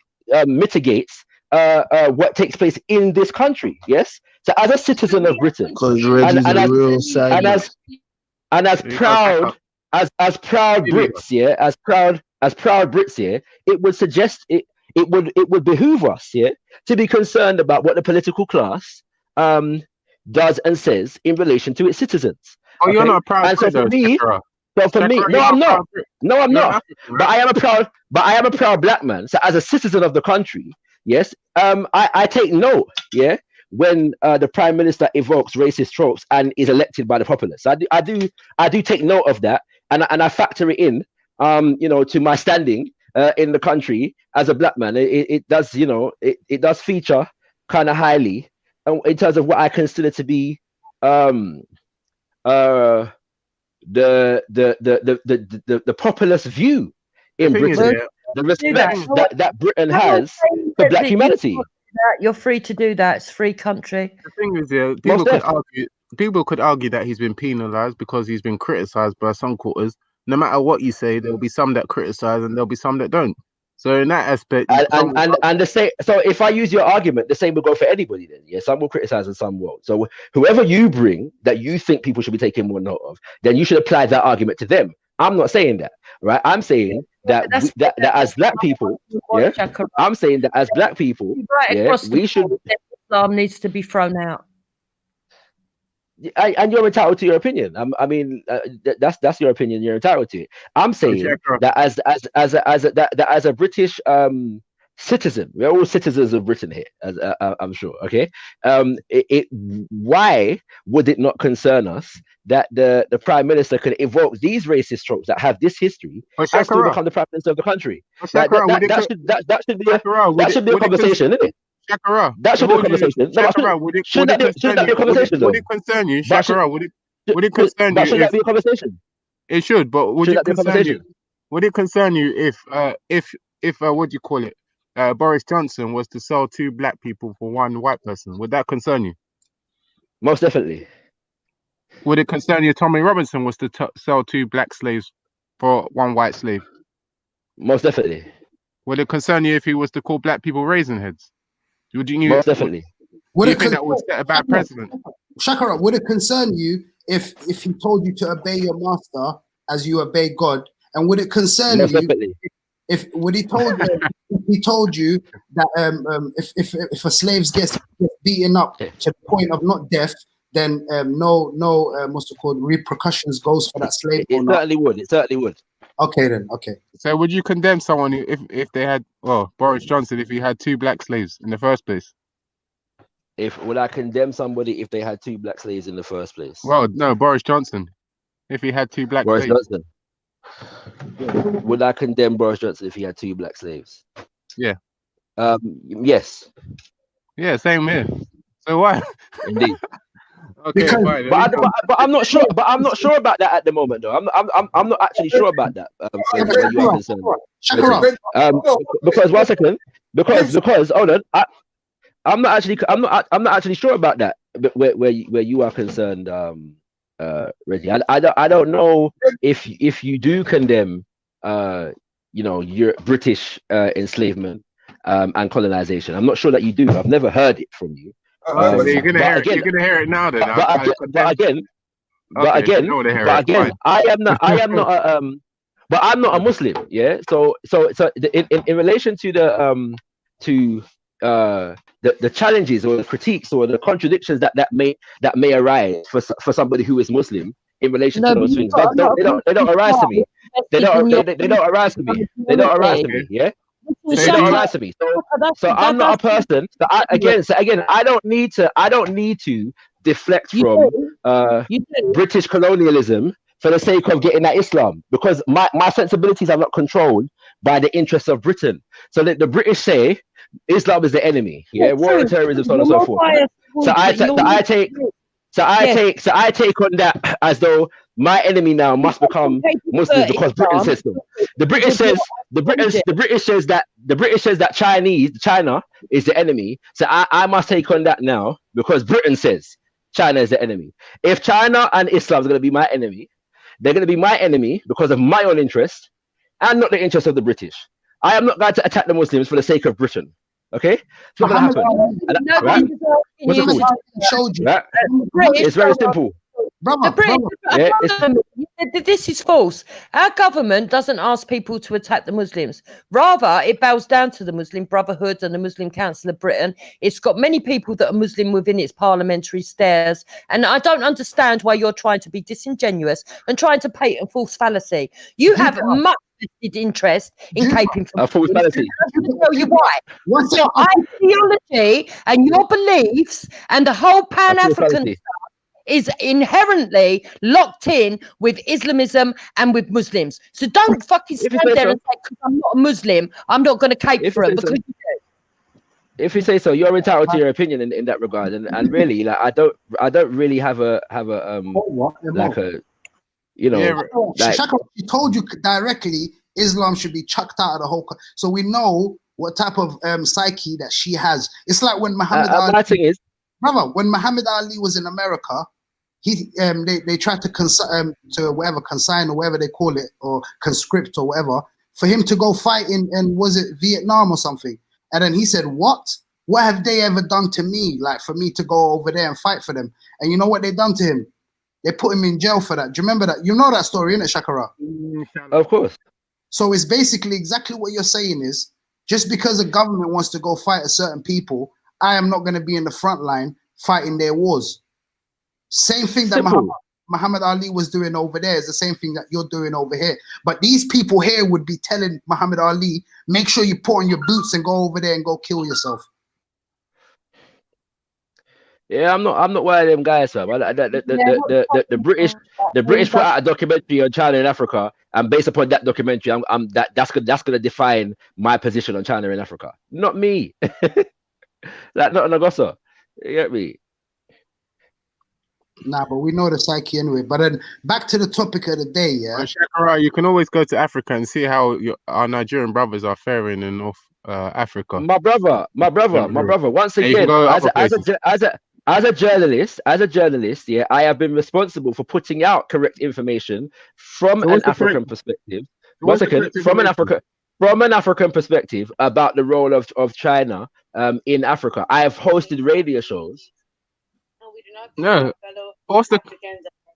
mitigates what takes place in this country. Yes. So as a citizen of Britain, and as proud Brits, as proud Brits, it would suggest it would behoove us, to be concerned about what the political class does and says in relation to its citizens. Oh, you're not proud. And so for me. So for me, no, I'm not. No, I'm not. But I am a proud black man. So as a citizen of the country, yes, I take note, when the prime minister evokes racist tropes and is elected by the populace. I do take note of that, and I factor it in, to my standing in the country as a black man. It does, it does feature kind of highly in terms of what I consider to be the populist view in Britain, the respect that Britain has for black humanity. You're free to do that. It's a free country. The thing is, people could argue that he's been penalised because he's been criticised by some quarters. No matter what you say, there will be some that criticise and there'll be some that don't. So in that aspect, and the same. So if I use your argument, the same will go for anybody. Then, some will criticize and some won't. So whoever you bring that you think people should be taking more note of, then you should apply that argument to them. I'm not saying that, right? I'm saying that that as black people, yeah. I'm saying that as black people, yeah, we should. Islam needs to be thrown out. And you're entitled to your opinion. I mean, that's your opinion. You're entitled to it. I'm saying that as a British citizen, we're all citizens of Britain here, as I'm sure. Okay, why would it not concern us that the Prime Minister can evoke these racist tropes that have this history and still become the Prime Minister of the country? That should be a conversation, isn't it? Shakara, that should be a conversation. Shouldn't that be a conversation, though? Would it concern you, Shakara? Would it concern you? Should that be a conversation? It should, but would it concern you? Would it concern you if what do you call it? Boris Johnson was to sell 2 black people for 1 white person? Would that concern you? Most definitely. Would it concern you if Tommy Robinson was to sell 2 black slaves for 1 white slave? Most definitely. Would it concern you if he was to call black people raisin heads? Most definitely. Would you think that would set a bad precedent? Shakara, would it concern you if he told you to obey your master as you obey God? And would it concern Most you definitely. if he told you that if a slave gets beaten up to the point of not death, then no what's it called, repercussions goes for that slave? It certainly would. It certainly would. Okay then. Okay. So would you condemn someone if they had, well, Boris Johnson, if he had 2 black slaves in the first place? Would I condemn somebody if they had 2 black slaves in the first place? Well, no, Boris Johnson, if he had 2 black Boris slaves. Johnson. Would I condemn Boris Johnson if he had 2 black slaves? Yeah. Yes. Yeah, same here. So why? Indeed. Okay, fine. But I'm not sure. But I'm not sure about that at the moment, though. I'm not actually sure about that. Where you are concerned. Because 1 second. Because hold on. I'm not actually sure about that. Where you are concerned, Reggie. I don't know if you do condemn your British enslavement and colonization. I'm not sure that you do. I've never heard it from you. You're gonna hear it now. Then, but again, I am not. But I'm not a Muslim. Yeah. So in relation to the challenges or the critiques or the contradictions that may arise for somebody who is Muslim in relation to those things, they don't arise to me. They don't arise to me. They don't arise to me. Yeah. They don't arise to me. So I'm not a person. So again, I don't need to deflect from British colonialism for the sake of getting at Islam, because my sensibilities are not controlled by the interests of Britain. So that the British say Islam is the enemy, war and terrorism, so on and so forth. So I take on that as though my enemy now must become Muslim because Britain says so. The British says that China is the enemy. So I must take on that now because Britain says China is the enemy. If China and Islam is going to be my enemy, they're going to be my enemy because of my own interest and not the interest of the British. I am not going to attack the Muslims for the sake of Britain. Okay, it's not going to happen. Right? What's it called? Right? It's very simple. This is false. Our government doesn't ask people to attack the Muslims. Rather, it bows down to the Muslim Brotherhood and the Muslim Council of Britain. It's got many people that are Muslim within its parliamentary stairs. And I don't understand why you're trying to be disingenuous and trying to paint a false fallacy. You have much interest in caping from a false fallacy. I'm going to tell you why. Your ideology and your beliefs and the whole Pan-African stuff is inherently locked in with Islamism and with Muslims. So don't fucking stand there and say, because I'm not a Muslim, I'm not going to cape for it. Because you do. If you say so, you're entitled to your opinion in that regard. And really, like I don't really have a like a, you know, like, Shaka, he told you directly Islam should be chucked out of the whole. So we know what type of psyche that she has. It's like when Muhammad Ali, brother, when Muhammad Ali was in America, he they tried to consign or whatever they call it, or conscript or whatever, for him to go fight in was it Vietnam or something? And then he said, "What have they ever done to me? Like for me to go over there and fight for them?" And you know what they done to him? They put him in jail for that. Do you remember that? You know that story, innit, Shakara? Of course. So it's basically exactly what you're saying is, just because a government wants to go fight a certain people, I am not going to be in the front line fighting their wars. Same thing that Muhammad Ali was doing over there is the same thing that you're doing over here. But these people here would be telling Muhammad Ali, make sure you put on your boots and go over there and go kill yourself. Yeah, I'm not one of them guys, fam. The British put out a documentary on China and Africa, and based upon that documentary, that's gonna define my position on China and Africa. Not me. Like not Nagosa. You get me? Nah, but we know the psyche anyway. But then back to the topic of the day, yeah. Shakara, you can always go to Africa and see how our Nigerian brothers are faring in North Africa. My brother. Once again, as a journalist, yeah, I have been responsible for putting out correct information from an African perspective. One second, from an African perspective about the role of China in Africa. I have hosted radio shows. No, what's the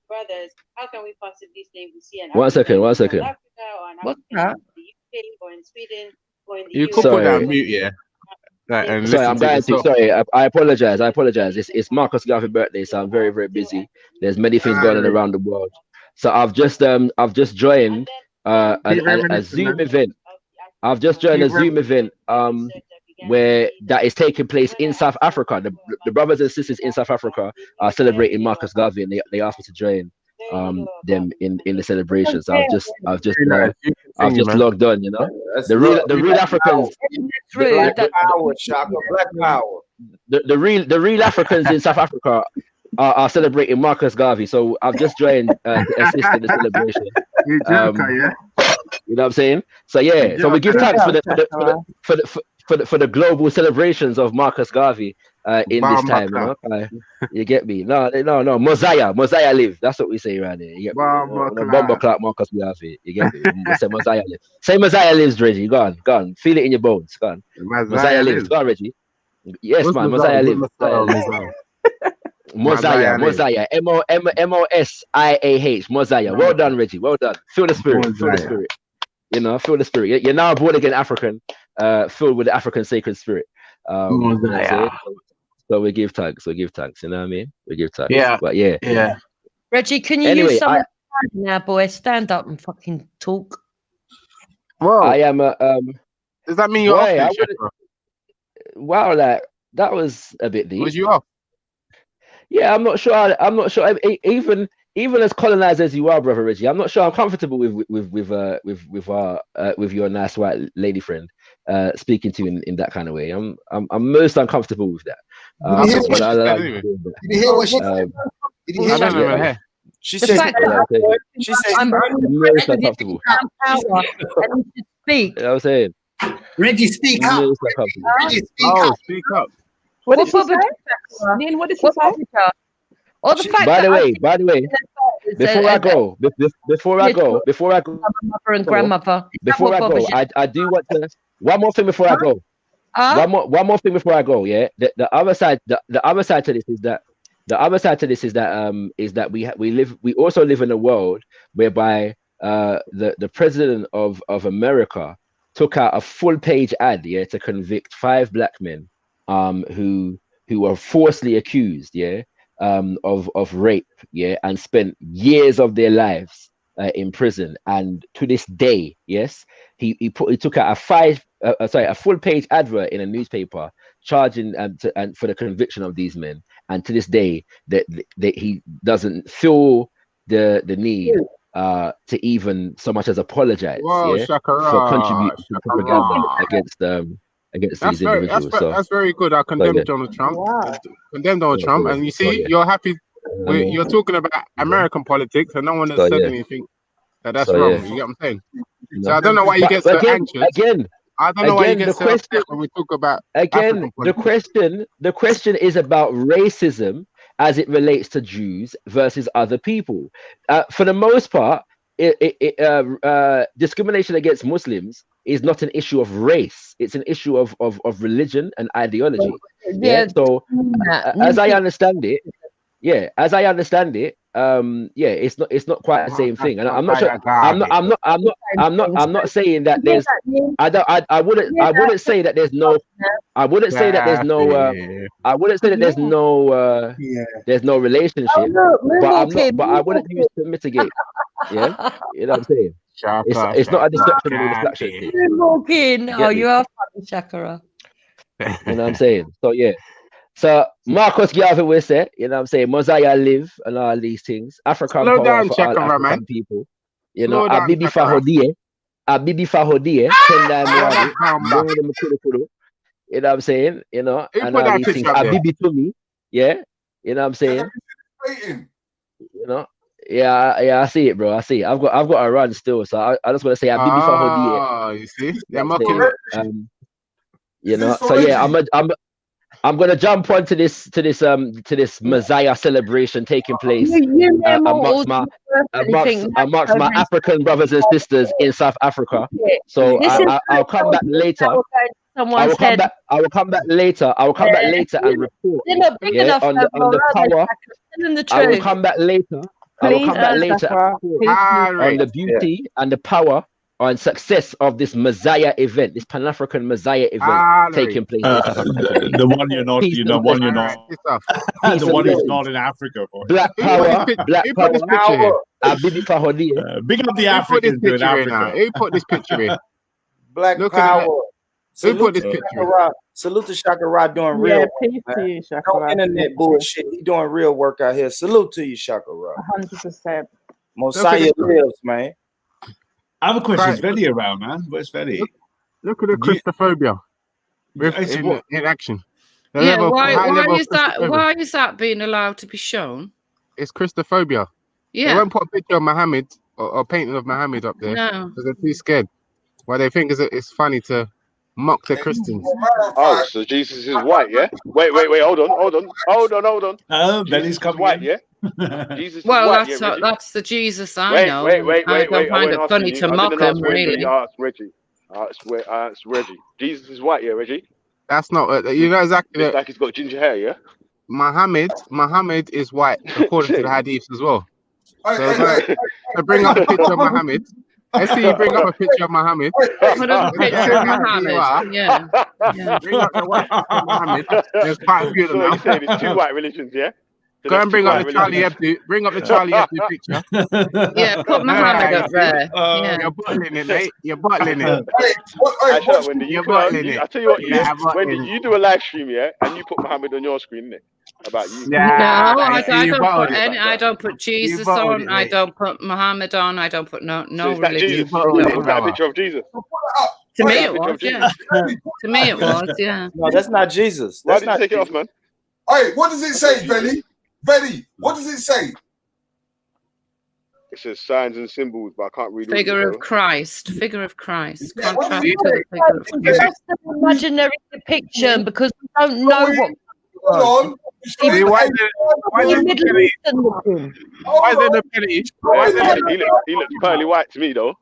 brothers? How can we possibly say we see an One second. Africa or an What's African that? in the UK or in Sweden or in the you US? could put that on mute, yeah. And Sorry, listen I'm to going yourself. to. Sorry, I apologize. It's Marcus Garvey's birthday, so I'm very, very busy. There's many things going on around the world. So I've just joined a Zoom event. I've just joined a Zoom event where that is taking place in South Africa. The brothers and sisters in South Africa are celebrating Marcus Garvey, and they asked me to join them in the celebrations. So I've just logged on, you know. The real Africans, Black power, Shaka, Black power. the real Africans in South Africa are celebrating Marcus Garvey. So I've just joined to assist in the celebration. You joker, yeah. You know what I'm saying? So yeah, so we give thanks for the global celebrations of Marcus Garvey in this time. You know, you get me? No, Mosiah live. That's what we say around here. You get me? Bomber Clark Marcus Garvey. You get me? We say Mosiah live. Say Mosiah lives, Reggie. Go on. Feel it in your bones. Go on. Mosiah lives. Go on, Reggie. Yes, what's man. Mosiah lives. Mosiah. Mosiah. Mosiah. Well done, Reggie. Well done. Feel the spirit. Feel the spirit. You know, feel the spirit. You're now born again African, filled with the African sacred spirit. You know, so we give thanks. You know what I mean? We give thanks. Yeah. But yeah. Reggie, can you use some now, boy? Stand up and fucking talk. Well, I am a. Does that mean you're off? Wow, like that was a bit deep. Was you off? Yeah, I'm not sure. Even as colonized as you are, brother Reggie, I'm not sure I'm comfortable with your nice white lady friend speaking to you in that kind of way. I'm most uncomfortable with that. Did you hear what she said? Did you hear I don't know what her. she said? She said, "I'm most uncomfortable." Power and you speak. You know what I'm saying? Reggie, speak up. Most uncomfortable. Reggie, speak up. Speak up. What did she say? Neil, what did she say? Or the fact By the way, before I go, mother and grandmother. Before I go, I do want to one more thing before I go. One more thing before I go. Yeah, the other side to this is that we also live in a world whereby the president of America took out a full page ad, yeah, to convict 5 black men who were falsely accused, yeah, of rape, yeah, and spent years of their lives in prison. And to this day, yes, he took out a full page advert in a newspaper charging and for the conviction of these men. And to this day, that he doesn't feel the need to even so much as apologize, yeah, for contributing to propaganda against these individuals. That's very good. I condemn Donald Trump. Condemn Donald Trump, and you see, you're happy. You're talking about American politics, and no one has said anything that's wrong. You get what I'm saying? So I don't know why you get so anxious. I don't know why you get so upset when we talk about the question is about racism as it relates to Jews versus other people. For the most part, discrimination against Muslims is not an issue of race. It's an issue of religion and ideology. Yeah. So as I understand it, yeah, it's not quite the same thing. And I'm not sure. I'm not saying that there's. I wouldn't say that there's no. I wouldn't say that there's no. I wouldn't say that there's no. There's no relationship. But I wouldn't use it to mitigate. Yeah, you know what I'm saying. It's not a distraction or distraction thing. Morgan, oh, you are funny, Shakara. You know what I'm saying? So yeah. So Marcus Garvey will say, you know what I'm saying, Mosiah live and all these things. African Slow power down, for all Shakara, African man. people. You Slow know, down, Abibi Shakara. Fahodie, Tendai Mwani, Bamba. Mwani Mukuru. You know what I'm saying? You know, Who and put all that these things. picture up there? Abibi to me, yeah. You know what I'm saying? You know, yeah, I see it, bro. I see it. I've got a run still, so I just want to say Abibi Fahodie. Oh, you see? They're You know what I'm mocking saying? You know, so yeah, I'm gonna jump onto this Messiah celebration taking place amongst my African brothers and sisters in South Africa. So I'll come back later. I will come back later. I will come back later and report. Yeah, on the power. I will come back later. I will come back later and report on the beauty and the power and success of this Messiah event, this Pan-African Messiah event taking place in South Africa. The one you're not, Peace you know, and one you're blessings. not, Peace the and one who's blessings. not in Africa. Boy. Black power, black Who put this power. picture here? Abibi Fahodie. Big up the Who put this Africans in picture in now? Africa. Who put this picture in? Black Look at power. that. Who Salute put this to picture in? Shakara. Salute to Shakara doing real work, peace to man. you, No Shakara. internet bullshit. He doing real work out here. Salute to you, Shakara. 100%. Mosiah lives, man. I have a question. Is Right. Veli around, man? Where's Veli? Look at the Christophobia in action. The Yeah, level, why high level is of that? Christophobia. Why is that being allowed to be shown? It's Christophobia. They Yeah. won't put a picture of Muhammad or painting of Muhammad up there No. because they're too scared. Why they think it's funny to mock the Christians. Oh, so Jesus is white, yeah? Wait, hold on. Oh, Jesus Veli's is coming white, in. yeah? Jesus is Well, white, yeah, Reggie? that's the Jesus I Wait. know. I I don't find wasn't it funny asking to you. I mock didn't him, ask Wendy. really. I asked Reggie. I asked Reggie. Jesus is white, yeah, Reggie? That's not. You know exactly. Looks like he's got ginger hair, yeah? Muhammad is white according to the hadiths as well. So I bring up a picture of Muhammad. Let's see you bring up a picture of Muhammad. Put up a picture of Muhammad. Yeah. Bring up the white picture of Muhammad. There's quite a few of them So now. you're saying it's two white religions, yeah? So Go that's and bring two up white the Charlie religions. Hebdo. Bring up the Charlie Hebdo picture. Yeah, put Muhammad up there. Yeah. You're bottling it, mate. You're bottling it. I shut up, Wendy. You're bottling it. I tell you what, Yeah, Wendy, bottling. you do a live stream, yeah, and you put Muhammad on your screen, innit? About you. No, I You don't put Jesus bottled on. it, I mate. don't put Muhammad on. I don't put no So is that religion. Jesus? Was that a picture of Jesus? To me, Is that it a picture was. of Jesus? Yeah. To me, it was. Yeah. No, that's not Jesus. Why That's did you not take it Jesus. off, man? Hey, what does it say, Benny? Benny, what does it say? It says signs and symbols, but I can't read all of Figure it, of though. Christ. Figure of Christ. Yeah, what Contrast does to the figure of Christ. That's an imaginary depiction because we don't know what. Hold on. See, why is it Middle Eastern looking. Why is there no penalty? Why is there no He looks pearly white to me, though.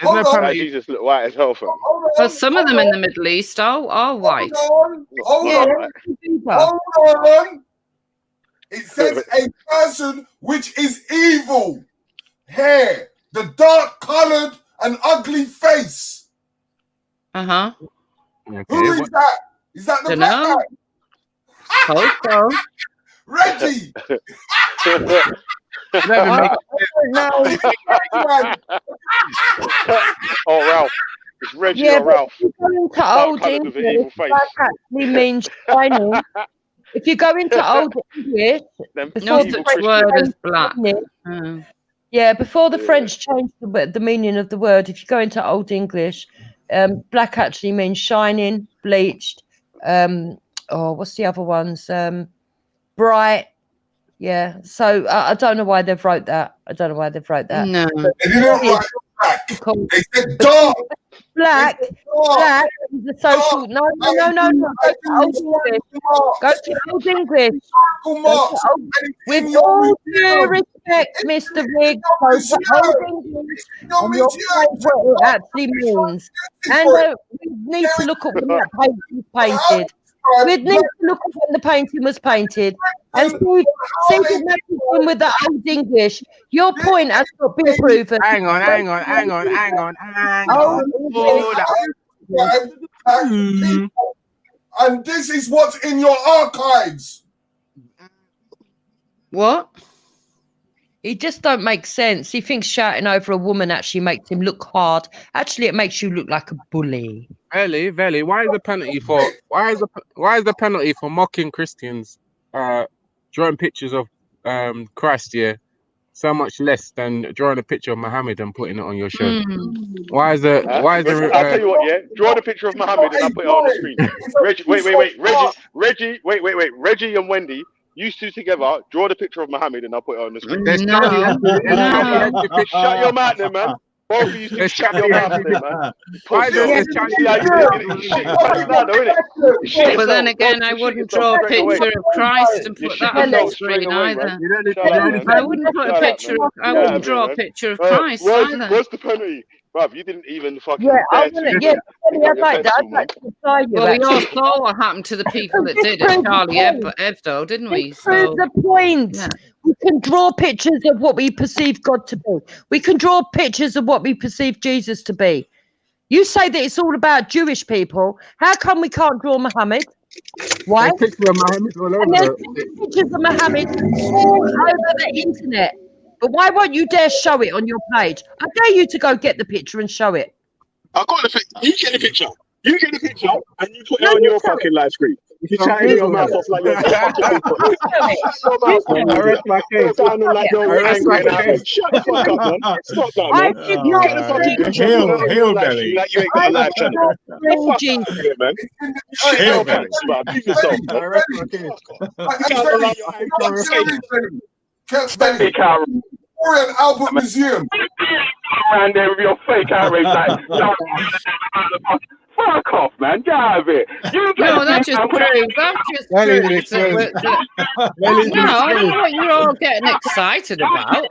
There's no Like penalty. Jesus look white as hell, fam. But some of them in the Middle East are white. Hold on. It says a person which is evil. Hair, the dark colored and ugly face. Uh-huh. Who is that? Is that the black Dunno. guy? Hope so. Reggie. Oh, Ralph. It's Reggie Yeah, or but Ralph. if you go into Dark Old colours with an evil English, face. black actually means shining. If you go into Old English, Them before No the such French word as changed the black. meaning- Mm. Yeah, before the Yeah. French changed the meaning of the word, if you go into Old English, black actually means shining, bleached. What's the other ones? Bright. Yeah. So I don't know why they've wrote that. No. They didn't write black. They said dark. Black is a social. No. Go to Old English. Go to Old English. With all due respect, Mr. Riggs, go to Old English and you'll find what it actually means. And we need to look at what that paint is painted. we'd need to look at when the painting was painted and see what matches in with the old English. Your point has not been proven. Hang on. Oh, And this is what's in your archives. What? He just don't make sense. He thinks shouting over a woman actually makes him look hard. Actually, it makes you look like a bully. Veli, why is the penalty for mocking Christians, drawing pictures of Christ so much less than drawing a picture of Muhammad and putting it on your show? Why is the I'll tell you what, draw the picture of Muhammad and I'll put it on the screen. Reggie and Wendy, you two together, draw the picture of Muhammad and I'll put it on the screen. Shut your mouth then, man. Both of you two shut your mouth then, man. But then again, I wouldn't draw a picture of Christ and put that on the screen either. I wouldn't put a picture. I wouldn't draw a picture of Christ either. What's the penalty? Bruv, you didn't even fucking I'd like to try you. Well, we all saw what happened to the people that did it, Charlie Hebdo, didn't we? Prove the point. Yeah. We can draw pictures of what we perceive God to be. We can draw pictures of what we perceive Jesus to be. You say that it's all about Jewish people. How come we can't draw Muhammad? Why? And there's pictures of Muhammad all over the internet. But why won't you dare show it on your page? I dare you to go get the picture and show it. I got the picture. You get the picture. You get the picture and you put it on your fucking live screen. You're chatting your mouth off like you're fucking people. I rest my case. Down on like you're angry and shut the fuck up, man. Stop that, man. Get the fucking picture on belly. Like you ain't got a live channel. Fuck it, man. Hail belly. Leave yourself, man. I rest my case. Victoria Albert Museum. Around there with your fake outrage, like, fuck off, man. Get out of it. No, that just proves. That just proves no, I don't know what you're all getting excited about.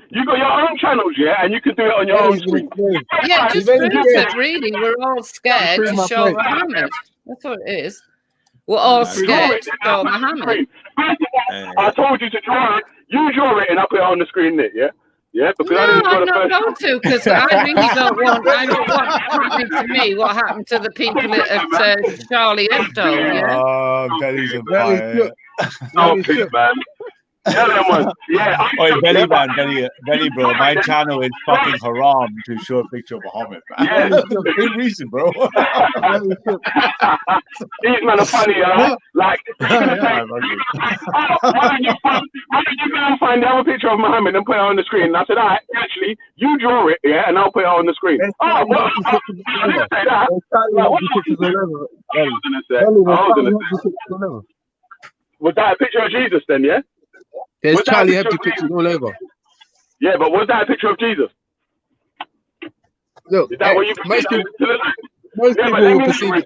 You got your own channels, and you can do it on your own screen. Yeah, just proves that really we're all scared to show Muhammad. That's what it is. We're all scared to show Muhammad. I told you to draw it. You draw it and I'll put it on the screen there, Yeah, because I didn't draw the first. I'm not going to, because I really don't want. I don't want happening to me what happened to the people at Charlie Hebdo. Yeah. Oh, Belly's a fire. Oh, man. Yeah. Oi, Belly, bro. My channel is fucking haram to show a picture of Muhammad, man. Yeah. That's the big reason, bro. These men are funny, like. Why did you go and find the other picture of Muhammad and put it on the screen? And I said, all right, actually, you draw it, and I'll put it on the screen. Oh, well, I didn't say that. Was that a picture of Jesus then, yeah? There's Charlie Hebdo pictures all over. Yeah, but was that a picture of Jesus? Look, is that what you most people will perceive it.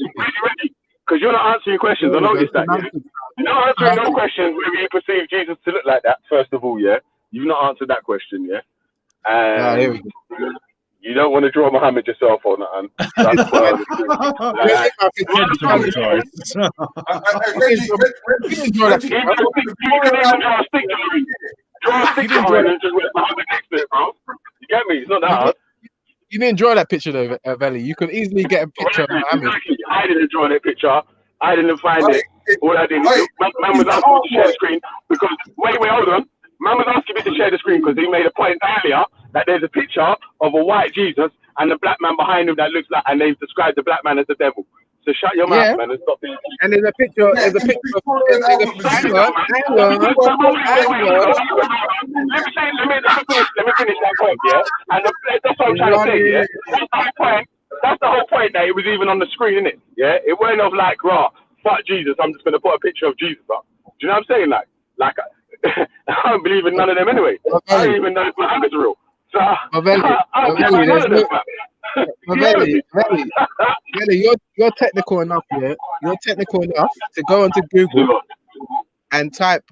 Because you're not answering questions. I noticed that. Yeah? You're not answering no questions whether you perceive Jesus to look like that, first of all, yeah? You've not answered that question, yeah? And here we go. You don't want to draw Muhammad yourself or nothing. That's what Draw a stick to it and just wear Muhammad next to it, bro. You get me? It's not that hard. You didn't draw that picture though, Valley. You could easily get a picture of Muhammad. I didn't draw that picture. I didn't find it. All I did, man was asking me to share the screen because wait, hold on. Man was asking me to share the screen because he made a point earlier that there's a picture of a white Jesus and the black man behind him that looks like, and they've described the black man as the devil. So shut your mouth, man, and stop it. And there's a picture. There's a picture of. Hang on. Let me finish that point, yeah. And that's what I'm trying to say, yeah. That's the whole point that it was even on the screen, innit? Yeah, it weren't of like, raw, fuck Jesus. I'm just gonna put a picture of Jesus up. Do you know what I'm saying? Like I don't believe in none of them anyway. I don't even know if Muhammad's real. So you're technical enough, yeah. You're technical enough to go onto Google and type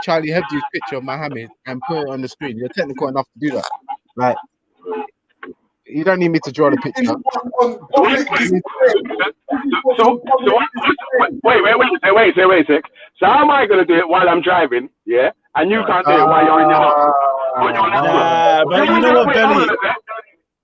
Charlie Hebdo's picture of Muhammad and put it on the screen. You're technical enough to do that. Like, You don't need me to draw the picture. Wait a sec. So how am I gonna do it while I'm driving? Yeah, and you can't do it while you're in your house. But you know what, Belly?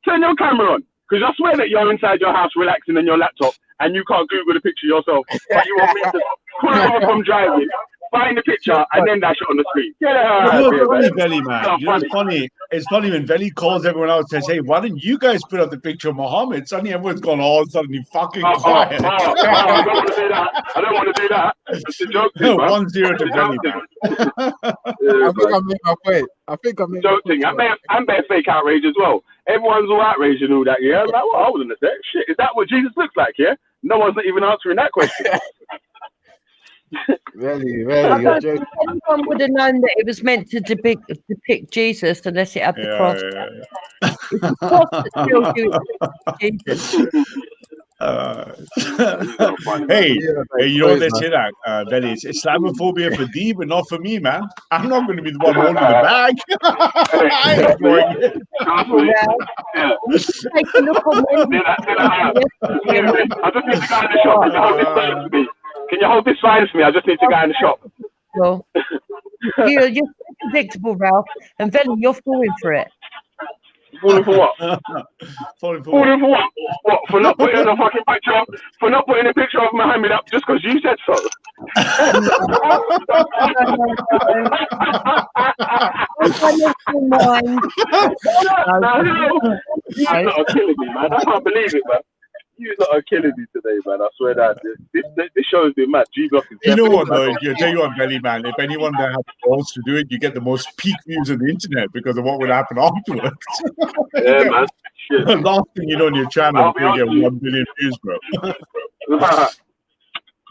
Turn your camera on, because I swear that you're inside your house relaxing on your laptop, and you can't Google the picture yourself. But you want me to pull over from driving, find the picture, and then dash it on the screen. Get out You of know here, what's funny, man. Belly, man? You know what's funny? It's funny when Belly calls everyone out and says, hey, why didn't you guys put up the picture of Muhammad? Suddenly everyone's gone all suddenly fucking quiet. I don't want to do that. I don't want to do that. It's a joke thing, man. 1-0 to Belly, man. I think I made my point. I think I made joke thing. I'm better fake outrage as well. Everyone's all outraged and all that, yeah? I'm like, well, hold on a sec. Shit, is that what Jesus looks like, yeah? No one's not even answering that question. Really, I you're don't joking. think anyone would have known that it was meant to depict Jesus unless it had the cross. It's the cross that tells you it's Jesus. Hey, you know what they say that, Belly? It's Islamophobia for thee, but not for me, man. I'm not going to be the one holding the bag. I ain't drawing it. Take a look on I just need to go in the shop. Can you hold this sign for me? I just need to go in the shop. Well, you're predictable, Ralph, and Velly, you're falling for it. Falling for what? Falling for what? What? For not putting a fucking picture? For not putting a picture of Muhammad up just because you said so? You lot are killing me, man. I can't believe it, man. You lot are killing me today, man. I swear that this show has been mad. G-Block is You know what, definitely though? mad. I'll tell you what, Belly, man. If anyone that has balls to do it, you get the most peak views on the internet because of what would happen afterwards. Yeah, man. Shit. The last thing you know on your channel, you get 1 billion views, bro.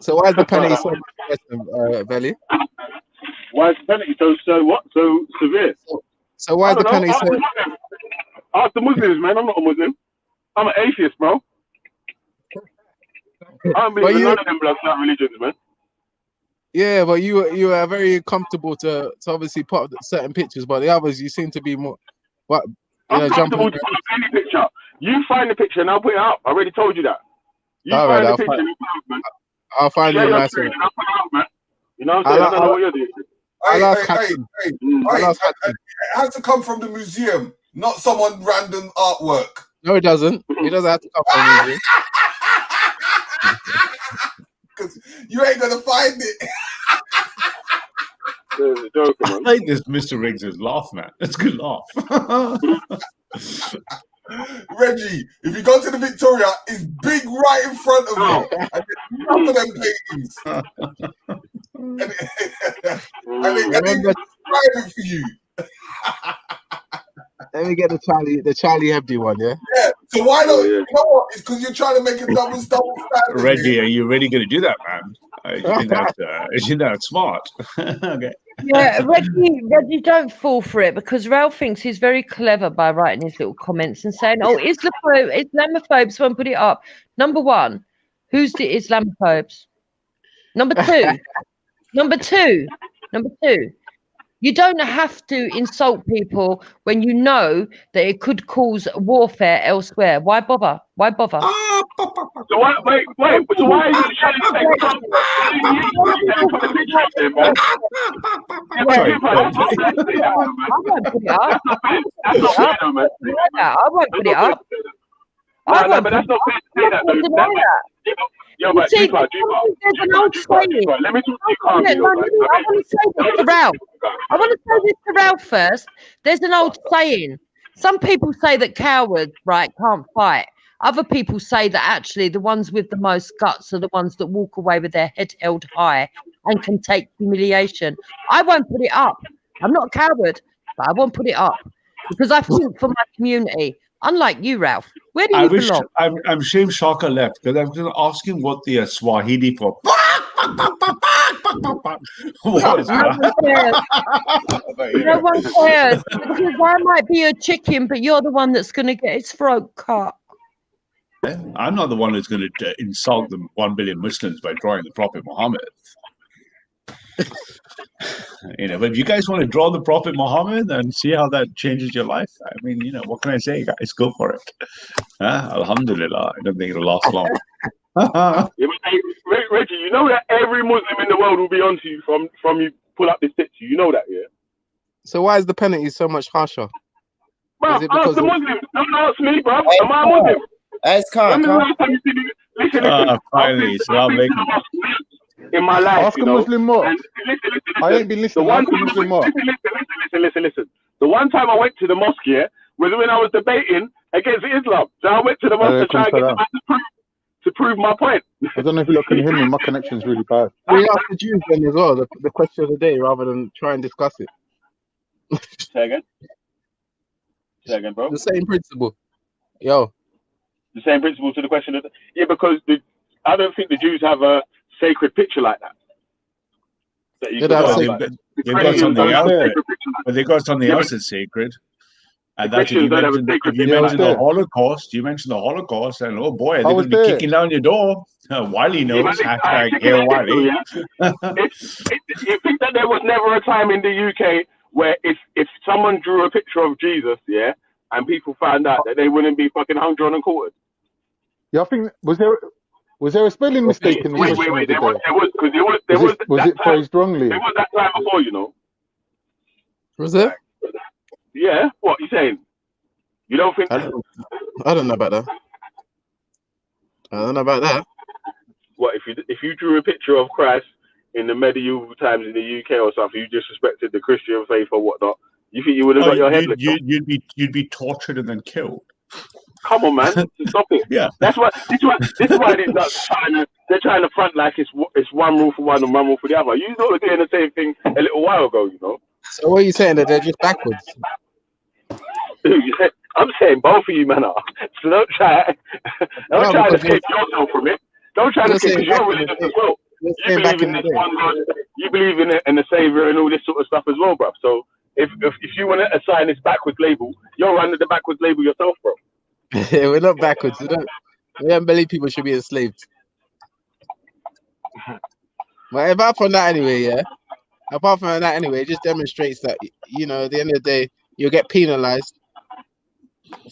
So why is the penalty so much, Belly? Why is the penalty so what? So severe? So why is the penalty so? Ask the Muslims, man. I'm not a Muslim. I'm an atheist, bro. I don't believe in none of them blood religions, man. Yeah, but you are very comfortable to obviously put up certain pictures, but the others you seem to be more. What? I'm comfortable to put up any picture. You find the picture and I'll put it up. I already told you that. You All find right, the picture and you put it up, man. I'll find Share you a your nice screen one. and I'll put it up, man. You know what I'm saying? I don't know what you're doing. It has to come from the museum, not someone random artwork. No, it doesn't. It doesn't have to come from the museum. Because you ain't gonna find it. I like this Mr. Riggs' laugh, man. It's a good laugh. Reggie, if you go to the Victoria, it's big right in front of you. And there's none of them paintings. and they private for you. Let me get the Charlie Hebdo one, yeah? Yeah. So why not? You know what? It's because you're trying to make a double standard. Reggie, are you really going to do that, man? Isn't that smart? Okay. Yeah, Reggie, don't fall for it because Ralph thinks he's very clever by writing his little comments and saying, "Oh, Islamophobes won't put it up." Number one, who's the Islamophobes? Number two, you don't have to insult people when you know that it could cause warfare elsewhere. Why bother? So why, wait. So why are you trying to take from put a picture up there, man? I won't put it up. No, but that's not fair to say that, though. Yo, but there's an old saying. Let me talk to you calmly. I want to say this to Ralph. I want to say this to Ralph first. There's an old saying. Some people say that cowards, right, can't fight. Other people say that actually the ones with the most guts are the ones that walk away with their head held high and can take humiliation. I won't put it up. I'm not a coward, but I won't put it up because I think for my community. Unlike you, Ralph, where do you belong? I'm ashamed Shaka left because I was going to ask him what the Swahili for was. No one cares because I might be a chicken, but you're the one that's going to get its throat cut. I'm not the one who's going to insult the 1 billion Muslims by drawing the Prophet Muhammad. You know, but if you guys want to draw the Prophet Muhammad and see how that changes your life, I mean, you know, what can I say, guys? Go for it. Alhamdulillah. I don't think it'll last long. Yeah, but, hey, Reggie, you know that every Muslim in the world will be onto you from you pull up this picture. You know that, yeah? So why is the penalty so much harsher? Bro, Is it ask because the of... Muslims. Don't ask me, bro. Hey, Am I a Muslim? Hey, When was the last time you see me? Listen. I've Finally, been to the mosque in my life, Ask you a know. Muslim more. And listen. I ain't been The listening. one Ask a time Muslim more. listen. The one time I went to the mosque, yeah, was when I was debating against Islam. So I went to the mosque to try and get the man to prove my point. I don't know if you can hear me. My connection's really bad. We ask the Jews then as well, the question of the day, rather than try and discuss it. Say again, bro. The same principle. Yo. The same principle to the question of because I don't think the Jews have a sacred picture like that. That you They've got something else, but they got something else that's sacred. And that's if you mentioned the Holocaust, and oh boy, they're going to be kicking down your door. Wiley knows. Hair Wiley. You think that there was never a time in the UK where if someone drew a picture of Jesus, yeah, and people found out that they wouldn't be fucking hung, drawn, and quartered? Yeah, I think was there a spelling mistake in the question of the day? Was it phrased wrongly? There was that time before, you know. Was there? Yeah. What you saying? You don't think? I don't know about that. I don't know about that. What if you drew a picture of Christ in the medieval times in the UK or something, you disrespected the Christian faith or whatnot? You think you would have got your head licked off? You'd be tortured and then killed. Come on, man, stop it. Yeah. This is why they're trying to front like it's one rule for one and one rule for the other. You were doing the same thing a little while ago, you know. So what are you saying, that they're just backwards? I'm saying both of you, man, are. So don't try to escape yourself from it. Don't try to escape because you're religious as well. You believe in this one God. You believe in it and the Savior and all this sort of stuff as well, bro. So if you want to assign this backwards label, you're under the backwards label yourself, bro. We're not backwards. We don't believe people should be enslaved. But apart from that, anyway, it just demonstrates that, you know, at the end of the day, you'll get penalized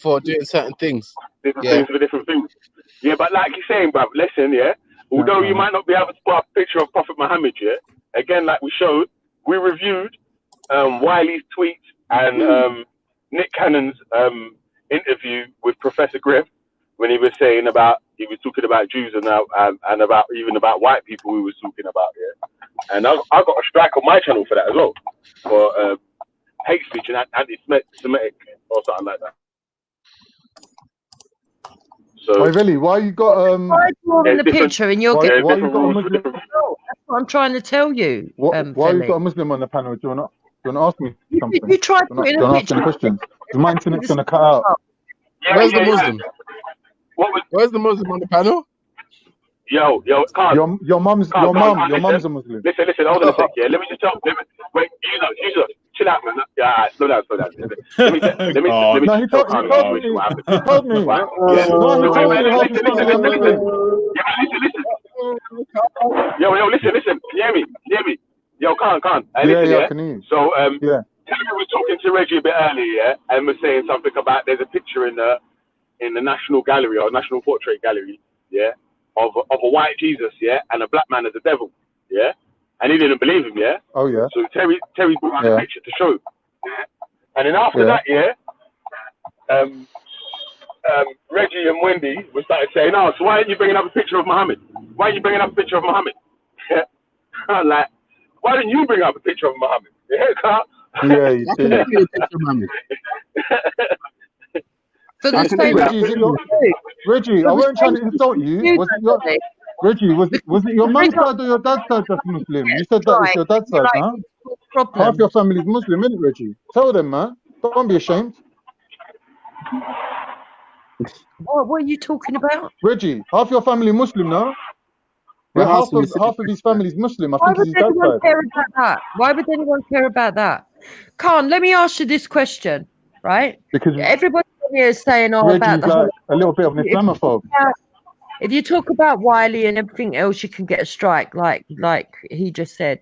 for doing certain things. Different things. Yeah, but like you're saying, bruv, listen, yeah. Although you might not be able to put up a picture of Prophet Muhammad, yeah. Again, like we showed, we reviewed Wiley's tweet and Nick Cannon's interview with Professor Griff when he was talking about Jews and about even about white people we was talking about, yeah. And I got a strike on my channel for that as well, for hate speech and anti-Semitic or something like that. So, wait, really, why you got Why drawing the picture and you're getting? Why you got a Muslim? That's what I'm trying to tell you. Why you got a Muslim on the panel? Do you want to ask me something? You tried putting a picture. Any questions? Because my internet's gonna cut out. Where's the Muslim? Where's the Muslim on the panel? Yo, Khan. Your mum's a Muslim. Listen, hold on a sec, yeah. Let me just tell. Wait, Jesus, chill out, man. Yeah, slow down. Let me No, he told me. He told me. Yo, listen. Hear me. Yo, Khan. Yeah, I can hear you. So, Terry was talking to Reggie a bit earlier, yeah, and was saying something about there's a picture in the National Gallery or National Portrait Gallery, yeah, of a white Jesus, yeah, and a black man as a devil, yeah, and he didn't believe him, yeah. Oh yeah. So Terry brought out a picture to show, and then after that, yeah, Reggie and Wendy were started saying, "Oh, so why aren't you bringing up a picture of Muhammad? Why are you bringing up a picture of Muhammad?" I'm like, why didn't you bring up a picture of Muhammad? Yeah, you did. Reggie, I wasn't trying to insult you. Reggie, was it your mum's side or your dad's side that's Muslim? You said that it's your dad's side, huh? Half your family's Muslim, isn't it, Reggie? Tell them, man. Don't be ashamed. What are you talking about? Reggie, half your family Muslim, no? Yeah, half of his family's Muslim. I think it's his dad's side. Why would anyone care about that? Khan, let me ask you this question, right? Because everybody here is saying, Reggie's about the like a little bit of an Islamophobe. If you talk about Wiley and everything else, you can get a strike, like he just said.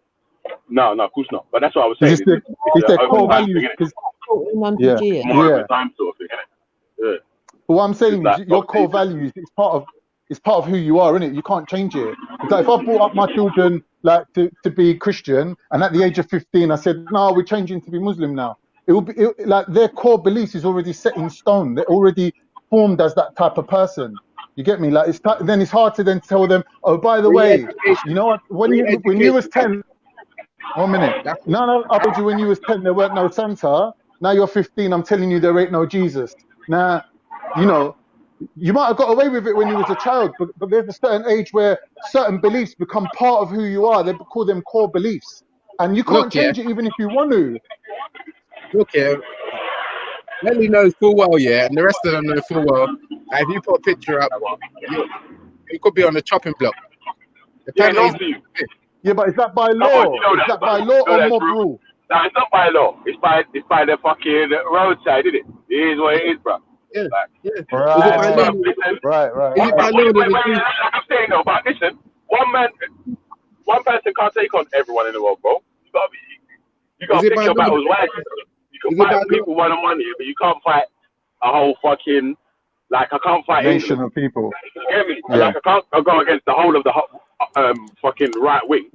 No, of course not. But that's what I was saying. It's their core values. Yeah, More yeah. over time sort of thing, innit? Yeah. But what I'm saying Like, is your core values. It's part of who you are, innit? You can't change it. It's like if I brought up my children like to be Christian, and at the age of 15, I said, "No, we're changing to be Muslim now." It will be like their core beliefs is already set in stone. They're already formed as that type of person. You get me? Like then it's hard to then tell them, "Oh, by the way, you know what? When you was 10." 1 minute. No, I told you when you was 10 there weren't no Santa. Now you're 15, I'm telling you there ain't no Jesus. Now, you know, you might have got away with it when you was a child, but there's a certain age where certain beliefs become part of who you are. They call them core beliefs. And you can't change it even if you want to. Look here. Lenny knows full well, yeah, and the rest of them know full well. If you put a picture up, you could be on the chopping block. Yeah, but is that by law? Is that by law or mob rule? No, it's not by law. It's by the fucking roadside, isn't it? It is what it is, bro. Yeah, yeah. Right. I'm saying though, but listen, one person can't take on everyone in the world, bro. You gotta pick your battles wisely. You can fight people one-on-one here, but you can't fight a whole fucking, like, I can't fight nation England. of people. You get me? Yeah. Like, I can't go against the whole of the fucking right wing.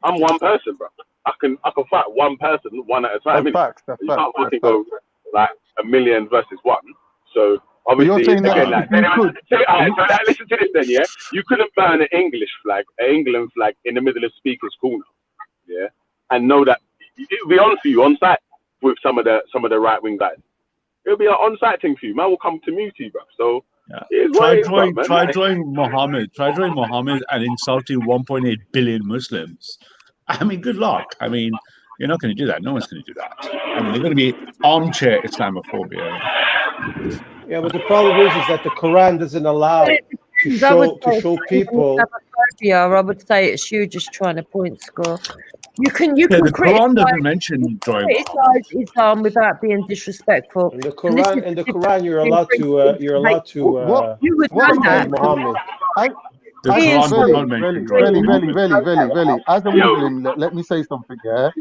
I'm one person, bro. I can fight one person, one at a time. That's facts. That's you facts. can't fucking go like a million versus one. So obviously, you're saying again, that like, listen to this then, yeah. You couldn't burn an English flag, an England flag in the middle of Speaker's Corner, yeah, and know that it would be on for you on site with some of the right wing guys. It'll be an on site thing for you. Man will come to mute you, bro. So. Yeah. Try drawing Muhammad and insulting 1.8 billion Muslims. I mean, good luck. I mean, you're not going to do that. No one's going to do that. I mean, they're going to be armchair Islamophobia. Yeah, but the problem is that the Quran doesn't allow to show people. I would say it's you just trying to point score. You can the Quran doesn't mention drawing Islam without being disrespectful. In the Quran, you're allowed to you would what that. Muhammad. Really. As a Muslim, let me say something. Yeah,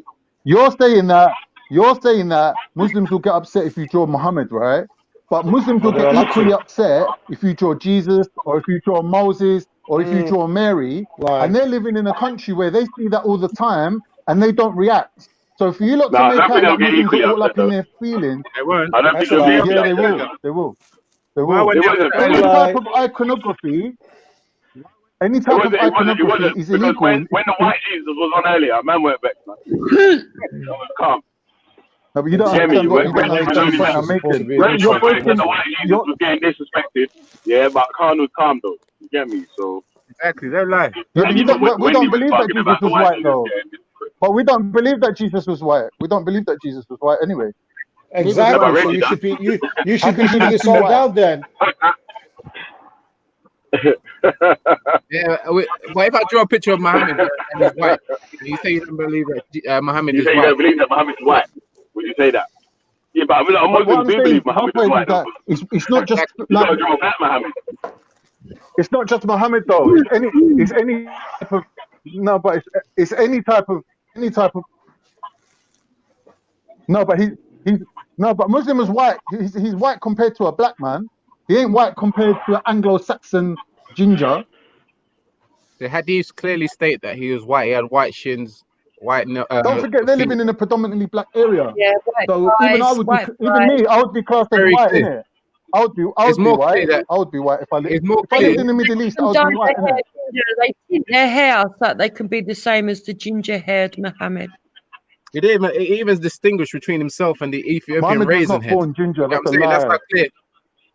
you're saying that Muslims will get upset if you draw Muhammad, right? But Muslims will get equally upset if you draw Jesus or if you draw Moses or if you draw Mary, and they're living in a country where they see that all the time and they don't react. So for you lot to make out that Muslims are all up in their feelings, I don't think they'll be they will. Any type of iconography is illegal. When the white Jesus was on earlier, man went back, man. Calm. No, but you don't understand what I'm making. You're breaking. The white Jesus was getting disrespected. Yeah, but Khan was calm though. You get me? So exactly, don't lie. Yeah, but we don't believe that Jesus was white though. But we don't believe that Jesus was white. We don't believe that Jesus was white anyway. Exactly. So you should be shooting us all down then. Yeah, but if I draw a picture of Muhammad and he's white, and you say you don't believe that Muhammad is white. You don't believe that Muhammad is white. Would you say that? Yeah, but I mean, Muslims do believe Muhammad is white. It's not just like Muhammad. It's not just Muhammad though. It's any type of no, but it's any type of no, but but Muslim is white. He's white compared to a black man. He ain't white compared to an Anglo-Saxon ginger. The hadiths clearly state that he was white. He had white shins, white. Don't forget they're living in a predominantly black area. Yeah, so even I would be, I would be classed as white, innit? I would be white. I would be white if I lived in the Middle East. I would be white, innit? They tint their hair so that they can be the same as the ginger-haired Muhammad. He even distinguished between himself and the Ethiopian raisin head. Born ginger. That's a lie. That's not clear.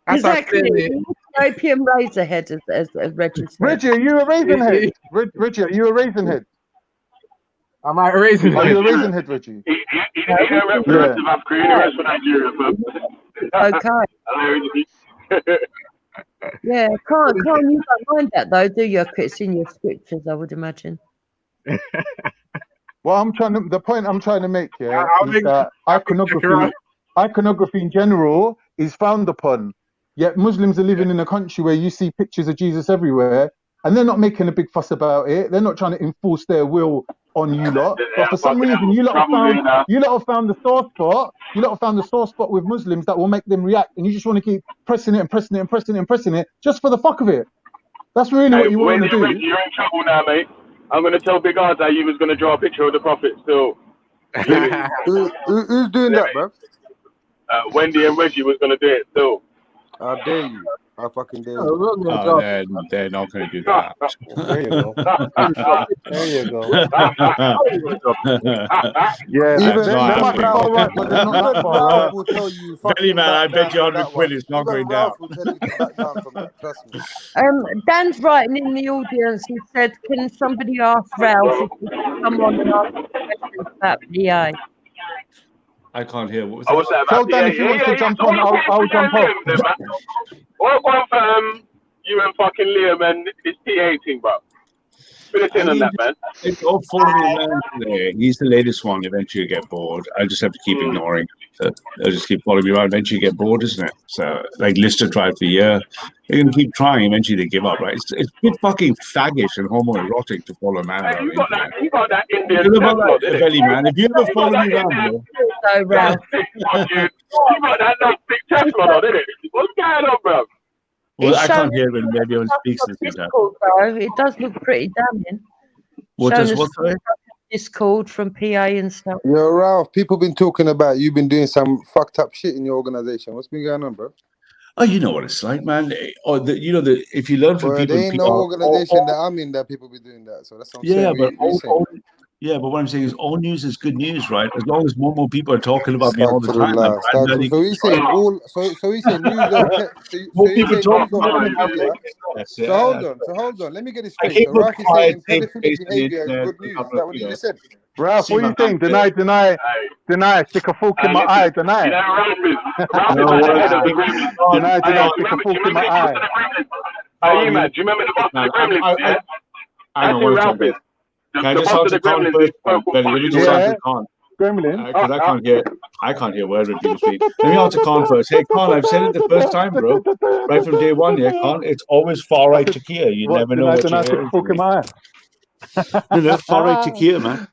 Exactly. Ethiopian razor head, as Reggie said. Reggie, are you a raisin head? Reggie, are you a raisin head? Am I a raisin head? Are you a raisin head, Reggie? He don't rep for the rest of Africa, he reps for Nigeria, Okay. Yeah, can't you don't mind that though, do you? It's in your scriptures, I would imagine. Well, the point I'm trying to make here is that iconography in general is frowned upon. Yet Muslims are living in a country where you see pictures of Jesus everywhere, and they're not making a big fuss about it. They're not trying to enforce their will on you lot. But for some reason, you lot have found the sore spot. You lot have found the sore spot with Muslims that will make them react, and you just want to keep pressing it and pressing it and pressing it and pressing it just for the fuck of it. That's really what you want to do. Wendy, you're in trouble now, mate. I'm going to tell Big Ards that you was going to draw a picture of the Prophet still. Who's doing that, bro? Wendy and Reggie was going to do it still. How dare you? I fucking dare you. Oh, they're not going to do that. There you go. There you go. Yeah, That's they not might be happening. far right, but they're not that far Ralph right. will tell you. Belly man, I bet you 100 quid it's not going down. Ralph will tell you to back down from that. Trust me. Dan's writing in the audience. He said, "Can somebody ask Ralph if he can come on and ask questions about PI?" I can't hear. What was What's that Tell about? Dan if he wants to jump on, I'll jump off. What one for you and fucking Liam and his PA thing, bro? Fill us in on that, man. It's all following around today. He's the latest one. Eventually, you get bored. I just have to keep ignoring. So I'll just keep following me around. Eventually, you get bored, isn't it? So, like Lister tried for a year. They're gonna keep trying. Eventually, they give up, right? It's a bit fucking faggish and homoerotic to follow a man around. You got that Indian You know about didn't belly man. If you ever follow me around, bro. So, Ralph. You got that big Teflon on, didn't it? What's going on, bro? Well, I can't hear when everyone speaks at the same time. Though. It does look pretty damning. What Showing does us what? Sorry? Discord from PA and stuff. Yo, Ralph, people been talking about you've been doing some fucked up shit in your organization. What's been going on, bro? Oh, you know what it's like, man. Or if you learn from Well, people, there ain't no organization that I'm in that people be doing that. So that's what I'm saying. But what I'm saying is, all news is good news, right? As long as more people are talking about me all the time. So he's saying all. So he's saying news on. So he's saying news on pedophilia. So hold on. Let me get this straight. So Ralph is saying pedophilic behavior is good news. Is that what he just said? Ralph, what do you think? Deny. Stick a fork in my eye. Deny. You know, Deny. Stick a fork in my eye. Hey, you man, do you remember the boss of the Gremlins? Yeah? That's who Ralph is. Can I just answer Khan first? Let me just answer Khan. Gremlin. Because I can't hear words when people speak. Let me answer Khan first. Hey, Khan, I've said it the first time, bro. Right from day one, yeah, Khan. It's always far right to Kia. You never know what you're hearing. No, far right to Kia, man.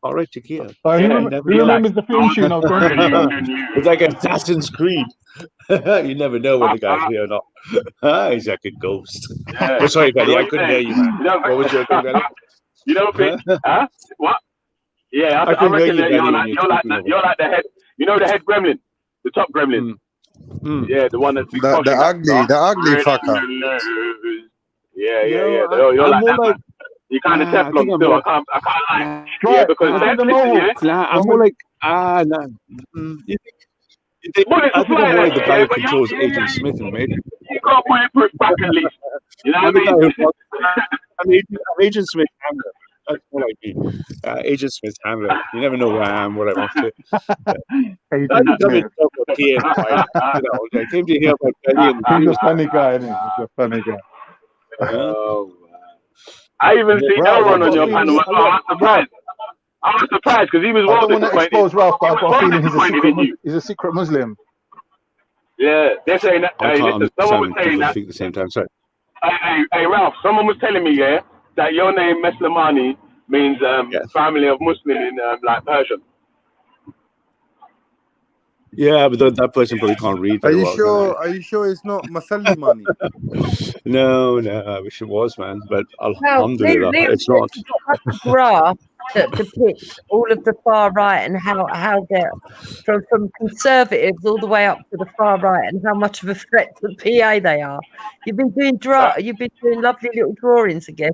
Far right to Kia. Who remembers the film tune of Gremlin? It's like Assassin's Creed. You never know when the guy's here or not. He's like a ghost. Yeah. Oh, sorry, Benny, I couldn't hear you, man. What was your thing, Benny? You don't think? Huh? What? Yeah, I reckon that you're like the head. You know the head gremlin, the top gremlin. Yeah, the one that's the ugly fucker. Yeah. You're like that, man. You kind of Teflon still. I can't lie. Yeah, because I'm more like no. I think I'm more like the guy who controls Agent Smith in Matrix. You can't put it back at least. You know what I mean? I'm Agent Smith handler. That's what I mean. Agent Smith handler. You never know where I am, what I'm up to. I came to hear about Belly and he's a funny guy, isn't he? He's a funny guy. Oh, I even see Elron on your panel. I was surprised because he was well disappointed. I don't want to expose Ralph, but I've got a feeling he's a secret Muslim. Yeah, they're saying that. Hey, listen, someone was saying that. Speak at the same time. Sorry. Hey, Ralph, someone was telling me, yeah, that your name Meslamani means family of Muslim in like Persian. Yeah, but that person probably can't read. Are you sure? Are you sure it's not Masalimani? No, I wish it was, man. But alhamdulillah, it's not. A graph that depicts all of the far right and how they're from conservatives all the way up to the far right and how much of a threat to PA they are. You've been doing lovely little drawings again.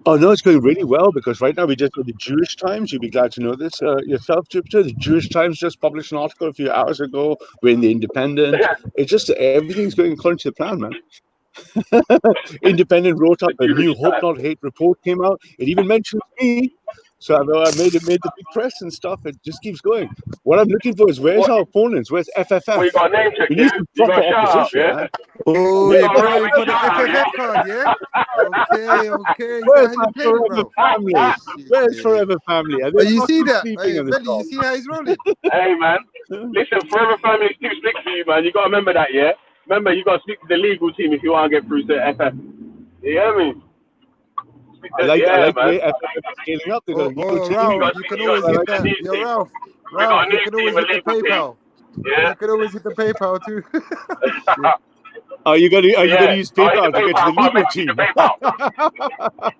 Oh no, it's going really well because right now we just got the Jewish Times. You'd be glad to know this yourself, Jupiter. The Jewish Times just published an article a few hours ago. We're in the Independent. It's just everything's going according to the plan, man. Independent wrote up a new Hope Not Hate report came out. It even mentions me. So I made the big press and stuff. It just keeps going. What I'm looking for is where's our opponents? Where's FFF? Well, you got a name check, we need some proper opposition, yeah? Oh, you're going for the FFF card, yeah? Okay. Where's my Forever Family? Where's Forever Family? You see that? Hey, Belly, you see how he's rolling? Hey, man. Listen, Forever Family is too slick for you, man. You got to remember that, yeah? Remember, you got to speak to the legal team if you want to get through to FF. You hear me? I like Yeah, the man. way FF is scaling up. They got a legal Oh, team. Ralph, you can always hit that. Yo, Ralph, We got a you news can team, always a hit the legal team. PayPal. Yeah. You can always hit the PayPal too. Shit. Are you gonna use I'll hit PayPal the to get to PayPal. the Put a legal message in team? the PayPal.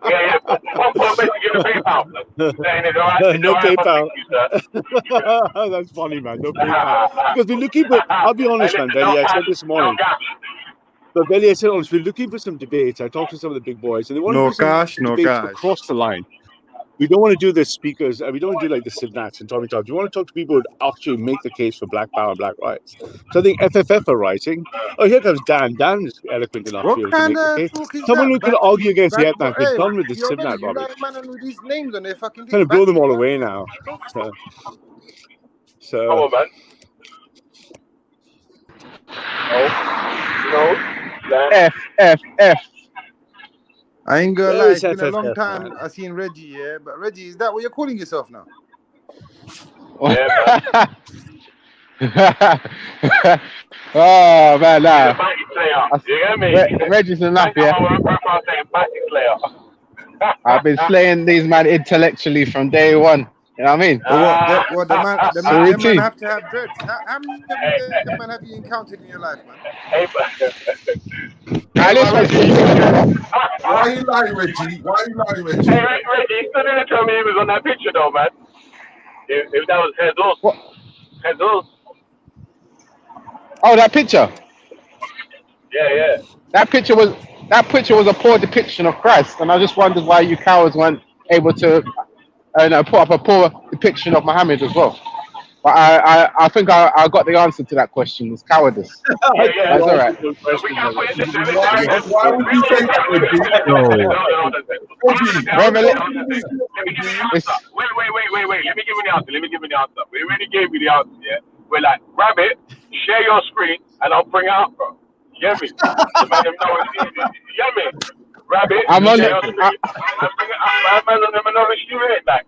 Yeah. Put a message in the PayPal. Saying it's alright. It's No alright PayPal. for you, sir. That's funny, man. No PayPal. Because we're looking for. I'll be honest, man, Belly. I said this morning. But Belly, I said honest, we're looking for some debates. I talked to some of the big boys, and they want to No do some cash, no debates cash. across the line. We don't want to do the speakers. We don't want to do like the Sidnats and Tommy Talks. We want to talk to people who actually make the case for black power and black rights. So I think FFF are writing. Oh, here comes Dan. Dan is eloquent enough to What be able to kind make the of case. talk is Someone that? who can argue against the But ethnic. We're hey, done with the yo, Belly, Sidnat you rubbish. like man with these names on their fucking Kind thing. of blow them all Batty, away now. So Come on, man. No. FFF. I ain't gonna Where lie, is it's been a long FFF, time man? I seen Reggie, yeah. But Reggie, is that what you're calling yourself now? Yeah, man. Oh man, He's a nah. batty player. You hear me? Reggie's enough, Thank you yeah. for my profile saying batty player. I've been slaying these man intellectually from day one. You know what I mean? But what the man It's a routine. have to have dreads. How many of them man have you encountered in your life, man? Hey, Why are you lying, Reggie? Why are you lying, Reggie? Hey, Reggie, you still didn't tell me he was on that picture, though, man. If that was Jesus. Jesus. Oh, that picture. Yeah. That picture was a poor depiction of Christ, and I just wondered why you cowards weren't able to put up a poor depiction of Muhammad as well. But I think I got the answer to that question. It's cowardice. Yeah. That's all right. We can't put it this Why would you say that, Reggie? Revelation. Let me give you the answer. Wait. Let me give you the answer. We already gave you the answer, yeah? We're like, grab it, share your screen, and I'll bring it up, bro. You hear me? The man them know it's easy. You hear me? Grab it, I'm on share your screen, and bring it up. Man, them know it's you, ain't like.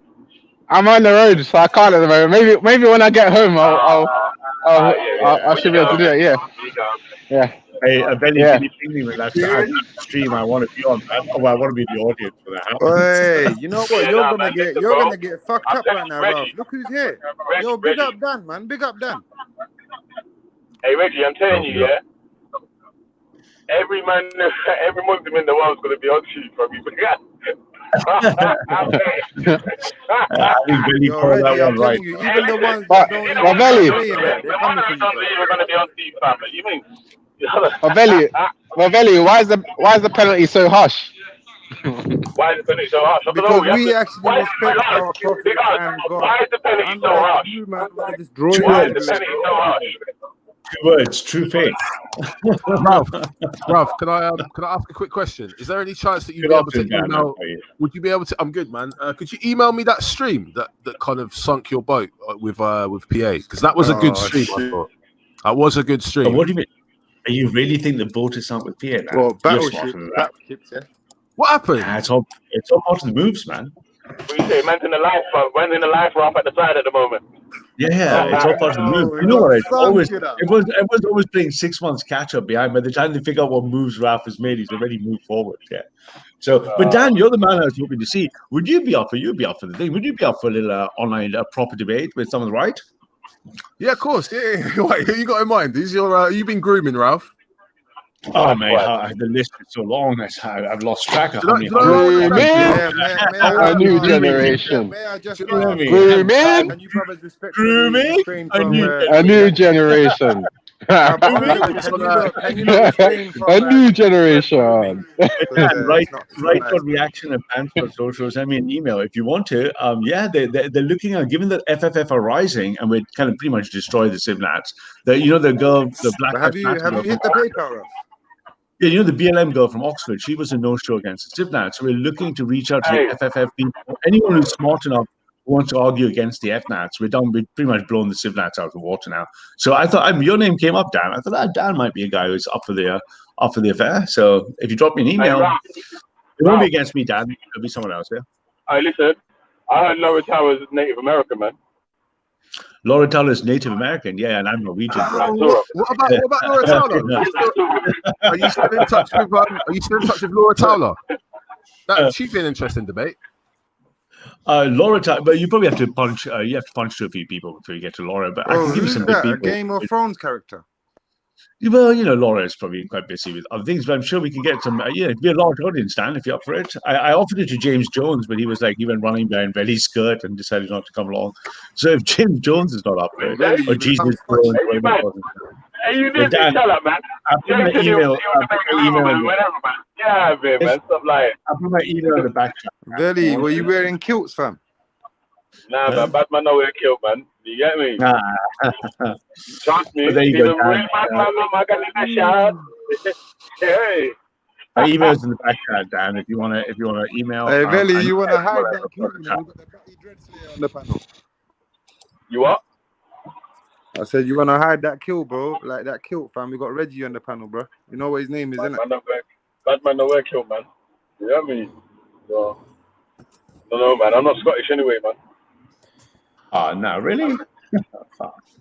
I'm on the road, so I can't at the moment. Maybe when I get home, I should be able to do it. Yeah. Hey, Benny, Yeah. can you ping me when that's the stream? I want to be on that. Oh, I want to be the audience for that. Hey, you know what? Yeah, You're nah, gonna man, get listen, you're bro. gonna get fucked up right now, Ralph. Look who's here. Yo, big up Dan, man. Big up Dan. Hey, Reggie, I'm telling you, yeah. Every Muslim in the world is gonna be on shoot from you. I think Benny Yo, called that Reggie, I'm one right. telling you, even the ones that don't even pray in that, they're coming for you, bro. You're gonna be on Steve family. You mean? Mavelli, why is the penalty so harsh? Why is the penalty so harsh? Because we actually respect our prophets and God. Why is the penalty so Unlike harsh? you, man, they're just drawing Why is you the penalty so harsh? 2 words, true faith. Ralph, can I ask a quick question? Is there any chance that you'd be able to email? Would you be able to? I'm good, man. Could you email me that stream that kind of sunk your boat with PA? Because that was a good stream. I thought that was a good stream. But what do you mean? You really think the boat is sunk with PA, man? Well, You're smarter than that. battleships, yeah. What happened? Nah, it's all part of the moves, man. What you say? Man's in the life raft at the side at the moment. Yeah, it's all part of the move. You know what? Everyone's always playing 6 months catch up behind. By the time they figure out what moves Ralph has made, he's already moved forward. Yeah. So, but Dan, you're the man I was hoping to see. Would you be up for? You'd be up for the thing. Would you be up for a little online proper debate with someone right? Yeah, of course. Yeah. Wait, who you got in mind? Who's your? You've been grooming, Ralph. Oh mate, the list is so long. I've lost track of how many. A new generation. May I just Grooming. Can you brothers respect Grooming. A A new generation. Can you not refrain from A new generation. Right for reaction and plans for socials. Send me an email if you want to. They're looking at, given that FFF are rising and we're kind of pretty much destroy the Civnats. The black. Have you hit the PayPal? Yeah, you know the BLM girl from Oxford. She was a no-show against the FNAT. So we're looking to reach out to the FFF people. Anyone who's smart enough who wants to argue against the FNATs. We've pretty much blown the CivNats out of the water now. So I thought your name came up, Dan. I thought Dan might be a guy who's up for the affair. So if you drop me an email, it won't be against me, Dan. It'll be someone else. Yeah. Hey, listen. I heard Laura Tower's Native American, man. Laura Towler is Native American, yeah, and I'm Norwegian, bro. What about Laura Towler? Are you still in touch with Laura Towler? She'd be an interesting debate. Laura Towler, but you probably have to punch. You have to punch to a few people before you get to Laura. But I can give you some big people. A Game of Thrones character? Well, Laura is probably quite busy with other things, but I'm sure we can get some. It'd be a large audience, Dan, if you're up for it. I offered it to James Jones, but he went running behind Velly's skirt and decided not to come along. So if James Jones is not up for it, or Jesus, hey, you did shut up, man. I'll put my email. Yeah, man. Stop lying. I'll put my email in the back chat. Velly, were you wearing kilts, fam? Nah, man. Batman not wear kilt, man. You get me? Trust me. Well, there you go, Dan. I got in the shot. Hey. My email's in the back chat, Dan. If you wanna email. Hey, Velly, you wanna hide that kilt? You got the Batty Dread Slayer on the panel. You what? I said you wanna hide that kilt, bro. Like that kilt, fam. We got Reggie on the panel, bro. You know what his name is, innit? Batman no wear kilt, man. You get me? So, no, man. I'm not Scottish anyway, man. Oh, no, really? You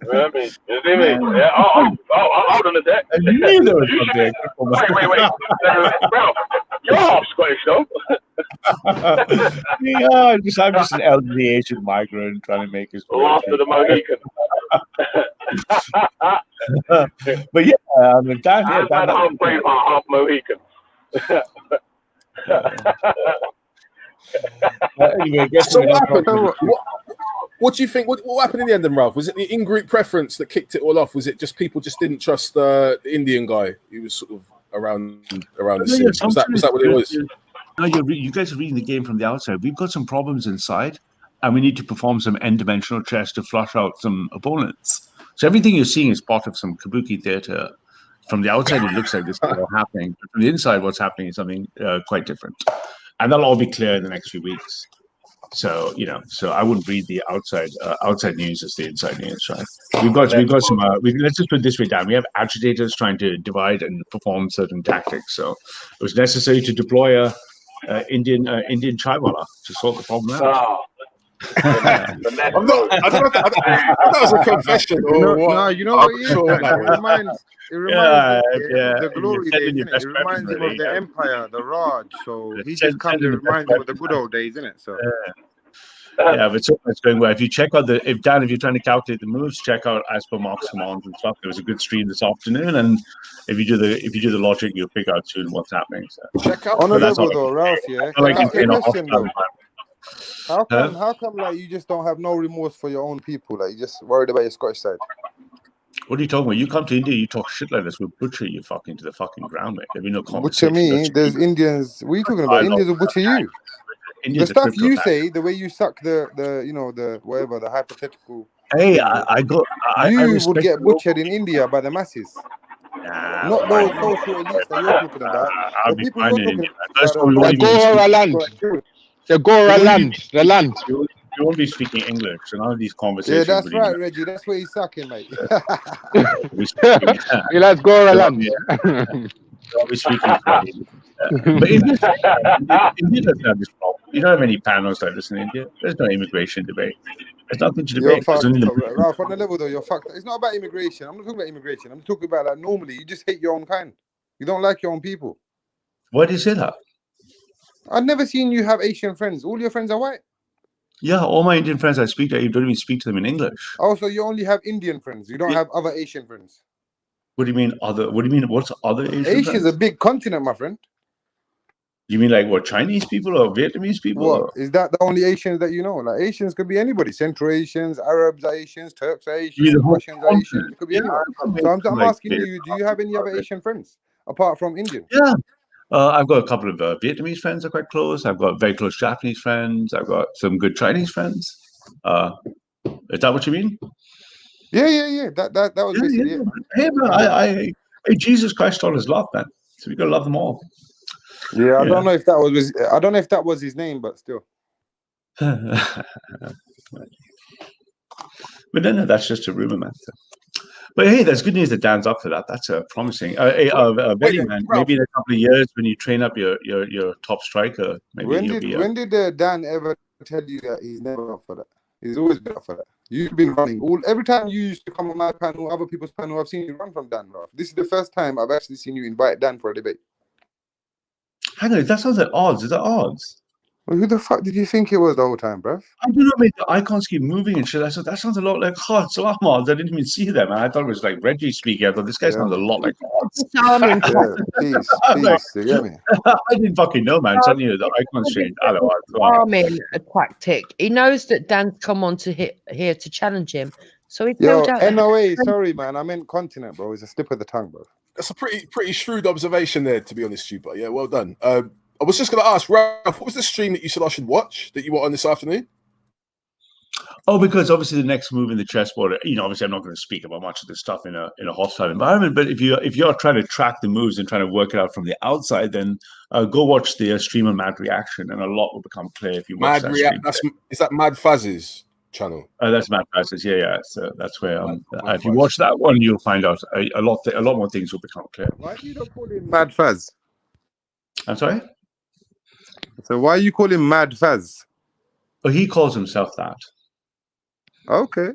know me? You see me? Yeah. Hold on a sec. You knew there was something. Wait. Bro, you're half Scottish, though. Yeah, I'm just an elderly Asian migrant trying to make his way. After the Mohican. But yeah, I mean, Dan, I'm half Braveheart, half Mohican. Anyway, so what happened? What do you think? What happened in the end, then, Ralph? Was it the in-group preference that kicked it all off? Was it just people just didn't trust the Indian guy who was sort of around the scene? Was that what it was? No, you guys are reading the game from the outside. We've got some problems inside, and we need to perform some n-dimensional chess to flush out some opponents. So everything you're seeing is part of some kabuki theater. From the outside, it looks like this is all happening. But from the inside, what's happening is something quite different. And that'll all be clear in the next few weeks. So I wouldn't read the outside news as the inside news, right? We've got some. Let's just put it this way, Dan. We have agitators trying to divide and perform certain tactics. So it was necessary to deploy a Indian chaiwala to solve the problem out. I don't know if that was a confession or what. No, you know what it is? It reminds the glory days, innit? It reminds him of the Empire, the Raj. So he just comes and reminds him of the good old days, innit? So yeah, but so much going well. If you check out if you're trying to calculate the moves, check out as per Mark's commands and stuff. There was a good stream this afternoon, and if you do the logic, you'll figure out soon what's happening. So check out on a level though, Ralph. Yeah. How come like you just don't have no remorse for your own people? Like you just worried about your Scottish side? What are you talking about? You come to India, you talk shit like this, we'll butcher you fucking to the fucking ground, mate. There'll be no conversation. Butcher me? There's Indians. What are you talking about? Indians will butcher you. The stuff you say, the way you suck the whatever, the hypothetical. Hey, you would get butchered in India by the masses. Not those social elites that you're talking about. I'll be fine in India. The Gora land. The land. You won't be speaking English, so none of these conversations. Yeah, that's right, Reggie. That's where he's sucking, mate. He likes Gora land. I'll be speaking. But India doesn't have this problem. You don't have any panels like this in India. There's no immigration debate. There's nothing to debate. Ralph, on the level though, you're fucked. It's not about immigration. I'm not talking about immigration. I'm talking about like normally you just hate your own kind. You don't like your own people. Why do you say that? I've never seen you have Asian friends. All your friends are white. Yeah, all my Indian friends I speak to, you don't even speak to them in English. Oh, so you only have Indian friends. You don't have other Asian friends. What do you mean other? What do you mean? What's other Asian? Asia is a big continent, my friend. You mean like what? Chinese people or Vietnamese people? What is that? The only Asians that you know? Like Asians could be anybody. Central Asians, Arabs are Asians, Turks are Asians, Russians are Asians. It could be anyone. So I'm asking you: do you have any other Asian friends apart from Indian? Yeah. I've got a couple of Vietnamese friends that are quite close. I've got very close Japanese friends. I've got some good Chinese friends. Is that what you mean? Yeah. That was basically it. Hey, man, Jesus Christ taught us love, man. So we gotta love them all. Yeah, I don't know if that was his name, but still. But no, that's just a rumor, man. But hey, there's good news that Dan's up for that. That's promising. Velly, man, maybe in a couple of years when you train up your top striker, maybe when did Dan ever tell you that he's never up for that? He's always been up for that. You've been running every time you used to come on my panel, other people's panel. I've seen you run from Dan, bro. This is the first time I've actually seen you invite Dan for a debate. Hang on, that sounds like odds. Is that odds? Well, who the fuck did you think it was the whole time, bro? I don't know, mate. The icons keep moving and shit. I said that sounds a lot like odds. So I'm odds. I didn't even see them. I thought it was like Reggie speaking. I thought this guy sounds a lot like odds. Peace. You get me? I didn't fucking know, man. Suddenly the icons changed. I don't know. Armin a tactic. He knows that Dan's come on to here to challenge him, so he Yo, filled out. NOA. Sorry, man. I meant continent, bro. It's a slip of the tongue, bro. That's a pretty shrewd observation there, to be honest, Stuber. Yeah, well done. I was just going to ask, Ralph, what was the stream that you said I should watch that you were on this afternoon? Oh, because obviously the next move in the chessboard, obviously I'm not going to speak about much of this stuff in a hostile environment. But if you're trying to track the moves and trying to work it out from the outside, then go watch the stream of Mad Reaction, and a lot will become clear if you watch that stream. Is that Mad Faz's channel? That's Mad Faz's, yeah. So that's where if you watch that one, you'll find out a lot more things will become clear. Why do you not call him Mad Faz? I'm sorry. So why you call him Mad Faz? Well, he calls himself that. Okay.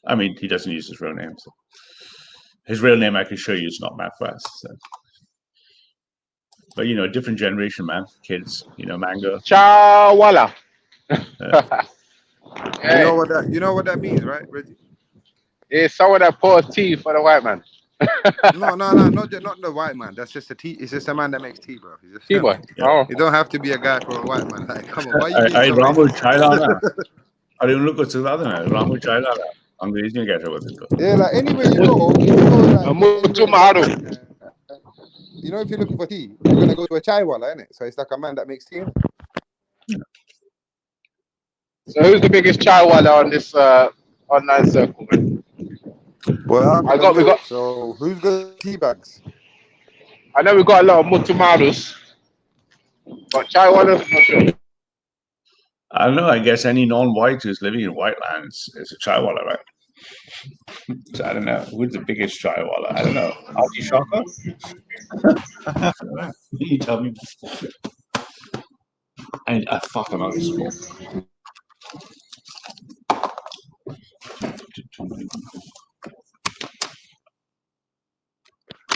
I mean, he doesn't use his real name. So. His real name, I can show you, is not Matt West. So. But different generation, man. Kids, mango. Chawala. You know what that means, right, Reggie? It's someone that pours tea for the white man. No, not the white man. That's just a tea. It's just a man that makes tea, bro. He's a tea boy. Yeah. Oh, you don't have to be a guy for a white man. Like, come on, why you being so Ramu racist? Chailana. I don't look what's the other name. Ramu Chailana. Angrezi get over it. Yeah, like anywhere you go, like, if you're looking for tea, you're gonna go to a chaiwala, innit? So it's like a man that makes tea. So who's the biggest chaiwala on this online circle, man? Well, we got. So who's got tea bags? I know we got a lot of mutumarus, but chaiwala, I'm not sure. I don't know. I guess any non-white who's living in white lands is a chaiwala, right? So I don't know. Who's the biggest chaiwala? I don't know. Auntie Shaka? You tell me. And I fucking understand.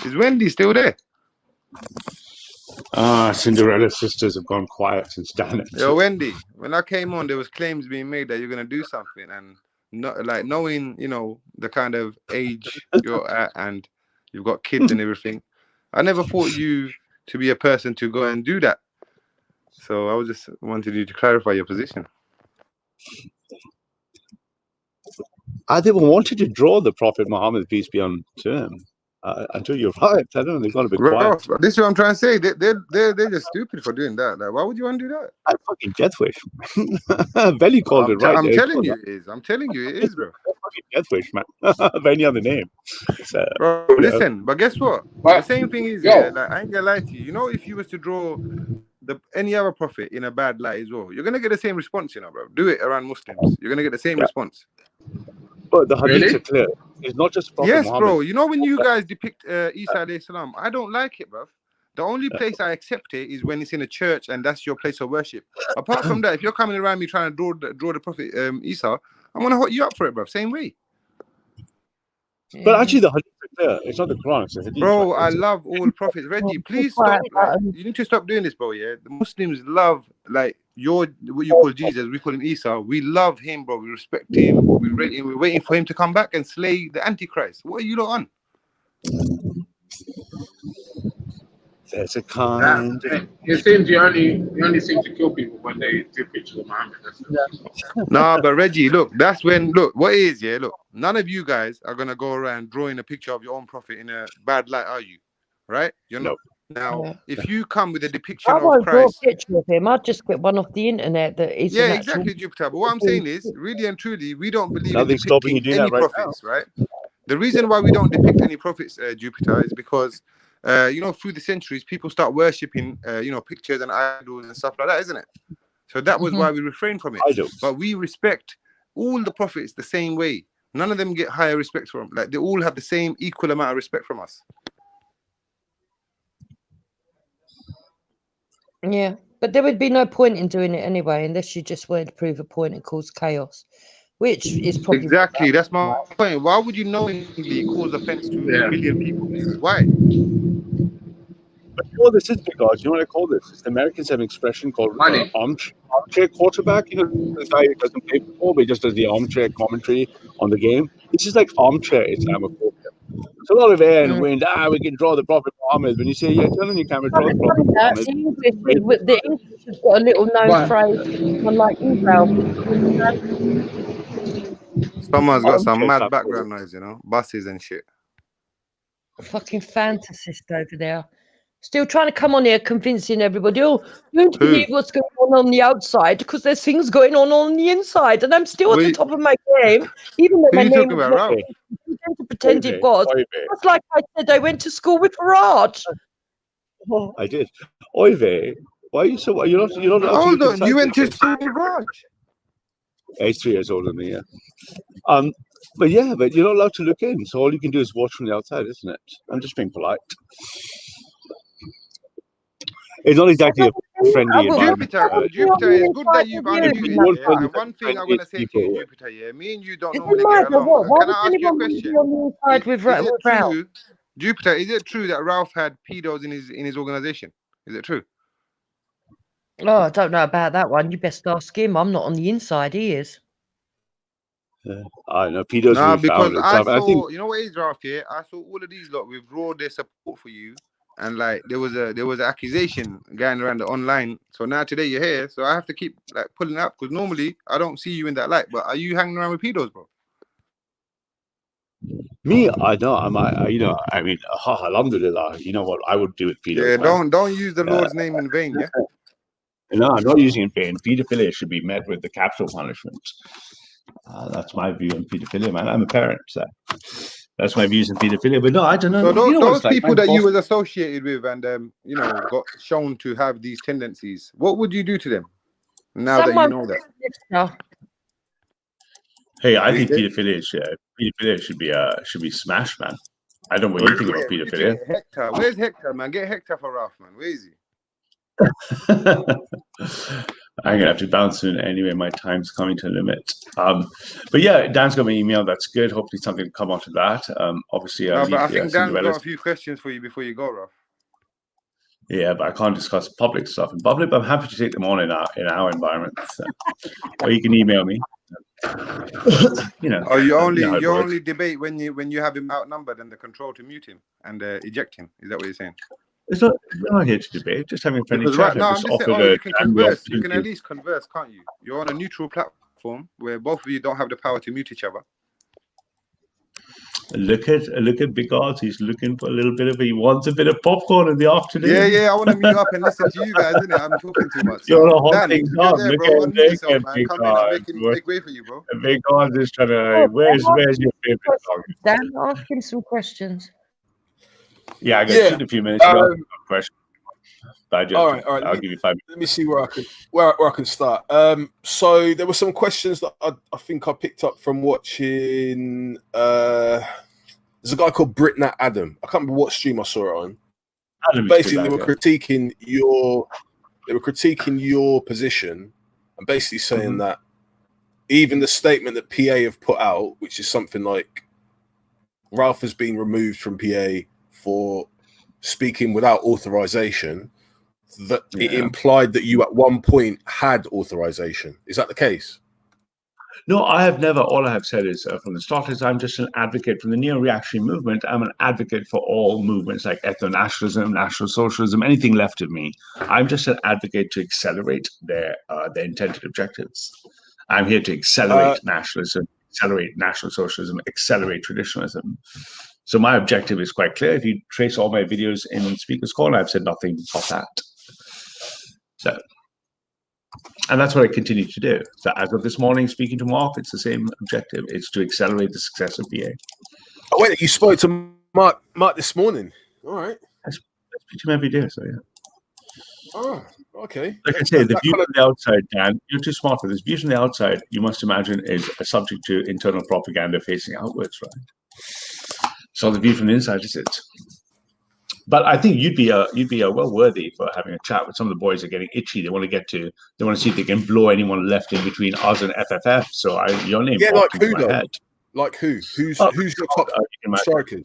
Is Wendy still there? Cinderella's sisters have gone quiet since Dan. Yo, Wendy, when I came on, there was claims being made that you're gonna do something, and not like knowing, the kind of age you're at, and you've got kids and everything. I never thought you to be a person to go and do that. So I was just wanted you to clarify your position. I never wanted to draw the Prophet Muhammad, peace be on him. Until you're right. I don't know. They've got to be quiet. This is what I'm trying to say. They're just stupid for doing that. Like, why would you want to do that? I fucking death wish. Belly called it right. I'm telling you it is. I'm telling you it is, bro. Fucking death wish, man. Of any other name. So, bro, listen, but guess what? The same thing is, like, I ain't gonna lie to you. If you was to draw any other prophet in a bad light as well, you're gonna get the same response, bro. Do it around Muslims. You're gonna get the same response. But the hadiths are clear. It's not just Prophet Muhammad. Bro. When you guys depict Isa alayhi salam, I don't like it, bro. The only place I accept it is when it's in a church and that's your place of worship. Apart from that, if you're coming around me trying to draw the Prophet Isa, I'm gonna hot you up for it, bro. Same way. But actually, the hadiths are clear. It's not the Quran. It's the hadith. Bro, I love all prophets. Reggie, please stop. You need to stop doing this, bro. Yeah, the Muslims love what you call Jesus. We call him Isa. We love him, bro. We respect him. We're waiting for him to come back and slay the Antichrist. What are you lot on? There's a kind. It seems you only seem to kill people when they do pictures of Muhammad. Nah, but Reggie, look, that's when what is look, none of you guys are gonna go around drawing a picture of your own prophet in a bad light, are you? Right? You're not. Now, if you come with a depiction of Christ, draw a picture of him. I'd just get one off the internet that is exactly, Jupiter. But what I'm saying is, really and truly, we don't believe in depicting any prophets, right? The reason why we don't depict any prophets, Jupiter, is because through the centuries, people start worshipping, pictures and idols and stuff like that, isn't it? So that was why we refrain from it. But we respect all the prophets the same way. None of them get higher respect from. Like, they all have the same equal amount of respect from us. Yeah, but there would be no point in doing it anyway, unless you just wanted to prove a point and cause chaos. which is probably exactly. That's my point. Why would you knowingly cause offense to a billion people? Why? But you know what this is because, you know what I call this? It's the Americans have an expression called armchair quarterback. You know, this guy who doesn't play football, but he just does the armchair commentary on the game. This is like armchair Islamophobia. It's a lot of air and wind. We can draw the Prophet Muhammad. When you say, yeah, turn on your camera, draw the Prophet Muhammad. The English has got a little known phrase, unlike you, Ralph. Someone's got some mad background noise, you know, buses and shit. Fucking fantasist over there. Still trying to come on here convincing everybody, you don't believe what's going on the outside because there's things going on the inside. And I'm still at the top of my game, even though my name was not to pretend it was. Just like I said, I went to school with Farage. I did. Oive, why are you so? You're not allowed Hold to on, you went to school with Raj? He's 3 years older than me, yeah. But you're not allowed to look in, so all you can do is watch from the outside, isn't it? I'm just being polite. It's not exactly a friendly environment. Jupiter, it's good that you've unmuted. Yeah? And one thing I want to say to you, Jupiter, me and you don't normally get along. Can I ask you a question? Jupiter, is it true that Ralph had pedos in his organization? Is it true? Oh, I don't know about that one. You best ask him. I'm not on the inside. He is. I know pedos. Nah, because I saw, you know what is, Ralph? Yeah, I saw all of these lot withdraw their support for you, and like there was an accusation going around the online. So now today you're here, so I have to keep like pulling up because normally I don't see you in that light. But are you hanging around with pedos, bro? Me, I know. I mean, alhamdulillah. You know what I would do with pedos? Yeah, don't use the Lord's name in vain. Yeah. No, I'm not using it in vain. Pedophilia should be met with the capital punishment. That's my view on pedophilia, man. I'm a parent, so that's my views on pedophilia. But no, I don't know. So those people that you was associated with and got shown to have these tendencies, what would you do to them now that you know that? Hey, I think pedophilia should be smashed, man. I don't know what you think about pedophilia. Hector, where's Hector, man? Get Hector for Ralph, man. Where is he? I'm gonna have to bounce soon anyway. My time's coming to a limit. But yeah, Dan's got my email. That's good. Hopefully something will come out of that. Obviously, but I think Dan's got a few questions for you before you go, Ralph. Yeah, but I can't discuss public stuff in public. But I'm happy to take them on in our environment. So. Or you can email me. Oh, you only debate when you have him outnumbered and the control to mute him and eject him. Is that what you're saying? We're not here to debate, just having a friendly chat. I'm just saying, you can converse. You can at least converse, can't you? You're on a neutral platform where both of you don't have the power to mute each other. Look at Big Arts. He's looking for a little bit of. He wants a bit of popcorn in the afternoon. Yeah. I want to mute up and listen to you guys, isn't it? I'm talking too much. You're a hot thing up. Look at Big Arts. Make way for you, bro. Big Arts is trying to. Where's your favorite song? Dan, ask him some questions. Yeah, I got in a few minutes. Question. All right. I'll give you 5 minutes. Let me see where I can start. So there were some questions that I think I picked up from watching. There's a guy called Britnat Adam. I can't remember what stream I saw it on. Basically, they were critiquing your position and basically saying that even the statement that PA have put out, which is something like Ralph has been removed from PA for speaking without authorization, that it implied that you at one point had authorization. Is that the case? No, I have never. All I have said is from the start is I'm just an advocate from the neo-reactionary movement. I'm an advocate for all movements like ethno-nationalism, national socialism, anything left of me. I'm just an advocate to accelerate their intended objectives. I'm here to accelerate nationalism, accelerate national socialism, accelerate traditionalism. So my objective is quite clear. If you trace all my videos in Speaker's Corner, I've said nothing but that. So, and that's what I continue to do. So as of this morning, speaking to Mark, it's the same objective. It's to accelerate the success of BA. Oh, wait, you spoke to Mark this morning. All right. I speak to him every day, so yeah. Oh, okay. Like I say, the view from the outside, Dan, you're too smart for this. View from the outside, you must imagine, is subject to internal propaganda facing outwards, right? So the view from the inside is it. But I think you'd be well worthy for having a chat with some of the boys. Are getting itchy. They want to see if they can blow anyone left in between us and FFF. So your name popped into my head. Like who? Who's your top strikers?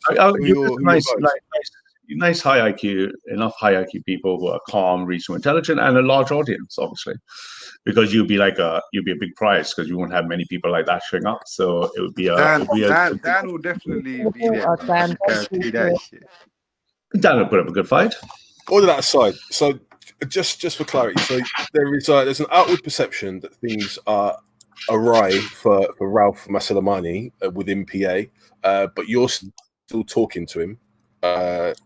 Nice high IQ, enough high IQ people who are calm, reasonable, intelligent, and a large audience, obviously, because you'd be a big prize because you won't have many people like that showing up. So it would be Dan will definitely be there. Dan will put up a good fight. All of that aside, so just for clarity, so there's an outward perception that things are awry for Ralph Masalamani within PA, but you're still talking to him,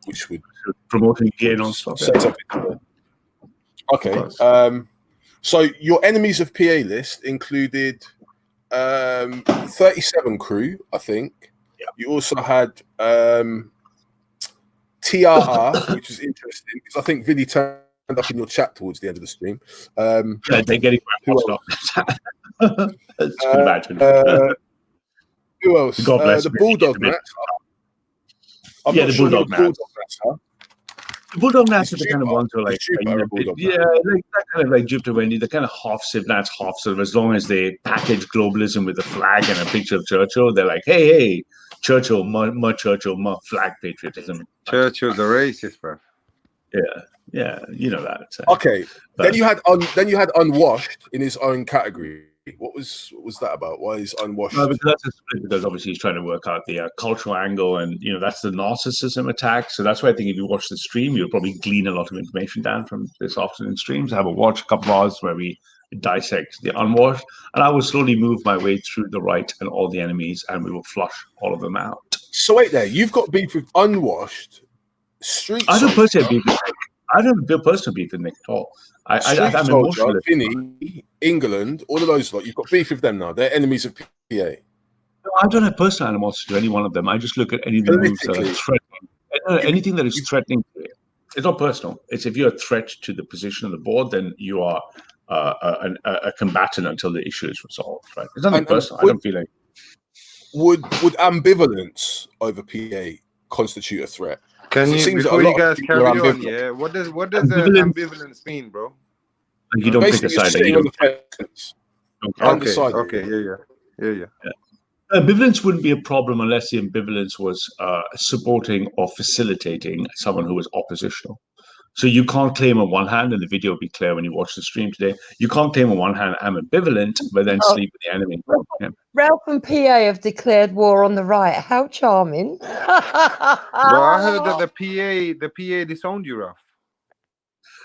which would promoting gay non-stop. Okay. So your enemies of PA list included 37 crew, I think. Yeah. You also had TRR, which is interesting because I think Vinny turned up in your chat towards the end of the stream. Yeah, they're getting imagine. Who else? God bless the Bulldog Nats. The Bulldog Nats. The Bulldog Nats are the kind of ones who are like, that kind of like Jupiter Wendy, the kind of half Civ Nats, half sort of, as long as they package globalism with a flag and a picture of Churchill, they're like, hey, Churchill, my Churchill, my flag patriotism. Churchill's a racist, bro. Yeah, you know that. So. Okay, then you had Unwashed in his own category. What was that about? Why is Unwashed? Because obviously he's trying to work out the cultural angle, and that's the narcissism attack. So that's why I think if you watch the stream, you'll probably glean a lot of information down from this afternoon streams. Have a watch, a couple of hours where we dissect the Unwashed, and I will slowly move my way through the right and all the enemies, and we will flush all of them out. So wait there, you've got beef with Unwashed, Street. I don't personally beef with Nick. I don't feel personal beef with Nick at all. I'm emotional. Vinny, England, all of those lot, you've got beef with them now. They're enemies of PA. No, I don't have personal animosity to any one of them. I just look at any of the moves that are threatening. Anything that is threatening, it's not personal. It's if you're a threat to the position of the board, then you are a combatant until the issue is resolved. Right? It's nothing personal. I don't feel like. Would ambivalence over PA constitute a threat? Can you, before you guys carry on, what does ambivalence mean, bro? You don't pick a side. Okay, yeah. Ambivalence wouldn't be a problem unless the ambivalence was supporting or facilitating someone who was oppositional. So you can't claim on one hand, and the video will be clear when you watch the stream today, you can't claim on one hand, I'm ambivalent, but then sleep with the enemy. Yeah. Ralph and PA have declared war on the right. How charming. Well, I heard that the PA disowned you, Ralph.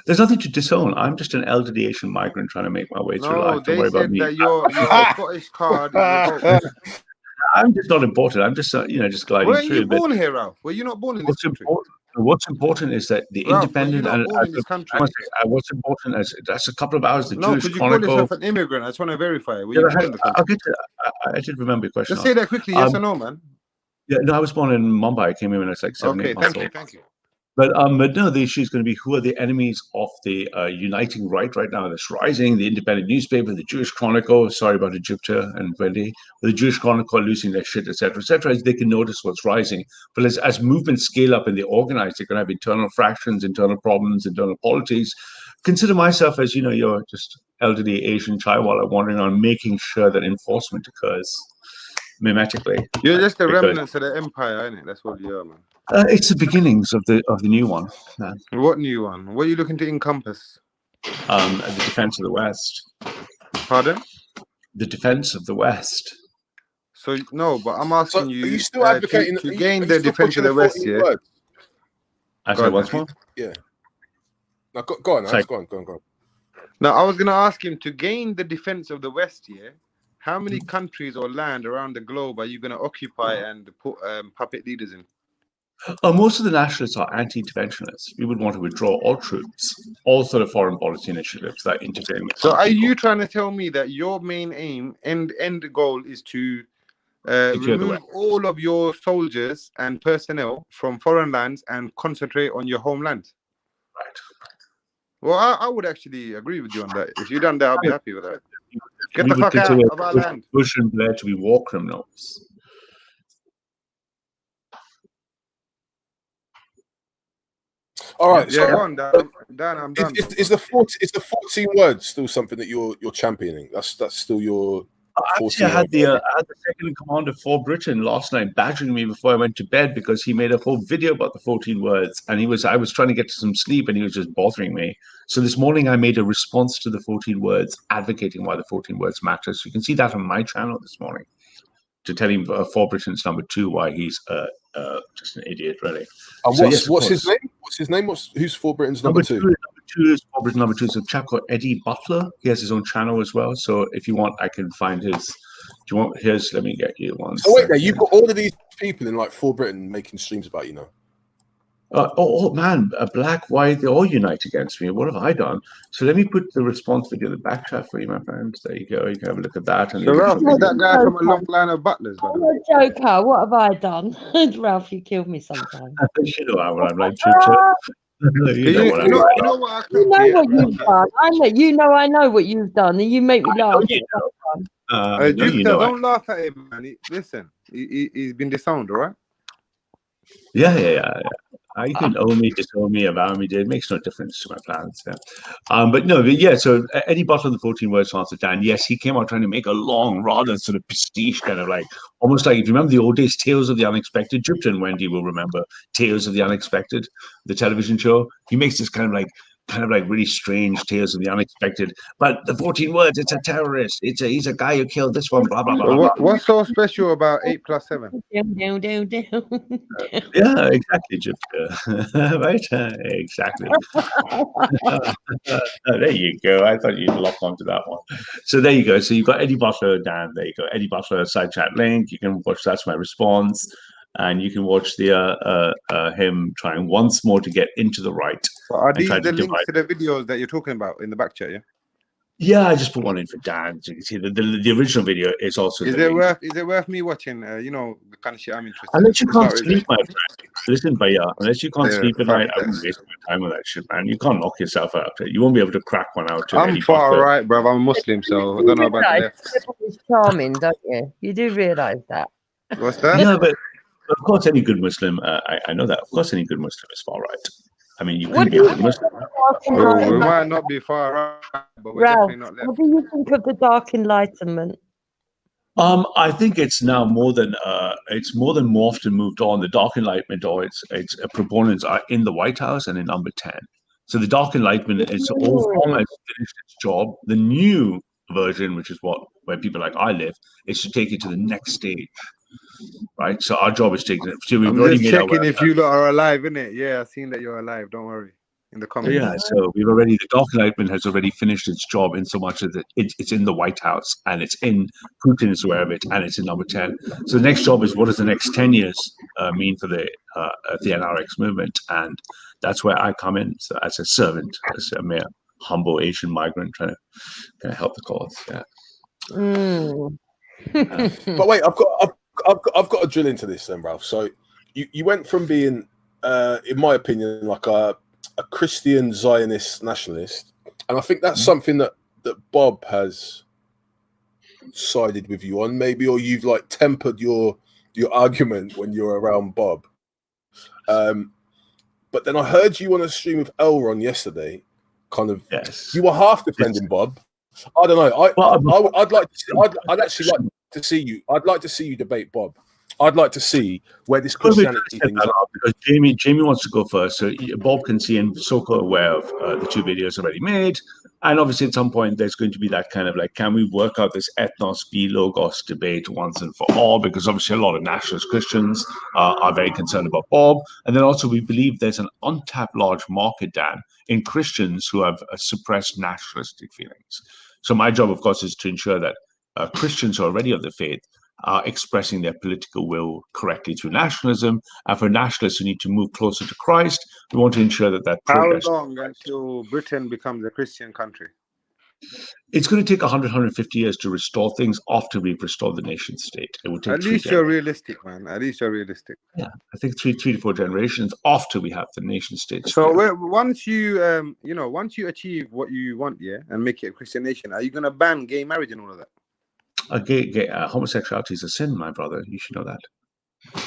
There's nothing to disown. I'm just an elderly Asian migrant trying to make my way through life. Don't worry about me. That your Scottish card. I'm just not important. I'm just just gliding through. Were you born here, Ralph? Were you not born in this country? What's important is that the Ralph, independent and what's important is that's a couple of hours. The Jewish could you Chronicle. call yourself an immigrant? I just want to verify. I'll get to. I did remember your question. Just say that quickly, yes or no, man. Yeah, no, I was born in Mumbai. I came here when I was like 7, 8 months old. Thank you. But no, the issue is going to be who are the enemies of the uniting right now that's rising, the independent newspaper, the Jewish Chronicle, sorry about Egyptia and Wendy, the Jewish Chronicle losing their shit, etc., as they can notice what's rising. But as movements scale up and they organize, they're going to have internal fractions, internal problems, internal politics. Consider myself as, you're just elderly Asian chaiwala wandering around making sure that enforcement occurs mimetically. You're just the remnants of the empire, isn't it? That's what you are, man. It's the beginnings of the new one. Man. What new one? What are you looking to encompass? The defense of the West. Pardon? The defense of the West. So no, but I'm asking you. Are you still advocating to gain the defense of the West? Yeah. I said once more. Yeah. Now go on. Go on. Now I was going to ask him to gain the defense of the West. Yeah. How many countries or land around the globe are you going to occupy and put puppet leaders in? Most of the nationalists are anti-interventionists. We would want to withdraw all troops, all sort of foreign policy initiatives that interfere with. So, are you trying to tell me that your main aim and end goal is to remove all of your soldiers and personnel from foreign lands and concentrate on your homeland? Right. Well, I would actually agree with you on that. If you done that, I'll be happy with that. Get the fuck out of our land. Bush and Blair to be war criminals. All right. Yeah, So go on, Dan. I'm done. is the 14 words still something that you're championing? That's still your Actually, 14 I had words. the second in command of for Britain last night badgering me before I went to bed because he made a whole video about the 14 words, and I was trying to get to some sleep, and he was just bothering me. So this morning I made a response to the 14 words, advocating why the 14 words matter. So you can see that on my channel this morning to tell him for Britain's number 2 why he's just an idiot, really. And so what's his name? What's his name? Who's for Britain's number 2? Number two is for Britain number 2 is a chap called Eddie Butler. He has his own channel as well. So if you want, I can find his. Do you want his? Let me get you one. So wait, there you've got all of these people in like for Britain making streams about you now. Oh man, black, white, they all unite against me. What have I done? So let me put the response video in the back chat for you, my friends. There you go. You can have a look at that. And So Ralph, is that guy from a long line of butlers? By the way? I'm a joker. What have I done? Ralph, you killed me sometimes. You know what I'm like, you know what I'm like. You know what you've done. I know what you've done, and you make me laugh. Jupiter, don't laugh at him, man. Listen, he's been disowned, all right? Yeah. You can owe me, disown me, avow me. It makes no difference to my plans. Yeah. So Eddie Butler, the 14 words answer, Dan. Yes, he came out trying to make a long, rather sort of pastiche kind of like, almost like if you remember the old days, Tales of the Unexpected. Jupiter and Wendy will remember Tales of the Unexpected, the television show. He makes this kind of like really strange Tales of the Unexpected. But the 14 words, it's a terrorist. He's a guy who killed this one. Blah blah blah. So what's so special about 8 + 7? Yeah, exactly, Jupiter. Right? Exactly. There you go. I thought you'd lock onto that one. So there you go. So you've got Eddie Butler, Dan. There you go. Eddie Butler side chat link. You can watch That's My Response. And you can watch the him trying once more to get into the right. So are these the links to the videos that you're talking about in the back chat, yeah? Yeah, I just put one in for Dan. So you can see the original video is also. Is it worth me watching? The kind of shit I'm interested in. Unless you can't sleep, my friend. Listen, Baya, unless you can't sleep at night, I wouldn't waste my time with that shit, man. You can't knock yourself out. You won't be able to crack one out. I'm far right, bro. I'm a Muslim, so I don't know about the left. It's charming, don't you? You do realise that. What's that? Yeah, but of course, any good Muslim, I know that. Of course, any good Muslim is far right. I mean, you couldn't be a good Muslim. We might not be far right, but we're definitely not left. What do you think of the Dark Enlightenment? I think it's now more than morphed and moved on. The Dark Enlightenment or its proponents are in the White House and in number 10. So the Dark Enlightenment is all form has finished its job. The new version, which is where people like I live, is to take it to the next stage. Right, so our job is taking it. So we've already made checking if you lot are alive, innit? Yeah, I've seen that you're alive. Don't worry. In the comments. Yeah, so the Dark Enlightenment has already finished its job in so much as it's in the White House and it's in Putin is aware of it and it's in number 10. So the next job is what does the next 10 years mean for the NRX movement, and that's where I come in. So as a servant, as a mere humble Asian migrant trying to help the cause. Yeah. But wait, I've got to drill into this then, Ralph. So you went from being, in my opinion, like a Christian Zionist nationalist, and I think that's something that Bob has sided with you on, maybe, or you've like tempered your argument when you're around Bob. But then I heard you on a stream with Elron yesterday. Kind of, you were half defending Bob. I don't know. I'd actually like to see you. I'd like to see you debate Bob. I'd like to see where this Christianity thing is. Because Jamie wants to go first, so Bob can see and so aware of the 2 videos already made, and obviously at some point there's going to be that kind of like, can we work out this ethnos v logos debate once and for all? Because obviously a lot of nationalist Christians are very concerned about Bob, and then also we believe there's an untapped large market, Dan, in Christians who have suppressed nationalistic feelings. So my job, of course, is to ensure that Christians who are already of the faith are expressing their political will correctly through nationalism. And for nationalists who need to move closer to Christ, we want to ensure that progress. How long until Britain becomes a Christian country? It's going to take 150 years to restore things after we've restored the nation state. It would take At least you're realistic, man. At least you're realistic. Yeah, I think three to four generations after we have the nation state. So once you, once you achieve what you want, and make it a Christian nation, are you going to ban gay marriage and all of that? Homosexuality is a sin, my brother. You should know that.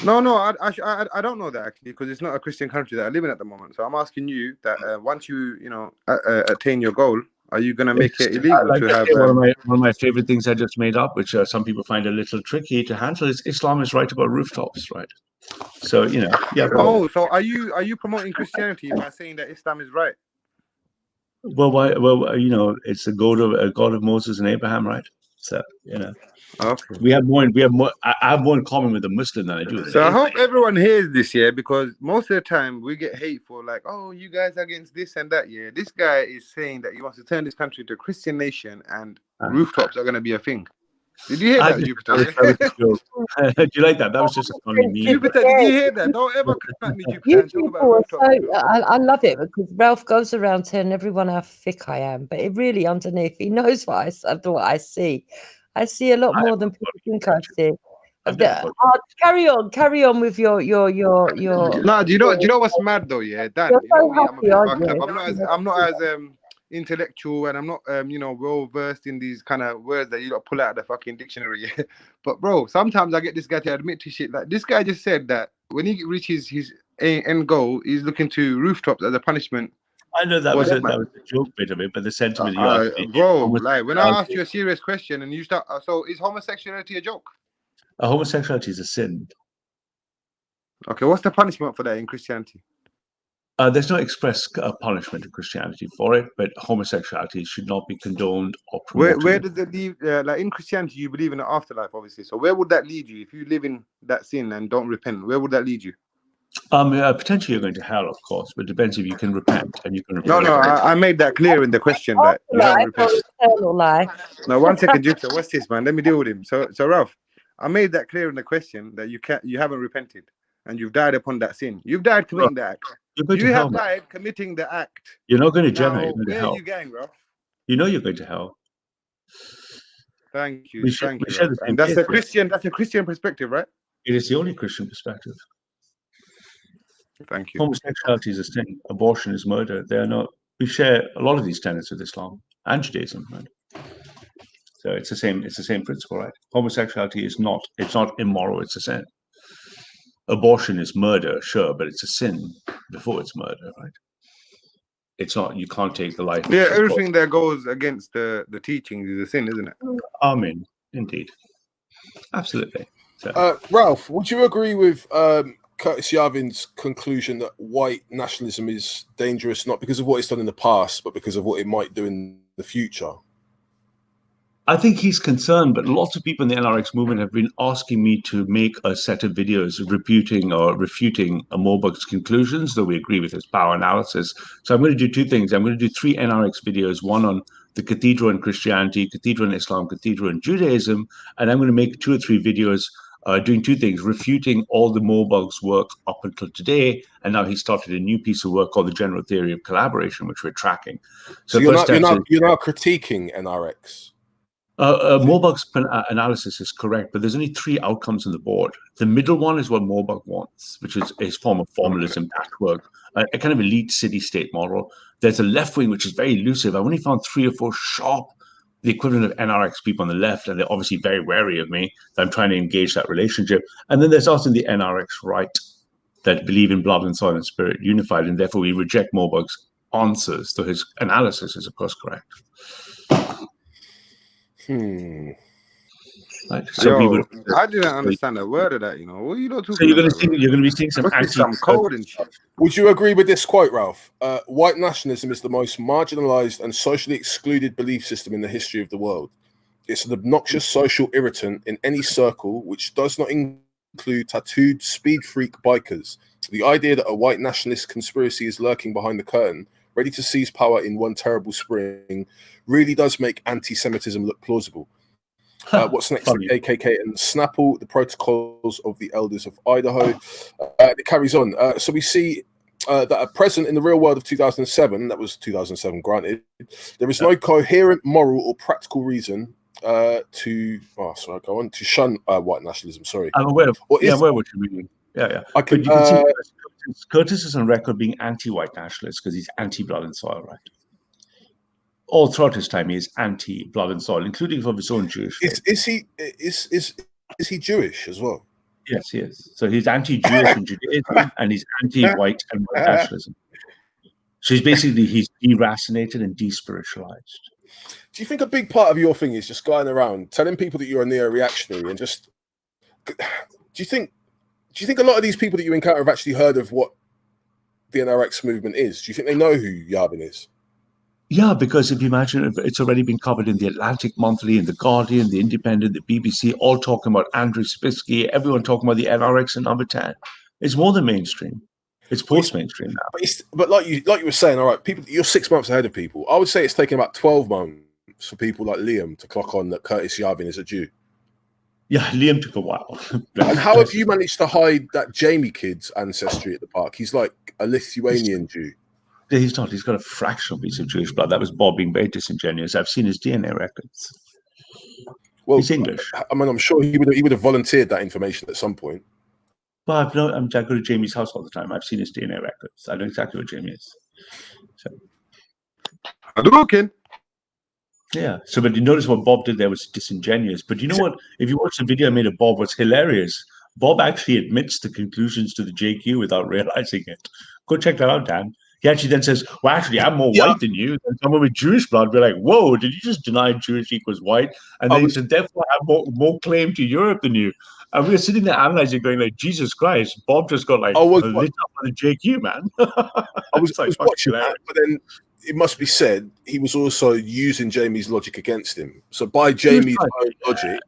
No, I don't know that actually, because it's not a Christian country that I live in at the moment. So I'm asking you that once you attain your goal, are you gonna make it illegal like to I have? say, one of my favorite things I just made up, which some people find a little tricky to handle, is Islam is right about rooftops, right? So yeah. Oh, so are you promoting Christianity by saying that Islam is right? Well, why? Well, it's the God of Moses and Abraham, right? So Okay. we have more. I have more in common with a Muslim than I do with an So I atheist. hope everyone hears this, yeah, because most of the time we get hateful, like, oh, you guys are against this and that, yeah. This guy is saying that he wants to turn this country into a Christian nation and rooftops are going to be a thing. Did you hear that, Jupiter? That was a joke. Do you like that? That was just a funny meme. Jupiter, did you hear that? Don't ever come at me, Jupiter, and talk about rooftops. I love it because Ralph goes around telling everyone how thick I am, but it really underneath, he knows what I see. I see a lot more than people think I see. Carry on with your. Nah, do you know what's mad though? Yeah, Dan. You're You know so me, I'm a happy, bit aren't fucked you? up. I'm not as intellectual, and I'm not well versed in these kind of words that you don't pull out of the fucking dictionary. Yeah? But bro, sometimes I get this guy to admit to shit. Like this guy just said that when he reaches his end goal, he's looking to rooftops as a punishment. I know that was a joke bit of it, but the sentiment you asked me, bro, like when I asked you a serious question and you start, so is homosexuality a joke? Homosexuality is a sin. Okay, what's the punishment for that in Christianity? There's no express punishment in Christianity for it, but homosexuality should not be condoned or promoted. Where does it leave? Like in Christianity, you believe in the afterlife, obviously. So where would that lead you if you live in that sin and don't repent? Where would that lead you? Potentially you're going to hell, of course, but it depends if you can repent and you can repent. No, I made that clear in the question that you haven't repented. No, 1 second, Jupiter. What's this, man? Let me deal with him. So Ralph, I made that clear in the question that you haven't repented and you've died upon that sin. You've died committing the act. You have died committing the act. You're not going to Jannah. Now, where are you going, Ralph? You know you're going to hell. Thank you, thank you. And that's a Christian perspective, right? It is the only Christian perspective. Thank you. Homosexuality is a sin. Abortion is murder. They are not. We share a lot of these tenets with Islam and Judaism, right? So it's the same. It's the same principle, right? Homosexuality is not. It's not immoral. It's a sin. Abortion is murder, sure, but it's a sin before it's murder, right? It's not. You can't take the life. Yeah, everything that goes against the teachings is a sin, isn't it? Amen. Indeed. Absolutely. So. Ralph, would you agree with Curtis Yarvin's conclusion that white nationalism is dangerous, not because of what it's done in the past, but because of what it might do in the future? I think he's concerned, but lots of people in the NRX movement have been asking me to make a set of videos refuting Morbug's conclusions, though we agree with his power analysis. So I'm going to do two things. I'm going to do 3 NRX videos, one on the cathedral in Christianity, cathedral in Islam, cathedral in Judaism, and I'm going to make 2 or 3 videos doing 2 things, refuting all the Morbug's work up until today, and now he started a new piece of work called the General Theory of Collaboration, which we're tracking. So you're not critiquing NRX? Morbug's analysis is correct, but there's only 3 outcomes on the board. The middle one is what Morbug wants, which is a form of formalism patchwork, a kind of elite city-state model. There's a left wing, which is very elusive. I've only found 3 or 4 sharp, the equivalent of NRX people on the left, and they're obviously very wary of me. I'm trying to engage that relationship. And then there's also the NRX right that believe in blood and soil and spirit unified, and therefore we reject Morbug's answers, though his analysis is, of course, correct. Like, so I didn't understand a word of that. What are you not talking about? So you're going to be seeing some code and shit. Would you agree with this quote, Ralph? White nationalism is the most marginalized and socially excluded belief system in the history of the world. It's an obnoxious social irritant in any circle which does not include tattooed speed freak bikers. The idea that a white nationalist conspiracy is lurking behind the curtain, ready to seize power in one terrible spring, really does make anti-Semitism look plausible. What's next? The KKK and Snapple, the protocols of the elders of Idaho. It carries on. So we see that at present in the real world of 2007, that was 2007, granted, there is no coherent moral or practical reason to shun white nationalism. Sorry, I'm aware of. I'm aware of what you mean. Yeah. But you can see Curtis is on record being anti-white nationalist because he's anti-blood and soil, right? All throughout his time, he is anti-blood and soil, including from his own Jewish faith. Is he Jewish as well? Yes, he is. So he's anti-Jewish in Judaism, and he's anti-white and white nationalism. So he's deracinated and despiritualized. Do you think a big part of your thing is just going around telling people that you're a neo-reactionary and just? Do you think a lot of these people that you encounter have actually heard of what the NRX movement is? Do you think they know who Yavin is? Yeah, because if you imagine, it's already been covered in the Atlantic Monthly, in the Guardian, the Independent, the BBC, all talking about Andrew Spisky, everyone talking about the NRX and number 10. It's more than mainstream. It's post-mainstream now. But like you were saying, all right, people, you're 6 months ahead of people. I would say it's taken about 12 months for people like Liam to clock on that Curtis Yavin is a Jew. Yeah, Liam took a while. And how have you managed to hide that Jamie kid's ancestry at the park? He's like a Lithuanian Jew. He's not. He's got a fractional piece of Jewish blood. That was Bob being very disingenuous. I've seen his DNA records. Well, he's English. I mean, I'm sure he would have volunteered that information at some point. Well, I go to Jamie's house all the time. I've seen his DNA records. I know exactly what Jamie is. So. Hadouken. Yeah. So, but you notice what Bob did there was disingenuous. But you know what? If you watch the video I made of Bob, what's hilarious, Bob actually admits the conclusions to the JQ without realizing it. Go check that out, Dan. He actually then says, well, actually, I'm more white than you. And someone with Jewish blood, we're like, whoa, did you just deny Jewish equals white? And then he said, therefore, I have more claim to Europe than you. And we were sitting there analyzing, going like, Jesus Christ, Bob just got like lit up by the JQ, man. I was watching that, but then it must be said he was also using Jamie's logic against him. So by Jamie's own logic,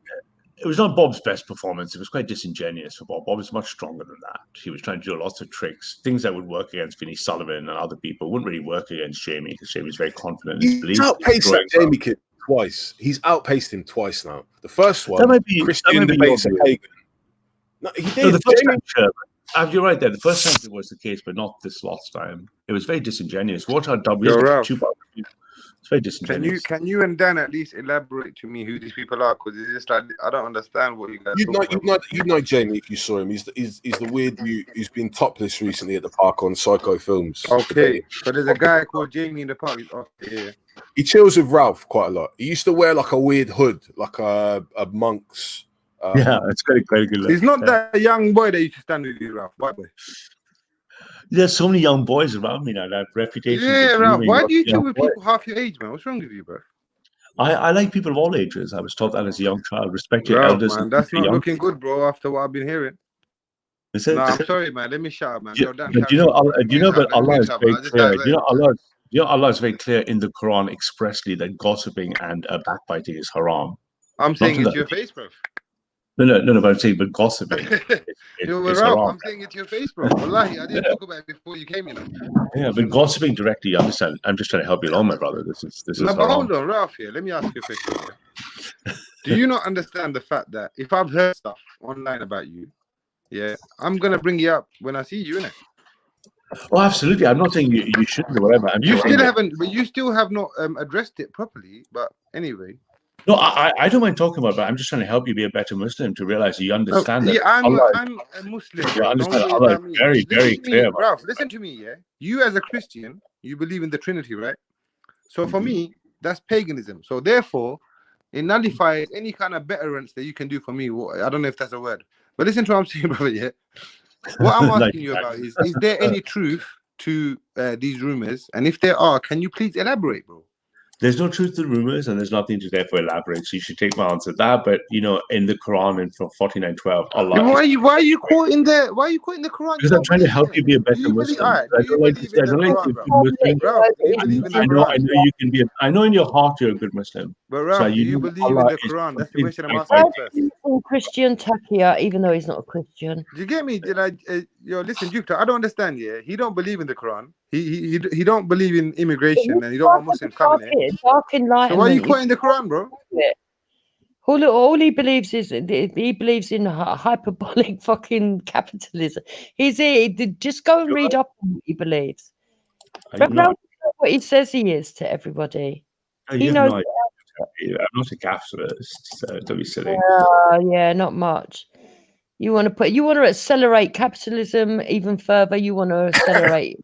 it was not Bob's best performance. It was quite disingenuous for Bob. Bob was much stronger than that. He was trying to do lots of tricks, things that would work against Vinnie Sullivan and other people. Wouldn't really work against Jamie because Jamie's very confident in his beliefs. He's outpaced that Jamie kid twice. He's outpaced him twice now. The first one, Christian debates a pagan. No, he did. No, the first time, sure. You're right there. The first time it was the case, but not this last time. It was very disingenuous. What are it's very disingenuous. Can you and Dan at least elaborate to me who these people are? Because it's just like I don't understand what you guys. You'd know Jamie if you saw him. He's the weird dude who's been topless recently at the park on Psycho Films. Okay, but there's a guy called Jamie in the park. Yeah. He chills with Ralph quite a lot. He used to wear like a weird hood, like a monk's. Yeah, it's quite good look. He's not that young boy that used to stand with you, Ralph. White boy. There's so many young boys around me now that have reputations. Yeah, Ralph. Why do you chill with people half your age, man? What's wrong with you, bro? I like people of all ages. I was taught that as a young child. Respect your Ralph, elders. Man, that's not looking good, bro. After what I've been hearing. No, I'm sorry, man. Let me shut up, man. But you know, Allah is very clear. Allah is very clear in the Quran expressly that gossiping and backbiting is haram. I'm saying it's your face, bro. No, but I'm saying, but gossiping. Ralph, I'm saying it's your face, bro. Wallahi, I didn't talk about it before you came, you know. Yeah, but gossiping directly, you understand. I'm just trying to help you along, my brother. This is. No, but hold on, Ralph. Here, let me ask you a question. Do you not understand the fact that if I've heard stuff online about you, yeah, I'm gonna bring you up when I see you, innit? Oh, absolutely. I'm not saying you shouldn't or whatever. You still haven't, but you still have not addressed it properly. But anyway. No, I don't mind talking about it, but I'm just trying to help you be a better Muslim to realize you understand that. Yeah, I'm a Muslim. Yeah, I understand. Allah is very, very clear. Ralph, listen to me, yeah? You as a Christian, you believe in the Trinity, right? So for me, that's paganism. So therefore, it nullifies any kind of betterance that you can do for me. I don't know if that's a word. But listen to what I'm saying, brother, yeah? What I'm asking you about is there any truth to these rumors? And if there are, can you please elaborate, bro? There's no truth to the rumors, and there's nothing to therefore elaborate. So you should take my answer to that. But you know, in the Quran, in 49:12, Allah. Why are you quoting the Quran? Because I'm trying to help you be a better Muslim. I don't like to be a good Muslim. I know you can be. I know in your heart you're a good Muslim. But Ralph, do you believe in the Quran? That's the question I'm asking first. Christian Takia, even though he's not a Christian. Do you get me? Listen, Jupiter, I don't understand. Yeah, he don't believe in the Quran. He don't believe in immigration, and he don't want Muslims coming in. Dark enlightenment. So why are you quoting the Quran, bro? All he believes is he believes in hyperbolic fucking capitalism. Just go and read up on what he believes. But know what he says he is to everybody. He knows. I'm not a capitalist, so don't be silly. Yeah, not much. You want to accelerate capitalism even further. You want to accelerate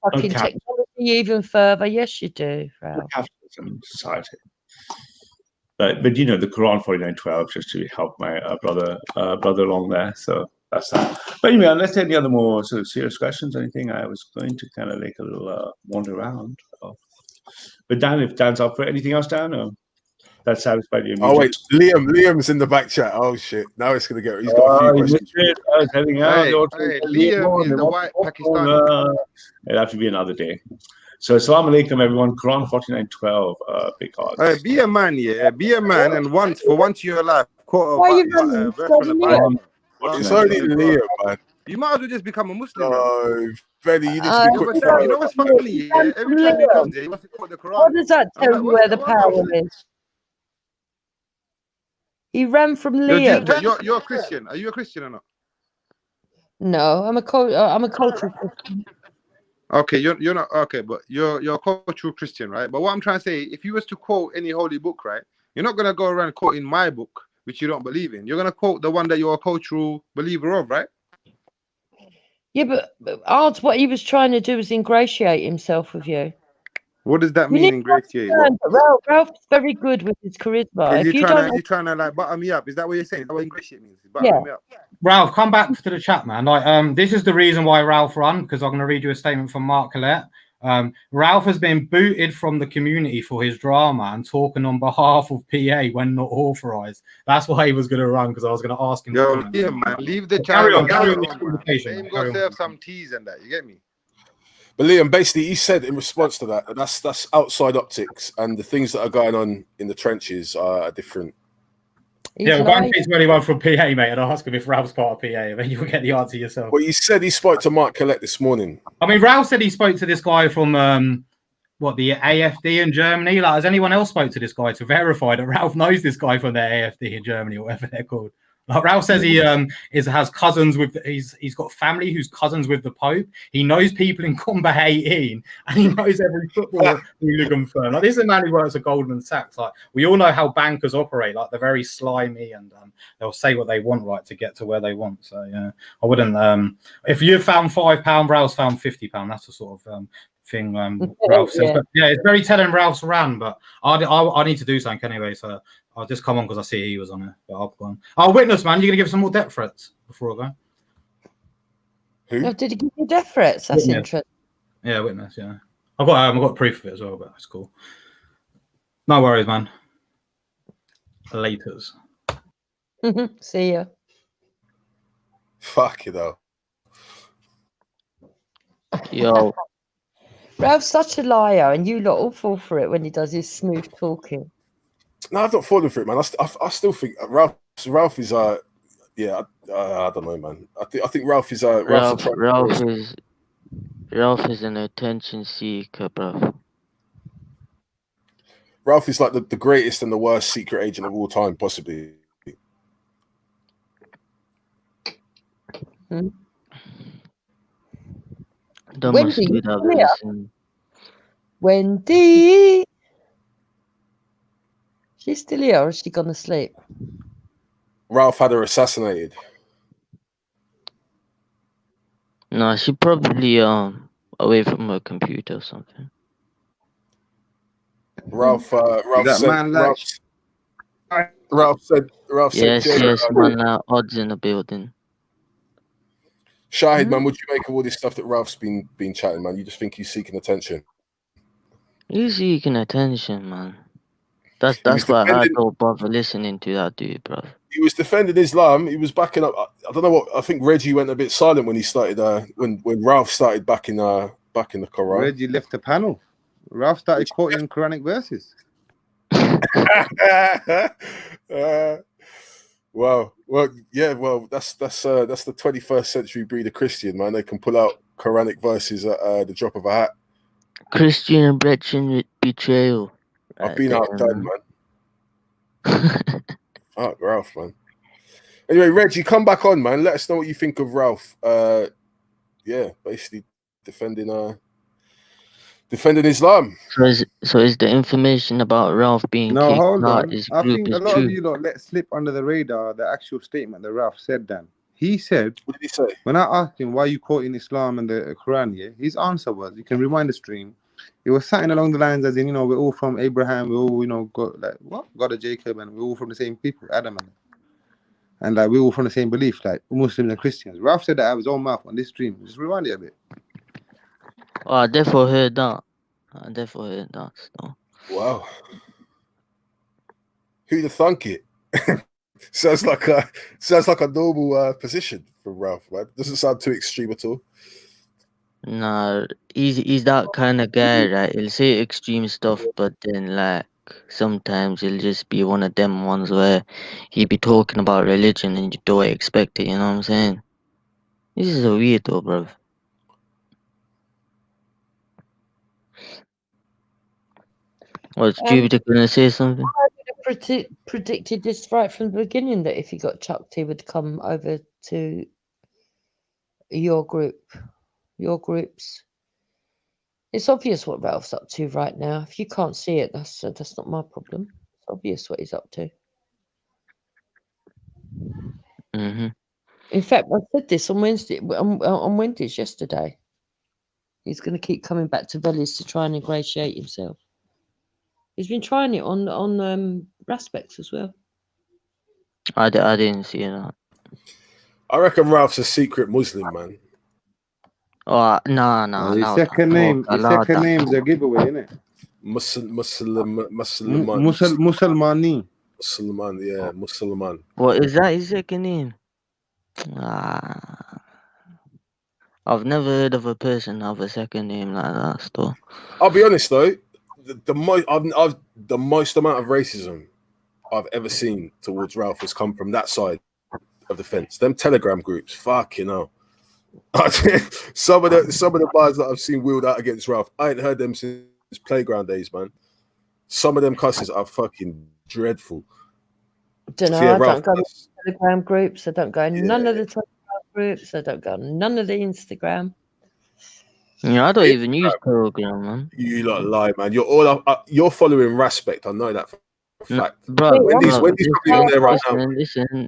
fucking technology even further. Yes, you do, Ralph. Capitalism society. But you know, the Quran 49:12, just to help my brother along there. So that's that. But anyway, unless there are any other more sort of serious questions, anything, I was going to kind of like a little wander around. But Dan, if Dan's up for anything else, Dan, or that satisfied you? Oh wait, Liam's in the back chat. Oh shit! Now it's gonna get. He's got a few questions. I was heading out. Liam is the white Pakistani. It'll have to be another day. So, assalamu alaikum, everyone. Quran 49:12. Big hearts. Be a man, yeah. Be a man, and once in your life, why are you running? It's only Liam, man. You might as well just become a Muslim. No, Benny, you need to be quick. You know what's funny? Yeah? Every time he comes here, he wants to quote the Quran. What does that tell you where the power is? He ran from Liam. You're a Christian. Are you a Christian or not? No, I'm a cultural Christian. Okay, you're not okay, but you're a cultural Christian, right? But what I'm trying to say, if you was to quote any holy book, right, you're not gonna go around quoting my book, which you don't believe in. You're gonna quote the one that you're a cultural believer of, right? Yeah, but Art, what he was trying to do was ingratiate himself with you. What does that mean, ingratiate? Ralph's very good with his charisma. Is he trying to like butter me up? Is that what you're saying? Is that what ingratiate means? Yeah. Me up. Ralph, come back to the chat, man. Like, this is the reason why Ralph run, because I'm going to read you a statement from Mark Collette. Ralph has been booted from the community for his drama and talking on behalf of PA when not authorized. That's why he was going to run, because I was going to ask him. Yo, yeah, man, leave the chat. Carry on Let the him go serve some teas and that. You get me? But Liam, basically, he said in response to that, that's outside optics, and the things that are going on in the trenches are different. Yeah, we'll go and speak to anyone from PA, mate, and ask him if Ralph's part of PA, and then you'll get the answer yourself. Well, you said he spoke to Mark Collette this morning. I mean, Ralph said he spoke to this guy from the AFD in Germany. Like, has anyone else spoke to this guy to verify that Ralph knows this guy from the AFD in Germany, or whatever they're called? Like, Ralph says he has cousins with he's got family who's cousins with the Pope. He knows people in Combat 18, and he knows every football hooligan firm. Like, this is a man who works at Goldman Sachs. Like, we all know how bankers operate. Like, they're very slimy, and they'll say what they want, right, to get to where they want. So yeah, I wouldn't. If you found £5, Ralph's found £50. That's the sort of thing Ralph says. Yeah. But yeah, it's very telling Ralph's ran. But I need to do something anyway. So I'll just come on because I see he was on it. But I'll go on. Oh, Witness, man, you're gonna give some more death threats before I go. Who? Oh, did he give you death threats? That's interesting. Yeah, Witness. Yeah, I've got proof of it as well, but it's cool. No worries, man. Laters. See ya. Fuck you though. Yo. Ralph's such a liar, and you lot all fall for it when he does his smooth talking. No, I've not fallen for it, man. I still think Ralph is I don't know, man. I think Ralph is Ralph is an attention seeker, bro. Ralph is like the greatest and the worst secret agent of all time, possibly. Wendy, she's still here, or is she gone to sleep? Ralph had her assassinated. No, she probably away from her computer or something. Ralph said. Yes, man. Odds in the building. Shahid, man, what do you make of all this stuff that Ralph's been chatting, man? You just think he's seeking attention? He's seeking attention, man. That's why I don't bother listening to that dude, bro. He was defending Islam. He was backing up. I don't know what. I think Reggie went a bit silent when he started. When Ralph started backing the Quran. Reggie left the panel. Ralph started quoting Quranic verses. Well, yeah. Well, that's the 21st century breed of Christian, man. They can pull out Quranic verses at the drop of a hat. Christian and Brechen betrayal. I've been outdone, man. Fuck Ralph, man. Anyway, Reggie, come back on, man. Let us know what you think of Ralph. Yeah, basically defending Islam. So is the information about Ralph being No, kicked hold out on. his I group think is a lot true? of you lot let slip under the radar the actual statement that Ralph said. Dan, he said, "What did he say?" When I asked him why you quoting Islam and the Quran, yeah, his answer was, you can rewind the stream. It was something along the lines as in, we're all from Abraham, we all, got like what? God of Jacob, and we're all from the same people, Adam. and like we're all from the same belief, like Muslims and Christians. Ralph said that out of his own mouth on this stream. Just rewind it a bit. Oh, I definitely heard that. So. Wow. Who'd have thunk it? sounds like a normal position from Ralph, man. Doesn't sound too extreme at all. Nah, he's that kind of guy, right? He'll say extreme stuff, but then like sometimes he'll just be one of them ones where he'll be talking about religion and you don't expect it, you know what I'm saying? This is a weirdo, bro. Was Jupiter gonna say something? I would have predicted this right from the beginning that if he got chucked, he would come over to your groups. It's obvious what Ralph's up to right now. If you can't see it, that's not my problem. It's obvious what he's up to. Mm-hmm. In fact, I said this on Wednesday. On Wednesdays yesterday. He's going to keep coming back to Veli's to try and ingratiate himself. He's been trying it on Raspex as well. I didn't see that. I reckon Ralph's a secret Muslim, man. Oh, no. His second name's a giveaway, isn't it? Muslimani. Musliman, yeah, Musliman. What is that his second name? I've never heard of a person have a second name like that. Still, I'll be honest though, the most amount of racism I've ever seen towards Ralph has come from that side of the fence. Them Telegram groups, fucking hell. some of the bars that I've seen wheeled out against Ralph, I ain't heard them since playground days, man. Some of them cusses are fucking dreadful. Don't know. I don't go to Telegram groups. I don't go none of the Telegram groups. I don't go none of the Instagram. Yeah, I don't even use Telegram, man. You lot lie, man. You're all you're following Raspect. I know that for a fact. Bro, Wendy's probably on there right now.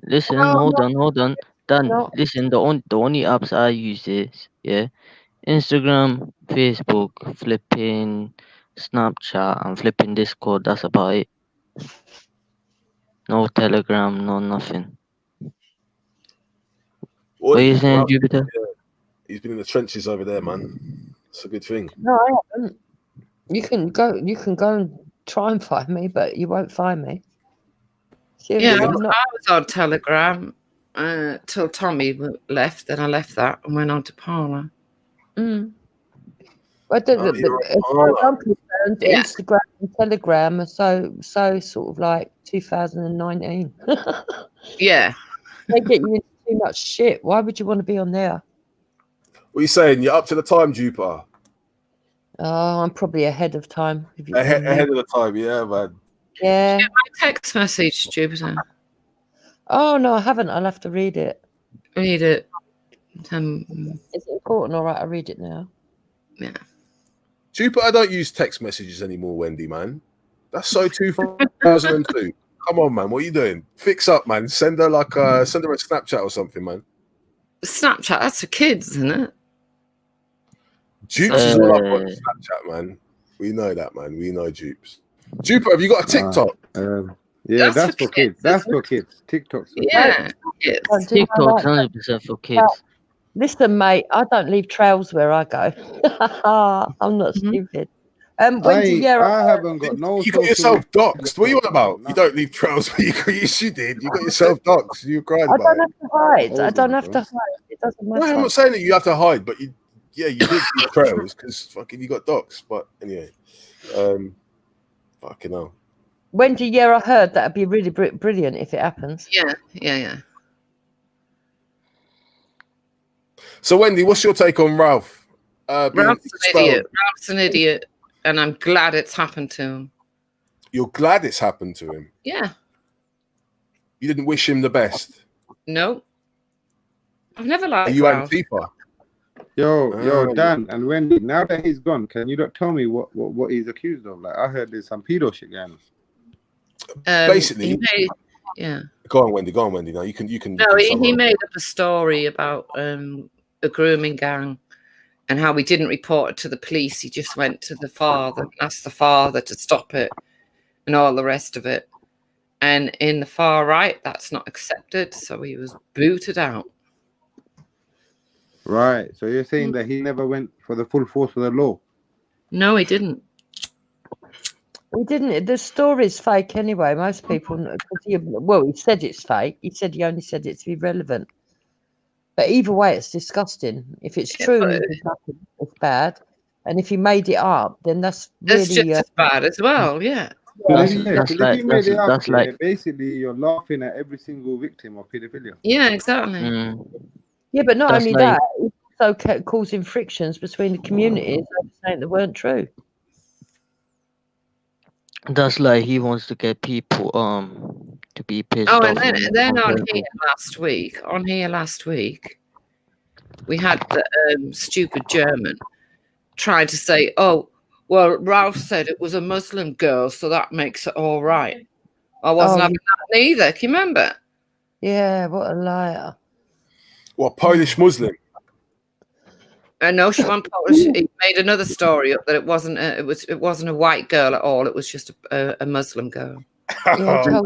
Listen. Hold on. Dan, listen. The only apps I use is Instagram, Facebook, flipping Snapchat, and flipping Discord. That's about it. No Telegram, no nothing. What are you saying, Jupiter? Yeah. He's been in the trenches over there, man. It's a good thing. No, I haven't. You can go and try and find me, but you won't find me. Seriously, I was on Telegram till Tommy left. Then I left that and went on to Parler. But as far as I'm concerned, Instagram and Telegram are so sort of like 2019. Yeah. They get you into too much shit. Why would you want to be on there? What are you saying? You're up to the time, Jupiter? Oh, I'm probably ahead of time. Ahead of the time, yeah, man. Yeah. Did you get my text message, Jupiter? Oh, no, I haven't. I'll have to read it. Read it. Is it important? All right, I'll read it now. Yeah. Jupiter, I don't use text messages anymore, Wendy, man. That's so 2002. Come on, man. What are you doing? Fix up, man. Send her a Snapchat or something, man. Snapchat, that's for kids, isn't it? Jupes is all up on Snapchat, man. We know that, man. We know Jupes. Jupiter, have you got a TikTok? Yeah, that's for kids. That's for kids. TikTok's for kids. TikTok's 100% for kids. Listen, mate, I don't leave trails where I go. I'm not stupid. I haven't got no. You got yourself doxxed. What are you on about? You don't leave trails, but you did. You got yourself doxxed. You cried about it. I don't have to hide. I don't have to hide. It doesn't matter. Well, I'm not saying that you have to hide, but you did leave trails because fucking you got doxxed. But anyway, fucking hell. Wendy, I heard that'd be really brilliant if it happens. Yeah. So, Wendy, what's your take on Ralph? Ralph's an idiot, and I'm glad it's happened to him. You're glad it's happened to him? Yeah. You didn't wish him the best? No. I've never liked Are you Ralph. Antifa? Yo, Dan and Wendy, now that he's gone, can you not tell me what he's accused of? Like, I heard there's some pedo shit going on. Basically, yeah. Go on, Wendy. Now you can. No, he made up a story about a grooming gang and how he didn't report it to the police. He just went to the father, asked the father to stop it, and all the rest of it. And in the far right, that's not accepted, so he was booted out. Right. So you're saying that he never went for the full force of the law? No, he didn't. He didn't. The story's fake anyway. Most people, he said it's fake. He said he only said it to be relevant. But either way, it's disgusting. If it's true and he did nothing, it's bad. And if he made it up, then that's really It's just as bad as well, yeah. Because if you made it up, basically you're laughing at every single victim of paedophilia. Yeah, exactly. Yeah, but not That's only like- that, it's also causing frictions between the communities over saying that weren't true. That's like he wants to get people to be pissed off. And then on here last week, we had the stupid German trying to say, "Oh, well, Ralph said it was a Muslim girl, so that makes it all right." I wasn't having that neither. Can you remember? Yeah, what a liar. What, Polish Muslim? No, she wasn't Polish. He made another story up that it wasn't a white girl at all. It was just a Muslim girl. Yeah,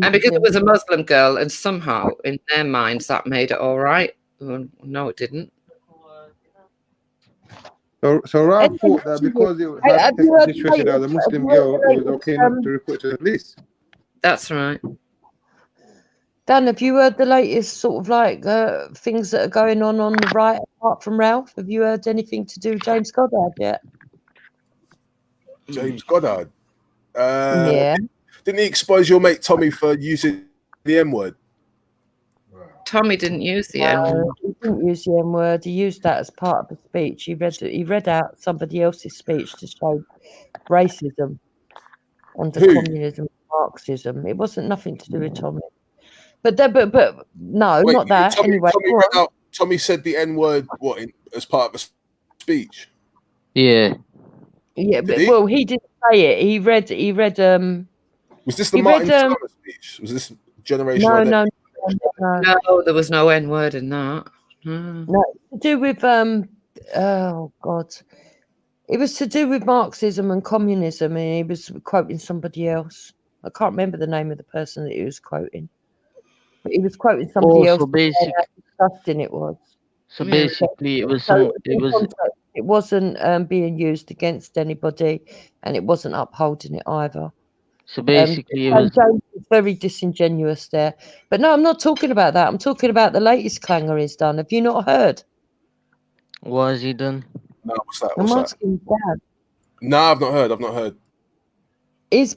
and because it was a Muslim girl, and somehow in their minds that made it all right. Well, no, it didn't. So Ralph thought that because it was hypothetical situation as a Muslim girl, it was okay not to report to the police. That's right. Dan, have you heard the latest sort of like things that are going on the right apart from Ralph? Have you heard anything to do with James Goddard yet? James Goddard? Yeah. Didn't he expose your mate Tommy for using the M-word? Tommy didn't use the M-word. He didn't use the M-word. He used that as part of the speech. He read out somebody else's speech to show racism under communism, Marxism. It wasn't nothing to do with Tommy. But no, Wait, not that. Anyway, Tommy said the N-word as part of a speech. Yeah. Yeah, but he didn't say it. He read. Was this the Martin Summer speech? Was this Generation? No, there was no N-word in that. No, to do with oh God, it was to do with Marxism and communism, and he was quoting somebody else. I can't remember the name of the person that he was quoting. But he was quoting somebody else. So basically, how disgusting it was. So basically, it was it wasn't being used against anybody, and it wasn't upholding it either. So basically, James is very disingenuous there. But no, I'm not talking about that. I'm talking about the latest clanger he's done. Have you not heard? What has he done? No, what's that? I'm asking Dad. No, I've not heard. He's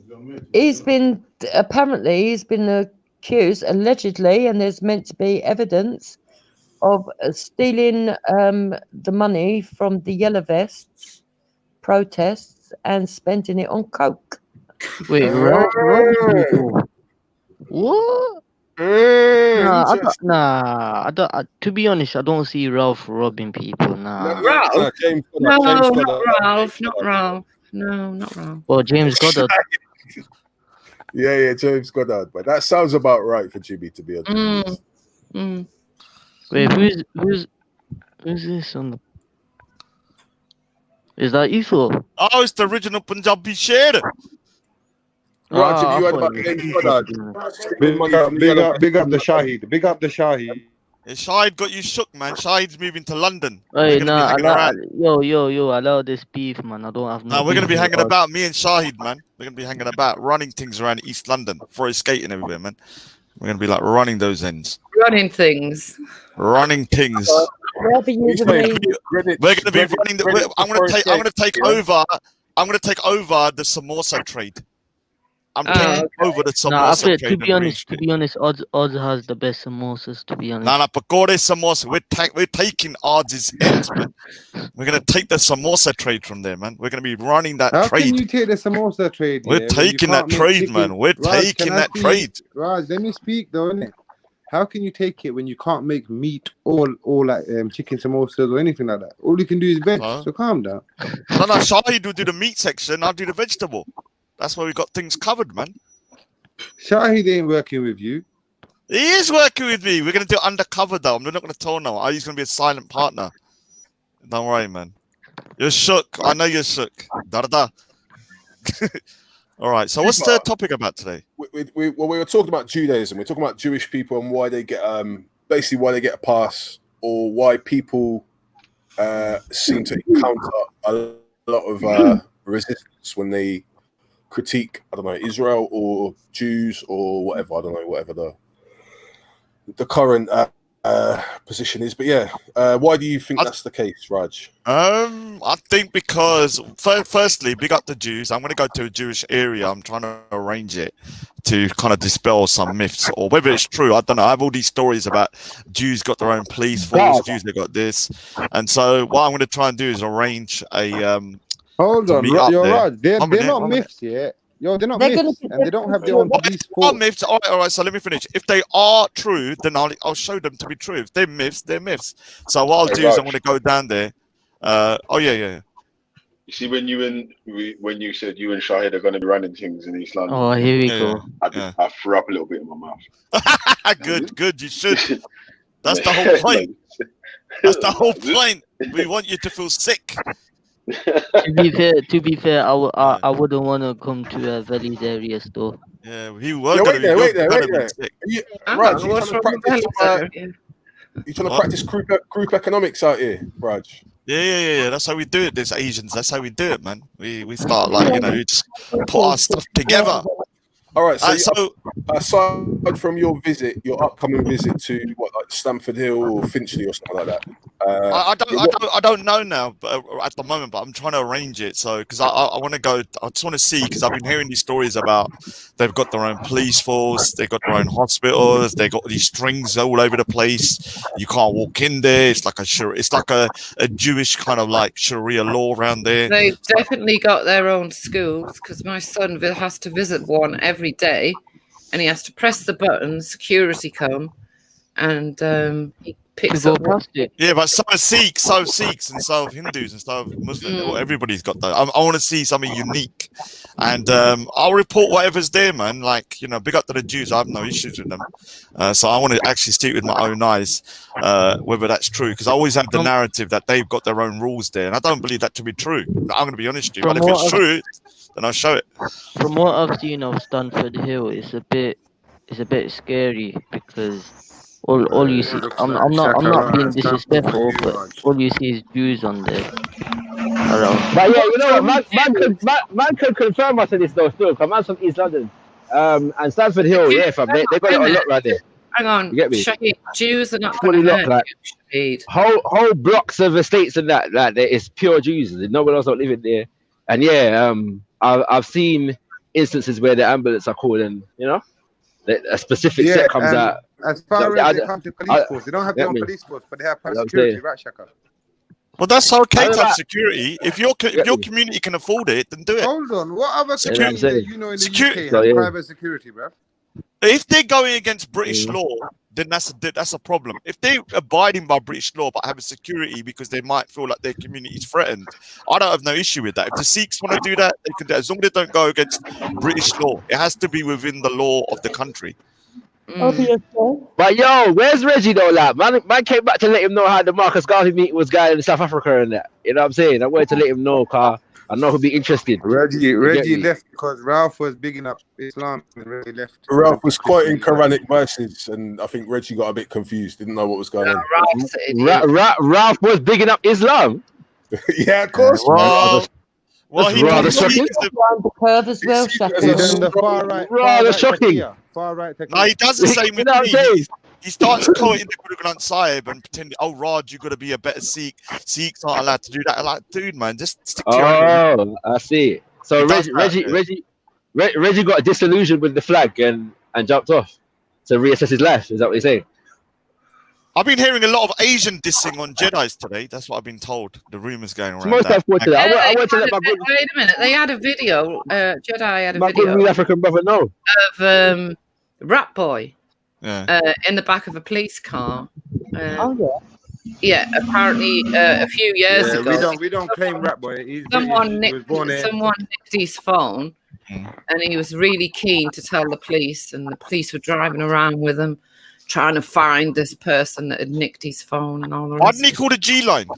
been accused allegedly, and there's meant to be evidence of stealing the money from the Yellow Vests protests and spending it on coke. Wait, Ralph? What? I don't. To be honest, I don't see Ralph robbing people. Nah. Ralph? James No, Goddard. not Ralph. Not Ralph. No, not Ralph. Well, James Goddard. Yeah, James Goddard. But that sounds about right for Jimmy, to be honest. Wait, who's this on the? Is that Esau? Oh, it's the original Punjabi sher. Right, Jimmy, you heard about James Goddard. Big up the Shahid. Big up the Shahid. Yeah, Shahid got you shook, man. Shahid's moving to London. Hey, yo, allow this beef, man. I don't have no. No, we're gonna be beef hanging with about. Me and Shahid, man. We're gonna be hanging about, running things around East London, for skating everywhere, man. We're gonna be like running those ends. Running things. Running things. We're gonna be running. I'm gonna take over. I'm gonna take over the samosa trade. I'm taking over the samosa trade. To be honest, Oz has the best samosas. To be honest. Nah, pakode samosa. We're taking Oz's ends, man. We're gonna take the samosa trade from there, man. We're gonna be running that How trade. can you take the samosa trade? We're taking that trade, man. We're taking that trade. Raj, let me speak though, innit? How can you take it when you can't make meat or like chicken samosas or anything like that? All you can do is veg. So calm down. No, Shahid will do the meat section. I'll do the vegetable. That's why we got things covered, man. Shahid ain't working with you. He is working with me. We're gonna do it undercover though. I'm not gonna tell no. He's gonna be a silent partner. Don't worry, man. You're shook. I know you're shook. Da da da. All right. So what's the topic about today? We were talking about Judaism. We're talking about Jewish people and why they get basically why they get a pass, or why people seem to encounter a lot of resistance when they critique, I don't know, Israel or Jews or whatever. I don't know, whatever the current position is. But yeah, why do you think that's the case, Raj? I think because firstly, big up the Jews. I'm going to go to a Jewish area. I'm trying to arrange it to kind of dispel some myths, or whether it's true, I don't know. I have all these stories about Jews got their own police force, Jews they got this, and so what I'm going to try and do is arrange a Hold on, you're right. They're not myths, yeah. They're not They're myths, and they don't have their own police force. Myths. All right. So let me finish. If they are true, then I'll show them to be true. If they're myths, they're myths. So what I'll do is I'm going to go down there. Yeah. You see, when you said you and Shahid are going to be running things in East London. Oh, here we go. I threw up a little bit in my mouth. Good. You should. That's the whole point. That's the whole point. We want you to feel sick. To be fair, I wouldn't want to come to Valley's area store. Yeah, he was. Wait there. Raj, you trying to practice group economics out here, Raj? Yeah. That's how we do it. As Asians, that's how we do it, man. We start we just put our stuff together. All right. So aside from your upcoming visit to like Stamford Hill or Finchley or something like that, I don't know now, but at the moment, but I'm trying to arrange it. So because I want to go, I just want to see, because I've been hearing these stories about they've got their own police force, they've got their own hospitals, they've got these strings all over the place. You can't walk in there. It's like a Jewish kind of like Sharia law around there. They've definitely got their own schools, because my son has to visit one every day, and he has to press the button, security come, and he picks up plastic. Yeah, but so are Sikhs, and so have Hindus, and so have Muslims. Everybody's got that. I want to see something unique, and I'll report whatever's there, man. Like, big up to the Jews. I have no issues with them. So I want to actually see it with my own eyes, whether that's true, because I always have the narrative that they've got their own rules there, and I don't believe that to be true. I'm going to be honest with you, but if it's true, then I'll show it. From what I've seen of Stamford Hill, it's a bit scary, because all you see, I'm not being disrespectful, but all you see is Jews on there around. But yeah, you know what, man can confirm us in this though still, because man's from East London. And Stamford Hill, yeah, fam, they got it a lot right there. Hang on, you get me? Jews are not going to hurt you. Whole blocks of estates and that it's pure Jews. No one else not living there. And yeah, I've seen instances where the ambulance are called, and a specific set comes out. As far as they come to police force, they don't have their own police force, but they have security, right, Shaka? Well, that's okay to have security. If your community can afford it, then do it. Hold on, what other security in the UK has private security, bruv? If they're going against British law, then that's a problem. If they're abiding by British law but having security because they might feel like their community is threatened, I don't have no issue with that. If the Sikhs want to do that, they can do it, as long as they don't go against British law. It has to be within the law of the country. But yo, where's Reggie though, lad? Man came back to let him know how the Marcus Garvey meeting was going in South Africa and that. You know what I'm saying? I wanted to let him know, car. I know he'll be interested. Reggie left because Ralph was bigging up Islam, and Reggie left. Ralph was quoting Quranic verses, and I think Reggie got a bit confused, didn't know what was going on. Ralph was bigging up Islam. Yeah, of course. Well, he rather shocking. Rather shocking. Far right. No, he does the same with me. He starts quoting the Guru Granth Sahib and pretending, "Oh, Raj, you got to be a better Sikh. Sikhs aren't allowed to do that." I'm like, dude, man, just stick to your own. I see. So Reggie got disillusioned with the flag and jumped off to reassess his life. Is that what you're saying? I've been hearing a lot of Asian dissing on Jedis today. That's what I've been told. The rumors going around. Wait a minute. They had a video. Jedi had a video. My good African brother know of Rat Boy. Yeah. In the back of a police car. Yeah, apparently a few years ago. We don't claim Rat Boy. Someone nicked his phone, and he was really keen to tell the police, and the police were driving around with him, trying to find this person that had nicked his phone and all the rest. Why didn't he call the G line?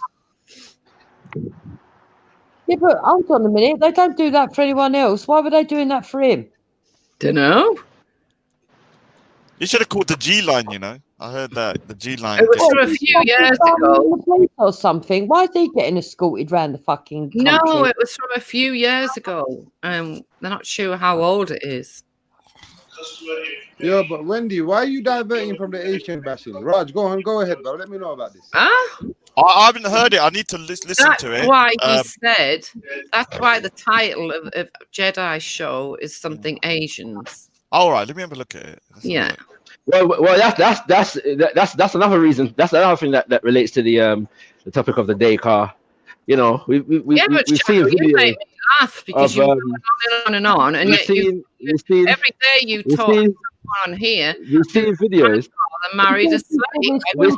Yeah, but hold on a minute. They don't do that for anyone else. Why were they doing that for him? Dunno. You should have called the G line. You know, I heard that the G line. It was from a few years ago. Or something. Why is he getting escorted around the fucking country? No, it was from a few years ago. They're not sure how old it is. Yeah, but Wendy, why are you diverting from the Asian bashing? Raj, go ahead, bro. Let me know about this. Huh? I haven't heard it. I need to listen to it. That's why he said. That's why the title of Jedi show is something Asians. All right, let me have a look at it. Yeah. Well, that's another reason. That's another thing that relates to the topic of the day, Car. You know, we've seen you videos make me laugh because you go on and on, and yet every day you talk to someone on here. We've seen videos. Married a slave. We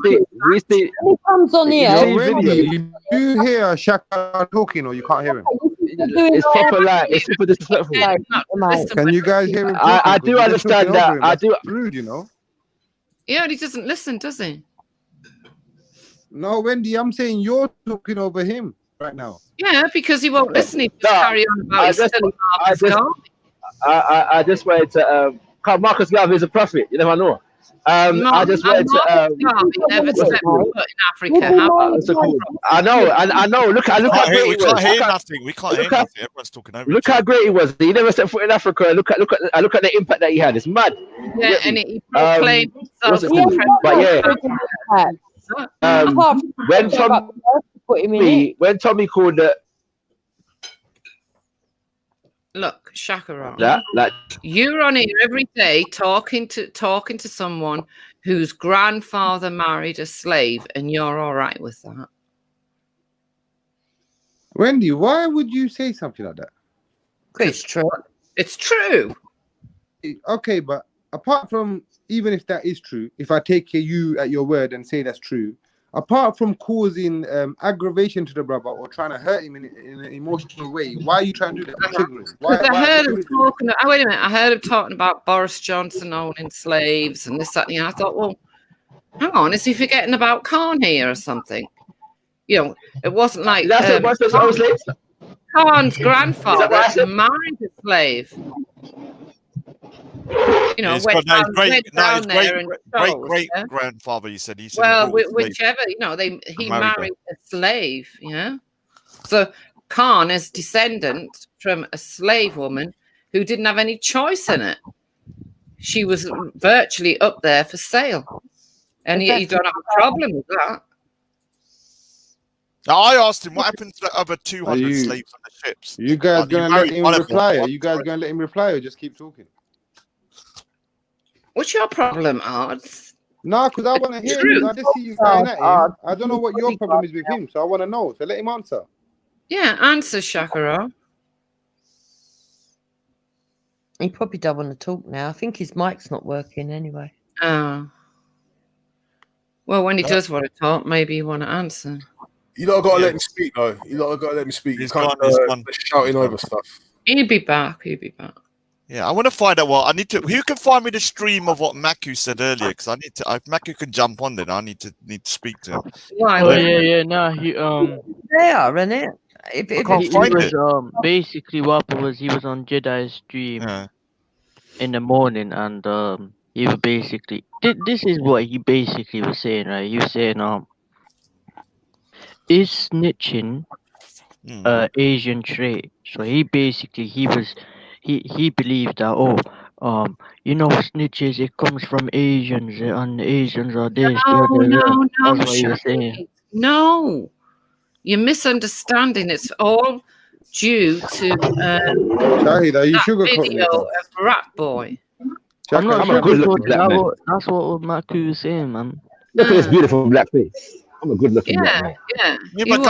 see. He comes on here. Wendy, you hear Shaka talking, or you can't hear him? It's proper like it's super disrespectful. Can you guys hear him? I do understand that. I do. Rude, you know. Yeah, he doesn't listen, does he? No, Wendy, I'm saying you're talking over him right now. Yeah, because he won't listen. He just carry on about his silly I just wanted to. Marcus Garvey is a prophet. You never know. I just wanted to. Never stepped foot in Africa. I know. Look how great he was. We can't hear nothing. We can't hear nothing. Everyone's talking over. Look how great he was. He never stepped foot in Africa. Look at the impact that he had. It's mad. Yeah, and he proclaimed himself. But yeah. When Tommy called the. Look, Shakara. Like you're on here every day talking to someone whose grandfather married a slave, and you're all right with that. Wendy, why would you say something like that? It's true. It's true. Okay, but apart from even if that is true, if I take you at your word and say that's true, apart from causing aggravation to the brother or trying to hurt him in an emotional way, why are you trying to do that? I heard him talking. Wait a minute. I heard him talking about Boris Johnson owning slaves and this, that, and the other. I thought, well, hang on, is he forgetting about Khan here or something? You know, it wasn't like Khan's grandfather married a slave. You know, his great grandfather. You said well, whichever, you know, he married a slave. Yeah, so Khan is descendant from a slave woman who didn't have any choice in it. She was virtually up there for sale, and you don't have a problem with that. Now, I asked him what happened to the other 200 slaves on the ships. You guys gonna let him reply? Are you guys gonna let him reply or just keep talking? What's your problem, Ards? No, because I want to hear him. I just see you going at him. I don't know what your problem is with him, so I want to know. So let him answer. Yeah, answer, Shakara. He probably don't want to talk now. I think his mic's not working anyway. Oh. Well, when he does want to talk, maybe you want to answer. You lot got to let him speak, though. You lot got to let him speak. You can't shouting over stuff. He'll be back. He'll be back. Yeah, I want to find out what I need to. Who can find me the stream of what Maku said earlier? Because I need to. If Maku can jump on, then I need to speak to him. Why? Oh yeah. No, he They are, isn't it? I can't find it. Basically what happened was he was on Jedi's stream in the morning, and he was basically this is what he basically was saying, right? He was saying is snitching Asian trait. So he basically he believed that you know snitches, it comes from Asians and Asians are this. No, that's what he was saying. No, you're misunderstanding. It's all due to Shahid, are you that video of Rat Boy. I'm not sure that's what Maku was saying, man. Look at this beautiful black face. I'm a good looking black man. Yeah. But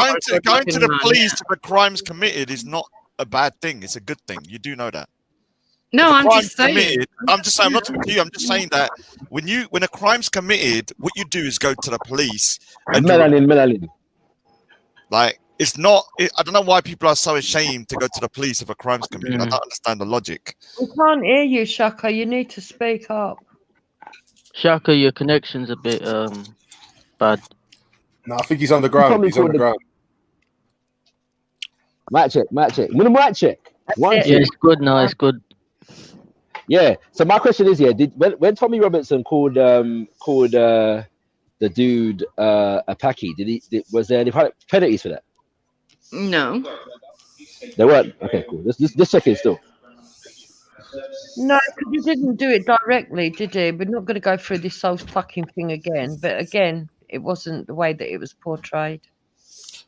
going to the police for crimes committed is not a bad thing. It's a good thing. You do know that. No, I'm just saying. I'm just saying. I'm not talking to you. I'm just saying that when a crime's committed, what you do is go to the police. And melanin. Like it's not. I don't know why people are so ashamed to go to the police if a crime's committed. I don't understand the logic. We can't hear you, Shaka. You need to speak up. Shaka, your connection's a bit bad. No, I think he's underground. He's underground. Mic check. Mic check. One, Yeah, two. it's good now. It's good. Yeah. So my question is, when Tommy Robinson called the dude a packy, was there any penalties for that? No. There weren't. Okay, cool. This checking still. No, because he didn't do it directly, did he? We're not going to go through this whole fucking thing again. But again, it wasn't the way that it was portrayed.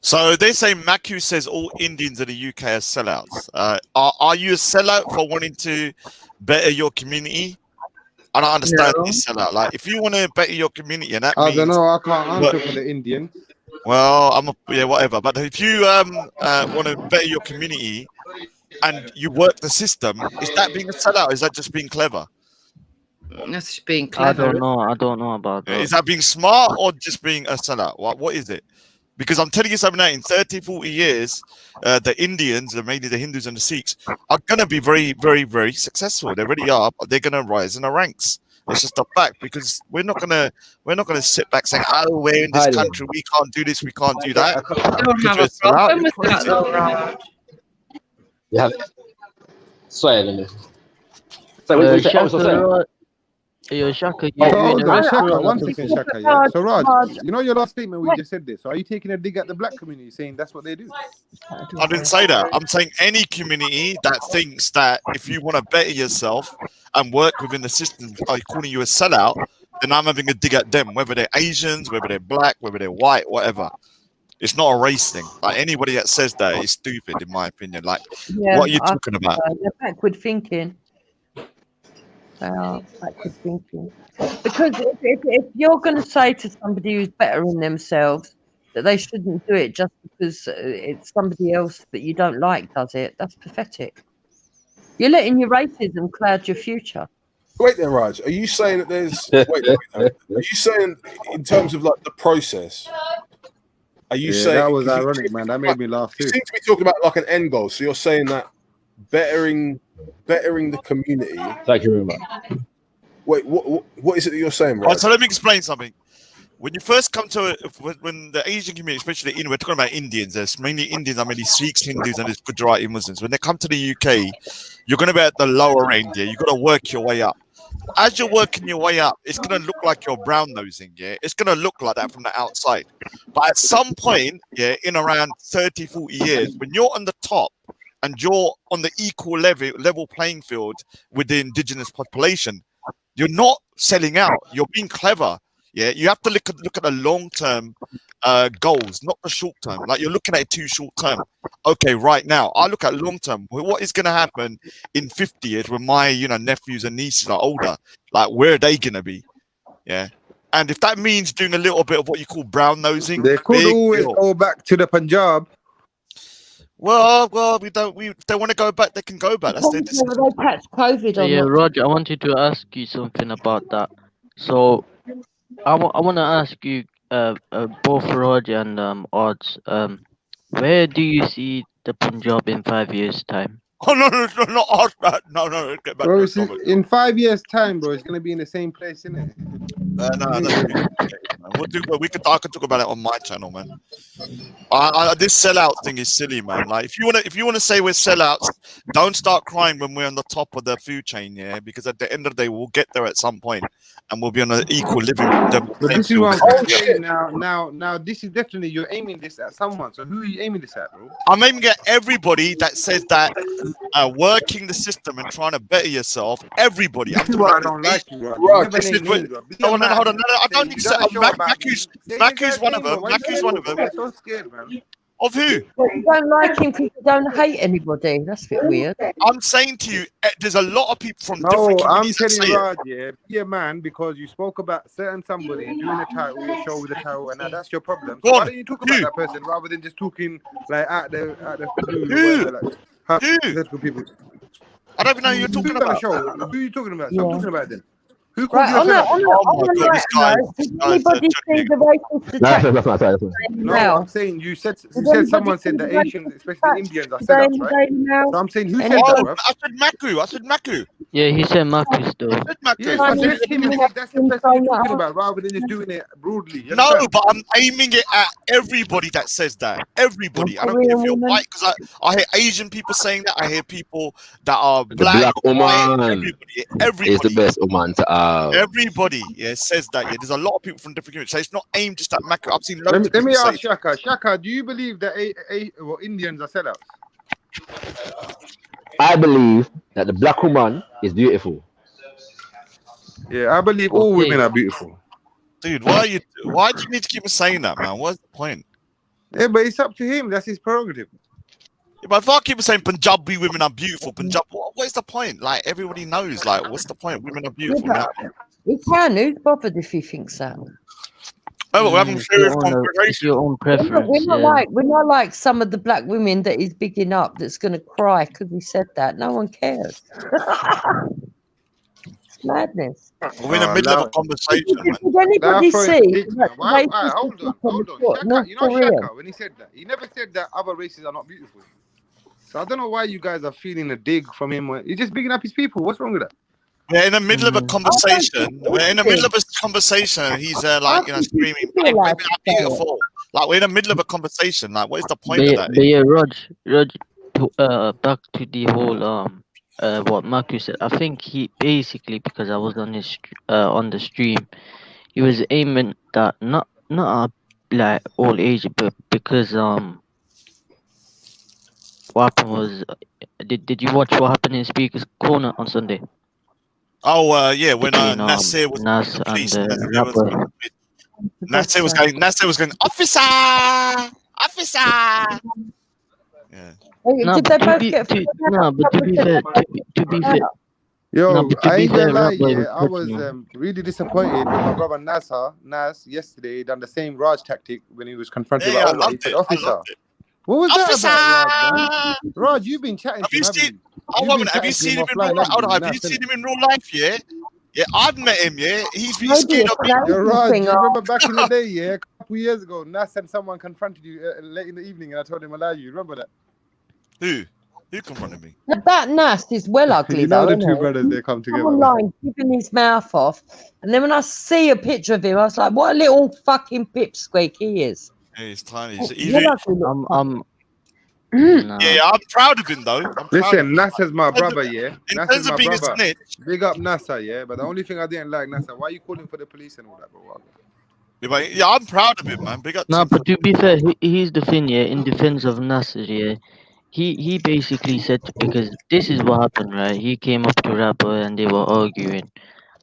So they say Macu says all Indians in the UK are sellouts. Are you a sellout for wanting to better your community? I don't understand this sellout. Like, if you want to better your community, and that I means don't know. I can't answer for the Indians. well, whatever. But if you want to better your community and you work the system, is that being a sellout? Or is that just being clever? That's being clever. I don't know about that. Is that being smart or just being a sellout? What is it? Because I'm telling you something now, in 30, 40 years, the Indians, and mainly the Hindus and the Sikhs, are going to be very, very, very successful. They already are, but they're going to rise in the ranks. It's just a fact, because we're not gonna sit back saying, "Oh, we're in this country, we can't do this, we can't do that." I don't have a problem with that, though, Raj. Yeah. Sorry, Shaka, Shaka, you hold in a on, restaurant Shaka, or one something? second, Shaka. Yeah? So, Raj, you know your last statement we just said this. So, are you taking a dig at the black community, saying that's what they do? I didn't say that. I'm saying any community that thinks that if you want to better yourself and work within the system, are calling you a sellout, then I'm having a dig at them, whether they're Asians, whether they're black, whether they're white, whatever. It's not a race thing. Like, anybody that says that is stupid, in my opinion. Like, what are you talking about? They're backward thinking. Backward thinking. Because if you're going to say to somebody who's bettering themselves that they shouldn't do it just because it's somebody else that you don't like does it, that's pathetic. You're letting your racism cloud your future. Wait there, Raj. Are you saying that there's? Wait. Are you saying in terms of like the process? Are you saying that was ironic, man? That made me laugh too. You seem to be talking about like an end goal. So you're saying that bettering the community. Thank you very much. Wait, what is it that you're saying, Raj? Right, so let me explain something. When you first come to when the Asian community, especially we're talking about Indians, there's mainly Indians, I mean, Sikhs, Hindus, and there's Gujarati Muslims. When they come to the UK, you're going to be at the lower end here. You've got to work your way up. As you're working your way up, it's going to look like you're brown nosing, yeah? It's going to look like that from the outside. But at some point, yeah, in around 30, 40 years, when you're on the top and you're on the equal level playing field with the indigenous population, you're not selling out. You're being clever. Yeah, you have to look at the long-term goals, not the short-term. Like, you're looking at it too short-term. Okay, right now, I look at long-term. What is going to happen in 50 years when my nephews and nieces are older? Like, where are they going to be? Yeah, and if that means doing a little bit of what you call brown nosing, They could always go back to the Punjab. Well, if they want to go back, they can go back. That's their decision. They catch COVID on Yeah, that. Roger, I wanted to ask you something about that. So, I want to ask you, both Roger and Odds, where do you see the Punjab in 5 years' time? Oh no, not ask that. No, get back Bro, to the topic. in 5 years' time, bro, it's gonna be in the same place, isn't it? No, I can talk about it on my channel, man. This sellout thing is silly, man. Like, if you wanna say we're sellouts, don't start crying when we're on the top of the food chain, yeah. Because at the end of the day, we'll get there at some point, and we'll be on an equal living. But this is what I'm saying now. This is definitely you're aiming this at someone. So who are you aiming this at, bro? I'm aiming at everybody that says that working the system and trying to better yourself. Everybody. This is what I don't like you, bro. Hold on. I don't think so. Macu's one of them. Macu's one of them. I'm so scared, man. Of who? Well, you don't like him because you don't hate anybody. That's a bit weird. I'm saying to you, there's a lot of people from No, different I'm communities that telling say you, it. Raj, yeah, be a man because you spoke about certain somebody doing a title, your show with a title, and now that's your problem. So why don't you talk about that person rather than just talking like at the blue? Who? People. I don't even know who you're talking about. Who are you talking about? Stop talking about them. Who called you a On sellout? a light note, did anybody see the racist attack? No, I'm saying you said someone said the Asians, especially the Indians, are today in sellouts, the right? Daily Mail? So I'm saying who said that, bro? I said Maku. Yeah, he said Marcus though. Yes, address him and say that's the person you're talking about, rather than just doing it broadly. You No, understand? but I'm aiming it at everybody that says that. Everybody. I don't care if you're white, because I hear Asian people saying that. I hear people that are The black, black white, woman everybody. is the best woman to have. Everybody, says that. Yeah, there's a lot of people from different communities. So it's not aimed just at Maku. I've seen loads of Let people me say ask Shaka. Shaka, do you believe that Indians are sellouts? I believe that the black woman is beautiful. Yeah, I believe all women are beautiful. Dude, why do you need to keep saying that, man? What's the point? Yeah, but it's up to him. That's his prerogative. Yeah, but if I keep saying Punjabi women are beautiful, what is the point? Like, everybody knows. Like, what's the point? Women are beautiful now. He can. Who's bothered if he thinks that? Oh, we're having serious It's conversation. your own preference. We're not like some of the black women that he's bigging up that's going to cry because he said that. No one cares. It's madness. We're in the middle of a conversation, man. Did anybody see? Hold on. Shaka, you know Shaka, when he said that, he never said that other races are not beautiful. So I don't know why you guys are feeling a dig from him. He's just bigging up his people. What's wrong with that? We're in the middle of a conversation. We're in the middle of a conversation, and he's screaming, "Black women are beautiful." Like, we're in the middle of a conversation. Like, what is the point of that? But yeah, Rog, back to the whole what Marcus said. I think he basically, because I was on his on the stream, he was aiming that not like all Asia, but because what happened was, did you watch what happened in Speaker's Corner on Sunday? Oh, yeah, when Between, Nasir was Nas the police, and Nasir was going, officer. Yeah. No, Did but they to both be get? to be fair, to be fair. Yo, No, but to I be ain't gonna fair, lie, Rap-Boy was I was touching him. really disappointed when my brother Nas yesterday done the same Raj tactic when he was confronted Yeah, by I Omar. He loved said, it. officer. What was that about, Raj, man? Raj, you've been chatting to him, haven't you? Have you seen him in real life? Hold on, have you seen him in real life? Yeah, yeah, I've met him. Yeah, he's scared of me. Yo, Raj, you remember back in the day, yeah, a couple years ago, Nas said someone confronted you late in the evening, and I told him I lie you. Remember that? Who confronted me? That Nast is well ugly, You know though. the two brothers, they come together. Online, keeping his mouth off, and then when I see a picture of him, I was like, "What a little fucking pipsqueak he is." Yeah, he's tiny. Yeah, I'm proud of him though. I'm proud of Listen, him. Nasser's my brother, yeah. In Nasser's terms my of being brother. a snitch, Big up Nasser, yeah. But the only thing I didn't like, Nasser, why you calling for the police and all that, bro? yeah, I'm proud of him, man. Big up to No, him. but to be fair, he's the thing, yeah. In defense of Nasser, yeah, he basically said, because this is what happened, right? He came up to Rapper and they were arguing,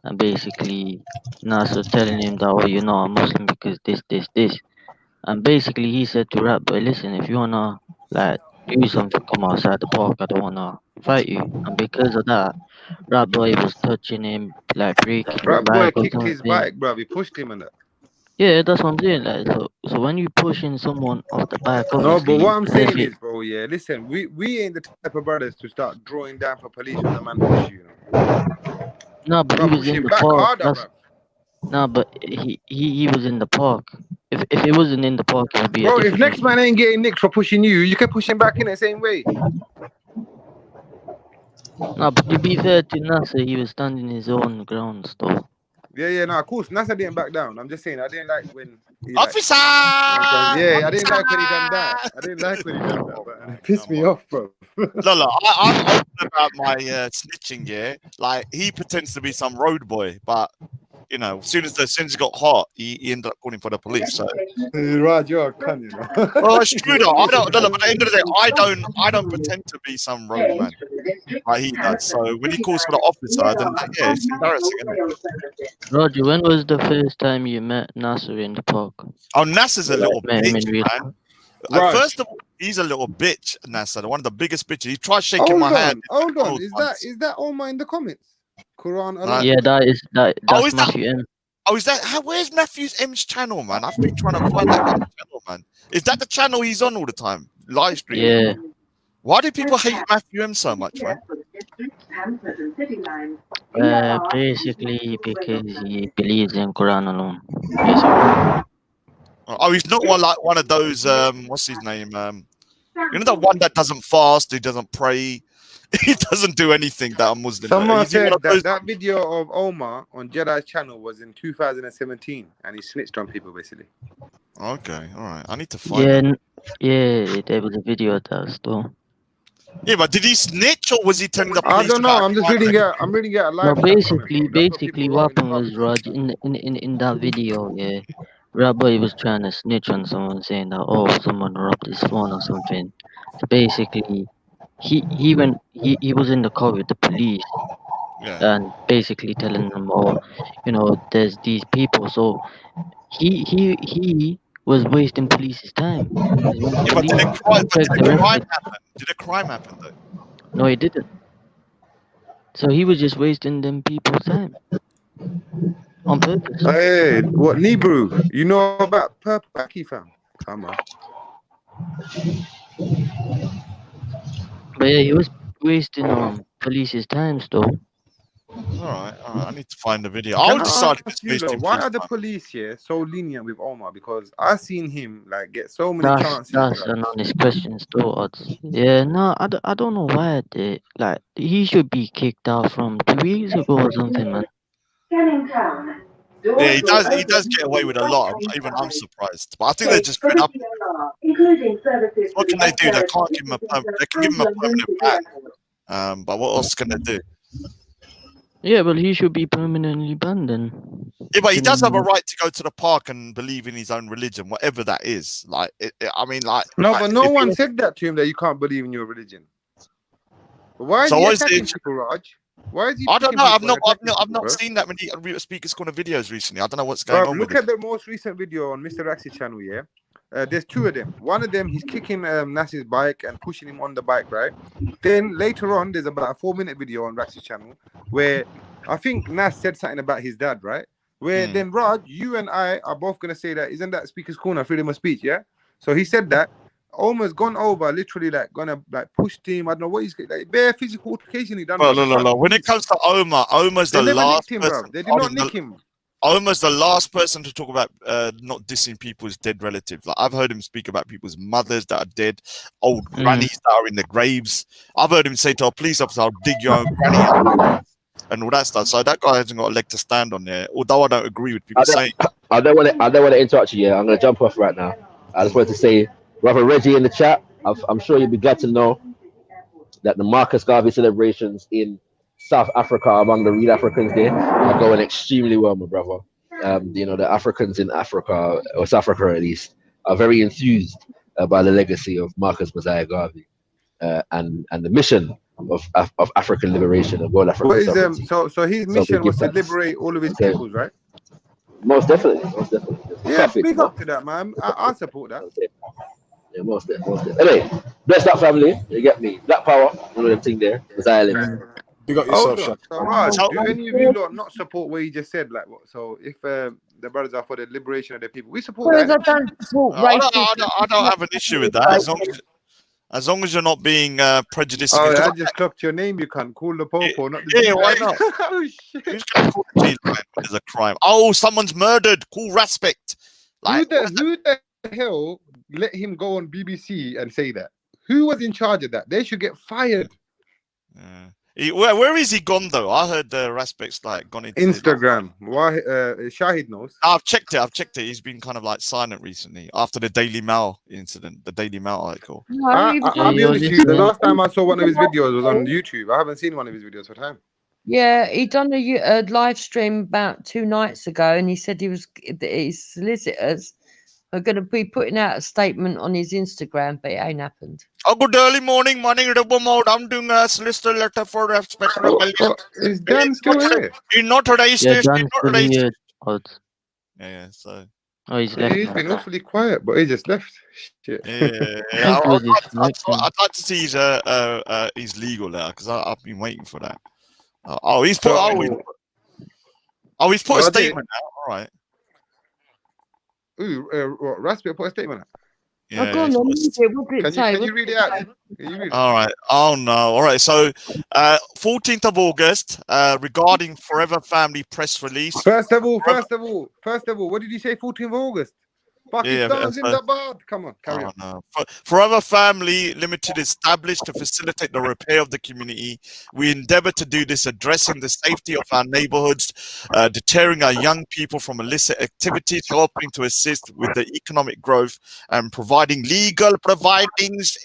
and basically Nasser telling him that, oh, you're not a Muslim because this, and basically he said to Rapper, listen, if you wanna like do something, come outside the park. I don't wanna fight you. And because of that, Rapper was touching him, like breaking his Rap boy bike or kicked his something. bike, bro. He pushed him and that. Yeah, that's what I'm saying. Like, so when you pushing someone off the bike, No, obviously, but what I'm saying definitely- is, bro, yeah, listen, we ain't the type of brothers to start drawing down for police when the man push you, you know. no, but Bro, he was push in him the back park. harder, bro. No, but he was in the park. If it wasn't in the park, it would be Bro, a if different. next man ain't getting nicked for pushing you, you can push him back in the same way. No, but to be fair to Nasser, he was standing his own grounds, though. Yeah, no, of course. Nasser didn't back down. I'm just saying, I didn't like when he officer. I didn't like when he done that. But it pissed me off, bro. No, I'm open about my snitching. Yeah, like he pretends to be some road boy, but you know, as soon as it got hot, he ended up calling for the police. So, Raj, you're a cunt, you know. well, it's true though. I don't. No, but at the end of the day, I don't pretend to be some road man like he does. So when he calls for the officer, then yeah, it's embarrassing, isn't it? Roger, when was the first time you met Nasser in the park? Oh, Nasser's a little Met him in bitch, real man. Right. First of all, he's a little bitch, Nasser. One of the biggest bitches. He tried shaking my hand. Hold on. Is that Omar in the comments? Quran Allah. Yeah, that's Matthew M. Oh, is that where's Matthew M's channel, man? I've been trying to find that guy's channel, man. Is that the channel he's on all the time? Live streaming? Yeah. Why do people hate Matthew M so much, man? Basically because he believes in Quran alone. Basically. Oh, he's not one of those. What's his name? You know, the one that doesn't fast, he doesn't pray, he doesn't do anything that a Muslim does. Someone Is he one said of those? that video of Omar on Jedi's channel was in 2017, and he snitched on people basically. Okay, all right. I need to find it. Yeah, there was a video of that still. Yeah, but did he snitch or was he telling the I police don't know. about? I'm just reading it. I'm reading it a No, live chat comment, bro. That's what basically people what wrote in the happened was, comments. Raj, in that video, yeah, Rabbi was trying to snitch on someone, saying that, oh, someone robbed his phone or something. So basically, he was in the car with the police, Yeah. and basically telling them, oh, there's these people. So he was wasting police's time, because when the Yeah, but did police a crime? But checked did the a crime records, happen? Did a crime happen though? no, he didn't. So he was just wasting them people's time on purpose. Hey, what Nebrew? You know about Purple Aki, fam? Come on. But yeah, he was wasting police's time still. All right. I need to find the video. Can I'll I decide if ask it's you though, wasting why police are the time. police here so lenient with Omar? Because I seen him like get so many chances. That's an honest question still, odds. Yeah, no, I don't know why they he should be kicked out from 2 weeks ago or something, man. Yeah, he does get away with a lot. I'm surprised, but I think they're just fed up. What can they do? They can't give him they can give him a permanent ban. But what else can they do? Yeah, but he should be permanently banned then. Yeah, but he does have a right to go to the park and believe in his own religion, whatever that is. Like, I mean, like. No, like, but no one said that to him that you can't believe in your religion. But why is So he what is attacking it? people, Raj? Why is he? I don't picking know. I've people not, and attacking I've people, not bro? seen that many Speakers Corner videos recently. I don't know what's going Bro, on with look it. at the most recent video on Mr. Raxi's channel, yeah? There's two of them. One of them, he's kicking Nas's bike and pushing him on the bike, right? Then later on, there's about a 4-minute video on Raxi's channel where I think Nas said something about his dad, right? Where then, Raj, you and I are both going to say that, isn't that Speaker's Corner, freedom of speech, yeah? So he said that, almost gone over, literally like gonna like push him. I don't know what he's like, bare physical altercation he done. Well, Bro. no. When it comes to Omar's They the never last nicked him, person. bro. They did not nick him. Omar's the last person to talk about not dissing people's dead relatives. Like, I've heard him speak about people's mothers that are dead, old grannies that are in the graves. I've heard him say to a police officer, "I'll dig your own granny out," and all that stuff. So that guy hasn't got a leg to stand on there. Although I don't agree with people saying. I don't want to interrupt you. Yeah, I'm going to jump off right now. I just wanted to say, Brother Reggie in the chat, I'm sure you'll be glad to know that the Marcus Garvey celebrations in South Africa among the real Africans there are going extremely well, my brother. The Africans in Africa, or South Africa at least, are very enthused by the legacy of Marcus Mosiah Garvey and the mission of African liberation and world African What is sovereignty. so his mission was to liberate all of his peoples, right? Most definitely. Yeah, big up to that, man. I support that. Yeah, most definitely. Anyway, bless that family. You get me? Black Power, one of them thing there. Was island. Big up yourself, So, Shaq. Raj, do any of you lot not support what he just said? Like, what? So, if the brothers are for the liberation of the people, we support that. I don't have an issue with that as long as you're not being prejudiced. Oh, I just clocked your name. You can't call the Pope or not the Yeah, why not? Oh shit! Who's going to call the G line when there's a crime? Oh, someone's murdered. Cool respect. Like, who the hell let him go on BBC and say that? Who was in charge of that? They should get fired. Where is he gone though? I heard Raspek's like gone into Instagram. Why? Shahid knows. I've checked it. He's been kind of like silent recently after the Daily Mail incident, the Daily Mail article. I'll be honest with you. The last time I saw one of his videos was on YouTube. I haven't seen one of his videos for time. Yeah, he done a live stream about 2 nights ago, and he said his solicitors are going to be putting out a statement on his Instagram, but it ain't happened. Oh, good early morning, Mode. I'm doing a solicitor letter for respect. Is Dan still here? He's not raised. Yeah, Dan's still here. Yeah, so. Oh, he's left. He's been awfully quiet, but he just left. Shit. Yeah. I'd like to see his legal letter because I've been waiting for that. He's put a statement out. All right. Raspberry put a statement out. Oh, go on, then. What did it say? Can you read it out? Can you read it? All right. Oh no. All right. So, 14th of August, regarding Forever Family press release. First of all, what did you say? 14th of August. Pakistan's in the bad. Come on, carry on. No. Forever Family Limited is established to facilitate the repair of the community. We endeavor to do this addressing the safety of our neighborhoods, deterring our young people from illicit activities, helping to assist with the economic growth, and providing legal providings,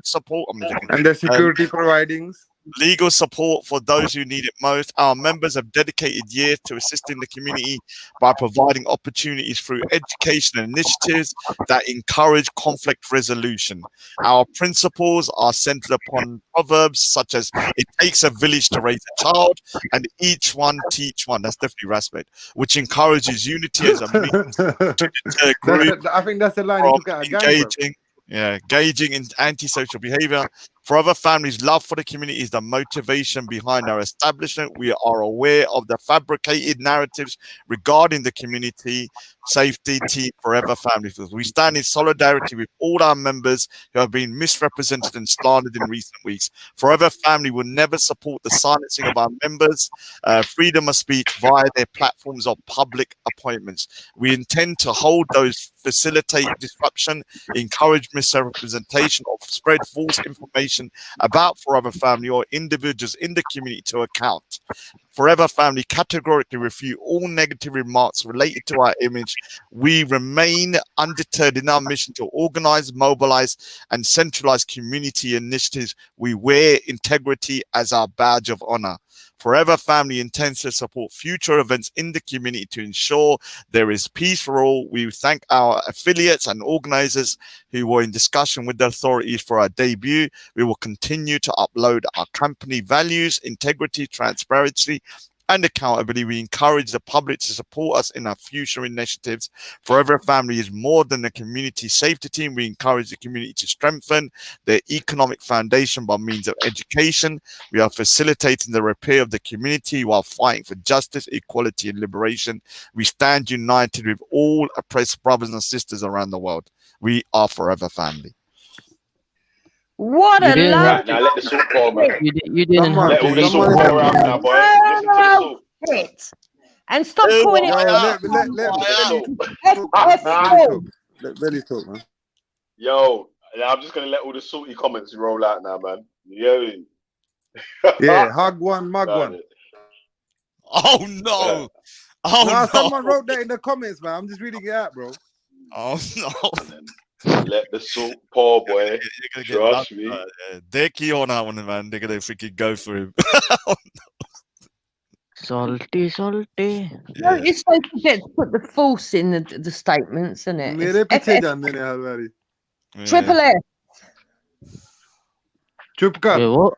support. And the security providings. Legal support for those who need it most. Our members have dedicated years to assisting the community by providing opportunities through education initiatives that encourage conflict resolution. Our principles are centered upon proverbs such as "it takes a village to raise a child," and "each one teach one." That's definitely respect, which encourages unity as a means to deter groups I think that's the line you took out of gang, engaging in antisocial behavior. Forever Family's love for the community is the motivation behind our establishment. We are aware of the fabricated narratives regarding the community safety team Forever Family. We stand in solidarity with all our members who have been misrepresented and slandered in recent weeks. Forever Family will never support the silencing of our members, freedom of speech via their platforms or public appointments. We intend to hold those, facilitate disruption, encourage misrepresentation, or spread false information about Forever Family or individuals in the community to account. Forever Family categorically refute all negative remarks related to our image. We remain undeterred in our mission to organize, mobilize, and centralize community initiatives. We wear integrity as our badge of honor. Forever Family intends to support future events in the community to ensure there is peace for all. We thank our affiliates and organizers who were in discussion with the authorities for our debut. We will continue to upload our company values, integrity, transparency, and accountability. We encourage the public to support us in our future initiatives. Forever Family is more than a community safety team. We encourage the community to strengthen their economic foundation by means of education. We are facilitating the repair of the community while fighting for justice, equality, and liberation. We stand united with all oppressed brothers and sisters around the world. We are Forever Family. What a Right, now let the salt pour, man. You didn't have Let to all the read salt pour out now, boy. Listen to the salt. It. And stop calling it. Let Belly talk, man. Yo, I'm just gonna let all the salty comments roll out now, man. Yo. Yeah, hug one, mug one. Oh no! Oh no! Someone wrote that in the comments, man. I'm just reading it out, bro. Oh no! Let the salt pour, boy. Trust me. They're key on that one, man. They're gonna freaking go for him. Salty. No, you're supposed to get to put the false in the statements, isn't it? Triple F. Chupka.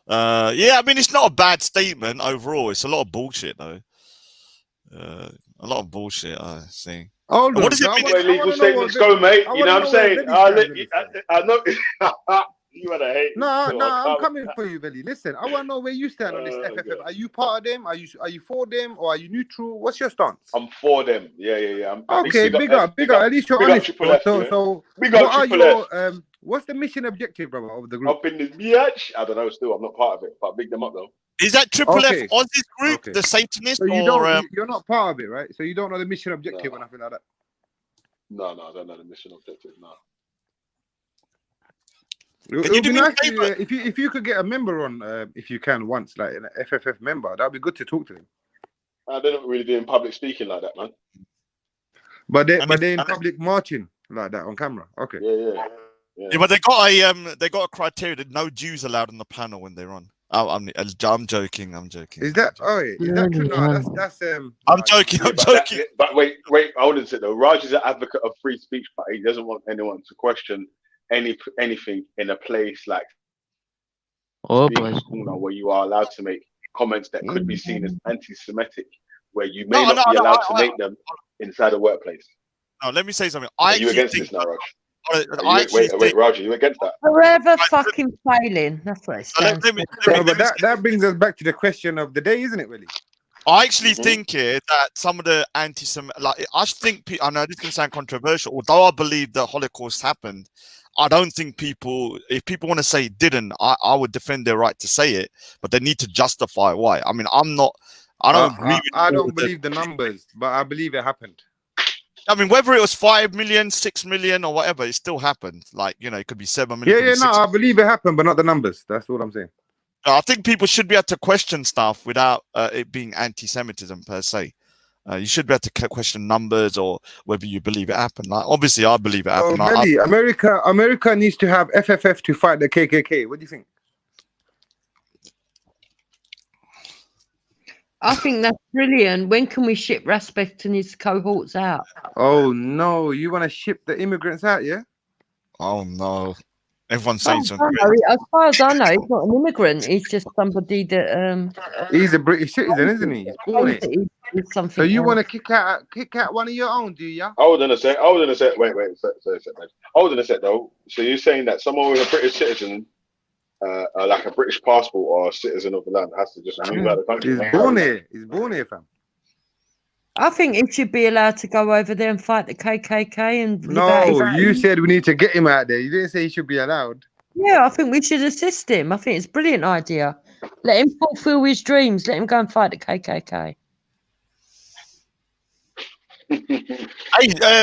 Yeah, I mean, it's not a bad statement overall. It's a lot of bullshit, though. A lot of bullshit, I think. Oh, what does it mean? Where legal statements go, mate? You know what I'm saying? I know. You wanna hate? No, I'm coming for you, Belly. Listen, I want to know where you stand on this FFF. Are you part of them? Are you for them, or are you neutral? What's your stance? I'm for them. Yeah. Okay, big up. At least you're honest. So big up, what are your what's the mission objective, brother, of the group? Up in this bitch. I don't know. Still, I'm not part of it, but big them up though. Is that Triple F Aussie's group, the Satanist? So you're not part of it, right? So you don't know the mission objective or nothing like that. No, I don't know the mission objective. No. It would be nice if you could get a member on, if you can, once, like an FFF member. That'd be good to talk to them. They're not really doing public speaking like that, man. But they're in public marching like that on camera. Okay. Yeah, but they got a criteria that no Jews allowed on the panel when they're on. Oh, I'm joking. Is that true? No, that's I'm joking. But wait, I wouldn't say though. Raj is an advocate of free speech, but he doesn't want anyone to question anything in a place like where you are allowed to make comments that could be seen as anti-Semitic, where you may not be allowed to make them inside a workplace. No, let me say something. Are you against this now, Raj? Wait, Raj, are you against that? Forever fucking failing. That's what it stands for. But that brings us back to the question of the day, isn't it, really? I actually think here that some of the I think, I know this can sound controversial, although I believe the Holocaust happened, I don't think if people want to say it didn't, I would defend their right to say it, but they need to justify why. I mean, I don't agree with I don't believe the numbers, but I believe it happened. I mean, whether it was 5 million, 6 million, or whatever, it still happened. Like, it could be 7 million. Yeah, I believe it happened, but not the numbers. That's what I'm saying. I think people should be able to question stuff without it being anti-Semitism per se. You should be able to question numbers or whether you believe it happened. Like, obviously, I believe it happened. Really, America needs to have FFF to fight the KKK. What do you think? I think that's brilliant. When can we ship Raspet and his cohorts out? Oh no, you want to ship the immigrants out, yeah? Oh no. Everyone's saying something. As far as I know, he's not an immigrant. He's just somebody that he's a British citizen, isn't he? He's born here. So you want to kick out one of your own, do you? Hold on a sec. Wait, man. Hold on a sec, though. So you're saying that someone with a British citizen, like a British passport or a citizen of the land, has to just move out of the country? He's born here. He's born here, fam. I think he should be allowed to go over there and fight the KKK and. No, you said we need to get him out there. You didn't say he should be allowed. Yeah, I think we should assist him. I think it's a brilliant idea. Let him fulfill his dreams. Let him go and fight the KKK. Hey,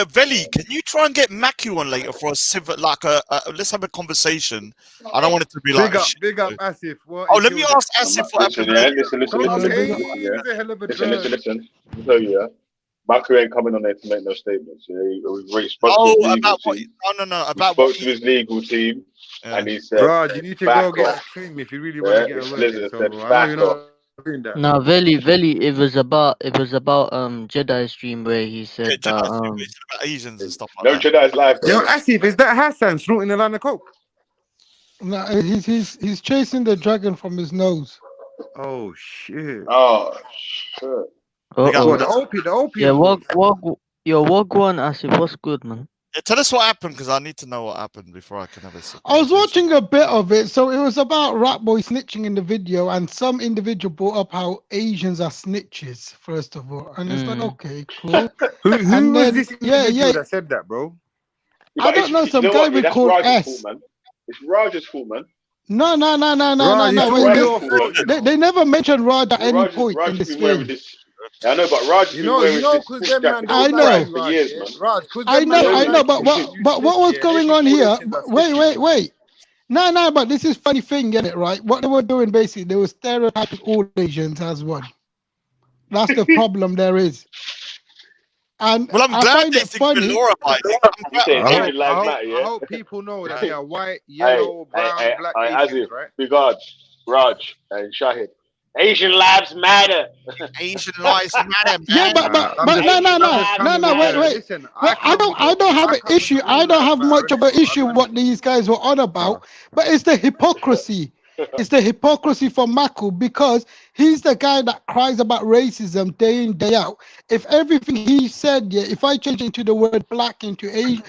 Veli, can you try and get Macu on later for a civil, let's have a conversation. I don't want it to be like big up Asif. Let me ask Asif what happened. Listen. I'll tell you, Macu ain't coming on there to make no statements. Yeah, he spoke to his legal team, and he said, "Raj, you need to go get a cream if you really want to get a word." I know you're not doing that. No, Veli, it was about Jedi stream where he said that Asians and stuff like that. No Jedi's life. Yo, Asif, is that Hassan snorting a line of coke? No, he's chasing the dragon from his nose. Oh shit! Oh shit! The opium. Yeah, walk one, Asif. What's good, man? Yeah, tell us what happened, because I need to know what happened before I can have a sip. I was watching a bit of it, so it was about Rat Boy snitching in the video, and some individual brought up how Asians are snitches, first of all, and it's like, okay, cool. Who was this individual that said that, bro? I don't know, some guy we called S. It's Raj's fault, man. No. They never mentioned Raj at any point in this game. I know, but Raj, you know, because them man, I know, for years, man. Raj, I know, but what was going on here? Wait. No, but this is funny thing, get it right? What they were doing basically, they were stereotyping all Asians as one. That's the problem there is. And well, I'm glad they think we're law-abiding. I hope people know that they are white, yellow, brown, black Asians, right? Regards, Raj and Shahid. Asian lives matter. Asian lives matter. Man. Yeah, but no. Wait. Listen, I don't have an issue. I don't have much of an issue what these guys were on about. But it's the hypocrisy. It's the hypocrisy from Maku, because he's the guy that cries about racism day in, day out. If everything he said, if I change into the word black into Asian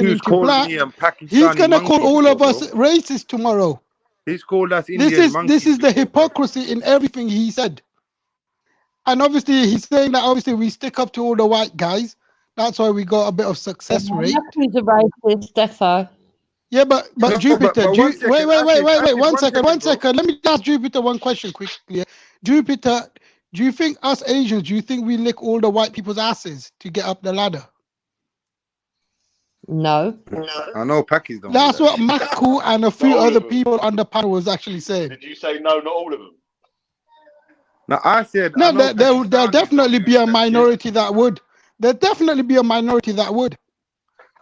into black, he's gonna call all of us racist tomorrow. He's called us Indian This is the hypocrisy in everything he said. And obviously he's saying that obviously we stick up to all the white guys. That's why we got a bit of success rate. He's a racist, defo. Yeah, but Jupiter, wait, one second. Let me ask Jupiter one question quickly. Jupiter, do you think us Asians, do you think we lick all the white people's asses to get up the ladder? No. I know Packy's don't. That's what Maku and a few other people on the panel was actually saying. Did you say no, not all of them? No, I said no. There'll definitely be a minority that would. There'll definitely be a minority that would.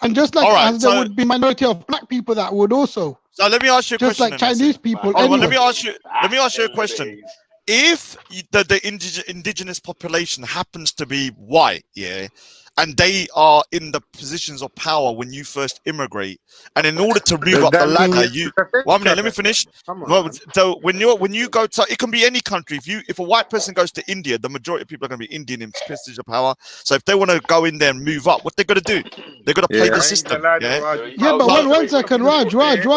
And just like there would be minority of black people that would also. So let me ask you a question. Just like Chinese people. Anyway. Let me ask you a question. If the indigenous population happens to be white, and they are in the positions of power when you first immigrate. And in order to move up the ladder, you 1 minute, let me finish. Well, so when you go to, it can be any country. If a white person goes to India, the majority of people are going to be Indian in positions of power. So if they want to go in there and move up, what they're going to do? They're going to play the system. Yeah, but one second, Raj, wait. There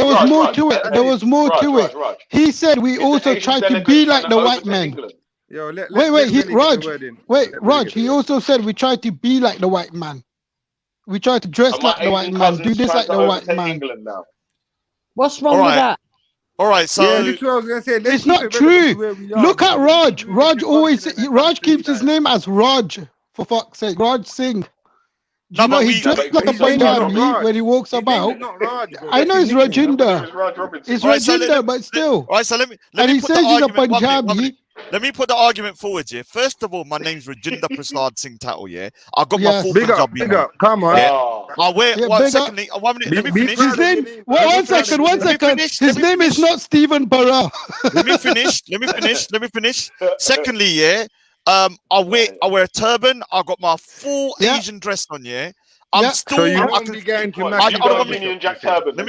was more to it. There was more to it. He said we also tried to be like the white men. Raj, he also said we tried to be like the white man. We tried to dress like the white man, do this like the white man. What's wrong with that? All right, so yeah, this is what I was gonna say. It's not true. Look at Raj. Raj keeps his name as Raj. For fuck's sake, Raj Singh. Do you know he dressed like a Punjabi when he walks about? I know it's Rajinder. It's Rajinder, but still. All right, so let me And he put says the he's a argument. 1 minute. Punjabi. Let me put the argument forward here. First of all, my name's Rajinder Prasad Singh Tattle. Yeah, I got my full Punjabi name. Come on. Yeah. Secondly, 1 minute. Let me finish. His name. One second. His name is not Stephen Barra. Let me finish. Secondly, yeah, I wear a turban. I got my full Asian dress on. Yeah. I'm still. So you won't be going to Let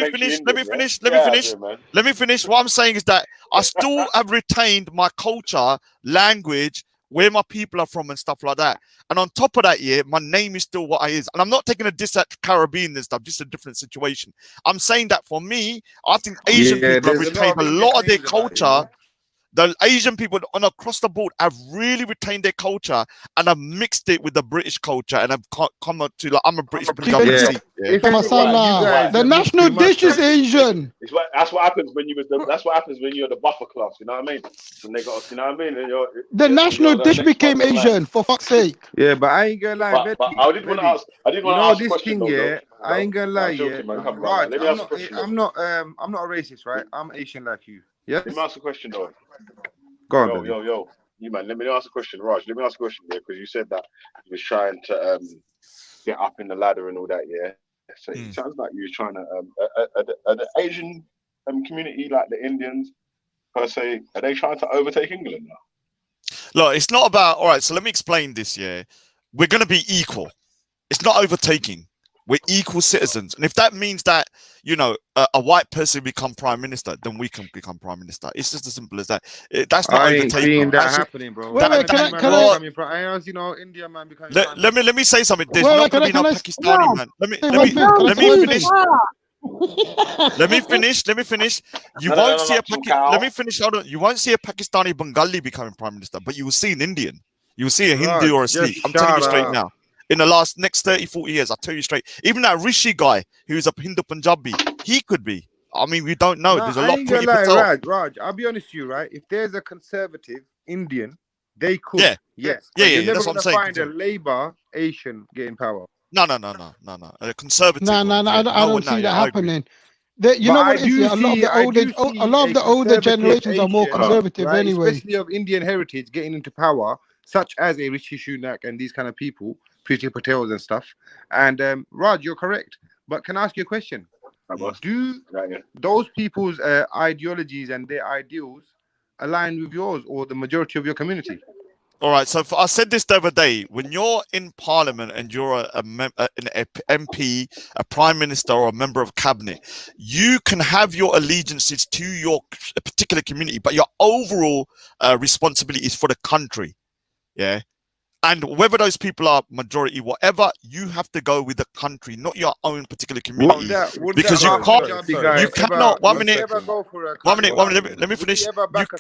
me finish. What I'm saying is that I still have retained my culture, language, where my people are from, and stuff like that. And on top of that, yeah, my name is still what I is. And I'm not taking a diss at Caribbean and stuff. Just a different situation. I'm saying that for me, I think Asian people have retained a lot of their culture. The Asian people on across the board have really retained their culture and have mixed it with the British culture and have come up to like, I'm a British Punjabi. The national dish is Asian. That's what happens when that's what happens when you're the buffer class. You know what I mean? When they got, you know what I mean? And the national dish became Asian, for fuck's sake. Yeah, but I ain't gonna lie. But I didn't want to ask. I didn't want to ask this question, thing, though, yeah. I ain't gonna lie, yeah. Right, I'm not a racist, right? I'm Asian like you. Yeah. Let me ask a question, though. Go on, yo, you man. Let me ask a question, Raj. Let me ask a question, yeah, because you said that you was trying to get up in the ladder and all that, yeah. So it sounds like you was trying to the Asian community, like the Indians, per se, are they trying to overtake England now? Look, it's not about. All right, so let me explain this. Yeah, we're going to be equal. It's not overtaking. We're equal citizens, and if that means that a white person become prime minister, then we can become prime minister. It's just as simple as that. That's not I ain't overtaking. seeing that happening, bro. India man becoming. Let me say something. There's not going to be no Pakistani man. Let me finish. You won't see a Let me finish. Hold on. You won't see a Pakistani Bengali becoming prime minister, but you will see an Indian. You will see a Hindu or a Sikh. I'm telling you straight now. In the next 30, 40 years, I'll tell you straight. Even that Rishi guy, who's a Hindu Punjabi, he could be. I mean, we don't know. There's a lot of Raj, I'll be honest with you, right? If there's a conservative Indian, they could. Yeah. You're never That's what I'm saying. Find a Labour Asian getting power. No. A conservative. No. I don't see that happening. You know what it is? A lot of the older generations are more conservative anyway. Especially of Indian heritage getting into power, such as a Rishi Sunak and these kind of people. Priti Patels and stuff. And Raj, you're correct. But can I ask you a question? Do those people's ideologies and their ideals align with yours or the majority of your community? All right. So I said this the other day. When you're in Parliament and you're an MP, a Prime Minister, or a member of Cabinet, you can have your allegiances to your particular community, but your overall responsibility is for the country. Yeah. And whether those people are majority, whatever, you have to go with the country, not your own particular community. Because you cannot. 1 minute. Let me finish. Would that guy ever back a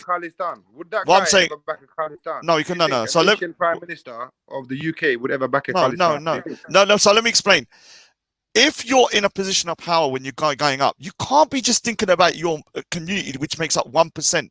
Khalistan? No, you can. No. So Prime Minister of the UK would ever back a Khalistan? No. So let me explain. If you're in a position of power when you're going up, you can't be just thinking about your community, which makes up 1%.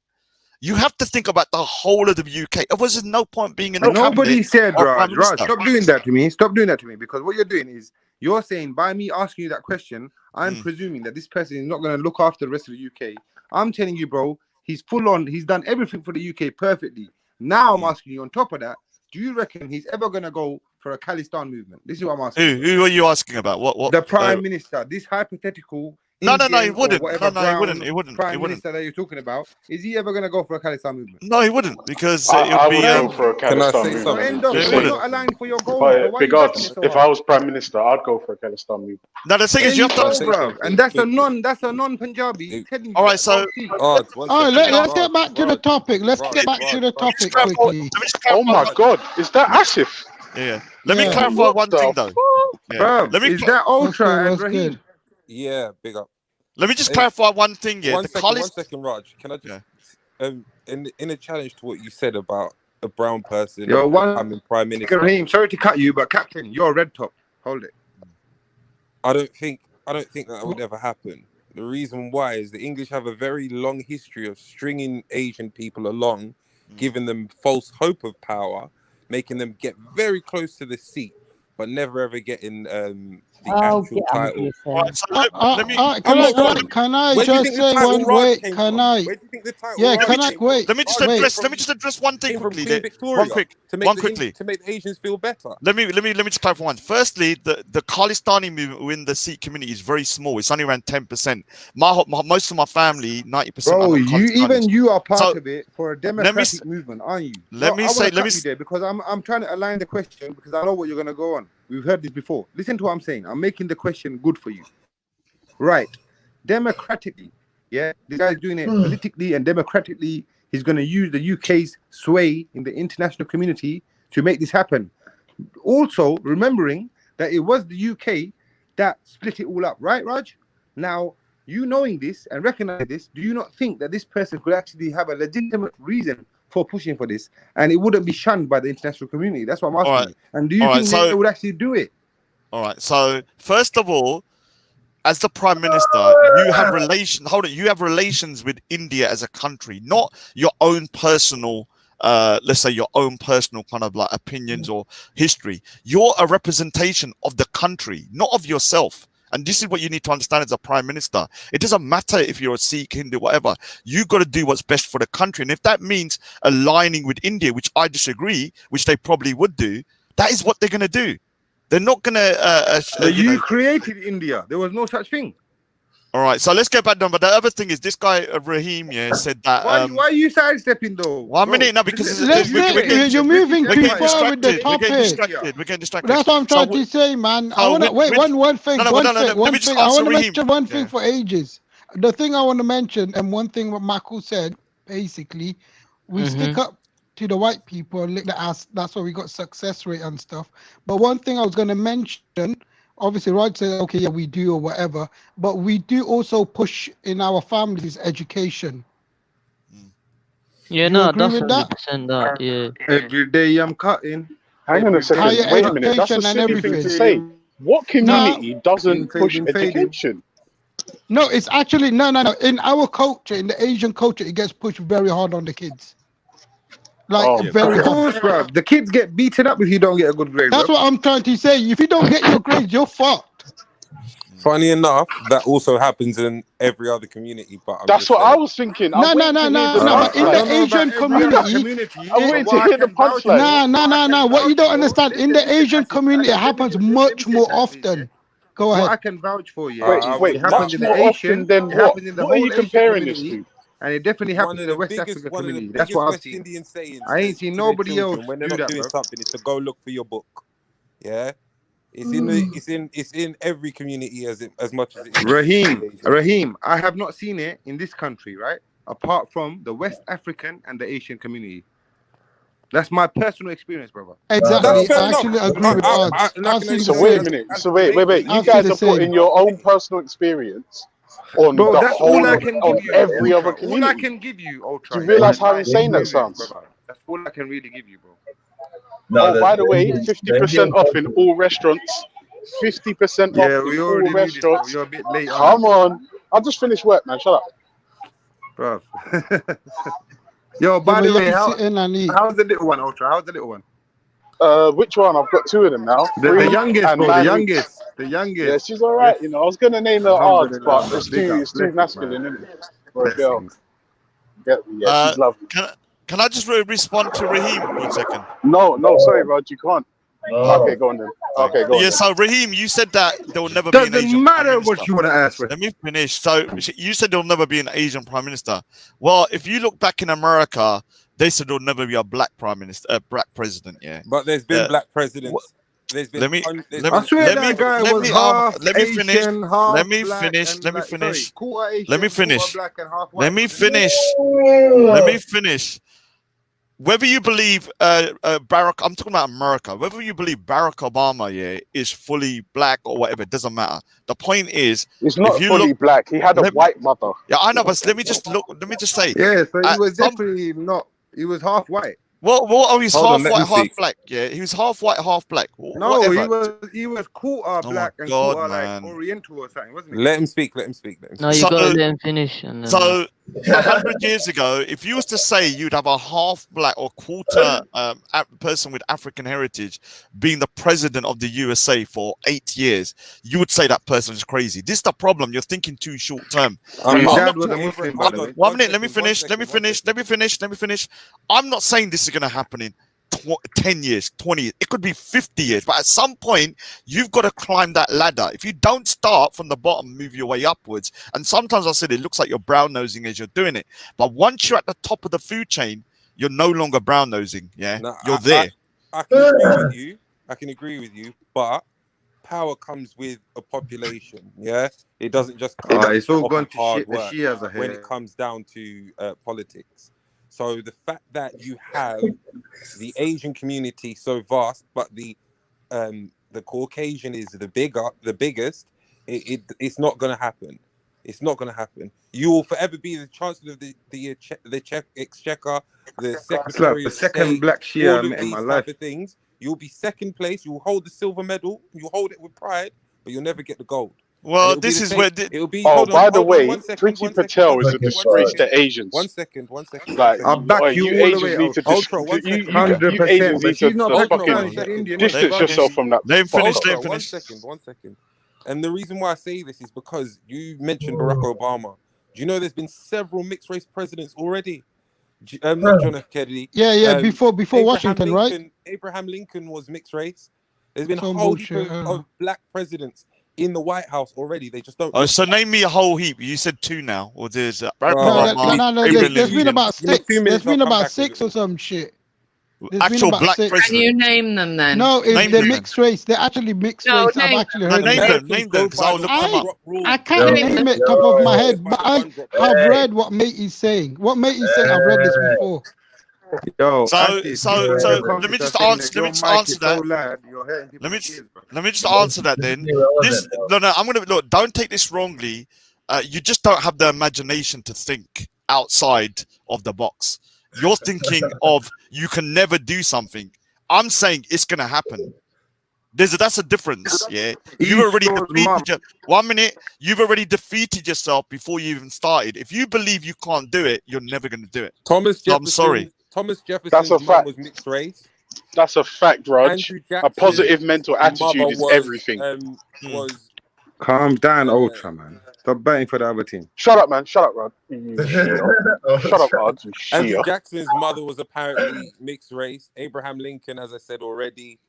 You have to think about the whole of the UK. Otherwise, there's no point being in the Nobody cabinet. said, Raj, stop doing that to me. Stop doing that to me. Because what you're doing is, you're saying, by me asking you that question, I'm presuming that this person is not going to look after the rest of the UK. I'm telling you, bro, he's full on. He's done everything for the UK perfectly. Now I'm asking you, on top of that, do you reckon he's ever going to go for a Khalistan movement? This is what I'm asking. Who are you asking about? What? The Prime Minister. This hypothetical No, Indian he wouldn't. or whatever No, he brown wouldn't. He wouldn't. prime He wouldn't. minister that you're talking about, is he ever going to go for a Khalistan movement? No, he wouldn't, because it I would be. would go for a Can I Khalistan say movement. So something? end of, It so Just you're saying. wouldn't. not aligned for your goals. So But why are big you backing it odds. so If hard? I was prime minister, I'd go for a Khalistan movement. Now the thing There is, you you have to go, Say understand. bro. something. And that's a non-Punjabi telling All you right, that. No so Sikh. Odds, one All right, second. let's get back to the topic. Let's get back to the let me just topic clarify. quickly. Let me just Oh clarify. my God, is that Asif? Yeah. Let me Yeah. clarify What one the thing though. fuck? Yeah. Bro, Let me is that What's good? Ultra and What's Raheem? good? Yeah, big up. let me just Hey, clarify one thing. Yeah. one The second, Raj. Can I just Yeah. in a challenge to what you said about a brown person Yo, one becoming prime second, minister? Raheem. Sorry to cut you, but Captain, you're a red top. Hold it. I don't think that would ever happen. The reason why is the English have a very long history of stringing Asian people along, giving them false hope of power, making them get very close to the seat, but never ever getting the Oh, actual get on with title. yourself. So let me. I'm not wrong. Can I Where do you just think the say title one? Raj Wait, came can from? I? Where do you think the title Yeah, Raj can I came wait? from? Let me just Raj address. came Let me just address one thing from quickly. Queen There. Victoria to make One quickly. to make the Asians feel better. Let me just clarify one. Firstly, the Khalistani movement within the Sikh community is very small. It's only around 10%. Most of my family, 90%, are Bro, not even Khalistanis. you are part So of it for a let me democratic movement, aren't you? let No, me I want to let me cut you there because I'm trying to align the question because I know what you're gonna go on. We've heard this before. Listen to what I'm saying. I'm making the question good for you. Right. Democratically, yeah, the guy's doing it politically and democratically. He's gonna use the UK's sway in the international community to make this happen. Also, remembering that it was the UK that split it all up, right, Raj? Now, you knowing this and recognizing this, do you not think that this person could actually have a legitimate reason for pushing for this and it wouldn't be shunned by the international community? That's what I'm asking you. And do you think they would actually do it? All right. So first of all, as the prime minister, you have you have relations with India as a country, not your own personal, let's say your own personal kind of like opinions or history. You're a representation of the country, not of yourself. And this is what you need to understand as a prime minister. It doesn't matter if you're a Sikh, Hindu, whatever. You got to do what's best for the country. And if that means aligning with India, which I disagree, which they probably would do, that is what they're going to do. They're not going to. You created India. There was no such thing. All right, so let's get back down. But the other thing is, this guy Raheem, said that. Why are you sidestepping though? 1 minute now, because you're moving too far with the We're getting topic. distracted. We're getting distracted. That's what I'm trying to say, man. I want to wait one thing. I want to mention one thing for ages. The thing I want to mention, and one thing what Michael said, basically, we stick up to the white people and lick the ass. That's why we got success rate and stuff. But one thing I was going to mention, obviously, Rod said, okay, yeah, we do or whatever, but we do also push in our families education. Yeah, You no, agree that's with that? 100% that. Yeah. Every day I'm cutting. Hang on a second. Higher Wait a minute. That's a education and silly thing to everything. say. What community doesn't push fading. education? No, it's actually no. In our culture, in the Asian culture, it gets pushed very hard on the kids. Like very Of course, hard. bro. The kids get beaten up if you don't get a good grade. That's what I'm trying to say. If you don't get your grades, you're fucked. Funny enough, that also happens in every other community. But That's what I was thinking. No. But in the Asian community, I'm waiting to hear the punchline. No. What you don't understand, in the Asian community, it happens much more often. Go ahead. What I can vouch for, yeah. Wait, it happens much in more the Asian, often than it what? happens in the What are whole you Asian comparing this community, to? and it definitely happens in the West Africa community. That's what I've seen. Indian sayings I ain't seen to their nobody children else when they're do not that, doing bro. something is to go look for your book. Yeah, it's in every community as much as it is. Raheem, I have not seen it in this country, right? Apart from the West African and the Asian community. That's my personal experience, brother. Exactly. I actually agree with Odd. I've seen So the wait a same. minute. So wait. You I've guys seen are the same. putting your own personal experience on Bro, the that's whole all I can on give you. every Ultra. other All I community. can give you, Ultra. Do you realize how my insane that experience, sounds? brother. That's all I can really give you, bro. Oh, by the way, 50% off in all restaurants. 50% Yeah, off we in all already knew this, bro. restaurants. You're a bit late. Come on. I'll just finish work, man. Shut up. Bro. Yo, by but the you way, have to sit in and eat. how's the little one, Ultra? How's the little one? Which one? I've got two of them now. The youngest, and bro. man. The youngest. Yeah, she's all right. Yes. You know, I was gonna name her Ard, but it's too Blessings, masculine, man. isn't it? For a girl. Get me? Yeah, she's lovely. Can I just respond to Raheem for a second? No, sorry, Rod, you can't. Okay, go on then. Okay, go on. Yeah, Then. so Raheem, you said that there will never be an Doesn't Asian matter Prime Minister. what you want to ask for. Let me finish. So you said there'll never be an Asian Prime Minister. Well, if you look back in America, they said there'll never be a black Prime Minister, black president. Yeah, But there's been black presidents. There's been. I swear that guy was half Asian, half Let me black, finish. and Let me like, finish. sorry, quarter Asian, Let me quarter finish. black, and half white. Let me finish. Let me finish. Whether you believe Barack, I'm talking about America. Whether you believe Barack Obama, yeah, is fully black or whatever, it doesn't matter. The point is, He's not if you fully look, black. He had a white mother. yeah, I know, but let me just look. Let me just say, Yeah, so he at was some definitely not. He was half white. Well, oh, he's Hold on, half let white, me half see. black. Yeah, he was half white, half black. No, Whatever. he was quarter Oh my black and God, quarter man. like Oriental or something, wasn't he? Let him speak. Let him speak. Let him No, speak. you gotta let him finish. And then, So 100 years ago, if you was to say you'd have a half black or quarter person with African heritage being the president of the USA for 8 years, you would say that person is crazy. This is the problem. You're thinking too short term. His dad was a Muslim, by the way. 1 minute. Let me finish. Let me finish. I'm not saying this is going to happen in 10 years, 20 years. It could be 50 years. But at some point, you've got to climb that ladder. If you don't start from the bottom, move your way upwards. And sometimes I said it looks like you're brown nosing as you're doing it. But once you're at the top of the food chain, you're no longer brown nosing. Yeah, No, you're there. I can agree with you. I can agree with you. But power comes with a population. Yeah, it doesn't just come It's all off gone of to hard shit. The work Shias are when here. it comes down to politics. So the fact that you have the Asian community so vast, but the Caucasian is the biggest, it's not going to happen. It's not going to happen. You will forever be the Chancellor of the Exchequer, the It's like Secretary the of second State, black Shia all I of met in these my type life. of things. You'll be second place. You'll hold the silver medal. You'll hold it with pride, but you'll never get the gold. Well, this is where it'll be. Oh, Hold on, by the hold on. way, 1 second. Priti 1 second. Patel 1 is a second. 1 disgrace second. to Asians. 1 second. 1 second. Like, I'll back you all the Asians way need out. to Ultra, 1 second. you 100%. Asians But need she's not to Pakistani, fucking she's Indian. distance yourself from that. Let him finish. Ultra, Let him 1 finish. second. 1 second. And the reason why I say this is because you mentioned Barack Obama. Do you know there's been several mixed race presidents already? Not John F. Kennedy. Yeah. Before Abraham Washington, right? Lincoln, Abraham Lincoln was mixed race. There's been a Some whole heap bullshit. of black presidents in the White House already. They just don't. Oh, so name me a whole heap. You said 2 now. Or there's Barack No, Obama, Abraham there's been Lincoln. about Give me 6. 2 There's minutes, been I'll come about back with 6 or some shit. There's been Actual about black 6. president. Can you name them then? No, if Name they're them. mixed race, they're actually mixed No, race. I've name actually No, heard of name them. them, because I'll look them up. I can't name it top of my head, but I have read what mate is saying. What mate is saying, I've read this before. Yo, So Assis, let people in me the just comments are answer. saying Let that me your just mic answer is so that. loud, you're hurting people's ears, bro. Let me just answer that then. This no, I'm gonna look. Don't take this wrongly. You just don't have the imagination to think outside of the box. You're thinking of you can never do something. I'm saying it's gonna happen. That's a difference. Yeah, you've already defeated 1 minute. You've already defeated yourself before you even started. If you believe you can't do it, you're never gonna do it. Thomas So Jefferson. I'm sorry. Thomas That's Jefferson's a mum fact. was mixed race. That's a fact, Rog. Andrew A Jackson's positive mental mother attitude is was everything. was Calm down, Ultra, man. Stop betting for the other team. Shut up, man. Shut up, Rod. You Shia. Shut up, Rod. You Andrew Shia. Jackson's mother was apparently mixed race. Abraham Lincoln, as I said already,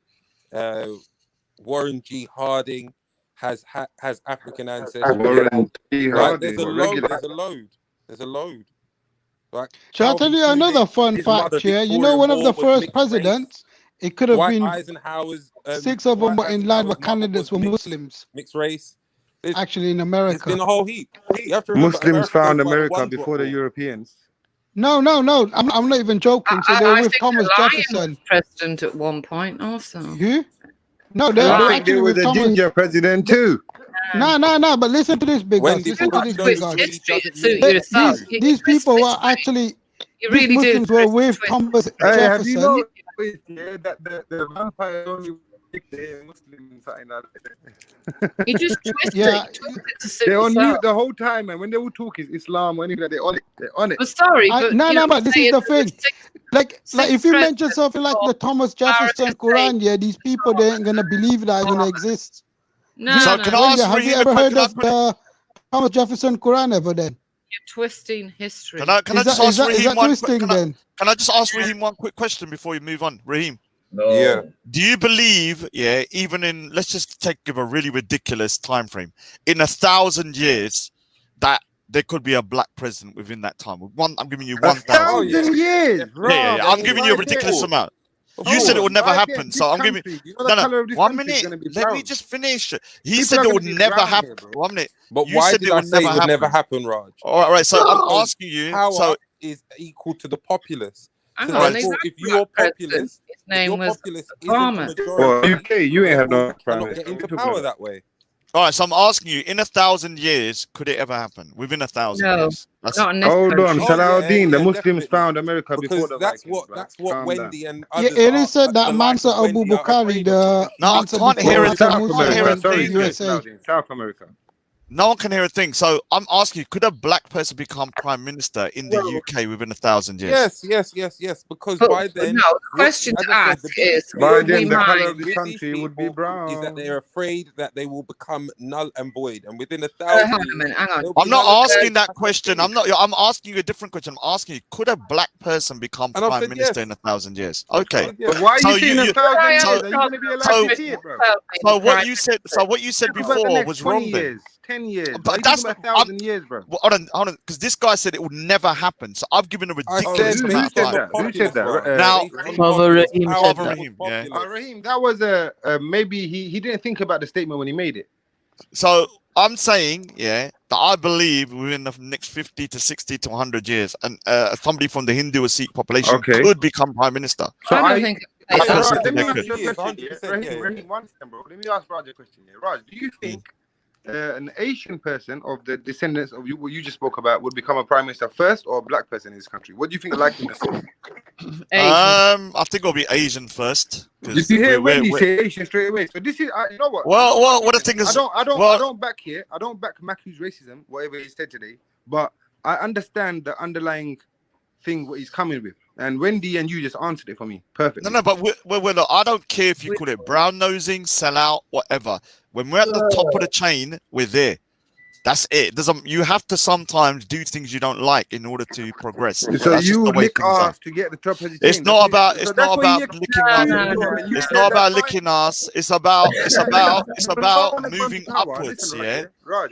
Warren G. Harding has African ancestry. Warren G. Right? Harding, There's a load. There's a load. There's a load. Right? Shall I tell you another fun fact here? You know, one of the first presidents, it could have Dwight been Eisenhower's 6 of them, but in line were candidates were Muslims. Mixed race. Actually, in There's America. been a whole heap. You have to remember, Muslims America found goes by the America one before the drop rule. Europeans. No. I'm not even joking. So they were with Thomas Jefferson. Was president at one point also. Who? No, And they're I think actually there was with a Thomas. ginger president too. No. But listen to this, big guns. Listen to this, big guns. History to suit yourself. These people were actually. You really these do. Muslims were with Thomas Hey, have you Jefferson. noticed that the vampire only the Muslim something like that? You just twist Yeah. it to suit They're on yourself. mute the whole time, and when they will talk is Islam or anything, they're on it. They're on it. Well, sorry, but No, but this is the thing. Like if you mention something like the Thomas Jefferson Quran, yeah, these people they ain't gonna believe that it's gonna exist. No, So no. can I ask Have you Raheem ever a heard question? of the Thomas Jefferson Quran ever? Then You're twisting history. Can I just is ask that Raheem one? twisting then? Can I just ask Raheem one quick question before you move on, Raheem? Yeah. Do you believe, even in, let's just give a really ridiculous time frame, in 1,000 years, that there could be a black president within that time? I'm giving you 1,000 years. 1,000 years, Yeah. I'm bro. giving you a Right ridiculous there. amount. You said it would never right happen, there, so this I'm giving. country, you know the colour of this 1 country is minute. gonna be Let me brown. just finish. He People said are it gonna would be never brown happen. here, bro. 1 minute. But You why said did it I would say never it would never happen. happen, Raj? All right. So I'm Because asking you. power So is equal to the populace. Hang So on, therefore, he's if not your black president. populace, His if name your was populace isn't the Obama. majority, Well, UK, you ain't had therefore no you prime cannot minister. get into What are you talking power about? that way. all right. So I'm asking you. In 1,000 years, could it ever happen? Within 1,000 No, years. That's not in this Hold on, country. Oh yeah, Salahuddin, the yeah, Muslims definitely. found America before Because the that's Vikings, what man. Wendy Calm down. and Yeah, others it are. is said that The likes Mansa of Abu Wendy are Bukhari, afraid of the because no, I Mansa can't hear before it. after I South can't Muslim hear a America, went to sorry, thing. USA. Salahuddin, South America. No one can hear a thing. So I'm asking you, could a black person become prime minister in the UK within 1,000 years? Yes. Because But by then, no, the question as to I said, the ask biggest is, fear By would with we then, the color of mind? the these country would be people is that brown. they're afraid that they will become null and void, and within Hang 1,000 on a years, minute, hang on. they'll I'm be not null and void. asking that That's question. finished. I'm asking you a different question. I'm asking you, could a black person become And I've prime said minister yes. in 1,000 years? I've Okay. said yes. But why are So you saying you 1,000 I years? ask Are you Raj going to be a alive to so see it, bro? about being prime so what you said Talk about the before next was 20 wrong then. years, 10 years. Why But are you that's talking about not. 1,000 years, bro? Well, hold on, because this guy said it would never happen. So I've given a I ridiculous said amount Who of based on said time. the that? Who said populace, that? Raj. Now, Based on Father populace. Rahim How said Father that. big is Rahim, yeah. populace? Raheem, that was maybe he didn't think about the statement when he made it. So I'm saying, that I believe within the next 50 to 60 to 100 years, and somebody from the Hindu or Sikh population Okay. could become prime minister. So I don't think I it's Yeah, personally Raj, let think me they ask could. you a years, question. 100%. Yeah. Raheem, one second, bro. Let me ask Raj a question here. Raj, do you think an Asian person of the descendants of you, what you just spoke about, would become a prime minister first, or a black person in this country? What do you think the likeliness is? Asian. I think it'll be Asian first. Did you hear Wendy say Asian straight away? So this is, you know what? Well, what the thing is, I well, don't back Maku's racism, whatever he said today. But I understand the underlying thing what he's coming with, and Wendy and you just answered it for me perfectly. no, but look, I don't care if you call it brown nosing, sellout, whatever. When we're at the top of the chain, we're there. That's it. You have to sometimes do things you don't like in order to progress. So That's you just the way lick things are. ass to get the top of the chain. It's not about licking ass. It's not about licking ass. It's about moving upwards. Listen, Yeah. Raj,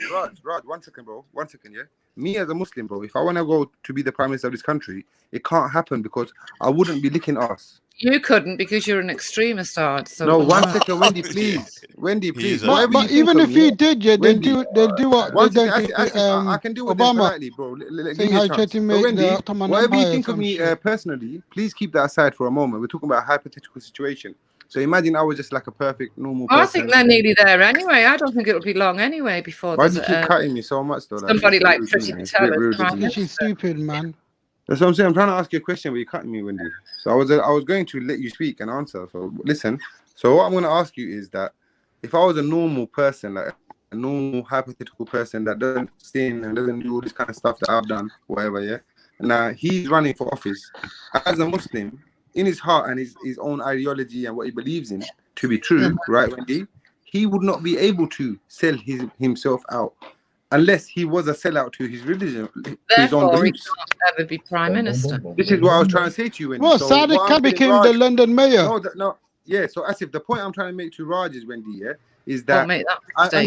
1 second, bro. 1 second, yeah. Me as a Muslim, bro, if I want to go to be the prime minister of this country, it can't happen because I wouldn't be licking ass. You couldn't because you're an extremist, Art. So No, 1 second, Wendy, please. Wendy, please. But even if he did, yeah, they'll do what they're going I to can deal with this Obama. politely, bro. Give Saying me how a he tried chance. to So, make Wendy, the Ottoman whatever you Empire think of some me shit. personally, please keep that aside for a moment. We're talking about a hypothetical situation. So imagine I was just like a perfect, normal person. I think they're nearly there anyway. I don't think it'll be long anyway before Why do there's you keep cutting me so much, though? somebody like Priti It's a Patel bit as rude, prime isn't it? minister. She's stupid, man. That's what I'm saying. I'm trying to ask you a question, but you're cutting me, Wendy. So I was going to let you speak and answer. So listen. So what I'm going to ask you is that if I was a normal person, like a normal hypothetical person that doesn't sin and doesn't do all this kind of stuff that I've done, whatever, yeah. Now he's running for office as a Muslim in his heart and his own ideology and what he believes in to be true, right, Wendy? He would not be able to sell himself out unless he was a sellout to his religion, to his own Therefore, he beliefs. can't ever be prime minister. This is what I was trying to say to you, Wendy. Well, So Sadiq what I'm Khan saying, became Raj, the London mayor. no, yeah. So as if the point I'm trying to make to Raj is, Wendy, yeah, is Don't that make that I mistake.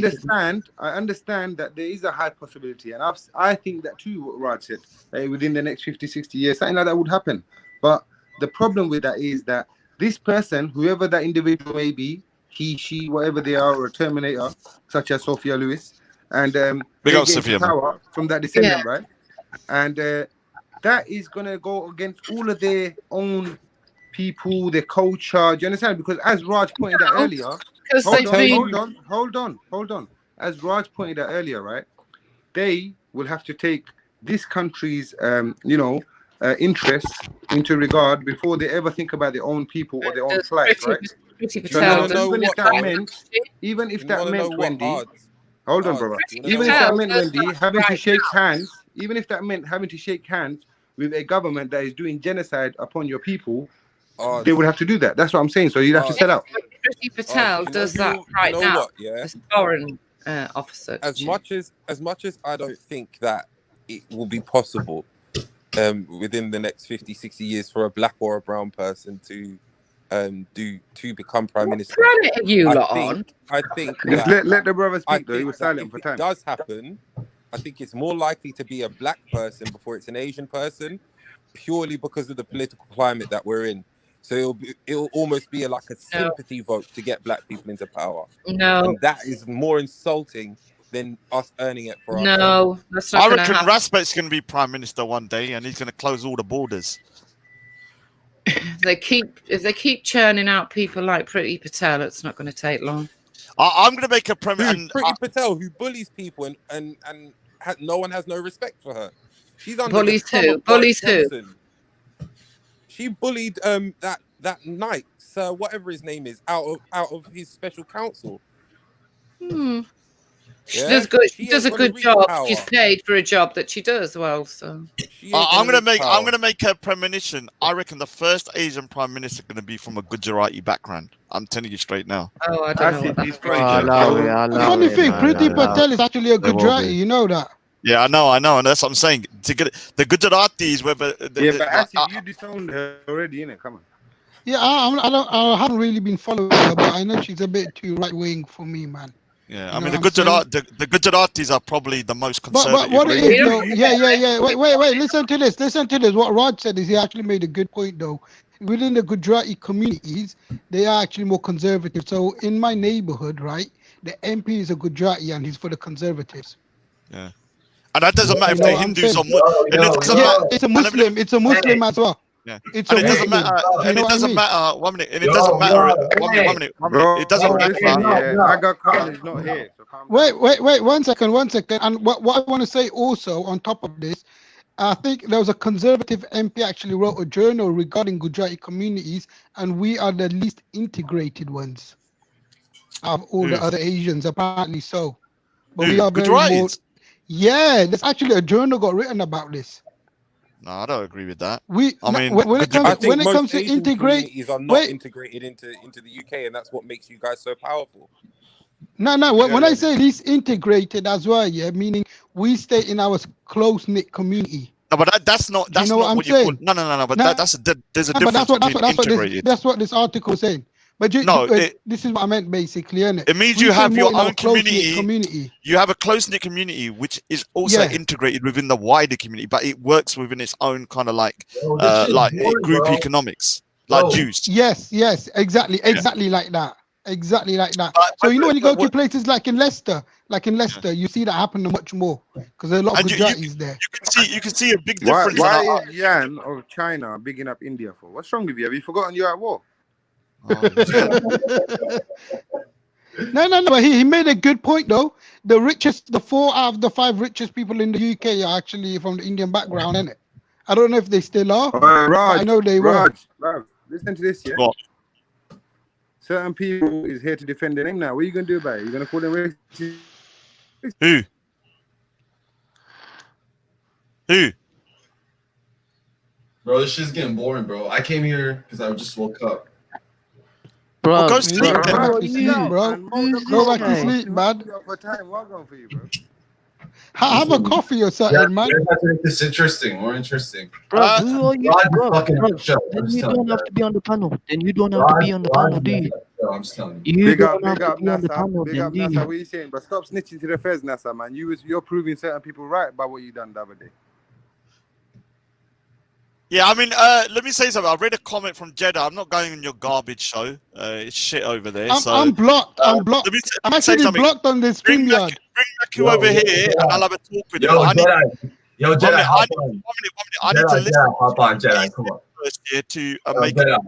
understand that there is a high possibility, and I think that too, what Raj said, that within the next 50, 60 years, something like that would happen. But the problem with that is that this person, whoever that individual may be, he, she, whatever they are, or a Terminator, such as Sophia Lewis, and they up get Sophia, into man. power from that descendant, right? And that is gonna go against all of their own people, their culture. Do you understand? Because as Raj pointed out earlier, hold on. As Raj pointed out earlier, right? They will have to take this country's, interests into regard before they ever think about their own people or their own plight, right? So now, even if that meant, Wendy, hold on, brother. Even if that meant, Wendy, having to shake hands, even if that meant having to shake hands with a government that is doing genocide upon your people, they would have to do that. That's what I'm saying. So you'd have to sell out. Priti Patel does that right now. What, yeah? As foreign officer. As much as I don't think that it will be possible within the next 50, 60 years for a black or a brown person to to become prime minister. Planet you lot on. I think Just that, let the brother I speak though. He think was that silent if for it time. does happen, I think it's more likely to be a black person before it's an Asian person, purely because of the political climate that we're in. So it'll almost be like a sympathy vote to get black people into power. No. And that is more insulting than us earning it for No, ourselves. that's not I going to reckon happen. Raspet's going to be prime minister one day, and he's going to close all the borders. If they keep churning out people like Priti Patel, it's not going to take long. I'm going to make a premise. Priti Patel, who bullies people and no one has no respect for her. She's under Bullies the thumb who? of Boris Bullies who? Johnson. She bullied that knight, Sir whatever his name is, out of his special counsel. She Yeah? does good. She She does ain't a gonna good reach job. power. She's paid for a job that she does well. So I'm gonna make a premonition. I reckon the first Asian prime minister going to be from a Gujarati background. I'm telling you straight now. Oh, I don't know what that's The funny thing, Priti Patel is actually a Gujarati. You know that. Yeah, I know, and that's what I'm saying. To get the Gujaratis, whether But Acid, you disowned her already, innit? Come on. Yeah, I haven't really been following her, but I know she's a bit too right wing for me, man. Yeah, You I know mean the what I'm saying? the Gujaratis are probably the most conservative. But what it is though, yeah. Wait. Listen to this. What Raj said is he actually made a good point though. Within the Gujarati communities, they are actually more conservative. So in my neighborhood, right, the MP is a Gujarati and he's for the conservatives. Yeah, and that doesn't matter if You know they're what I'm Hindus or saying? It's a Muslim. It's a Muslim as well. Yeah, It's and a it doesn't Muslim. matter. You And know it what I doesn't mean? matter. 1 minute. And it doesn't matter. 1 minute. It doesn't matter. Listen, Aga Khan is not here. So calm down. Wait, 1 second. And what I want to say also on top of this, I think there was a conservative MP actually wrote a journal regarding Gujarati communities, and we are the least integrated ones of all the other Asians, apparently so. But we are very more. Gujaratis? Yeah, there's actually a journal got written about this. No, I don't agree with that. I mean, when it I think comes most to Asian integrate, communities are not integrated into the UK, and that's what makes you guys so powerful. No. When I say least integrated as well, yeah, meaning we stay in our close knit community. No, but that's not. That's you know not what what I'm you saying? call. No. But there's a But difference between integrated. that's what this article is saying. But this is what I meant basically, isn't it? It means We you stay have more your in our own close-knit community. You have a close-knit community, which is also Yeah. integrated within the wider community, but it works within its own kind of like group economics, like Jews. Yes, exactly like that. Exactly like that. So you know when you go to places like in Leicester, you see that happen much more because there's a lot of Gujaratis there. You can see a big Why difference. in our, is Yan of China bigging up India for? What's wrong with you? Have you forgotten you're at war? No. But he made a good point though. The 4 out of the 5 richest people in the UK are actually from the Indian background, isn't it? I don't know if they still are. Raj, but I know they were. Raj, listen to this, yeah. Certain people is here to defend their name now. What are you gonna do about it? You gonna call them racist? Who? Bro, this shit's getting boring, bro. I came here because I just woke up. Bro, go sleep, go back to sleep, bro. Go back to sleep, man. Have a coffee or something, man. We're about to make this interesting, more interesting. Bro, who are you? Rod, Bro, fucking bro, shut up. then I'm you just telling don't you. have to be on the panel. Then you don't have to be on the panel, do you? I'm just telling you. You Big up, don't have big to up, be on the NASA. panel, Big then up, do NASA. you? What are you saying? But stop snitching to the feds, NASA, man. You're proving certain people right by what you done the other day. Yeah, I mean, let me say something. I read a comment from Jeddah. I'm not going on your garbage show. It's shit over there. I'm blocked. I'm blocked. I'm actually blocked on this StreamYard. Bring Maku over here, and I'll have a talk with him. Yo, Jedi, hop on. I need to listen. Hop on, Jedi. Come on. First here to make it.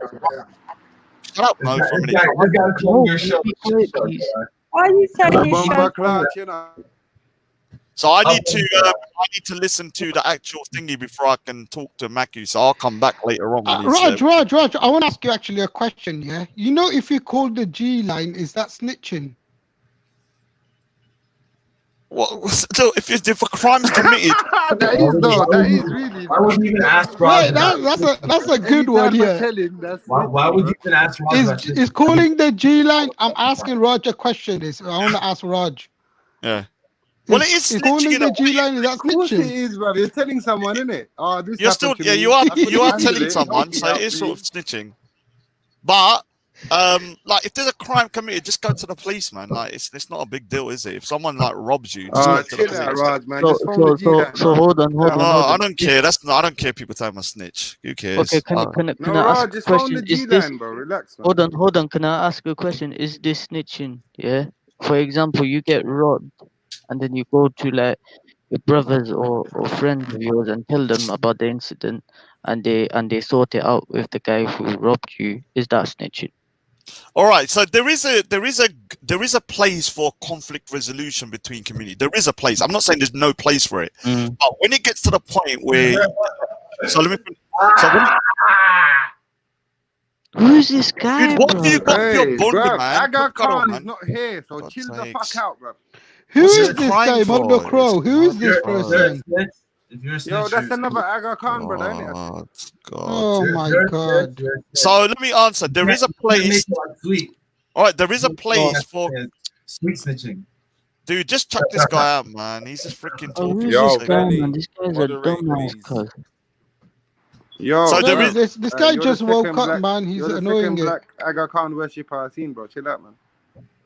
Shut up, Mo, for a minute. You gotta close your show. Why are you saying your show? So I need to listen to the actual thingy before I can talk to Maku. So I'll come back later on. When Raj, I want to ask you actually a question. Yeah, you know, if you call the G line, is that snitching? What? So if a crime's committed, that is really. Why would you even ask Raj? Right, that's a good one. Yeah. Why would you even ask Raj? Is calling the G line? I'm asking Raj a question. I want to ask Raj. Yeah. Well, it is calling the G line. Is that Of course it snitching? is, bro. You're telling someone, isn't it? Oh, this you're still, happened to me. you are I couldn't telling handle it. someone, so Help it is me. sort of snitching. But like if there's a crime committed, just go to the police, man. Like it's not a big deal, is it? If someone like robs you, just go to the Chill out, police. Raj, man. Just phone the G line. So hold on. I don't care. I don't care. People tell I'm a snitch. Who cares? Okay, can I ask a question? Is this? bro. Relax, man. Hold on. Can I ask a question? Is this snitching? Yeah. For example, you get robbed, and then you go to like your brothers or friends of yours and tell them about the incident, and they sort it out with the guy who robbed you. Is that snitching? All right, so there is a place for conflict resolution between community. There is a place. I'm not saying there's no place for it, but when it gets to the point where, who's this guy? Dude, what have you got for your bunda, man? Aga Khan is not here, so chill the fuck out, bro. Who is this guy, Mother Crow? Who is this person? Yo, that's another Aga Khan, brother, isn't it? Oh my god. So let me answer. There is a place. All right, there is a place for sweet snitching. Dude, just check this guy out, man. He's just freaking talking. This guy, man? This guy's a dumbass, cuz. Yo, so no, this guy just woke up, black, man. He's you're the annoying second it. black Aga Khan worshipper I've seen, bro. Chill out, man.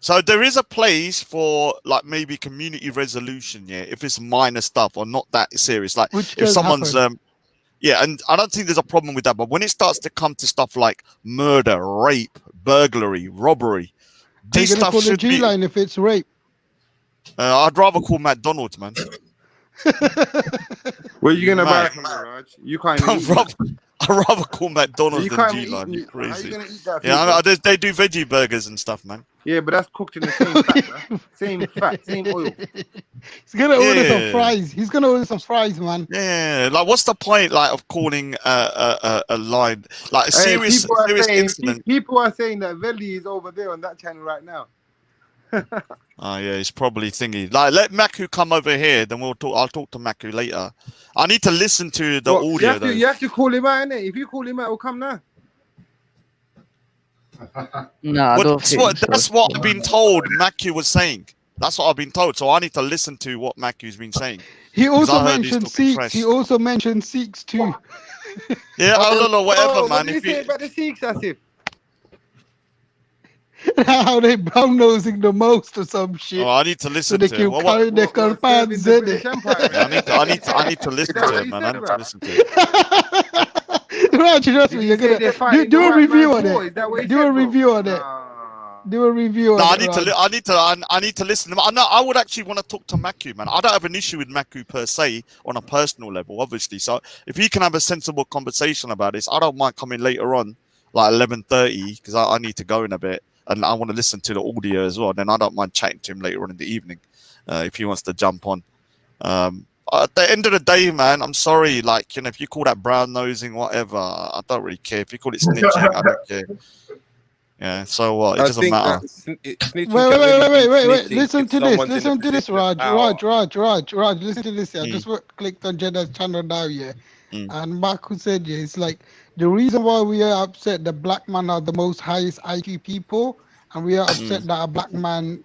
So there is a place for like maybe community resolution, yeah, if it's minor stuff or not that serious. Like if someone's yeah, and I don't think there's a problem with that. But when it starts to come to stuff like murder, rape, burglary, robbery, Are you this gonna stuff call the should be. G-line if it's rape? I'd rather call McDonald's, man. Where you gonna buy Mad. it from, Raj? You can't even eat I'd rather call McDonald's You than can't G-Line. eat You meat, man. How crazy? you gonna eat that Yeah, food, they do veggie burgers and stuff, man. Yeah, but that's cooked in the same fat, bro. Same fat, same oil. He's gonna order some Yeah. fries. He's gonna order some fries, man. Yeah, like what's the point, like, of calling a line like a serious incident? People are saying that Veli is over there on that channel right now. Oh yeah, he's probably thingy. Like, let Maku come over here, then we'll talk. I'll talk to Maku later. I need to listen to the Well, audio though. you have to call him out, innit? If you call him out, he'll come now. Nah, I Well, don't think so. that's what I've been told. Maku was saying. That's what I've been told. So I need to listen to what Maku's been saying. He 'Cause also I heard he's mentioned talking Sikhs. trash. He also mentioned Sikhs too. Yeah, I don't know, whatever, Oh, man. what did If he say you, about the Sikhs, Asif? How they brown nosing the most or some shit. I need to So listen they to can him. carry their carpans in it. I need to listen to him, man. I need to listen to him. Raj, trust me, you're say they're gonna fighting do the a white review man's on war? it. Is that what he Do said, a bro? review on it. Do a review on No, it. Raj. I need to listen to him. I would actually want to talk to Maku, man. I don't have an issue with Maku per se on a personal level, obviously. So if he can have a sensible conversation about this, I don't mind coming later on, like 11:30, because I need to go in a bit and I want to listen to the audio as well. Then I don't mind chatting to him later on in the evening if he wants to jump on. At the end of the day, man, I'm sorry. Like, you know, if you call that brown nosing, whatever, I don't really care. If you call it snitching, I don't care. Yeah, so what? It doesn't matter. Wait. Listen to this. Listen to this, Raj. Listen to this. I just clicked on Jedah's channel now, yeah. And Mark said, yeah, it's like the reason why we are upset that black men are the most highest IQ people, and we are upset that a black man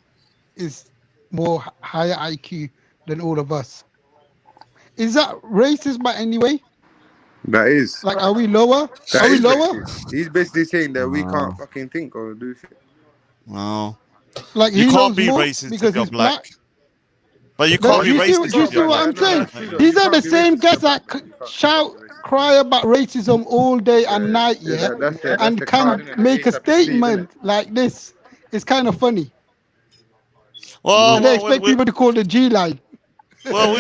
is more higher IQ than all of us. Is that racist by any way? That is. Like, are we lower? That Are we is lower? racist. He's basically saying that we can't fucking think or do shit. No. Like, You he can't knows be more racist because if you're he's black. But you can't be you racist see if you're what I'm black. saying? These are the same guys that cry about racism all day and night, yeah, and the can card, innit? make a Ace up your sleeve, statement like this. It's kind of funny. Well, And they expect people to call the G line. Well,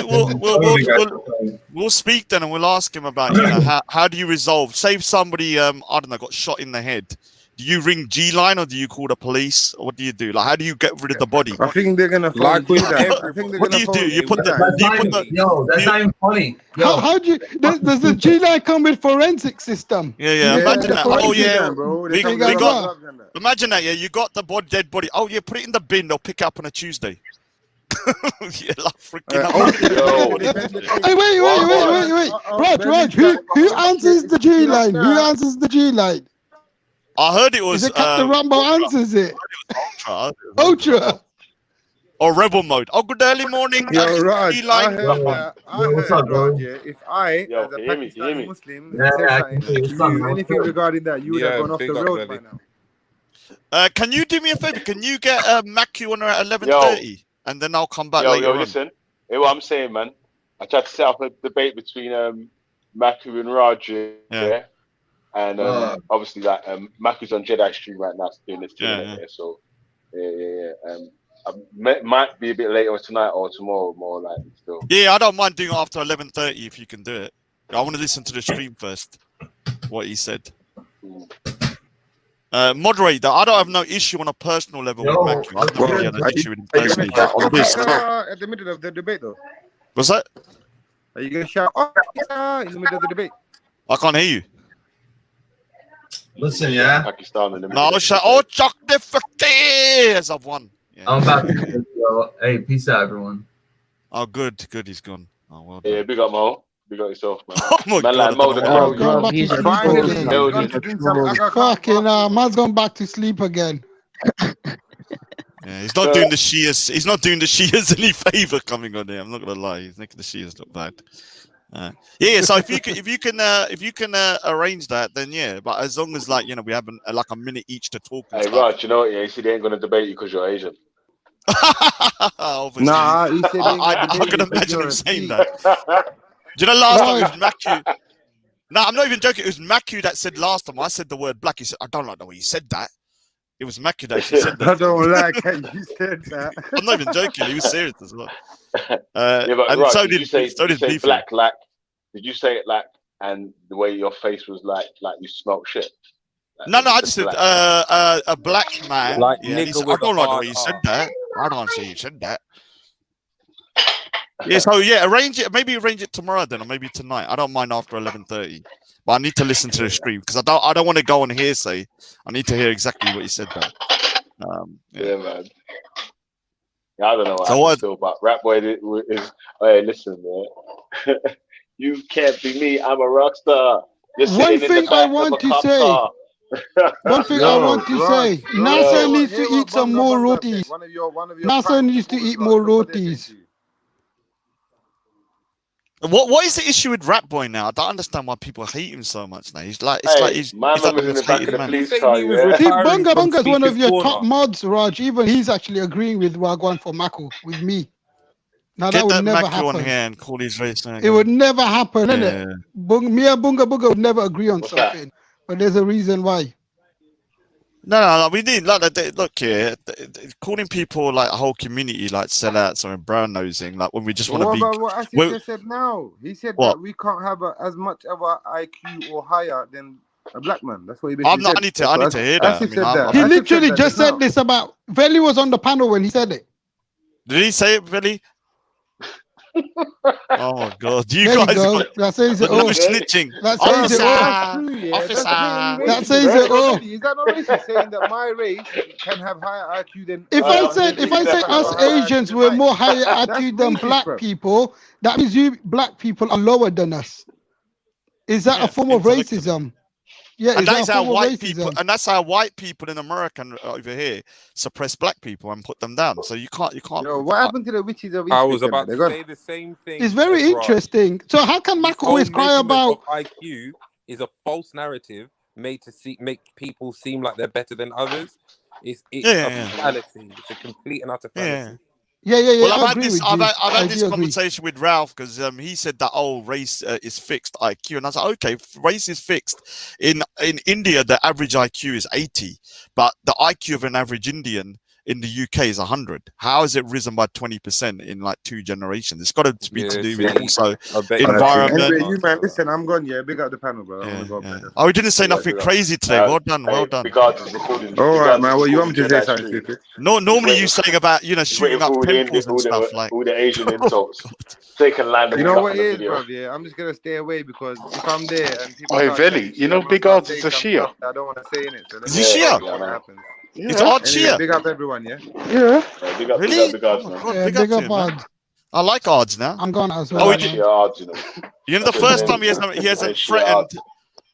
we'll speak then, and we'll ask him about, you know, how do you resolve? Say if somebody I don't know, got shot in the head. Do you ring G-line or do you call the police? Or what do you do? Like, how do you get rid of the body? I think they're gonna Like phone with G-line. every- I think they're what do gonna you phone do? You put the G-line. That's not even funny. How do you? Does the G line come with forensic system? Yeah. Imagine that. Oh yeah, They come with gloves and that. Imagine that. Yeah, you got the dead body. Oh yeah, put it in the bin. They'll pick it up on a Tuesday. Yeah, like freaking. Hey, wait. Raj, who answers the G line? Who answers the G line? I heard it was. Is it Captain Rambo answers it? Ultra. Ultra. Or rebel mode. Oh, good early morning. Yo, Raj, I line. heard that. I what's heard, up, bro? Raj, yeah, if I, Yo, as a can you hear me? Can you hear Pakistani me? Muslim, Yeah, said I something can hear to you. Son, you, man, what's anything up? regarding that, you would have gone off big the up, road Belly. by now. Can you do me a favor? Can you get Macu on her at 11:30, and then I'll come back later on. Listen. Hear what I'm saying, man. I tried to set up a debate between Maku and Raj, yeah. And obviously that Maku's on Jedi stream right now doing this thing here. So yeah. I might be a bit later tonight or tomorrow, more likely still. Yeah, I don't mind doing it after 11:30 if you can do it. I want to listen to the stream first. What he said. Moderator, I don't have no issue on a personal level with Macu. I don't really have an issue with him personally. On this, At the middle of the debate, though. what's that? Are you gonna shout in the middle of the debate? I can't hear you. Listen, yeah. Pakistan in the No, I'll shout, oh, Chuck the Fakir! I've won. Yeah. I'm about to hey, peace out, everyone. Oh, good, he's gone. Oh, well done. Yeah, big up Mo. Big up yourself, man. Oh my man, God, like Mo the Crow. He's fucking man's gone back to sleep again. Yeah, he's not doing the Shias. He's not doing the Shias any favor coming on here. I'm not gonna lie. He's making the Shias look bad. Yeah. So if you can arrange that, then yeah. But as long as like we have like a minute each to talk. Hey, Raj, you know what? Yeah, you see, they ain't gonna debate you because you're Asian. Obviously. Nah, he said I can imagine him saying that. Do you know last time it was Macu? No, I'm not even joking. It was Macu that said last time I said the word black. He said, I don't like the way you said that. It was Macu that actually said that. I don't like how you said that. I'm not even joking. He was serious as well. But and Raj, so did you say Beefy. black like? Did you say it like? And the way your face was like you smelt shit. No, I just said a black man. Like yeah, nigga said, with I don't a like the hard way you said R. that. I don't say you said that. Yeah, so yeah, arrange it. Maybe arrange it tomorrow then, or maybe tonight. I don't mind after 11:30, but I need to listen to the stream because I don't want to go on hearsay. I need to hear exactly what you said there. Yeah, man. Yeah, I don't know what I feel about Rap Boy is. Hey, listen, man. You can't be me. I'm a rock star. One thing I want to say. One thing I want to say. NASA needs to eat some more rotis. NASA needs to eat more rotis. What is the issue with Rap Boy now? I don't understand why people hate him so much now. He's like, he's my like man was in the back of the police car. See, Bunga's one of your top mods, Raj. Even he's actually agreeing with Wagwan for Mako with me. Now Get that would that never Macu on happen. here and call his race. It would never happen, innit? Me and Bunga would never agree on something, but there's a reason why. No, we need like look here, calling people like a whole community like sellouts or brown nosing, like when we just want to What be. about what Asif just said now? He said What? that we can't have as much of an IQ or higher than a black man. That's what he I'm basically not. said. I need to hear that. Asif said that. He Asif literally said that just now. said this about Veli was on the panel when he said it. Did he say it, Billy? Oh my God! You There you guys go. got That says it no all. snitching. That says it all. Officer. That says it all. Is that not racist saying that my race can have higher IQ than? If I said us Asians were more higher IQ than black people, that means you black people are lower than us. Is that a form of racism? Yeah, And is that's that a how form of white racism? people, and that's how white people in America and over here suppress black people and put them down. So you can't. Yo, what happened to the witches of I was Eastwick, about then? to say the same thing. It's very as Raj. interesting. So how can Mac always cry about? Of IQ is a false narrative made to make people seem like they're better than others. It's a fallacy. It's a complete and utter fallacy. Yeah. Well, I I've agree had this. with you. I've I had this do agree. conversation with Ralph because he said that race is fixed IQ, and I was like, okay, race is fixed. In India, the average IQ is 80, but the IQ of an average Indian in the UK is 100. How has it risen by 20% in like 2 generations? It's got to be to do with also environment. Anyway, you man, listen, I'm gone. Yeah, big up the panel, bro. I'm gonna go. Oh, we didn't say nothing crazy today. Well done, well done. All right, man. Well, you want me to say something stupid? No, normally you saying about shooting up temples and stuff like all the Asian insults. They can land. You know what it is, bro? Yeah, I'm just gonna stay away because if I'm there and people. Hey, Veli, you know Big Odds is a Shia. I don't want to say in it. So is he Shia? Yeah. It's odd anyway, Shia. Big up everyone, yeah. Yeah. Big up, really? Big Odds, man. Yeah, big up big to up him, man. odds. I like odds now. I'm gone as well. Oh, Odds, you know. you know, the first time he hasn't threatened.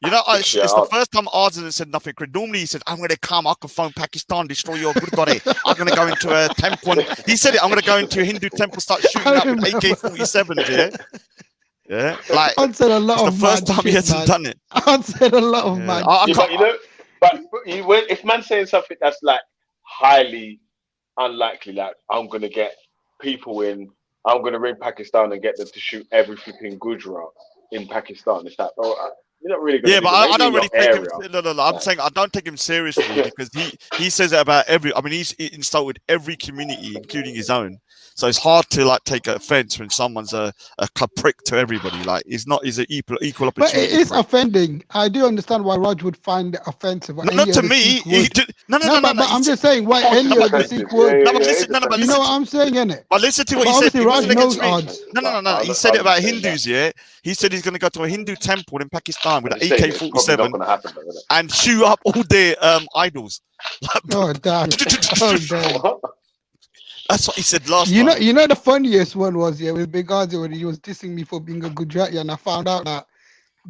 You know, it's the first time Arden said nothing. Normally he said, I'm going to come, I can phone Pakistan, destroy your Gurdwara. I'm going to go into a temple. He said it, I'm going to go into a Hindu temple, start shooting up with AK-47s, yeah? Yeah, like, I'd said a lot it's the of first mad time he shit, hasn't man. done it. I'd said a lot of mad I shit. But you know, if man's saying something that's like highly unlikely, like I'm gonna get people in, I'm gonna ring Pakistan and get them to shoot every flipping Gujarat in Pakistan. It's like, oh, you're not really gonna Yeah, do but that. I Maybe in don't your really take him. area. No. I'm saying I don't take him seriously because he says it about every. I mean, he's insulted every community, including his own. So it's hard to like take offense when someone's a prick to everybody. Like he's an equal But opportunity. it is offending. I do understand why Raj would find it offensive. Or No, any not to other me. Sikh would. No. But I'm just saying why any other Sikh would. No, but listen. No, but You know what I'm saying, innit? But listen to what But he said. obviously It Raj wasn't knows against me. odds. No. He said it about Hindus, yeah? He said he's going to go to a Hindu temple in Pakistan with an AK-47 and shoot up all their idols. Oh, damn. Oh, damn. That's what he said last You time. know the funniest one was with Big Azi when he was dissing me for being a Gujarati, and I found out that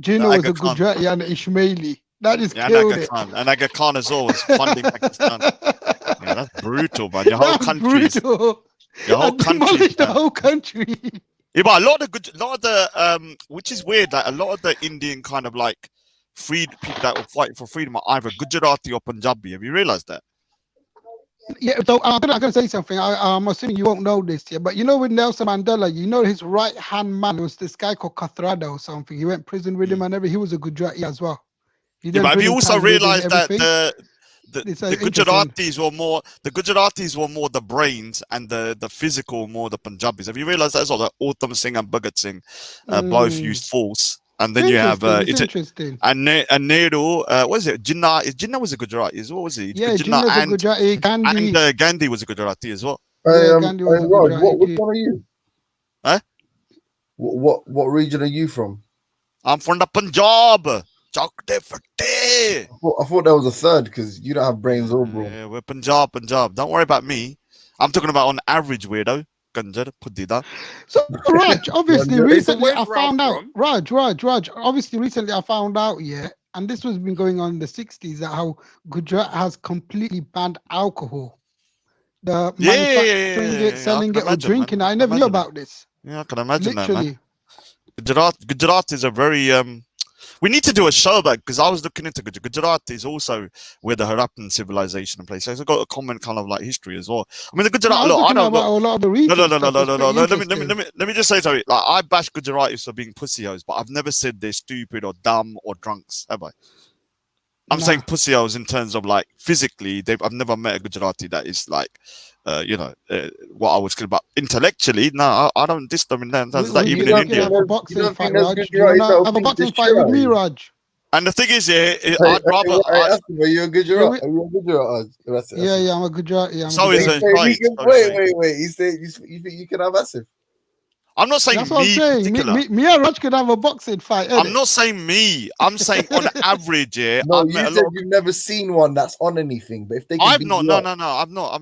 Gino was a Gujarati and Ishmaeli. That just killed it. And Aga Khan as well was funding Pakistan. Yeah, that's brutal, man. Your whole That's country. brutal. Your whole I demolished the country. whole country. Yeah, but a lot of the which is weird, like a lot of the Indian kind of like people that were fighting for freedom are either Gujarati or Punjabi. Have you realized that? Yeah, so I'm gonna say something. I'm assuming you won't know this, yeah, but you know with Nelson Mandela, you know his right hand man was this guy called Kathrada or something. He went prison with him and everything. He was a Gujarati as well. Yeah, but have you also realized that the interesting. Gujaratis were more the brains and the physical more the Punjabis? Have you realized that as well? That Uttam Singh and Bhagat Singh both used force, and then you have interesting. And Nehru, what is it? Jinnah was a Gujarati as well, was he? Yeah, Jinnah's a Gujarati. Gandhi. And Gandhi was a Gujarati as well. Yeah, Gandhi was a Raj, Gujarati. which one are you? Huh? What region are you from? I'm from the Punjab. I thought there was a third because you don't have brains or bro. Yeah, we're Punjab. Don't worry about me. I'm talking about on average, weirdo. So Raj, obviously recently I found out. Raj. Obviously recently I found out, yeah, and this was been going on in the 60s, that how Gujarat has completely banned alcohol. The manufacturing it, selling it, or drinking. I never knew about this. Yeah, I can imagine Literally. that, man. Gujarat is a very we need to do a show back because I was looking into Gujarat is also where the Harappan civilization and place. So it's got a common kind of like history as well. I mean, the Gujarat. No, I don't know. A lot of the region No. Let me just say something. Like I bash Gujaratis for being pussyos, but I've never said they're stupid or dumb or drunks, have I? I'm saying pussyos in terms of like physically. I've never met a Gujarati that is like, what I was about intellectually. No, I don't diss them in that. Even in India. Have a boxing fight, Raj. Do you wanna have a boxing fight with me, Raj? And the thing is, I'd rather. Are you a Gujarati? Are you a Gujarati? Yeah, I'm a Gujarati. Wait. You say you think you can have Asif? I'm not saying that's what I'm saying. Me and Raj could have a boxing fight. I'm not saying me. I'm saying on average, yeah. No, you said you've never seen one that's on anything. But if they can I've not. No. I've not.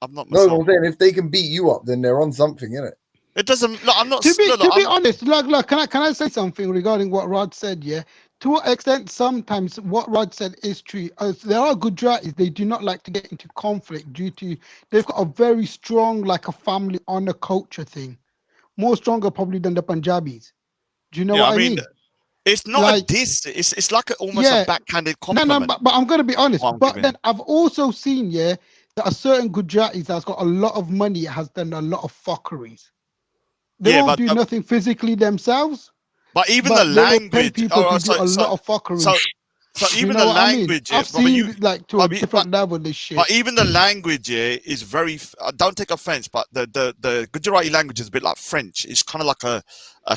No, myself. I'm saying if they can beat you up, then they're on something, innit? It doesn't. No, I'm not. To be honest, look. Can I say something regarding what Raj said? Yeah. To an extent, sometimes what Raj said is true. There are Gujaratis, they do not like to get into conflict due to they've got a very strong, like a family honor culture thing. More stronger probably than the Punjabis. Do you know what I mean? It's not like, a diss. It's like almost a backhanded compliment. No, but I'm going to be honest. But then I've also seen, that a certain Gujaratis that's got a lot of money has done a lot of fuckeries. They won't do nothing physically themselves. But even the language. Pay people to do a lot of fuckery. So even the language, I've seen like to a different level this shit. But even the language is very. Don't take offense, but the Gujarati language is a bit like French. It's kind of like a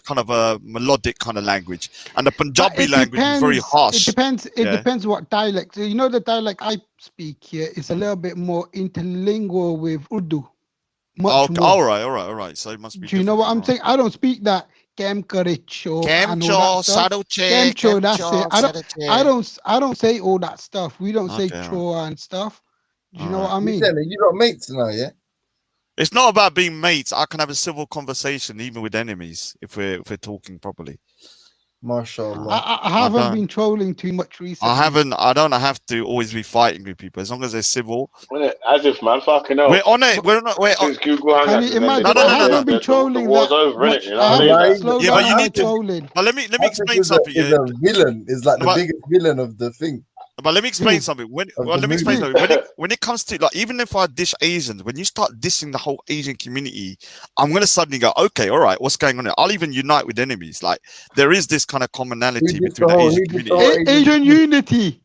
kind of a melodic kind of language, and the Punjabi language is very harsh. It depends what dialect. You know, the dialect I speak here is a little bit more interlingual with Urdu. All right. So it must be. Do you know what I'm saying? I don't speak that. Kemcho, that's it. I don't say all that stuff. We don't say cho and stuff. Do you know what I mean? You got mates now, yeah? It's not about being mates. I can have a civil conversation even with enemies if we're talking properly. Mashallah. I haven't been trolling too much recently. I don't have to always be fighting with people as long as they're civil. As if, man, fucking hell. We're on it. We're not. We're Since Google Hangouts, Can you imagine? I haven't been trolling the war's that over, much. innit? You know I what I mean? haven't slowed Yeah, down but you on my need to. trolling. But let me explain is something. is a villain. Is like the biggest villain of the thing. But let me explain something. Let me explain something. When it comes to, like, even if I dish Asians, when you start dissing the whole Asian community, I'm gonna suddenly go, okay, all right, what's going on here? I'll even unite with enemies. Like, there is this kind of commonality between the Asian community. Asian unity.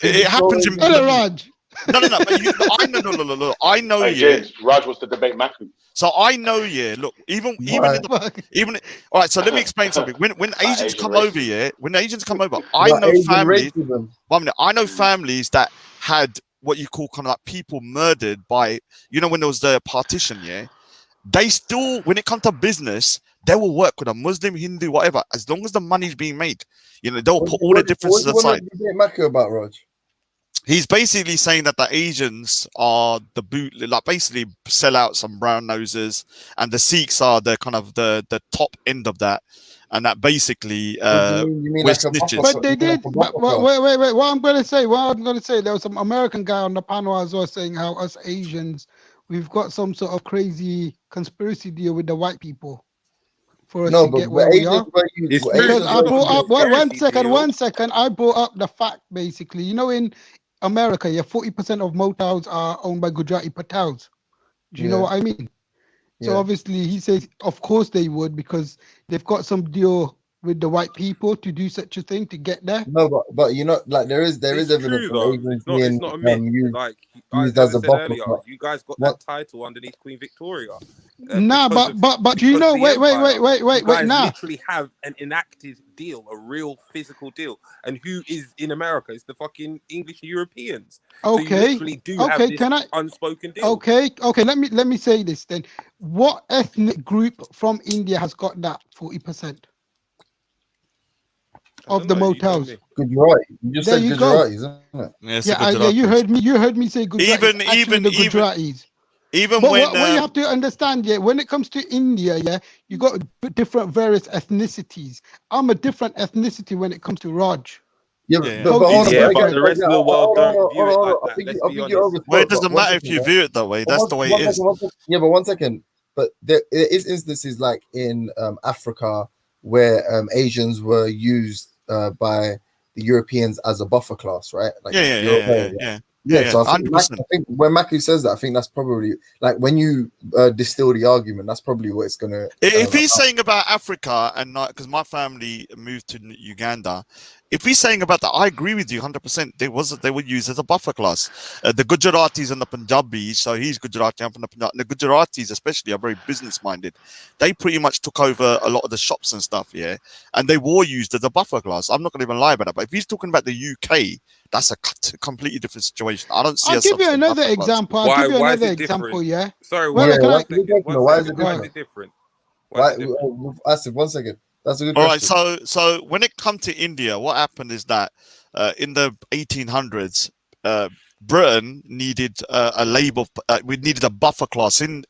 It happens in. Hello, Raj. No. Look, I know. Hey, James, Raj wants to debate Maku. So I know, yeah. Look, even all right. So let me explain something. When Asians come over, I know families. 1 minute, I know families that had what you call kind of like people murdered by, when there was the partition. Yeah, they still, when it comes to business, they will work with a Muslim, Hindu, whatever, as long as the money's being made. They'll put all the differences aside. What do you Maku about, Raj? He's basically saying that the Asians are the like basically sell out some brown noses, and the Sikhs are the kind of the top end of that, and that basically we're like snitches. But they did. Wait. What I'm going to say, there was some American guy on the panel as well saying how us Asians, we've got some sort of crazy conspiracy deal with the white people for us to get where we are. Because I brought up one second. I brought up the fact basically, in America, 40% of motels are owned by Gujarati Patels. Do you know what I mean? So obviously he says, of course they would, because they've got some deal with the white people to do such a thing to get there. No, but like there is evidence of Asians being used as a buffer. You guys got that title underneath Queen Victoria. But do you know? Wait. Now, literally have an enacted deal, a real physical deal, and who is in America? It's the fucking English Europeans. So you literally do have this unspoken deal. Okay. Let me say this then. What ethnic group from India has got that 40% of the motels? Gujarati. You just said Gujarati, isn't it? Yeah, you heard me say Gujarati. Even the Gujaratis. Even but when what you have to understand, when it comes to India, you got different various ethnicities. I'm a different ethnicity when it comes to Raj. But the rest of the world don't view it like that. Let's be honest. Well, it doesn't matter if you view it that way. That's the way it is. Yeah, but 1 second. But there is instances like in Africa where Asians were used by the Europeans as a buffer class, right? Like so I think when Maku says that, I think that's probably like when you distill the argument, that's probably what it's gonna. If he's saying about Africa and not because my family moved to Uganda, if he's saying about that, I agree with you 100%. They were used as a buffer class. The Gujaratis and the Punjabis, so he's Gujarati, I'm from the Punjab. The Gujaratis especially are very business minded. They pretty much took over a lot of the shops and stuff, and they were used as a buffer class. I'm not going to even lie about that. But if he's talking about the UK, that's a completely different situation. I don't see. I'll give you another example. I'll give you another example. Sorry, why is it different? I said 1 second. That's a good All question. right, so when it comes to India, what happened is that in the 1800s, Britain needed a label. We needed a buffer class in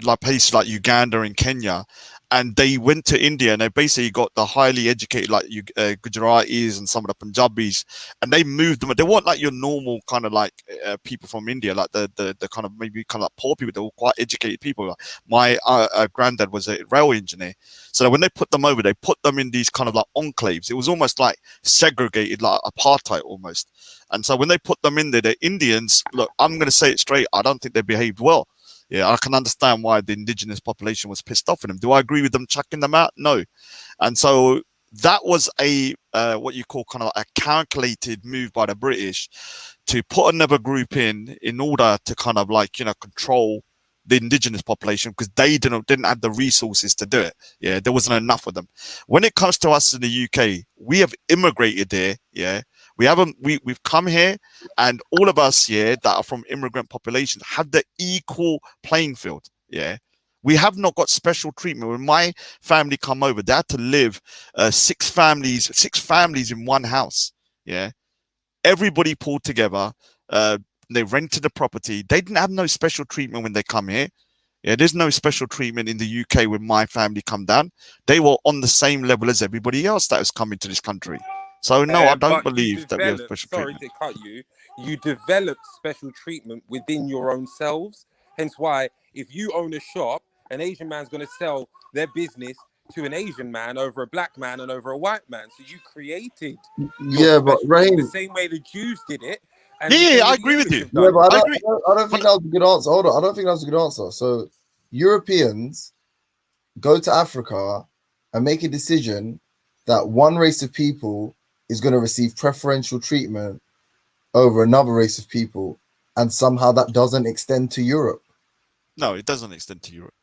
like places like Uganda and Kenya, and they went to India and they basically got the highly educated like Gujaratis and some of the Punjabis, and they moved them. They weren't like your normal kind of like people from India, like the kind of maybe kind of like poor people. They were quite educated people. My granddad was a railway engineer, so when they put them over, they put them in these kind of like enclaves. It was almost like segregated, like apartheid almost. And so when they put them in there, the Indians, look, I'm going to say it straight, I don't think they behaved well. Yeah, I can understand why the indigenous population was pissed off with them. Do I agree with them chucking them out? No. And so that was a what you call kind of a calculated move by the British to put another group in order to kind of like, control the indigenous population because they didn't have the resources to do it. Yeah, there wasn't enough of them. When it comes to us in the UK, we have immigrated there. Yeah, we've come here, and all of us here that are from immigrant populations have the equal playing field. Yeah, we have not got special treatment. When my family come over, they had to live six families in one house. Yeah, everybody pulled together. They rented the property. They didn't have no special treatment when they come here. Yeah, there's no special treatment in the UK when my family come down. They were on the same level as everybody else that was coming to this country. So no, I don't But you believe that we have develop, special sorry treatment. to cut you, you develop special treatment within your own selves. Hence why if you own a shop, an Asian man's going to sell their business to an Asian man over a black man and over a white man. So you created your Yeah, but special Raheem, the same way the Jews did it, and the Yeah, same I way the agree with English you. have yeah, done but it. I don't think that was a good answer. Hold on, I don't think that was a good answer. So Europeans go to Africa and make a decision that one race of people is going to receive preferential treatment over another race of people, and somehow that doesn't extend to Europe. No, it doesn't extend to Europe.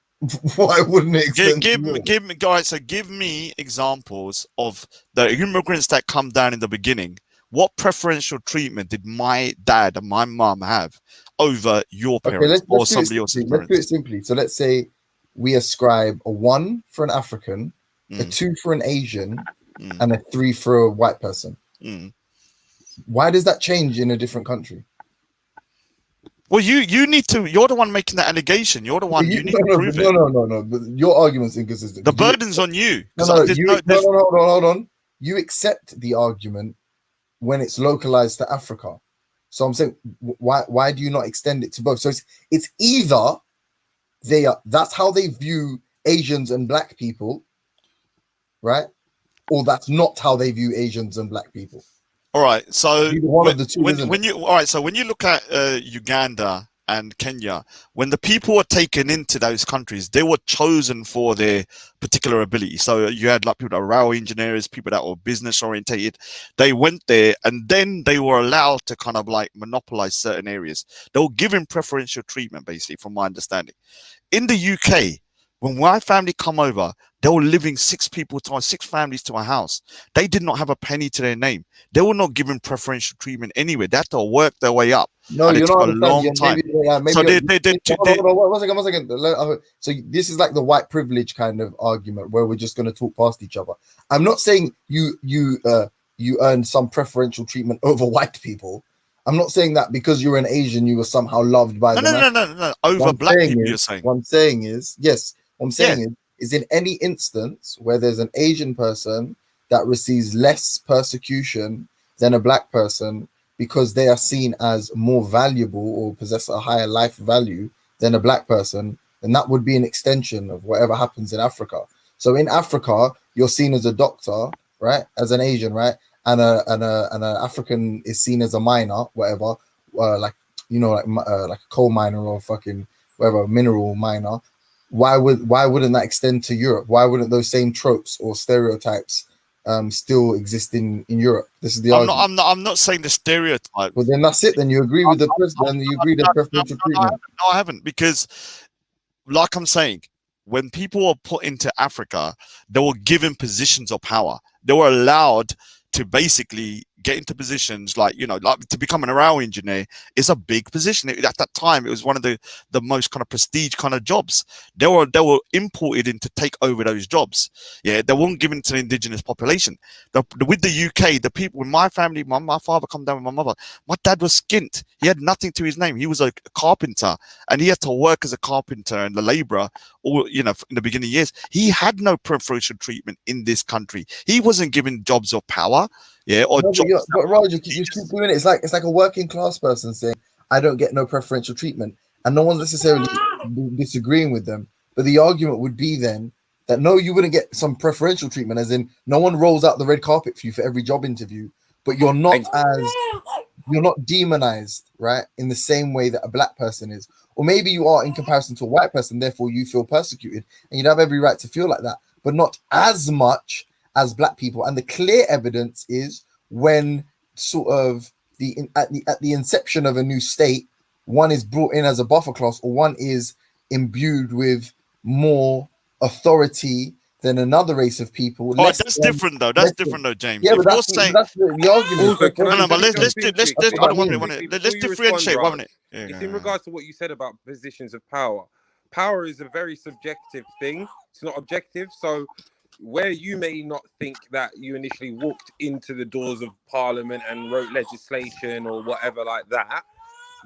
Why wouldn't it extend Give to Europe? me, guys. So give me examples of the immigrants that come down in the beginning. What preferential treatment did my dad and my mum have over your Okay, parents or let's do it somebody else's simply. Let's do it parents? simply. So let's say we ascribe a 1 for an African, a Mm. 2 for an Asian, Mm. and a 3 for a white person. Mm. Why does that change in a different country? Well, you need to. You're the one making that allegation. You're the one. You need to prove it. No. But your argument's inconsistent. The burden's on you. No, hold on. You accept the argument when it's localized to Africa. So I'm saying, why do you not extend it to both? So it's either that's how they view Asians and black people, right? Or that's not how they view Asians and black people. All right. So Either one of the two, isn't when it? you all right. So when you look at Uganda and Kenya, when the people were taken into those countries, they were chosen for their particular ability. So you had like people that were rail engineers, people that were business orientated. They went there and then they were allowed to kind of like monopolize certain areas. They were given preferential treatment, basically, from my understanding. In the UK, when my family come over, they were living 6 families to a house. They did not have a penny to their name. They were not given preferential treatment anyway. They had to work their way up. No, and it you're took not a long understanding. time. So One second. So this is like the white privilege kind of argument where we're just going to talk past each other. I'm not saying you earn some preferential treatment over white people. I'm not saying that because you're an Asian, you were somehow loved by them. No. Over black people, you're saying. What I'm saying is, yes. What I'm saying is in any instance where there's an Asian person that receives less persecution than a black person because they are seen as more valuable or possess a higher life value than a black person, then that would be an extension of whatever happens in Africa. So in Africa, you're seen as a doctor, right? As an Asian, right? And an African is seen as a miner, whatever, like a coal miner or fucking whatever mineral miner. Why wouldn't that extend to Europe? Why wouldn't those same tropes or stereotypes still exist in Europe? This is the argument. I'm not saying the stereotype. Well, then that's it. Then you agree with the president. You agree the preferential treatment. No, I haven't, because, like I'm saying, when people were put into Africa, they were given positions of power. They were allowed to basically get into positions like to become an rail engineer is a big position. At that time, it was one of the most kind of prestige kind of jobs. They were imported in to take over those jobs. Yeah, they weren't given to the indigenous population. With the UK, the people, when my family, my father come down with my mother, my dad was skint. He had nothing to his name. He was a carpenter, and he had to work as a carpenter and the labourer, or in the beginning years. He had no preferential treatment in this country. He wasn't given jobs of power. Yeah, or jobs. But Raj, you keep doing it. It's like a working class person saying, "I don't get no preferential treatment," and no one's necessarily disagreeing with them. But the argument would be then that no, you wouldn't get some preferential treatment, as in no one rolls out the red carpet for you for every job interview, but you're not demonized, right, in the same way that a black person is, or maybe you are in comparison to a white person. Therefore, you feel persecuted, and you'd have every right to feel like that, but not as much as black people. And the clear evidence is when sort of at the inception of a new state, one is brought in as a buffer class, or one is imbued with more authority than another race of people. Oh, that's different though. That's different though, James. Yeah, if but you're saying that's the argument. Let's differentiate. One minute. It's in regards to what you said about positions of power. Power is a very subjective thing. It's not objective. So where you may not think that you initially walked into the doors of Parliament and wrote legislation or whatever like that,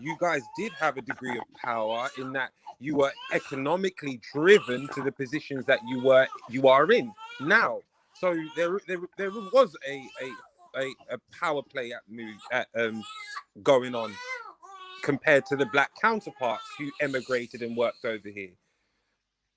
you guys did have a degree of power in that you were economically driven to the positions that you are in now. So there was a power play going on compared to the black counterparts who emigrated and worked over here.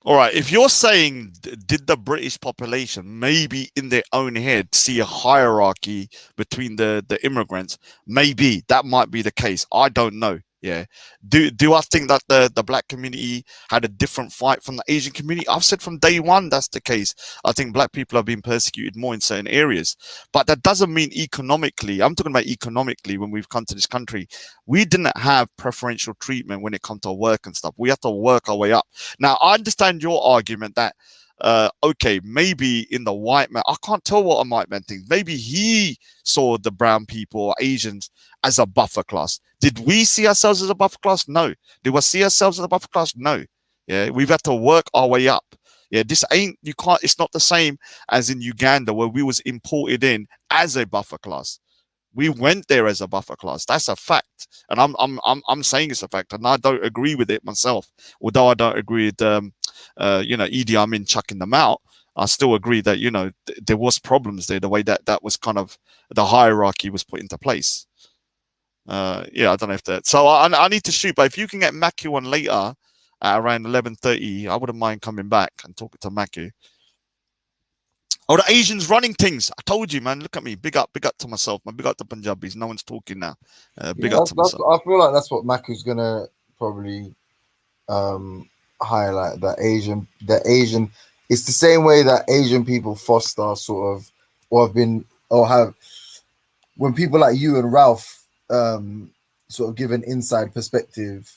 All right, if you're saying, did the British population maybe in their own head see a hierarchy between the immigrants, maybe that might be the case. I don't know. Yeah. Do I think that the black community had a different fight from the Asian community? I've said from day one that's the case. I think black people are being persecuted more in certain areas. But that doesn't mean economically. I'm talking about economically when we've come to this country. We didn't have preferential treatment when it comes to work and stuff. We have to work our way up. Now, I understand your argument that okay, maybe in the white man, I can't tell what a white man thinks. Maybe he saw the brown people or Asians as a buffer class. Did we see ourselves as a buffer class? No. Did we see ourselves as a buffer class? No. Yeah, we've had to work our way up. Yeah, this ain't, you can't, it's not the same as in Uganda where we was imported in as a buffer class. We went there as a buffer class. That's a fact, and I'm saying it's a fact, and I don't agree with it myself. Although I don't agree with Idi Amin chucking them out, I still agree that there was problems there. The way that was kind of the hierarchy was put into place. Yeah, I don't know if that. So I need to shoot, but if you can get Maku on later at around 11:30, I wouldn't mind coming back and talking to Maku. Oh, the Asians running things. I told you, man. Look at me. Big up to myself, man. Big up to Punjabis. No one's talking now. Big up to myself. I feel like that's what Maku's gonna probably highlight. That Asian. It's the same way that Asian people foster sort of, or have, when people like you and Ralph sort of give an inside perspective.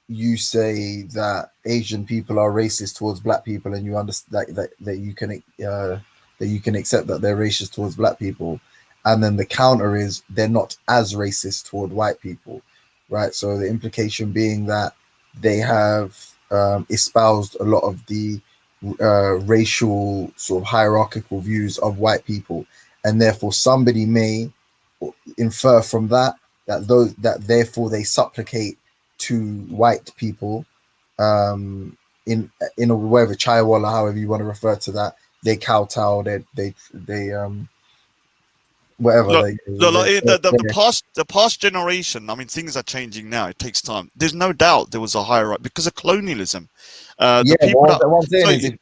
You say that Asian people are racist towards black people, and you understand that you can accept that they're racist towards black people, and then the counter is they're not as racist toward white people, right? So the implication being that they have espoused a lot of the racial sort of hierarchical views of white people, and therefore somebody may infer from that therefore they supplicate to white people in a whatever chaiwala, however you want to refer to that, they kowtow, they whatever. The past generation, I mean, things are changing now. It takes time. There's no doubt there was a hierarchy because of colonialism. What I'm saying is if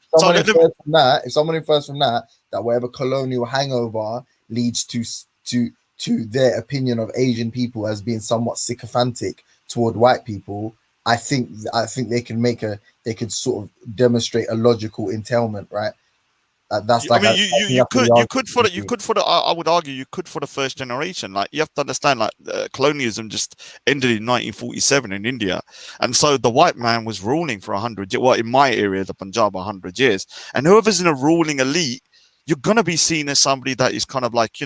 someone infers from that whatever colonial hangover leads to their opinion of Asian people as being somewhat sycophantic toward white people, I think they could sort of demonstrate a logical entailment, right? That's like, I mean, you could for the I would argue you could for the first generation. Like, you have to understand, like, colonialism just ended in 1947 in India, and so the white man was ruling for 100 years. Well, in my area, the Punjab, 100 years, and whoever's in a ruling elite, you're gonna be seen as somebody that is kind of like,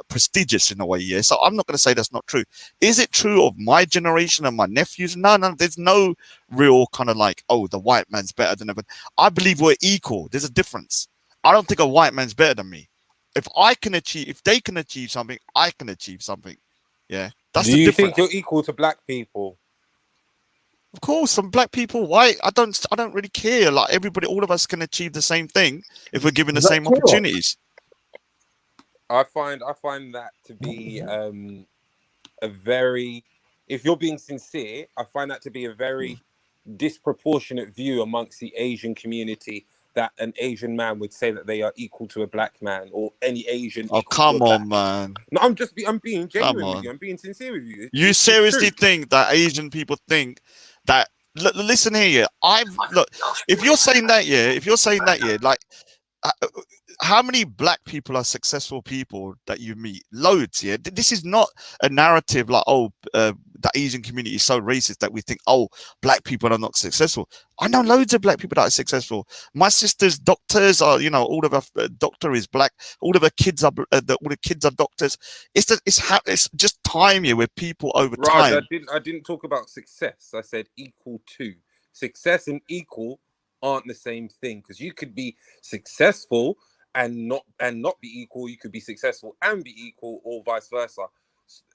prestigious in a way. Yeah, so I'm not going to say that's not true. Is it true of my generation and my nephews? No, there's no real kind of like, oh, the white man's better than everyone. I believe we're equal. There's a difference. I don't think a white man's better than me. If they can achieve something, I can achieve something. Yeah, that's the difference. Do you think you're equal to black people? Of course, some black people, white. I don't really care. Like, everybody, all of us can achieve the same thing if we're given the same opportunities. I find that to be a very, if you're being sincere, I find that to be a very disproportionate view amongst the Asian community, that an Asian man would say that they are equal to a black man, or any Asian. Oh, come on, man. No, I'm being genuine with you. I'm being sincere with you. You seriously think that Asian people think that? Listen here. If you're saying that, like, how many black people are successful people that you meet? Loads. Yeah, this is not a narrative like, oh, the Asian community is so racist that we think, oh, black people are not successful. I know loads of black people that are successful. My sister's doctors are, all of her doctor is black. All of her kids are, all the kids are doctors. It's just time here with people over time. I didn't talk about success. I said equal to. Success and equal aren't the same thing, because you could be successful and not be equal. You could be successful and be equal, or vice versa.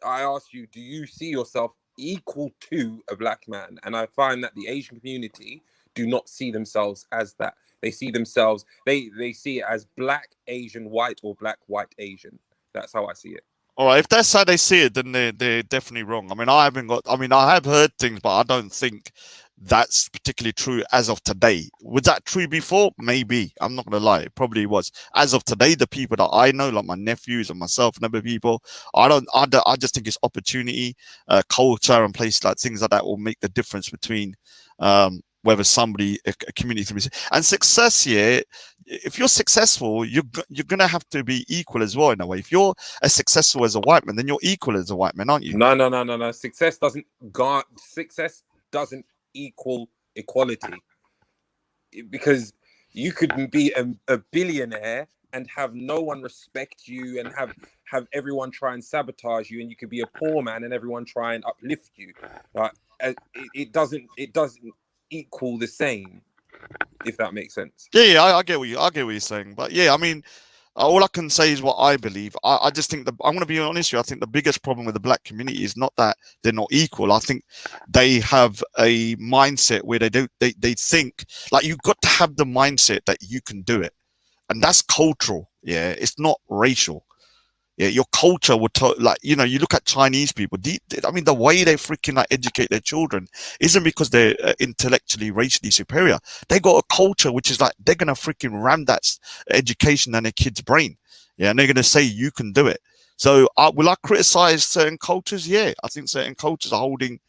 I asked you, do you see yourself equal to a black man. And I find that the Asian community do not see themselves as that. They see themselves, they see it as black, Asian, white, or black, white, Asian. That's how I see it. All right, if that's how they see it, then they're definitely wrong. I mean, I have heard things, but I don't think that's particularly true as of today. Was that true before? Maybe. I'm not gonna lie, it probably was. As of today, the people that I know, like my nephews and myself and other people, I just think it's opportunity, culture, and places like things like that will make the difference between whether somebody, a community, and success. Yeah, if you're successful, you're gonna have to be equal as well in a way. If you're as successful as a white man, then you're equal as a white man, aren't you? No. Success doesn't equal equality, because you could be a billionaire and have no one respect you and have everyone try and sabotage you, and you could be a poor man and everyone try and uplift you. It doesn't equal the same, if that makes sense. Yeah, I get what you're saying, but yeah, I mean, all I can say is what I believe. I just think I'm going to be honest with you. I think the biggest problem with the black community is not that they're not equal. I think they have a mindset where they think like you've got to have the mindset that you can do it, and that's cultural. Yeah, it's not racial. Yeah, your culture would you look at Chinese people. I mean, the way they freaking like educate their children isn't because they're intellectually, racially superior. They got a culture which is like they're gonna freaking ram that education in their kid's brain. Yeah, and they're gonna say you can do it. So, will I criticize certain cultures? Yeah, I think certain cultures are holding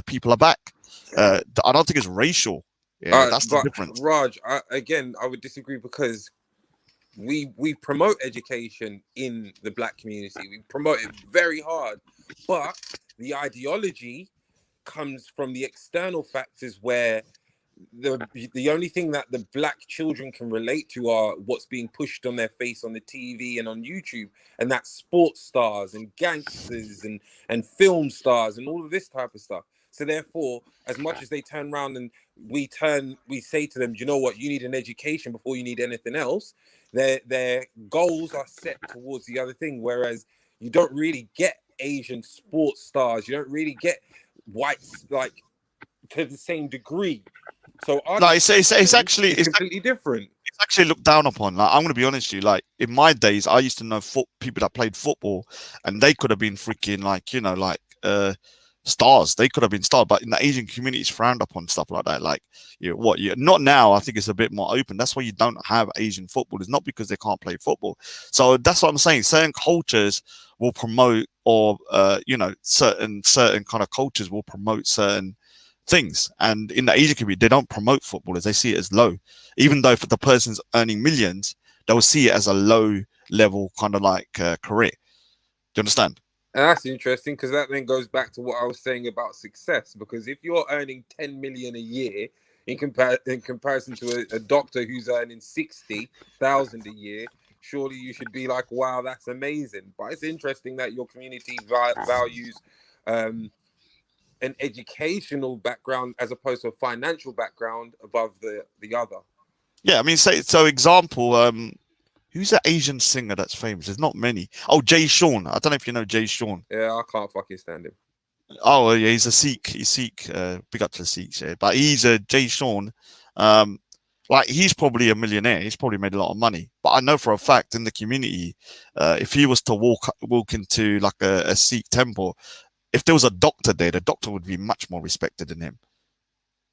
people back. I don't think it's racial. Yeah, that's the difference. Raj, I would disagree, because we promote education in the black community. We promote it very hard, but the ideology comes from the external factors, where the only thing that the black children can relate to are what's being pushed on their face on the TV and on YouTube, and that's sports stars and gangsters and film stars and all of this type of stuff. So therefore, as much as they turn around and we say to them, do you know what, you need an education before you need anything else, their goals are set towards the other thing, whereas you don't really get Asian sports stars, you don't really get whites like to the same degree. So it's actually completely different. It's actually looked down upon. Like, I'm going to be honest with you. Like, in my days, I used to know people that played football, and they could have been freaking stars. They could have been stars, but in the Asian community, it's frowned upon stuff like that. Like, not now. I think it's a bit more open. That's why you don't have Asian footballers, not because they can't play football. So that's what I'm saying. Certain cultures will promote, or certain kind of cultures will promote certain things, and in the Asian community, they don't promote footballers. They see it as low, even though if the person's earning millions, they'll see it as a low level kind of like career. Do you understand? And that's interesting, because that then goes back to what I was saying about success. Because if you're earning 10 million a year in comparison to a doctor who's earning 60,000 a year, surely you should be like, wow, that's amazing. But it's interesting that your community values an educational background as opposed to a financial background above the other. Yeah, I mean, so example, who's that Asian singer that's famous? There's not many. Oh, Jay Sean. I don't know if you know Jay Sean. Yeah, I can't fucking stand him. Oh, yeah, he's a Sikh. He's Sikh. Big up to the Sikhs, yeah. But he's a Jay Sean. Like, he's probably a millionaire. He's probably made a lot of money. But I know for a fact in the community, if he was to walk into like a Sikh temple, if there was a doctor there, the doctor would be much more respected than him.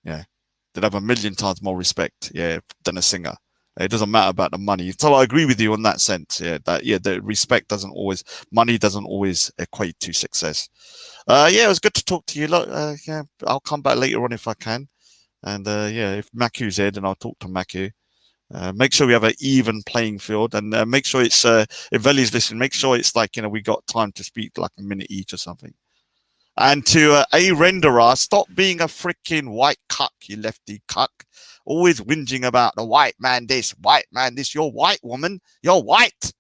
Yeah, they'd have 1,000,000 times more respect, than a singer. It doesn't matter about the money. So I agree with you on that sense. The respect money doesn't always equate to success. It was good to talk to you. Look, I'll come back later on if I can. And if Maku's here, then I'll talk to Maku. Make sure we have an even playing field, and make sure it's if Veli's listening, make sure it's like, we got time to speak like a minute each or something. And to a renderer, stop being a freaking white cuck, you lefty cuck. Always whinging about the white man this, white man this. You're white, woman. You're white.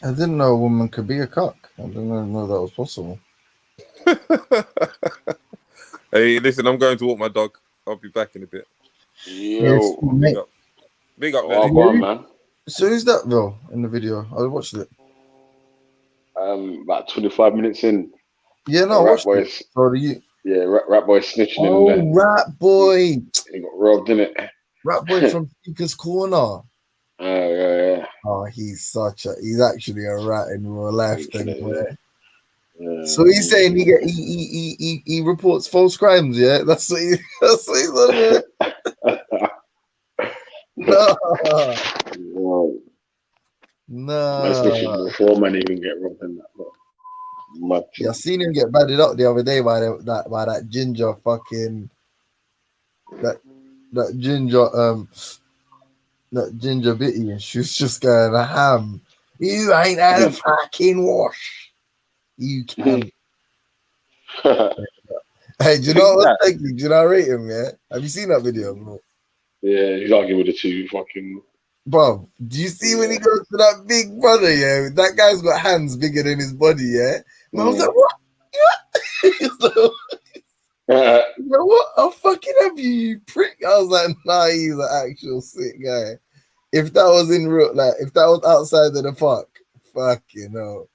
I didn't know a woman could be a cuck. I didn't know that was possible. Hey, listen, I'm going to walk my dog. I'll be back in a bit. Yo. Big up, man. So who's that though in the video? I watched it. about 25 minutes in. Yeah, no, Rat watch Boy. it. So do you? Yeah, Rat Boy snitching in there. Oh, Rat Boy. He got robbed, in it. Rat Boy from Speaker's Corner. Oh, yeah. Oh, he's actually a rat in real life. Then, Yeah. so he's saying he reports false crimes. Yeah, that's what he's on there. No. That's before man even get robbed in that. Yeah, I seen him get batted up the other day by that ginger fucking that ginger bitty, and she was just going ham. You ain't had a fucking wash. You can. Hey, do you know what? Do you know I rate him? Yeah, have you seen that video? Bro? Yeah, he's arguing with the two fucking. Bro, do you see when he goes to that big brother? Yeah, that guy's got hands bigger than his body. Yeah, and I was like, what? What? I'll fucking have you, you prick. I was like, nah, he's an actual sick guy. If that was in real, like, if that was outside of the park, fucking hell.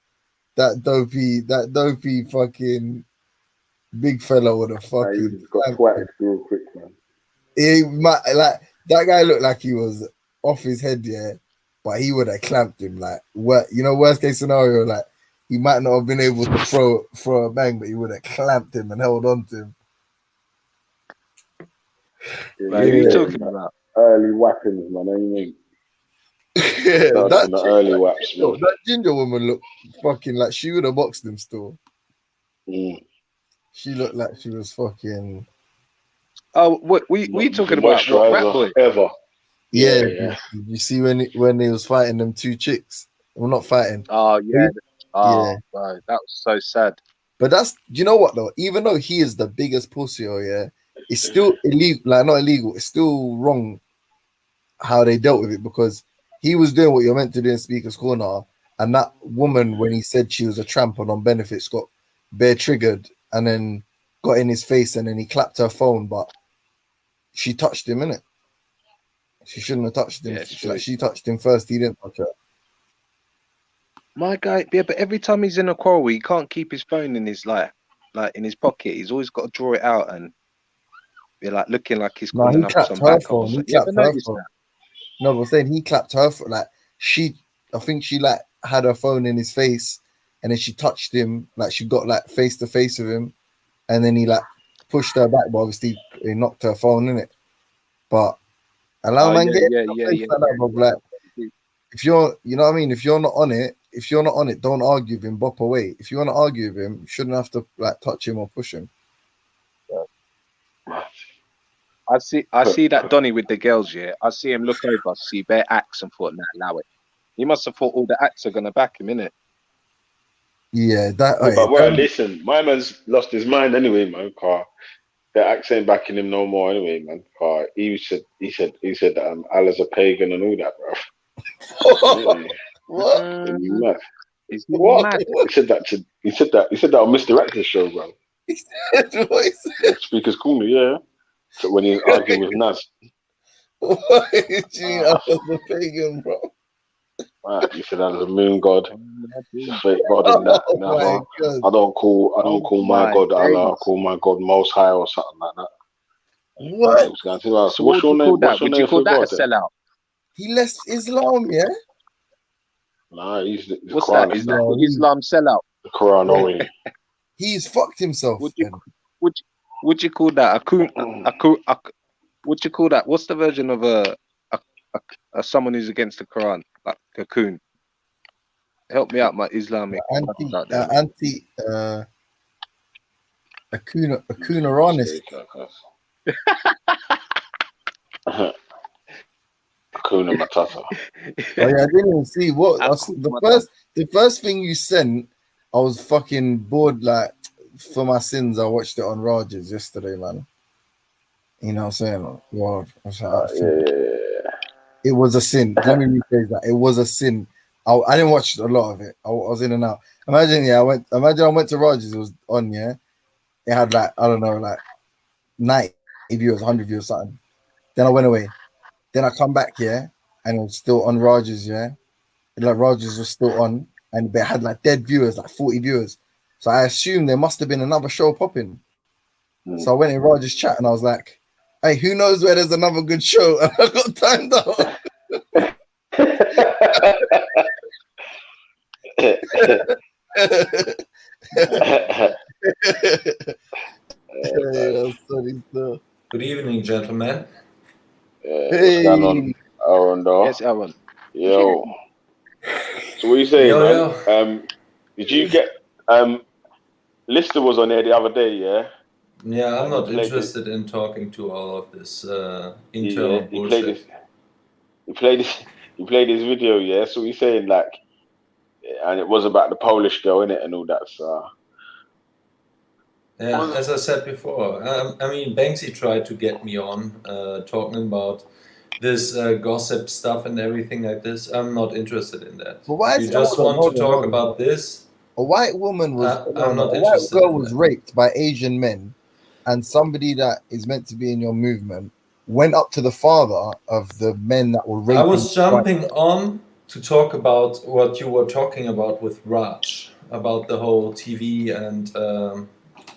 That dopey fucking big fella would have fucking got twatted real quick, man. He might, like, that guy looked like he was off his head, yeah, but he would have clamped him. Like, what, you know, worst case scenario, like, he might not have been able to throw a bang, but he would have clamped him and held on to him. Like, you talking about early weapons, man. I mean, that early waps, man. That ginger woman looked fucking like she would have boxed him still. She looked like she was fucking. Oh, what we talking about? Rat Boy ever? Yeah. You see when he was fighting them two chicks? Well, not fighting. Oh yeah. Yeah. Bro, that was so sad. But you know what though? Even though he is the biggest pussy, yeah, it's still illegal. Like, not illegal. It's still wrong how they dealt with it, because he was doing what you're meant to do in Speaker's Corner, and that woman, when he said she was a tramp on benefits, got bare triggered and then got in his face, and then he clapped her phone, but she touched him, innit? She shouldn't have touched him. Yeah, she touched him first. He didn't touch her. My guy, yeah, but every time he's in a quarrel, he can't keep his phone in his like in his pocket. He's always got to draw it out and be like looking like he's calling he up clapped some her backup. phone. You ever noticed that? No, but I'm saying he clapped her phone. Like, I think she like had her phone in his face, and then she touched him. Like, she got like face to face with him, and then he like pushed her back, but obviously he knocked her phone in it. But allow man get like, if you're, you know what I mean, if you're not on it, don't argue with him, bop away. If you want to argue with him, you shouldn't have to like touch him or push him. I see that Donny with the girls, yeah. I see him look over, see bare acts, and thought, nah, allow it. He must have thought all the acts are gonna back him, innit? Yeah, that. But listen, my man's lost his mind anyway, man. Car, the acts ain't backing him no more anyway, man. Car, he said that Allah's a pagan and all that, bro. What? Mad. He's What? mad. He said that on Mr. Actor's show, bro. Speaker's Corner, yeah. So when he argued with Nas. What did you mean I was a pagan, bro? Right, you said I was a moon god, fake god, and that. I don't call my god Allah. I call my god Most High or something like that. What? So what's your name? What's your name for God? Sellout? He left Islam, yeah. Nah, he's what's Quran, that? Is that the Islam sellout? The Quran only. He's fucked himself. Would you call that would you call that? What's the version of a someone who's against the Quran, like a coon? Help me out, my Islamic. A cooneranist. Hakuna Matata. Oh yeah, I didn't even see what the first thing you sent. I was fucking bored. Like, for my sins, I watched it on Rogers yesterday, man. You know what I'm saying? Wow, It was a sin. Let me rephrase that. It was a sin. I didn't watch a lot of it. I was in and out. Imagine I went to Rogers. It was on, yeah. It had like, I don't know, like 90 viewers, 100 views, something. Then I went away. Then I come back here, and it was still on Rogers, yeah. And like Rogers was still on, and they had like dead viewers, like 40 viewers. So I assumed there must have been another show popping. So I went in Roger's chat and I was like, "Hey, who knows where there's another good show?" And I got timed out. Good evening, gentlemen. What's going on, Aaron? Yes, Aaron. Yo. So what are you saying, Yo, man? Did you get Lister was on there the other day, yeah? Yeah, I'm And not he played interested in talking to all of this he internal played bullshit. he played his video, yeah. So he's saying like, and it was about the Polish girl in it and all that. So Yeah, as I said before, I mean, Banksy tried to get me on talking about this gossip stuff and everything like this. I'm not interested in that. But why If you is just want to talk hold on. about this, A white woman was I'm not a white interested girl in was that. raped by Asian men, and somebody that is meant to be in your movement went up to the father of the men that were raping. I was jumping on to talk about what you were talking about with Raj, about the whole TV and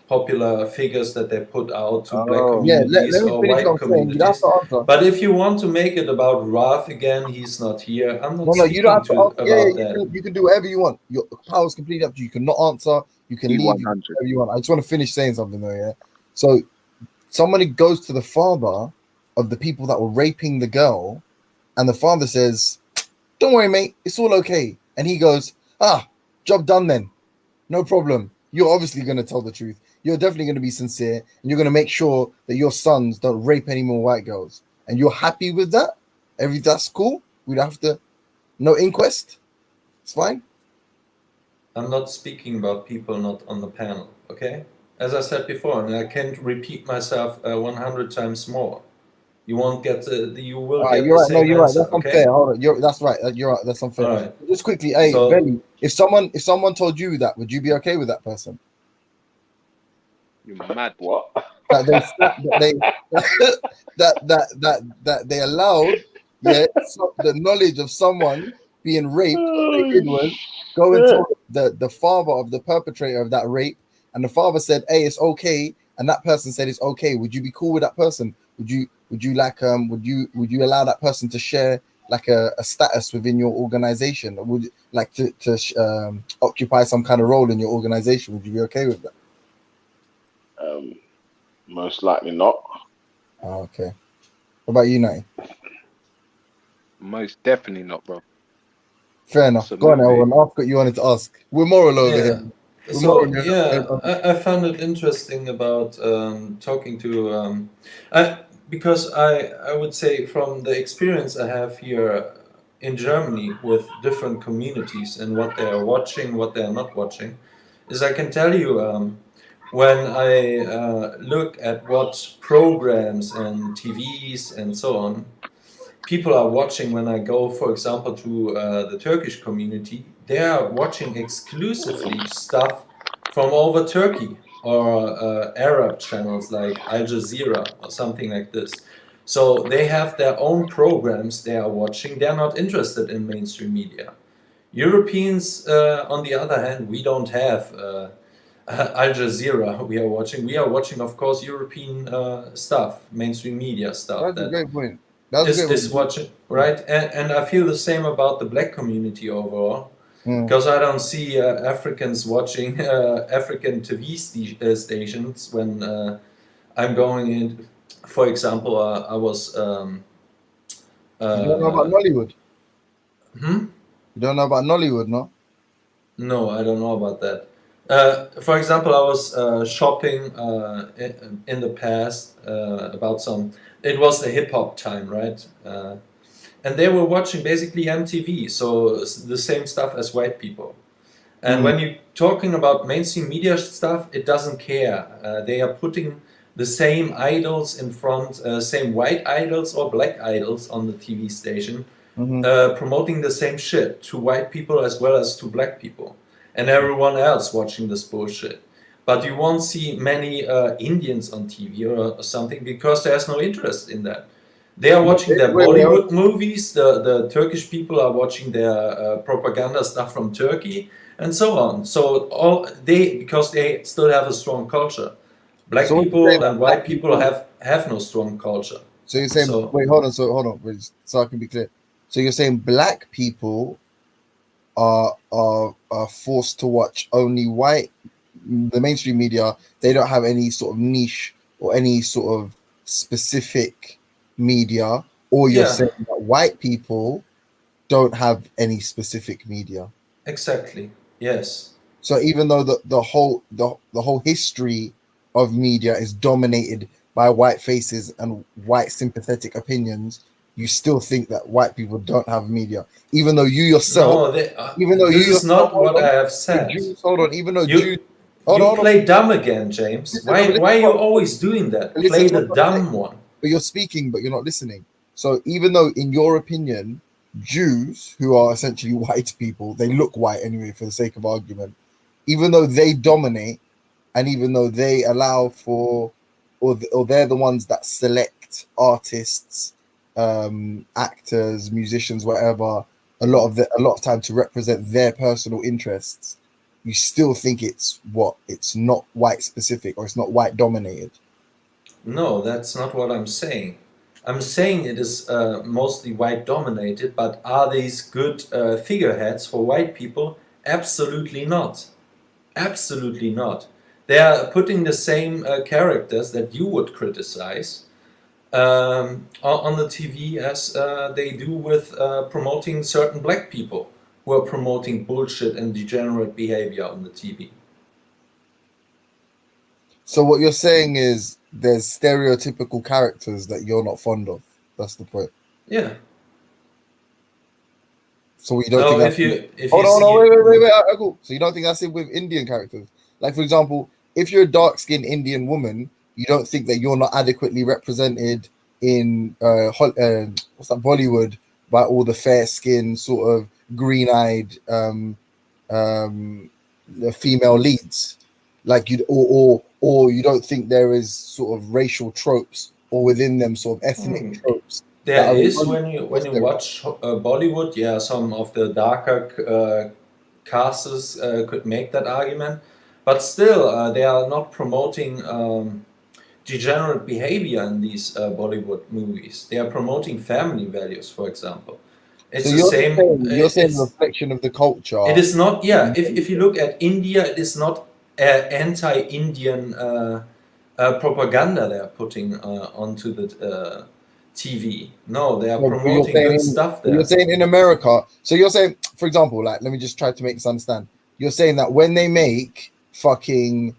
popular figures that they put out to black communities let me or finish white what I'm saying. You don't have communities. to answer. But if you want to make it about Raf again, he's not here. I'm not No, you don't speaking have to answer. about that. You can do whatever you want. Your power is completely up to you. You can not answer. You can leave. You can do whatever you want. I just want to finish saying something though. Yeah. So somebody goes to the father of the people that were raping the girl, and the father says, "Don't worry, mate. It's all okay." And he goes, "Job done then. No problem. You're obviously going to tell the truth. You're definitely going to be sincere, and you're going to make sure that your sons don't rape any more white girls. And you're happy with that? That's cool. We'd have to, no inquest. It's fine." I'm not speaking about people not on the panel, okay? As I said before, and I can't repeat myself 100 times more. You won't get you will get You're the right. No, same you're right. answer, That's okay? unfair. Hold on. That's right. You're right. That's unfair. All right. Just quickly, hey, So- Belly, if someone told you that, would you be okay with that person? You're mad. What? That they allowed the knowledge of someone being raped. What they did was go and told the father of the perpetrator of that rape, and the father said, "Hey, it's okay," and that person said it's okay. Would you be cool with that person? Would you would you allow that person to share like a status within your organization? Or would you like to occupy some kind of role in your organization? Would you be okay with that? Most likely not. Oh, okay. What about you, Nate? Most definitely not, bro. Fair enough. Go on, Elwin. Ask what you wanted to ask. We're moral over here. We're So moral. yeah, I found it interesting about talking to because I would say from the experience I have here in Germany with different communities and what they are watching, what they are not watching, is I can tell you when I look at what programs and TVs and so on people are watching when I go, for example, to the Turkish community, they are watching exclusively stuff from over Turkey or Arab channels like Al Jazeera or something like this. So they have their own programs they are watching. They're not interested in mainstream media. Europeans, on the other hand, we don't have Al Jazeera we are watching. We are watching, of course, European stuff, mainstream media stuff. That's a great point. Is watching, right? And I feel the same about the black community overall. Because I don't see Africans watching African TV stations when I'm going in. For example, I was. You don't know about Nollywood? You don't know about Nollywood, no? No, I don't know about that. For example, I was shopping in the past about some. It was the hip hop time, right? And they were watching basically MTV, so the same stuff as white people. And when you're talking about mainstream media stuff, it doesn't care. They are putting the same idols in front, same white idols or black idols on the TV station, promoting the same shit to white people as well as to black people, and everyone else watching this bullshit. But you won't see many Indians on TV or something because there's no interest in that. They are watching their Wait, Bollywood movies. The Turkish people are watching their propaganda stuff from Turkey, and so on. So because they still have a strong culture. Black So what you're people saying, and that black white people have no strong culture. So you're saying, So wait, hold on, so I can be clear. So you're saying black people are forced to watch only white, the mainstream media. They don't have any sort of niche or any sort of specific media, or you're yeah, saying that white people don't have any specific media. exactly. Yes. So even though the whole history of media is dominated by white faces and white sympathetic opinions, you still think that white people don't have media, even though you yourself, No, even though you this is yourself, not hold what on, I have the said. Jews, hold on, even though Jews, You hold on, play dumb again, James. listen, no, but Why are you listen, always doing that? listen Play to the what I'm saying. dumb one. But you're speaking, but you're not listening. So even though, in your opinion, Jews, who are essentially white people, they look white anyway for the sake of argument, even though they dominate, and even though they allow for, or they're the ones that select artists, actors, musicians, whatever, a lot of time to represent their personal interests, you still think it's not white specific, or it's not white dominated. No, that's not what I'm saying. I'm saying it is mostly white dominated, but are these good figureheads for white people? Absolutely not. Absolutely not. They are putting the same characters that you would criticize on the TV as they do with promoting certain black people who are promoting bullshit and degenerate behavior on the TV. So what you're saying is there's stereotypical characters that you're not fond of. That's the point. Yeah. So you don't No, think that's hold on, wait, cool. So you don't think that's it with Indian characters? Like, for example, if you're a dark-skinned Indian woman, you don't think that you're not adequately represented in what's that, Bollywood, by all the fair-skinned, sort of green-eyed the female leads, like you, or you don't think there is sort of racial tropes, or within them sort of ethnic tropes. There is when you watch Bollywood, yeah, some of the darker casts could make that argument, but still they are not promoting degenerate behavior in these Bollywood movies. They are promoting family values, for example. It's So the same. you're saying a reflection of the culture. It is not. Yeah, if you look at India, it is not anti-Indian propaganda they are putting onto the TV. No, they are promoting good stuff there. You're saying in America. So you're saying, for example, like, let me just try to make this understand. You're saying that when they make fucking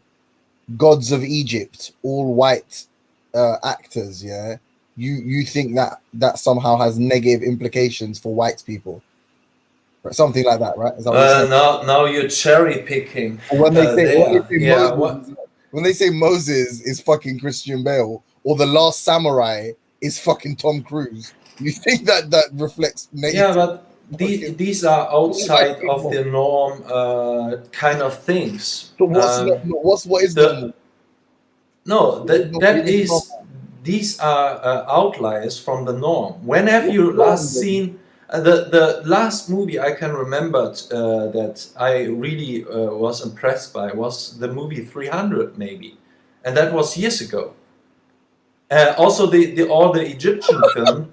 Gods of Egypt all white actors, yeah, you think that somehow has negative implications for white people, or something like that, right? Is that what you're saying? Now you're cherry picking. When they say Moses is fucking Christian Bale, or the Last Samurai is fucking Tom Cruise, you think that reflects negative? Yeah, but these are outside of the norm kind of things. So what is normal? No, these are outliers from the norm. When have you last seen the last movie I can remember that I really was impressed by was the movie 300, maybe, and that was years ago. Also, all the Egyptian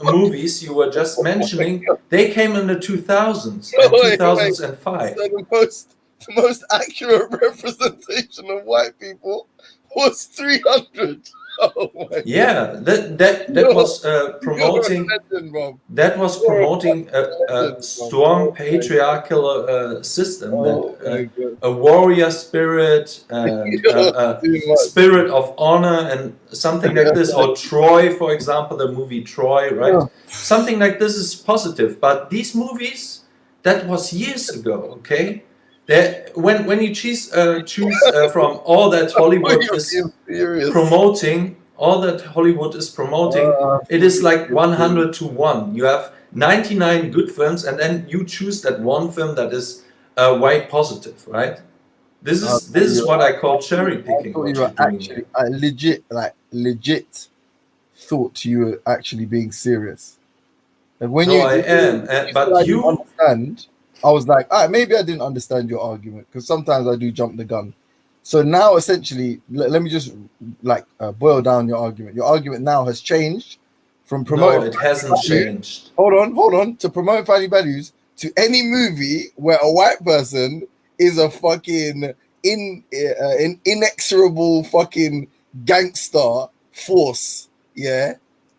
movies you were just mentioning, they came in the 2000s and 2005. So the most accurate representation of white people was 300. Oh my yeah, God. that was promoting. That was promoting a strong patriarchal system, that a warrior spirit and a spirit of honor and something like this. Or Troy, for example, the movie Troy, right? Something like this is positive. But these movies, that was years ago. Okay. When you choose from all that Hollywood is promoting, it is like 100 to 1. You have 99 good films, and then you choose that one film that is white positive, right? This is what I call cherry picking. I thought you were actually legit thought you were actually being serious. Like when No, you, I am. when you said But I didn't you, understand, I was like, all right, maybe I didn't understand your argument because sometimes I do jump the gun. So now, essentially, let me just like boil down your argument. Your argument now has changed from no, promoting it family hasn't values. changed. Hold on, to promote family values to any movie where a white person is a fucking an inexorable fucking gangster force. Yeah,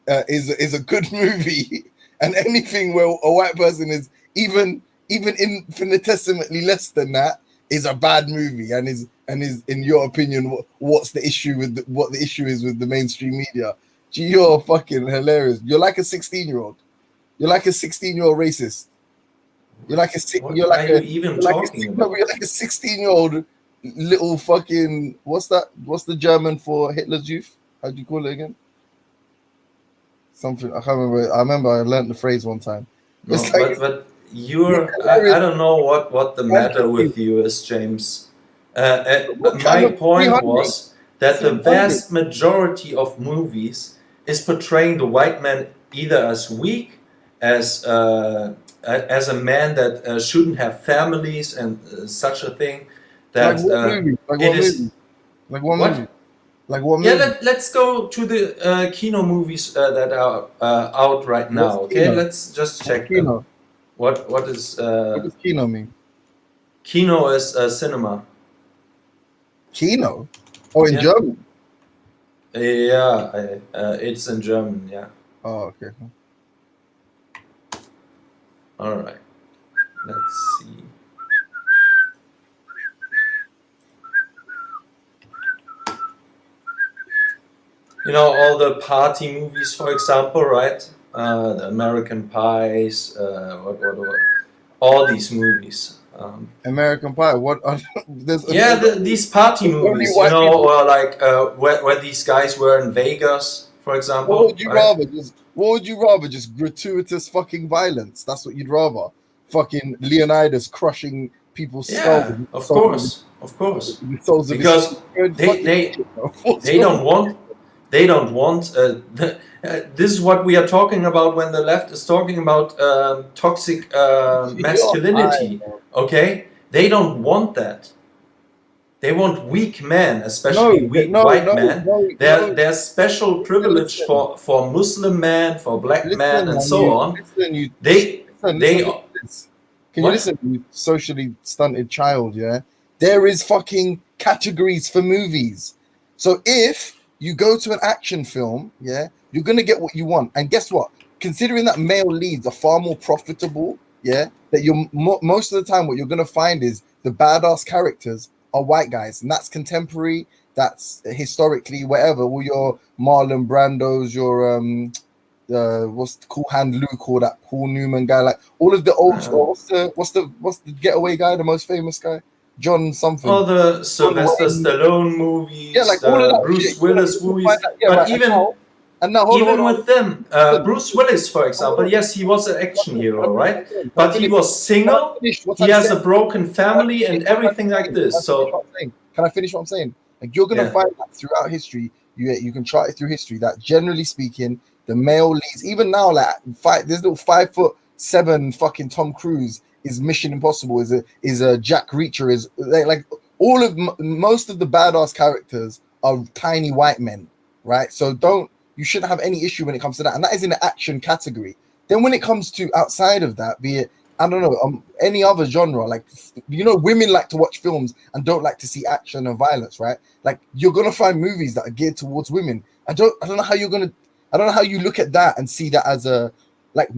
is a good movie, and anything where a white person is even infinitesimally less than that is a bad movie, and is in your opinion what's the issue with what the issue is with the mainstream media. Gee, you're fucking hilarious. You're like a 16-year-old. You're like a 16-year-old racist. You're like a What are you even talking about? you're like a 16-year-old little fucking what's that? What's the German for Hitler's youth? How do you call it again? Something I can't remember. I remember I learned the phrase one time. No, It's like but I don't know what the matter with you is, James. My point was that the 300. vast majority of movies is portraying the white man either as weak, as a man that shouldn't have families and such a thing. That Like what movie? Like it what is movie? Like what what? movie? Like what Yeah, movie? let's go to the Kino movies that are out right now. What's Okay, Kino? let's just What's check them. Kino? What is What does Kino mean? Kino is cinema. Kino? Oh, in Yeah. German? Yeah, it's in German. Yeah. Oh, okay. All right. Let's see. You know, all the party movies, for example, right? The American Pies, what, all these movies. American Pie. What? Yeah, these party movies, you know, or like where these guys were in Vegas, for example. What would you right? rather? What would you rather? Just gratuitous fucking violence. That's what you'd rather. Fucking Leonidas crushing people's skulls. Yeah, of course. The souls of Because his they don't want. They don't want. This is what we are talking about when the left is talking about toxic masculinity. Okay, they don't want that. They want weak men, especially weak white men. There's special privilege for Muslim men, for black men, and so on. Can you listen, you socially stunted child? Yeah, there is fucking categories for movies. So if you go to an action film, yeah, you're gonna get what you want. And guess what? Considering that male leads are far more profitable, yeah, that you're most of the time what you're gonna find is the badass characters are white guys, and that's contemporary. That's historically whatever. All your Marlon Brandos, your what's the Cool Hand Luke or that Paul Newman guy, like all of the old. What's the getaway guy, the most famous guy, John something. All the Sylvester Stallone movies, yeah, like all of that Bruce shit. Willis movies, Yeah, but right. And now, hold even on. with them, Bruce Willis, for example, yes, he was an action hero, right? But he was single. He has a broken family and everything like this. So, can I finish what I'm saying? Like you're gonna find that throughout history. You can chart it through history that generally speaking, the male leads, even now, like this little 5'7" fucking Tom Cruise is Mission Impossible. Is a Jack Reacher. Is like all of most of the badass characters are tiny white men, right? So you shouldn't have any issue when it comes to that, and that is in the action category. Then when it comes to outside of that, be it I don't know any other genre, like women like to watch films and don't like to see action and violence, right? Like you're gonna find movies that are geared towards women. I don't know how you're gonna. I don't know how you look at that and see that as a like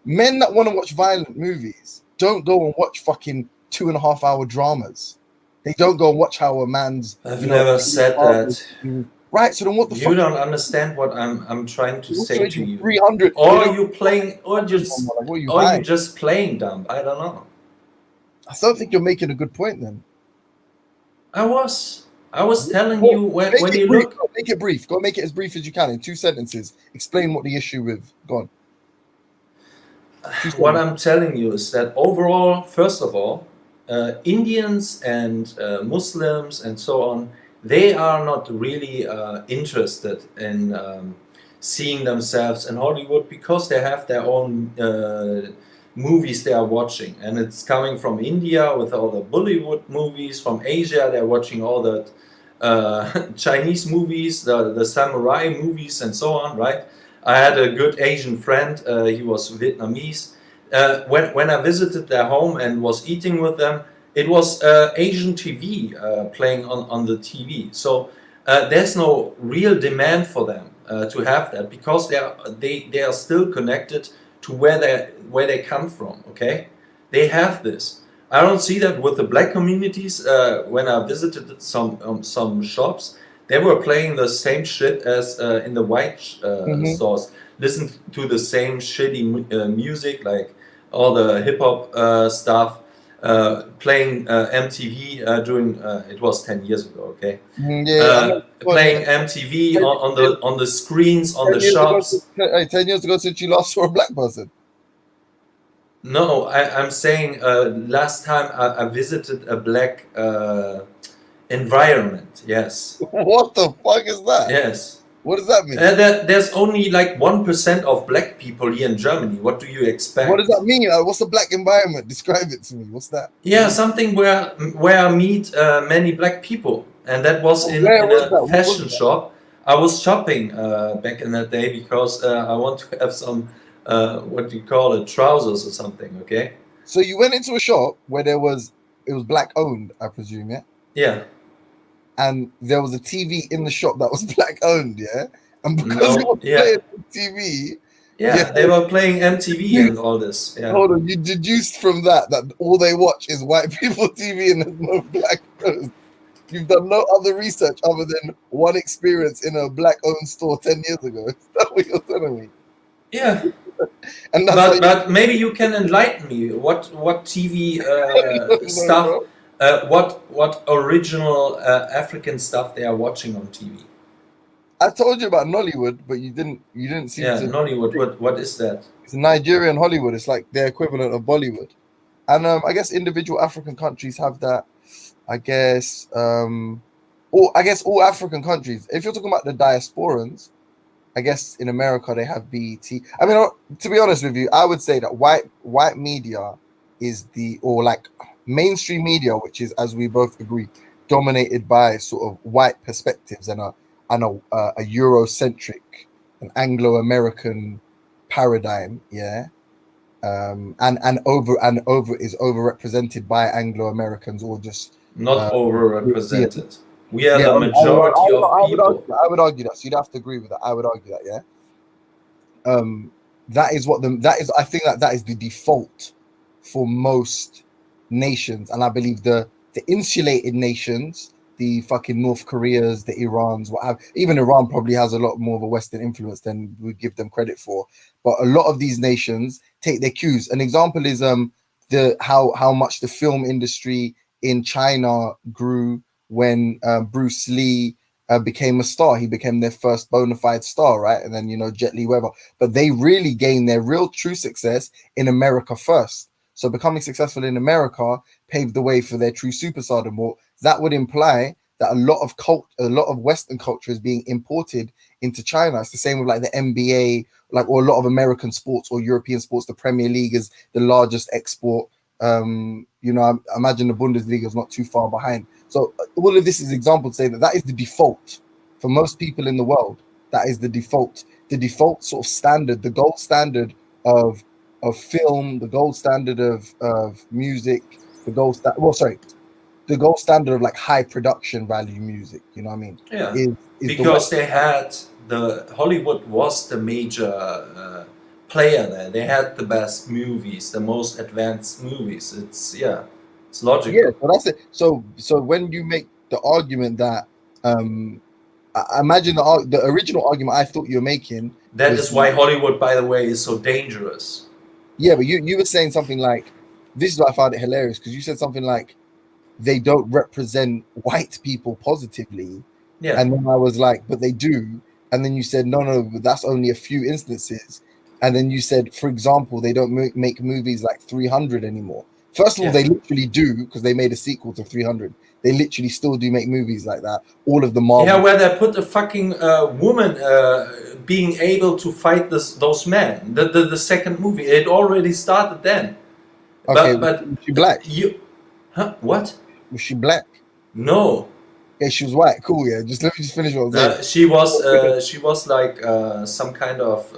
men that want to watch violent movies don't go and watch fucking 2.5 hour dramas. They don't go and watch how a man's. I've never said that. Right, so then what the fuck? You don't understand what I'm trying to say to you. 300. Or you playing, or you just playing dumb. I don't know. I don't think you're making a good point then. I was telling you when you look. Make it brief. Go make it as brief as you can in 2 sentences. Explain what the issue with. Go on. What I'm telling you is that overall, first of all, Indians and Muslims and so on, they are not really interested in seeing themselves in Hollywood because they have their own movies they are watching, and it's coming from India with all the Bollywood movies, from Asia they're watching all the Chinese movies, the samurai movies, and so on, right? I had a good Asian friend, he was Vietnamese. When I visited their home and was eating with them, it was Asian TV playing on the TV. So there's no real demand for them to have that because they are still connected to where they come from. Okay, they have this. I don't see that with the black communities. When I visited some shops, they were playing the same shit as in the white stores. Listen to the same shitty music, like all the hip hop stuff. Playing MTV during it was 10 years ago. Okay, playing MTV on the screens on the shops. 10 years ago since you last saw a black person. No, I'm saying last time I visited a black environment. Yes. What the fuck is that? Yes. What does that mean? There's only like 1% of black people here in Germany. What do you expect? What does that mean? What's a black environment? Describe it to me. What's that? Yeah, something where I meet many black people, and that was in a fashion shop. I was shopping back in that day because I want to have some what do you call it, trousers or something. Okay. So you went into a shop where it was black owned, I presume, yeah? Yeah. And there was a TV in the shop that was black owned, yeah? And because it was playing TV, yeah, they were playing MTV and all this. Yeah. Hold on, you deduced from that all they watch is white people TV and there's no black owned. You've done no other research other than one experience in a black owned store 10 years ago. Is that what you're telling me? Yeah. And that's but maybe you can enlighten me. What TV stuff? What original African stuff they are watching on TV? I told you about Nollywood, but you didn't seem to. Nollywood. What is that? It's Nigerian Hollywood. It's like their equivalent of Bollywood, and I guess individual African countries have that. I guess all African countries. If you're talking about the diasporans, I guess in America they have BET. I mean, to be honest with you, I would say that white media is mainstream media, which is, as we both agree, dominated by sort of white perspectives and a Eurocentric, an Anglo-American paradigm, yeah, and is overrepresented by Anglo-Americans or just not overrepresented. We are the majority of people. I would argue that. So you'd have to agree with that. I would argue that, yeah. That is I think that is the default for most nations, and I believe the insulated nations, the fucking North Koreas, the Irans, even Iran probably has a lot more of a Western influence than we give them credit for. But a lot of these nations take their cues. An example is how much the film industry in China grew when Bruce Lee became a star. He became their first bona fide star, right? And then Jet Li, whatever. But they really gained their real true success in America first. So becoming successful in America paved the way for their true superstardom. Well, that would imply that a lot of Western culture is being imported into China. It's the same with like the NBA, or a lot of American sports or European sports. The Premier League is the largest export. I imagine the Bundesliga is not too far behind. So all of this is example to say that is the default for most people in the world. That is the default sort of standard, the gold standard of film, the gold standard of music, the gold standard of like high production value music. You know what I mean? Yeah. Because they had Hollywood was the major player there. They had the best movies, the most advanced movies. It's logical. Yeah, so that's it. So when you make the argument that I imagine the original argument I thought you were making. That is why Hollywood, by the way, is so dangerous. Yeah, but you were saying something like, this is why I found it hilarious, because you said something like they don't represent white people positively. Yeah. And then I was like, but they do. And then you said, no, but that's only a few instances. And then you said, for example, they don't make movies like 300 anymore. First of all, Yeah. they literally do, because they made a sequel to 300. They literally still do make movies like that. All of the Marvel. Yeah, where they put a fucking woman being able to fight those men. The second movie, it already started then. Okay, But was she black? You, huh? What? Was she black? No. Okay, she was white. Cool. Yeah, just let me just finish what I'm saying. She was like some kind of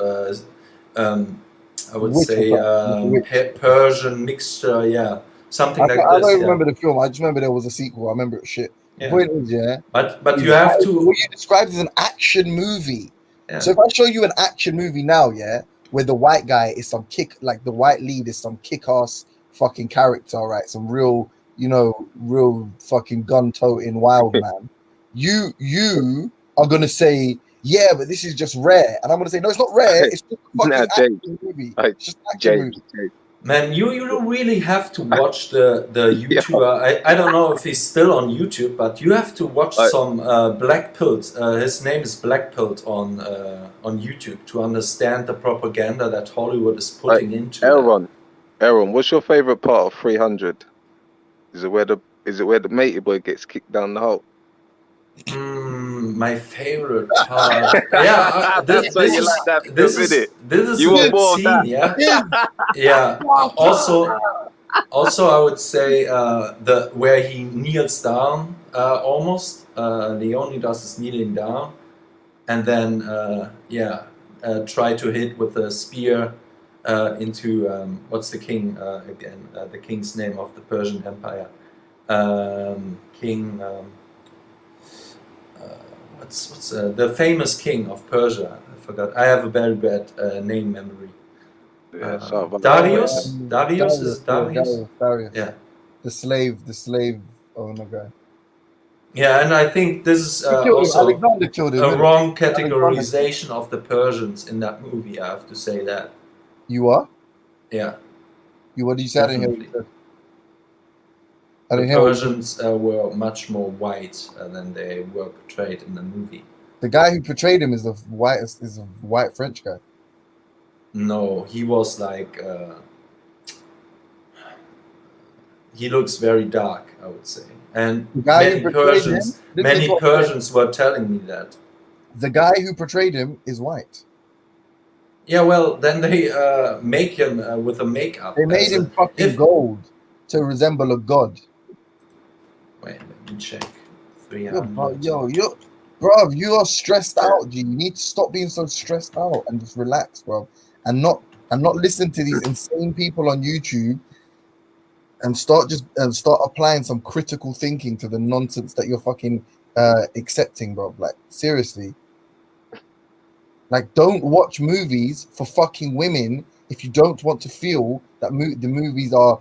I would Witch or say something, witch. Persian mixture. Yeah, something like I this. don't Yeah. remember the film. I just remember there was a sequel. I remember it shit. The Yeah. point is, yeah. But you have to. What you described as an action movie. Yeah. So if I show you an action movie now, yeah, where the white guy is some like the white lead is some kick-ass fucking character, right? Some real, real fucking gun-toting wild man. You are gonna say, yeah, but this is just rare, and I'm gonna say, no, it's not rare. It's just a fucking action movie. It's just an action movie. Man, you really have to watch the YouTuber. I don't know if he's still on YouTube, but you have to watch some Black Pilt. His name is Black Pilt on YouTube to understand the propaganda that Hollywood is putting into it. Aaron, what's your favorite part of 300? Is it where the matey boy gets kicked down the hole? My favorite part. Yeah, this is You a want good more of scene. that? Yeah, yeah. Also, I would say the where he kneels down almost. The only does is kneeling down, and then try to hit with a spear into what's the king again? The king's name of the Persian Empire. King. What's the famous king of Persia? I forgot. I have a very bad name memory. Darius? Darius is Darius? Darius. Yeah. The slave owner guy. Yeah, and I think this is also a wrong categorization of the Persians in that movie. I have to say that. You are? Yeah. What did you say? I didn't hear what you said. The Persians were much more white than they were portrayed in the movie. The guy who portrayed him is a white French guy. No, he was like he looks very dark, I would say. And many Persians were telling me that. The guy who portrayed him is white. Yeah, well, then they make him with a makeup. They made him fucking gold to resemble a god. Wait, let me check. Bro, you are stressed out, G. You need to stop being so stressed out and just relax, bro. And not listen to these insane people on YouTube and start applying some critical thinking to the nonsense that you're fucking accepting, bro. Like, seriously. Like, don't watch movies for fucking women if you don't want to feel that the movies are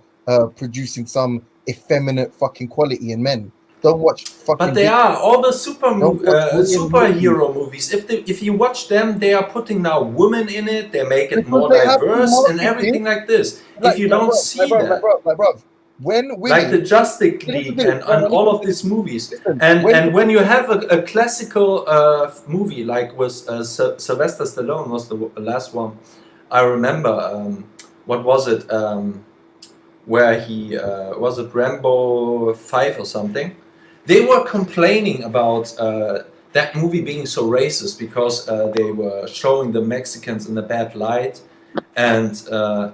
producing some effeminate fucking quality in men. Don't watch fucking. But they are all the superhero movies. If you watch them, they are putting now women in it. They make it more diverse and everything like this. If you don't see that, when women, like the Justice League and all of these movies, and when you have a classical movie like with Sylvester Stallone was the last one I remember. What was it? Where he was it Rambo 5 or something? They were complaining about that movie being so racist because they were showing the Mexicans in a bad light and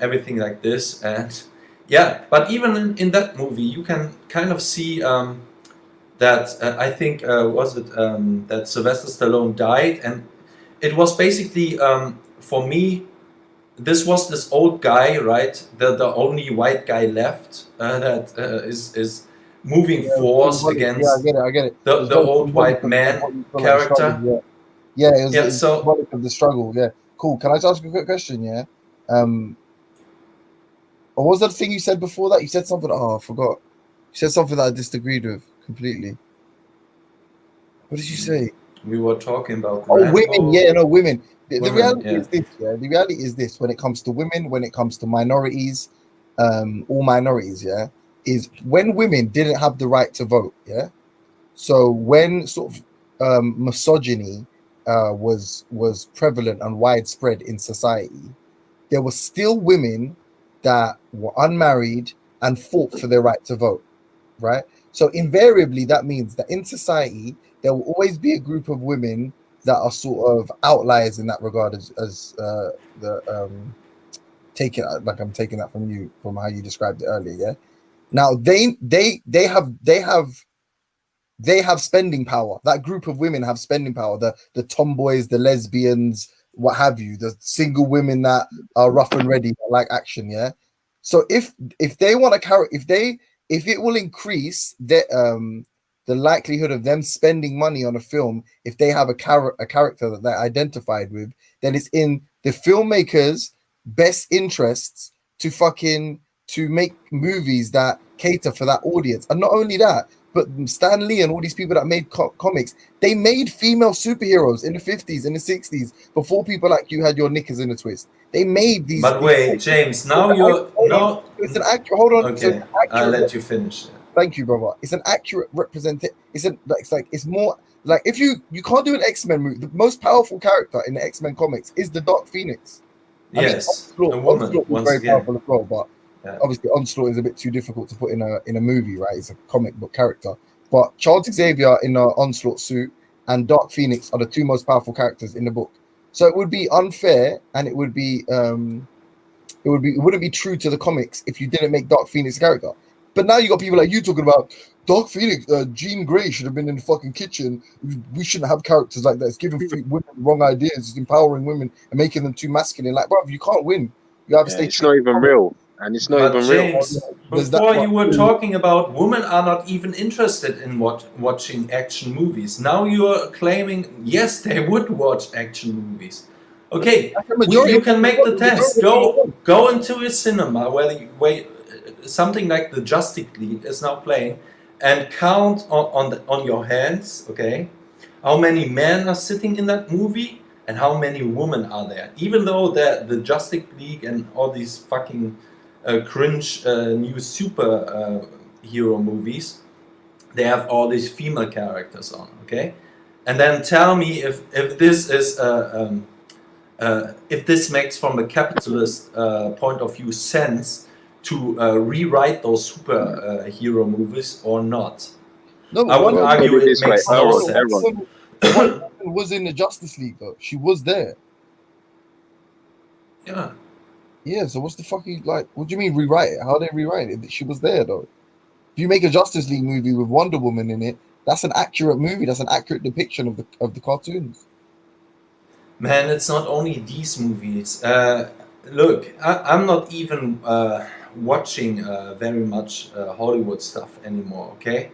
everything like this. And yeah, but even in that movie, you can kind of see that I think was it that Sylvester Stallone died, and it was basically for me. This was this old guy, right? The only white guy left that is moving force against I get it. the old white man character. It was symbolic of the struggle. Yeah, cool. Can I just ask you a quick question? Yeah. What was that thing you said before that? You said something. Oh, I forgot. You said something that I disagreed with completely. What did you say? We were talking about women. Yeah, no, women. The reality yeah. is this. Yeah, the reality is this. When it comes to women, when it comes to minorities, all minorities, yeah, is when women didn't have the right to vote. Yeah. So when sort of misogyny was prevalent and widespread in society, there were still women that were unmarried and fought for their right to vote, right? So invariably, that means that in society, there will always be a group of women that are sort of outliers in that regard, take it like I'm taking that from you, from how you described it earlier. Yeah. Now they have spending power. That group of women have spending power. The tomboys, the lesbians, what have you, the single women that are rough and ready, that like action. Yeah. So if they want to carry, if it will increase the likelihood of them spending money on a film, if they have a character that they're identified with, then it's in the filmmakers' best interests to make movies that cater for that audience. And not only that, but Stan Lee and all these people that made comics, they made female superheroes in the 50s and the 60s before people like you had your knickers in a twist. They made these. But wait, James, now you're now. It's an accurate. Hold on. Okay, I'll let you finish. Thank you, brother. It's an accurate representation. It's more like if you can't do an X-Men movie. The most powerful character in the X-Men comics is the Dark Phoenix. Yes, a woman. Once very again, powerful as well, but obviously Onslaught is a bit too difficult to put in a movie, right? It's a comic book character. But Charles Xavier in an Onslaught suit and Dark Phoenix are the two most powerful characters in the book. So it would be unfair, and it wouldn't be true to the comics if you didn't make Dark Phoenix a character. But now you got people like you talking about Dark Phoenix, Jean Grey should have been in the fucking kitchen. We shouldn't have characters like that. It's giving women the wrong ideas. It's empowering women and making them too masculine. Like, bro, you can't win. You have to stay. It's not even real, and it's not even James, real. before you were talking about women are not even interested in watching action movies. Now you're claiming yes, they would watch action movies. Okay, you can make the test. Go into a cinema where something like the Justice League is now playing, and count on your hands, okay, how many men are sitting in that movie and how many women are there. Even though the Justice League and all these fucking cringe new super hero movies, they have all these female characters on, okay, and then tell me if this is if this makes from a capitalist point of view sense to rewrite those super hero movies or not. No, I would argue it makes no sense. One was in the Justice League though. She was there. Yeah. Yeah. So what's the fucking like? What do you mean rewrite it? How they rewrite it? She was there though. If you make a Justice League movie with Wonder Woman in it, that's an accurate movie. That's an accurate depiction of the cartoons. Man, it's not only these movies. Look, I'm not even watching very much Hollywood stuff anymore. Okay,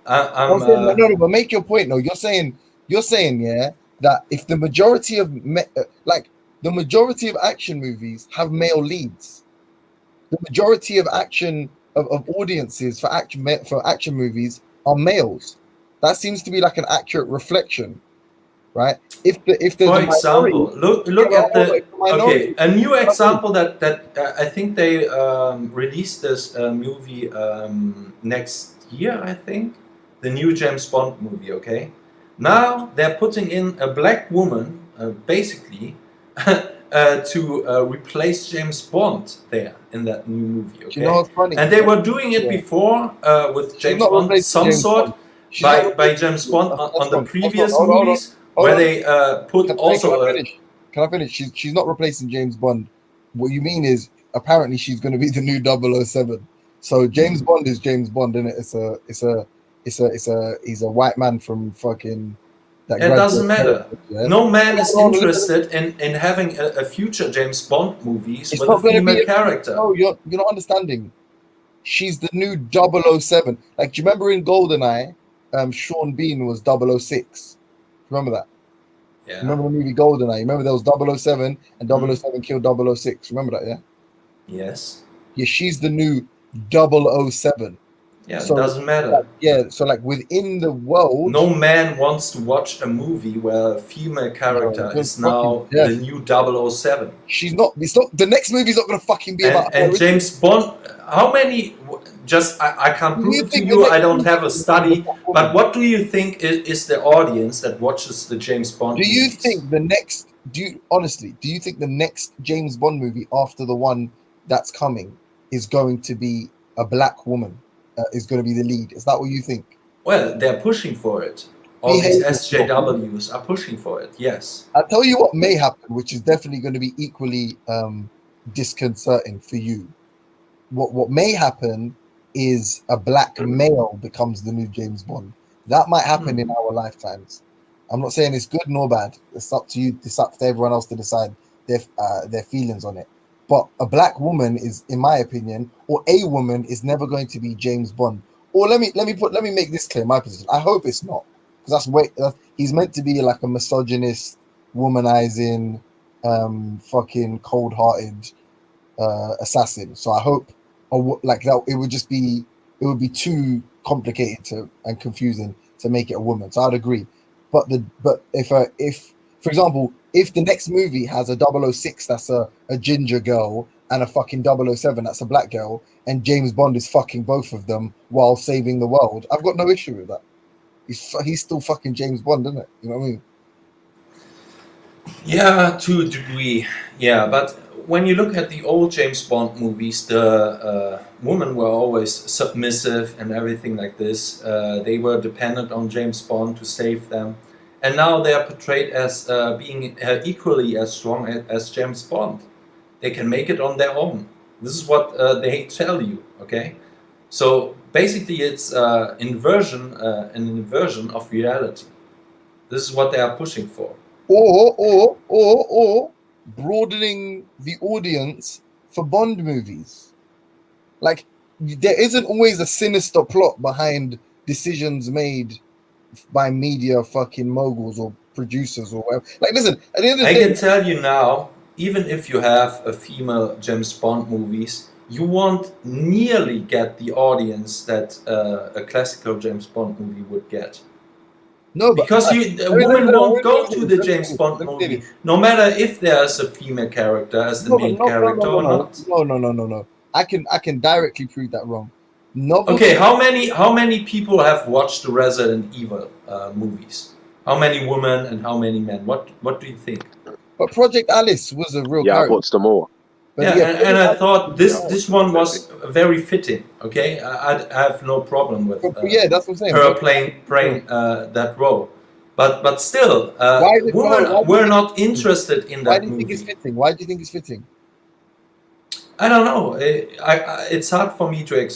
no, but make your point. No, you're saying yeah that if the majority of the majority of action movies have male leads, the majority of action of audiences for action movies are males. That seems to be like an accurate reflection, right? If for example, look at a new example that I think they released this movie next year, I think, the new James Bond movie. Okay, now they're putting in a black woman basically to replace James Bond there in that new movie. Okay, you know what's funny? And they were doing it before with James Bond, some sort by James Bond on the previous movies. Where they put also. Can I finish? She's not replacing James Bond. What you mean is apparently she's going to be the new 007. So James Bond is James Bond, isn't it? He's a white man from fucking. It doesn't matter. Yeah? No man is interested in having a future James Bond movies with a female character. No, you're not understanding. She's the new 007. Like, do you remember in GoldenEye, Sean Bean was 006? Remember that? Yeah. Remember the movie GoldenEye? Remember there was 007 and 007 killed 006. Remember that, yeah? Yes. Yeah, she's the new 007. Yeah, so, it doesn't matter. So like within the world... No man wants to watch a movie where a female character is now the new 007. She's not... It's not... The next movie's not going to fucking be about... And James Bond... How many... Just I can't prove it to you. I don't have a study. But what do you think is the audience that watches the James Bond movies? Do you think the next... Do you think the next James Bond movie after the one that's coming is going to be a black woman is going to be the lead. Is that what you think? Well, they're pushing for it. All these SJWs are pushing for it. Yes. I'll tell you what may happen, which is definitely going to be equally disconcerting for you. What may happen is a black male becomes the new James Bond. That might happen in our lifetimes. I'm not saying it's good nor bad. It's up to you. It's up to everyone else to decide their feelings on it. But a black woman is, in my opinion, or a woman is never going to be James Bond. Or let me make this clear. My position. I hope it's not, because he's meant to be like a misogynist, womanizing, fucking cold-hearted assassin. So I hope, like that, it would be too complicated and confusing to make it a woman. So I'd agree. But if for example, if the next movie has a 006 that's a ginger girl and a fucking 007 that's a black girl, and James Bond is fucking both of them while saving the world, I've got no issue with that. He's still fucking James Bond, isn't it? You know what I mean? Yeah, to a degree. Yeah, but when you look at the old James Bond movies, the women were always submissive and everything like this. They were dependent on James Bond to save them. And now they are portrayed as being equally as strong as James Bond. They can make it on their own. This is what they tell you, okay? So basically it's an inversion of reality. This is what they are pushing for. Or broadening the audience for Bond movies. Like, there isn't always a sinister plot behind decisions made by media fucking moguls or producers or whatever. Like, listen, at the end of the day, I can tell you now, even if you have a female James Bond movies, you won't nearly get the audience that a classical James Bond movie would get. No, because a woman won't go to the James Bond movie, no matter if there's a female character as the main character or not. No. I can directly prove that wrong. Okay, how many people have watched the Resident Evil movies? How many women and how many men? What do you think? But Project Alice was a real character. I watched them all. And I thought this one was very fitting. Okay, I have no problem with that's what I'm saying. Her playing that role, but still, women were not interested in that Why do you movie. think it's fitting? Why do you think it's fitting? I don't know. It's hard for me to explain.